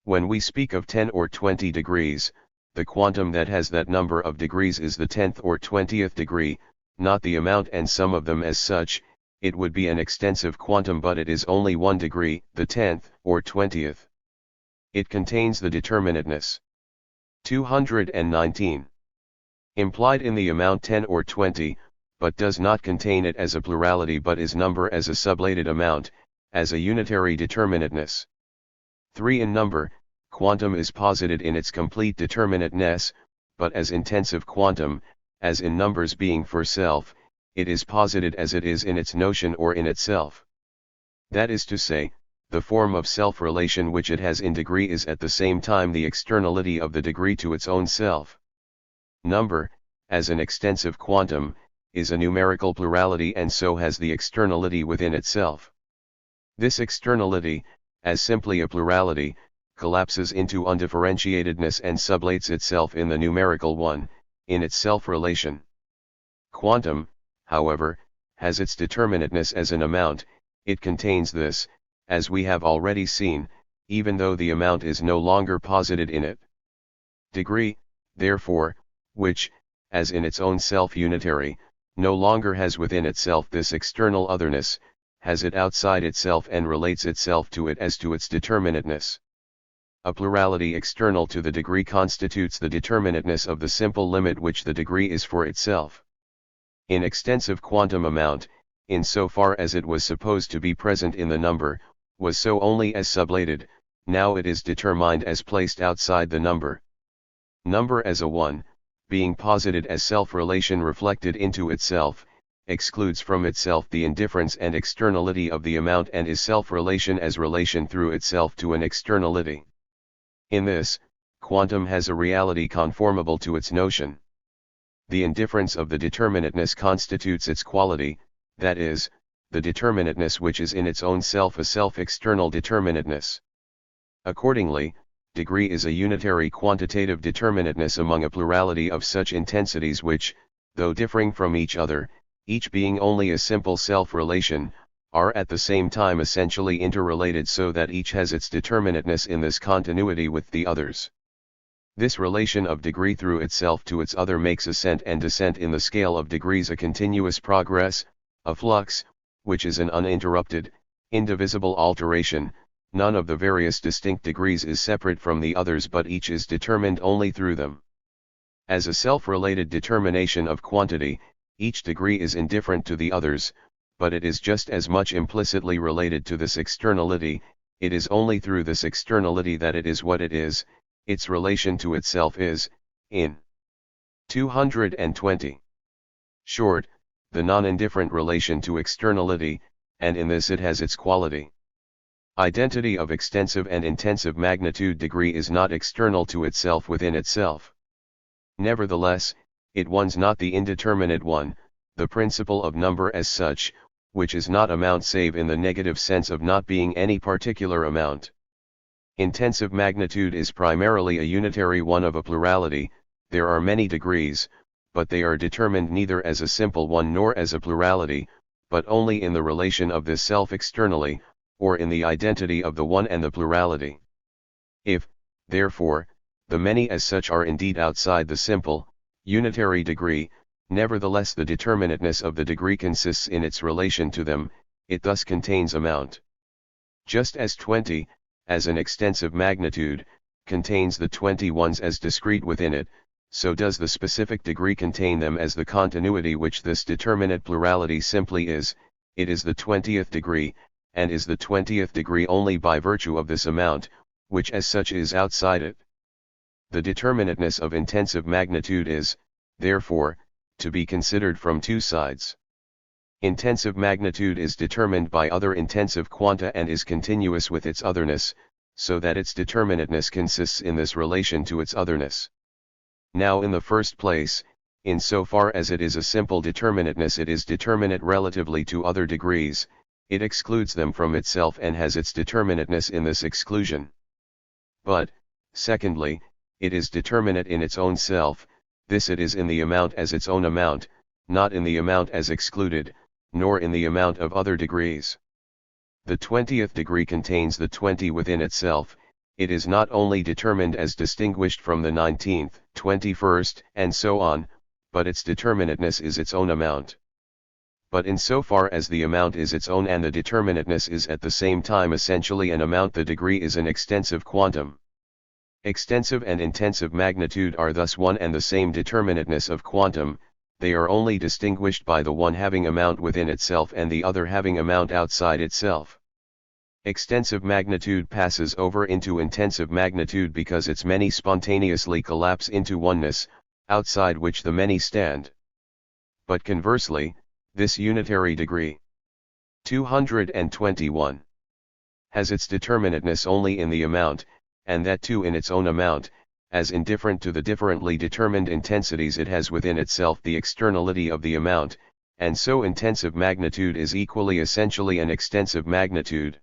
When we speak of 10 or 20 degrees, the quantum that has that number of degrees is the 10th or 20th degree, not the amount and sum of them as such. It would be an extensive quantum but it is only one degree, the 10th or 20th. It contains the determinateness. 219. Implied in the amount 10 or 20, but does not contain it as a plurality but is number as a sublated amount, as a unitary determinateness. 3. In number, quantum is posited in its complete determinateness, but as intensive quantum, as in numbers being for self, it is posited as it is in its notion or in itself. That is to say, the form of self-relation which it has in degree is at the same time the externality of the degree to its own self. Number, as an extensive quantum, is a numerical plurality and so has the externality within itself. This externality, as simply a plurality, collapses into undifferentiatedness and sublates itself in the numerical one, in its self-relation. Quantum, however, has its determinateness as an amount. It contains this, as we have already seen, even though the amount is no longer posited in it. Degree, therefore, which, as in its own self unitary, no longer has within itself this external otherness, has it outside itself and relates itself to it as to its determinateness. A plurality external to the degree constitutes the determinateness of the simple limit which the degree is for itself. In extensive quantum amount, in so far as it was supposed to be present in the number, was so only as sublated, now it is determined as placed outside the number. Number as a one, being posited as self-relation reflected into itself, excludes from itself the indifference and externality of the amount and is self-relation as relation through itself to an externality. In this, quantum has a reality conformable to its notion. The indifference of the determinateness constitutes its quality, that is, the determinateness which is in its own self a self-external determinateness. Accordingly, degree is a unitary quantitative determinateness among a plurality of such intensities which, though differing from each other, each being only a simple self-relation, are at the same time essentially interrelated so that each has its determinateness in this continuity with the others. This relation of degree through itself to its other makes ascent and descent in the scale of degrees a continuous progress, a flux, which is an uninterrupted, indivisible alteration. None of the various distinct degrees is separate from the others but each is determined only through them. As a self-related determination of quantity, each degree is indifferent to the others, but it is just as much implicitly related to this externality. It is only through this externality that it is what it is. Its relation to itself is, in 220. Short, the non-indifferent relation to externality, and in this it has its quality. Identity of extensive and intensive magnitude degree is not external to itself within itself. Nevertheless, it one's not the indeterminate one, the principle of number as such, which is not amount save in the negative sense of not being any particular amount. Intensive magnitude is primarily a unitary one of a plurality. There are many degrees, but they are determined neither as a simple one nor as a plurality, but only in the relation of this self externally, or in the identity of the one and the plurality. If, therefore, the many as such are indeed outside the simple, unitary degree, nevertheless the determinateness of the degree consists in its relation to them. It thus contains amount. Just as 20, as an extensive magnitude, contains the 20 ones as discrete within it, so does the specific degree contain them as the continuity which this determinate plurality simply is. It is the 20th degree, and is the 20th degree only by virtue of this amount, which as such is outside it. The determinateness of intensive magnitude is, therefore, to be considered from two sides. Intensive magnitude is determined by other intensive quanta and is continuous with its otherness, so that its determinateness consists in this relation to its otherness. Now in the first place, in so far as it is a simple determinateness it is determinate relatively to other degrees, it excludes them from itself and has its determinateness in this exclusion. But, secondly, it is determinate in its own self. This it is in the amount as its own amount, not in the amount as excluded, nor in the amount of other degrees. The 20th degree contains the 20 within itself. It is not only determined as distinguished from the 19th, 21st, and so on, but its determinateness is its own amount. But in so far as the amount is its own and the determinateness is at the same time essentially an amount, the degree is an extensive quantum. Extensive and intensive magnitude are thus one and the same determinateness of quantum. They are only distinguished by the one having amount within itself and the other having amount outside itself. Extensive magnitude passes over into intensive magnitude because its many spontaneously collapse into oneness, outside which the many stand. But conversely, this unitary degree, 221, has its determinateness only in the amount, and that too in its own amount, as indifferent to the differently determined intensities it has within itself the externality of the amount, and so intensive magnitude is equally essentially an extensive magnitude.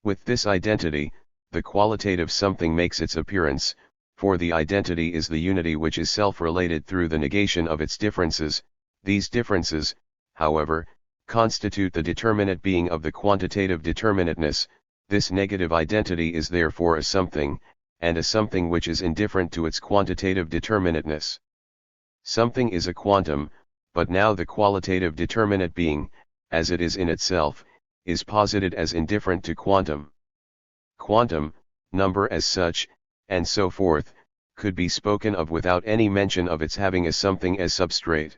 With this identity, the qualitative something makes its appearance, for the identity is the unity which is self-related through the negation of its differences. These differences, however, constitute the determinate being of the quantitative determinateness. This negative identity is therefore a something, and a something which is indifferent to its quantitative determinateness. Something is a quantum, but now the qualitative determinate being, as it is in itself, is posited as indifferent to quantum. Quantum, number as such, and so forth, could be spoken of without any mention of its having a something as substrate.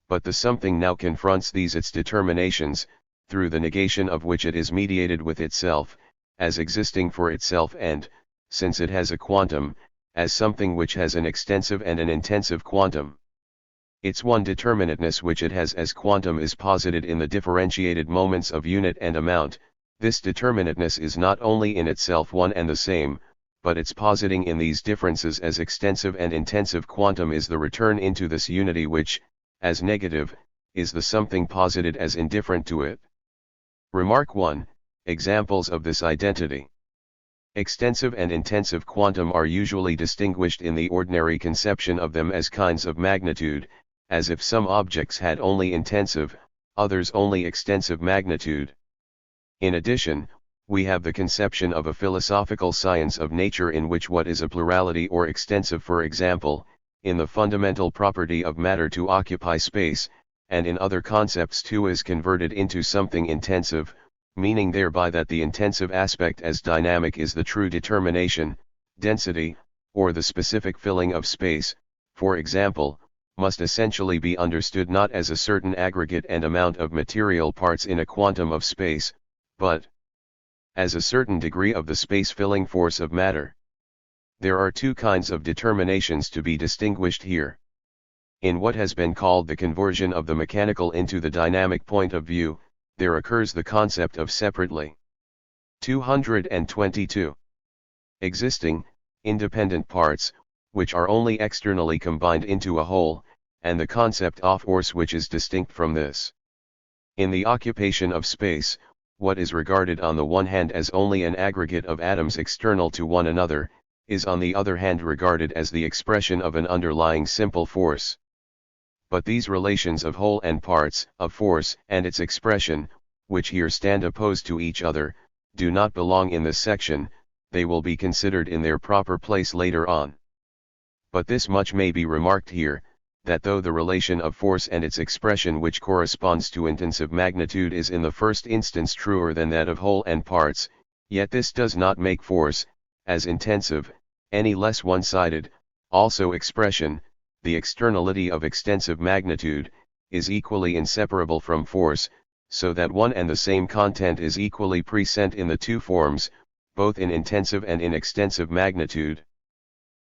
But the something now confronts these its determinations, through the negation of which it is mediated with itself, as existing for itself and, since it has a quantum, as something which has an extensive and an intensive quantum. Its one determinateness which it has as quantum is posited in the differentiated moments of unit and amount. This determinateness is not only in itself one and the same, but its positing in these differences as extensive and intensive quantum is the return into this unity which, as negative, is the something posited as indifferent to it. Remark 1. Examples of this identity. Extensive and intensive quantum are usually distinguished in the ordinary conception of them as kinds of magnitude, as if some objects had only intensive, others only extensive magnitude. In addition, we have the conception of a philosophical science of nature in which what is a plurality or extensive, for example, in the fundamental property of matter to occupy space, and in other concepts too, is converted into something intensive, meaning thereby that the intensive aspect as dynamic is the true determination, density, or the specific filling of space, for example, must essentially be understood not as a certain aggregate and amount of material parts in a quantum of space, but as a certain degree of the space-filling force of matter. There are two kinds of determinations to be distinguished here. In what has been called the conversion of the mechanical into the dynamic point of view, there occurs the concept of separately 222 existing, independent parts, which are only externally combined into a whole, and the concept of force which is distinct from this. In the occupation of space, what is regarded on the one hand as only an aggregate of atoms external to one another, is on the other hand regarded as the expression of an underlying simple force. But these relations of whole and parts, of force and its expression, which here stand opposed to each other, do not belong in this section. They will be considered in their proper place later on. But this much may be remarked here, that though the relation of force and its expression which corresponds to intensive magnitude is in the first instance truer than that of whole and parts, yet this does not make force, as intensive, any less one-sided. Also expression, the externality of extensive magnitude, is equally inseparable from force, so that one and the same content is equally present in the two forms, both in intensive and in extensive magnitude.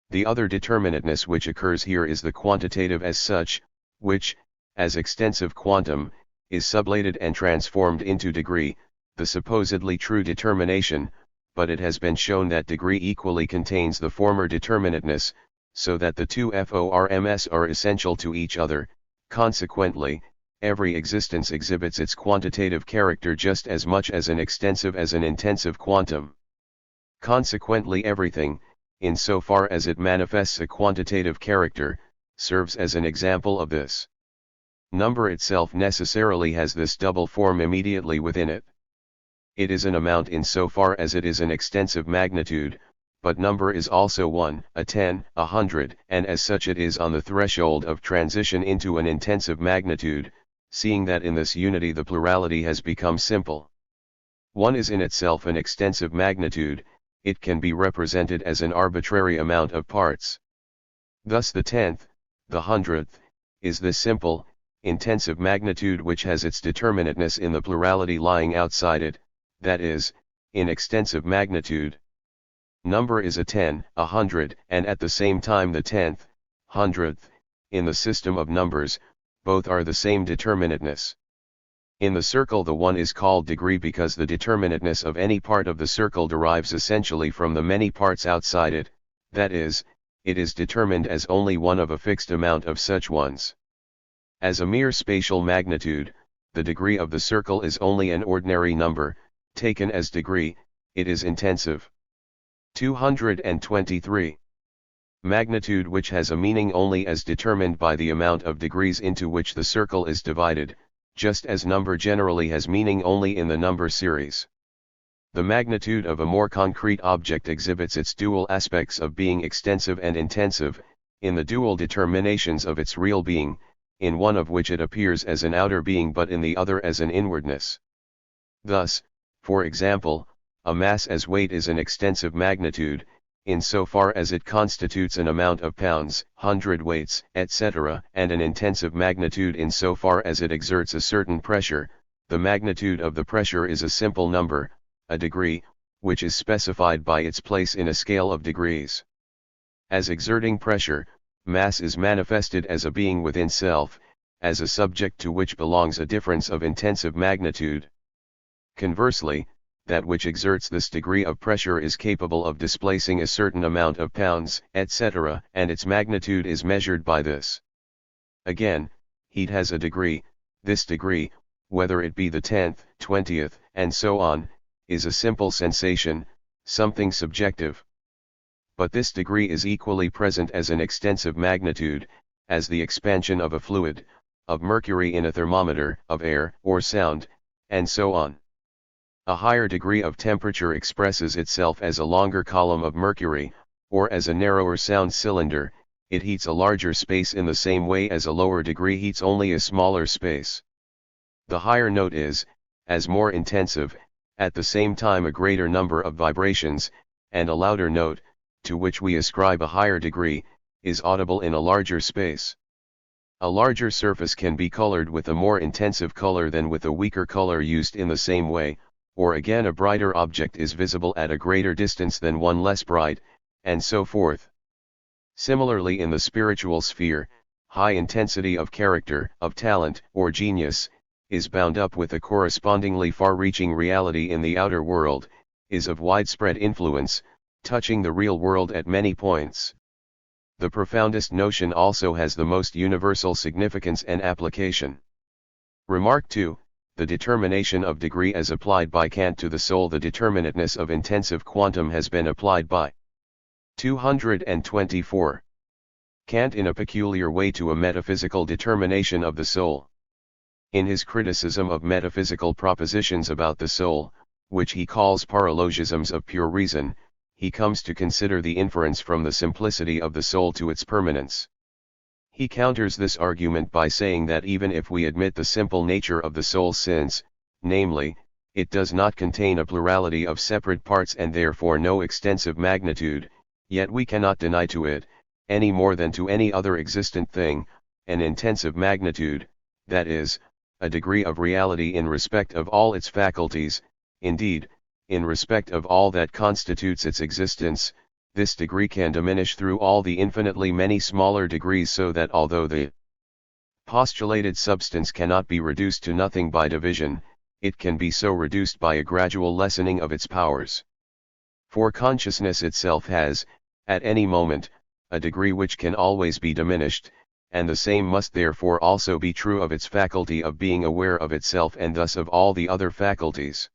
The other determinateness which occurs here is the quantitative as such, which, as extensive quantum, is sublated and transformed into degree, the supposedly true determination, but it has been shown that degree equally contains the former determinateness, so that the two forms are essential to each other. Consequently, every existence exhibits its quantitative character just as much as an extensive as an intensive quantum. Consequently everything, in so far as it manifests a quantitative character, serves as an example of this. Number itself necessarily has this double form immediately within it. It is an amount in so far as it is an extensive magnitude, but number is also 1, a 10, a 100, and as such it is on the threshold of transition into an intensive magnitude, seeing that in this unity the plurality has become simple. 1 is in itself an extensive magnitude. It can be represented as an arbitrary amount of parts. Thus the 10th, the 100th, is the simple, intensive magnitude which has its determinateness in the plurality lying outside it, that is, in extensive magnitude. Number is a 10, a 100, and at the same time the 10th, 100th, in the system of numbers, both are the same determinateness. In the circle the 1 is called degree because the determinateness of any part of the circle derives essentially from the many parts outside it, that is, it is determined as only one of a fixed amount of such ones. As a mere spatial magnitude, the degree of the circle is only an ordinary number, taken as degree, it is intensive. 223. Magnitude which has a meaning only as determined by the amount of degrees into which the circle is divided, just as number generally has meaning only in the number series. The magnitude of a more concrete object exhibits its dual aspects of being extensive and intensive, in the dual determinations of its real being, in one of which it appears as an outer being but in the other as an inwardness. Thus, for example, a mass as weight is an extensive magnitude, in so far as it constitutes an amount of pounds, hundredweights, etc., and an intensive magnitude in so far as it exerts a certain pressure. The magnitude of the pressure is a simple number, a degree, which is specified by its place in a scale of degrees. As exerting pressure, mass is manifested as a being within self, as a subject to which belongs a difference of intensive magnitude. Conversely, that which exerts this degree of pressure is capable of displacing a certain amount of pounds, etc., and its magnitude is measured by this. Again, heat has a degree. This degree, whether it be the 10th, 20th, and so on, is a simple sensation, something subjective. But this degree is equally present as an extensive magnitude, as the expansion of a fluid, of mercury in a thermometer, of air, or sound, and so on. A higher degree of temperature expresses itself as a longer column of mercury, or as a narrower sound cylinder. It heats a larger space in the same way as a lower degree heats only a smaller space. The higher note is, as more intensive, at the same time a greater number of vibrations, and a louder note, to which we ascribe a higher degree, is audible in a larger space. A larger surface can be colored with a more intensive color than with a weaker color used in the same way, or again a brighter object is visible at a greater distance than one less bright, and so forth. Similarly in the spiritual sphere, high intensity of character, of talent, or genius, is bound up with a correspondingly far-reaching reality in the outer world, is of widespread influence, touching the real world at many points. The profoundest notion also has the most universal significance and application. Remark 2. The determination of degree as applied by Kant to the soul. The determinateness of intensive quantum has been applied by 224. Kant in a peculiar way to a metaphysical determination of the soul. In his criticism of metaphysical propositions about the soul, which he calls paralogisms of pure reason, he comes to consider the inference from the simplicity of the soul to its permanence. He counters this argument by saying that even if we admit the simple nature of the soul since, namely, it does not contain a plurality of separate parts and therefore no extensive magnitude, yet we cannot deny to it, any more than to any other existent thing, an intensive magnitude, that is, a degree of reality in respect of all its faculties. Indeed, in respect of all that constitutes its existence, this degree can diminish through all the infinitely many smaller degrees, so that although the postulated substance cannot be reduced to nothing by division, it can be so reduced by a gradual lessening of its powers. For consciousness itself has, at any moment, a degree which can always be diminished, and the same must therefore also be true of its faculty of being aware of itself and thus of all the other faculties.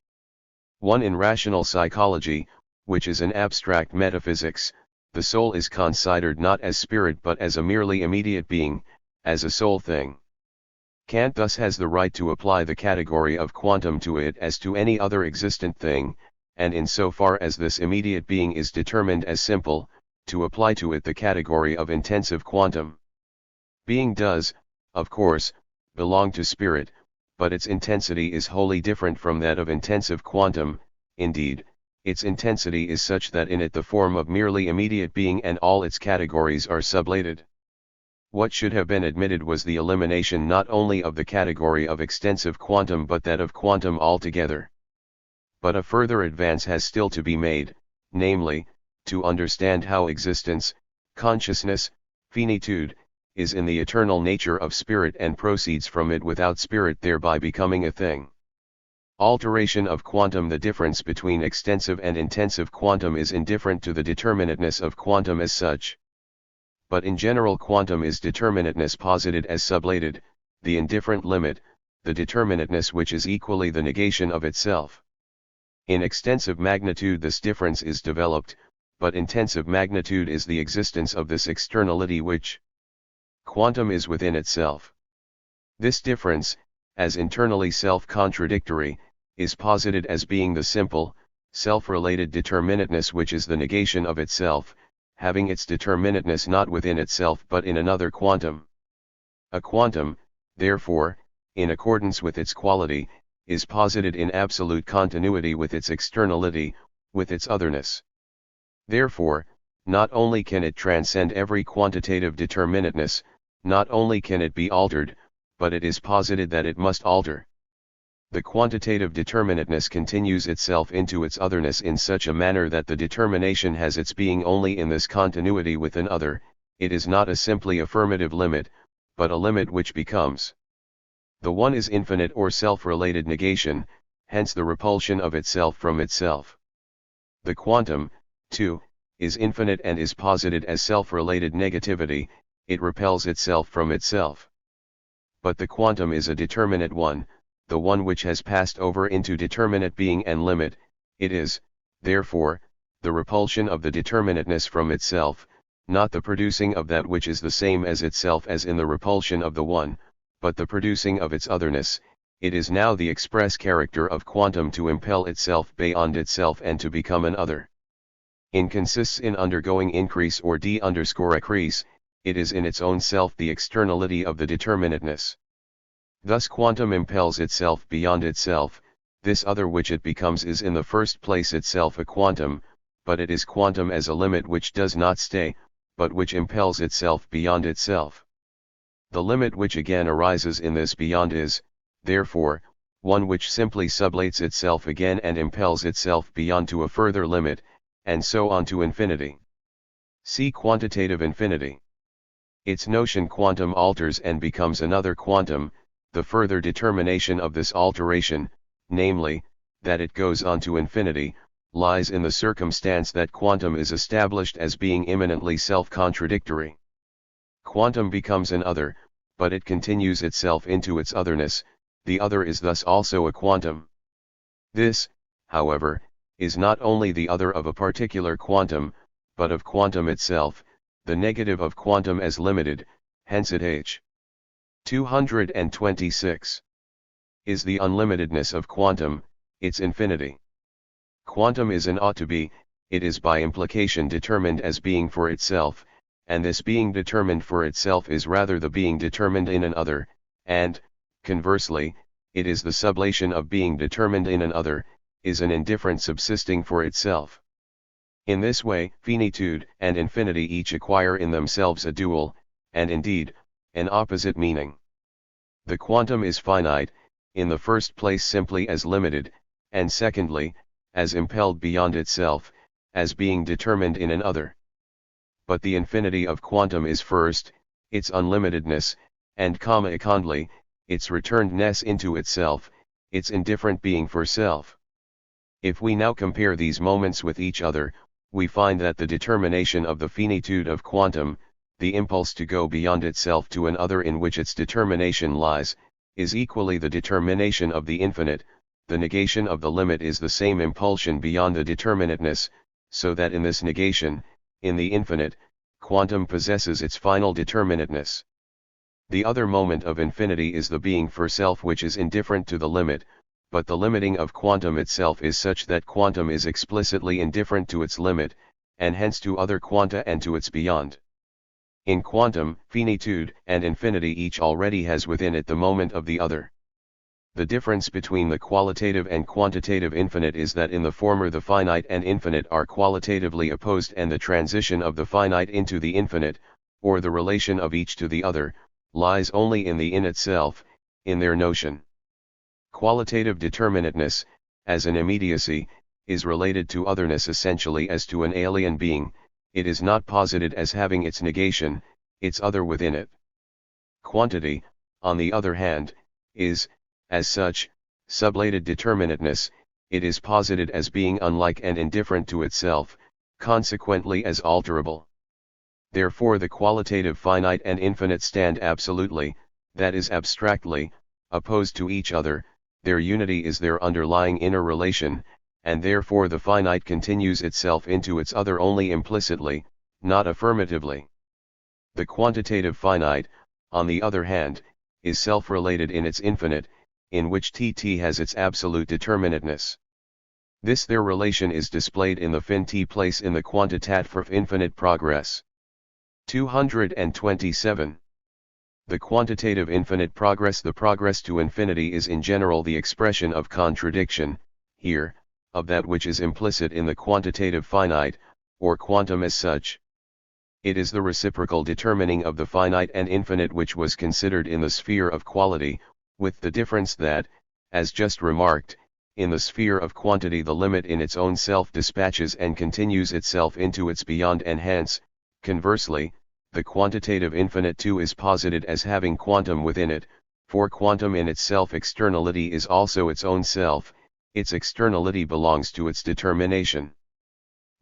1. In rational psychology, which is an abstract metaphysics, the soul is considered not as spirit but as a merely immediate being, as a sole thing. Kant thus has the right to apply the category of quantum to it as to any other existent thing, and in so far as this immediate being is determined as simple, to apply to it the category of intensive quantum. Being does, of course, belong to spirit, but its intensity is wholly different from that of intensive quantum. Indeed, its intensity is such that in it the form of merely immediate being and all its categories are sublated. What should have been admitted was the elimination not only of the category of extensive quantum but that of quantum altogether. But a further advance has still to be made, namely, to understand how existence, consciousness, finitude, is in the eternal nature of spirit and proceeds from it without spirit thereby becoming a thing. Alteration of quantum. The difference between extensive and intensive quantum is indifferent to the determinateness of quantum as such. But in general quantum is determinateness posited as sublated, the indifferent limit, the determinateness which is equally the negation of itself. In extensive magnitude this difference is developed, but intensive magnitude is the existence of this externality which quantum is within itself. This difference, as internally self-contradictory, is posited as being the simple, self-related determinateness which is the negation of itself, having its determinateness not within itself but in another quantum. A quantum, therefore, in accordance with its quality, is posited in absolute continuity with its externality, with its otherness. Therefore, not only can it transcend every quantitative determinateness, not only can it be altered, but it is posited that it must alter. The quantitative determinateness continues itself into its otherness in such a manner that the determination has its being only in this continuity with an other. It is not a simply affirmative limit, but a limit which becomes. The one is infinite or self-related negation, hence the repulsion of itself from itself. The quantum, too, is infinite and is posited as self-related negativity, it repels itself from itself. But the quantum is a determinate one, the one which has passed over into determinate being and limit. It is, therefore, the repulsion of the determinateness from itself, not the producing of that which is the same as itself as in the repulsion of the one, but the producing of its otherness. It is now the express character of quantum to impel itself beyond itself and to become an other. In consists in undergoing increase or d_accrease, it is in its own self the externality of the determinateness. Thus quantum impels itself beyond itself, this other which it becomes is in the first place itself a quantum, but it is quantum as a limit which does not stay, but which impels itself beyond itself. The limit which again arises in this beyond is, therefore, one which simply sublates itself again and impels itself beyond to a further limit, and so on to infinity. See quantitative infinity. Its notion quantum alters and becomes another quantum. The further determination of this alteration, namely, that it goes on to infinity, lies in the circumstance that quantum is established as being immanently self-contradictory. Quantum becomes an other, but it continues itself into its otherness, the other is thus also a quantum. This, however, is not only the other of a particular quantum, but of quantum itself, the negative of quantum as limited, hence it h. 226 is the unlimitedness of quantum, its infinity. Quantum is an ought to be, it is by implication determined as being for itself, and this being determined for itself is rather the being determined in an other, and, conversely, it is the sublation of being determined in an other, is an indifferent subsisting for itself. In this way, finitude and infinity each acquire in themselves a dual, and indeed, an opposite meaning. The quantum is finite, in the first place simply as limited, and secondly, as impelled beyond itself, as being determined in an other. But the infinity of quantum is first, its unlimitedness, and secondly, its returnedness into itself, its indifferent being for self. If we now compare these moments with each other, we find that the determination of the finitude of quantum, the impulse to go beyond itself to an other in which its determination lies, is equally the determination of the infinite. The negation of the limit is the same impulsion beyond the determinateness, so that in this negation, in the infinite, quantum possesses its final determinateness. The other moment of infinity is the being for self which is indifferent to the limit, but the limiting of quantum itself is such that quantum is explicitly indifferent to its limit, and hence to other quanta and to its beyond. In quantum, finitude and infinity each already has within it the moment of the other. The difference between the qualitative and quantitative infinite is that in the former the finite and infinite are qualitatively opposed and the transition of the finite into the infinite, or the relation of each to the other, lies only in the in itself, in their notion. Qualitative determinateness, as an immediacy, is related to otherness essentially as to an alien being, it is not posited as having its negation, its other within it. Quantity, on the other hand, is, as such, sublated determinateness, it is posited as being unlike and indifferent to itself, consequently as alterable. Therefore the qualitative finite and infinite stand absolutely, that is abstractly, opposed to each other, their unity is their underlying inner relation, and therefore the finite continues itself into its other only implicitly, not affirmatively. The quantitative finite, on the other hand, is self-related in its infinite, in which TT has its absolute determinateness. This their relation is displayed in the fin T place in the quantitative infinite progress. 227. The quantitative infinite progress. The progress to infinity is in general the expression of contradiction, here, of that which is implicit in the quantitative finite, or quantum as such. It is the reciprocal determining of the finite and infinite which was considered in the sphere of quality, with the difference that, as just remarked, in the sphere of quantity the limit in its own self dispatches and continues itself into its beyond, and hence, conversely, the quantitative infinite too is posited as having quantum within it, for quantum in its self-externality is also its own self, its externality belongs to its determination.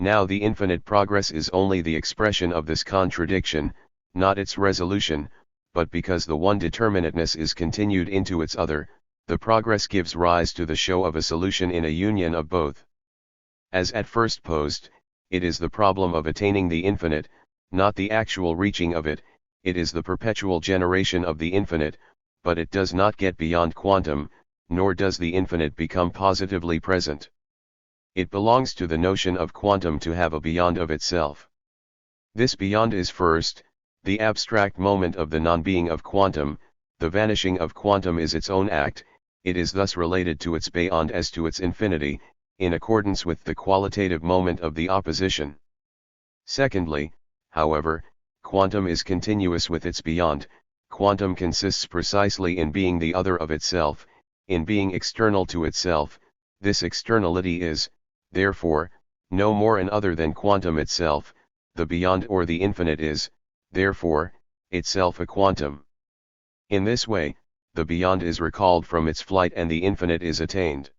Now the infinite progress is only the expression of this contradiction, not its resolution, but because the one determinateness is continued into its other, the progress gives rise to the show of a solution in a union of both. As at first posed, it is the problem of attaining the infinite, not the actual reaching of it, it is the perpetual generation of the infinite, but it does not get beyond quantum, nor does the infinite become positively present. It belongs to the notion of quantum to have a beyond of itself. This beyond is first, the abstract moment of the non-being of quantum, the vanishing of quantum is its own act, it is thus related to its beyond as to its infinity, in accordance with the qualitative moment of the opposition. Secondly, however, quantum is continuous with its beyond, quantum consists precisely in being the other of itself, in being external to itself, this externality is, therefore, no more an other than quantum itself, the beyond or the infinite is, therefore, itself a quantum. In this way, the beyond is recalled from its flight and the infinite is attained.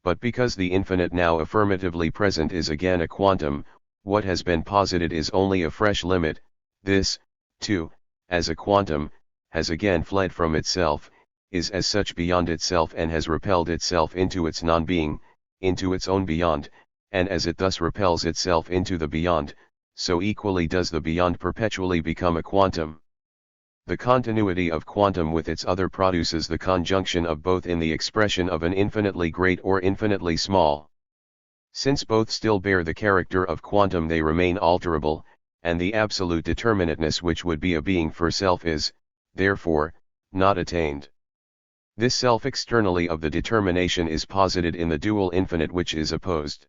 But because the infinite now affirmatively present is again a quantum, what has been posited is only a fresh limit, this, too, as a quantum, has again fled from itself, is as such beyond itself and has repelled itself into its non-being, into its own beyond, and as it thus repels itself into the beyond, so equally does the beyond perpetually become a quantum. The continuity of quantum with its other produces the conjunction of both in the expression of an infinitely great or infinitely small. Since both still bear the character of quantum they remain alterable, and the absolute determinateness which would be a being for self is, therefore, not attained. This self externally of the determination is posited in the dual infinite which is opposed.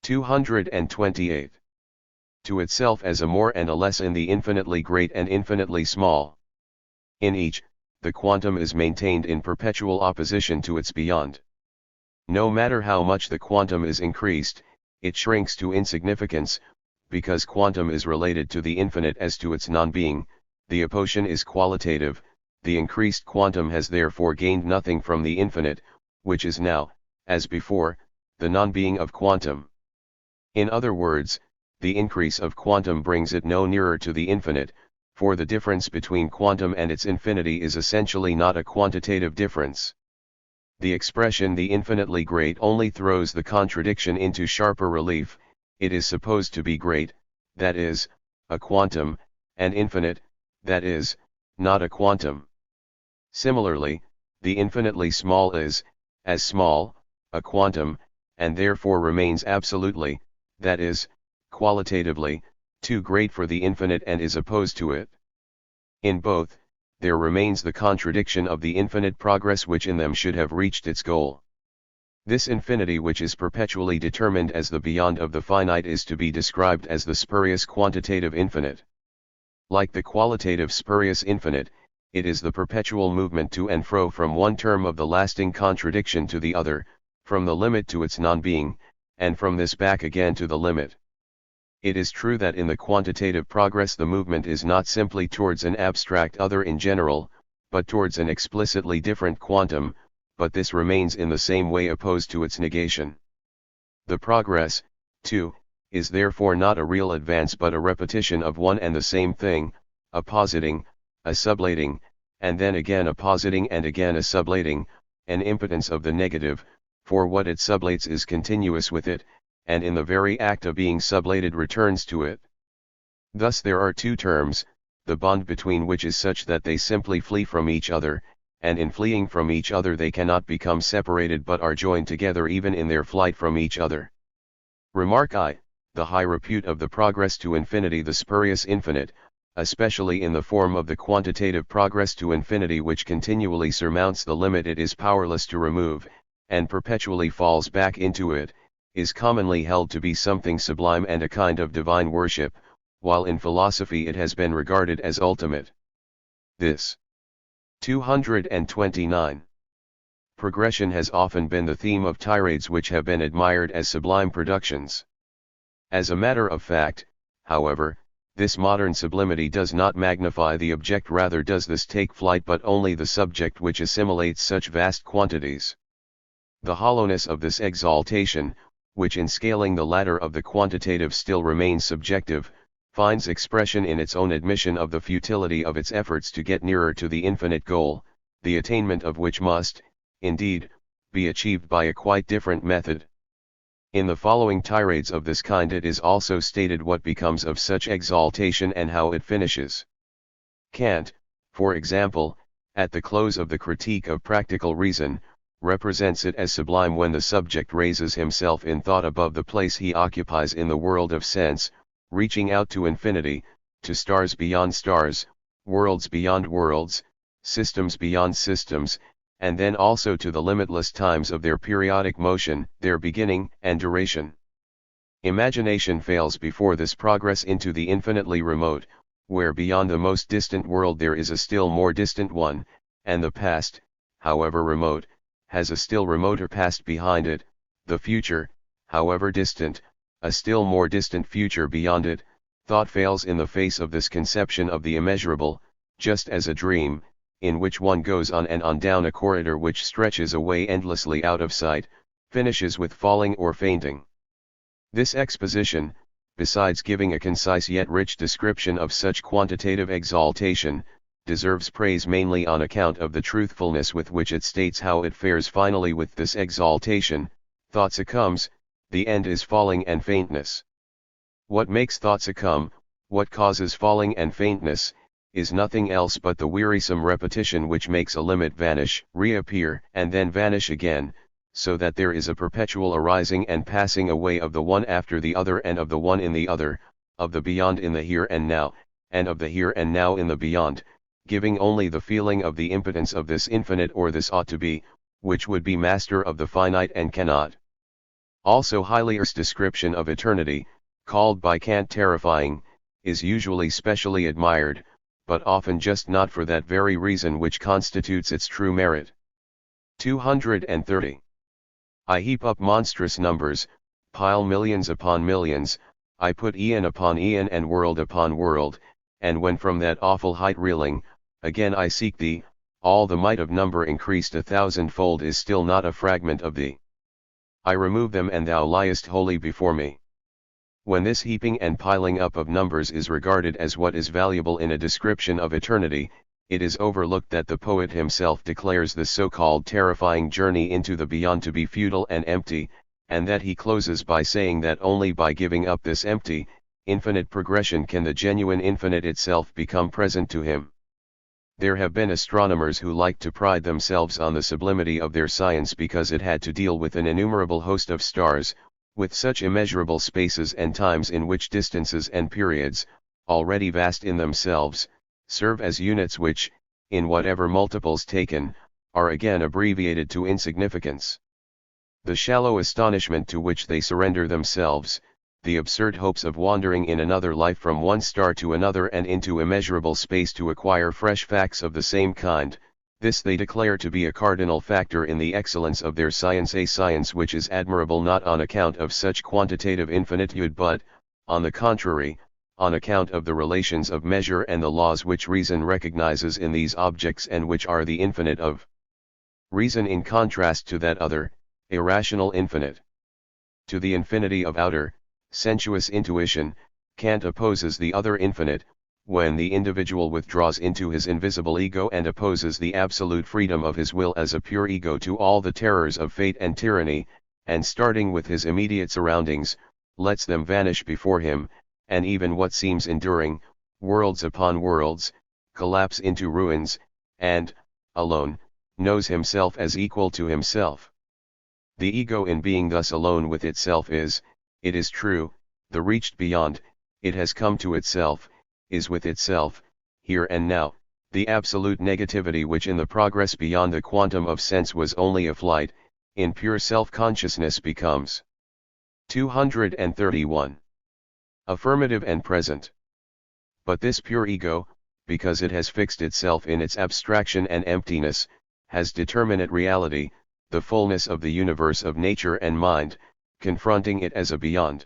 228. To itself as a more and a less in the infinitely great and infinitely small. In each, the quantum is maintained in perpetual opposition to its beyond. No matter how much the quantum is increased, it shrinks to insignificance, because quantum is related to the infinite as to its non-being, the opposition is qualitative, the increased quantum has therefore gained nothing from the infinite, which is now, as before, the non-being of quantum. In other words, the increase of quantum brings it no nearer to the infinite, for the difference between quantum and its infinity is essentially not a quantitative difference. The expression the infinitely great only throws the contradiction into sharper relief, it is supposed to be great, that is, a quantum, and infinite, that is, not a quantum. Similarly, the infinitely small is, as small, a quantum, and therefore remains absolutely, that is, qualitatively, too great for the infinite and is opposed to it. In both, there remains the contradiction of the infinite progress which in them should have reached its goal. This infinity which is perpetually determined as the beyond of the finite is to be described as the spurious quantitative infinite. Like the qualitative spurious infinite, it is the perpetual movement to and fro from one term of the lasting contradiction to the other, from the limit to its non-being, and from this back again to the limit. It is true that in the quantitative progress the movement is not simply towards an abstract other in general, but towards an explicitly different quantum, but this remains in the same way opposed to its negation. The progress, too, is therefore not a real advance but a repetition of one and the same thing, a positing, a sublating, and then again a positing and again a sublating, an impotence of the negative, for what it sublates is continuous with it, and in the very act of being sublated returns to it. Thus there are two terms, the bond between which is such that they simply flee from each other, and in fleeing from each other they cannot become separated but are joined together even in their flight from each other. Remark I, the high repute of the progress to infinity, the spurious infinite, especially in the form of the quantitative progress to infinity which continually surmounts the limit it is powerless to remove, and perpetually falls back into it, is commonly held to be something sublime and a kind of divine worship, while in philosophy it has been regarded as ultimate. This 229. Progression has often been the theme of tirades which have been admired as sublime productions. As a matter of fact, however, this modern sublimity does not magnify the object, rather does this take flight but only the subject which assimilates such vast quantities. The hollowness of this exaltation, which in scaling the ladder of the quantitative still remains subjective, finds expression in its own admission of the futility of its efforts to get nearer to the infinite goal, the attainment of which must, indeed, be achieved by a quite different method. In the following tirades of this kind it is also stated what becomes of such exaltation and how it finishes. Kant, for example, at the close of the Critique of Practical Reason, represents it as sublime when the subject raises himself in thought above the place he occupies in the world of sense, reaching out to infinity, to stars beyond stars, worlds beyond worlds, systems beyond systems, and then also to the limitless times of their periodic motion, their beginning and duration. Imagination fails before this progress into the infinitely remote, where beyond the most distant world there is a still more distant one, and the past, however remote, has a still remoter past behind it, the future, however distant, a still more distant future beyond it. Thought fails in the face of this conception of the immeasurable, just as a dream, in which one goes on and on down a corridor which stretches away endlessly out of sight, finishes with falling or fainting. This exposition, besides giving a concise yet rich description of such quantitative exaltation, deserves praise mainly on account of the truthfulness with which it states how it fares finally with this exaltation. Thought succumbs, the end is falling and faintness. What makes thought succumb, what causes falling and faintness, is nothing else but the wearisome repetition which makes a limit vanish, reappear, and then vanish again, so that there is a perpetual arising and passing away of the one after the other and of the one in the other, of the beyond in the here and now, and of the here and now in the beyond, giving only the feeling of the impotence of this infinite or this ought to be, which would be master of the finite and cannot. Also Heidegger's description of eternity, called by Kant terrifying, is usually specially admired, but often just not for that very reason which constitutes its true merit. 230. I heap up monstrous numbers, pile millions upon millions, I put eon upon eon and world upon world, and when from that awful height reeling, again I seek thee, all the might of number increased 1,000-fold is still not a fragment of thee. I remove them and thou liest wholly before me. When this heaping and piling up of numbers is regarded as what is valuable in a description of eternity, it is overlooked that the poet himself declares the so-called terrifying journey into the beyond to be futile and empty, and that he closes by saying that only by giving up this empty, infinite progression can the genuine infinite itself become present to him. There have been astronomers who liked to pride themselves on the sublimity of their science because it had to deal with an innumerable host of stars, with such immeasurable spaces and times in which distances and periods, already vast in themselves, serve as units which, in whatever multiples taken, are again abbreviated to insignificance. The shallow astonishment to which they surrender themselves, the absurd hopes of wandering in another life from one star to another and into immeasurable space to acquire fresh facts of the same kind, this they declare to be a cardinal factor in the excellence of their science, a science which is admirable not on account of such quantitative infinitude but, on the contrary, on account of the relations of measure and the laws which reason recognizes in these objects and which are the infinite of reason in contrast to that other, irrational infinite. To the infinity of outer, sensuous intuition, Kant opposes the other infinite, when the individual withdraws into his invisible ego and opposes the absolute freedom of his will as a pure ego to all the terrors of fate and tyranny, and starting with his immediate surroundings, lets them vanish before him, and even what seems enduring, worlds upon worlds, collapse into ruins, and, alone, knows himself as equal to himself. The ego in being thus alone with itself is, it is true, the reached beyond, it has come to itself, is with itself, here and now, the absolute negativity which in the progress beyond the quantum of sense was only a flight, in pure self-consciousness becomes 231. Affirmative and present. But this pure ego, because it has fixed itself in its abstraction and emptiness, has determinate reality, the fullness of the universe of nature and mind, confronting it as a beyond.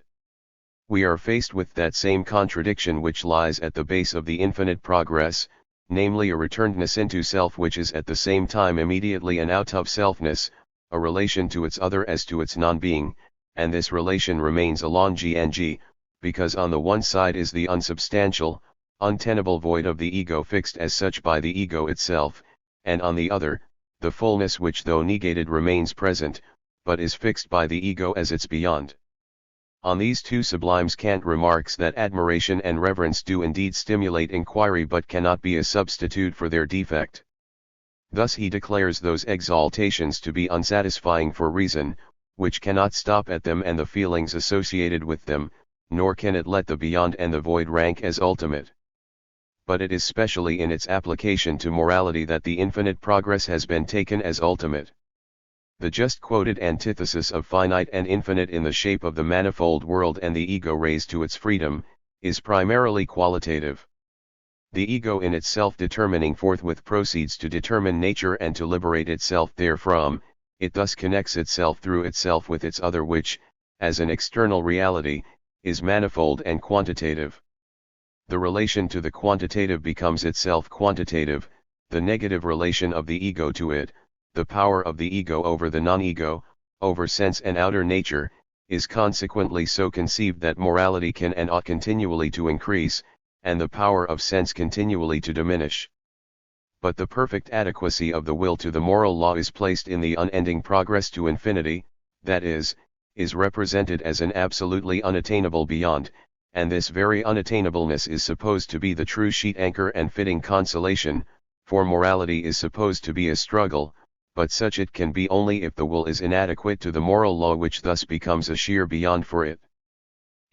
We are faced with that same contradiction which lies at the base of the infinite progress, namely a returnedness into self which is at the same time immediately an out of selfness, a relation to its other as to its non-being, and this relation remains a long-g, because on the one side is the unsubstantial, untenable void of the ego fixed as such by the ego itself, and on the other, the fullness which though negated remains present, but is fixed by the ego as its beyond. On these two sublimes Kant remarks that admiration and reverence do indeed stimulate inquiry but cannot be a substitute for their defect. Thus he declares those exaltations to be unsatisfying for reason, which cannot stop at them and the feelings associated with them, nor can it let the beyond and the void rank as ultimate. But it is specially in its application to morality that the infinite progress has been taken as ultimate. The just quoted antithesis of finite and infinite in the shape of the manifold world and the ego raised to its freedom, is primarily qualitative. The ego in itself determining forthwith proceeds to determine nature and to liberate itself therefrom, it thus connects itself through itself with its other which, as an external reality, is manifold and quantitative. The relation to the quantitative becomes itself quantitative, the negative relation of the ego to it, the power of the ego over the non-ego, over sense and outer nature, is consequently so conceived that morality can and ought continually to increase, and the power of sense continually to diminish. But the perfect adequacy of the will to the moral law is placed in the unending progress to infinity, that is represented as an absolutely unattainable beyond, and this very unattainableness is supposed to be the true sheet anchor and fitting consolation, for morality is supposed to be a struggle, but such it can be only if the will is inadequate to the moral law which thus becomes a sheer beyond for it.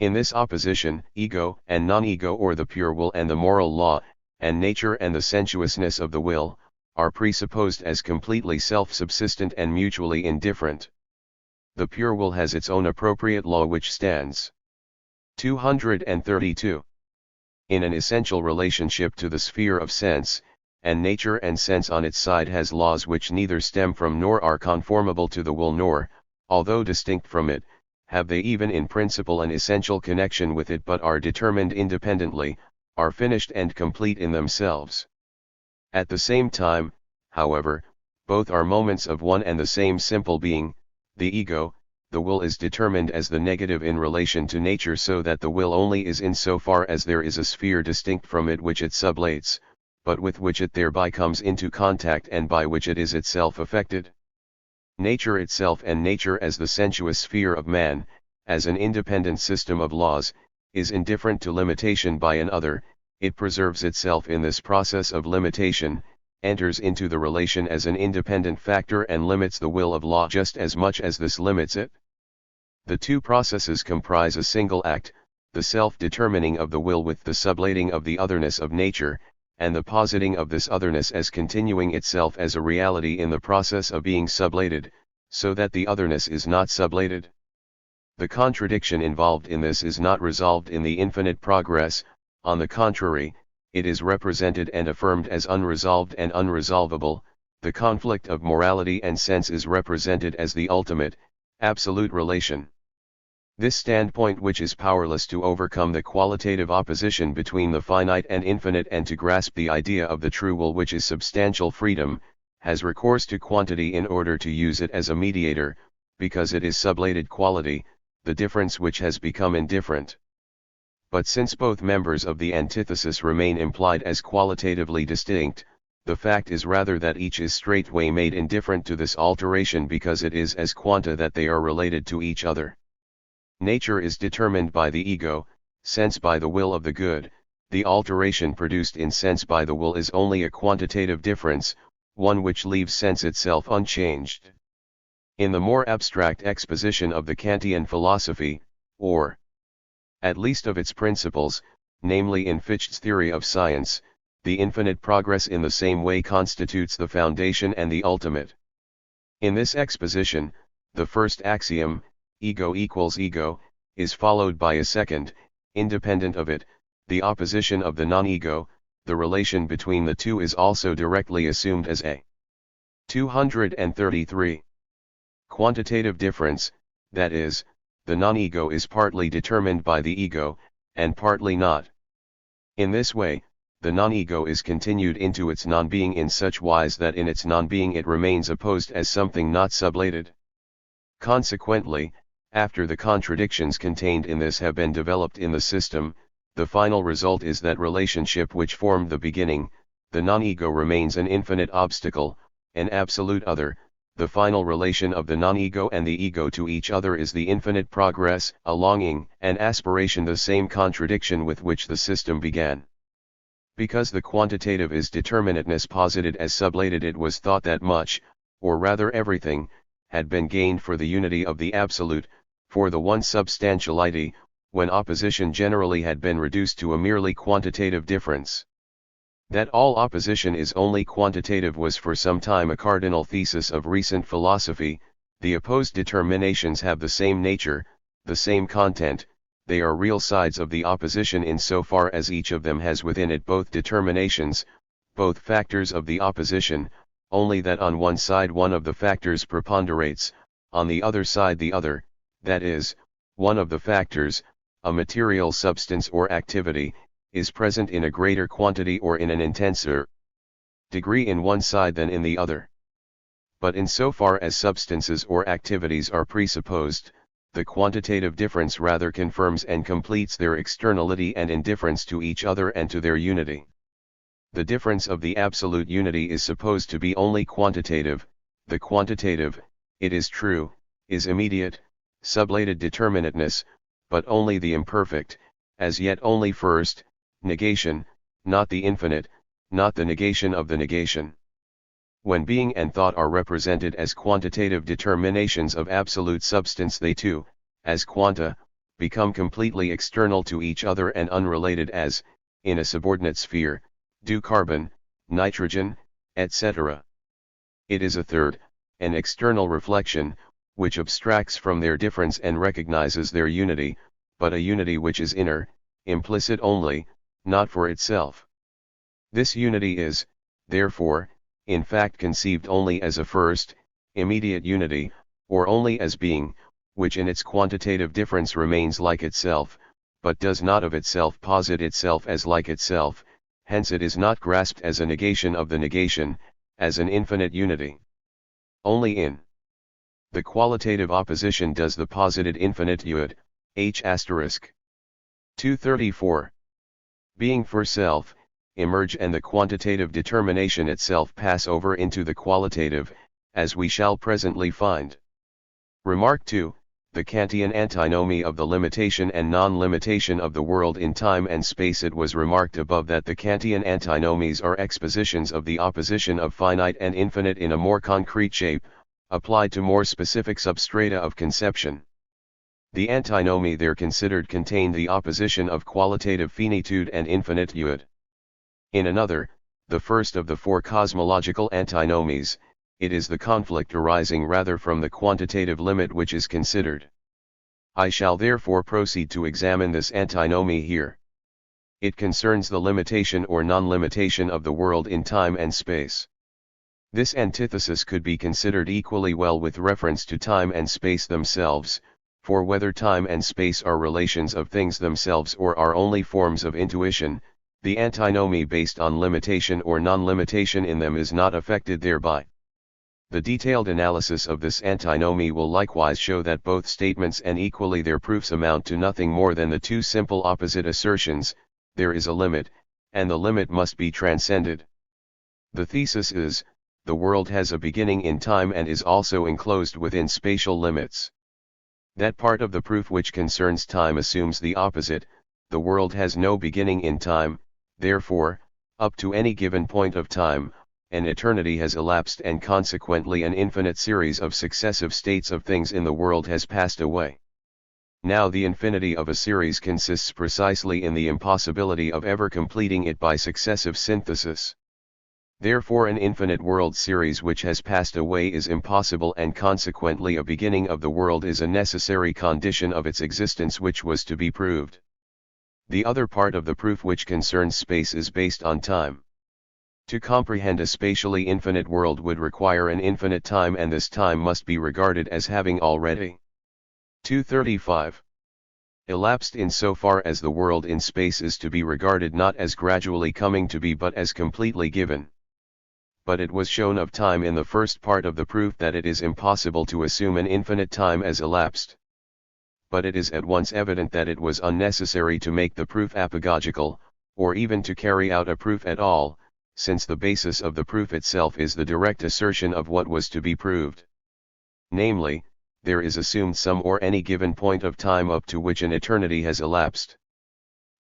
In this opposition, ego and non-ego or the pure will and the moral law, and nature and the sensuousness of the will, are presupposed as completely self-subsistent and mutually indifferent. The pure will has its own appropriate law which stands 232. In an essential relationship to the sphere of sense, and nature and sense on its side has laws which neither stem from nor are conformable to the will nor, although distinct from it, have they even in principle an essential connection with it but are determined independently, are finished and complete in themselves. At the same time, however, both are moments of one and the same simple being, the ego. The will is determined as the negative in relation to nature so that the will only is in so far as there is a sphere distinct from it which it sublates, but with which it thereby comes into contact and by which it is itself affected. Nature itself and nature as the sensuous sphere of man, as an independent system of laws, is indifferent to limitation by an other, it preserves itself in this process of limitation, enters into the relation as an independent factor and limits the will of law just as much as this limits it. The two processes comprise a single act, the self-determining of the will with the sublating of the otherness of nature, and the positing of this otherness as continuing itself as a reality in the process of being sublated, so that the otherness is not sublated. The contradiction involved in this is not resolved in the infinite progress, on the contrary, it is represented and affirmed as unresolved and unresolvable. The conflict of morality and sense is represented as the ultimate, absolute relation. This standpoint, which is powerless to overcome the qualitative opposition between the finite and infinite and to grasp the idea of the true will which is substantial freedom, has recourse to quantity in order to use it as a mediator, because it is sublated quality, the difference which has become indifferent. But since both members of the antithesis remain implied as qualitatively distinct, the fact is rather that each is straightway made indifferent to this alteration because it is as quanta that they are related to each other. Nature is determined by the ego, sense by the will of the good. The alteration produced in sense by the will is only a quantitative difference, one which leaves sense itself unchanged. In the more abstract exposition of the Kantian philosophy, or at least of its principles, namely in Fichte's theory of science, the infinite progress in the same way constitutes the foundation and the ultimate. In this exposition, the first axiom, ego equals ego, is followed by a second, independent of it, the opposition of the non-ego. The relation between the two is also directly assumed as a 233 quantitative difference, that is, the non-ego is partly determined by the ego, and partly not. In this way, the non-ego is continued into its non-being in such wise that in its non-being it remains opposed as something not sublated. Consequently, after the contradictions contained in this have been developed in the system, the final result is that relationship which formed the beginning, the non-ego remains an infinite obstacle, an absolute other. The final relation of the non-ego and the ego to each other is the infinite progress, a longing, an aspiration, the same contradiction with which the system began. Because the quantitative is determinateness posited as sublated, it was thought that much, or rather everything, had been gained for the unity of the absolute, for the one substantiality, when opposition generally had been reduced to a merely quantitative difference. That all opposition is only quantitative was for some time a cardinal thesis of recent philosophy. The opposed determinations have the same nature, the same content, they are real sides of the opposition in so far as each of them has within it both determinations, both factors of the opposition, only that on one side one of the factors preponderates, on the other side the other, that is, one of the factors, a material substance or activity, is present in a greater quantity or in an intenser degree in one side than in the other. But in so far as substances or activities are presupposed, the quantitative difference rather confirms and completes their externality and indifference to each other and to their unity. The difference of the absolute unity is supposed to be only quantitative. The quantitative, it is true, is immediate, sublated determinateness, but only the imperfect, as yet only first, negation, not the infinite, not the negation of the negation. When being and thought are represented as quantitative determinations of absolute substance, they too, as quanta, become completely external to each other and unrelated as, in a subordinate sphere, do carbon, nitrogen, etc. It is a third, an external reflection, which abstracts from their difference and recognizes their unity, but a unity which is inner, implicit only, not for itself. This unity is, therefore, in fact conceived only as a first, immediate unity, or only as being, which in its quantitative difference remains like itself, but does not of itself posit itself as like itself. Hence it is not grasped as a negation of the negation, as an infinite unity. Only in the qualitative opposition does the posited infinite yud, h*. 234. Being for self, emerge and the quantitative determination itself pass over into the qualitative, as we shall presently find. Remark 2. The Kantian antinomy of the limitation and non-limitation of the world in time and space. It was remarked above that the Kantian antinomies are expositions of the opposition of finite and infinite in a more concrete shape, applied to more specific substrata of conception. The antinomy there considered contained the opposition of qualitative finitude and infinitude. In another, the first of the four cosmological antinomies, it is the conflict arising rather from the quantitative limit which is considered. I shall therefore proceed to examine this antinomy here. It concerns the limitation or non-limitation of the world in time and space. This antithesis could be considered equally well with reference to time and space themselves, for whether time and space are relations of things themselves or are only forms of intuition, the antinomy based on limitation or non-limitation in them is not affected thereby. The detailed analysis of this antinomy will likewise show that both statements and equally their proofs amount to nothing more than the two simple opposite assertions: there is a limit, and the limit must be transcended. The thesis is, the world has a beginning in time and is also enclosed within spatial limits. That part of the proof which concerns time assumes the opposite: the world has no beginning in time, therefore, up to any given point of time, an eternity has elapsed and consequently an infinite series of successive states of things in the world has passed away. Now the infinity of a series consists precisely in the impossibility of ever completing it by successive synthesis. Therefore an infinite world series which has passed away is impossible, and consequently a beginning of the world is a necessary condition of its existence which was to be proved. The other part of the proof which concerns space is based on time. To comprehend a spatially infinite world would require an infinite time, and this time must be regarded as having already 235 elapsed in so far as the world in space is to be regarded not as gradually coming to be but as completely given. But it was shown of time in the first part of the proof that it is impossible to assume an infinite time as elapsed. But it is at once evident that it was unnecessary to make the proof apagogical, or even to carry out a proof at all, since the basis of the proof itself is the direct assertion of what was to be proved. Namely, there is assumed some or any given point of time up to which an eternity has elapsed.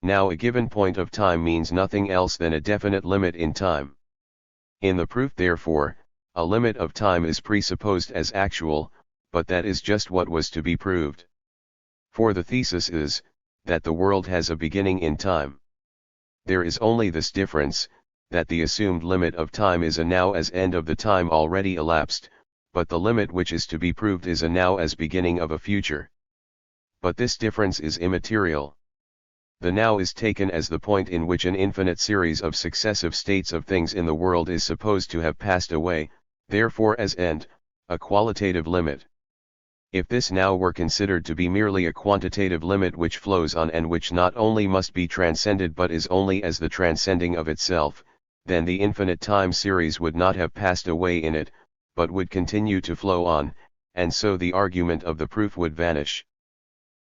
Now a given point of time means nothing else than a definite limit in time. In the proof therefore, a limit of time is presupposed as actual, but that is just what was to be proved. For the thesis is, that the world has a beginning in time. There is only this difference, that the assumed limit of time is a now as end of the time already elapsed, but the limit which is to be proved is a now as beginning of a future. But this difference is immaterial. The now is taken as the point in which an infinite series of successive states of things in the world is supposed to have passed away, therefore as end, a qualitative limit. If this now were considered to be merely a quantitative limit which flows on and which not only must be transcended but is only as the transcending of itself, then the infinite time series would not have passed away in it, but would continue to flow on, and so the argument of the proof would vanish.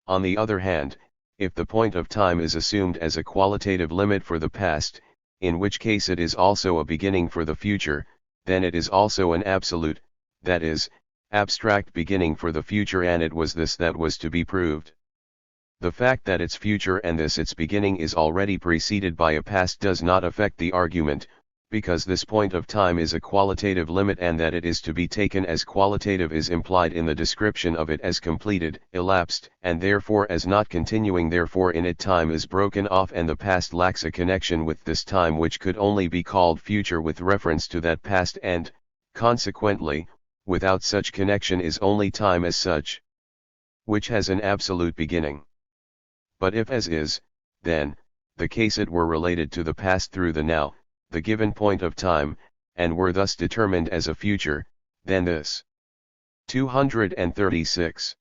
On the other hand, if the point of time is assumed as a qualitative limit for the past, in which case it is also a beginning for the future, then it is also an absolute, that is, abstract beginning for the future, and it was this that was to be proved. The fact that its future and this its beginning is already preceded by a past does not affect the argument, because this point of time is a qualitative limit, and that it is to be taken as qualitative is implied in the description of it as completed, elapsed, and therefore as not continuing. Therefore in it time is broken off, and the past lacks a connection with this time which could only be called future with reference to that past, and, consequently, without such connection is only time as such, which has an absolute beginning. But if, as is, then, the case, it were related to the past through the now, the given point of time, and were thus determined as a future, then this 236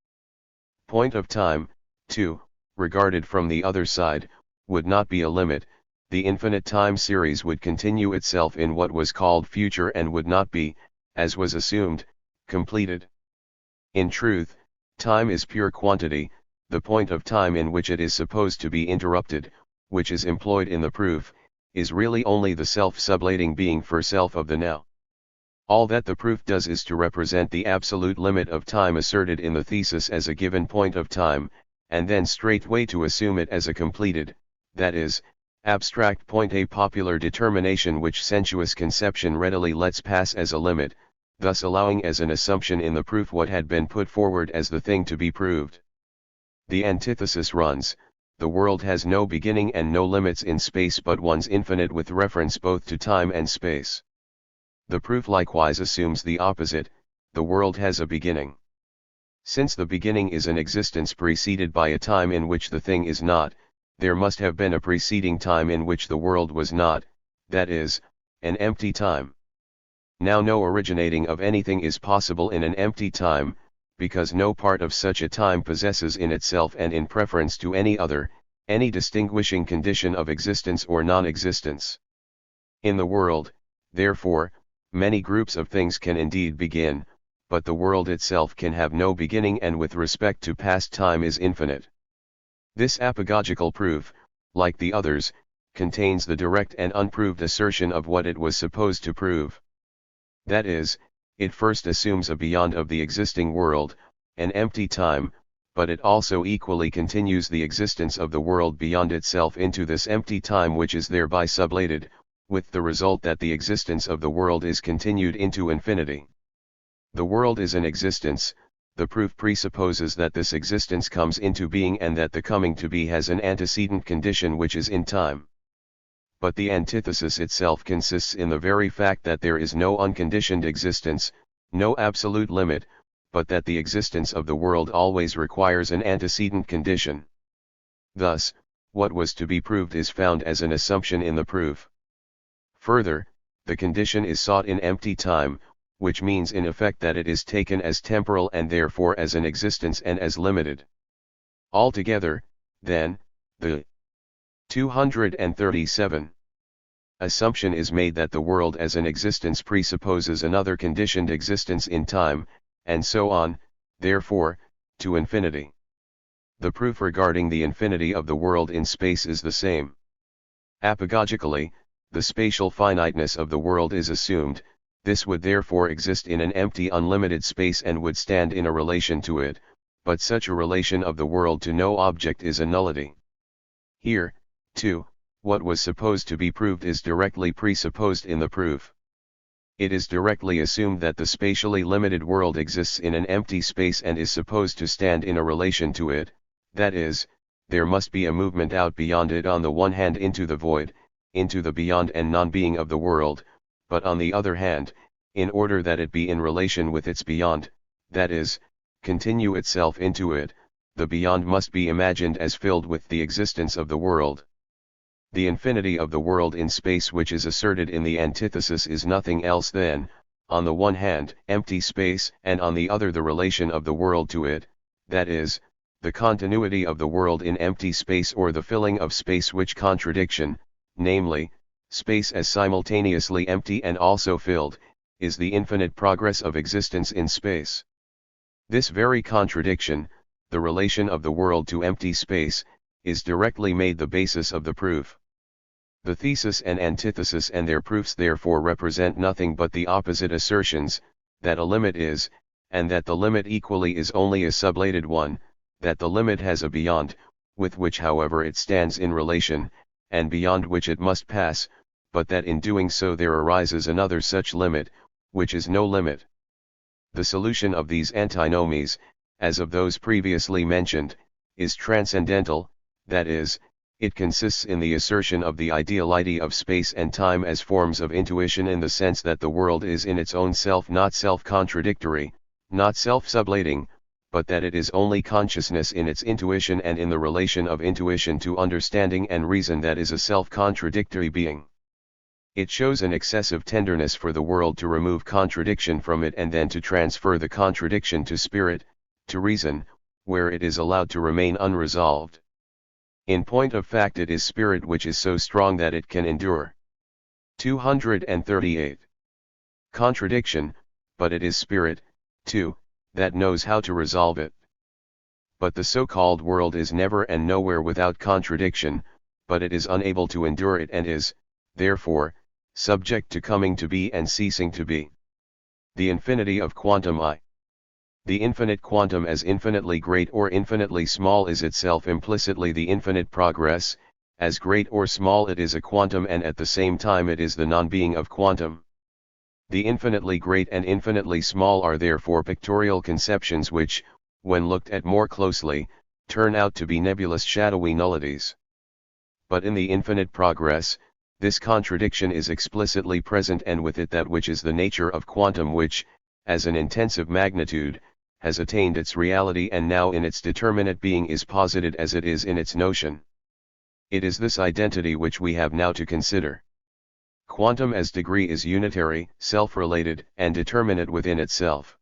point of time, too, regarded from the other side, would not be a limit. The infinite time series would continue itself in what was called future and would not be, as was assumed, completed. In truth, time is pure quantity, the point of time in which it is supposed to be interrupted, which is employed in the proof, is really only the self-sublating being for self of the now. All that the proof does is to represent the absolute limit of time asserted in the thesis as a given point of time, and then straightway to assume it as a completed, that is, abstract point, a popular determination which sensuous conception readily lets pass as a limit, thus allowing as an assumption in the proof what had been put forward as the thing to be proved. The antithesis runs: the world has no beginning and no limits in space, but one's infinite with reference both to time and space. The proof likewise assumes the opposite: the world has a beginning. Since the beginning is an existence preceded by a time in which the thing is not, there must have been a preceding time in which the world was not, that is, an empty time. Now no originating of anything is possible in an empty time, because no part of such a time possesses in itself and in preference to any other, any distinguishing condition of existence or non-existence. In the world, therefore, Many groups of things can indeed begin, but the world itself can have no beginning and with respect to past time is infinite. This apagogical proof, like the others, contains the direct and unproved assertion of what it was supposed to prove. That is, it first assumes a beyond of the existing world, an empty time, but it also equally continues the existence of the world beyond itself into this empty time which is thereby sublated, with the result that the existence of the world is continued into infinity. The world is an existence, the proof presupposes that this existence comes into being and that the coming to be has an antecedent condition which is in time. But the antithesis itself consists in the very fact that there is no unconditioned existence, no absolute limit, but that the existence of the world always requires an antecedent condition. Thus, what was to be proved is found as an assumption in the proof. Further, the condition is sought in empty time, which means in effect that it is taken as temporal and therefore as an existence and as limited. Altogether, then, the 237 assumption is made that the world as an existence presupposes another conditioned existence in time, and so on, therefore, to infinity. The proof regarding the infinity of the world in space is the same. Apagogically, the spatial finiteness of the world is assumed, this would therefore exist in an empty unlimited space and would stand in a relation to it, but such a relation of the world to no object is a nullity. Here, too, what was supposed to be proved is directly presupposed in the proof. It is directly assumed that the spatially limited world exists in an empty space and is supposed to stand in a relation to it, that is, there must be a movement out beyond it on the one hand into the void, into the beyond and non-being of the world, but on the other hand, in order that it be in relation with its beyond, that is, continue itself into it, the beyond must be imagined as filled with the existence of the world. The infinity of the world in space which is asserted in the antithesis is nothing else than, on the one hand, empty space, and on the other the relation of the world to it, that is, the continuity of the world in empty space or the filling of space which contradiction, namely, space as simultaneously empty and also filled, is the infinite progress of existence in space. This very contradiction, the relation of the world to empty space, is directly made the basis of the proof. The thesis and antithesis and their proofs therefore represent nothing but the opposite assertions, that a limit is, and that the limit equally is only a sublated one, that the limit has a beyond, with which however it stands in relation, and beyond which it must pass, but that in doing so there arises another such limit, which is no limit. The solution of these antinomies, as of those previously mentioned, is transcendental, that is, it consists in the assertion of the ideality of space and time as forms of intuition in the sense that the world is in its own self not self-contradictory, not self-sublating, but that it is only consciousness in its intuition and in the relation of intuition to understanding and reason that is a self-contradictory being. It shows an excessive tenderness for the world to remove contradiction from it and then to transfer the contradiction to spirit, to reason, where it is allowed to remain unresolved. In point of fact it is spirit which is so strong that it can endure. 238. Contradiction, but it is spirit, too, that knows how to resolve it. But the so-called world is never and nowhere without contradiction, but it is unable to endure it and is, therefore, subject to coming to be and ceasing to be. The infinity of quantum I. The infinite quantum as infinitely great or infinitely small is itself implicitly the infinite progress, as great or small it is a quantum and at the same time it is the non-being of quantum. The infinitely great and infinitely small are therefore pictorial conceptions which, when looked at more closely, turn out to be nebulous shadowy nullities. But in the infinite progress, this contradiction is explicitly present and with it that which is the nature of quantum which, as an intensive magnitude, has attained its reality and now in its determinate being is posited as it is in its notion. It is this identity which we have now to consider. Quantum as degree is unitary, self-related, and determinate within itself.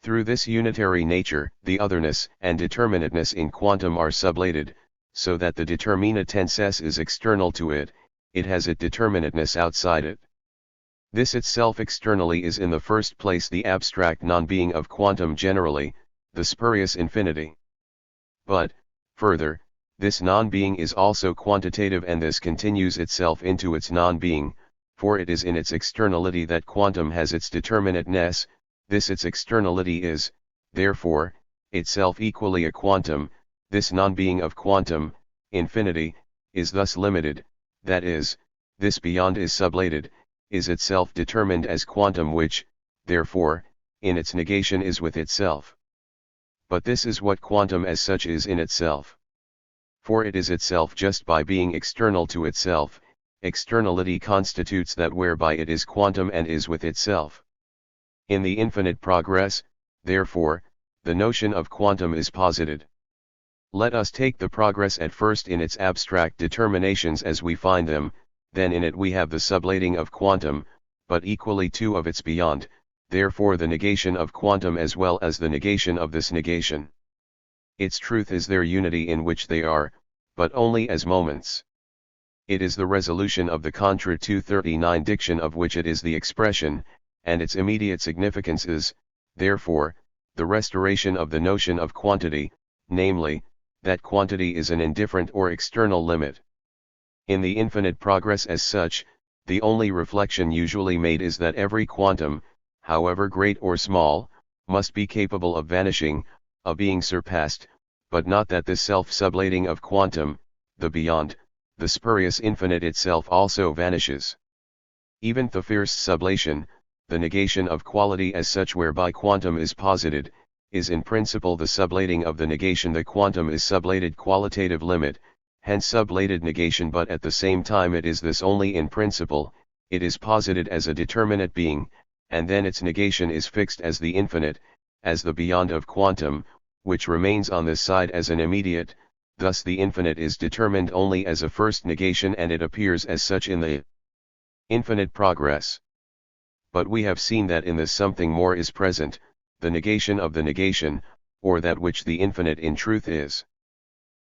Through this unitary nature, the otherness and determinateness in quantum are sublated, so that the determinateness is external to it, it has its determinateness outside it. This itself externally is in the first place the abstract non-being of quantum generally, the spurious infinity. But, further, this non-being is also quantitative, and this continues itself into its non-being, for it is in its externality that quantum has its determinateness. This its externality is, therefore, itself equally a quantum. This non-being of quantum, infinity, is thus limited, that is, this beyond is sublated, is itself determined as quantum, which, therefore, in its negation is with itself. But this is what quantum as such is in itself. For it is itself just by being external to itself. Externality constitutes that whereby it is quantum and is with itself. In the infinite progress, therefore, the notion of quantum is posited. Let us take the progress at first in its abstract determinations as we find them, then in it we have the sublating of quantum, but equally too of its beyond, therefore the negation of quantum as well as the negation of this negation. Its truth is their unity in which they are, but only as moments. It is the resolution of the Contra 239 diction of which it is the expression, and its immediate significance is, therefore, the restoration of the notion of quantity, namely, that quantity is an indifferent or external limit. In the infinite progress as such, the only reflection usually made is that every quantum, however great or small, must be capable of vanishing, of being surpassed, but not that this self-sublating of quantum, the beyond, the spurious infinite itself also vanishes. Even the first sublation, the negation of quality as such whereby quantum is posited, is in principle the sublating of the negation. The quantum is sublated qualitative limit, hence sublated negation, but at the same time it is this only in principle. It is posited as a determinate being, and then its negation is fixed as the infinite, as the beyond of quantum, which remains on this side as an immediate. Thus the infinite is determined only as a first negation, and it appears as such in the infinite progress. But we have seen that in this something more is present, the negation of the negation, or that which the infinite in truth is.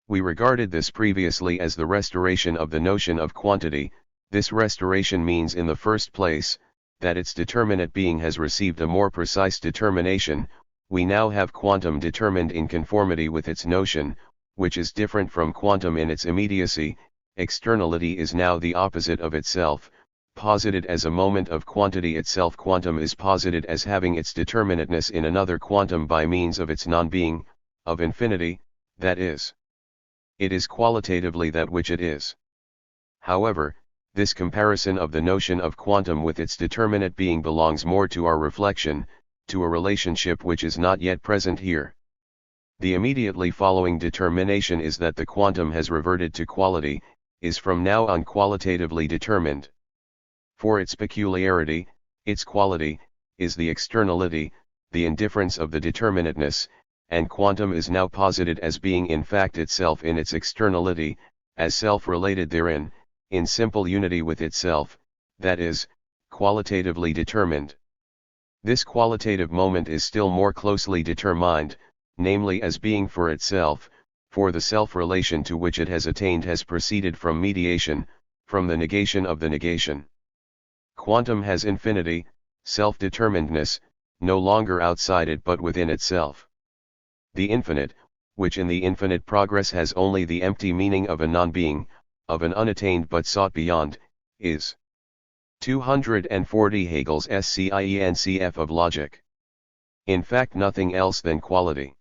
We regarded this previously as the restoration of the notion of quantity. This restoration means in the first place, that its determinate being has received a more precise determination. We now have quantum determined in conformity with its notion, which is different from quantum in its immediacy. Externality is now the opposite of itself, posited as a moment of quantity itself. Quantum is posited as having its determinateness in another quantum by means of its non-being, of infinity, that is. It is qualitatively that which it is. However, this comparison of the notion of quantum with its determinate being belongs more to our reflection, to a relationship which is not yet present here. The immediately following determination is that the quantum has reverted to quality, is from now on qualitatively determined. For its peculiarity, its quality, is the externality, the indifference of the determinateness, and quantum is now posited as being in fact itself in its externality, as self-related therein, in simple unity with itself, that is, qualitatively determined. This qualitative moment is still more closely determined, namely as being for itself, for the self-relation to which it has attained has proceeded from mediation, from the negation of the negation. Quantum has infinity, self-determinedness, no longer outside it but within itself. The infinite, which in the infinite progress has only the empty meaning of a non-being, of an unattained but sought beyond, is 240 Hegels SCIENCF of logic. In fact nothing else than quality.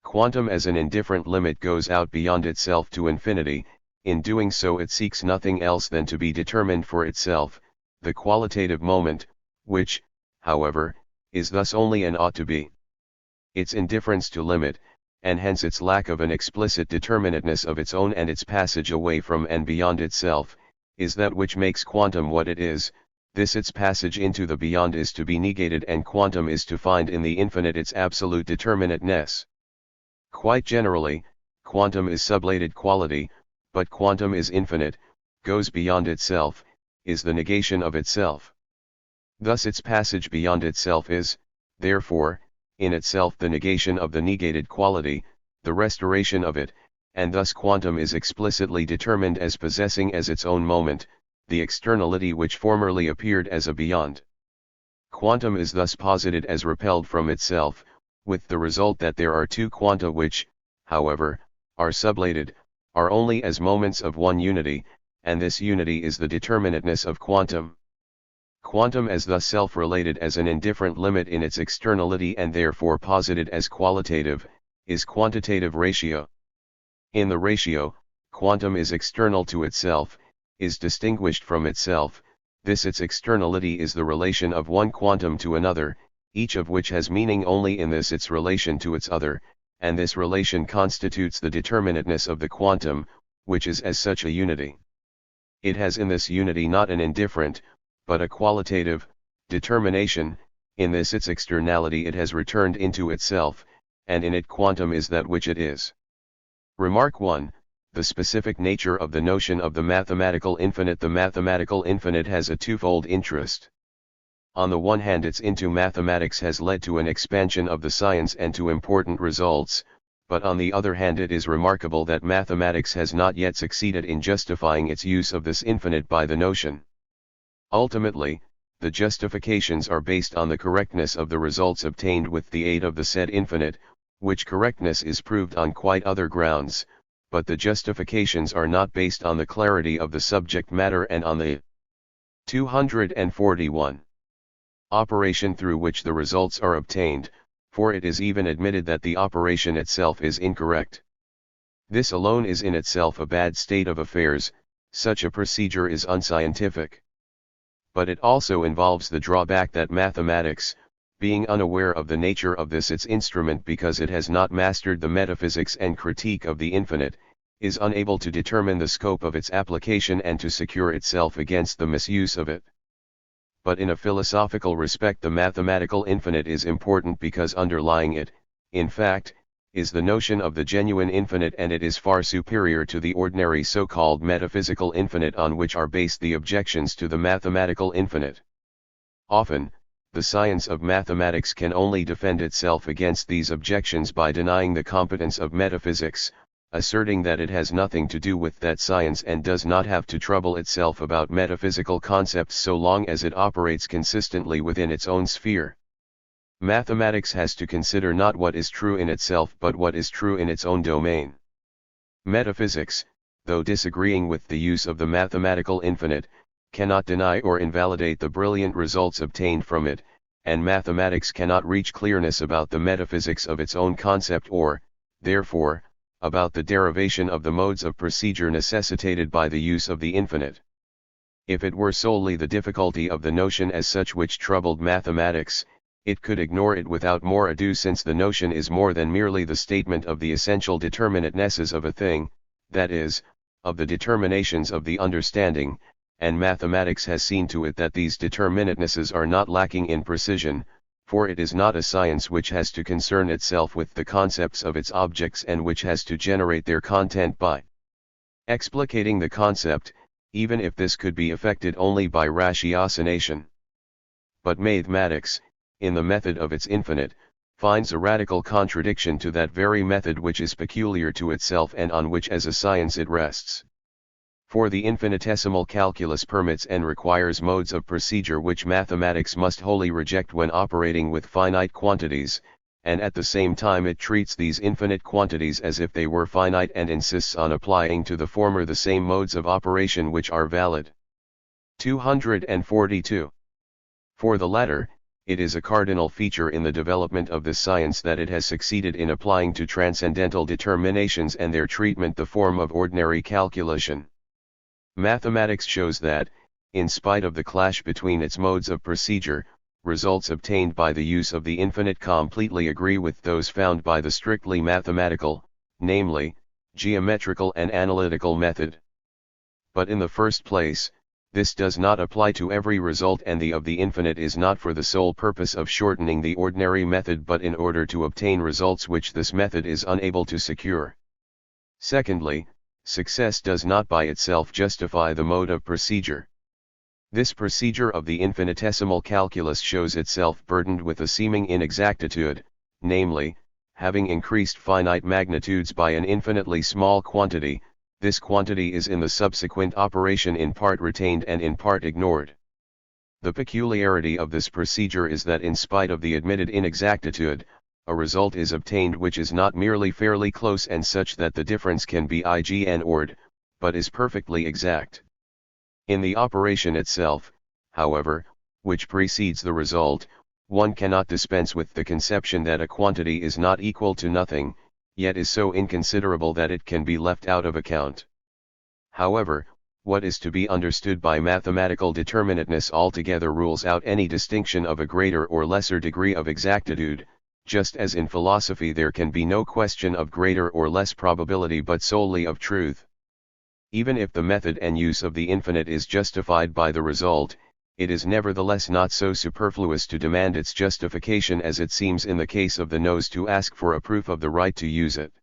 Quantum as an indifferent limit goes out beyond itself to infinity. In doing so it seeks nothing else than to be determined for itself, the qualitative moment, which, however, is thus only an ought to be. Its indifference to limit, and hence its lack of an explicit determinateness of its own and its passage away from and beyond itself, is that which makes quantum what it is. This its passage into the beyond is to be negated, and quantum is to find in the infinite its absolute determinateness. Quite generally, quantum is sublated quality, but quantum is infinite, goes beyond itself, is the negation of itself. Thus its passage beyond itself is, therefore, in itself the negation of the negated quality, the restoration of it, and thus quantum is explicitly determined as possessing as its own moment, the externality which formerly appeared as a beyond. Quantum is thus posited as repelled from itself, with the result that there are two quanta which, however, are sublated, are only as moments of one unity, and this unity is the determinateness of quantum. Quantum as thus self-related as an indifferent limit in its externality and therefore posited as qualitative, is quantitative ratio. In the ratio, quantum is external to itself, is distinguished from itself, this its externality is the relation of one quantum to another, each of which has meaning only in this its relation to its other, and this relation constitutes the determinateness of the quantum, which is as such a unity. It has in this unity not an indifferent, but a qualitative, determination, in this its externality it has returned into itself, and in it quantum is that which it is. Remark 1. The specific nature of the notion of the mathematical infinite. The mathematical infinite has a twofold interest. On the one hand, its into mathematics has led to an expansion of the science and to important results, but on the other hand it is remarkable that mathematics has not yet succeeded in justifying its use of this infinite by the notion. Ultimately, the justifications are based on the correctness of the results obtained with the aid of the said infinite, which correctness is proved on quite other grounds, but the justifications are not based on the clarity of the subject matter and on the 241 operation through which the results are obtained, for it is even admitted that the operation itself is incorrect. This alone is in itself a bad state of affairs, such a procedure is unscientific. But it also involves the drawback that mathematics, being unaware of the nature of this its instrument because it has not mastered the metaphysics and critique of the infinite, is unable to determine the scope of its application and to secure itself against the misuse of it. But in a philosophical respect the mathematical infinite is important because underlying it, in fact, is the notion of the genuine infinite, and it is far superior to the ordinary so-called metaphysical infinite on which are based the objections to the mathematical infinite. Often, the science of mathematics can only defend itself against these objections by denying the competence of metaphysics, asserting that it has nothing to do with that science and does not have to trouble itself about metaphysical concepts so long as it operates consistently within its own sphere. Mathematics has to consider not what is true in itself but what is true in its own domain. Metaphysics, though disagreeing with the use of the mathematical infinite, cannot deny or invalidate the brilliant results obtained from it, and mathematics cannot reach clearness about the metaphysics of its own concept or, therefore, about the derivation of the modes of procedure necessitated by the use of the infinite. If it were solely the difficulty of the notion as such which troubled mathematics, it could ignore it without more ado, since the notion is more than merely the statement of the essential determinatenesses of a thing, that is, of the determinations of the understanding, and mathematics has seen to it that these determinatenesses are not lacking in precision, for it is not a science which has to concern itself with the concepts of its objects and which has to generate their content by explicating the concept, even if this could be effected only by ratiocination. But mathematics, in the method of its infinite, finds a radical contradiction to that very method which is peculiar to itself and on which as a science it rests. For the infinitesimal calculus permits and requires modes of procedure which mathematics must wholly reject when operating with finite quantities, and at the same time it treats these infinite quantities as if they were finite and insists on applying to the former the same modes of operation which are valid. 242. For the latter, it is a cardinal feature in the development of this science that it has succeeded in applying to transcendental determinations and their treatment the form of ordinary calculation. Mathematics shows that, in spite of the clash between its modes of procedure, results obtained by the use of the infinite completely agree with those found by the strictly mathematical, namely, geometrical and analytical method. But in the first place, this does not apply to every result, and the of the infinite is not for the sole purpose of shortening the ordinary method but in order to obtain results which this method is unable to secure. Secondly, success does not by itself justify the mode of procedure. This procedure of the infinitesimal calculus shows itself burdened with a seeming inexactitude, namely, having increased finite magnitudes by an infinitely small quantity, this quantity is in the subsequent operation in part retained and in part ignored. The peculiarity of this procedure is that in spite of the admitted inexactitude, a result is obtained which is not merely fairly close and such that the difference can be ignored, but is perfectly exact. In the operation itself, however, which precedes the result, one cannot dispense with the conception that a quantity is not equal to nothing, yet is so inconsiderable that it can be left out of account. However, what is to be understood by mathematical determinateness altogether rules out any distinction of a greater or lesser degree of exactitude, just as in philosophy there can be no question of greater or less probability but solely of truth. Even if the method and use of the infinite is justified by the result, it is nevertheless not so superfluous to demand its justification as it seems in the case of the nose to ask for a proof of the right to use it.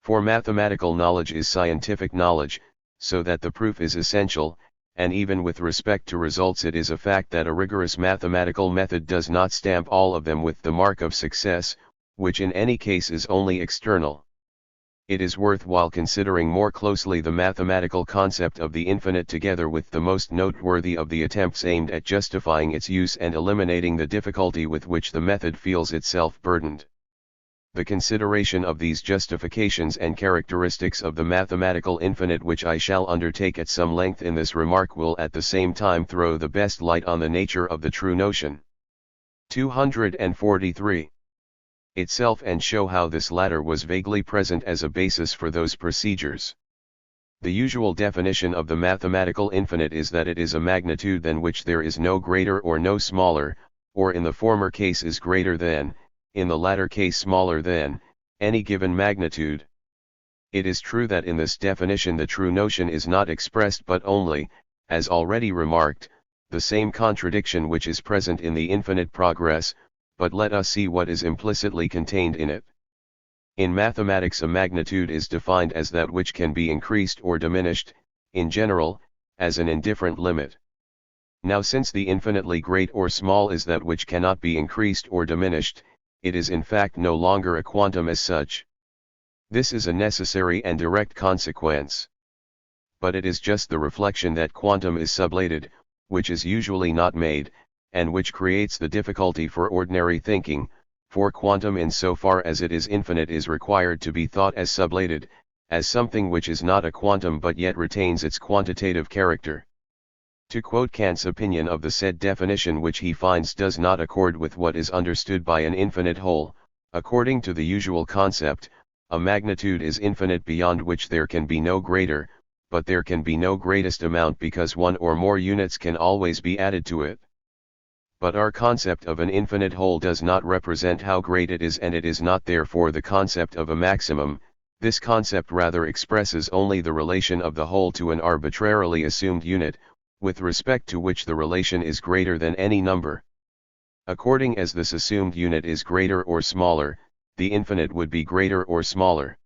For mathematical knowledge is scientific knowledge, so that the proof is essential, and even with respect to results it is a fact that a rigorous mathematical method does not stamp all of them with the mark of success, which in any case is only external. It is worthwhile considering more closely the mathematical concept of the infinite together with the most noteworthy of the attempts aimed at justifying its use and eliminating the difficulty with which the method feels itself burdened. The consideration of these justifications and characteristics of the mathematical infinite which I shall undertake at some length in this remark will at the same time throw the best light on the nature of the true notion. 243. Itself and show how this latter was vaguely present as a basis for those procedures. The usual definition of the mathematical infinite is that it is a magnitude than which there is no greater or no smaller, or in the former case is greater than, in the latter case smaller than, any given magnitude. It is true that in this definition the true notion is not expressed but only, as already remarked, the same contradiction which is present in the infinite progress, but let us see what is implicitly contained in it. In mathematics a magnitude is defined as that which can be increased or diminished, in general, as an indifferent limit. Now since the infinitely great or small is that which cannot be increased or diminished, it is in fact no longer a quantum as such. This is a necessary and direct consequence. But it is just the reflection that quantum is sublated, which is usually not made, and which creates the difficulty for ordinary thinking, for quantum in so far as it is infinite is required to be thought as sublated, as something which is not a quantum but yet retains its quantitative character. To quote Kant's opinion of the said definition which he finds does not accord with what is understood by an infinite whole, according to the usual concept, a magnitude is infinite beyond which there can be no greater, but there can be no greatest amount because one or more units can always be added to it. But our concept of an infinite whole does not represent how great it is and it is not therefore the concept of a maximum, this concept rather expresses only the relation of the whole to an arbitrarily assumed unit, with respect to which the relation is greater than any number. According as this assumed unit is greater or smaller, the infinite would be greater or smaller.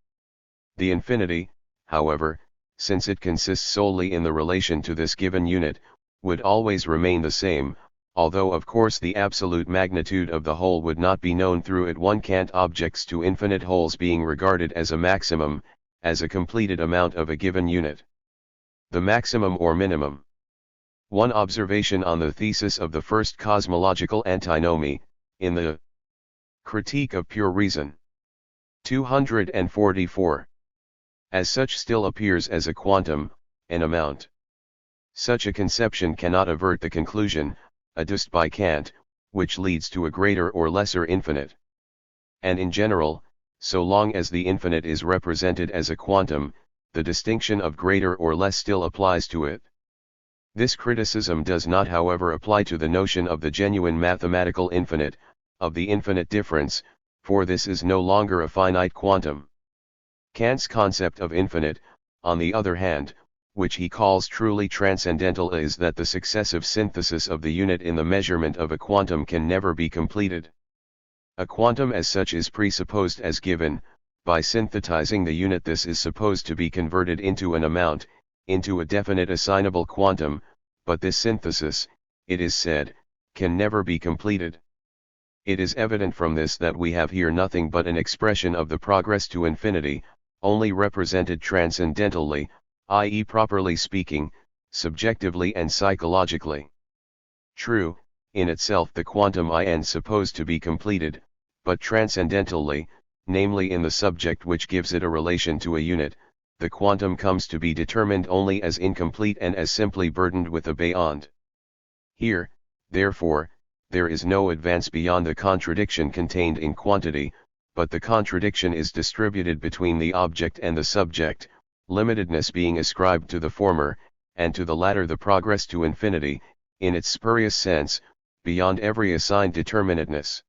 The infinity, however, since it consists solely in the relation to this given unit, would always remain the same, although of course the absolute magnitude of the whole would not be known through it. One can't objects to infinite wholes being regarded as a maximum, as a completed amount of a given unit. The maximum or minimum. One observation on the thesis of the first cosmological antinomy, in the Critique of Pure Reason. 244. As such still appears as a quantum, an amount. Such a conception cannot avert the conclusion, adduced by Kant, which leads to a greater or lesser infinite. And in general, so long as the infinite is represented as a quantum, the distinction of greater or less still applies to it. This criticism does not however apply to the notion of the genuine mathematical infinite, of the infinite difference, for this is no longer a finite quantum. Kant's concept of infinite, on the other hand, which he calls truly transcendental, is that the successive synthesis of the unit in the measurement of a quantum can never be completed. A quantum as such is presupposed as given, by synthesizing the unit this is supposed to be converted into an amount, into a definite assignable quantum, but this synthesis, it is said, can never be completed. It is evident from this that we have here nothing but an expression of the progress to infinity, only represented transcendentally, i.e. properly speaking, subjectively and psychologically. True, in itself the quantum is supposed to be completed, but transcendentally, namely in the subject which gives it a relation to a unit, the quantum comes to be determined only as incomplete and as simply burdened with a beyond. Here, therefore, there is no advance beyond the contradiction contained in quantity, but the contradiction is distributed between the object and the subject, limitedness being ascribed to the former, and to the latter the progress to infinity, in its spurious sense, beyond every assigned determinateness.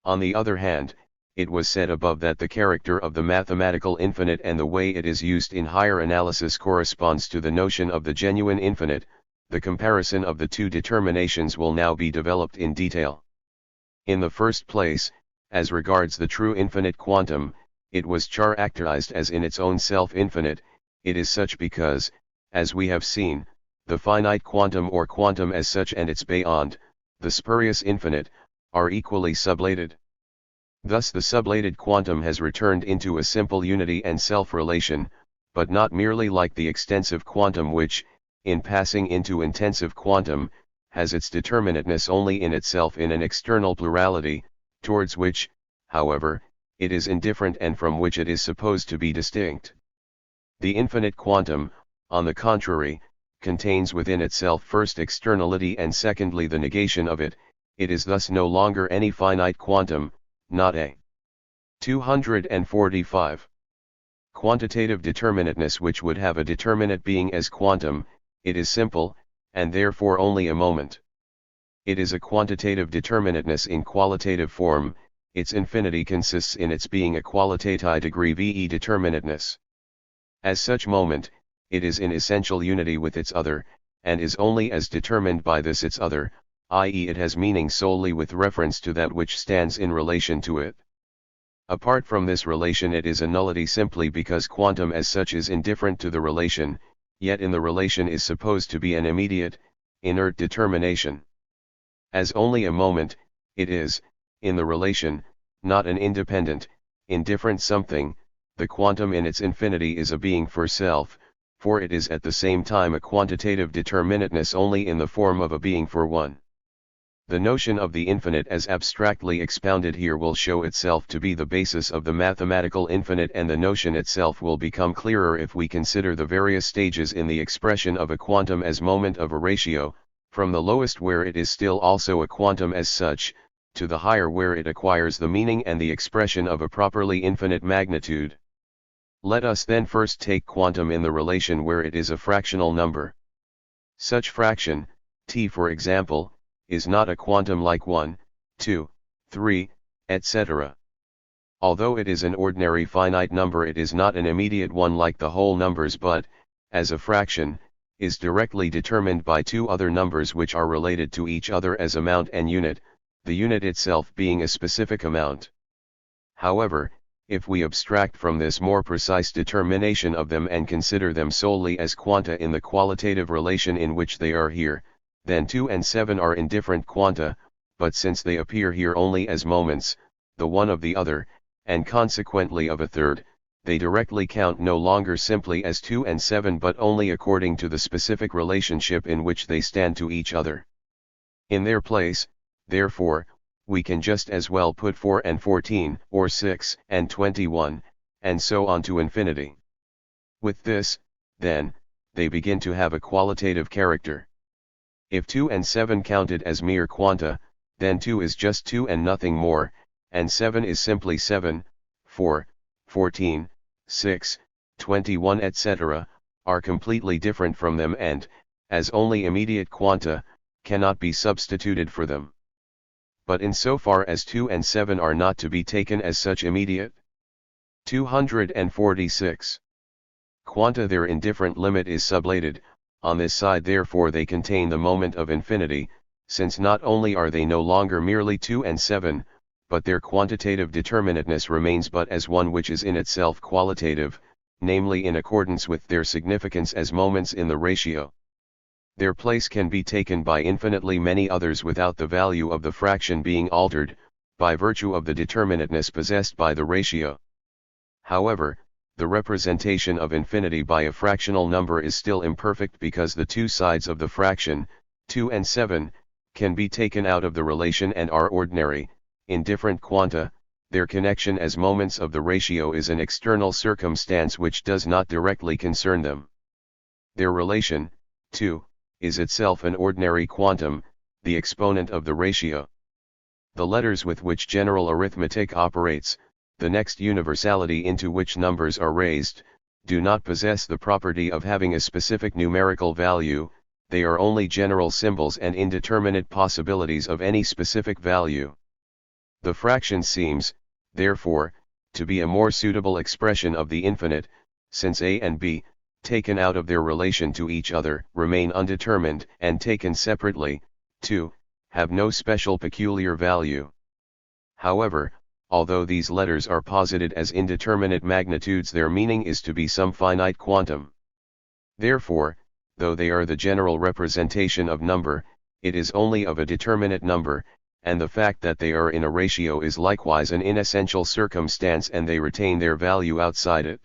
On the other hand, it was said above that the character of the mathematical infinite and the way it is used in higher analysis corresponds to the notion of the genuine infinite. The comparison of the two determinations will now be developed in detail. In the first place, as regards the true infinite quantum, it was characterized as in its own self infinite. It is such because, as we have seen, the finite quantum or quantum as such and its beyond, the spurious infinite, are equally sublated. Thus the sublated quantum has returned into a simple unity and self-relation, but not merely like the extensive quantum which, in passing into intensive quantum, has its determinateness only in itself in an external plurality, towards which, however, it is indifferent and from which it is supposed to be distinct. The infinite quantum, on the contrary, contains within itself first externality and secondly the negation of it. It is thus no longer any finite quantum, not a 245 quantitative determinateness which would have a determinate being as quantum. It is simple, and therefore only a moment. It is a quantitative determinateness in qualitative form. Its infinity consists in its being a qualitative degree ve determinateness. As such moment, it is in essential unity with its other, and is only as determined by this its other, i.e. it has meaning solely with reference to that which stands in relation to it. Apart from this relation it is a nullity simply because quantum as such is indifferent to the relation, yet in the relation is supposed to be an immediate, inert determination. As only a moment, it is, in the relation, not an independent, indifferent something. The quantum in its infinity is a being for self, for it is at the same time a quantitative determinateness only in the form of a being for one. The notion of the infinite as abstractly expounded here will show itself to be the basis of the mathematical infinite, and the notion itself will become clearer if we consider the various stages in the expression of a quantum as moment of a ratio, from the lowest where it is still also a quantum as such, to the higher where it acquires the meaning and the expression of a properly infinite magnitude. Let us then first take quantum in the relation where it is a fractional number. Such fraction, t for example, is not a quantum like 1, 2, 3, etc. Although it is an ordinary finite number, it is not an immediate one like the whole numbers, but, as a fraction, is directly determined by two other numbers which are related to each other as amount and unit, the unit itself being a specific amount. However, if we abstract from this more precise determination of them and consider them solely as quanta in the qualitative relation in which they are here, then 2 and 7 are indifferent quanta, but since they appear here only as moments, the one of the other, and consequently of a third, they directly count no longer simply as 2 and 7 but only according to the specific relationship in which they stand to each other. In their place, therefore, we can just as well put 4 and 14, or 6 and 21, and so on to infinity. With this, then, they begin to have a qualitative character. If 2 and 7 counted as mere quanta, then 2 is just 2 and nothing more, and 7 is simply 7, 4, 14, 6, 21 etc., are completely different from them and, as only immediate quanta, cannot be substituted for them. But insofar as 2 and 7 are not to be taken as such immediate. 246. Quanta their indifferent limit is sublated, on this side therefore they contain the moment of infinity, since not only are they no longer merely 2 and 7, but their quantitative determinateness remains but as one which is in itself qualitative, namely in accordance with their significance as moments in the ratio. Their place can be taken by infinitely many others without the value of the fraction being altered, by virtue of the determinateness possessed by the ratio. However, the representation of infinity by a fractional number is still imperfect because the two sides of the fraction, 2 and 7, can be taken out of the relation and are ordinary. In different quanta, their connection as moments of the ratio is an external circumstance which does not directly concern them. Their relation, 2, is itself an ordinary quantum, the exponent of the ratio. The letters with which general arithmetic operates, the next universality into which numbers are raised, do not possess the property of having a specific numerical value, they are only general symbols and indeterminate possibilities of any specific value. The fraction seems, therefore, to be a more suitable expression of the infinite, since a and b, taken out of their relation to each other, remain undetermined, and taken separately, too, have no special peculiar value. However, although these letters are posited as indeterminate magnitudes, their meaning is to be some finite quantum. Therefore, though they are the general representation of number, it is only of a determinate number, and the fact that they are in a ratio is likewise an inessential circumstance, and they retain their value outside it.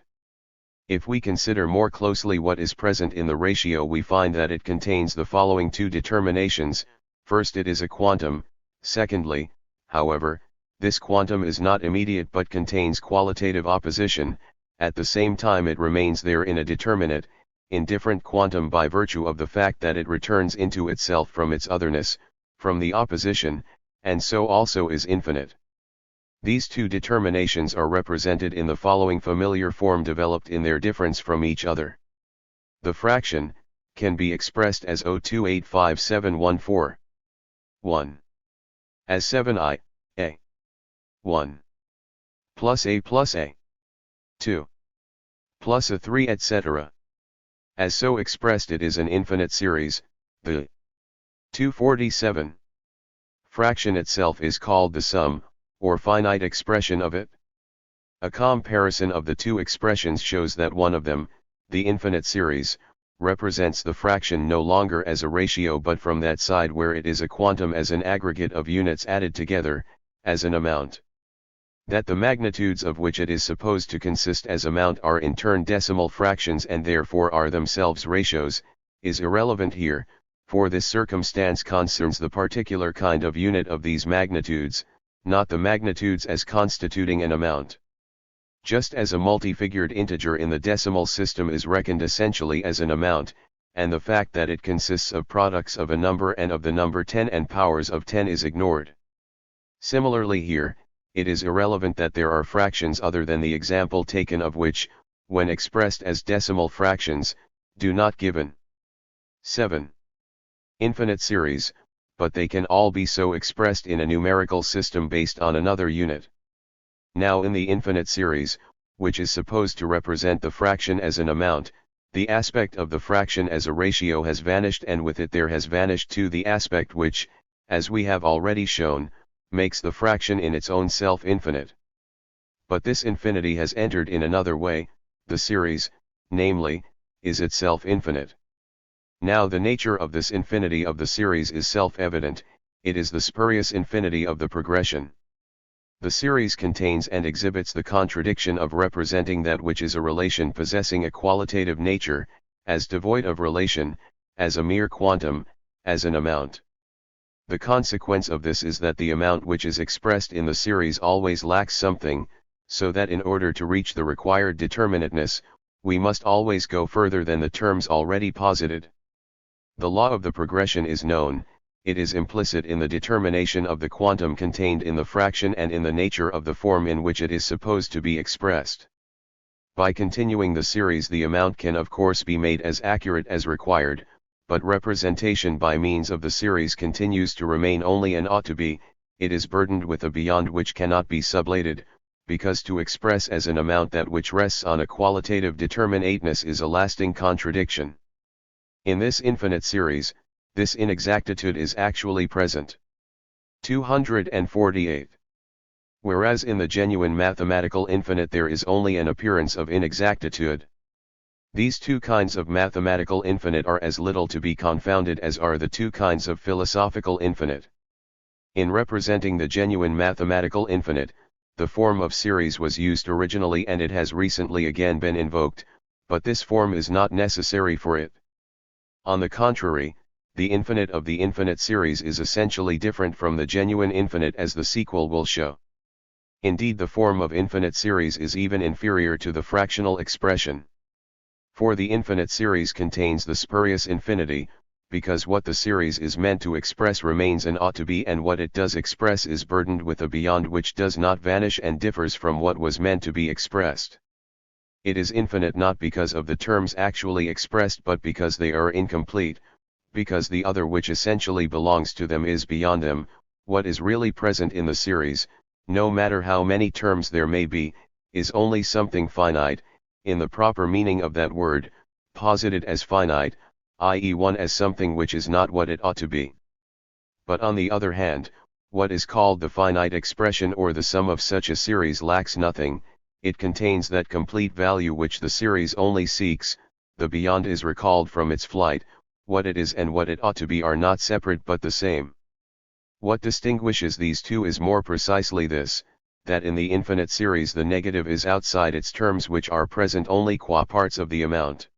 If we consider more closely what is present in the ratio, we find that it contains the following two determinations: first, it is a quantum; secondly, however, this quantum is not immediate but contains qualitative opposition. At the same time it remains there in a determinate, indifferent quantum by virtue of the fact that it returns into itself from its otherness, from the opposition, and so also is infinite. These two determinations are represented in the following familiar form developed in their difference from each other. The fraction can be expressed as 0.285714. 1. As 7i, a. 1. Plus a. 2. Plus a 3, etc. As so expressed, it is an infinite series. The 247 fraction itself is called the sum, or finite expression of it. A comparison of the two expressions shows that one of them, the infinite series, represents the fraction no longer as a ratio but from that side where it is a quantum as an aggregate of units added together, as an amount. That the magnitudes of which it is supposed to consist as amount are in turn decimal fractions and therefore are themselves ratios, is irrelevant here, for this circumstance concerns the particular kind of unit of these magnitudes, not the magnitudes as constituting an amount. Just as a multi-figured integer in the decimal system is reckoned essentially as an amount, and the fact that it consists of products of a number and of the number 10 and powers of 10 is ignored. Similarly here, it is irrelevant that there are fractions other than the example taken of which, when expressed as decimal fractions, do not given 7. Infinite series, but they can all be so expressed in a numerical system based on another unit. Now in the infinite series, which is supposed to represent the fraction as an amount, the aspect of the fraction as a ratio has vanished, and with it there has vanished too the aspect which, as we have already shown, makes the fraction in its own self infinite. But this infinity has entered in another way. The series, namely, is itself infinite. Now the nature of this infinity of the series is self-evident. It is the spurious infinity of the progression. The series contains and exhibits the contradiction of representing that which is a relation possessing a qualitative nature, as devoid of relation, as a mere quantum, as an amount. The consequence of this is that the amount which is expressed in the series always lacks something, so that in order to reach the required determinateness, we must always go further than the terms already posited. The law of the progression is known. It is implicit in the determination of the quantum contained in the fraction and in the nature of the form in which it is supposed to be expressed. By continuing the series, the amount can of course be made as accurate as required, but representation by means of the series continues to remain only an ought to be. It is burdened with a beyond which cannot be sublated, because to express as an amount that which rests on a qualitative determinateness is a lasting contradiction. In this infinite series, this inexactitude is actually present. 248. Whereas in the genuine mathematical infinite there is only an appearance of inexactitude. These two kinds of mathematical infinite are as little to be confounded as are the two kinds of philosophical infinite. In representing the genuine mathematical infinite, the form of series was used originally and it has recently again been invoked, but this form is not necessary for it. On the contrary, the infinite of the infinite series is essentially different from the genuine infinite, as the sequel will show. Indeed, the form of infinite series is even inferior to the fractional expression. For the infinite series contains the spurious infinity, because what the series is meant to express remains and ought to be, and what it does express is burdened with a beyond which does not vanish and differs from what was meant to be expressed. It is infinite not because of the terms actually expressed but because they are incomplete, because the other which essentially belongs to them is beyond them. What is really present in the series, no matter how many terms there may be, is only something finite, in the proper meaning of that word, posited as finite, i.e. one as something which is not what it ought to be. But on the other hand, what is called the finite expression or the sum of such a series lacks nothing. It contains that complete value which the series only seeks. The beyond is recalled from its flight. What it is and what it ought to be are not separate but the same. What distinguishes these two is more precisely this, that in the infinite series the negative is outside its terms which are present only qua parts of the amount.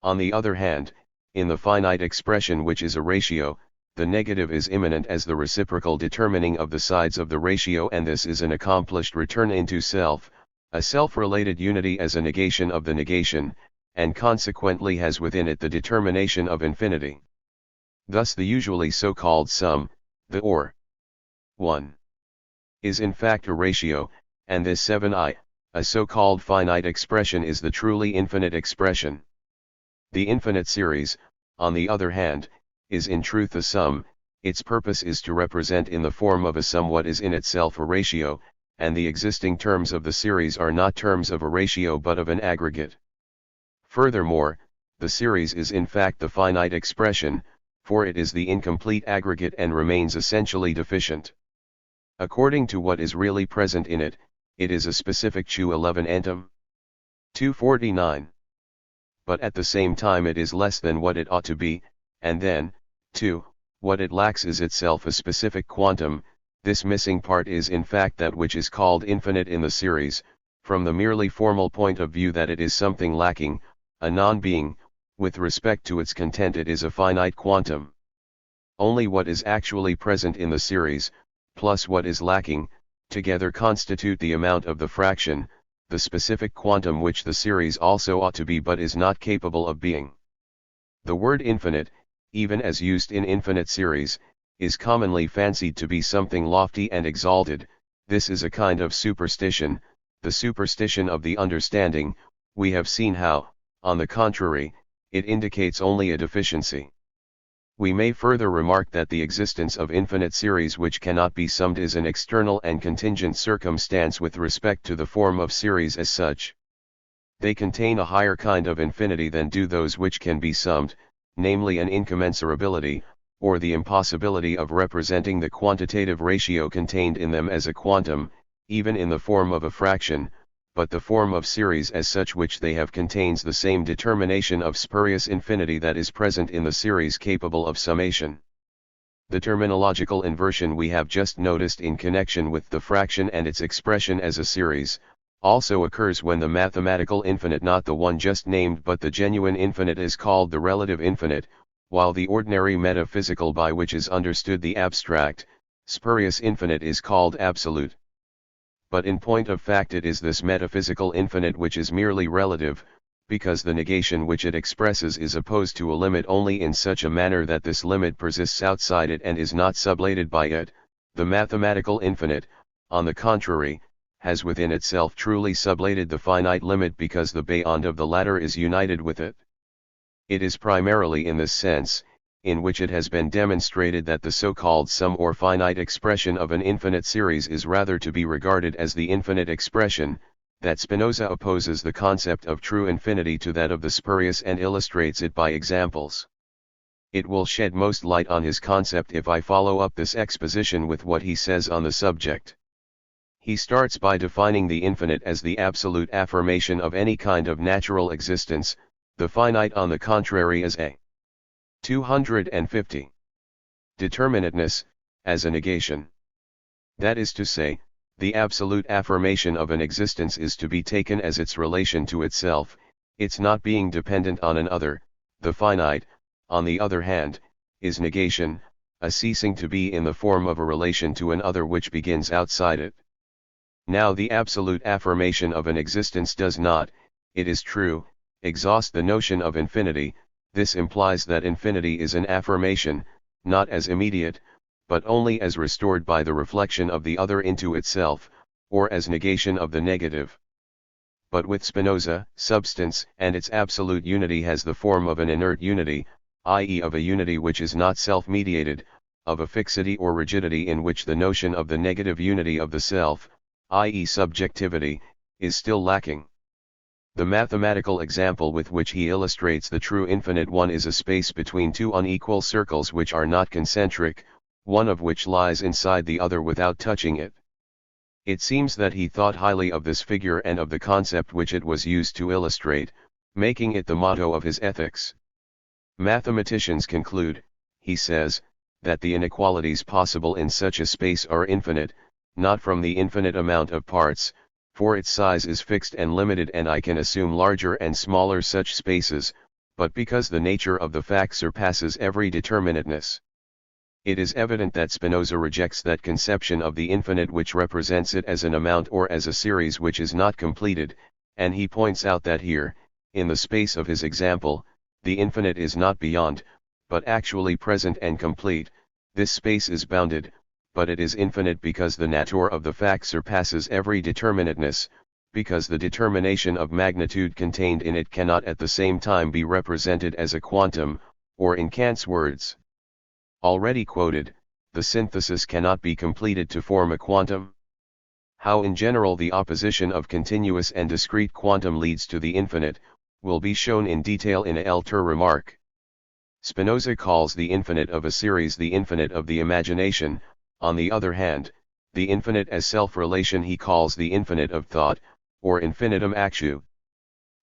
On the other hand, in the finite expression which is a ratio, the negative is immanent as the reciprocal determining of the sides of the ratio, and this is an accomplished return into self, a self-related unity as a negation of the negation, and consequently has within it the determination of infinity. Thus the usually so-called sum, the or 1, is in fact a ratio, and this 7i, a so-called finite expression, is the truly infinite expression. The infinite series, on the other hand, is in truth a sum. Its purpose is to represent in the form of a sum what is in itself a ratio, and the existing terms of the series are not terms of a ratio but of an aggregate. Furthermore, the series is in fact the finite expression, for it is the incomplete aggregate and remains essentially deficient. According to what is really present in it, it is a specific chu 11 entum 249. But at the same time it is less than what it ought to be, and then, too, what it lacks is itself a specific quantum. This missing part is in fact that which is called infinite in the series, from the merely formal point of view that it is something lacking, a non-being. With respect to its content it is a finite quantum. Only what is actually present in the series, plus what is lacking, together constitute the amount of the fraction, the specific quantum which the series also ought to be but is not capable of being. The word infinite, even as used in infinite series, is commonly fancied to be something lofty and exalted. This is a kind of superstition, the superstition of the understanding. We have seen how, on the contrary, it indicates only a deficiency. We may further remark that the existence of infinite series which cannot be summed is an external and contingent circumstance with respect to the form of series as such. They contain a higher kind of infinity than do those which can be summed, namely an incommensurability, or the impossibility of representing the quantitative ratio contained in them as a quantum, even in the form of a fraction, but the form of series as such which they have contains the same determination of spurious infinity that is present in the series capable of summation. The terminological inversion we have just noticed in connection with the fraction and its expression as a series, also occurs when the mathematical infinite, not the one just named but the genuine infinite, is called the relative infinite, while the ordinary metaphysical by which is understood the abstract, spurious infinite is called absolute. But in point of fact it is this metaphysical infinite which is merely relative, because the negation which it expresses is opposed to a limit only in such a manner that this limit persists outside it and is not sublated by it. The mathematical infinite, on the contrary, has within itself truly sublated the finite limit because the beyond of the latter is united with it. It is primarily in this sense, in which it has been demonstrated that the so-called sum or finite expression of an infinite series is rather to be regarded as the infinite expression, that Spinoza opposes the concept of true infinity to that of the spurious and illustrates it by examples. It will shed most light on his concept if I follow up this exposition with what he says on the subject. He starts by defining the infinite as the absolute affirmation of any kind of natural existence, the finite on the contrary as a 250. Determinateness, as a negation. That is to say, The absolute affirmation of an existence is to be taken as its relation to itself, its not being dependent on an other. The finite, on the other hand, is negation, a ceasing to be in the form of a relation to an other which begins outside it. Now the absolute affirmation of an existence does not, it is true, exhaust the notion of infinity. This implies that infinity is an affirmation, not as immediate, but only as restored by the reflection of the other into itself, or as negation of the negative. But with Spinoza, substance and its absolute unity has the form of an inert unity, i.e. of a unity which is not self-mediated, of a fixity or rigidity in which the notion of the negative unity of the self, i.e. subjectivity, is still lacking. The mathematical example with which he illustrates the true infinite one is a space between two unequal circles which are not concentric, one of which lies inside the other without touching it. It seems that he thought highly of this figure and of the concept which it was used to illustrate, making it the motto of his ethics. Mathematicians conclude, he says, that the inequalities possible in such a space are infinite, not from the infinite amount of parts, for its size is fixed and limited and I can assume larger and smaller such spaces, but because the nature of the fact surpasses every determinateness. It is evident that Spinoza rejects that conception of the infinite which represents it as an amount or as a series which is not completed, and he points out that here, in the space of his example, the infinite is not beyond, but actually present and complete. This space is bounded, but it is infinite because the nature of the fact surpasses every determinateness, because the determination of magnitude contained in it cannot at the same time be represented as a quantum, or in Kant's words, already quoted, the synthesis cannot be completed to form a quantum. How in general the opposition of continuous and discrete quantum leads to the infinite, will be shown in detail in a later remark. Spinoza calls the infinite of a series the infinite of the imagination. On the other hand, the infinite as self-relation he calls the infinite of thought, or infinitum actu.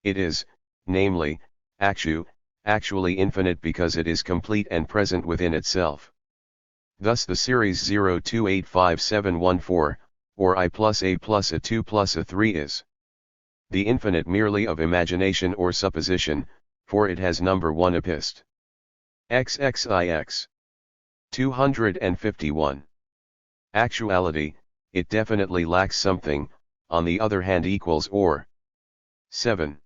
It is, namely, actually infinite because it is complete and present within itself. Thus the series 0285714, or I plus A plus A 2 plus A 3 is the infinite merely of imagination or supposition, for it has number 1 epist. XXIX. 251. Actuality, it definitely lacks something, on the other hand equals or 7.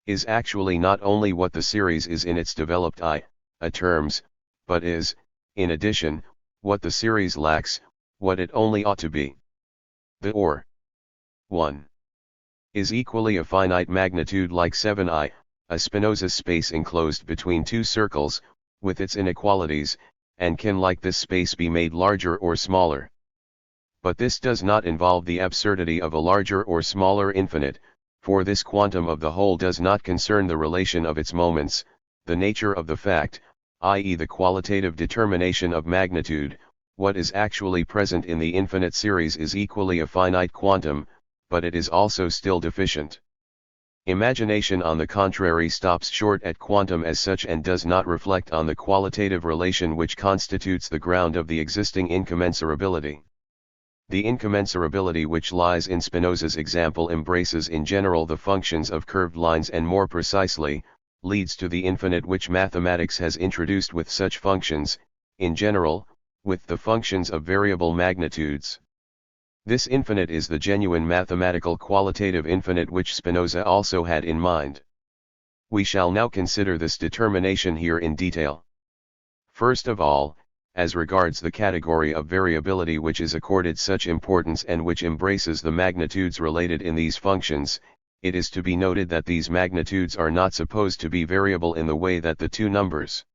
Is actually not only what the series is in its developed terms, but is, in addition, what the series lacks, what it only ought to be. The or 1 is equally a finite magnitude like 7I, a Spinoza space enclosed between two circles, with its inequalities, and can like this space be made larger or smaller. But this does not involve the absurdity of a larger or smaller infinite, for this quantum of the whole does not concern the relation of its moments, the nature of the fact, i.e. the qualitative determination of magnitude. What is actually present in the infinite series is equally a finite quantum, but it is also still deficient. Imagination on the contrary stops short at quantum as such and does not reflect on the qualitative relation which constitutes the ground of the existing incommensurability. The incommensurability which lies in Spinoza's example embraces in general the functions of curved lines and more precisely, leads to the infinite which mathematics has introduced with such functions, in general, with the functions of variable magnitudes. This infinite is the genuine mathematical qualitative infinite which Spinoza also had in mind. We shall now consider this determination here in detail. First of all, as regards the category of variability which is accorded such importance and which embraces the magnitudes related in these functions, it is to be noted that these magnitudes are not supposed to be variable in the way that the two numbers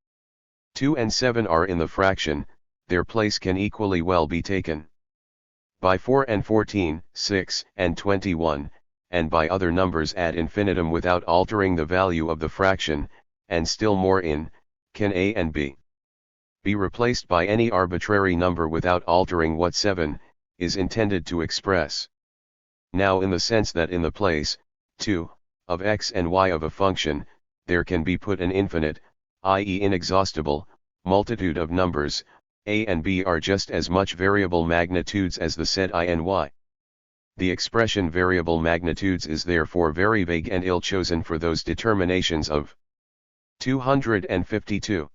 2 and 7 are in the fraction. Their place can equally well be taken by 4 and 14, 6 and 21, and by other numbers ad infinitum without altering the value of the fraction, and still more can A and B be replaced by any arbitrary number without altering what 7 is intended to express. Now in the sense that in the place 2 of x and y of a function, there can be put an infinite, i.e. inexhaustible, multitude of numbers, A and B are just as much variable magnitudes as the set I and y. The expression variable magnitudes is therefore very vague and ill-chosen for those determinations of 252.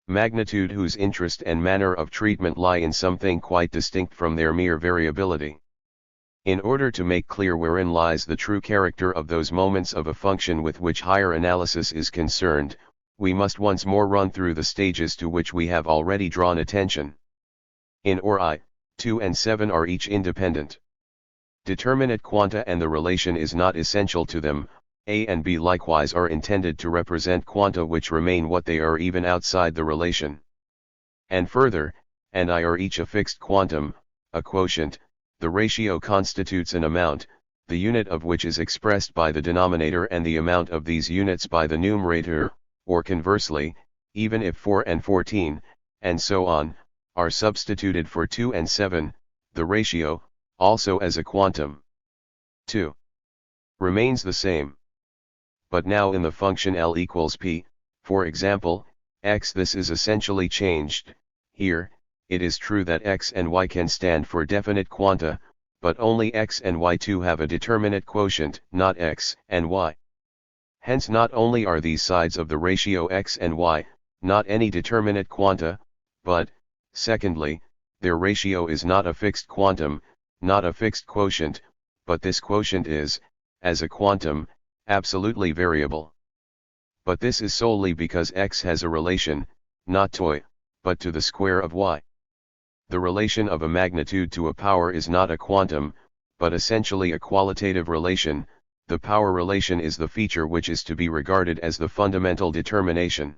Magnitude whose interest and manner of treatment lie in something quite distinct from their mere variability. In order to make clear wherein lies the true character of those moments of a function with which higher analysis is concerned, we must once more run through the stages to which we have already drawn attention. In or I, 2 and 7 are each independent. Determinate quanta and the relation is not essential to them. A and B likewise are intended to represent quanta which remain what they are even outside the relation. And further, and I are each a fixed quantum, a quotient. The ratio constitutes an amount, the unit of which is expressed by the denominator and the amount of these units by the numerator, or conversely, even if 4 and 14, and so on, are substituted for 2 and 7, the ratio, also as a quantum 2, remains the same. But now in the function L equals P, for example, x, this is essentially changed. Here, it is true that x and y can stand for definite quanta, but only x and y too have a determinate quotient, not x and y. Hence not only are these sides of the ratio x and y, not any determinate quanta, but, secondly, their ratio is not a fixed quantum, not a fixed quotient, but this quotient is, as a quantum, absolutely variable. But this is solely because x has a relation, not to y, but to the square of y. The relation of a magnitude to a power is not a quantum, but essentially a qualitative relation. The power relation is the feature which is to be regarded as the fundamental determination.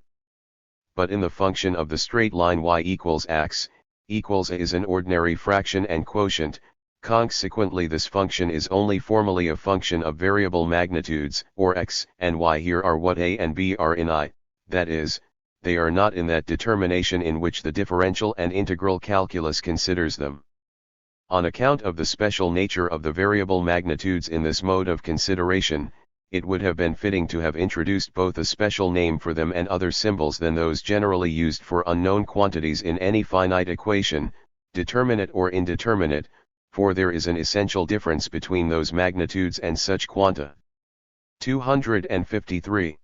But in the function of the straight line y equals x, equals a is an ordinary fraction and quotient, consequently this function is only formally a function of variable magnitudes, or x and y here are what a and b are in I, that is, they are not in that determination in which the differential and integral calculus considers them. On account of the special nature of the variable magnitudes in this mode of consideration, it would have been fitting to have introduced both a special name for them and other symbols than those generally used for unknown quantities in any finite equation, determinate or indeterminate, for there is an essential difference between those magnitudes and such quanta. 253.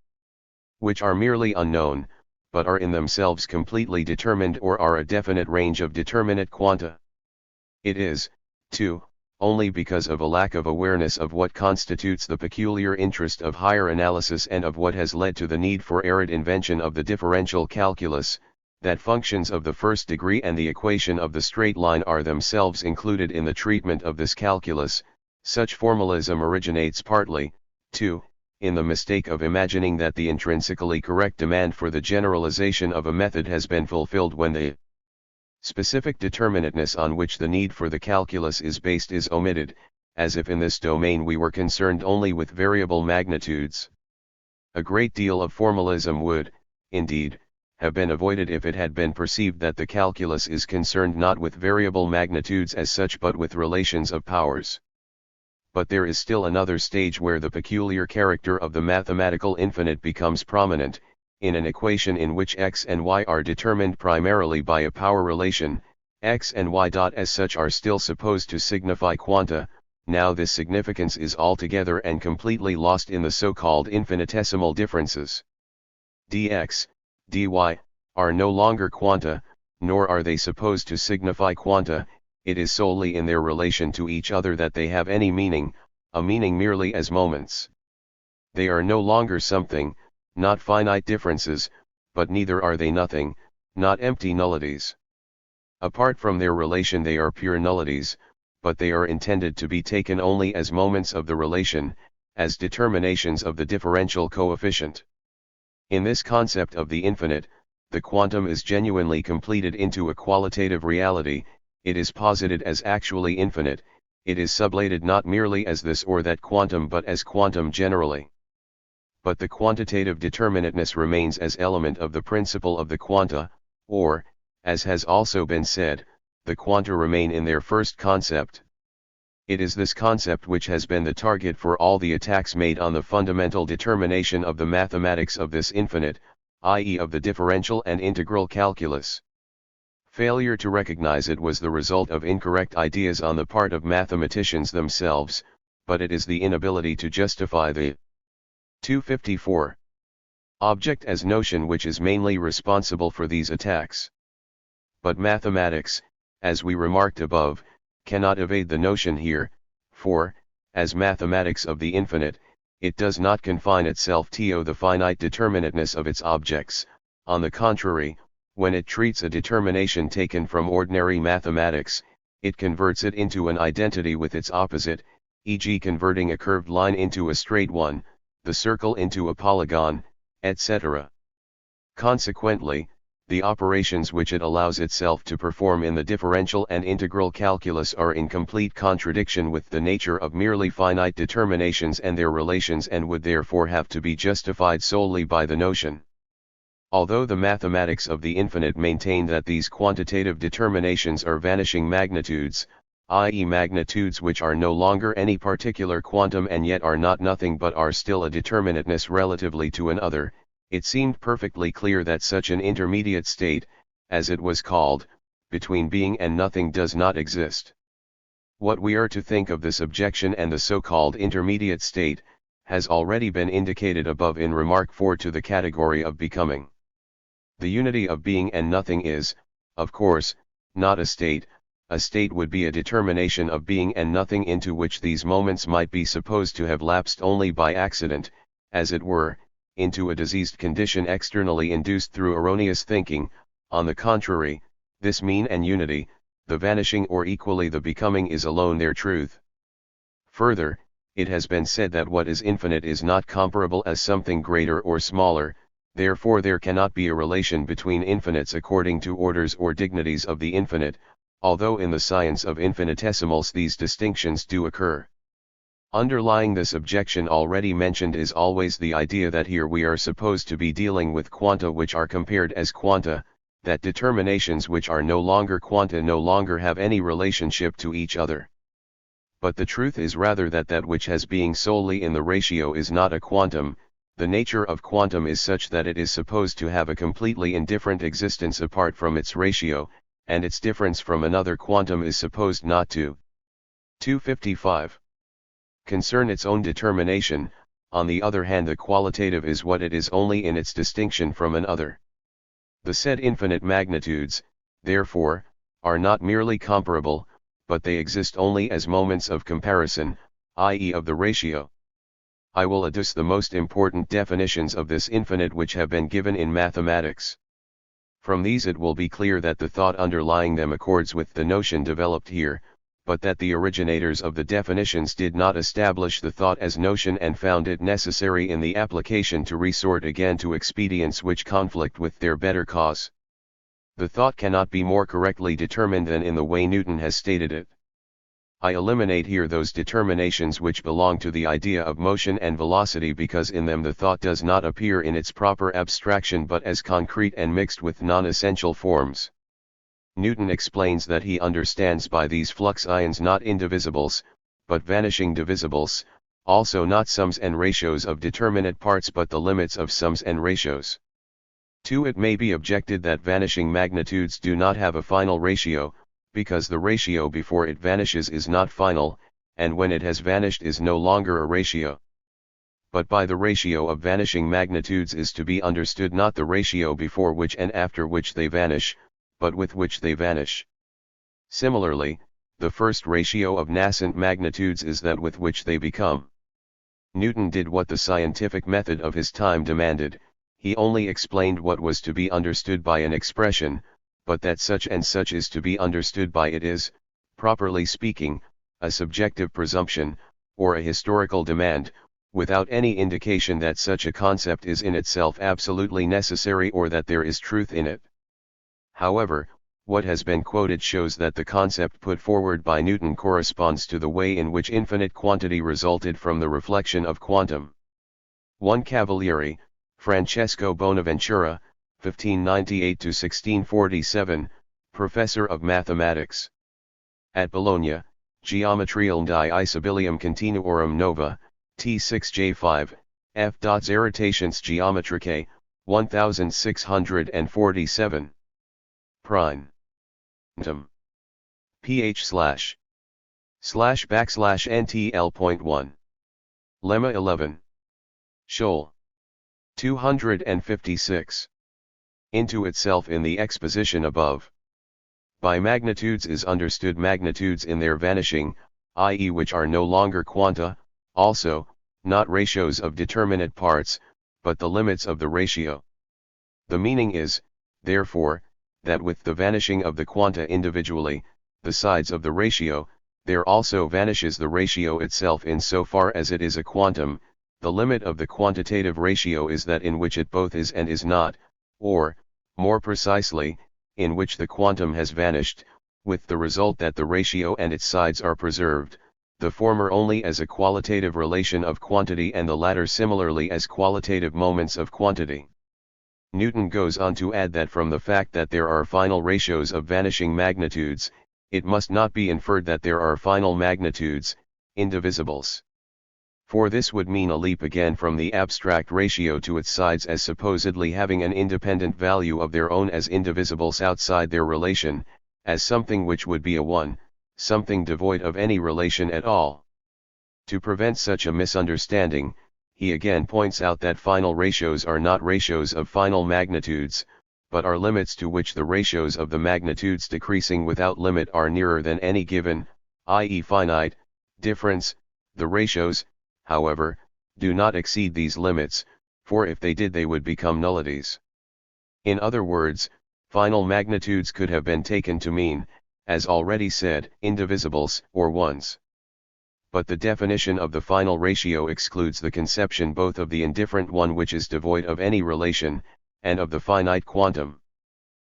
Which are merely unknown, but are in themselves completely determined or are a definite range of determinate quanta. It is, too, only because of a lack of awareness of what constitutes the peculiar interest of higher analysis and of what has led to the need for arid invention of the differential calculus, that functions of the first degree and the equation of the straight line are themselves included in the treatment of this calculus. Such formalism originates partly, too, in the mistake of imagining that the intrinsically correct demand for the generalization of a method has been fulfilled when the specific determinateness on which the need for the calculus is based is omitted, as if in this domain we were concerned only with variable magnitudes. A great deal of formalism would, indeed, have been avoided if it had been perceived that the calculus is concerned not with variable magnitudes as such but with relations of powers. But there is still another stage where the peculiar character of the mathematical infinite becomes prominent, in an equation in which x and y are determined primarily by a power relation. X and y as such are still supposed to signify quanta. Now this significance is altogether and completely lost in the so-called infinitesimal differences. Dx, dy, are no longer quanta, nor are they supposed to signify quanta. It is solely in their relation to each other that they have any meaning, a meaning merely as moments. They are no longer something, not finite differences, but neither are they nothing, not empty nullities. Apart from their relation they are pure nullities, but they are intended to be taken only as moments of the relation, as determinations of the differential coefficient. In this concept of the infinite, the quantum is genuinely completed into a qualitative reality. It is posited as actually infinite, it is sublated not merely as this or that quantum but as quantum generally. But the quantitative determinateness remains as element of the principle of the quanta, or, as has also been said, the quanta remain in their first concept. It is this concept which has been the target for all the attacks made on the fundamental determination of the mathematics of this infinite, i.e. of the differential and integral calculus. Failure to recognize it was the result of incorrect ideas on the part of mathematicians themselves, but it is the inability to justify the 254 object as notion which is mainly responsible for these attacks. But mathematics, as we remarked above, cannot evade the notion here, for, as mathematics of the infinite, it does not confine itself to the finite determinateness of its objects. On the contrary, when it treats a determination taken from ordinary mathematics, it converts it into an identity with its opposite, e.g. converting a curved line into a straight one, the circle into a polygon, etc. Consequently, the operations which it allows itself to perform in the differential and integral calculus are in complete contradiction with the nature of merely finite determinations and their relations, and would therefore have to be justified solely by the notion. Although the mathematics of the infinite maintain that these quantitative determinations are vanishing magnitudes, i.e. magnitudes which are no longer any particular quantum and yet are not nothing but are still a determinateness relatively to an other, it seemed perfectly clear that such an intermediate state, as it was called, between being and nothing does not exist. What we are to think of this objection and the so-called intermediate state, has already been indicated above in Remark 4 to the category of becoming. The unity of being and nothing is, of course, not a state. A state would be a determination of being and nothing into which these moments might be supposed to have lapsed only by accident, as it were, into a diseased condition externally induced through erroneous thinking. On the contrary, this mean and unity, the vanishing or equally the becoming, is alone their truth. Further, it has been said that what is infinite is not comparable as something greater or smaller, therefore there cannot be a relation between infinites according to orders or dignities of the infinite, although in the science of infinitesimals these distinctions do occur. Underlying this objection already mentioned is always the idea that here we are supposed to be dealing with quanta which are compared as quanta, that determinations which are no longer quanta no longer have any relationship to each other. But the truth is rather that that which has being solely in the ratio is not a quantum. The nature of quantum is such that it is supposed to have a completely indifferent existence apart from its ratio, and its difference from another quantum is supposed not to 255 concern its own determination. On the other hand, the qualitative is what it is only in its distinction from an other. The said infinite magnitudes, therefore, are not merely comparable, but they exist only as moments of comparison, i.e. of the ratio. I will adduce the most important definitions of this infinite which have been given in mathematics. From these it will be clear that the thought underlying them accords with the notion developed here, but that the originators of the definitions did not establish the thought as notion and found it necessary in the application to resort again to expedients which conflict with their better cause. The thought cannot be more correctly determined than in the way Newton has stated it. I eliminate here those determinations which belong to the idea of motion and velocity because in them the thought does not appear in its proper abstraction but as concrete and mixed with non-essential forms. Newton explains that he understands by these flux ions not indivisibles, but vanishing divisibles, also not sums and ratios of determinate parts but the limits of sums and ratios. 2. It may be objected that vanishing magnitudes do not have a final ratio, because the ratio before it vanishes is not final, and when it has vanished is no longer a ratio. But by the ratio of vanishing magnitudes is to be understood not the ratio before which and after which they vanish, but with which they vanish. Similarly, the first ratio of nascent magnitudes is that with which they become. Newton did what the scientific method of his time demanded. He only explained what was to be understood by an expression, but that such and such is to be understood by it is, properly speaking, a subjective presumption, or a historical demand, without any indication that such a concept is in itself absolutely necessary or that there is truth in it. However, what has been quoted shows that the concept put forward by Newton corresponds to the way in which infinite quantity resulted from the reflection of quantum. 1 Cavalieri, Francesco Bonaventura, 1598–1647, Professor of Mathematics. At Bologna, Geometriae di Isabilium Continuorum Nova, T6J5, F. Zeritations Geometricae, 1647. Prime. quantum. //NTL.1. Lemma 11. Scholl. 256. Into itself in the exposition above. By magnitudes is understood magnitudes in their vanishing, i.e. which are no longer quanta, also, not ratios of determinate parts, but the limits of the ratio. The meaning is, therefore, that with the vanishing of the quanta individually, the sides of the ratio, there also vanishes the ratio itself in so far as it is a quantum. The limit of the quantitative ratio is that in which it both is and is not, or, more precisely, in which the quantum has vanished, with the result that the ratio and its sides are preserved, the former only as a qualitative relation of quantity and the latter similarly as qualitative moments of quantity. Newton goes on to add that from the fact that there are final ratios of vanishing magnitudes, it must not be inferred that there are final magnitudes, indivisibles. For this would mean a leap again from the abstract ratio to its sides as supposedly having an independent value of their own as indivisibles outside their relation, as something which would be a one, something devoid of any relation at all. To prevent such a misunderstanding, he again points out that final ratios are not ratios of final magnitudes, but are limits to which the ratios of the magnitudes decreasing without limit are nearer than any given, i.e. finite, difference. The ratios, however, do not exceed these limits, for if they did they would become nullities. In other words, final magnitudes could have been taken to mean, as already said, indivisibles or ones. But the definition of the final ratio excludes the conception both of the indifferent one which is devoid of any relation, and of the finite quantum.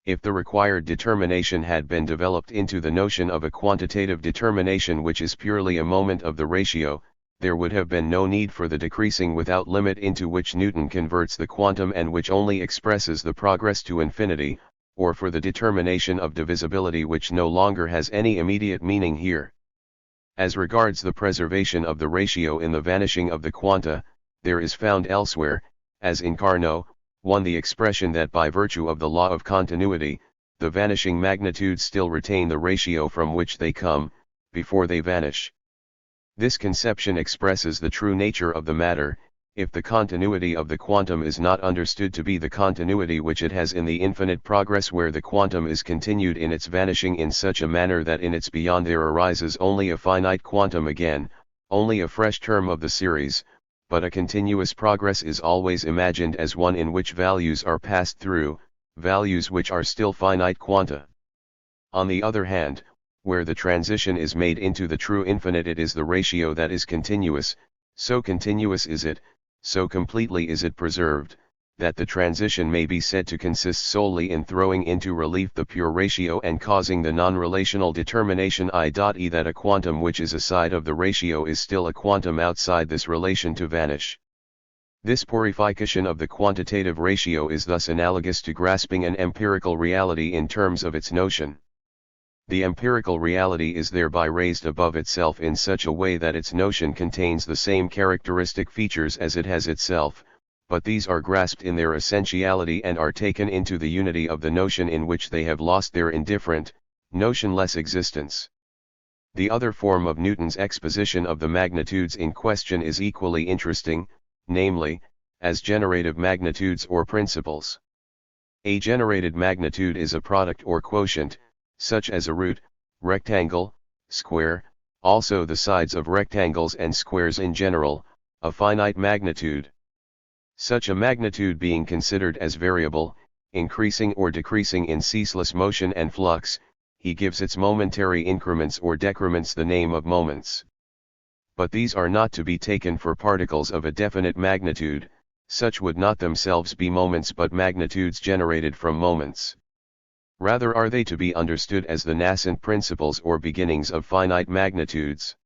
If the required determination had been developed into the notion of a quantitative determination which is purely a moment of the ratio, there would have been no need for the decreasing without limit into which Newton converts the quantum and which only expresses the progress to infinity, or for the determination of divisibility which no longer has any immediate meaning here. As regards the preservation of the ratio in the vanishing of the quanta, there is found elsewhere, as in Carnot, 1 the expression that by virtue of the law of continuity, the vanishing magnitudes still retain the ratio from which they come, before they vanish. This conception expresses the true nature of the matter, if the continuity of the quantum is not understood to be the continuity which it has in the infinite progress where the quantum is continued in its vanishing in such a manner that in its beyond there arises only a finite quantum again, only a fresh term of the series, but a continuous progress is always imagined as one in which values are passed through, values which are still finite quanta. On the other hand, where the transition is made into the true infinite it is the ratio that is continuous, so continuous is it, so completely is it preserved, that the transition may be said to consist solely in throwing into relief the pure ratio and causing the non-relational determination I.e. that a quantum which is a side of the ratio is still a quantum outside this relation to vanish. This purification of the quantitative ratio is thus analogous to grasping an empirical reality in terms of its notion. The empirical reality is thereby raised above itself in such a way that its notion contains the same characteristic features as it has itself, but these are grasped in their essentiality and are taken into the unity of the notion in which they have lost their indifferent, notionless existence. The other form of Newton's exposition of the magnitudes in question is equally interesting, namely, as generative magnitudes or principles. A generated magnitude is a product or quotient, such as a root, rectangle, square, also the sides of rectangles and squares in general, a finite magnitude. Such a magnitude being considered as variable, increasing or decreasing in ceaseless motion and flux, he gives its momentary increments or decrements the name of moments. But these are not to be taken for particles of a definite magnitude, such would not themselves be moments but magnitudes generated from moments. Rather are they to be understood as the nascent principles or beginnings of finite magnitudes.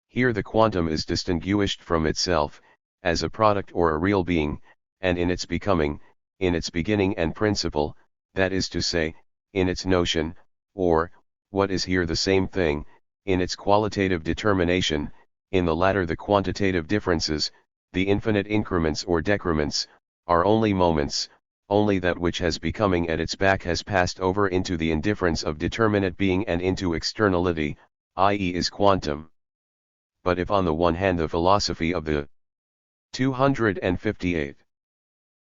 Here the quantum is distinguished from itself, as a product or a real being, and in its becoming, in its beginning and principle, that is to say, in its notion, or, what is here the same thing, in its qualitative determination, in the latter the quantitative differences, the infinite increments or decrements, are only moments, only that which has becoming at its back has passed over into the indifference of determinate being and into externality, i.e. is quantum. But if on the one hand the philosophy of the 258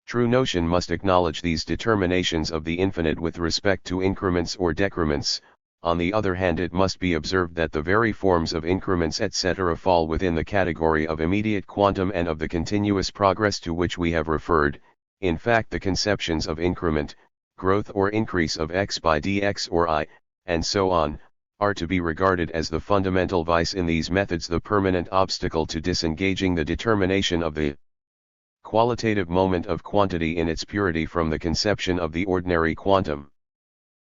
true notion must acknowledge these determinations of the infinite with respect to increments or decrements, on the other hand it must be observed that the very forms of increments etc. fall within the category of immediate quantum and of the continuous progress to which we have referred. In fact, the conceptions of increment, growth or increase of x by dx or I, and so on, are to be regarded as the fundamental vice in these methods, the permanent obstacle to disengaging the determination of the qualitative moment of quantity in its purity from the conception of the ordinary quantum.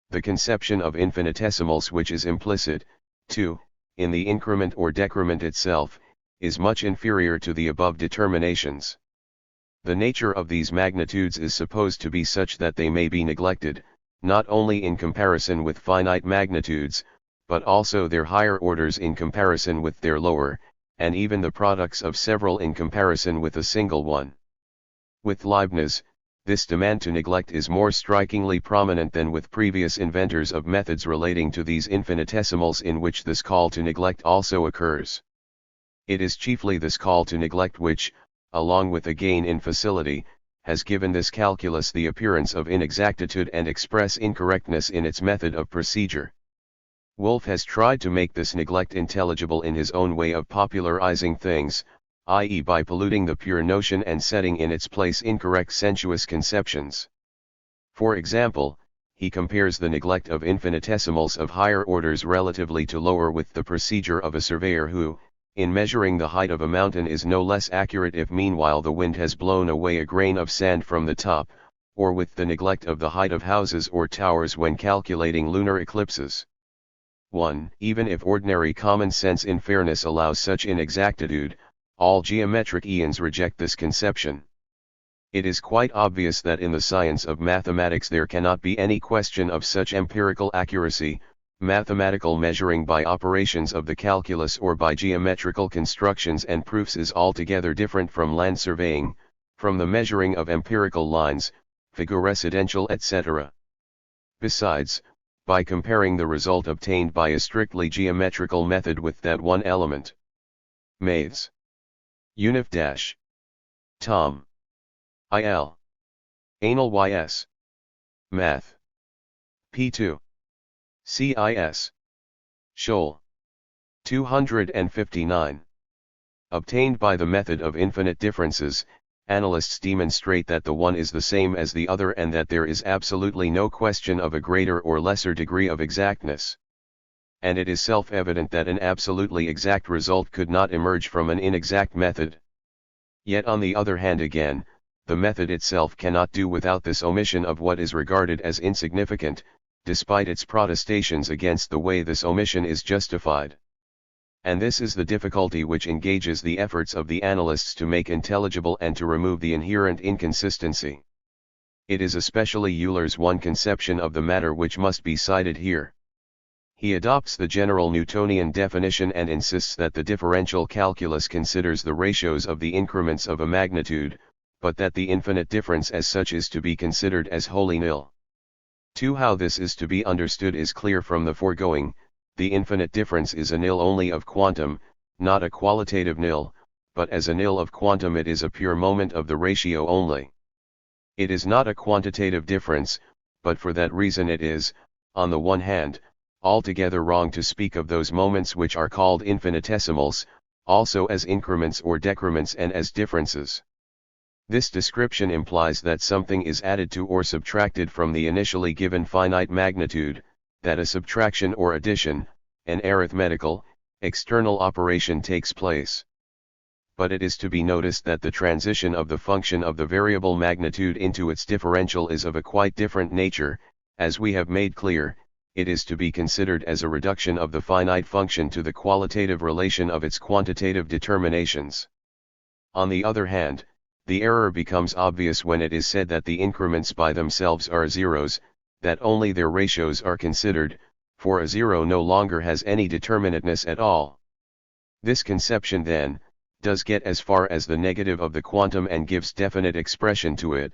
The conception of infinitesimals, which is implicit, too, in the increment or decrement itself, is much inferior to the above determinations. The nature of these magnitudes is supposed to be such that they may be neglected, not only in comparison with finite magnitudes, but also their higher orders in comparison with their lower, and even the products of several in comparison with a single one. With Leibniz, this demand to neglect is more strikingly prominent than with previous inventors of methods relating to these infinitesimals, in which this call to neglect also occurs. It is chiefly this call to neglect which, along with a gain in facility, has given this calculus the appearance of inexactitude and express incorrectness in its method of procedure. Wolff has tried to make this neglect intelligible in his own way of popularizing things, i.e. by polluting the pure notion and setting in its place incorrect sensuous conceptions. For example, he compares the neglect of infinitesimals of higher orders relatively to lower with the procedure of a surveyor who, in measuring the height of a mountain, is no less accurate if meanwhile the wind has blown away a grain of sand from the top, or with the neglect of the height of houses or towers when calculating lunar eclipses. 1. Even if ordinary common sense in fairness allows such inexactitude, all geometric eons reject this conception. It is quite obvious that in the science of mathematics there cannot be any question of such empirical accuracy. Mathematical measuring by operations of the calculus or by geometrical constructions and proofs is altogether different from land surveying, from the measuring of empirical lines, figure residential etc. Besides, by comparing the result obtained by a strictly geometrical method with that one element. Maths. Unif dash. Tom. Il. Anal ys. Math. P2. CIS. Scholl. 259. Obtained by the method of infinite differences, analysts demonstrate that the one is the same as the other and that there is absolutely no question of a greater or lesser degree of exactness. And it is self-evident that an absolutely exact result could not emerge from an inexact method. Yet on the other hand again, the method itself cannot do without this omission of what is regarded as insignificant, despite its protestations against the way this omission is justified. And this is the difficulty which engages the efforts of the analysts to make intelligible and to remove the inherent inconsistency. It is especially Euler's one conception of the matter which must be cited here. He adopts the general Newtonian definition and insists that the differential calculus considers the ratios of the increments of a magnitude, but that the infinite difference as such is to be considered as wholly nil. 2. How this is to be understood is clear from the foregoing. The infinite difference is a nil only of quantum, not a qualitative nil, but as a nil of quantum it is a pure moment of the ratio only. It is not a quantitative difference, but for that reason it is, on the one hand, altogether wrong to speak of those moments which are called infinitesimals, also as increments or decrements and as differences. This description implies that something is added to or subtracted from the initially given finite magnitude, that a subtraction or addition, an arithmetical, external operation takes place. But it is to be noticed that the transition of the function of the variable magnitude into its differential is of a quite different nature. As we have made clear, it is to be considered as a reduction of the finite function to the qualitative relation of its quantitative determinations. On the other hand, the error becomes obvious when it is said that the increments by themselves are zeros, that only their ratios are considered, for a zero no longer has any determinateness at all. This conception then, does get as far as the negative of the quantum and gives definite expression to it,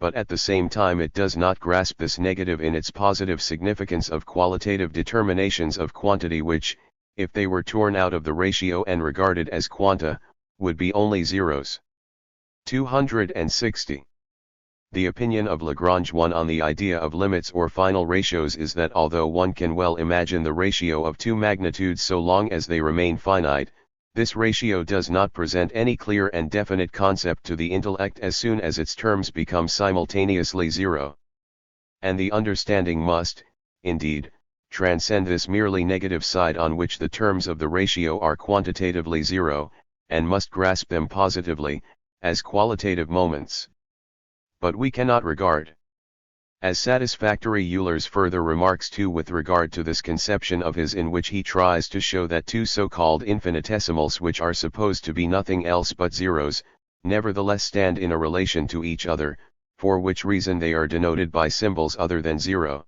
but at the same time it does not grasp this negative in its positive significance of qualitative determinations of quantity which, if they were torn out of the ratio and regarded as quanta, would be only zeros. 260. The opinion of Lagrange 1 on the idea of limits or final ratios is that although one can well imagine the ratio of two magnitudes so long as they remain finite, this ratio does not present any clear and definite concept to the intellect as soon as its terms become simultaneously zero. And the understanding must, indeed, transcend this merely negative side on which the terms of the ratio are quantitatively zero, and must grasp them positively, as qualitative moments. But we cannot regard as satisfactory Euler's further remarks too with regard to this conception of his in which he tries to show that two so-called infinitesimals which are supposed to be nothing else but zeros, nevertheless stand in a relation to each other, for which reason they are denoted by symbols other than zero.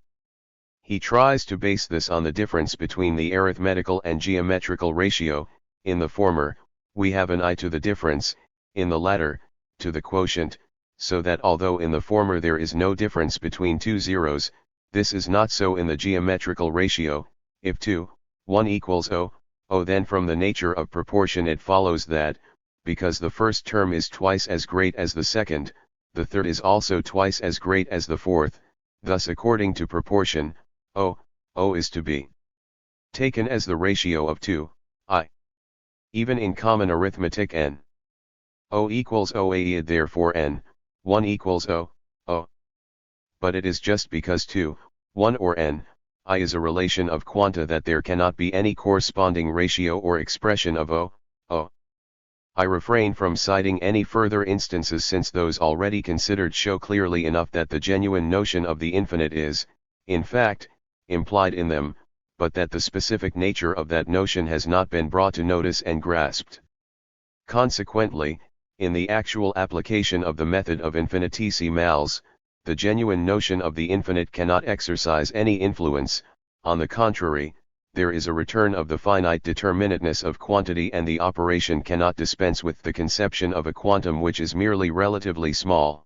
He tries to base this on the difference between the arithmetical and geometrical ratio. In the former, we have an I to the difference, in the latter, to the quotient, so that although in the former there is no difference between two zeros, this is not so in the geometrical ratio. If 2, 1 equals 0, then from the nature of proportion it follows that, because the first term is twice as great as the second, the third is also twice as great as the fourth, thus according to proportion, O is to be taken as the ratio of 2, I. Even in common arithmetic n. O equals O therefore n, 1 equals O. But it is just because 2, 1 or n, I is a relation of quanta that there cannot be any corresponding ratio or expression of O. I refrain from citing any further instances since those already considered show clearly enough that the genuine notion of the infinite is, in fact, implied in them, but that the specific nature of that notion has not been brought to notice and grasped. Consequently, in the actual application of the method of infinitesimals, the genuine notion of the infinite cannot exercise any influence. On the contrary, there is a return of the finite determinateness of quantity and the operation cannot dispense with the conception of a quantum which is merely relatively small.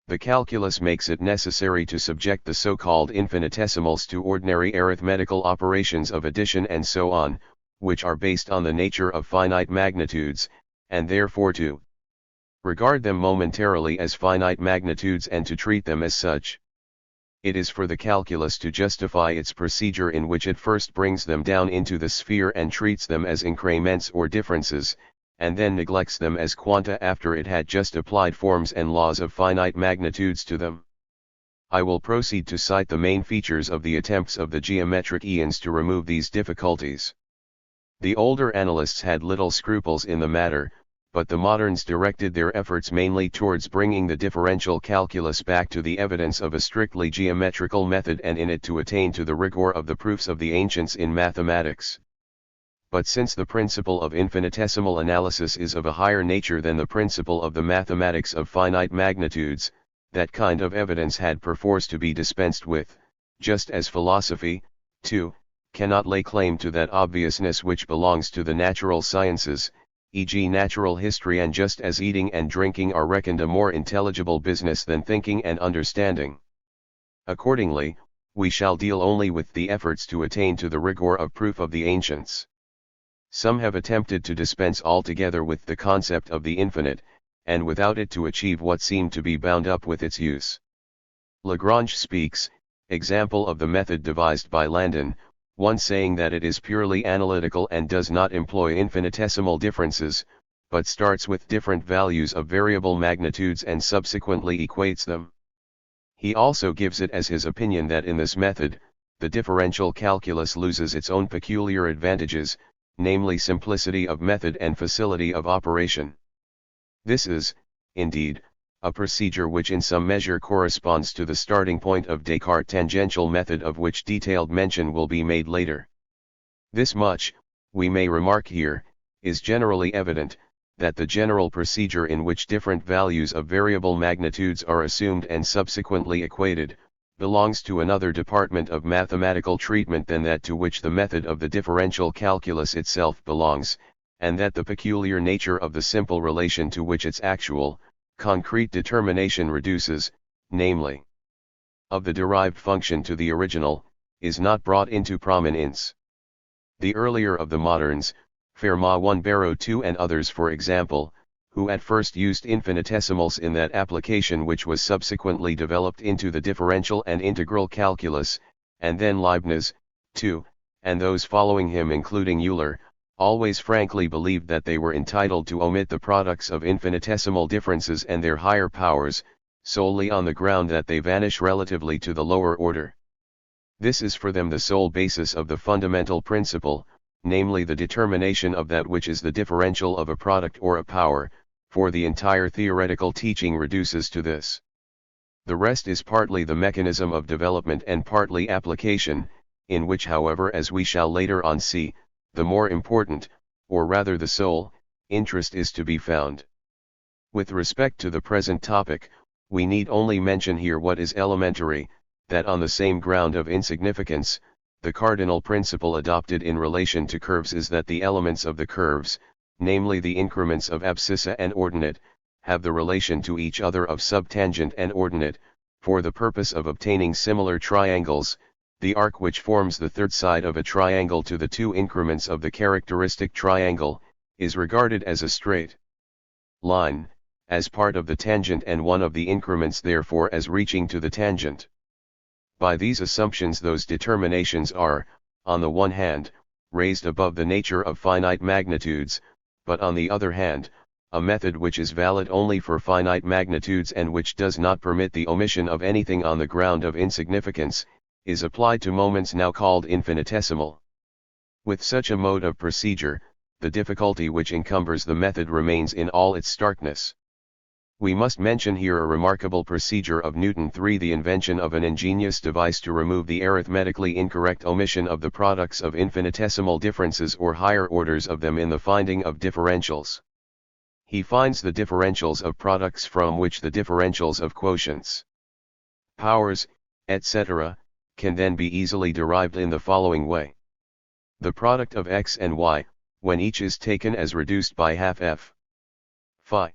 The calculus makes it necessary to subject the so-called infinitesimals to ordinary arithmetical operations of addition and so on, which are based on the nature of finite magnitudes, and therefore to regard them momentarily as finite magnitudes and to treat them as such. It is for the calculus to justify its procedure in which it first brings them down into the sphere and treats them as increments or differences, and then neglects them as quanta after it had just applied forms and laws of finite magnitudes to them. I will proceed to cite the main features of the attempts of the geometric eons to remove these difficulties. The older analysts had little scruples in the matter, but the moderns directed their efforts mainly towards bringing the differential calculus back to the evidence of a strictly geometrical method and in it to attain to the rigor of the proofs of the ancients in mathematics. But since the principle of infinitesimal analysis is of a higher nature than the principle of the mathematics of finite magnitudes, that kind of evidence had perforce to be dispensed with, just as philosophy, too, cannot lay claim to that obviousness which belongs to the natural sciences, e.g. natural history, and just as eating and drinking are reckoned a more intelligible business than thinking and understanding. Accordingly, we shall deal only with the efforts to attain to the rigor of proof of the ancients. Some have attempted to dispense altogether with the concept of the infinite, and without it to achieve what seemed to be bound up with its use. Lagrange speaks, example of the method devised by Landon, one saying that it is purely analytical and does not employ infinitesimal differences, but starts with different values of variable magnitudes and subsequently equates them. He also gives it as his opinion that in this method, the differential calculus loses its own peculiar advantages, namely simplicity of method and facility of operation. This is, indeed, a procedure which in some measure corresponds to the starting point of Descartes' tangential method, of which detailed mention will be made later. This much, we may remark here, is generally evident, that the general procedure in which different values of variable magnitudes are assumed and subsequently equated, belongs to another department of mathematical treatment than that to which the method of the differential calculus itself belongs, and that the peculiar nature of the simple relation to which its actual, concrete determination reduces, namely, of the derived function to the original, is not brought into prominence. The earlier of the moderns, Fermat 1 Barrow 2 and others for example, who at first used infinitesimals in that application which was subsequently developed into the differential and integral calculus, and then Leibniz, too, and those following him including Euler, always frankly believed that they were entitled to omit the products of infinitesimal differences and their higher powers, solely on the ground that they vanish relatively to the lower order. This is for them the sole basis of the fundamental principle, namely the determination of that which is the differential of a product or a power, for the entire theoretical teaching reduces to this. The rest is partly the mechanism of development and partly application, in which however as we shall later on see, the more important, or rather the sole, interest is to be found. With respect to the present topic, we need only mention here what is elementary, that on the same ground of insignificance, the cardinal principle adopted in relation to curves is that the elements of the curves, namely the increments of abscissa and ordinate, have the relation to each other of subtangent and ordinate, for the purpose of obtaining similar triangles. The arc which forms the third side of a triangle to the two increments of the characteristic triangle, is regarded as a straight line, as part of the tangent and one of the increments therefore as reaching to the tangent. By these assumptions those determinations are, on the one hand, raised above the nature of finite magnitudes, but on the other hand, a method which is valid only for finite magnitudes and which does not permit the omission of anything on the ground of insignificance, is applied to moments now called infinitesimal. With such a mode of procedure, the difficulty which encumbers the method remains in all its starkness. We must mention here a remarkable procedure of Newton III, the invention of an ingenious device to remove the arithmetically incorrect omission of the products of infinitesimal differences or higher orders of them in the finding of differentials. He finds the differentials of products from which the differentials of quotients, powers, etc., can then be easily derived in the following way. The product of x and y, when each is taken as reduced by half f phi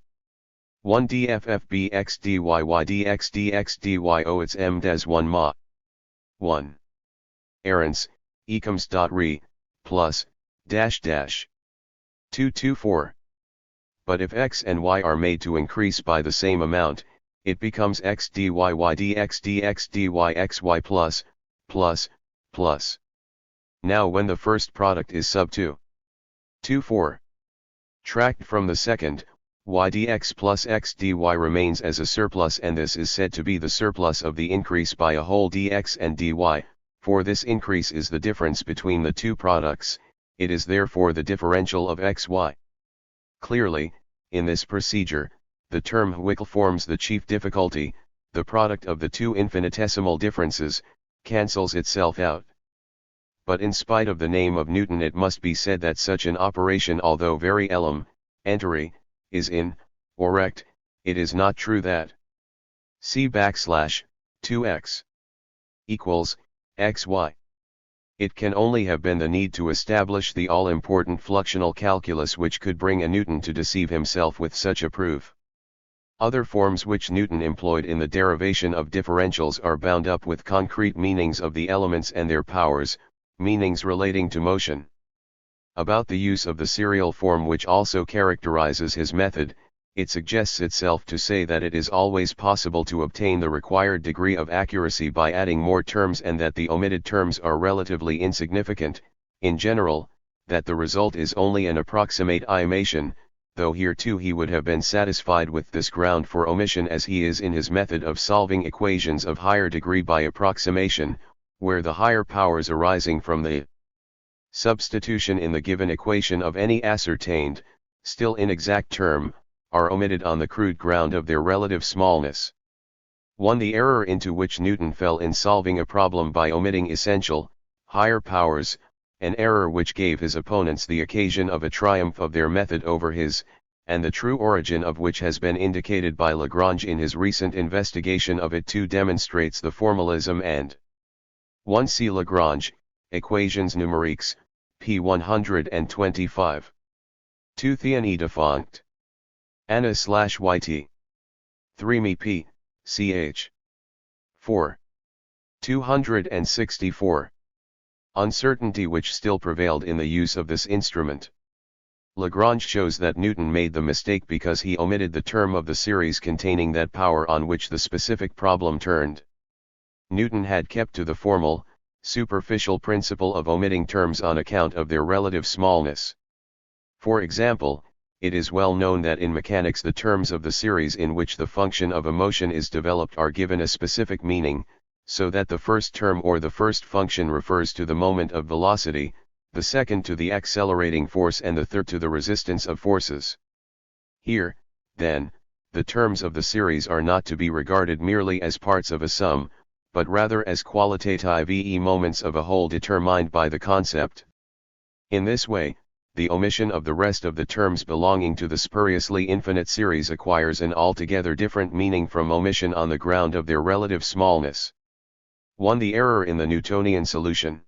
1 dff bx dy y dx dx dy o its m des 1 ma 1 errands ecoms.re plus dash dash 224. But if x and y are made to increase by the same amount, it becomes x dy y dx dx dy xy plus plus plus. Now when the first product is sub 2 24 tracked from the second, y dx plus x dy remains as a surplus, and this is said to be the surplus of the increase by a whole dx and dy, for this increase is the difference between the two products, it is therefore the differential of xy. Clearly, in this procedure, the term which forms the chief difficulty, the product of the two infinitesimal differences, cancels itself out. But in spite of the name of Newton, it must be said that such an operation, although very elementary, is in, or rect, it is not true that c backslash 2x equals xy. It can only have been the need to establish the all-important fluxional calculus which could bring a Newton to deceive himself with such a proof. Other forms which Newton employed in the derivation of differentials are bound up with concrete meanings of the elements and their powers, meanings relating to motion. About the use of the serial form which also characterizes his method, it suggests itself to say that it is always possible to obtain the required degree of accuracy by adding more terms, and that the omitted terms are relatively insignificant, in general, that the result is only an approximate imation, though here too he would have been satisfied with this ground for omission as he is in his method of solving equations of higher degree by approximation, where the higher powers arising from the substitution in the given equation of any ascertained, still inexact term, are omitted on the crude ground of their relative smallness. 1. The error into which Newton fell in solving a problem by omitting essential, higher powers, an error which gave his opponents the occasion of a triumph of their method over his, and the true origin of which has been indicated by Lagrange in his recent investigation of it too demonstrates the formalism and 1. See Lagrange, Equations numériques, p. 125. 2. Théorie de Fonct. Anna/YT. 3 me p. ch. 4. 264. Uncertainty which still prevailed in the use of this instrument. Lagrange shows that Newton made the mistake because he omitted the term of the series containing that power on which the specific problem turned. Newton had kept to the formal, superficial principle of omitting terms on account of their relative smallness. For example, it is well known that in mechanics the terms of the series in which the function of a motion is developed are given a specific meaning, so that the first term or the first function refers to the moment of velocity, the second to the accelerating force and the third to the resistance of forces. Here, then, the terms of the series are not to be regarded merely as parts of a sum, but rather as qualitative moments of a whole determined by the concept. In this way, the omission of the rest of the terms belonging to the spuriously infinite series acquires an altogether different meaning from omission on the ground of their relative smallness. 1. The error in the Newtonian solution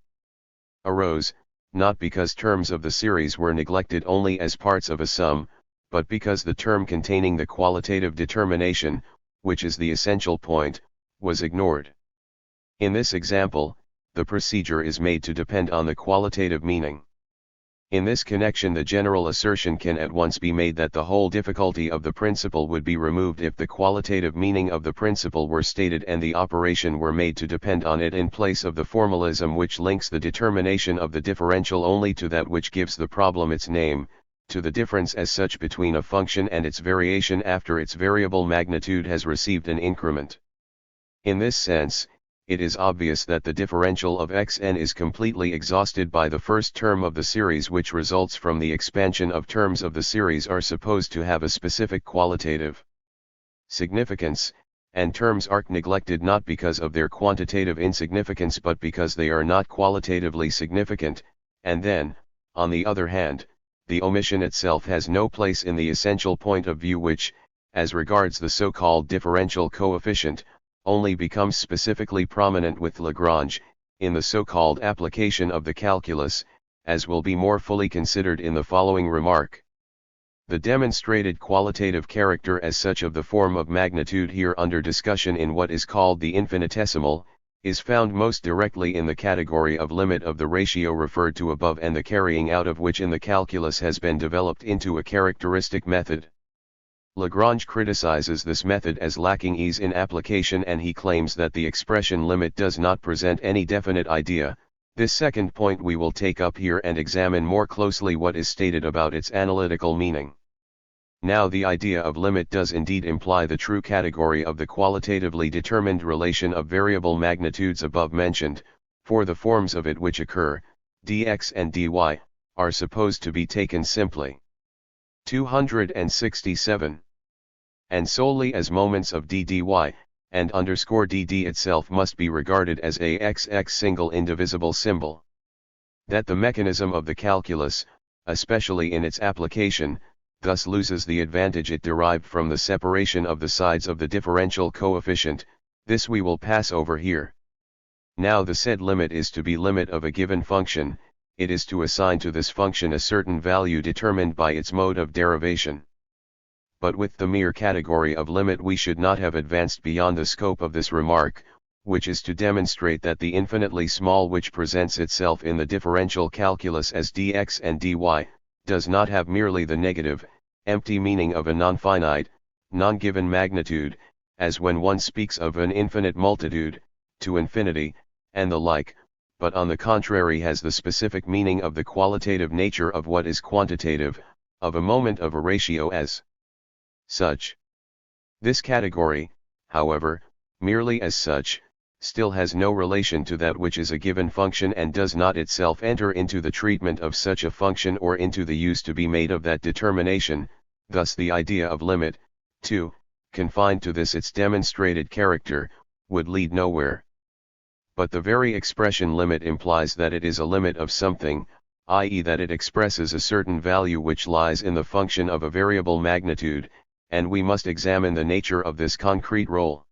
arose, not because terms of the series were neglected only as parts of a sum, but because the term containing the qualitative determination, which is the essential point, was ignored. In this example, the procedure is made to depend on the qualitative meaning. In this connection, the general assertion can at once be made that the whole difficulty of the principle would be removed if the qualitative meaning of the principle were stated and the operation were made to depend on it in place of the formalism which links the determination of the differential only to that which gives the problem its name, to the difference as such between a function and its variation after its variable magnitude has received an increment. In this sense, it is obvious that the differential of xn is completely exhausted by the first term of the series, which results from the expansion of terms of the series are supposed to have a specific qualitative significance, and terms are neglected not because of their quantitative insignificance but because they are not qualitatively significant, and then, on the other hand, the omission itself has no place in the essential point of view which, as regards the so-called differential coefficient, only becomes specifically prominent with Lagrange, in the so-called application of the calculus, as will be more fully considered in the following remark. The demonstrated qualitative character as such of the form of magnitude here under discussion in what is called the infinitesimal, is found most directly in the category of limit of the ratio referred to above and the carrying out of which in the calculus has been developed into a characteristic method. Lagrange criticizes this method as lacking ease in application, and he claims that the expression limit does not present any definite idea. This second point we will take up here and examine more closely what is stated about its analytical meaning. Now, the idea of limit does indeed imply the true category of the qualitatively determined relation of variable magnitudes above mentioned, for the forms of it which occur, dx and dy, are supposed to be taken simply. 267. And solely as moments of ddy, and _dd itself must be regarded as a xx single indivisible symbol. That the mechanism of the calculus, especially in its application, thus loses the advantage it derived from the separation of the sides of the differential coefficient, this we will pass over here. Now the said limit is to be limit of a given function, it is to assign to this function a certain value determined by its mode of derivation. But with the mere category of limit we should not have advanced beyond the scope of this remark, which is to demonstrate that the infinitely small which presents itself in the differential calculus as dx and dy, does not have merely the negative, empty meaning of a non-finite, non-given magnitude, as when one speaks of an infinite multitude, to infinity, and the like, but on the contrary has the specific meaning of the qualitative nature of what is quantitative, of a moment of a ratio as such. This category, however, merely as such, still has no relation to that which is a given function and does not itself enter into the treatment of such a function or into the use to be made of that determination. Thus the idea of limit, too, confined to this its demonstrated character, would lead nowhere. But the very expression limit implies that it is a limit of something, i.e. that it expresses a certain value which lies in the function of a variable magnitude, and we must examine the nature of this concrete role.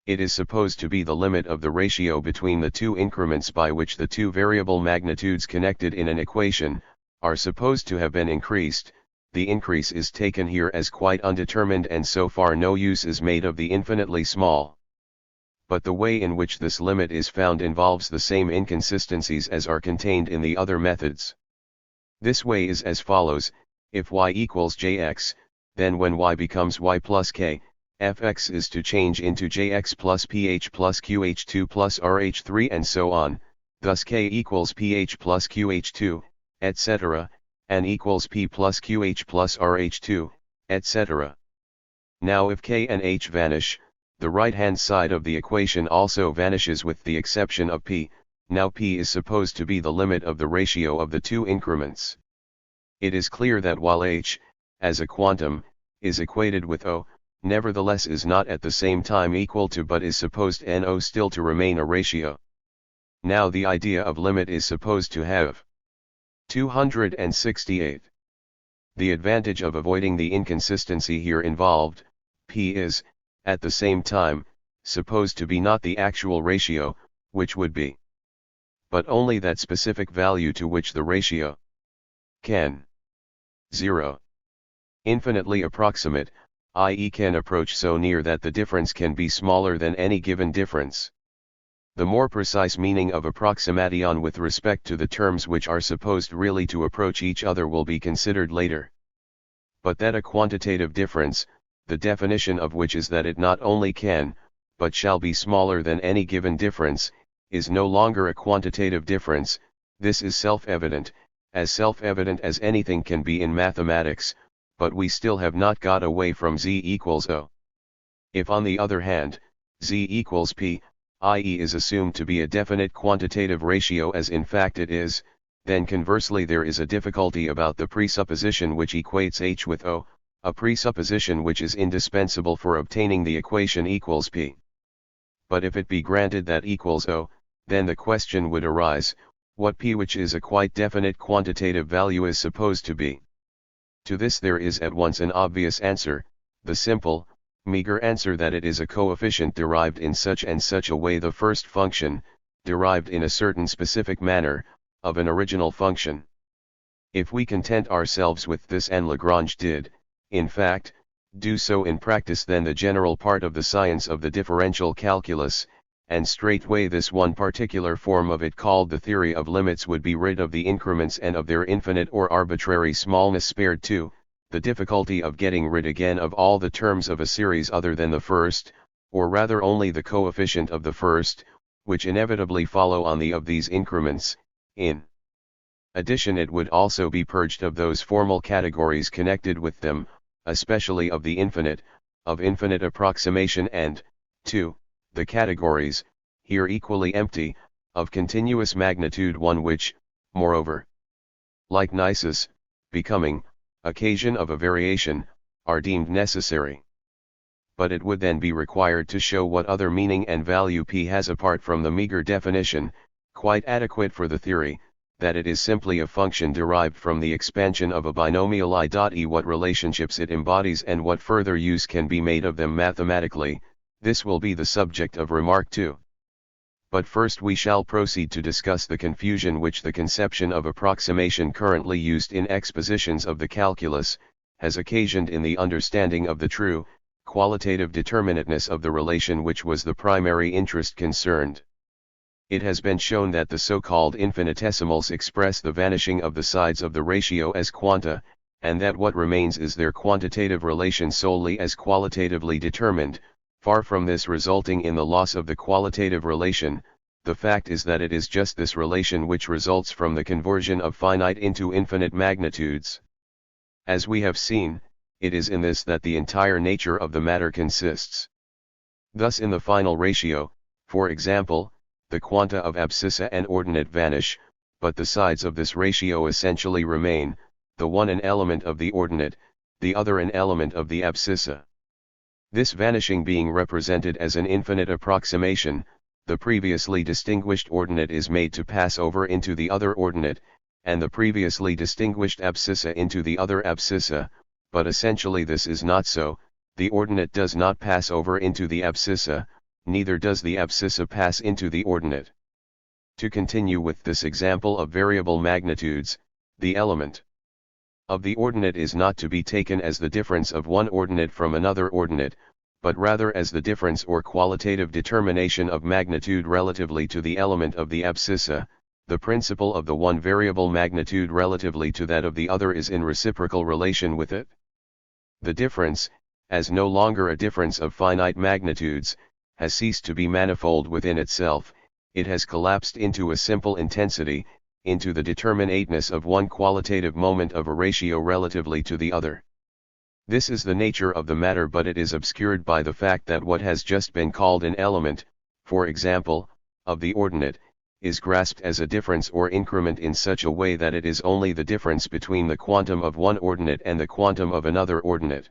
It is supposed to be the limit of the ratio between the two increments by which the two variable magnitudes connected in an equation, are supposed to have been increased. The increase is taken here as quite undetermined and so far no use is made of the infinitely small. but the way in which this limit is found involves the same inconsistencies as are contained in the other methods. This way is as follows: if y equals jx, then when y becomes y plus k, fx is to change into jx plus ph plus qh2 plus rh3 and so on, thus k equals ph plus qh2, etc., and equals p plus qh plus rh2, etc. Now if k and h vanish, the right-hand side of the equation also vanishes with the exception of p. Now p is supposed to be the limit of the ratio of the two increments. It is clear that while h, as a quantum, is equated with O, nevertheless is not at the same time equal to but is supposed NO still to remain a ratio. Now the idea of limit is supposed to have 268. The advantage of avoiding the inconsistency here involved, p is, at the same time, supposed to be not the actual ratio, which would be, but only that specific value to which the ratio can 0. Infinitely approximate, i.e. can approach so near that the difference can be smaller than any given difference. The more precise meaning of approximation with respect to the terms which are supposed really to approach each other will be considered later. But that a quantitative difference, the definition of which is that it not only can, but shall be smaller than any given difference, is no longer a quantitative difference. This is self-evident as anything can be in mathematics, but we still have not got away from z equals O. If on the other hand, z equals p, i.e. is assumed to be a definite quantitative ratio as in fact it is, then conversely there is a difficulty about the presupposition which equates h with O, a presupposition which is indispensable for obtaining the equation equals p. But if it be granted that equals O, then the question would arise, what p which is a quite definite quantitative value is supposed to be. To this there is at once an obvious answer, the simple, meager answer that it is a coefficient derived in such and such a way, the first function, derived in a certain specific manner, of an original function. If we content ourselves with this, and Lagrange did, in fact, do so in practice, then the general part of the science of the differential calculus, and straightway this one particular form of it called the theory of limits, would be rid of the increments and of their infinite or arbitrary smallness, spared too the difficulty of getting rid again of all the terms of a series other than the first, or rather only the coefficient of the first, which inevitably follow on the of these increments. In addition, it would also be purged of those formal categories connected with them, especially of the infinite, of infinite approximation, and, 2. the categories, here equally empty, of continuous magnitude 1, which, moreover, like nisus, becoming, occasion of a variation, are deemed necessary. But it would then be required to show what other meaning and value p has apart from the meager definition, quite adequate for the theory, that it is simply a function derived from the expansion of a binomial I.e. what relationships it embodies and what further use can be made of them mathematically. This will be the subject of remark 2. But first we shall proceed to discuss the confusion which the conception of approximation currently used in expositions of the calculus, has occasioned in the understanding of the true, qualitative determinateness of the relation which was the primary interest concerned. It has been shown that the so-called infinitesimals express the vanishing of the sides of the ratio as quanta, and that what remains is their quantitative relation solely as qualitatively determined. Far from this resulting in the loss of the qualitative relation, the fact is that it is just this relation which results from the conversion of finite into infinite magnitudes. As we have seen, it is in this that the entire nature of the matter consists. Thus in the final ratio, for example, the quanta of abscissa and ordinate vanish, but the sides of this ratio essentially remain, the one an element of the ordinate, the other an element of the abscissa. This vanishing being represented as an infinite approximation, the previously distinguished ordinate is made to pass over into the other ordinate, and the previously distinguished abscissa into the other abscissa, but essentially this is not so. The ordinate does not pass over into the abscissa, neither does the abscissa pass into the ordinate. To continue with this example of variable magnitudes, the element of the ordinate is not to be taken as the difference of one ordinate from another ordinate, but rather as the difference or qualitative determination of magnitude relatively to the element of the abscissa. The principle of the one variable magnitude relatively to that of the other is in reciprocal relation with it. The difference, as no longer a difference of finite magnitudes, has ceased to be manifold within itself, it has collapsed into a simple intensity, into the determinateness of one qualitative moment of a ratio relatively to the other. This is the nature of the matter, but it is obscured by the fact that what has just been called an element, for example, of the ordinate, is grasped as a difference or increment in such a way that it is only the difference between the quantum of one ordinate and the quantum of another ordinate.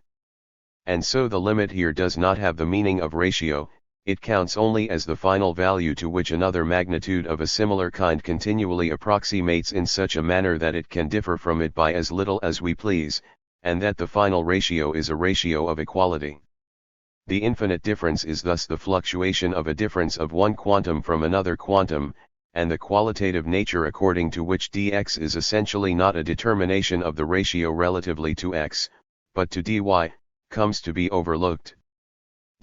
And so the limit here does not have the meaning of ratio, it counts only as the final value to which another magnitude of a similar kind continually approximates in such a manner that it can differ from it by as little as we please, and that the final ratio is a ratio of equality. The infinite difference is thus the fluctuation of a difference of one quantum from another quantum, and the qualitative nature according to which dx is essentially not a determination of the ratio relatively to x, but to dy, comes to be overlooked.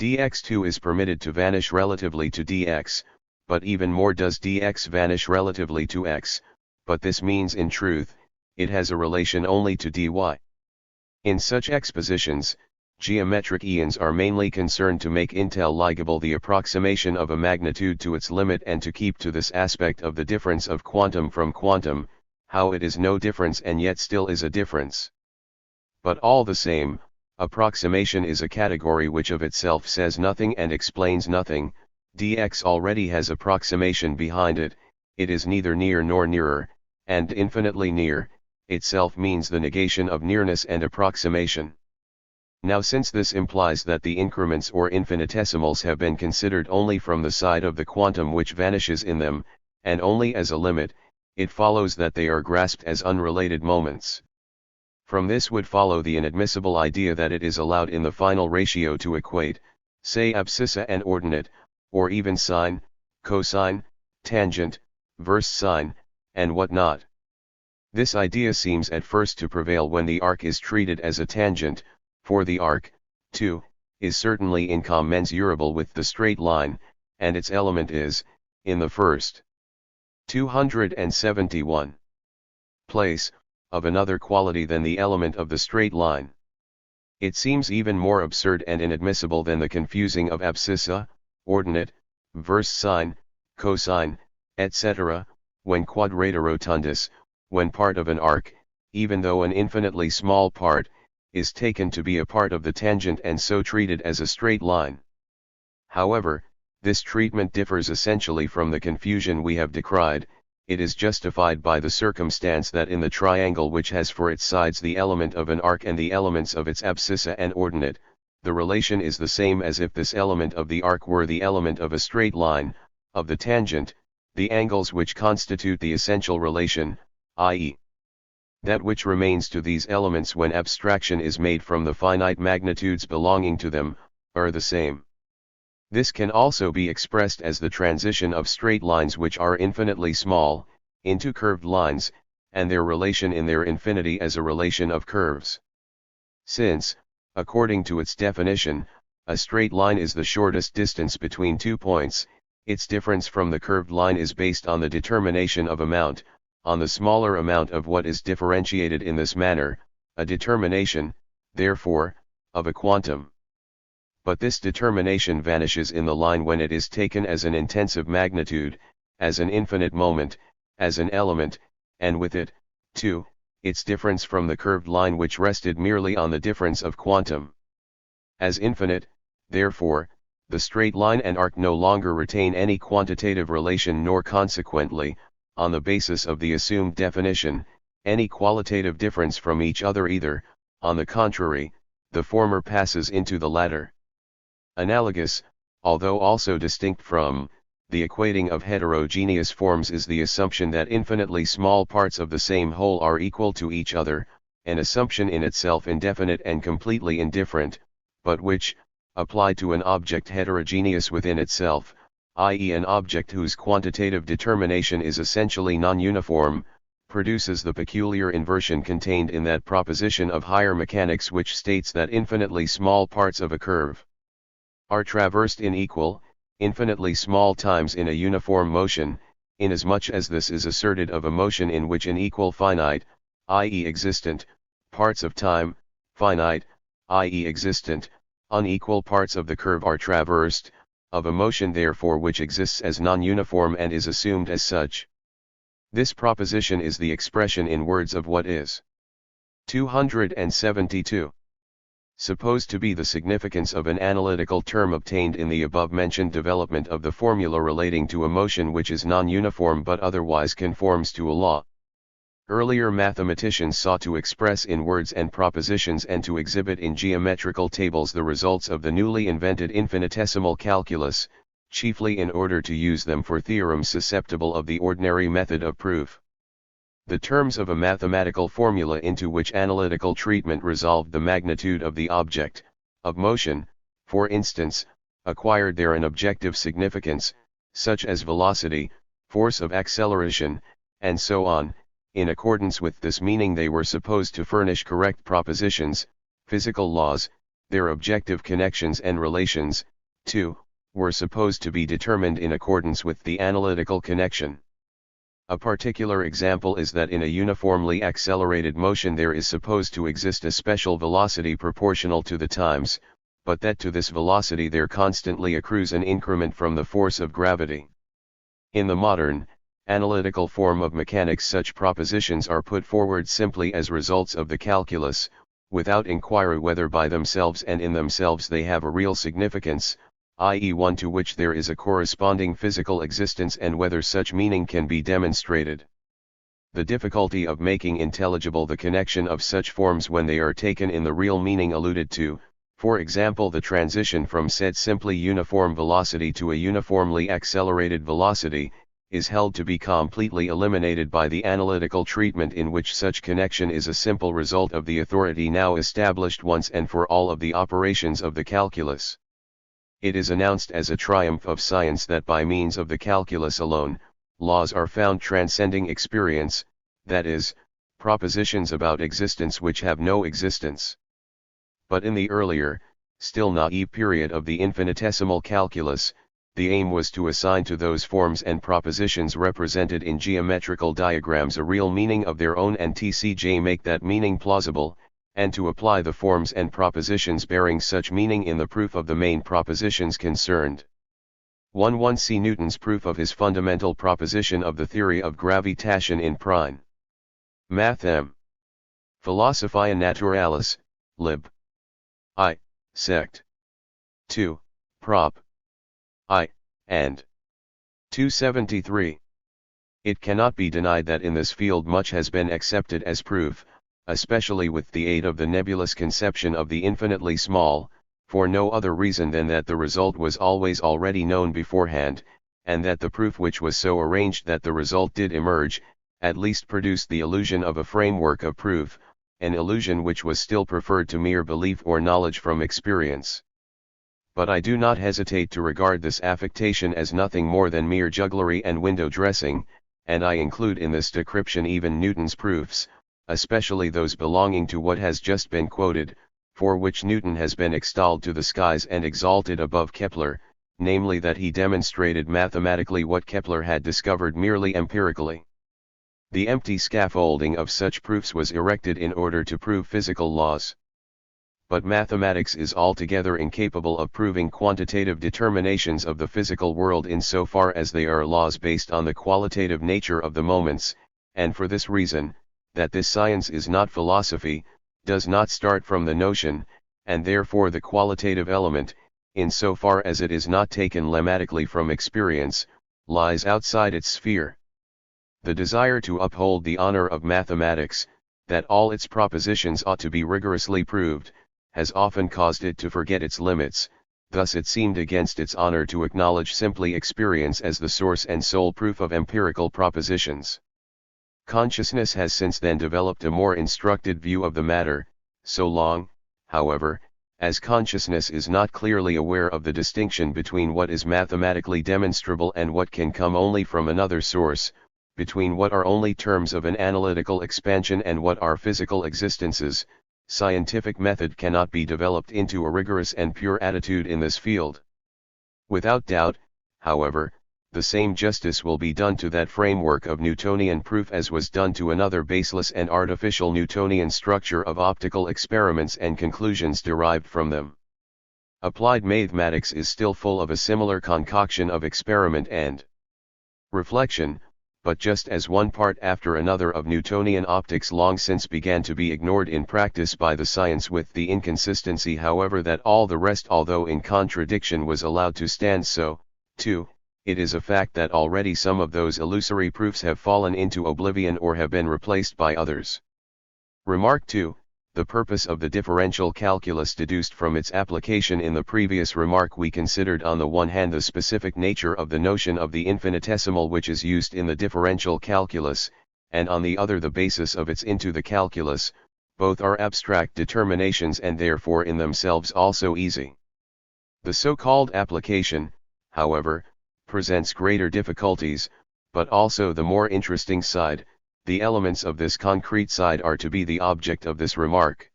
Dx too is permitted to vanish relatively to dx, but even more does dx vanish relatively to x, but this means in truth, it has a relation only to dy. In such expositions, geometric ions are mainly concerned to make intelligible the approximation of a magnitude to its limit and to keep to this aspect of the difference of quantum from quantum, how it is no difference and yet still is a difference. But all the same, approximation is a category which of itself says nothing and explains nothing. Dx already has approximation behind it, it is neither near nor nearer, and infinitely near, itself means the negation of nearness and approximation. Now since this implies that the increments or infinitesimals have been considered only from the side of the quantum which vanishes in them, and only as a limit, it follows that they are grasped as unrelated moments. From this would follow the inadmissible idea that it is allowed in the final ratio to equate, say abscissa and ordinate, or even sine, cosine, tangent, verse sine, and what not. This idea seems at first to prevail when the arc is treated as a tangent, for the arc, too, is certainly incommensurable with the straight line, and its element is, in the first 271 place, of another quality than the element of the straight line. It seems even more absurd and inadmissible than the confusing of abscissa, ordinate, verse sine, cosine, etc., when quadrata rotundus, when part of an arc, even though an infinitely small part, is taken to be a part of the tangent and so treated as a straight line. However, this treatment differs essentially from the confusion we have decried. It is justified by the circumstance that in the triangle which has for its sides the element of an arc and the elements of its abscissa and ordinate, the relation is the same as if this element of the arc were the element of a straight line, of the tangent, the angles which constitute the essential relation, i.e., that which remains to these elements when abstraction is made from the finite magnitudes belonging to them, are the same. This can also be expressed as the transition of straight lines which are infinitely small, into curved lines, and their relation in their infinity as a relation of curves. Since, according to its definition, a straight line is the shortest distance between 2 points, its difference from the curved line is based on the determination of amount, on the smaller amount of what is differentiated in this manner, a determination, therefore, of a quantum. But this determination vanishes in the line when it is taken as an intensive magnitude, as an infinite moment, as an element, and with it, too, its difference from the curved line which rested merely on the difference of quantum. As infinite, therefore, the straight line and arc no longer retain any quantitative relation nor consequently, on the basis of the assumed definition, any qualitative difference from each other either. On the contrary, the former passes into the latter. Analogous, although also distinct from, the equating of heterogeneous forms is the assumption that infinitely small parts of the same whole are equal to each other, an assumption in itself indefinite and completely indifferent, but which, applied to an object heterogeneous within itself, i.e. an object whose quantitative determination is essentially non-uniform, produces the peculiar inversion contained in that proposition of higher mechanics which states that infinitely small parts of a curve are traversed in equal, infinitely small times in a uniform motion, inasmuch as this is asserted of a motion in which an equal finite, i.e. existent, parts of time, finite, i.e. existent, unequal parts of the curve are traversed, of a motion therefore which exists as non-uniform and is assumed as such. This proposition is the expression in words of what is 272. Supposed to be the significance of an analytical term obtained in the above-mentioned development of the formula relating to a motion which is non-uniform but otherwise conforms to a law. Earlier mathematicians sought to express in words and propositions and to exhibit in geometrical tables the results of the newly invented infinitesimal calculus, chiefly in order to use them for theorems susceptible of the ordinary method of proof. The terms of a mathematical formula into which analytical treatment resolved the magnitude of the object, of motion, for instance, acquired there an objective significance, such as velocity, force of acceleration, and so on. In accordance with this meaning they were supposed to furnish correct propositions, physical laws, their objective connections and relations, too, were supposed to be determined in accordance with the analytical connection. A particular example is that in a uniformly accelerated motion there is supposed to exist a special velocity proportional to the times, but that to this velocity there constantly accrues an increment from the force of gravity. In the modern, analytical form of mechanics such propositions are put forward simply as results of the calculus, without inquiry whether by themselves and in themselves they have a real significance, i.e. one to which there is a corresponding physical existence, and whether such meaning can be demonstrated. The difficulty of making intelligible the connection of such forms when they are taken in the real meaning alluded to, for example the transition from said simply uniform velocity to a uniformly accelerated velocity, is held to be completely eliminated by the analytical treatment in which such connection is a simple result of the authority now established once and for all of the operations of the calculus. It is announced as a triumph of science that by means of the calculus alone, laws are found transcending experience, that is, propositions about existence which have no existence. But in the earlier, still naive period of the infinitesimal calculus, the aim was to assign to those forms and propositions represented in geometrical diagrams a real meaning of their own and tcj make that meaning plausible, and to apply the forms and propositions bearing such meaning in the proof of the main propositions concerned. 1. See Newton's proof of his fundamental proposition of the theory of gravitation in Prime. Math M. Philosophiae Naturalis, lib. I, sect. 2, prop. I, and 273. It cannot be denied that in this field much has been accepted as proof, especially with the aid of the nebulous conception of the infinitely small, for no other reason than that the result was always already known beforehand, and that the proof which was so arranged that the result did emerge, at least produced the illusion of a framework of proof, an illusion which was still preferred to mere belief or knowledge from experience. But I do not hesitate to regard this affectation as nothing more than mere jugglery and window dressing, and I include in this decryption even Newton's proofs, especially those belonging to what has just been quoted, for which Newton has been extolled to the skies and exalted above Kepler, namely that he demonstrated mathematically what Kepler had discovered merely empirically. The empty scaffolding of such proofs was erected in order to prove physical laws. But mathematics is altogether incapable of proving quantitative determinations of the physical world in so far as they are laws based on the qualitative nature of the moments, and for this reason, that this science is not philosophy, does not start from the notion, and therefore the qualitative element, in so far as it is not taken lemmatically from experience, lies outside its sphere. The desire to uphold the honor of mathematics, that all its propositions ought to be rigorously proved, has often caused it to forget its limits, thus it seemed against its honor to acknowledge simply experience as the source and sole proof of empirical propositions. Consciousness has since then developed a more instructed view of the matter, so long, however, as consciousness is not clearly aware of the distinction between what is mathematically demonstrable and what can come only from another source, between what are only terms of an analytical expansion and what are physical existences, scientific method cannot be developed into a rigorous and pure attitude in this field. Without doubt, however, the same justice will be done to that framework of Newtonian proof as was done to another baseless and artificial Newtonian structure of optical experiments and conclusions derived from them. Applied mathematics is still full of a similar concoction of experiment and reflection, but just as one part after another of Newtonian optics long since began to be ignored in practice by the science, with the inconsistency however that all the rest, although in contradiction, was allowed to stand, so, too, it is a fact that already some of those illusory proofs have fallen into oblivion or have been replaced by others. Remark 2. The purpose of the differential calculus deduced from its application. In the previous remark we considered on the one hand the specific nature of the notion of the infinitesimal which is used in the differential calculus, and on the other the basis of its into the calculus. Both are abstract determinations and therefore in themselves also easy. The so-called application, however, presents greater difficulties, but also the more interesting side. The elements of this concrete side are to be the object of this remark.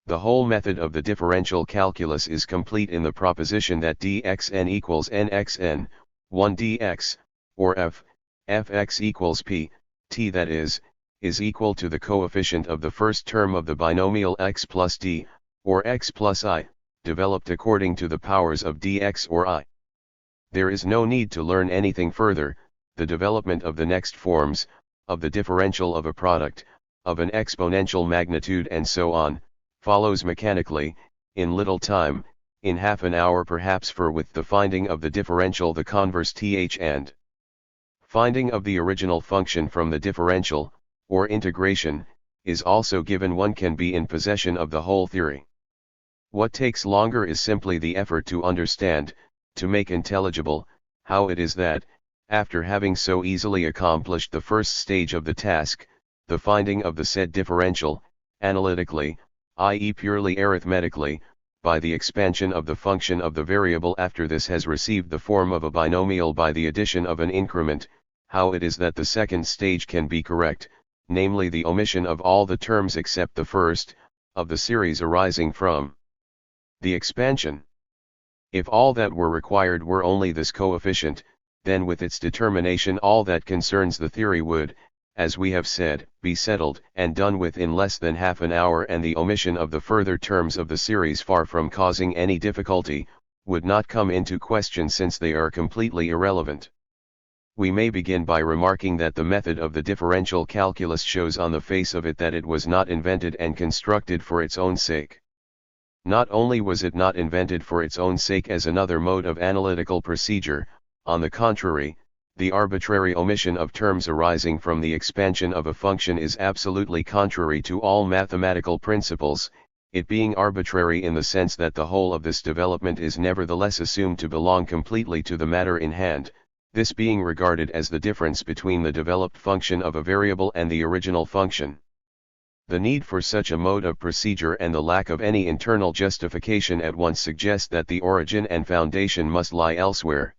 The whole method of the differential calculus is complete in the proposition that dxn equals nxn, 1 dx, or fx equals p, t, that is equal to the coefficient of the first term of the binomial x plus d, or x plus I, developed according to the powers of dx or I. There is no need to learn anything further. The development of the next forms, of the differential of a product, of an exponential magnitude and so on, follows mechanically, in little time, in half an hour perhaps, for with the finding of the differential the converse th and finding of the original function from the differential, or integration, is also given. One can be in possession of the whole theory. What takes longer is simply the effort to understand, to make intelligible, how it is that, after having so easily accomplished the first stage of the task, the finding of the said differential, analytically, i.e. purely arithmetically, by the expansion of the function of the variable after this has received the form of a binomial by the addition of an increment, how it is that the second stage can be correct, namely the omission of all the terms except the first, of the series arising from the expansion. If all that were required were only this coefficient, then with its determination all that concerns the theory would, as we have said, be settled and done with in less than half an hour, and the omission of the further terms of the series, far from causing any difficulty, would not come into question since they are completely irrelevant. We may begin by remarking that the method of the differential calculus shows on the face of it that it was not invented and constructed for its own sake. Not only was it not invented for its own sake as another mode of analytical procedure, on the contrary, the arbitrary omission of terms arising from the expansion of a function is absolutely contrary to all mathematical principles, it being arbitrary in the sense that the whole of this development is nevertheless assumed to belong completely to the matter in hand, this being regarded as the difference between the developed function of a variable and the original function. The need for such a mode of procedure and the lack of any internal justification at once suggest that the origin and foundation must lie elsewhere.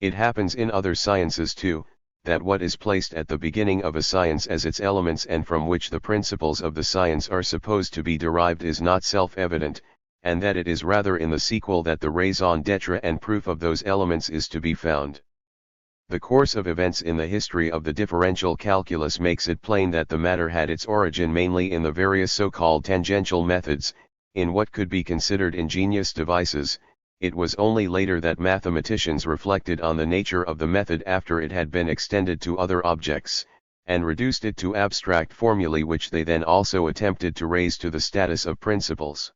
It happens in other sciences too, that what is placed at the beginning of a science as its elements and from which the principles of the science are supposed to be derived is not self-evident, and that it is rather in the sequel that the raison d'etre and proof of those elements is to be found. The course of events in the history of the differential calculus makes it plain that the matter had its origin mainly in the various so-called tangential methods, in what could be considered ingenious devices. It was only later that mathematicians reflected on the nature of the method after it had been extended to other objects, and reduced it to abstract formulae which they then also attempted to raise to the status of principles.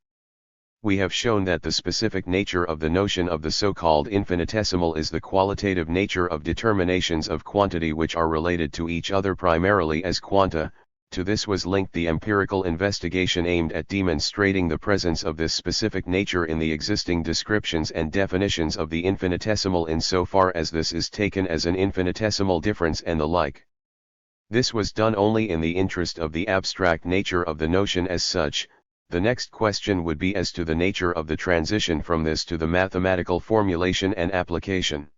We have shown that the specific nature of the notion of the so-called infinitesimal is the qualitative nature of determinations of quantity which are related to each other primarily as quanta. To this was linked the empirical investigation aimed at demonstrating the presence of this specific nature in the existing descriptions and definitions of the infinitesimal insofar as this is taken as an infinitesimal difference and the like. This was done only in the interest of the abstract nature of the notion as such. The next question would be as to the nature of the transition from this to the mathematical formulation and application.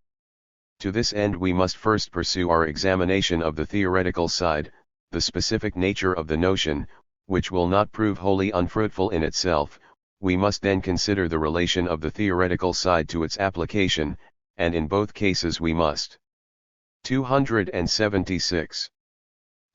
To this end we must first pursue our examination of the theoretical side, the specific nature of the notion, which will not prove wholly unfruitful in itself. We must then consider the relation of the theoretical side to its application, and in both cases we must. 276.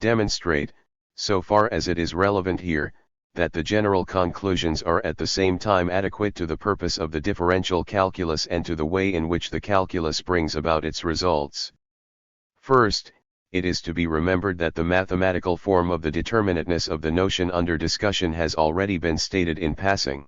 Demonstrate, so far as it is relevant here, that the general conclusions are at the same time adequate to the purpose of the differential calculus and to the way in which the calculus brings about its results. First, it is to be remembered that the mathematical form of the determinateness of the notion under discussion has already been stated in passing.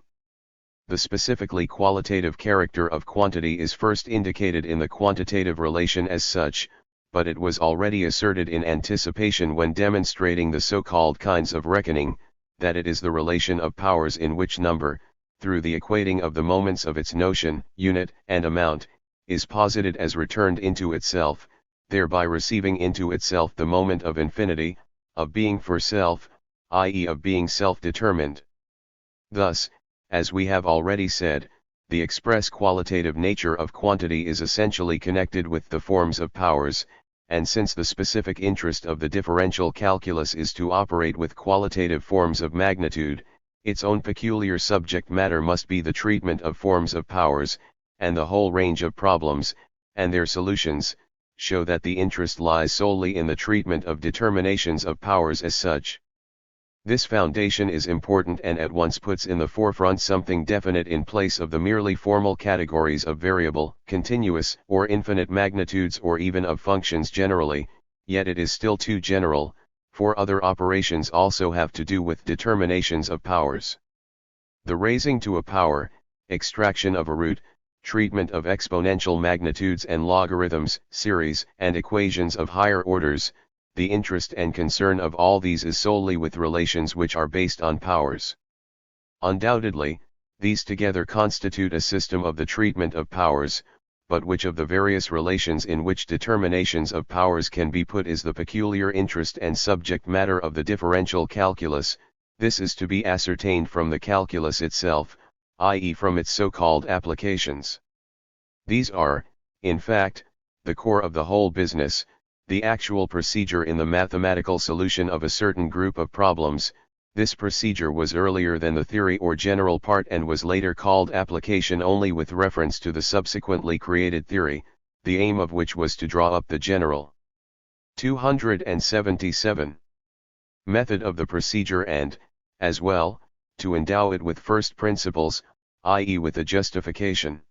The specifically qualitative character of quantity is first indicated in the quantitative relation as such, but it was already asserted in anticipation when demonstrating the so-called kinds of reckoning, that it is the relation of powers in which number, through the equating of the moments of its notion, unit, and amount, is posited as returned into itself, thereby receiving into itself the moment of infinity, of being for self, i.e. of being self-determined. Thus, as we have already said, the express qualitative nature of quantity is essentially connected with the forms of powers, and since the specific interest of the differential calculus is to operate with qualitative forms of magnitude, its own peculiar subject matter must be the treatment of forms of powers, and the whole range of problems, and their solutions, show that the interest lies solely in the treatment of determinations of powers as such. This foundation is important and at once puts in the forefront something definite in place of the merely formal categories of variable, continuous, or infinite magnitudes or even of functions generally, yet it is still too general, for other operations also have to do with determinations of powers. The raising to a power, extraction of a root, treatment of exponential magnitudes and logarithms, series, and equations of higher orders, the interest and concern of all these is solely with relations which are based on powers. Undoubtedly, these together constitute a system of the treatment of powers, but which of the various relations in which determinations of powers can be put is the peculiar interest and subject matter of the differential calculus. This is to be ascertained from the calculus itself, i.e. from its so-called applications. These are, in fact, the core of the whole business, the actual procedure in the mathematical solution of a certain group of problems. This procedure was earlier than the theory or general part and was later called application only with reference to the subsequently created theory, the aim of which was to draw up the general. 277. Method of the procedure and, as well, to endow it with first principles, i.e. with a justification.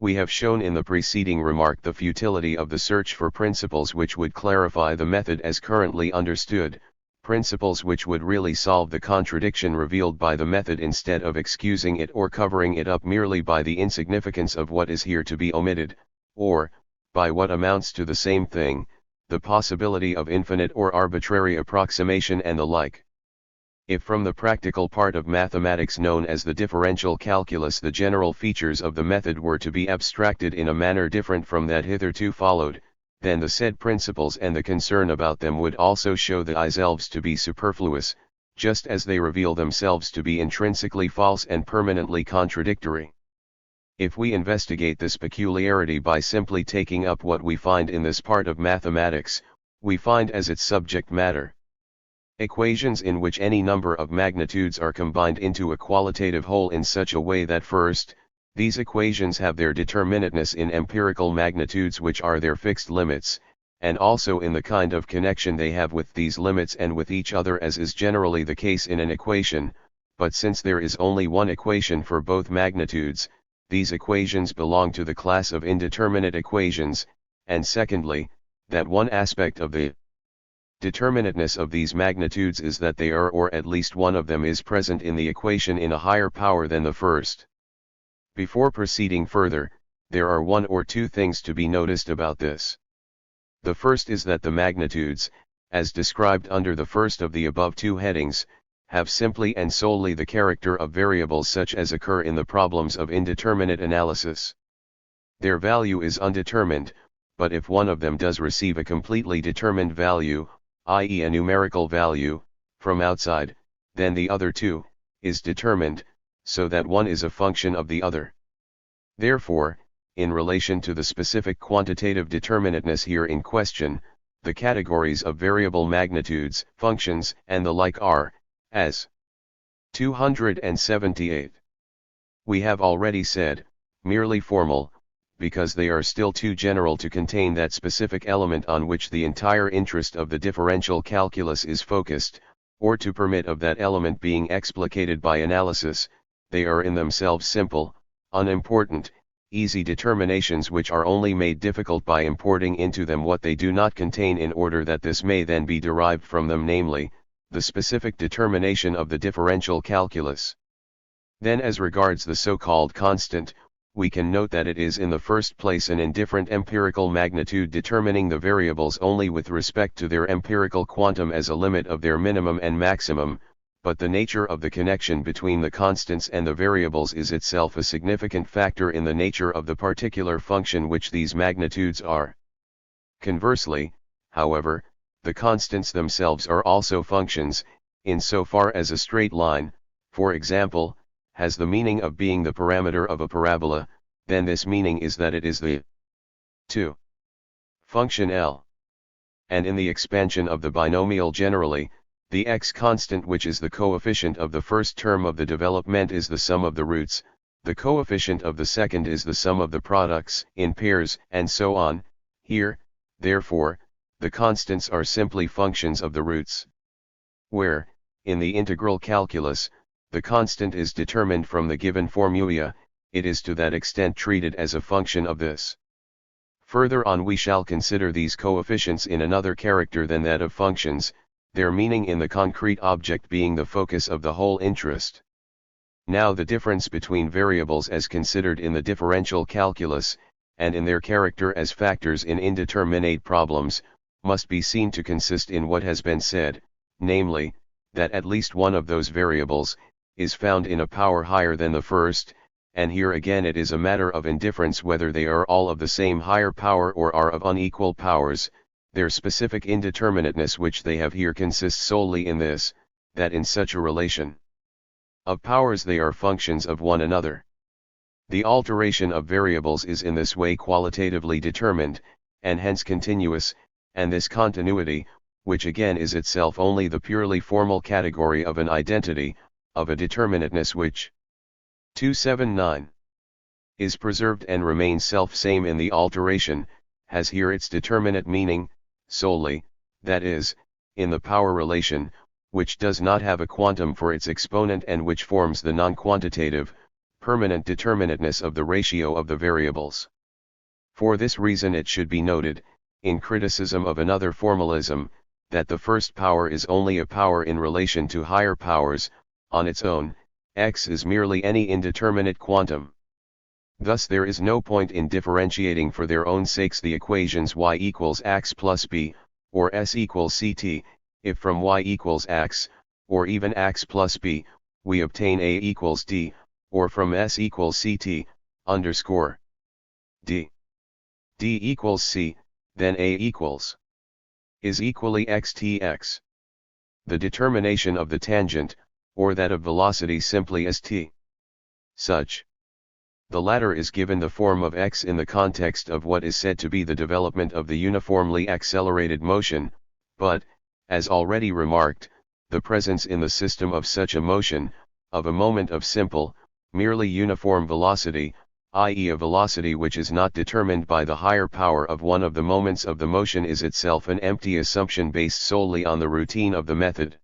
We have shown in the preceding remark the futility of the search for principles which would clarify the method as currently understood, principles which would really solve the contradiction revealed by the method instead of excusing it or covering it up merely by the insignificance of what is here to be omitted, or, by what amounts to the same thing, the possibility of infinite or arbitrary approximation and the like. If from the practical part of mathematics known as the differential calculus the general features of the method were to be abstracted in a manner different from that hitherto followed, then the said principles and the concern about them would also show themselves to be superfluous, just as they reveal themselves to be intrinsically false and permanently contradictory. If we investigate this peculiarity by simply taking up what we find in this part of mathematics, we find as its subject matter equations in which any number of magnitudes are combined into a qualitative whole in such a way that first, these equations have their determinateness in empirical magnitudes which are their fixed limits, and also in the kind of connection they have with these limits and with each other as is generally the case in an equation, but since there is only one equation for both magnitudes, these equations belong to the class of indeterminate equations, and secondly, that one aspect of the determinateness of these magnitudes is that they are or at least one of them is present in the equation in a higher power than the first. Before proceeding further, there are one or two things to be noticed about this. The first is that the magnitudes, as described under the first of the above two headings, have simply and solely the character of variables such as occur in the problems of indeterminate analysis. Their value is undetermined, but if one of them does receive a completely determined value, i.e. a numerical value, from outside, then the other two, is determined, so that one is a function of the other. Therefore, in relation to the specific quantitative determinateness here in question, the categories of variable magnitudes, functions, and the like are, As 278. We have already said, merely formal, because they are still too general to contain that specific element on which the entire interest of the differential calculus is focused, or to permit of that element being explicated by analysis. They are in themselves simple, unimportant, easy determinations which are only made difficult by importing into them what they do not contain in order that this may then be derived from them, namely, the specific determination of the differential calculus. Then as regards the so-called constant, we can note that it is in the first place an indifferent empirical magnitude determining the variables only with respect to their empirical quantum as a limit of their minimum and maximum, but the nature of the connection between the constants and the variables is itself a significant factor in the nature of the particular function which these magnitudes are. Conversely, however, the constants themselves are also functions, in so far as a straight line, for example, has the meaning of being the parameter of a parabola, then this meaning is that it is the 2 function L. And in the expansion of the binomial generally, the x constant, which is the coefficient of the first term of the development, is the sum of the roots, the coefficient of the second is the sum of the products in pairs, and so on. Here, therefore, the constants are simply functions of the roots. Where, in the integral calculus, the constant is determined from the given formula, it is to that extent treated as a function of this. Further on we shall consider these coefficients in another character than that of functions, their meaning in the concrete object being the focus of the whole interest. Now the difference between variables as considered in the differential calculus, and in their character as factors in indeterminate problems, must be seen to consist in what has been said, namely, that at least one of those variables is found in a power higher than the first, and here again it is a matter of indifference whether they are all of the same higher power or are of unequal powers. Their specific indeterminateness which they have here consists solely in this, that in such a relation of powers they are functions of one another. The alteration of variables is in this way qualitatively determined, and hence continuous, and this continuity, which again is itself only the purely formal category of an identity, of a determinateness which 279 is preserved and remains self-same in the alteration, has here its determinate meaning, solely, that is, in the power relation, which does not have a quantum for its exponent and which forms the non-quantitative, permanent determinateness of the ratio of the variables. For this reason it should be noted, in criticism of another formalism, that the first power is only a power in relation to higher powers. On its own, x is merely any indeterminate quantum. Thus there is no point in differentiating for their own sakes the equations y equals x plus b, or s equals ct, if from y equals x, or even x plus b, we obtain a equals d, or from s equals ct, underscore d. d equals c, then a equals is equally xtx. The determination of the tangent, or that of velocity simply as t. Such. The latter is given the form of x in the context of what is said to be the development of the uniformly accelerated motion, but, as already remarked, the presence in the system of such a motion, of a moment of simple, merely uniform velocity, i.e. a velocity which is not determined by the higher power of one of the moments of the motion, is itself an empty assumption based solely on the routine of the method.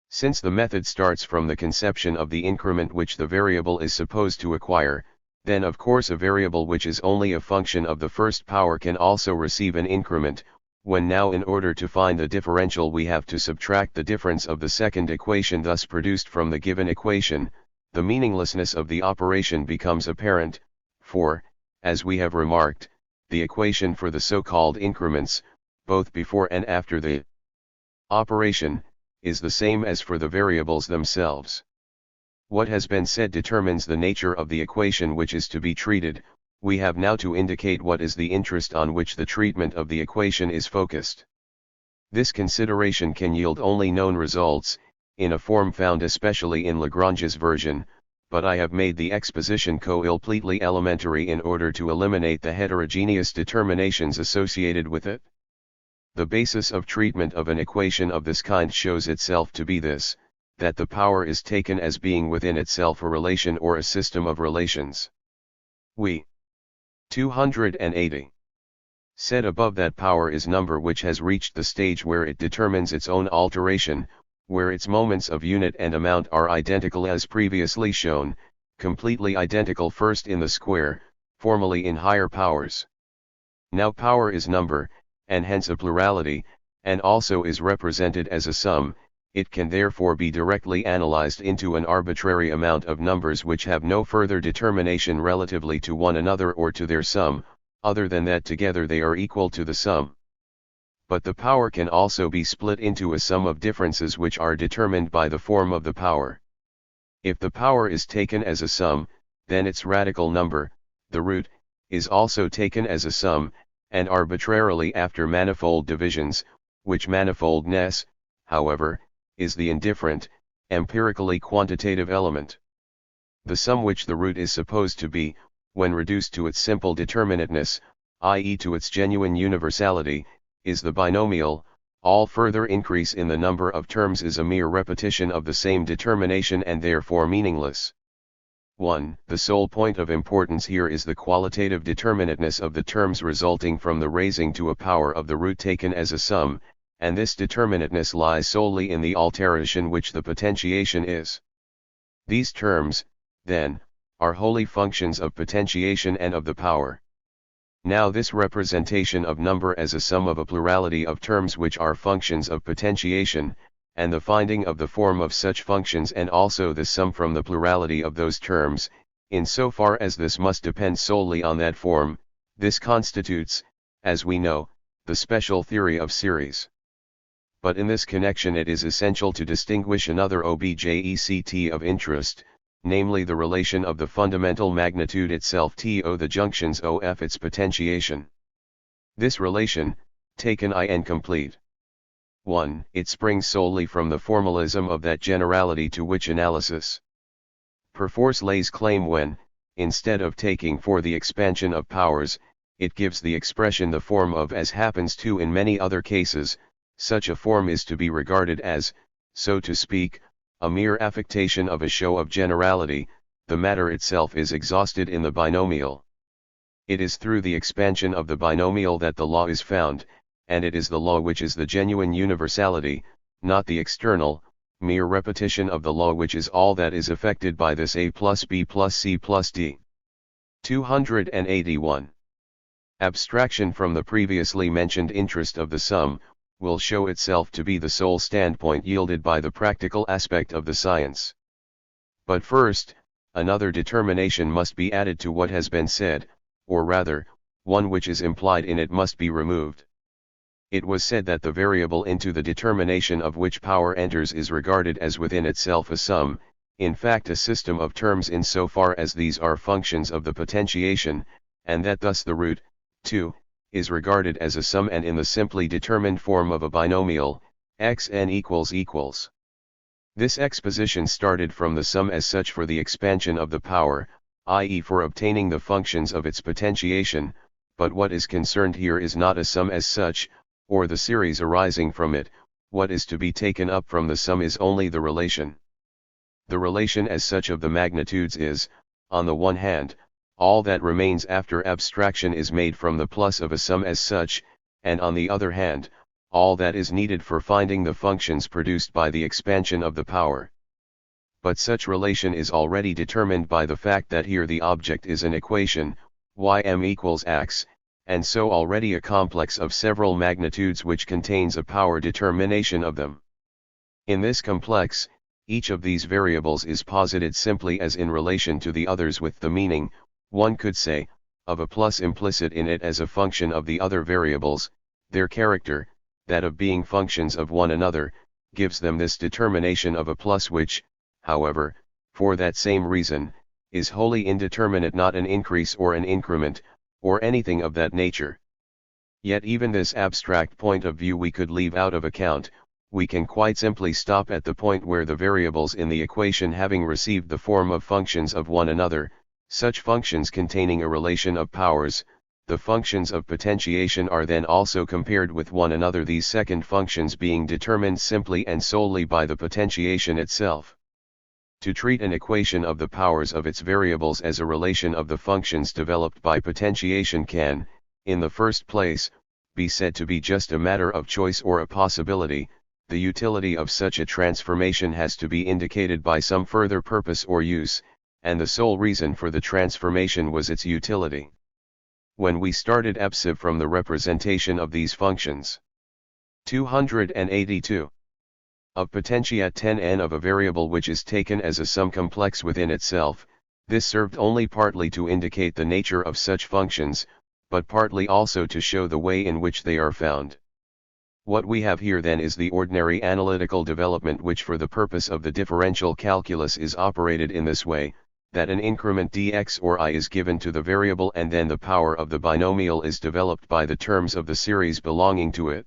Since the method starts from the conception of the increment which the variable is supposed to acquire, then of course a variable which is only a function of the first power can also receive an increment, when now in order to find the differential we have to subtract the difference of the second equation thus produced from the given equation, the meaninglessness of the operation becomes apparent, for, as we have remarked, the equation for the so-called increments, both before and after the operation, is the same as for the variables themselves. What has been said determines the nature of the equation which is to be treated. We have now to indicate what is the interest on which the treatment of the equation is focused. This consideration can yield only known results, in a form found especially in Lagrange's version, but I have made the exposition completely elementary in order to eliminate the heterogeneous determinations associated with it. The basis of treatment of an equation of this kind shows itself to be this, that the power is taken as being within itself a relation or a system of relations. We 280 said above that power is number which has reached the stage where it determines its own alteration, where its moments of unit and amount are identical as previously shown, completely identical first in the square, formally in higher powers. Now power is number, and hence a plurality, and also is represented as a sum. It can therefore be directly analyzed into an arbitrary amount of numbers which have no further determination relatively to one another or to their sum, other than that together they are equal to the sum. But the power can also be split into a sum of differences which are determined by the form of the power. If the power is taken as a sum, then its radical number, the root, is also taken as a sum, and arbitrarily after manifold divisions, which manifoldness, however, is the indifferent, empirically quantitative element. The sum which the root is supposed to be, when reduced to its simple determinateness, i.e. to its genuine universality, is the binomial. All further increase in the number of terms is a mere repetition of the same determination and therefore meaningless. 1. The sole point of importance here is the qualitative determinateness of the terms resulting from the raising to a power of the root taken as a sum, and this determinateness lies solely in the alteration which the potentiation is. These terms, then, are wholly functions of potentiation and of the power. Now this representation of number as a sum of a plurality of terms which are functions of potentiation, and the finding of the form of such functions and also the sum from the plurality of those terms, in so far as this must depend solely on that form, this constitutes, as we know, the special theory of series. But in this connection it is essential to distinguish another object of interest, namely the relation of the fundamental magnitude itself to the junctions of its potentiation. This relation, taken and complete. 1. It springs solely from the formalism of that generality to which analysis perforce lays claim when, instead of taking for the expansion of powers, it gives the expression the form of as happens to in many other cases. Such a form is to be regarded as, so to speak, a mere affectation of a show of generality. The matter itself is exhausted in the binomial. It is through the expansion of the binomial that the law is found, and it is the law which is the genuine universality, not the external, mere repetition of the law which is all that is affected by this A plus B plus C plus D. 281. Abstraction from the previously mentioned interest of the sum, will show itself to be the sole standpoint yielded by the practical aspect of the science. But first, another determination must be added to what has been said, or rather, one which is implied in it must be removed. It was said that the variable into the determination of which power enters is regarded as within itself a sum, in fact a system of terms in so far as these are functions of the potentiation, and that thus the root, too, is regarded as a sum and in the simply determined form of a binomial, xn==. This exposition started from the sum as such for the expansion of the power, i.e. for obtaining the functions of its potentiation, but what is concerned here is not a sum as such, or the series arising from it. What is to be taken up from the sum is only the relation. The relation as such of the magnitudes is, on the one hand, all that remains after abstraction is made from the plus of a sum as such, and on the other hand, all that is needed for finding the functions produced by the expansion of the power. But such relation is already determined by the fact that here the object is an equation, ym=x, and so already a complex of several magnitudes which contains a power determination of them. In this complex, each of these variables is posited simply as in relation to the others with the meaning, one could say, of a plus implicit in it as a function of the other variables. Their character, that of being functions of one another, gives them this determination of a plus which, however, for that same reason, is wholly indeterminate, not an increase or an increment, or anything of that nature. Yet even this abstract point of view we could leave out of account. We can quite simply stop at the point where the variables in the equation having received the form of functions of one another, such functions containing a relation of powers, the functions of potentiation are then also compared with one another, these second functions being determined simply and solely by the potentiation itself. To treat an equation of the powers of its variables as a relation of the functions developed by potentiation can, in the first place, be said to be just a matter of choice or a possibility. The utility of such a transformation has to be indicated by some further purpose or use, and the sole reason for the transformation was its utility. When we started EPSIV from the representation of these functions. 282. Of potentiate 10n of a variable which is taken as a sum complex within itself, this served only partly to indicate the nature of such functions, but partly also to show the way in which they are found. What we have here then is the ordinary analytical development which for the purpose of the differential calculus is operated in this way, that an increment dx or I is given to the variable and then the power of the binomial is developed by the terms of the series belonging to it.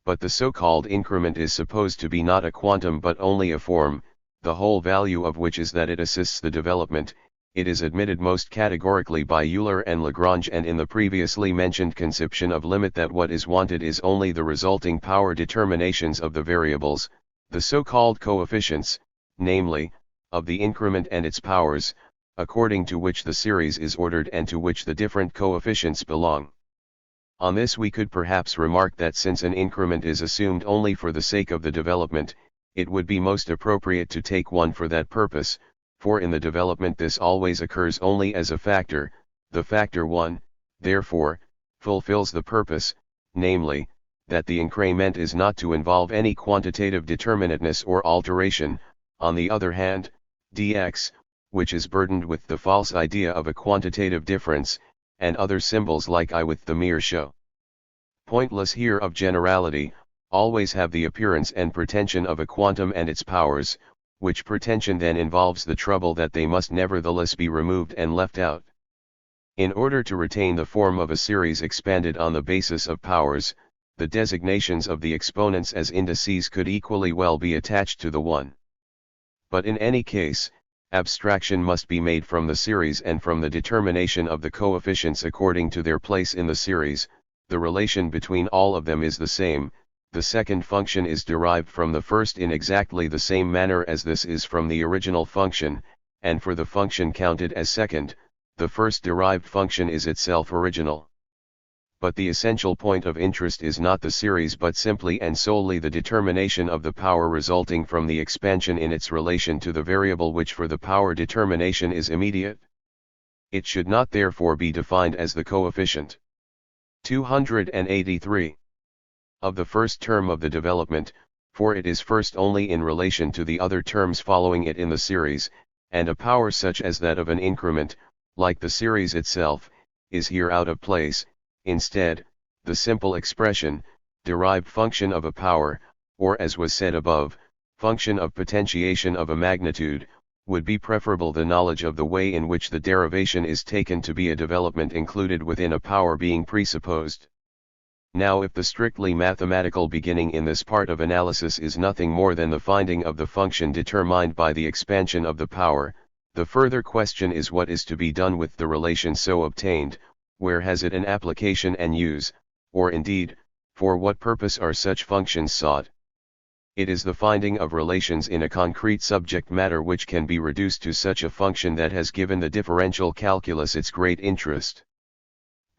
But the so-called increment is supposed to be not a quantum but only a form, the whole value of which is that it assists the development. It is admitted most categorically by Euler and Lagrange and in the previously mentioned conception of limit that what is wanted is only the resulting power determinations of the variables, the so-called coefficients, namely, of the increment and its powers, according to which the series is ordered and to which the different coefficients belong. On this we could perhaps remark that since an increment is assumed only for the sake of the development, it would be most appropriate to take one for that purpose, for in the development this always occurs only as a factor. The factor 1, therefore, fulfills the purpose, namely, that the increment is not to involve any quantitative determinateness or alteration. On the other hand, dx, which is burdened with the false idea of a quantitative difference, and other symbols like I with the mere show. Pointless here of generality, always have the appearance and pretension of a quantum and its powers, which pretension then involves the trouble that they must nevertheless be removed and left out. In order to retain the form of a series expanded on the basis of powers, the designations of the exponents as indices could equally well be attached to the one. But in any case, abstraction must be made from the series and from the determination of the coefficients according to their place in the series. The relation between all of them is the same. The second function is derived from the first in exactly the same manner as this is from the original function, and for the function counted as second, the first derived function is itself original. But the essential point of interest is not the series but simply and solely the determination of the power resulting from the expansion in its relation to the variable which for the power determination is immediate. It should not therefore be defined as the coefficient. 283. Of the first term of the development, for it is first only in relation to the other terms following it in the series, and a power such as that of an increment, like the series itself, is here out of place. Instead, the simple expression, derived function of a power, or as was said above, function of potentiation of a magnitude, would be preferable, the knowledge of the way in which the derivation is taken to be a development included within a power being presupposed. Now if the strictly mathematical beginning in this part of analysis is nothing more than the finding of the function determined by the expansion of the power, the further question is what is to be done with the relation so obtained, where has it an application and use, or indeed, for what purpose are such functions sought? It is the finding of relations in a concrete subject matter which can be reduced to such a function that has given the differential calculus its great interest.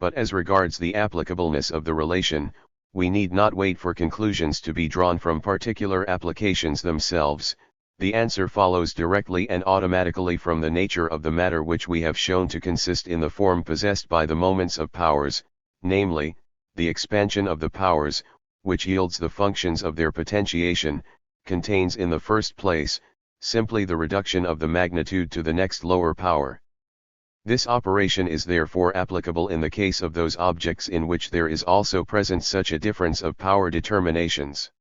But as regards the applicableness of the relation, we need not wait for conclusions to be drawn from particular applications themselves. The answer follows directly and automatically from the nature of the matter which we have shown to consist in the form possessed by the moments of powers, namely, the expansion of the powers, which yields the functions of their potentiation, contains in the first place, simply the reduction of the magnitude to the next lower power. This operation is therefore applicable in the case of those objects in which there is also present such a difference of power determinations.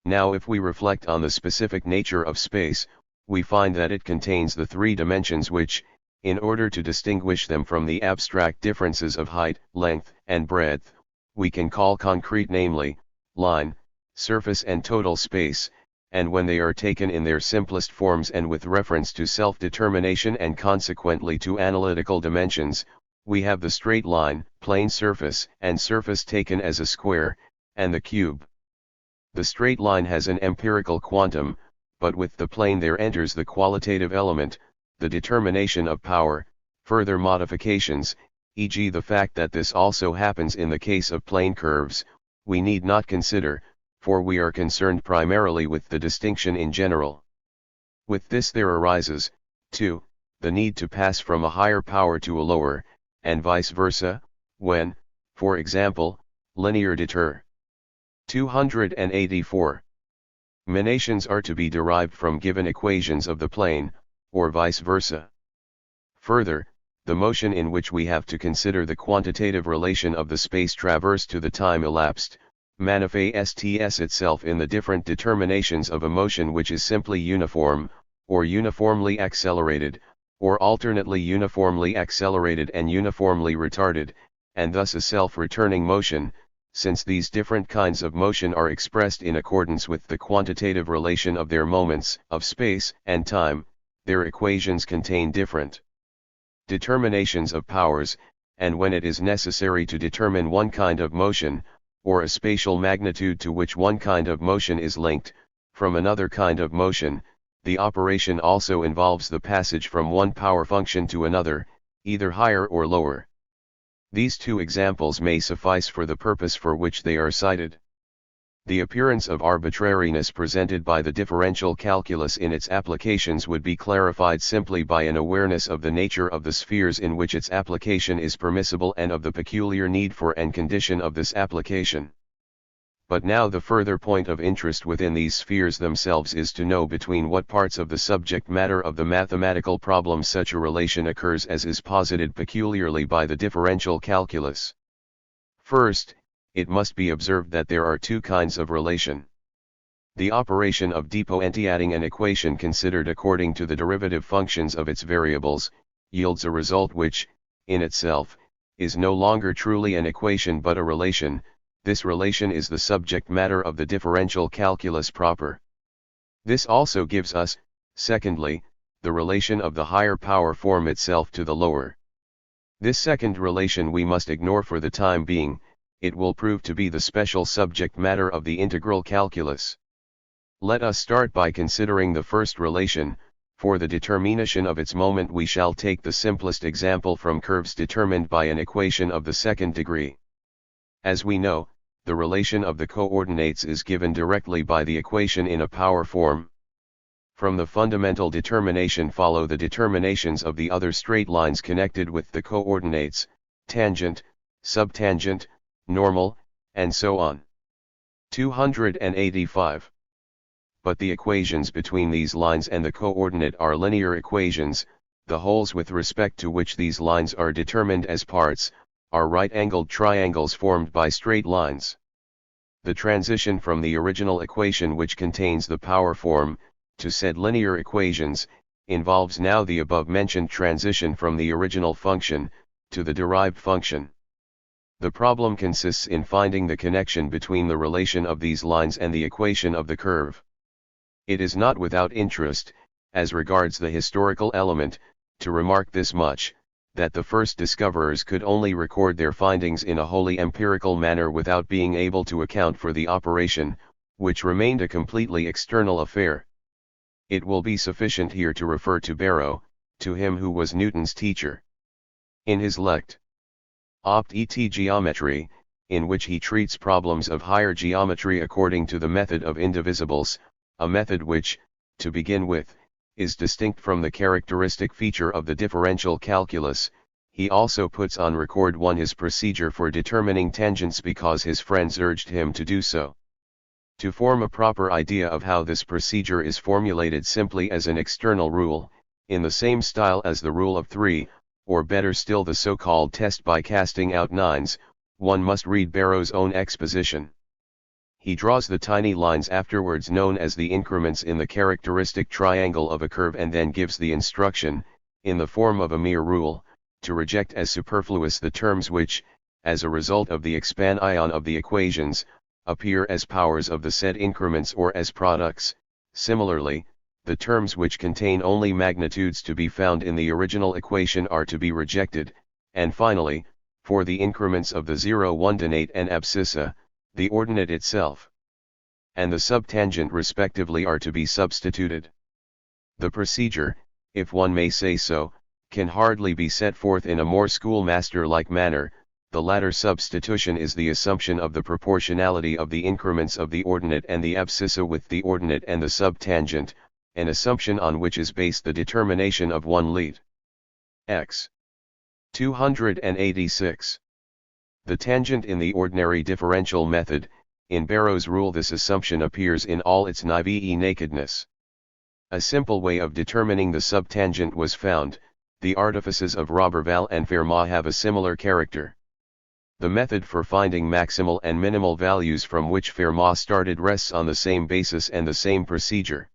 Now if we reflect on the specific nature of space, we find that it contains the three dimensions which, in order to distinguish them from the abstract differences of height, length, and breadth, we can call concrete, namely, line, surface and total space, and when they are taken in their simplest forms and with reference to self-determination and consequently to analytical dimensions, We have the straight line, plane surface, and surface taken as a square, and the cube. The straight line has an empirical quantum, but with the plane there enters the qualitative element, the determination of power, further modifications, e.g. the fact that this also happens in the case of plane curves, we need not consider, for we are concerned primarily with the distinction in general. With this there arises, too, the need to pass from a higher power to a lower, and vice versa, when, for example, linear deter. 284. Manations are to be derived from given equations of the plane, or vice versa. Further, the motion in which we have to consider the quantitative relation of the space traversed to the time elapsed, manifests itself in the different determinations of a motion which is simply uniform, or uniformly accelerated, or alternately uniformly accelerated and uniformly retarded, and thus a self-returning motion, since these different kinds of motion are expressed in accordance with the quantitative relation of their moments of space and time, their equations contain different determinations of powers, and when it is necessary to determine one kind of motion, or a spatial magnitude to which one kind of motion is linked, from another kind of motion, the operation also involves the passage from one power function to another, either higher or lower. These two examples may suffice for the purpose for which they are cited. The appearance of arbitrariness presented by the differential calculus in its applications would be clarified simply by an awareness of the nature of the spheres in which its application is permissible and of the peculiar need for and condition of this application. But now the further point of interest within these spheres themselves is to know between what parts of the subject matter of the mathematical problem such a relation occurs as is posited peculiarly by the differential calculus. First, it must be observed that there are two kinds of relation. The operation of depoentiating an equation considered according to the derivative functions of its variables, yields a result which, in itself, is no longer truly an equation but a relation. This relation is the subject matter of the differential calculus proper. This also gives us, secondly, the relation of the higher power form itself to the lower. This second relation we must ignore for the time being. It will prove to be the special subject matter of the integral calculus. Let us start by considering the first relation. For the determination of its moment we shall take the simplest example from curves determined by an equation of the second degree. As we know, the relation of the coordinates is given directly by the equation in a power form. From the fundamental determination follow the determinations of the other straight lines connected with the coordinates, tangent, subtangent, normal, and so on. 285. But the equations between these lines and the coordinate are linear equations, the holes with respect to which these lines are determined as parts, are right-angled triangles formed by straight lines. The transition from the original equation which contains the power form, to said linear equations, involves now the above-mentioned transition from the original function, to the derived function. The problem consists in finding the connection between the relation of these lines and the equation of the curve. It is not without interest, as regards the historical element, to remark this much, that the first discoverers could only record their findings in a wholly empirical manner without being able to account for the operation, which remained a completely external affair. It will be sufficient here to refer to Barrow, to him who was Newton's teacher. In his Lect. Opt et Geometry, in which he treats problems of higher geometry according to the method of indivisibles, a method which, to begin with, is distinct from the characteristic feature of the differential calculus, he also puts on record his procedure for determining tangents because his friends urged him to do so. To form a proper idea of how this procedure is formulated simply as an external rule, in the same style as the rule of three, or better still the so-called test by casting out nines, one must read Barrow's own exposition. He draws the tiny lines afterwards known as the increments in the characteristic triangle of a curve and then gives the instruction, in the form of a mere rule, to reject as superfluous the terms which, as a result of the expansion of the equations, appear as powers of the said increments or as products. Similarly, the terms which contain only magnitudes to be found in the original equation are to be rejected, and finally, for the increments of the 0-1 donate and abscissa, the ordinate itself and the subtangent respectively are to be substituted. The procedure, if one may say so, can hardly be set forth in a more schoolmaster-like manner. The latter substitution is the assumption of the proportionality of the increments of the ordinate and the abscissa with the ordinate and the subtangent, an assumption on which is based the determination of one lead. X. 286. The tangent in the ordinary differential method. In Barrow's rule this assumption appears in all its naive nakedness. A simple way of determining the subtangent was found. The artifices of Roberval and Fermat have a similar character. The method for finding maximal and minimal values from which Fermat started rests on the same basis and the same procedure.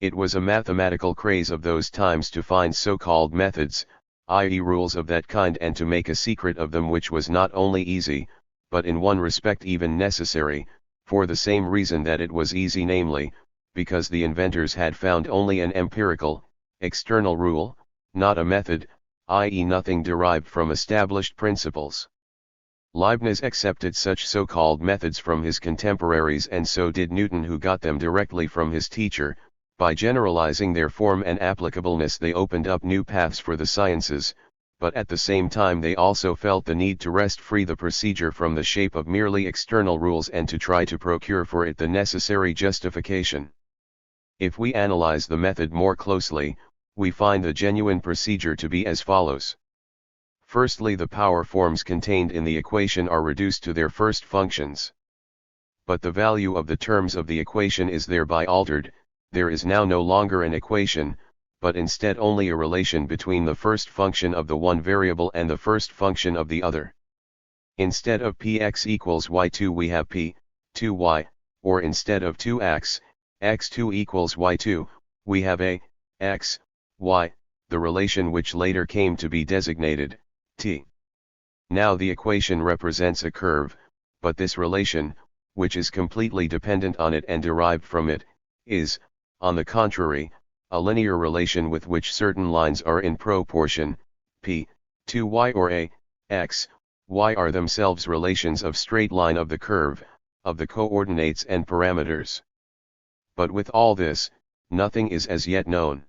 It was a mathematical craze of those times to find so-called methods, i.e. rules of that kind, and to make a secret of them, which was not only easy, but in one respect even necessary, for the same reason that it was easy, namely, because the inventors had found only an empirical, external rule, not a method, i.e. nothing derived from established principles. Leibniz accepted such so-called methods from his contemporaries, and so did Newton, who got them directly from his teacher. By generalizing their form and applicableness they opened up new paths for the sciences, but at the same time they also felt the need to wrest free the procedure from the shape of merely external rules and to try to procure for it the necessary justification. If we analyze the method more closely, we find the genuine procedure to be as follows. Firstly, the power forms contained in the equation are reduced to their first functions. But the value of the terms of the equation is thereby altered. There is now no longer an equation, but instead only a relation between the first function of the one variable and the first function of the other. Instead of px equals y2 we have p, 2y, or instead of 2x, x2 equals y2, we have a, x, y, the relation which later came to be designated, t. Now the equation represents a curve, but this relation, which is completely dependent on it and derived from it, is, on the contrary, a linear relation with which certain lines are in proportion. P, 2y or a, x, y are themselves relations of straight line of the curve, of the coordinates and parameters. But with all this, nothing is as yet known.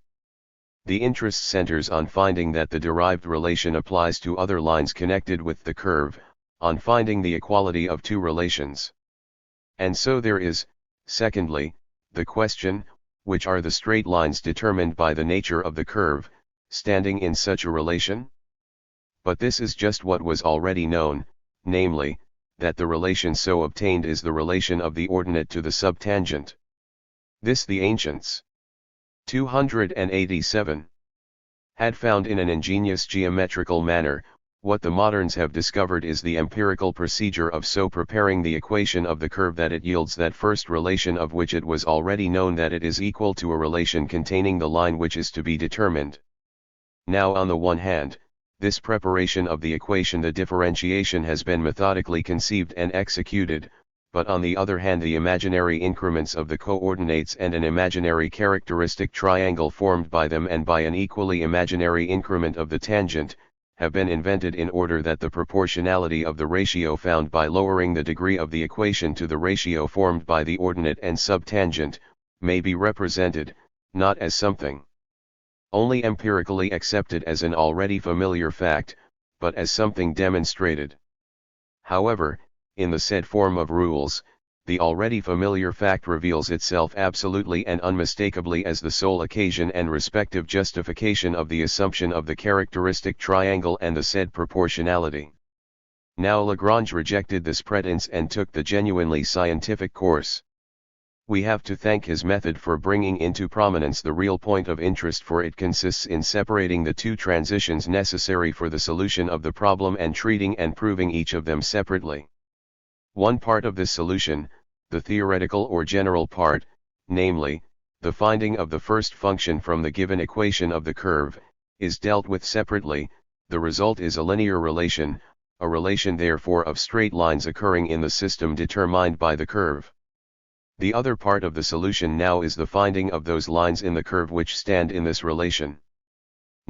The interest centers on finding that the derived relation applies to other lines connected with the curve, on finding the equality of two relations. And so there is, secondly, the question, which are the straight lines determined by the nature of the curve, standing in such a relation? But this is just what was already known, namely, that the relation so obtained is the relation of the ordinate to the subtangent. This the ancients 287 had found in an ingenious geometrical manner. What the moderns have discovered is the empirical procedure of so preparing the equation of the curve that it yields that first relation of which it was already known that it is equal to a relation containing the line which is to be determined. Now on the one hand, this preparation of the equation, the differentiation, has been methodically conceived and executed, but on the other hand the imaginary increments of the coordinates and an imaginary characteristic triangle formed by them and by an equally imaginary increment of the tangent, have been invented in order that the proportionality of the ratio found by lowering the degree of the equation to the ratio formed by the ordinate and subtangent, may be represented, not as something only empirically accepted as an already familiar fact, but as something demonstrated. However, in the said form of rules, the already familiar fact reveals itself absolutely and unmistakably as the sole occasion and respective justification of the assumption of the characteristic triangle and the said proportionality. Now Lagrange rejected this pretense and took the genuinely scientific course. We have to thank his method for bringing into prominence the real point of interest, for it consists in separating the two transitions necessary for the solution of the problem and treating and proving each of them separately. One part of this solution, the theoretical or general part, namely, the finding of the first function from the given equation of the curve, is dealt with separately. The result is a linear relation, a relation therefore of straight lines occurring in the system determined by the curve. The other part of the solution now is the finding of those lines in the curve which stand in this relation.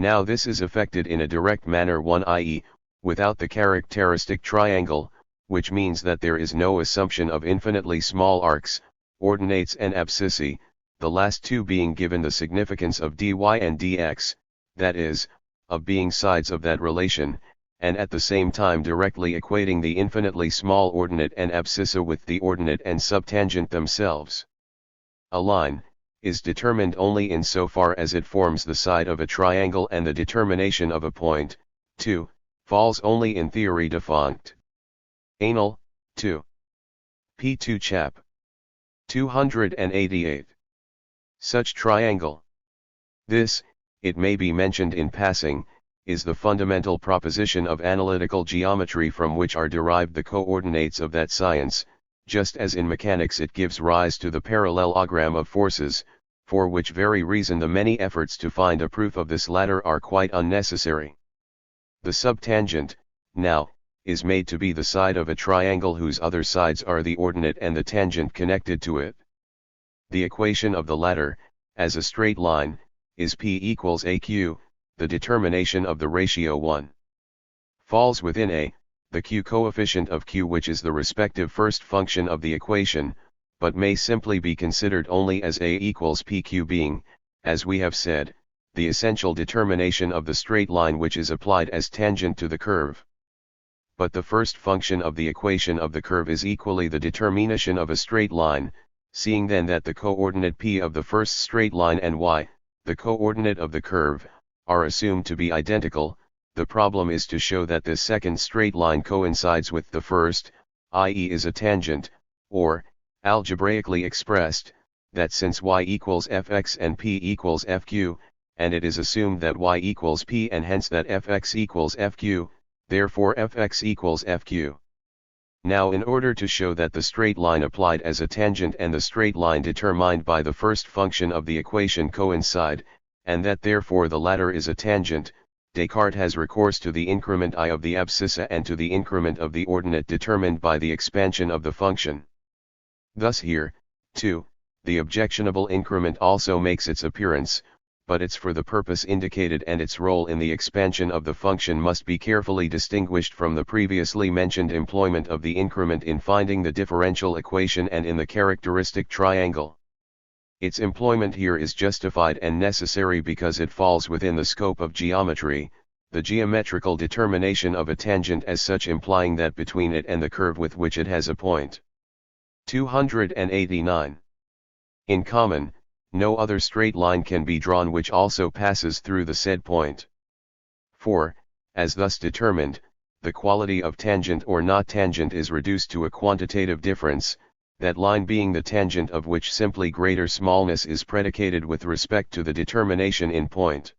Now this is effected in a direct manner, i.e., without the characteristic triangle, which means that there is no assumption of infinitely small arcs, ordinates and abscissae, the last two being given the significance of dy and dx, that is, of being sides of that relation, and at the same time directly equating the infinitely small ordinate and abscissa with the ordinate and subtangent themselves. A line is determined only insofar as it forms the side of a triangle, and the determination of a point, 2, falls only in theory defunct. Anal, 2. P2 Chap. 288. Such triangle. This, it may be mentioned in passing, is the fundamental proposition of analytical geometry from which are derived the coordinates of that science, just as in mechanics it gives rise to the parallelogram of forces, for which very reason the many efforts to find a proof of this latter are quite unnecessary. The subtangent, now, is made to be the side of a triangle whose other sides are the ordinate and the tangent connected to it. The equation of the latter, as a straight line, is P equals AQ, the determination of the ratio 1. Falls within A, the Q coefficient of Q, which is the respective first function of the equation, but may simply be considered only as A equals PQ, being, as we have said, the essential determination of the straight line which is applied as tangent to the curve. But the first function of the equation of the curve is equally the determination of a straight line, seeing then that the coordinate P of the first straight line and Y, the coordinate of the curve, are assumed to be identical. The problem is to show that this second straight line coincides with the first, i.e. is a tangent, or, algebraically expressed, that since y equals fx and p equals fq, and it is assumed that y equals p and hence that fx equals fq, therefore fx equals fq. Now in order to show that the straight line applied as a tangent and the straight line determined by the first function of the equation coincide, and that therefore the latter is a tangent, Descartes has recourse to the increment I of the abscissa and to the increment of the ordinate determined by the expansion of the function. Thus here, too, the objectionable increment also makes its appearance, but it's for the purpose indicated, and its role in the expansion of the function must be carefully distinguished from the previously mentioned employment of the increment in finding the differential equation and in the characteristic triangle. Its employment here is justified and necessary because it falls within the scope of geometry, the geometrical determination of a tangent as such implying that between it and the curve with which it has a point. 289. In common, no other straight line can be drawn which also passes through the said point. For, as thus determined, the quality of tangent or not tangent is reduced to a quantitative difference, that line being the tangent of which simply greater smallness is predicated with respect to the determination in point.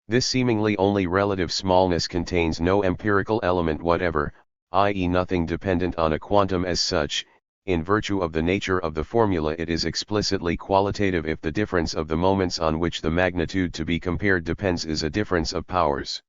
This seemingly only relative smallness contains no empirical element whatever, i.e. nothing dependent on a quantum as such. In virtue of the nature of the formula it is explicitly qualitative if the difference of the moments on which the magnitude to be compared depends is a difference of powers.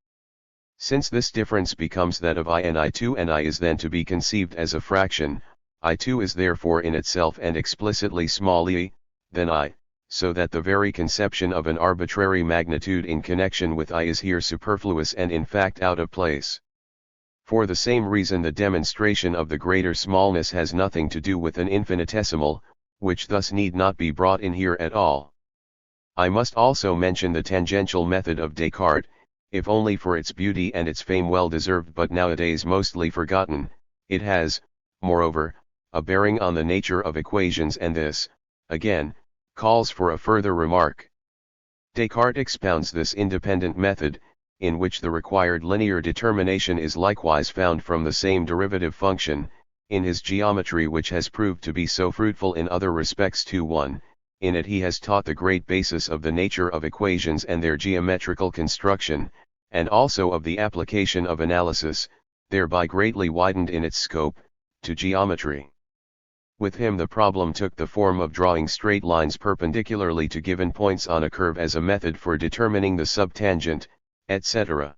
Since this difference becomes that of I and I2, and I is then to be conceived as a fraction, I2 is therefore in itself and explicitly small e, than I, so that the very conception of an arbitrary magnitude in connection with I is here superfluous and in fact out of place. For the same reason the demonstration of the greater smallness has nothing to do with an infinitesimal, which thus need not be brought in here at all. I must also mention the tangential method of Descartes, if only for its beauty and its fame well deserved but nowadays mostly forgotten. It has, moreover, a bearing on the nature of equations, and this, again, calls for a further remark. Descartes expounds this independent method, in which the required linear determination is likewise found from the same derivative function, in his geometry, which has proved to be so fruitful in other respects too. 1. In it he has taught the great basis of the nature of equations and their geometrical construction, and also of the application of analysis, thereby greatly widened in its scope, to geometry. With him the problem took the form of drawing straight lines perpendicularly to given points on a curve as a method for determining the subtangent, etc.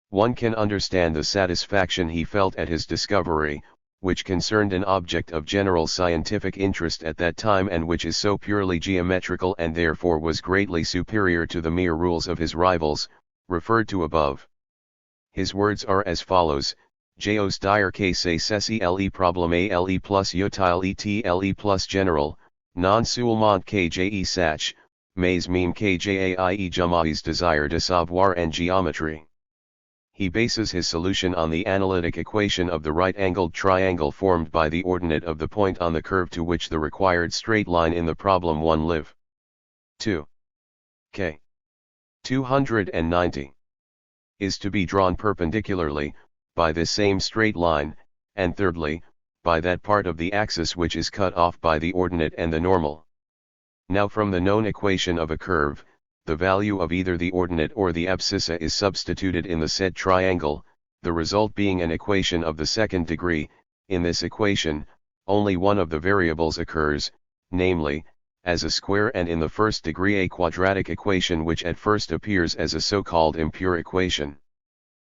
One can understand the satisfaction he felt at his discovery, which concerned an object of general scientific interest at that time and which is so purely geometrical and therefore was greatly superior to the mere rules of his rivals, referred to above. His words are as follows: Jos dire que ceci le problème le plus utile et le plus général, non seulement que je sache, mais même que j'ai jamais desire de savoir en géometrie. He bases his solution on the analytic equation of the right-angled triangle formed by the ordinate of the point on the curve to which the required straight line in the problem 1 live. 2. K. 290. Is to be drawn perpendicularly, by this same straight line, and thirdly, by that part of the axis which is cut off by the ordinate and the normal. Now from the known equation of a curve, the value of either the ordinate or the abscissa is substituted in the said triangle, the result being an equation of the second degree. In this equation, only one of the variables occurs, namely, as a square, and in the first degree a quadratic equation which at first appears as a so-called impure equation.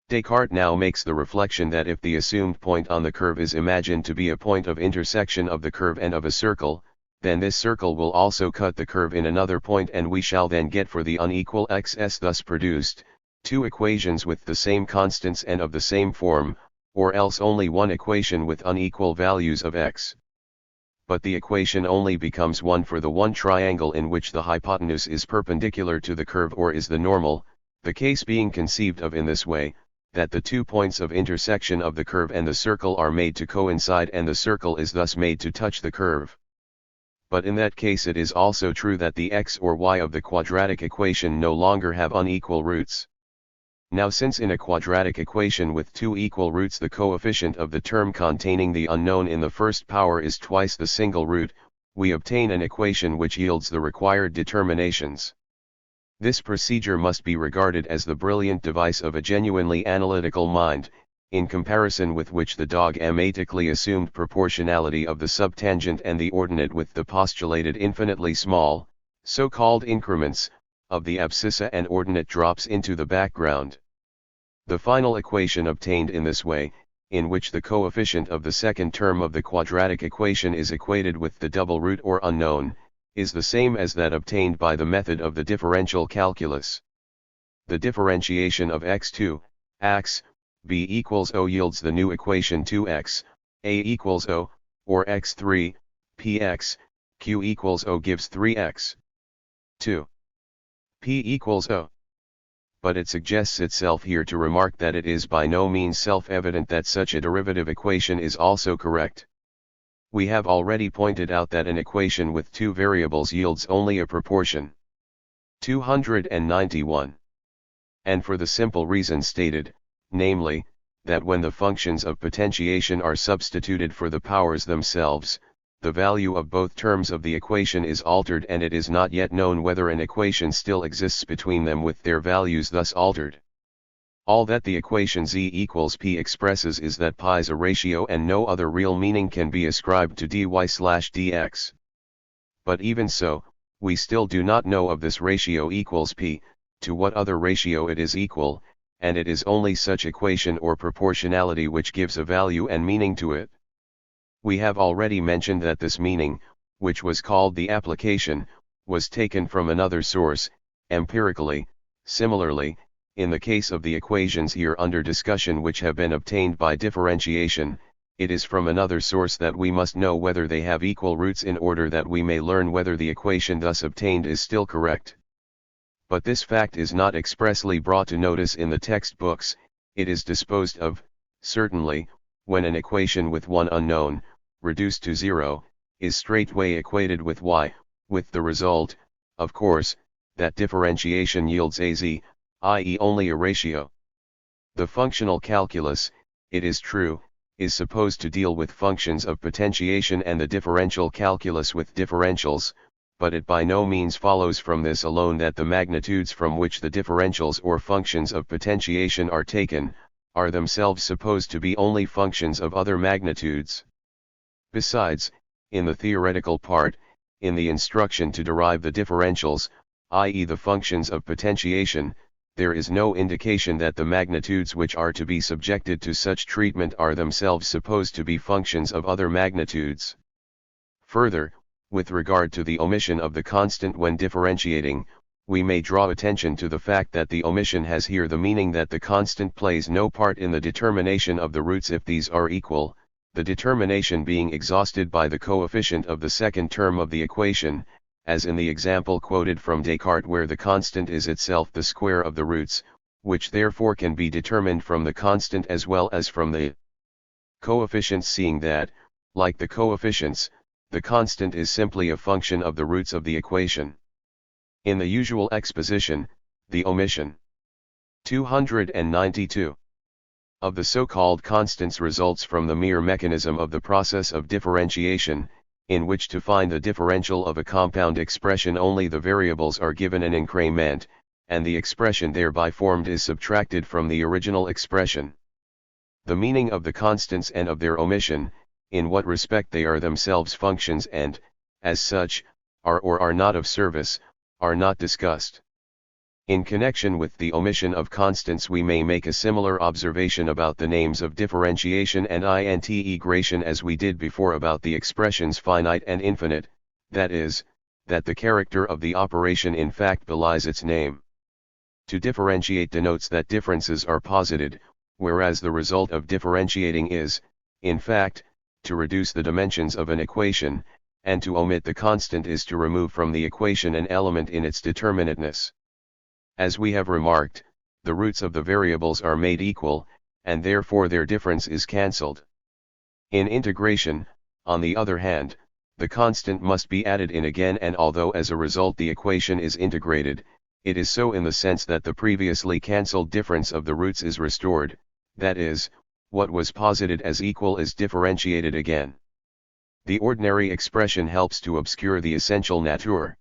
Descartes now makes the reflection that if the assumed point on the curve is imagined to be a point of intersection of the curve and of a circle, then this circle will also cut the curve in another point, and we shall then get for the unequal x's thus produced, two equations with the same constants and of the same form, or else only one equation with unequal values of x. But the equation only becomes one for the one triangle in which the hypotenuse is perpendicular to the curve or is the normal, the case being conceived of in this way, that the 2 points of intersection of the curve and the circle are made to coincide, and the circle is thus made to touch the curve. But in that case it is also true that the x or y of the quadratic equation no longer have unequal roots. Now since in a quadratic equation with two equal roots the coefficient of the term containing the unknown in the first power is twice the single root, we obtain an equation which yields the required determinations. This procedure must be regarded as the brilliant device of a genuinely analytical mind, in comparison with which the dogmatically assumed proportionality of the subtangent and the ordinate with the postulated infinitely small, so-called increments, of the abscissa and ordinate drops into the background. The final equation obtained in this way, in which the coefficient of the second term of the quadratic equation is equated with the double root or unknown, is the same as that obtained by the method of the differential calculus. The differentiation of x2, x, b equals o yields the new equation 2x, a equals o, or x3, px, q equals o gives 3x. 2. P equals o. But it suggests itself here to remark that it is by no means self-evident that such a derivative equation is also correct. We have already pointed out that an equation with two variables yields only a proportion. 291. And for the simple reason stated, namely, that when the functions of potentiation are substituted for the powers themselves, the value of both terms of the equation is altered, and it is not yet known whether an equation still exists between them with their values thus altered. All that the equation z equals p expresses is that pi is a ratio, and no other real meaning can be ascribed to dy/dx. But even so, we still do not know of this ratio equals p, to what other ratio it is equal, and it is only such equation or proportionality which gives a value and meaning to it. We have already mentioned that this meaning, which was called the application, was taken from another source, empirically. Similarly, in the case of the equations here under discussion which have been obtained by differentiation, it is from another source that we must know whether they have equal roots in order that we may learn whether the equation thus obtained is still correct. But this fact is not expressly brought to notice in the textbooks. It is disposed of, certainly, when an equation with one unknown, reduced to zero, is straightway equated with y, with the result, of course, that differentiation yields a z, i.e. only a ratio. The functional calculus, it is true, is supposed to deal with functions of potentiation and the differential calculus with differentials, but it by no means follows from this alone that the magnitudes from which the differentials or functions of potentiation are taken, are themselves supposed to be only functions of other magnitudes. Besides, in the theoretical part, in the instruction to derive the differentials, i.e. the functions of potentiation, there is no indication that the magnitudes which are to be subjected to such treatment are themselves supposed to be functions of other magnitudes. Further, with regard to the omission of the constant when differentiating, we may draw attention to the fact that the omission has here the meaning that the constant plays no part in the determination of the roots if these are equal, the determination being exhausted by the coefficient of the second term of the equation, as in the example quoted from Descartes where the constant is itself the square of the roots, which therefore can be determined from the constant as well as from the coefficients, seeing that, like the coefficients, the constant is simply a function of the roots of the equation. In the usual exposition, the omission 292 of the so-called constants results from the mere mechanism of the process of differentiation, in which to find the differential of a compound expression only the variables are given an increment, and the expression thereby formed is subtracted from the original expression. The meaning of the constants and of their omission, in what respect they are themselves functions and, as such, are or are not of service, are not discussed. In connection with the omission of constants we may make a similar observation about the names of differentiation and integration as we did before about the expressions finite and infinite, that is, that the character of the operation in fact belies its name. To differentiate denotes that differences are posited, whereas the result of differentiating is, in fact, to reduce the dimensions of an equation, and to omit the constant is to remove from the equation an element in its determinateness. As we have remarked, the roots of the variables are made equal, and therefore their difference is cancelled. In integration, on the other hand, the constant must be added in again, and although as a result the equation is integrated, it is so in the sense that the previously cancelled difference of the roots is restored, that is, what was posited as equal is differentiated again. The ordinary expression helps to obscure the essential nature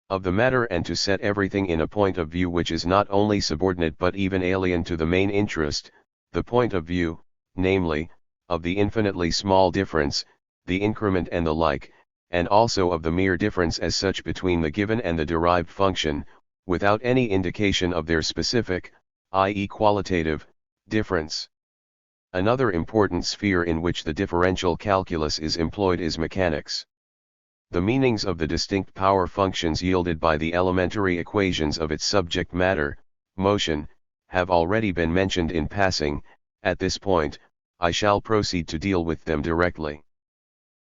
of the matter and to set everything in a point of view which is not only subordinate but even alien to the main interest, the point of view, namely, of the infinitely small difference, the increment and the like, and also of the mere difference as such between the given and the derived function, without any indication of their specific, i.e. qualitative, difference. Another important sphere in which the differential calculus is employed is mechanics. The meanings of the distinct power functions yielded by the elementary equations of its subject matter, motion, have already been mentioned in passing. At this point, I shall proceed to deal with them directly.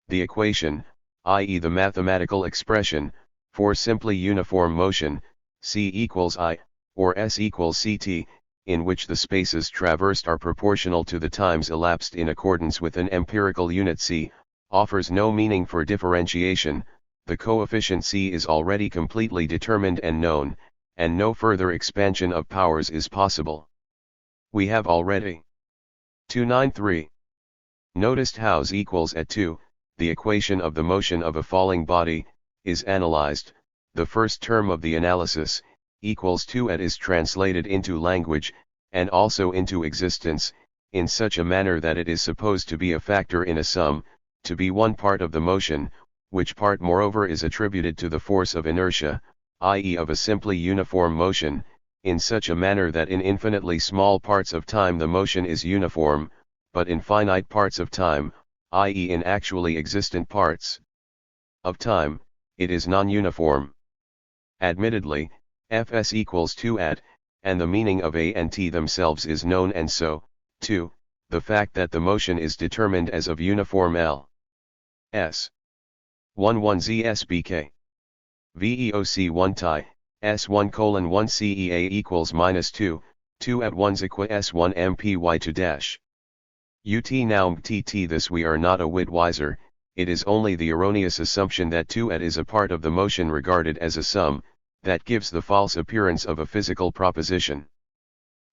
The equation, i.e. the mathematical expression, for simply uniform motion, c equals I, or s equals ct, in which the spaces traversed are proportional to the times elapsed in accordance with an empirical unit c, offers no meaning for differentiation. The coefficient c is already completely determined and known, and no further expansion of powers is possible. We have already 293 noticed how z equals at 2, the equation of the motion of a falling body, is analyzed. The first term of the analysis, equals 2 at, is translated into language, and also into existence, in such a manner that it is supposed to be a factor in a sum, to be one part of the motion, which part moreover is attributed to the force of inertia, i.e. of a simply uniform motion, in such a manner that in infinitely small parts of time the motion is uniform, but in finite parts of time, i.e. in actually existent parts of time, it is non-uniform. Admittedly, Fs equals 2 at, and the meaning of A and T themselves is known, and so, too, the fact that the motion is determined as of uniform L. S. 11 ZSBK. VEOC 1 Ti, S1:1 CEA equals -2, 2 at 1 equa S1 MPY 2 dash. UT now MTT. This we are not a whit wiser, it is only the erroneous assumption that 2 at is a part of the motion regarded as a sum, that gives the false appearance of a physical proposition.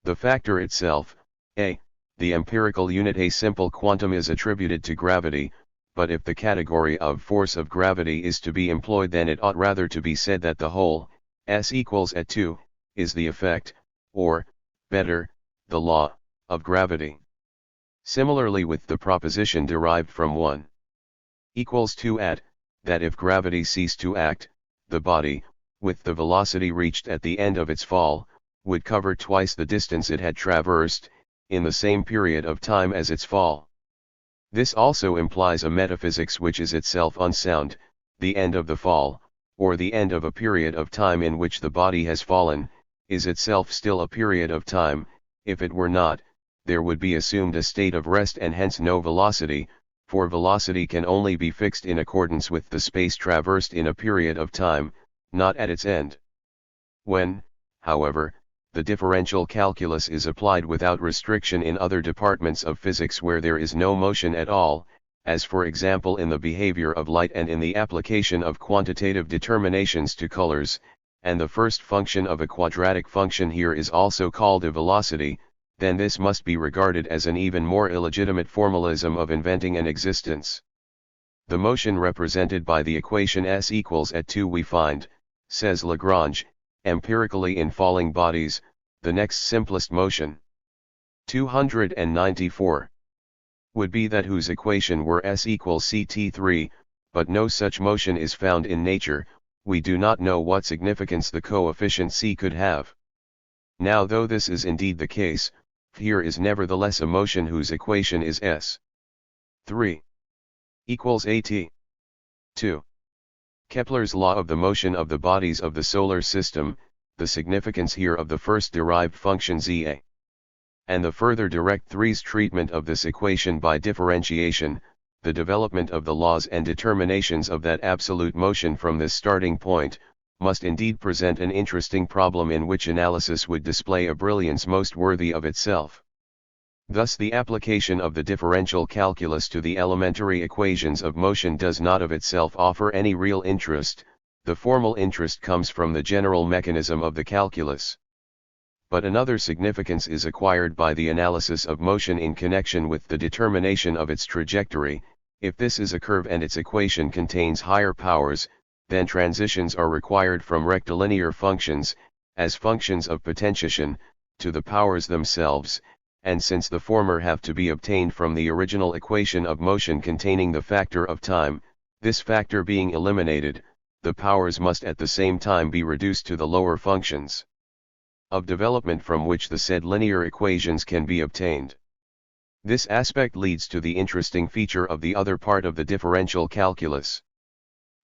The factor itself, A, the empirical unit a simple quantum, is attributed to gravity, but if the category of force of gravity is to be employed, then it ought rather to be said that the whole, S equals at 2, is the effect, or, better, the law, of gravity. Similarly with the proposition derived from 1 equals 2 at, that if gravity ceased to act, the body, with the velocity reached at the end of its fall, would cover twice the distance it had traversed, in the same period of time as its fall. This also implies a metaphysics which is itself unsound. The end of the fall, or the end of a period of time in which the body has fallen, is itself still a period of time. If it were not, there would be assumed a state of rest and hence no velocity, for velocity can only be fixed in accordance with the space traversed in a period of time, not at its end. When, however, the differential calculus is applied without restriction in other departments of physics where there is no motion at all, as for example in the behavior of light and in the application of quantitative determinations to colors, and the first function of a quadratic function here is also called a velocity, then this must be regarded as an even more illegitimate formalism of inventing an existence. The motion represented by the equation S equals at 2 we find, says Lagrange, empirically in falling bodies, the next simplest motion. 294. Would be that whose equation were S equals ct3, but no such motion is found in nature. We do not know what significance the coefficient c could have. Now though this is indeed the case, here is nevertheless a motion whose equation is S 3 equals at 2. Kepler's law of the motion of the bodies of the solar system, the significance here of the first derived function za, and the further direct three's treatment of this equation by differentiation, the development of the laws and determinations of that absolute motion from this starting point, must indeed present an interesting problem in which analysis would display a brilliance most worthy of itself. Thus the application of the differential calculus to the elementary equations of motion does not of itself offer any real interest, the formal interest comes from the general mechanism of the calculus. But another significance is acquired by the analysis of motion in connection with the determination of its trajectory. If this is a curve and its equation contains higher powers, then transitions are required from rectilinear functions, as functions of potentiation, to the powers themselves, and since the former have to be obtained from the original equation of motion containing the factor of time, this factor being eliminated, the powers must at the same time be reduced to the lower functions of development from which the said linear equations can be obtained. This aspect leads to the interesting feature of the other part of the differential calculus.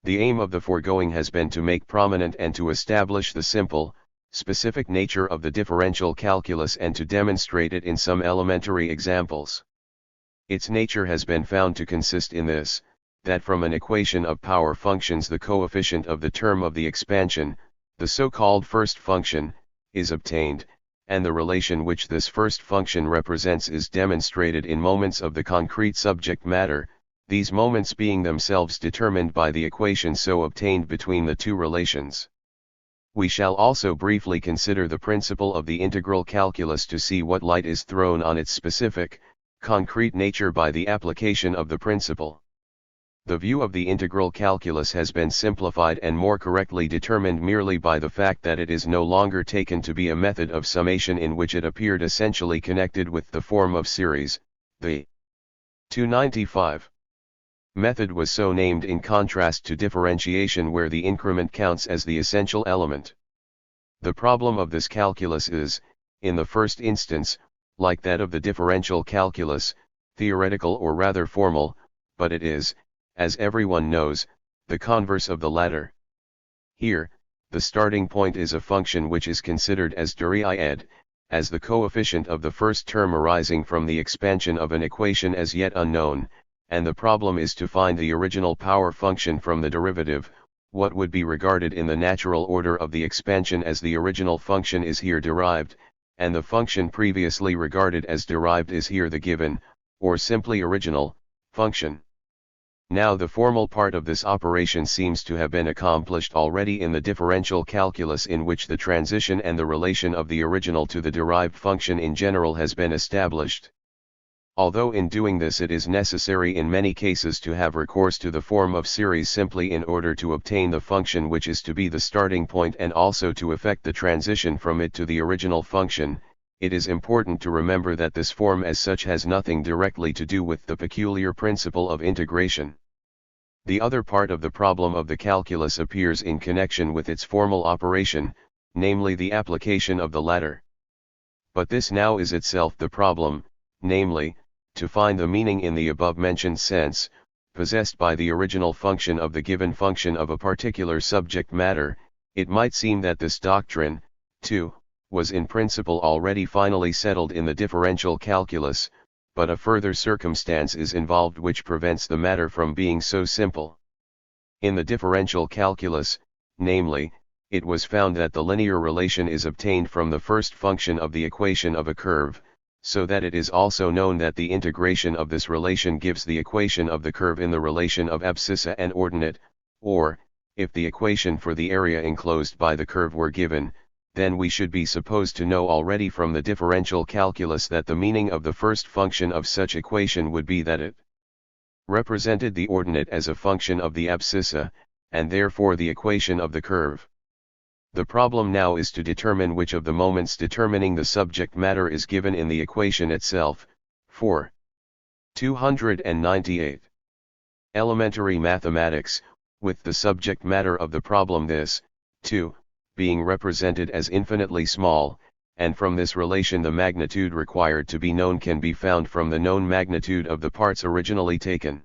The aim of the foregoing has been to make prominent and to establish the simple, specific nature of the differential calculus and to demonstrate it in some elementary examples. Its nature has been found to consist in this, that from an equation of power functions the coefficient of the term of the expansion, the so-called first function, is obtained, and the relation which this first function represents is demonstrated in moments of the concrete subject matter, these moments being themselves determined by the equation so obtained between the two relations. We shall also briefly consider the principle of the integral calculus to see what light is thrown on its specific, concrete nature by the application of the principle. The view of the integral calculus has been simplified and more correctly determined merely by the fact that it is no longer taken to be a method of summation in which it appeared essentially connected with the form of series. The 295 method was so named in contrast to differentiation where the increment counts as the essential element. The problem of this calculus is, in the first instance, like that of the differential calculus, theoretical or rather formal, but it is, as everyone knows, the converse of the latter. Here, the starting point is a function which is considered as deried, as the coefficient of the first term arising from the expansion of an equation as yet unknown, and the problem is to find the original power function from the derivative. What would be regarded in the natural order of the expansion as the original function is here derived, and the function previously regarded as derived is here the given, or simply original, function. Now the formal part of this operation seems to have been accomplished already in the differential calculus, in which the transition and the relation of the original to the derived function in general has been established. Although in doing this it is necessary in many cases to have recourse to the form of series simply in order to obtain the function which is to be the starting point and also to effect the transition from it to the original function, it is important to remember that this form as such has nothing directly to do with the peculiar principle of integration. The other part of the problem of the calculus appears in connection with its formal operation, namely the application of the latter. But this now is itself the problem, namely, to find the meaning in the above-mentioned sense, possessed by the original function of the given function of a particular subject matter, it might seem that this doctrine, too, was in principle already finally settled in the differential calculus, but a further circumstance is involved which prevents the matter from being so simple. In the differential calculus, namely, it was found that the linear relation is obtained from the first function of the equation of a curve, so that it is also known that the integration of this relation gives the equation of the curve in the relation of abscissa and ordinate, or, if the equation for the area enclosed by the curve were given, then we should be supposed to know already from the differential calculus that the meaning of the first function of such equation would be that it represented the ordinate as a function of the abscissa, and therefore the equation of the curve. The problem now is to determine which of the moments determining the subject matter is given in the equation itself. 4. 298. Elementary mathematics, with the subject matter of the problem this, too, being represented as infinitely small, and from this relation the magnitude required to be known can be found from the known magnitude of the parts originally taken.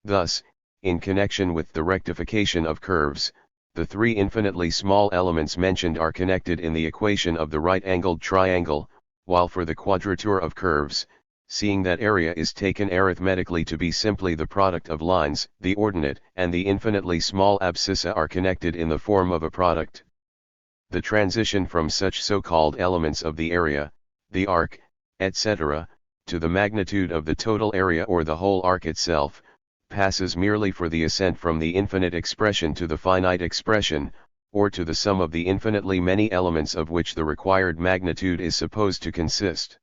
Thus, in connection with the rectification of curves, the three infinitely small elements mentioned are connected in the equation of the right-angled triangle, while for the quadrature of curves, seeing that area is taken arithmetically to be simply the product of lines, the ordinate and the infinitely small abscissa are connected in the form of a product. The transition from such so-called elements of the area, the arc, etc., to the magnitude of the total area or the whole arc itself, passes merely for the ascent from the infinite expression to the finite expression, or to the sum of the infinitely many elements of which the required magnitude is supposed to consist.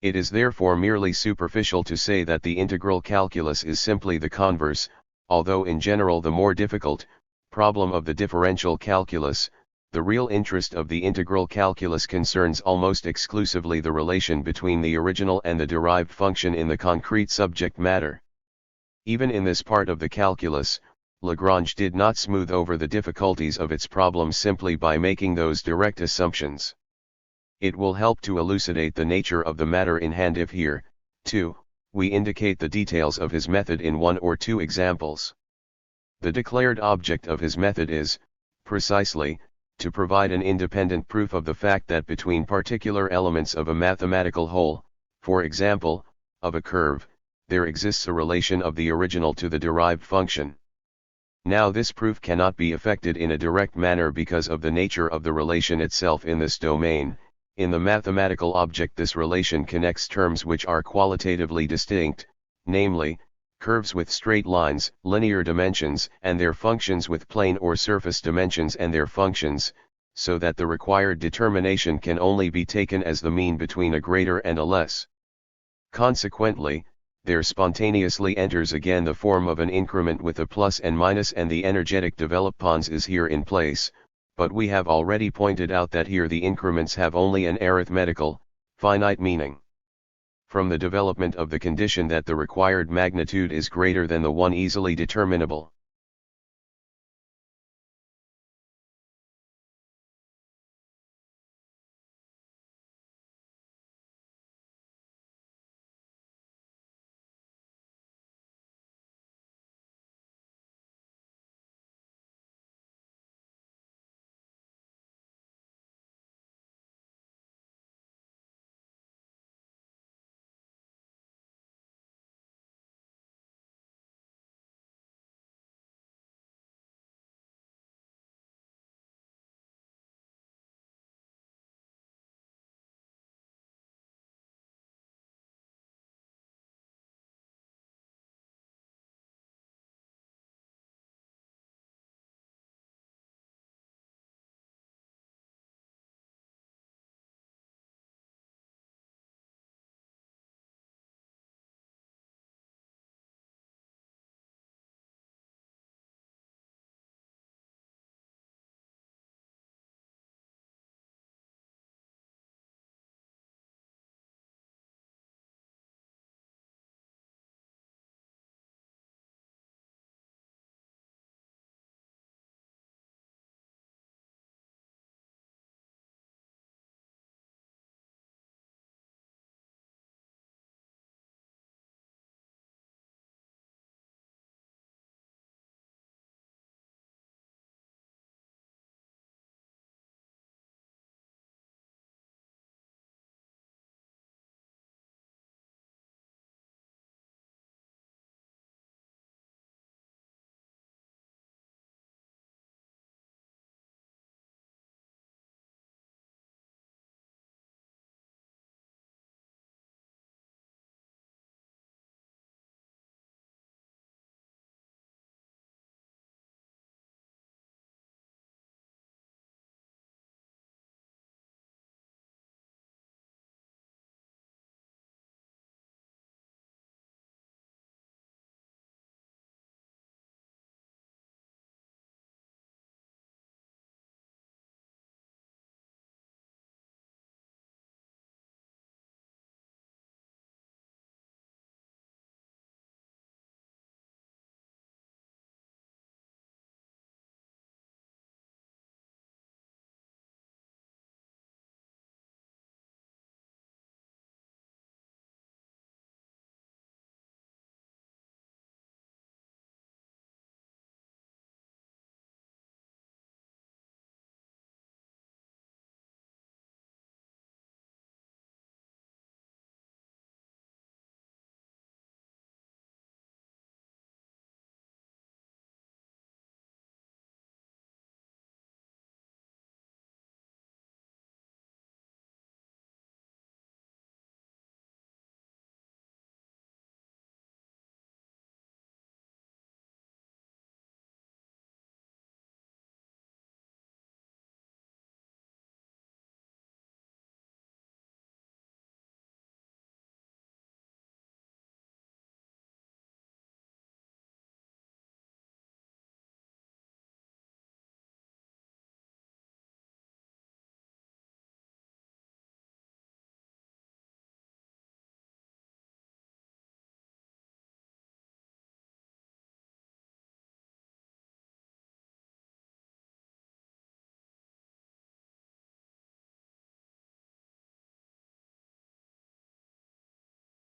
It is therefore merely superficial to say that the integral calculus is simply the converse, although in general the more difficult problem of the differential calculus. The real interest of the integral calculus concerns almost exclusively the relation between the original and the derived function in the concrete subject matter. Even in this part of the calculus, Lagrange did not smooth over the difficulties of its problem simply by making those direct assumptions. It will help to elucidate the nature of the matter in hand if here, too, we indicate the details of his method in one or two examples. The declared object of his method is, precisely, to provide an independent proof of the fact that between particular elements of a mathematical whole, for example, of a curve, there exists a relation of the original to the derived function. Now this proof cannot be effected in a direct manner because of the nature of the relation itself in this domain. In the mathematical object this relation connects terms which are qualitatively distinct, namely, curves with straight lines, linear dimensions, and their functions with plane or surface dimensions and their functions, so that the required determination can only be taken as the mean between a greater and a less. Consequently, there spontaneously enters again the form of an increment with a plus and minus, and the energetic developans is here in place, but we have already pointed out that here the increments have only an arithmetical, finite meaning. From the development of the condition that the required magnitude is greater than the one easily determinable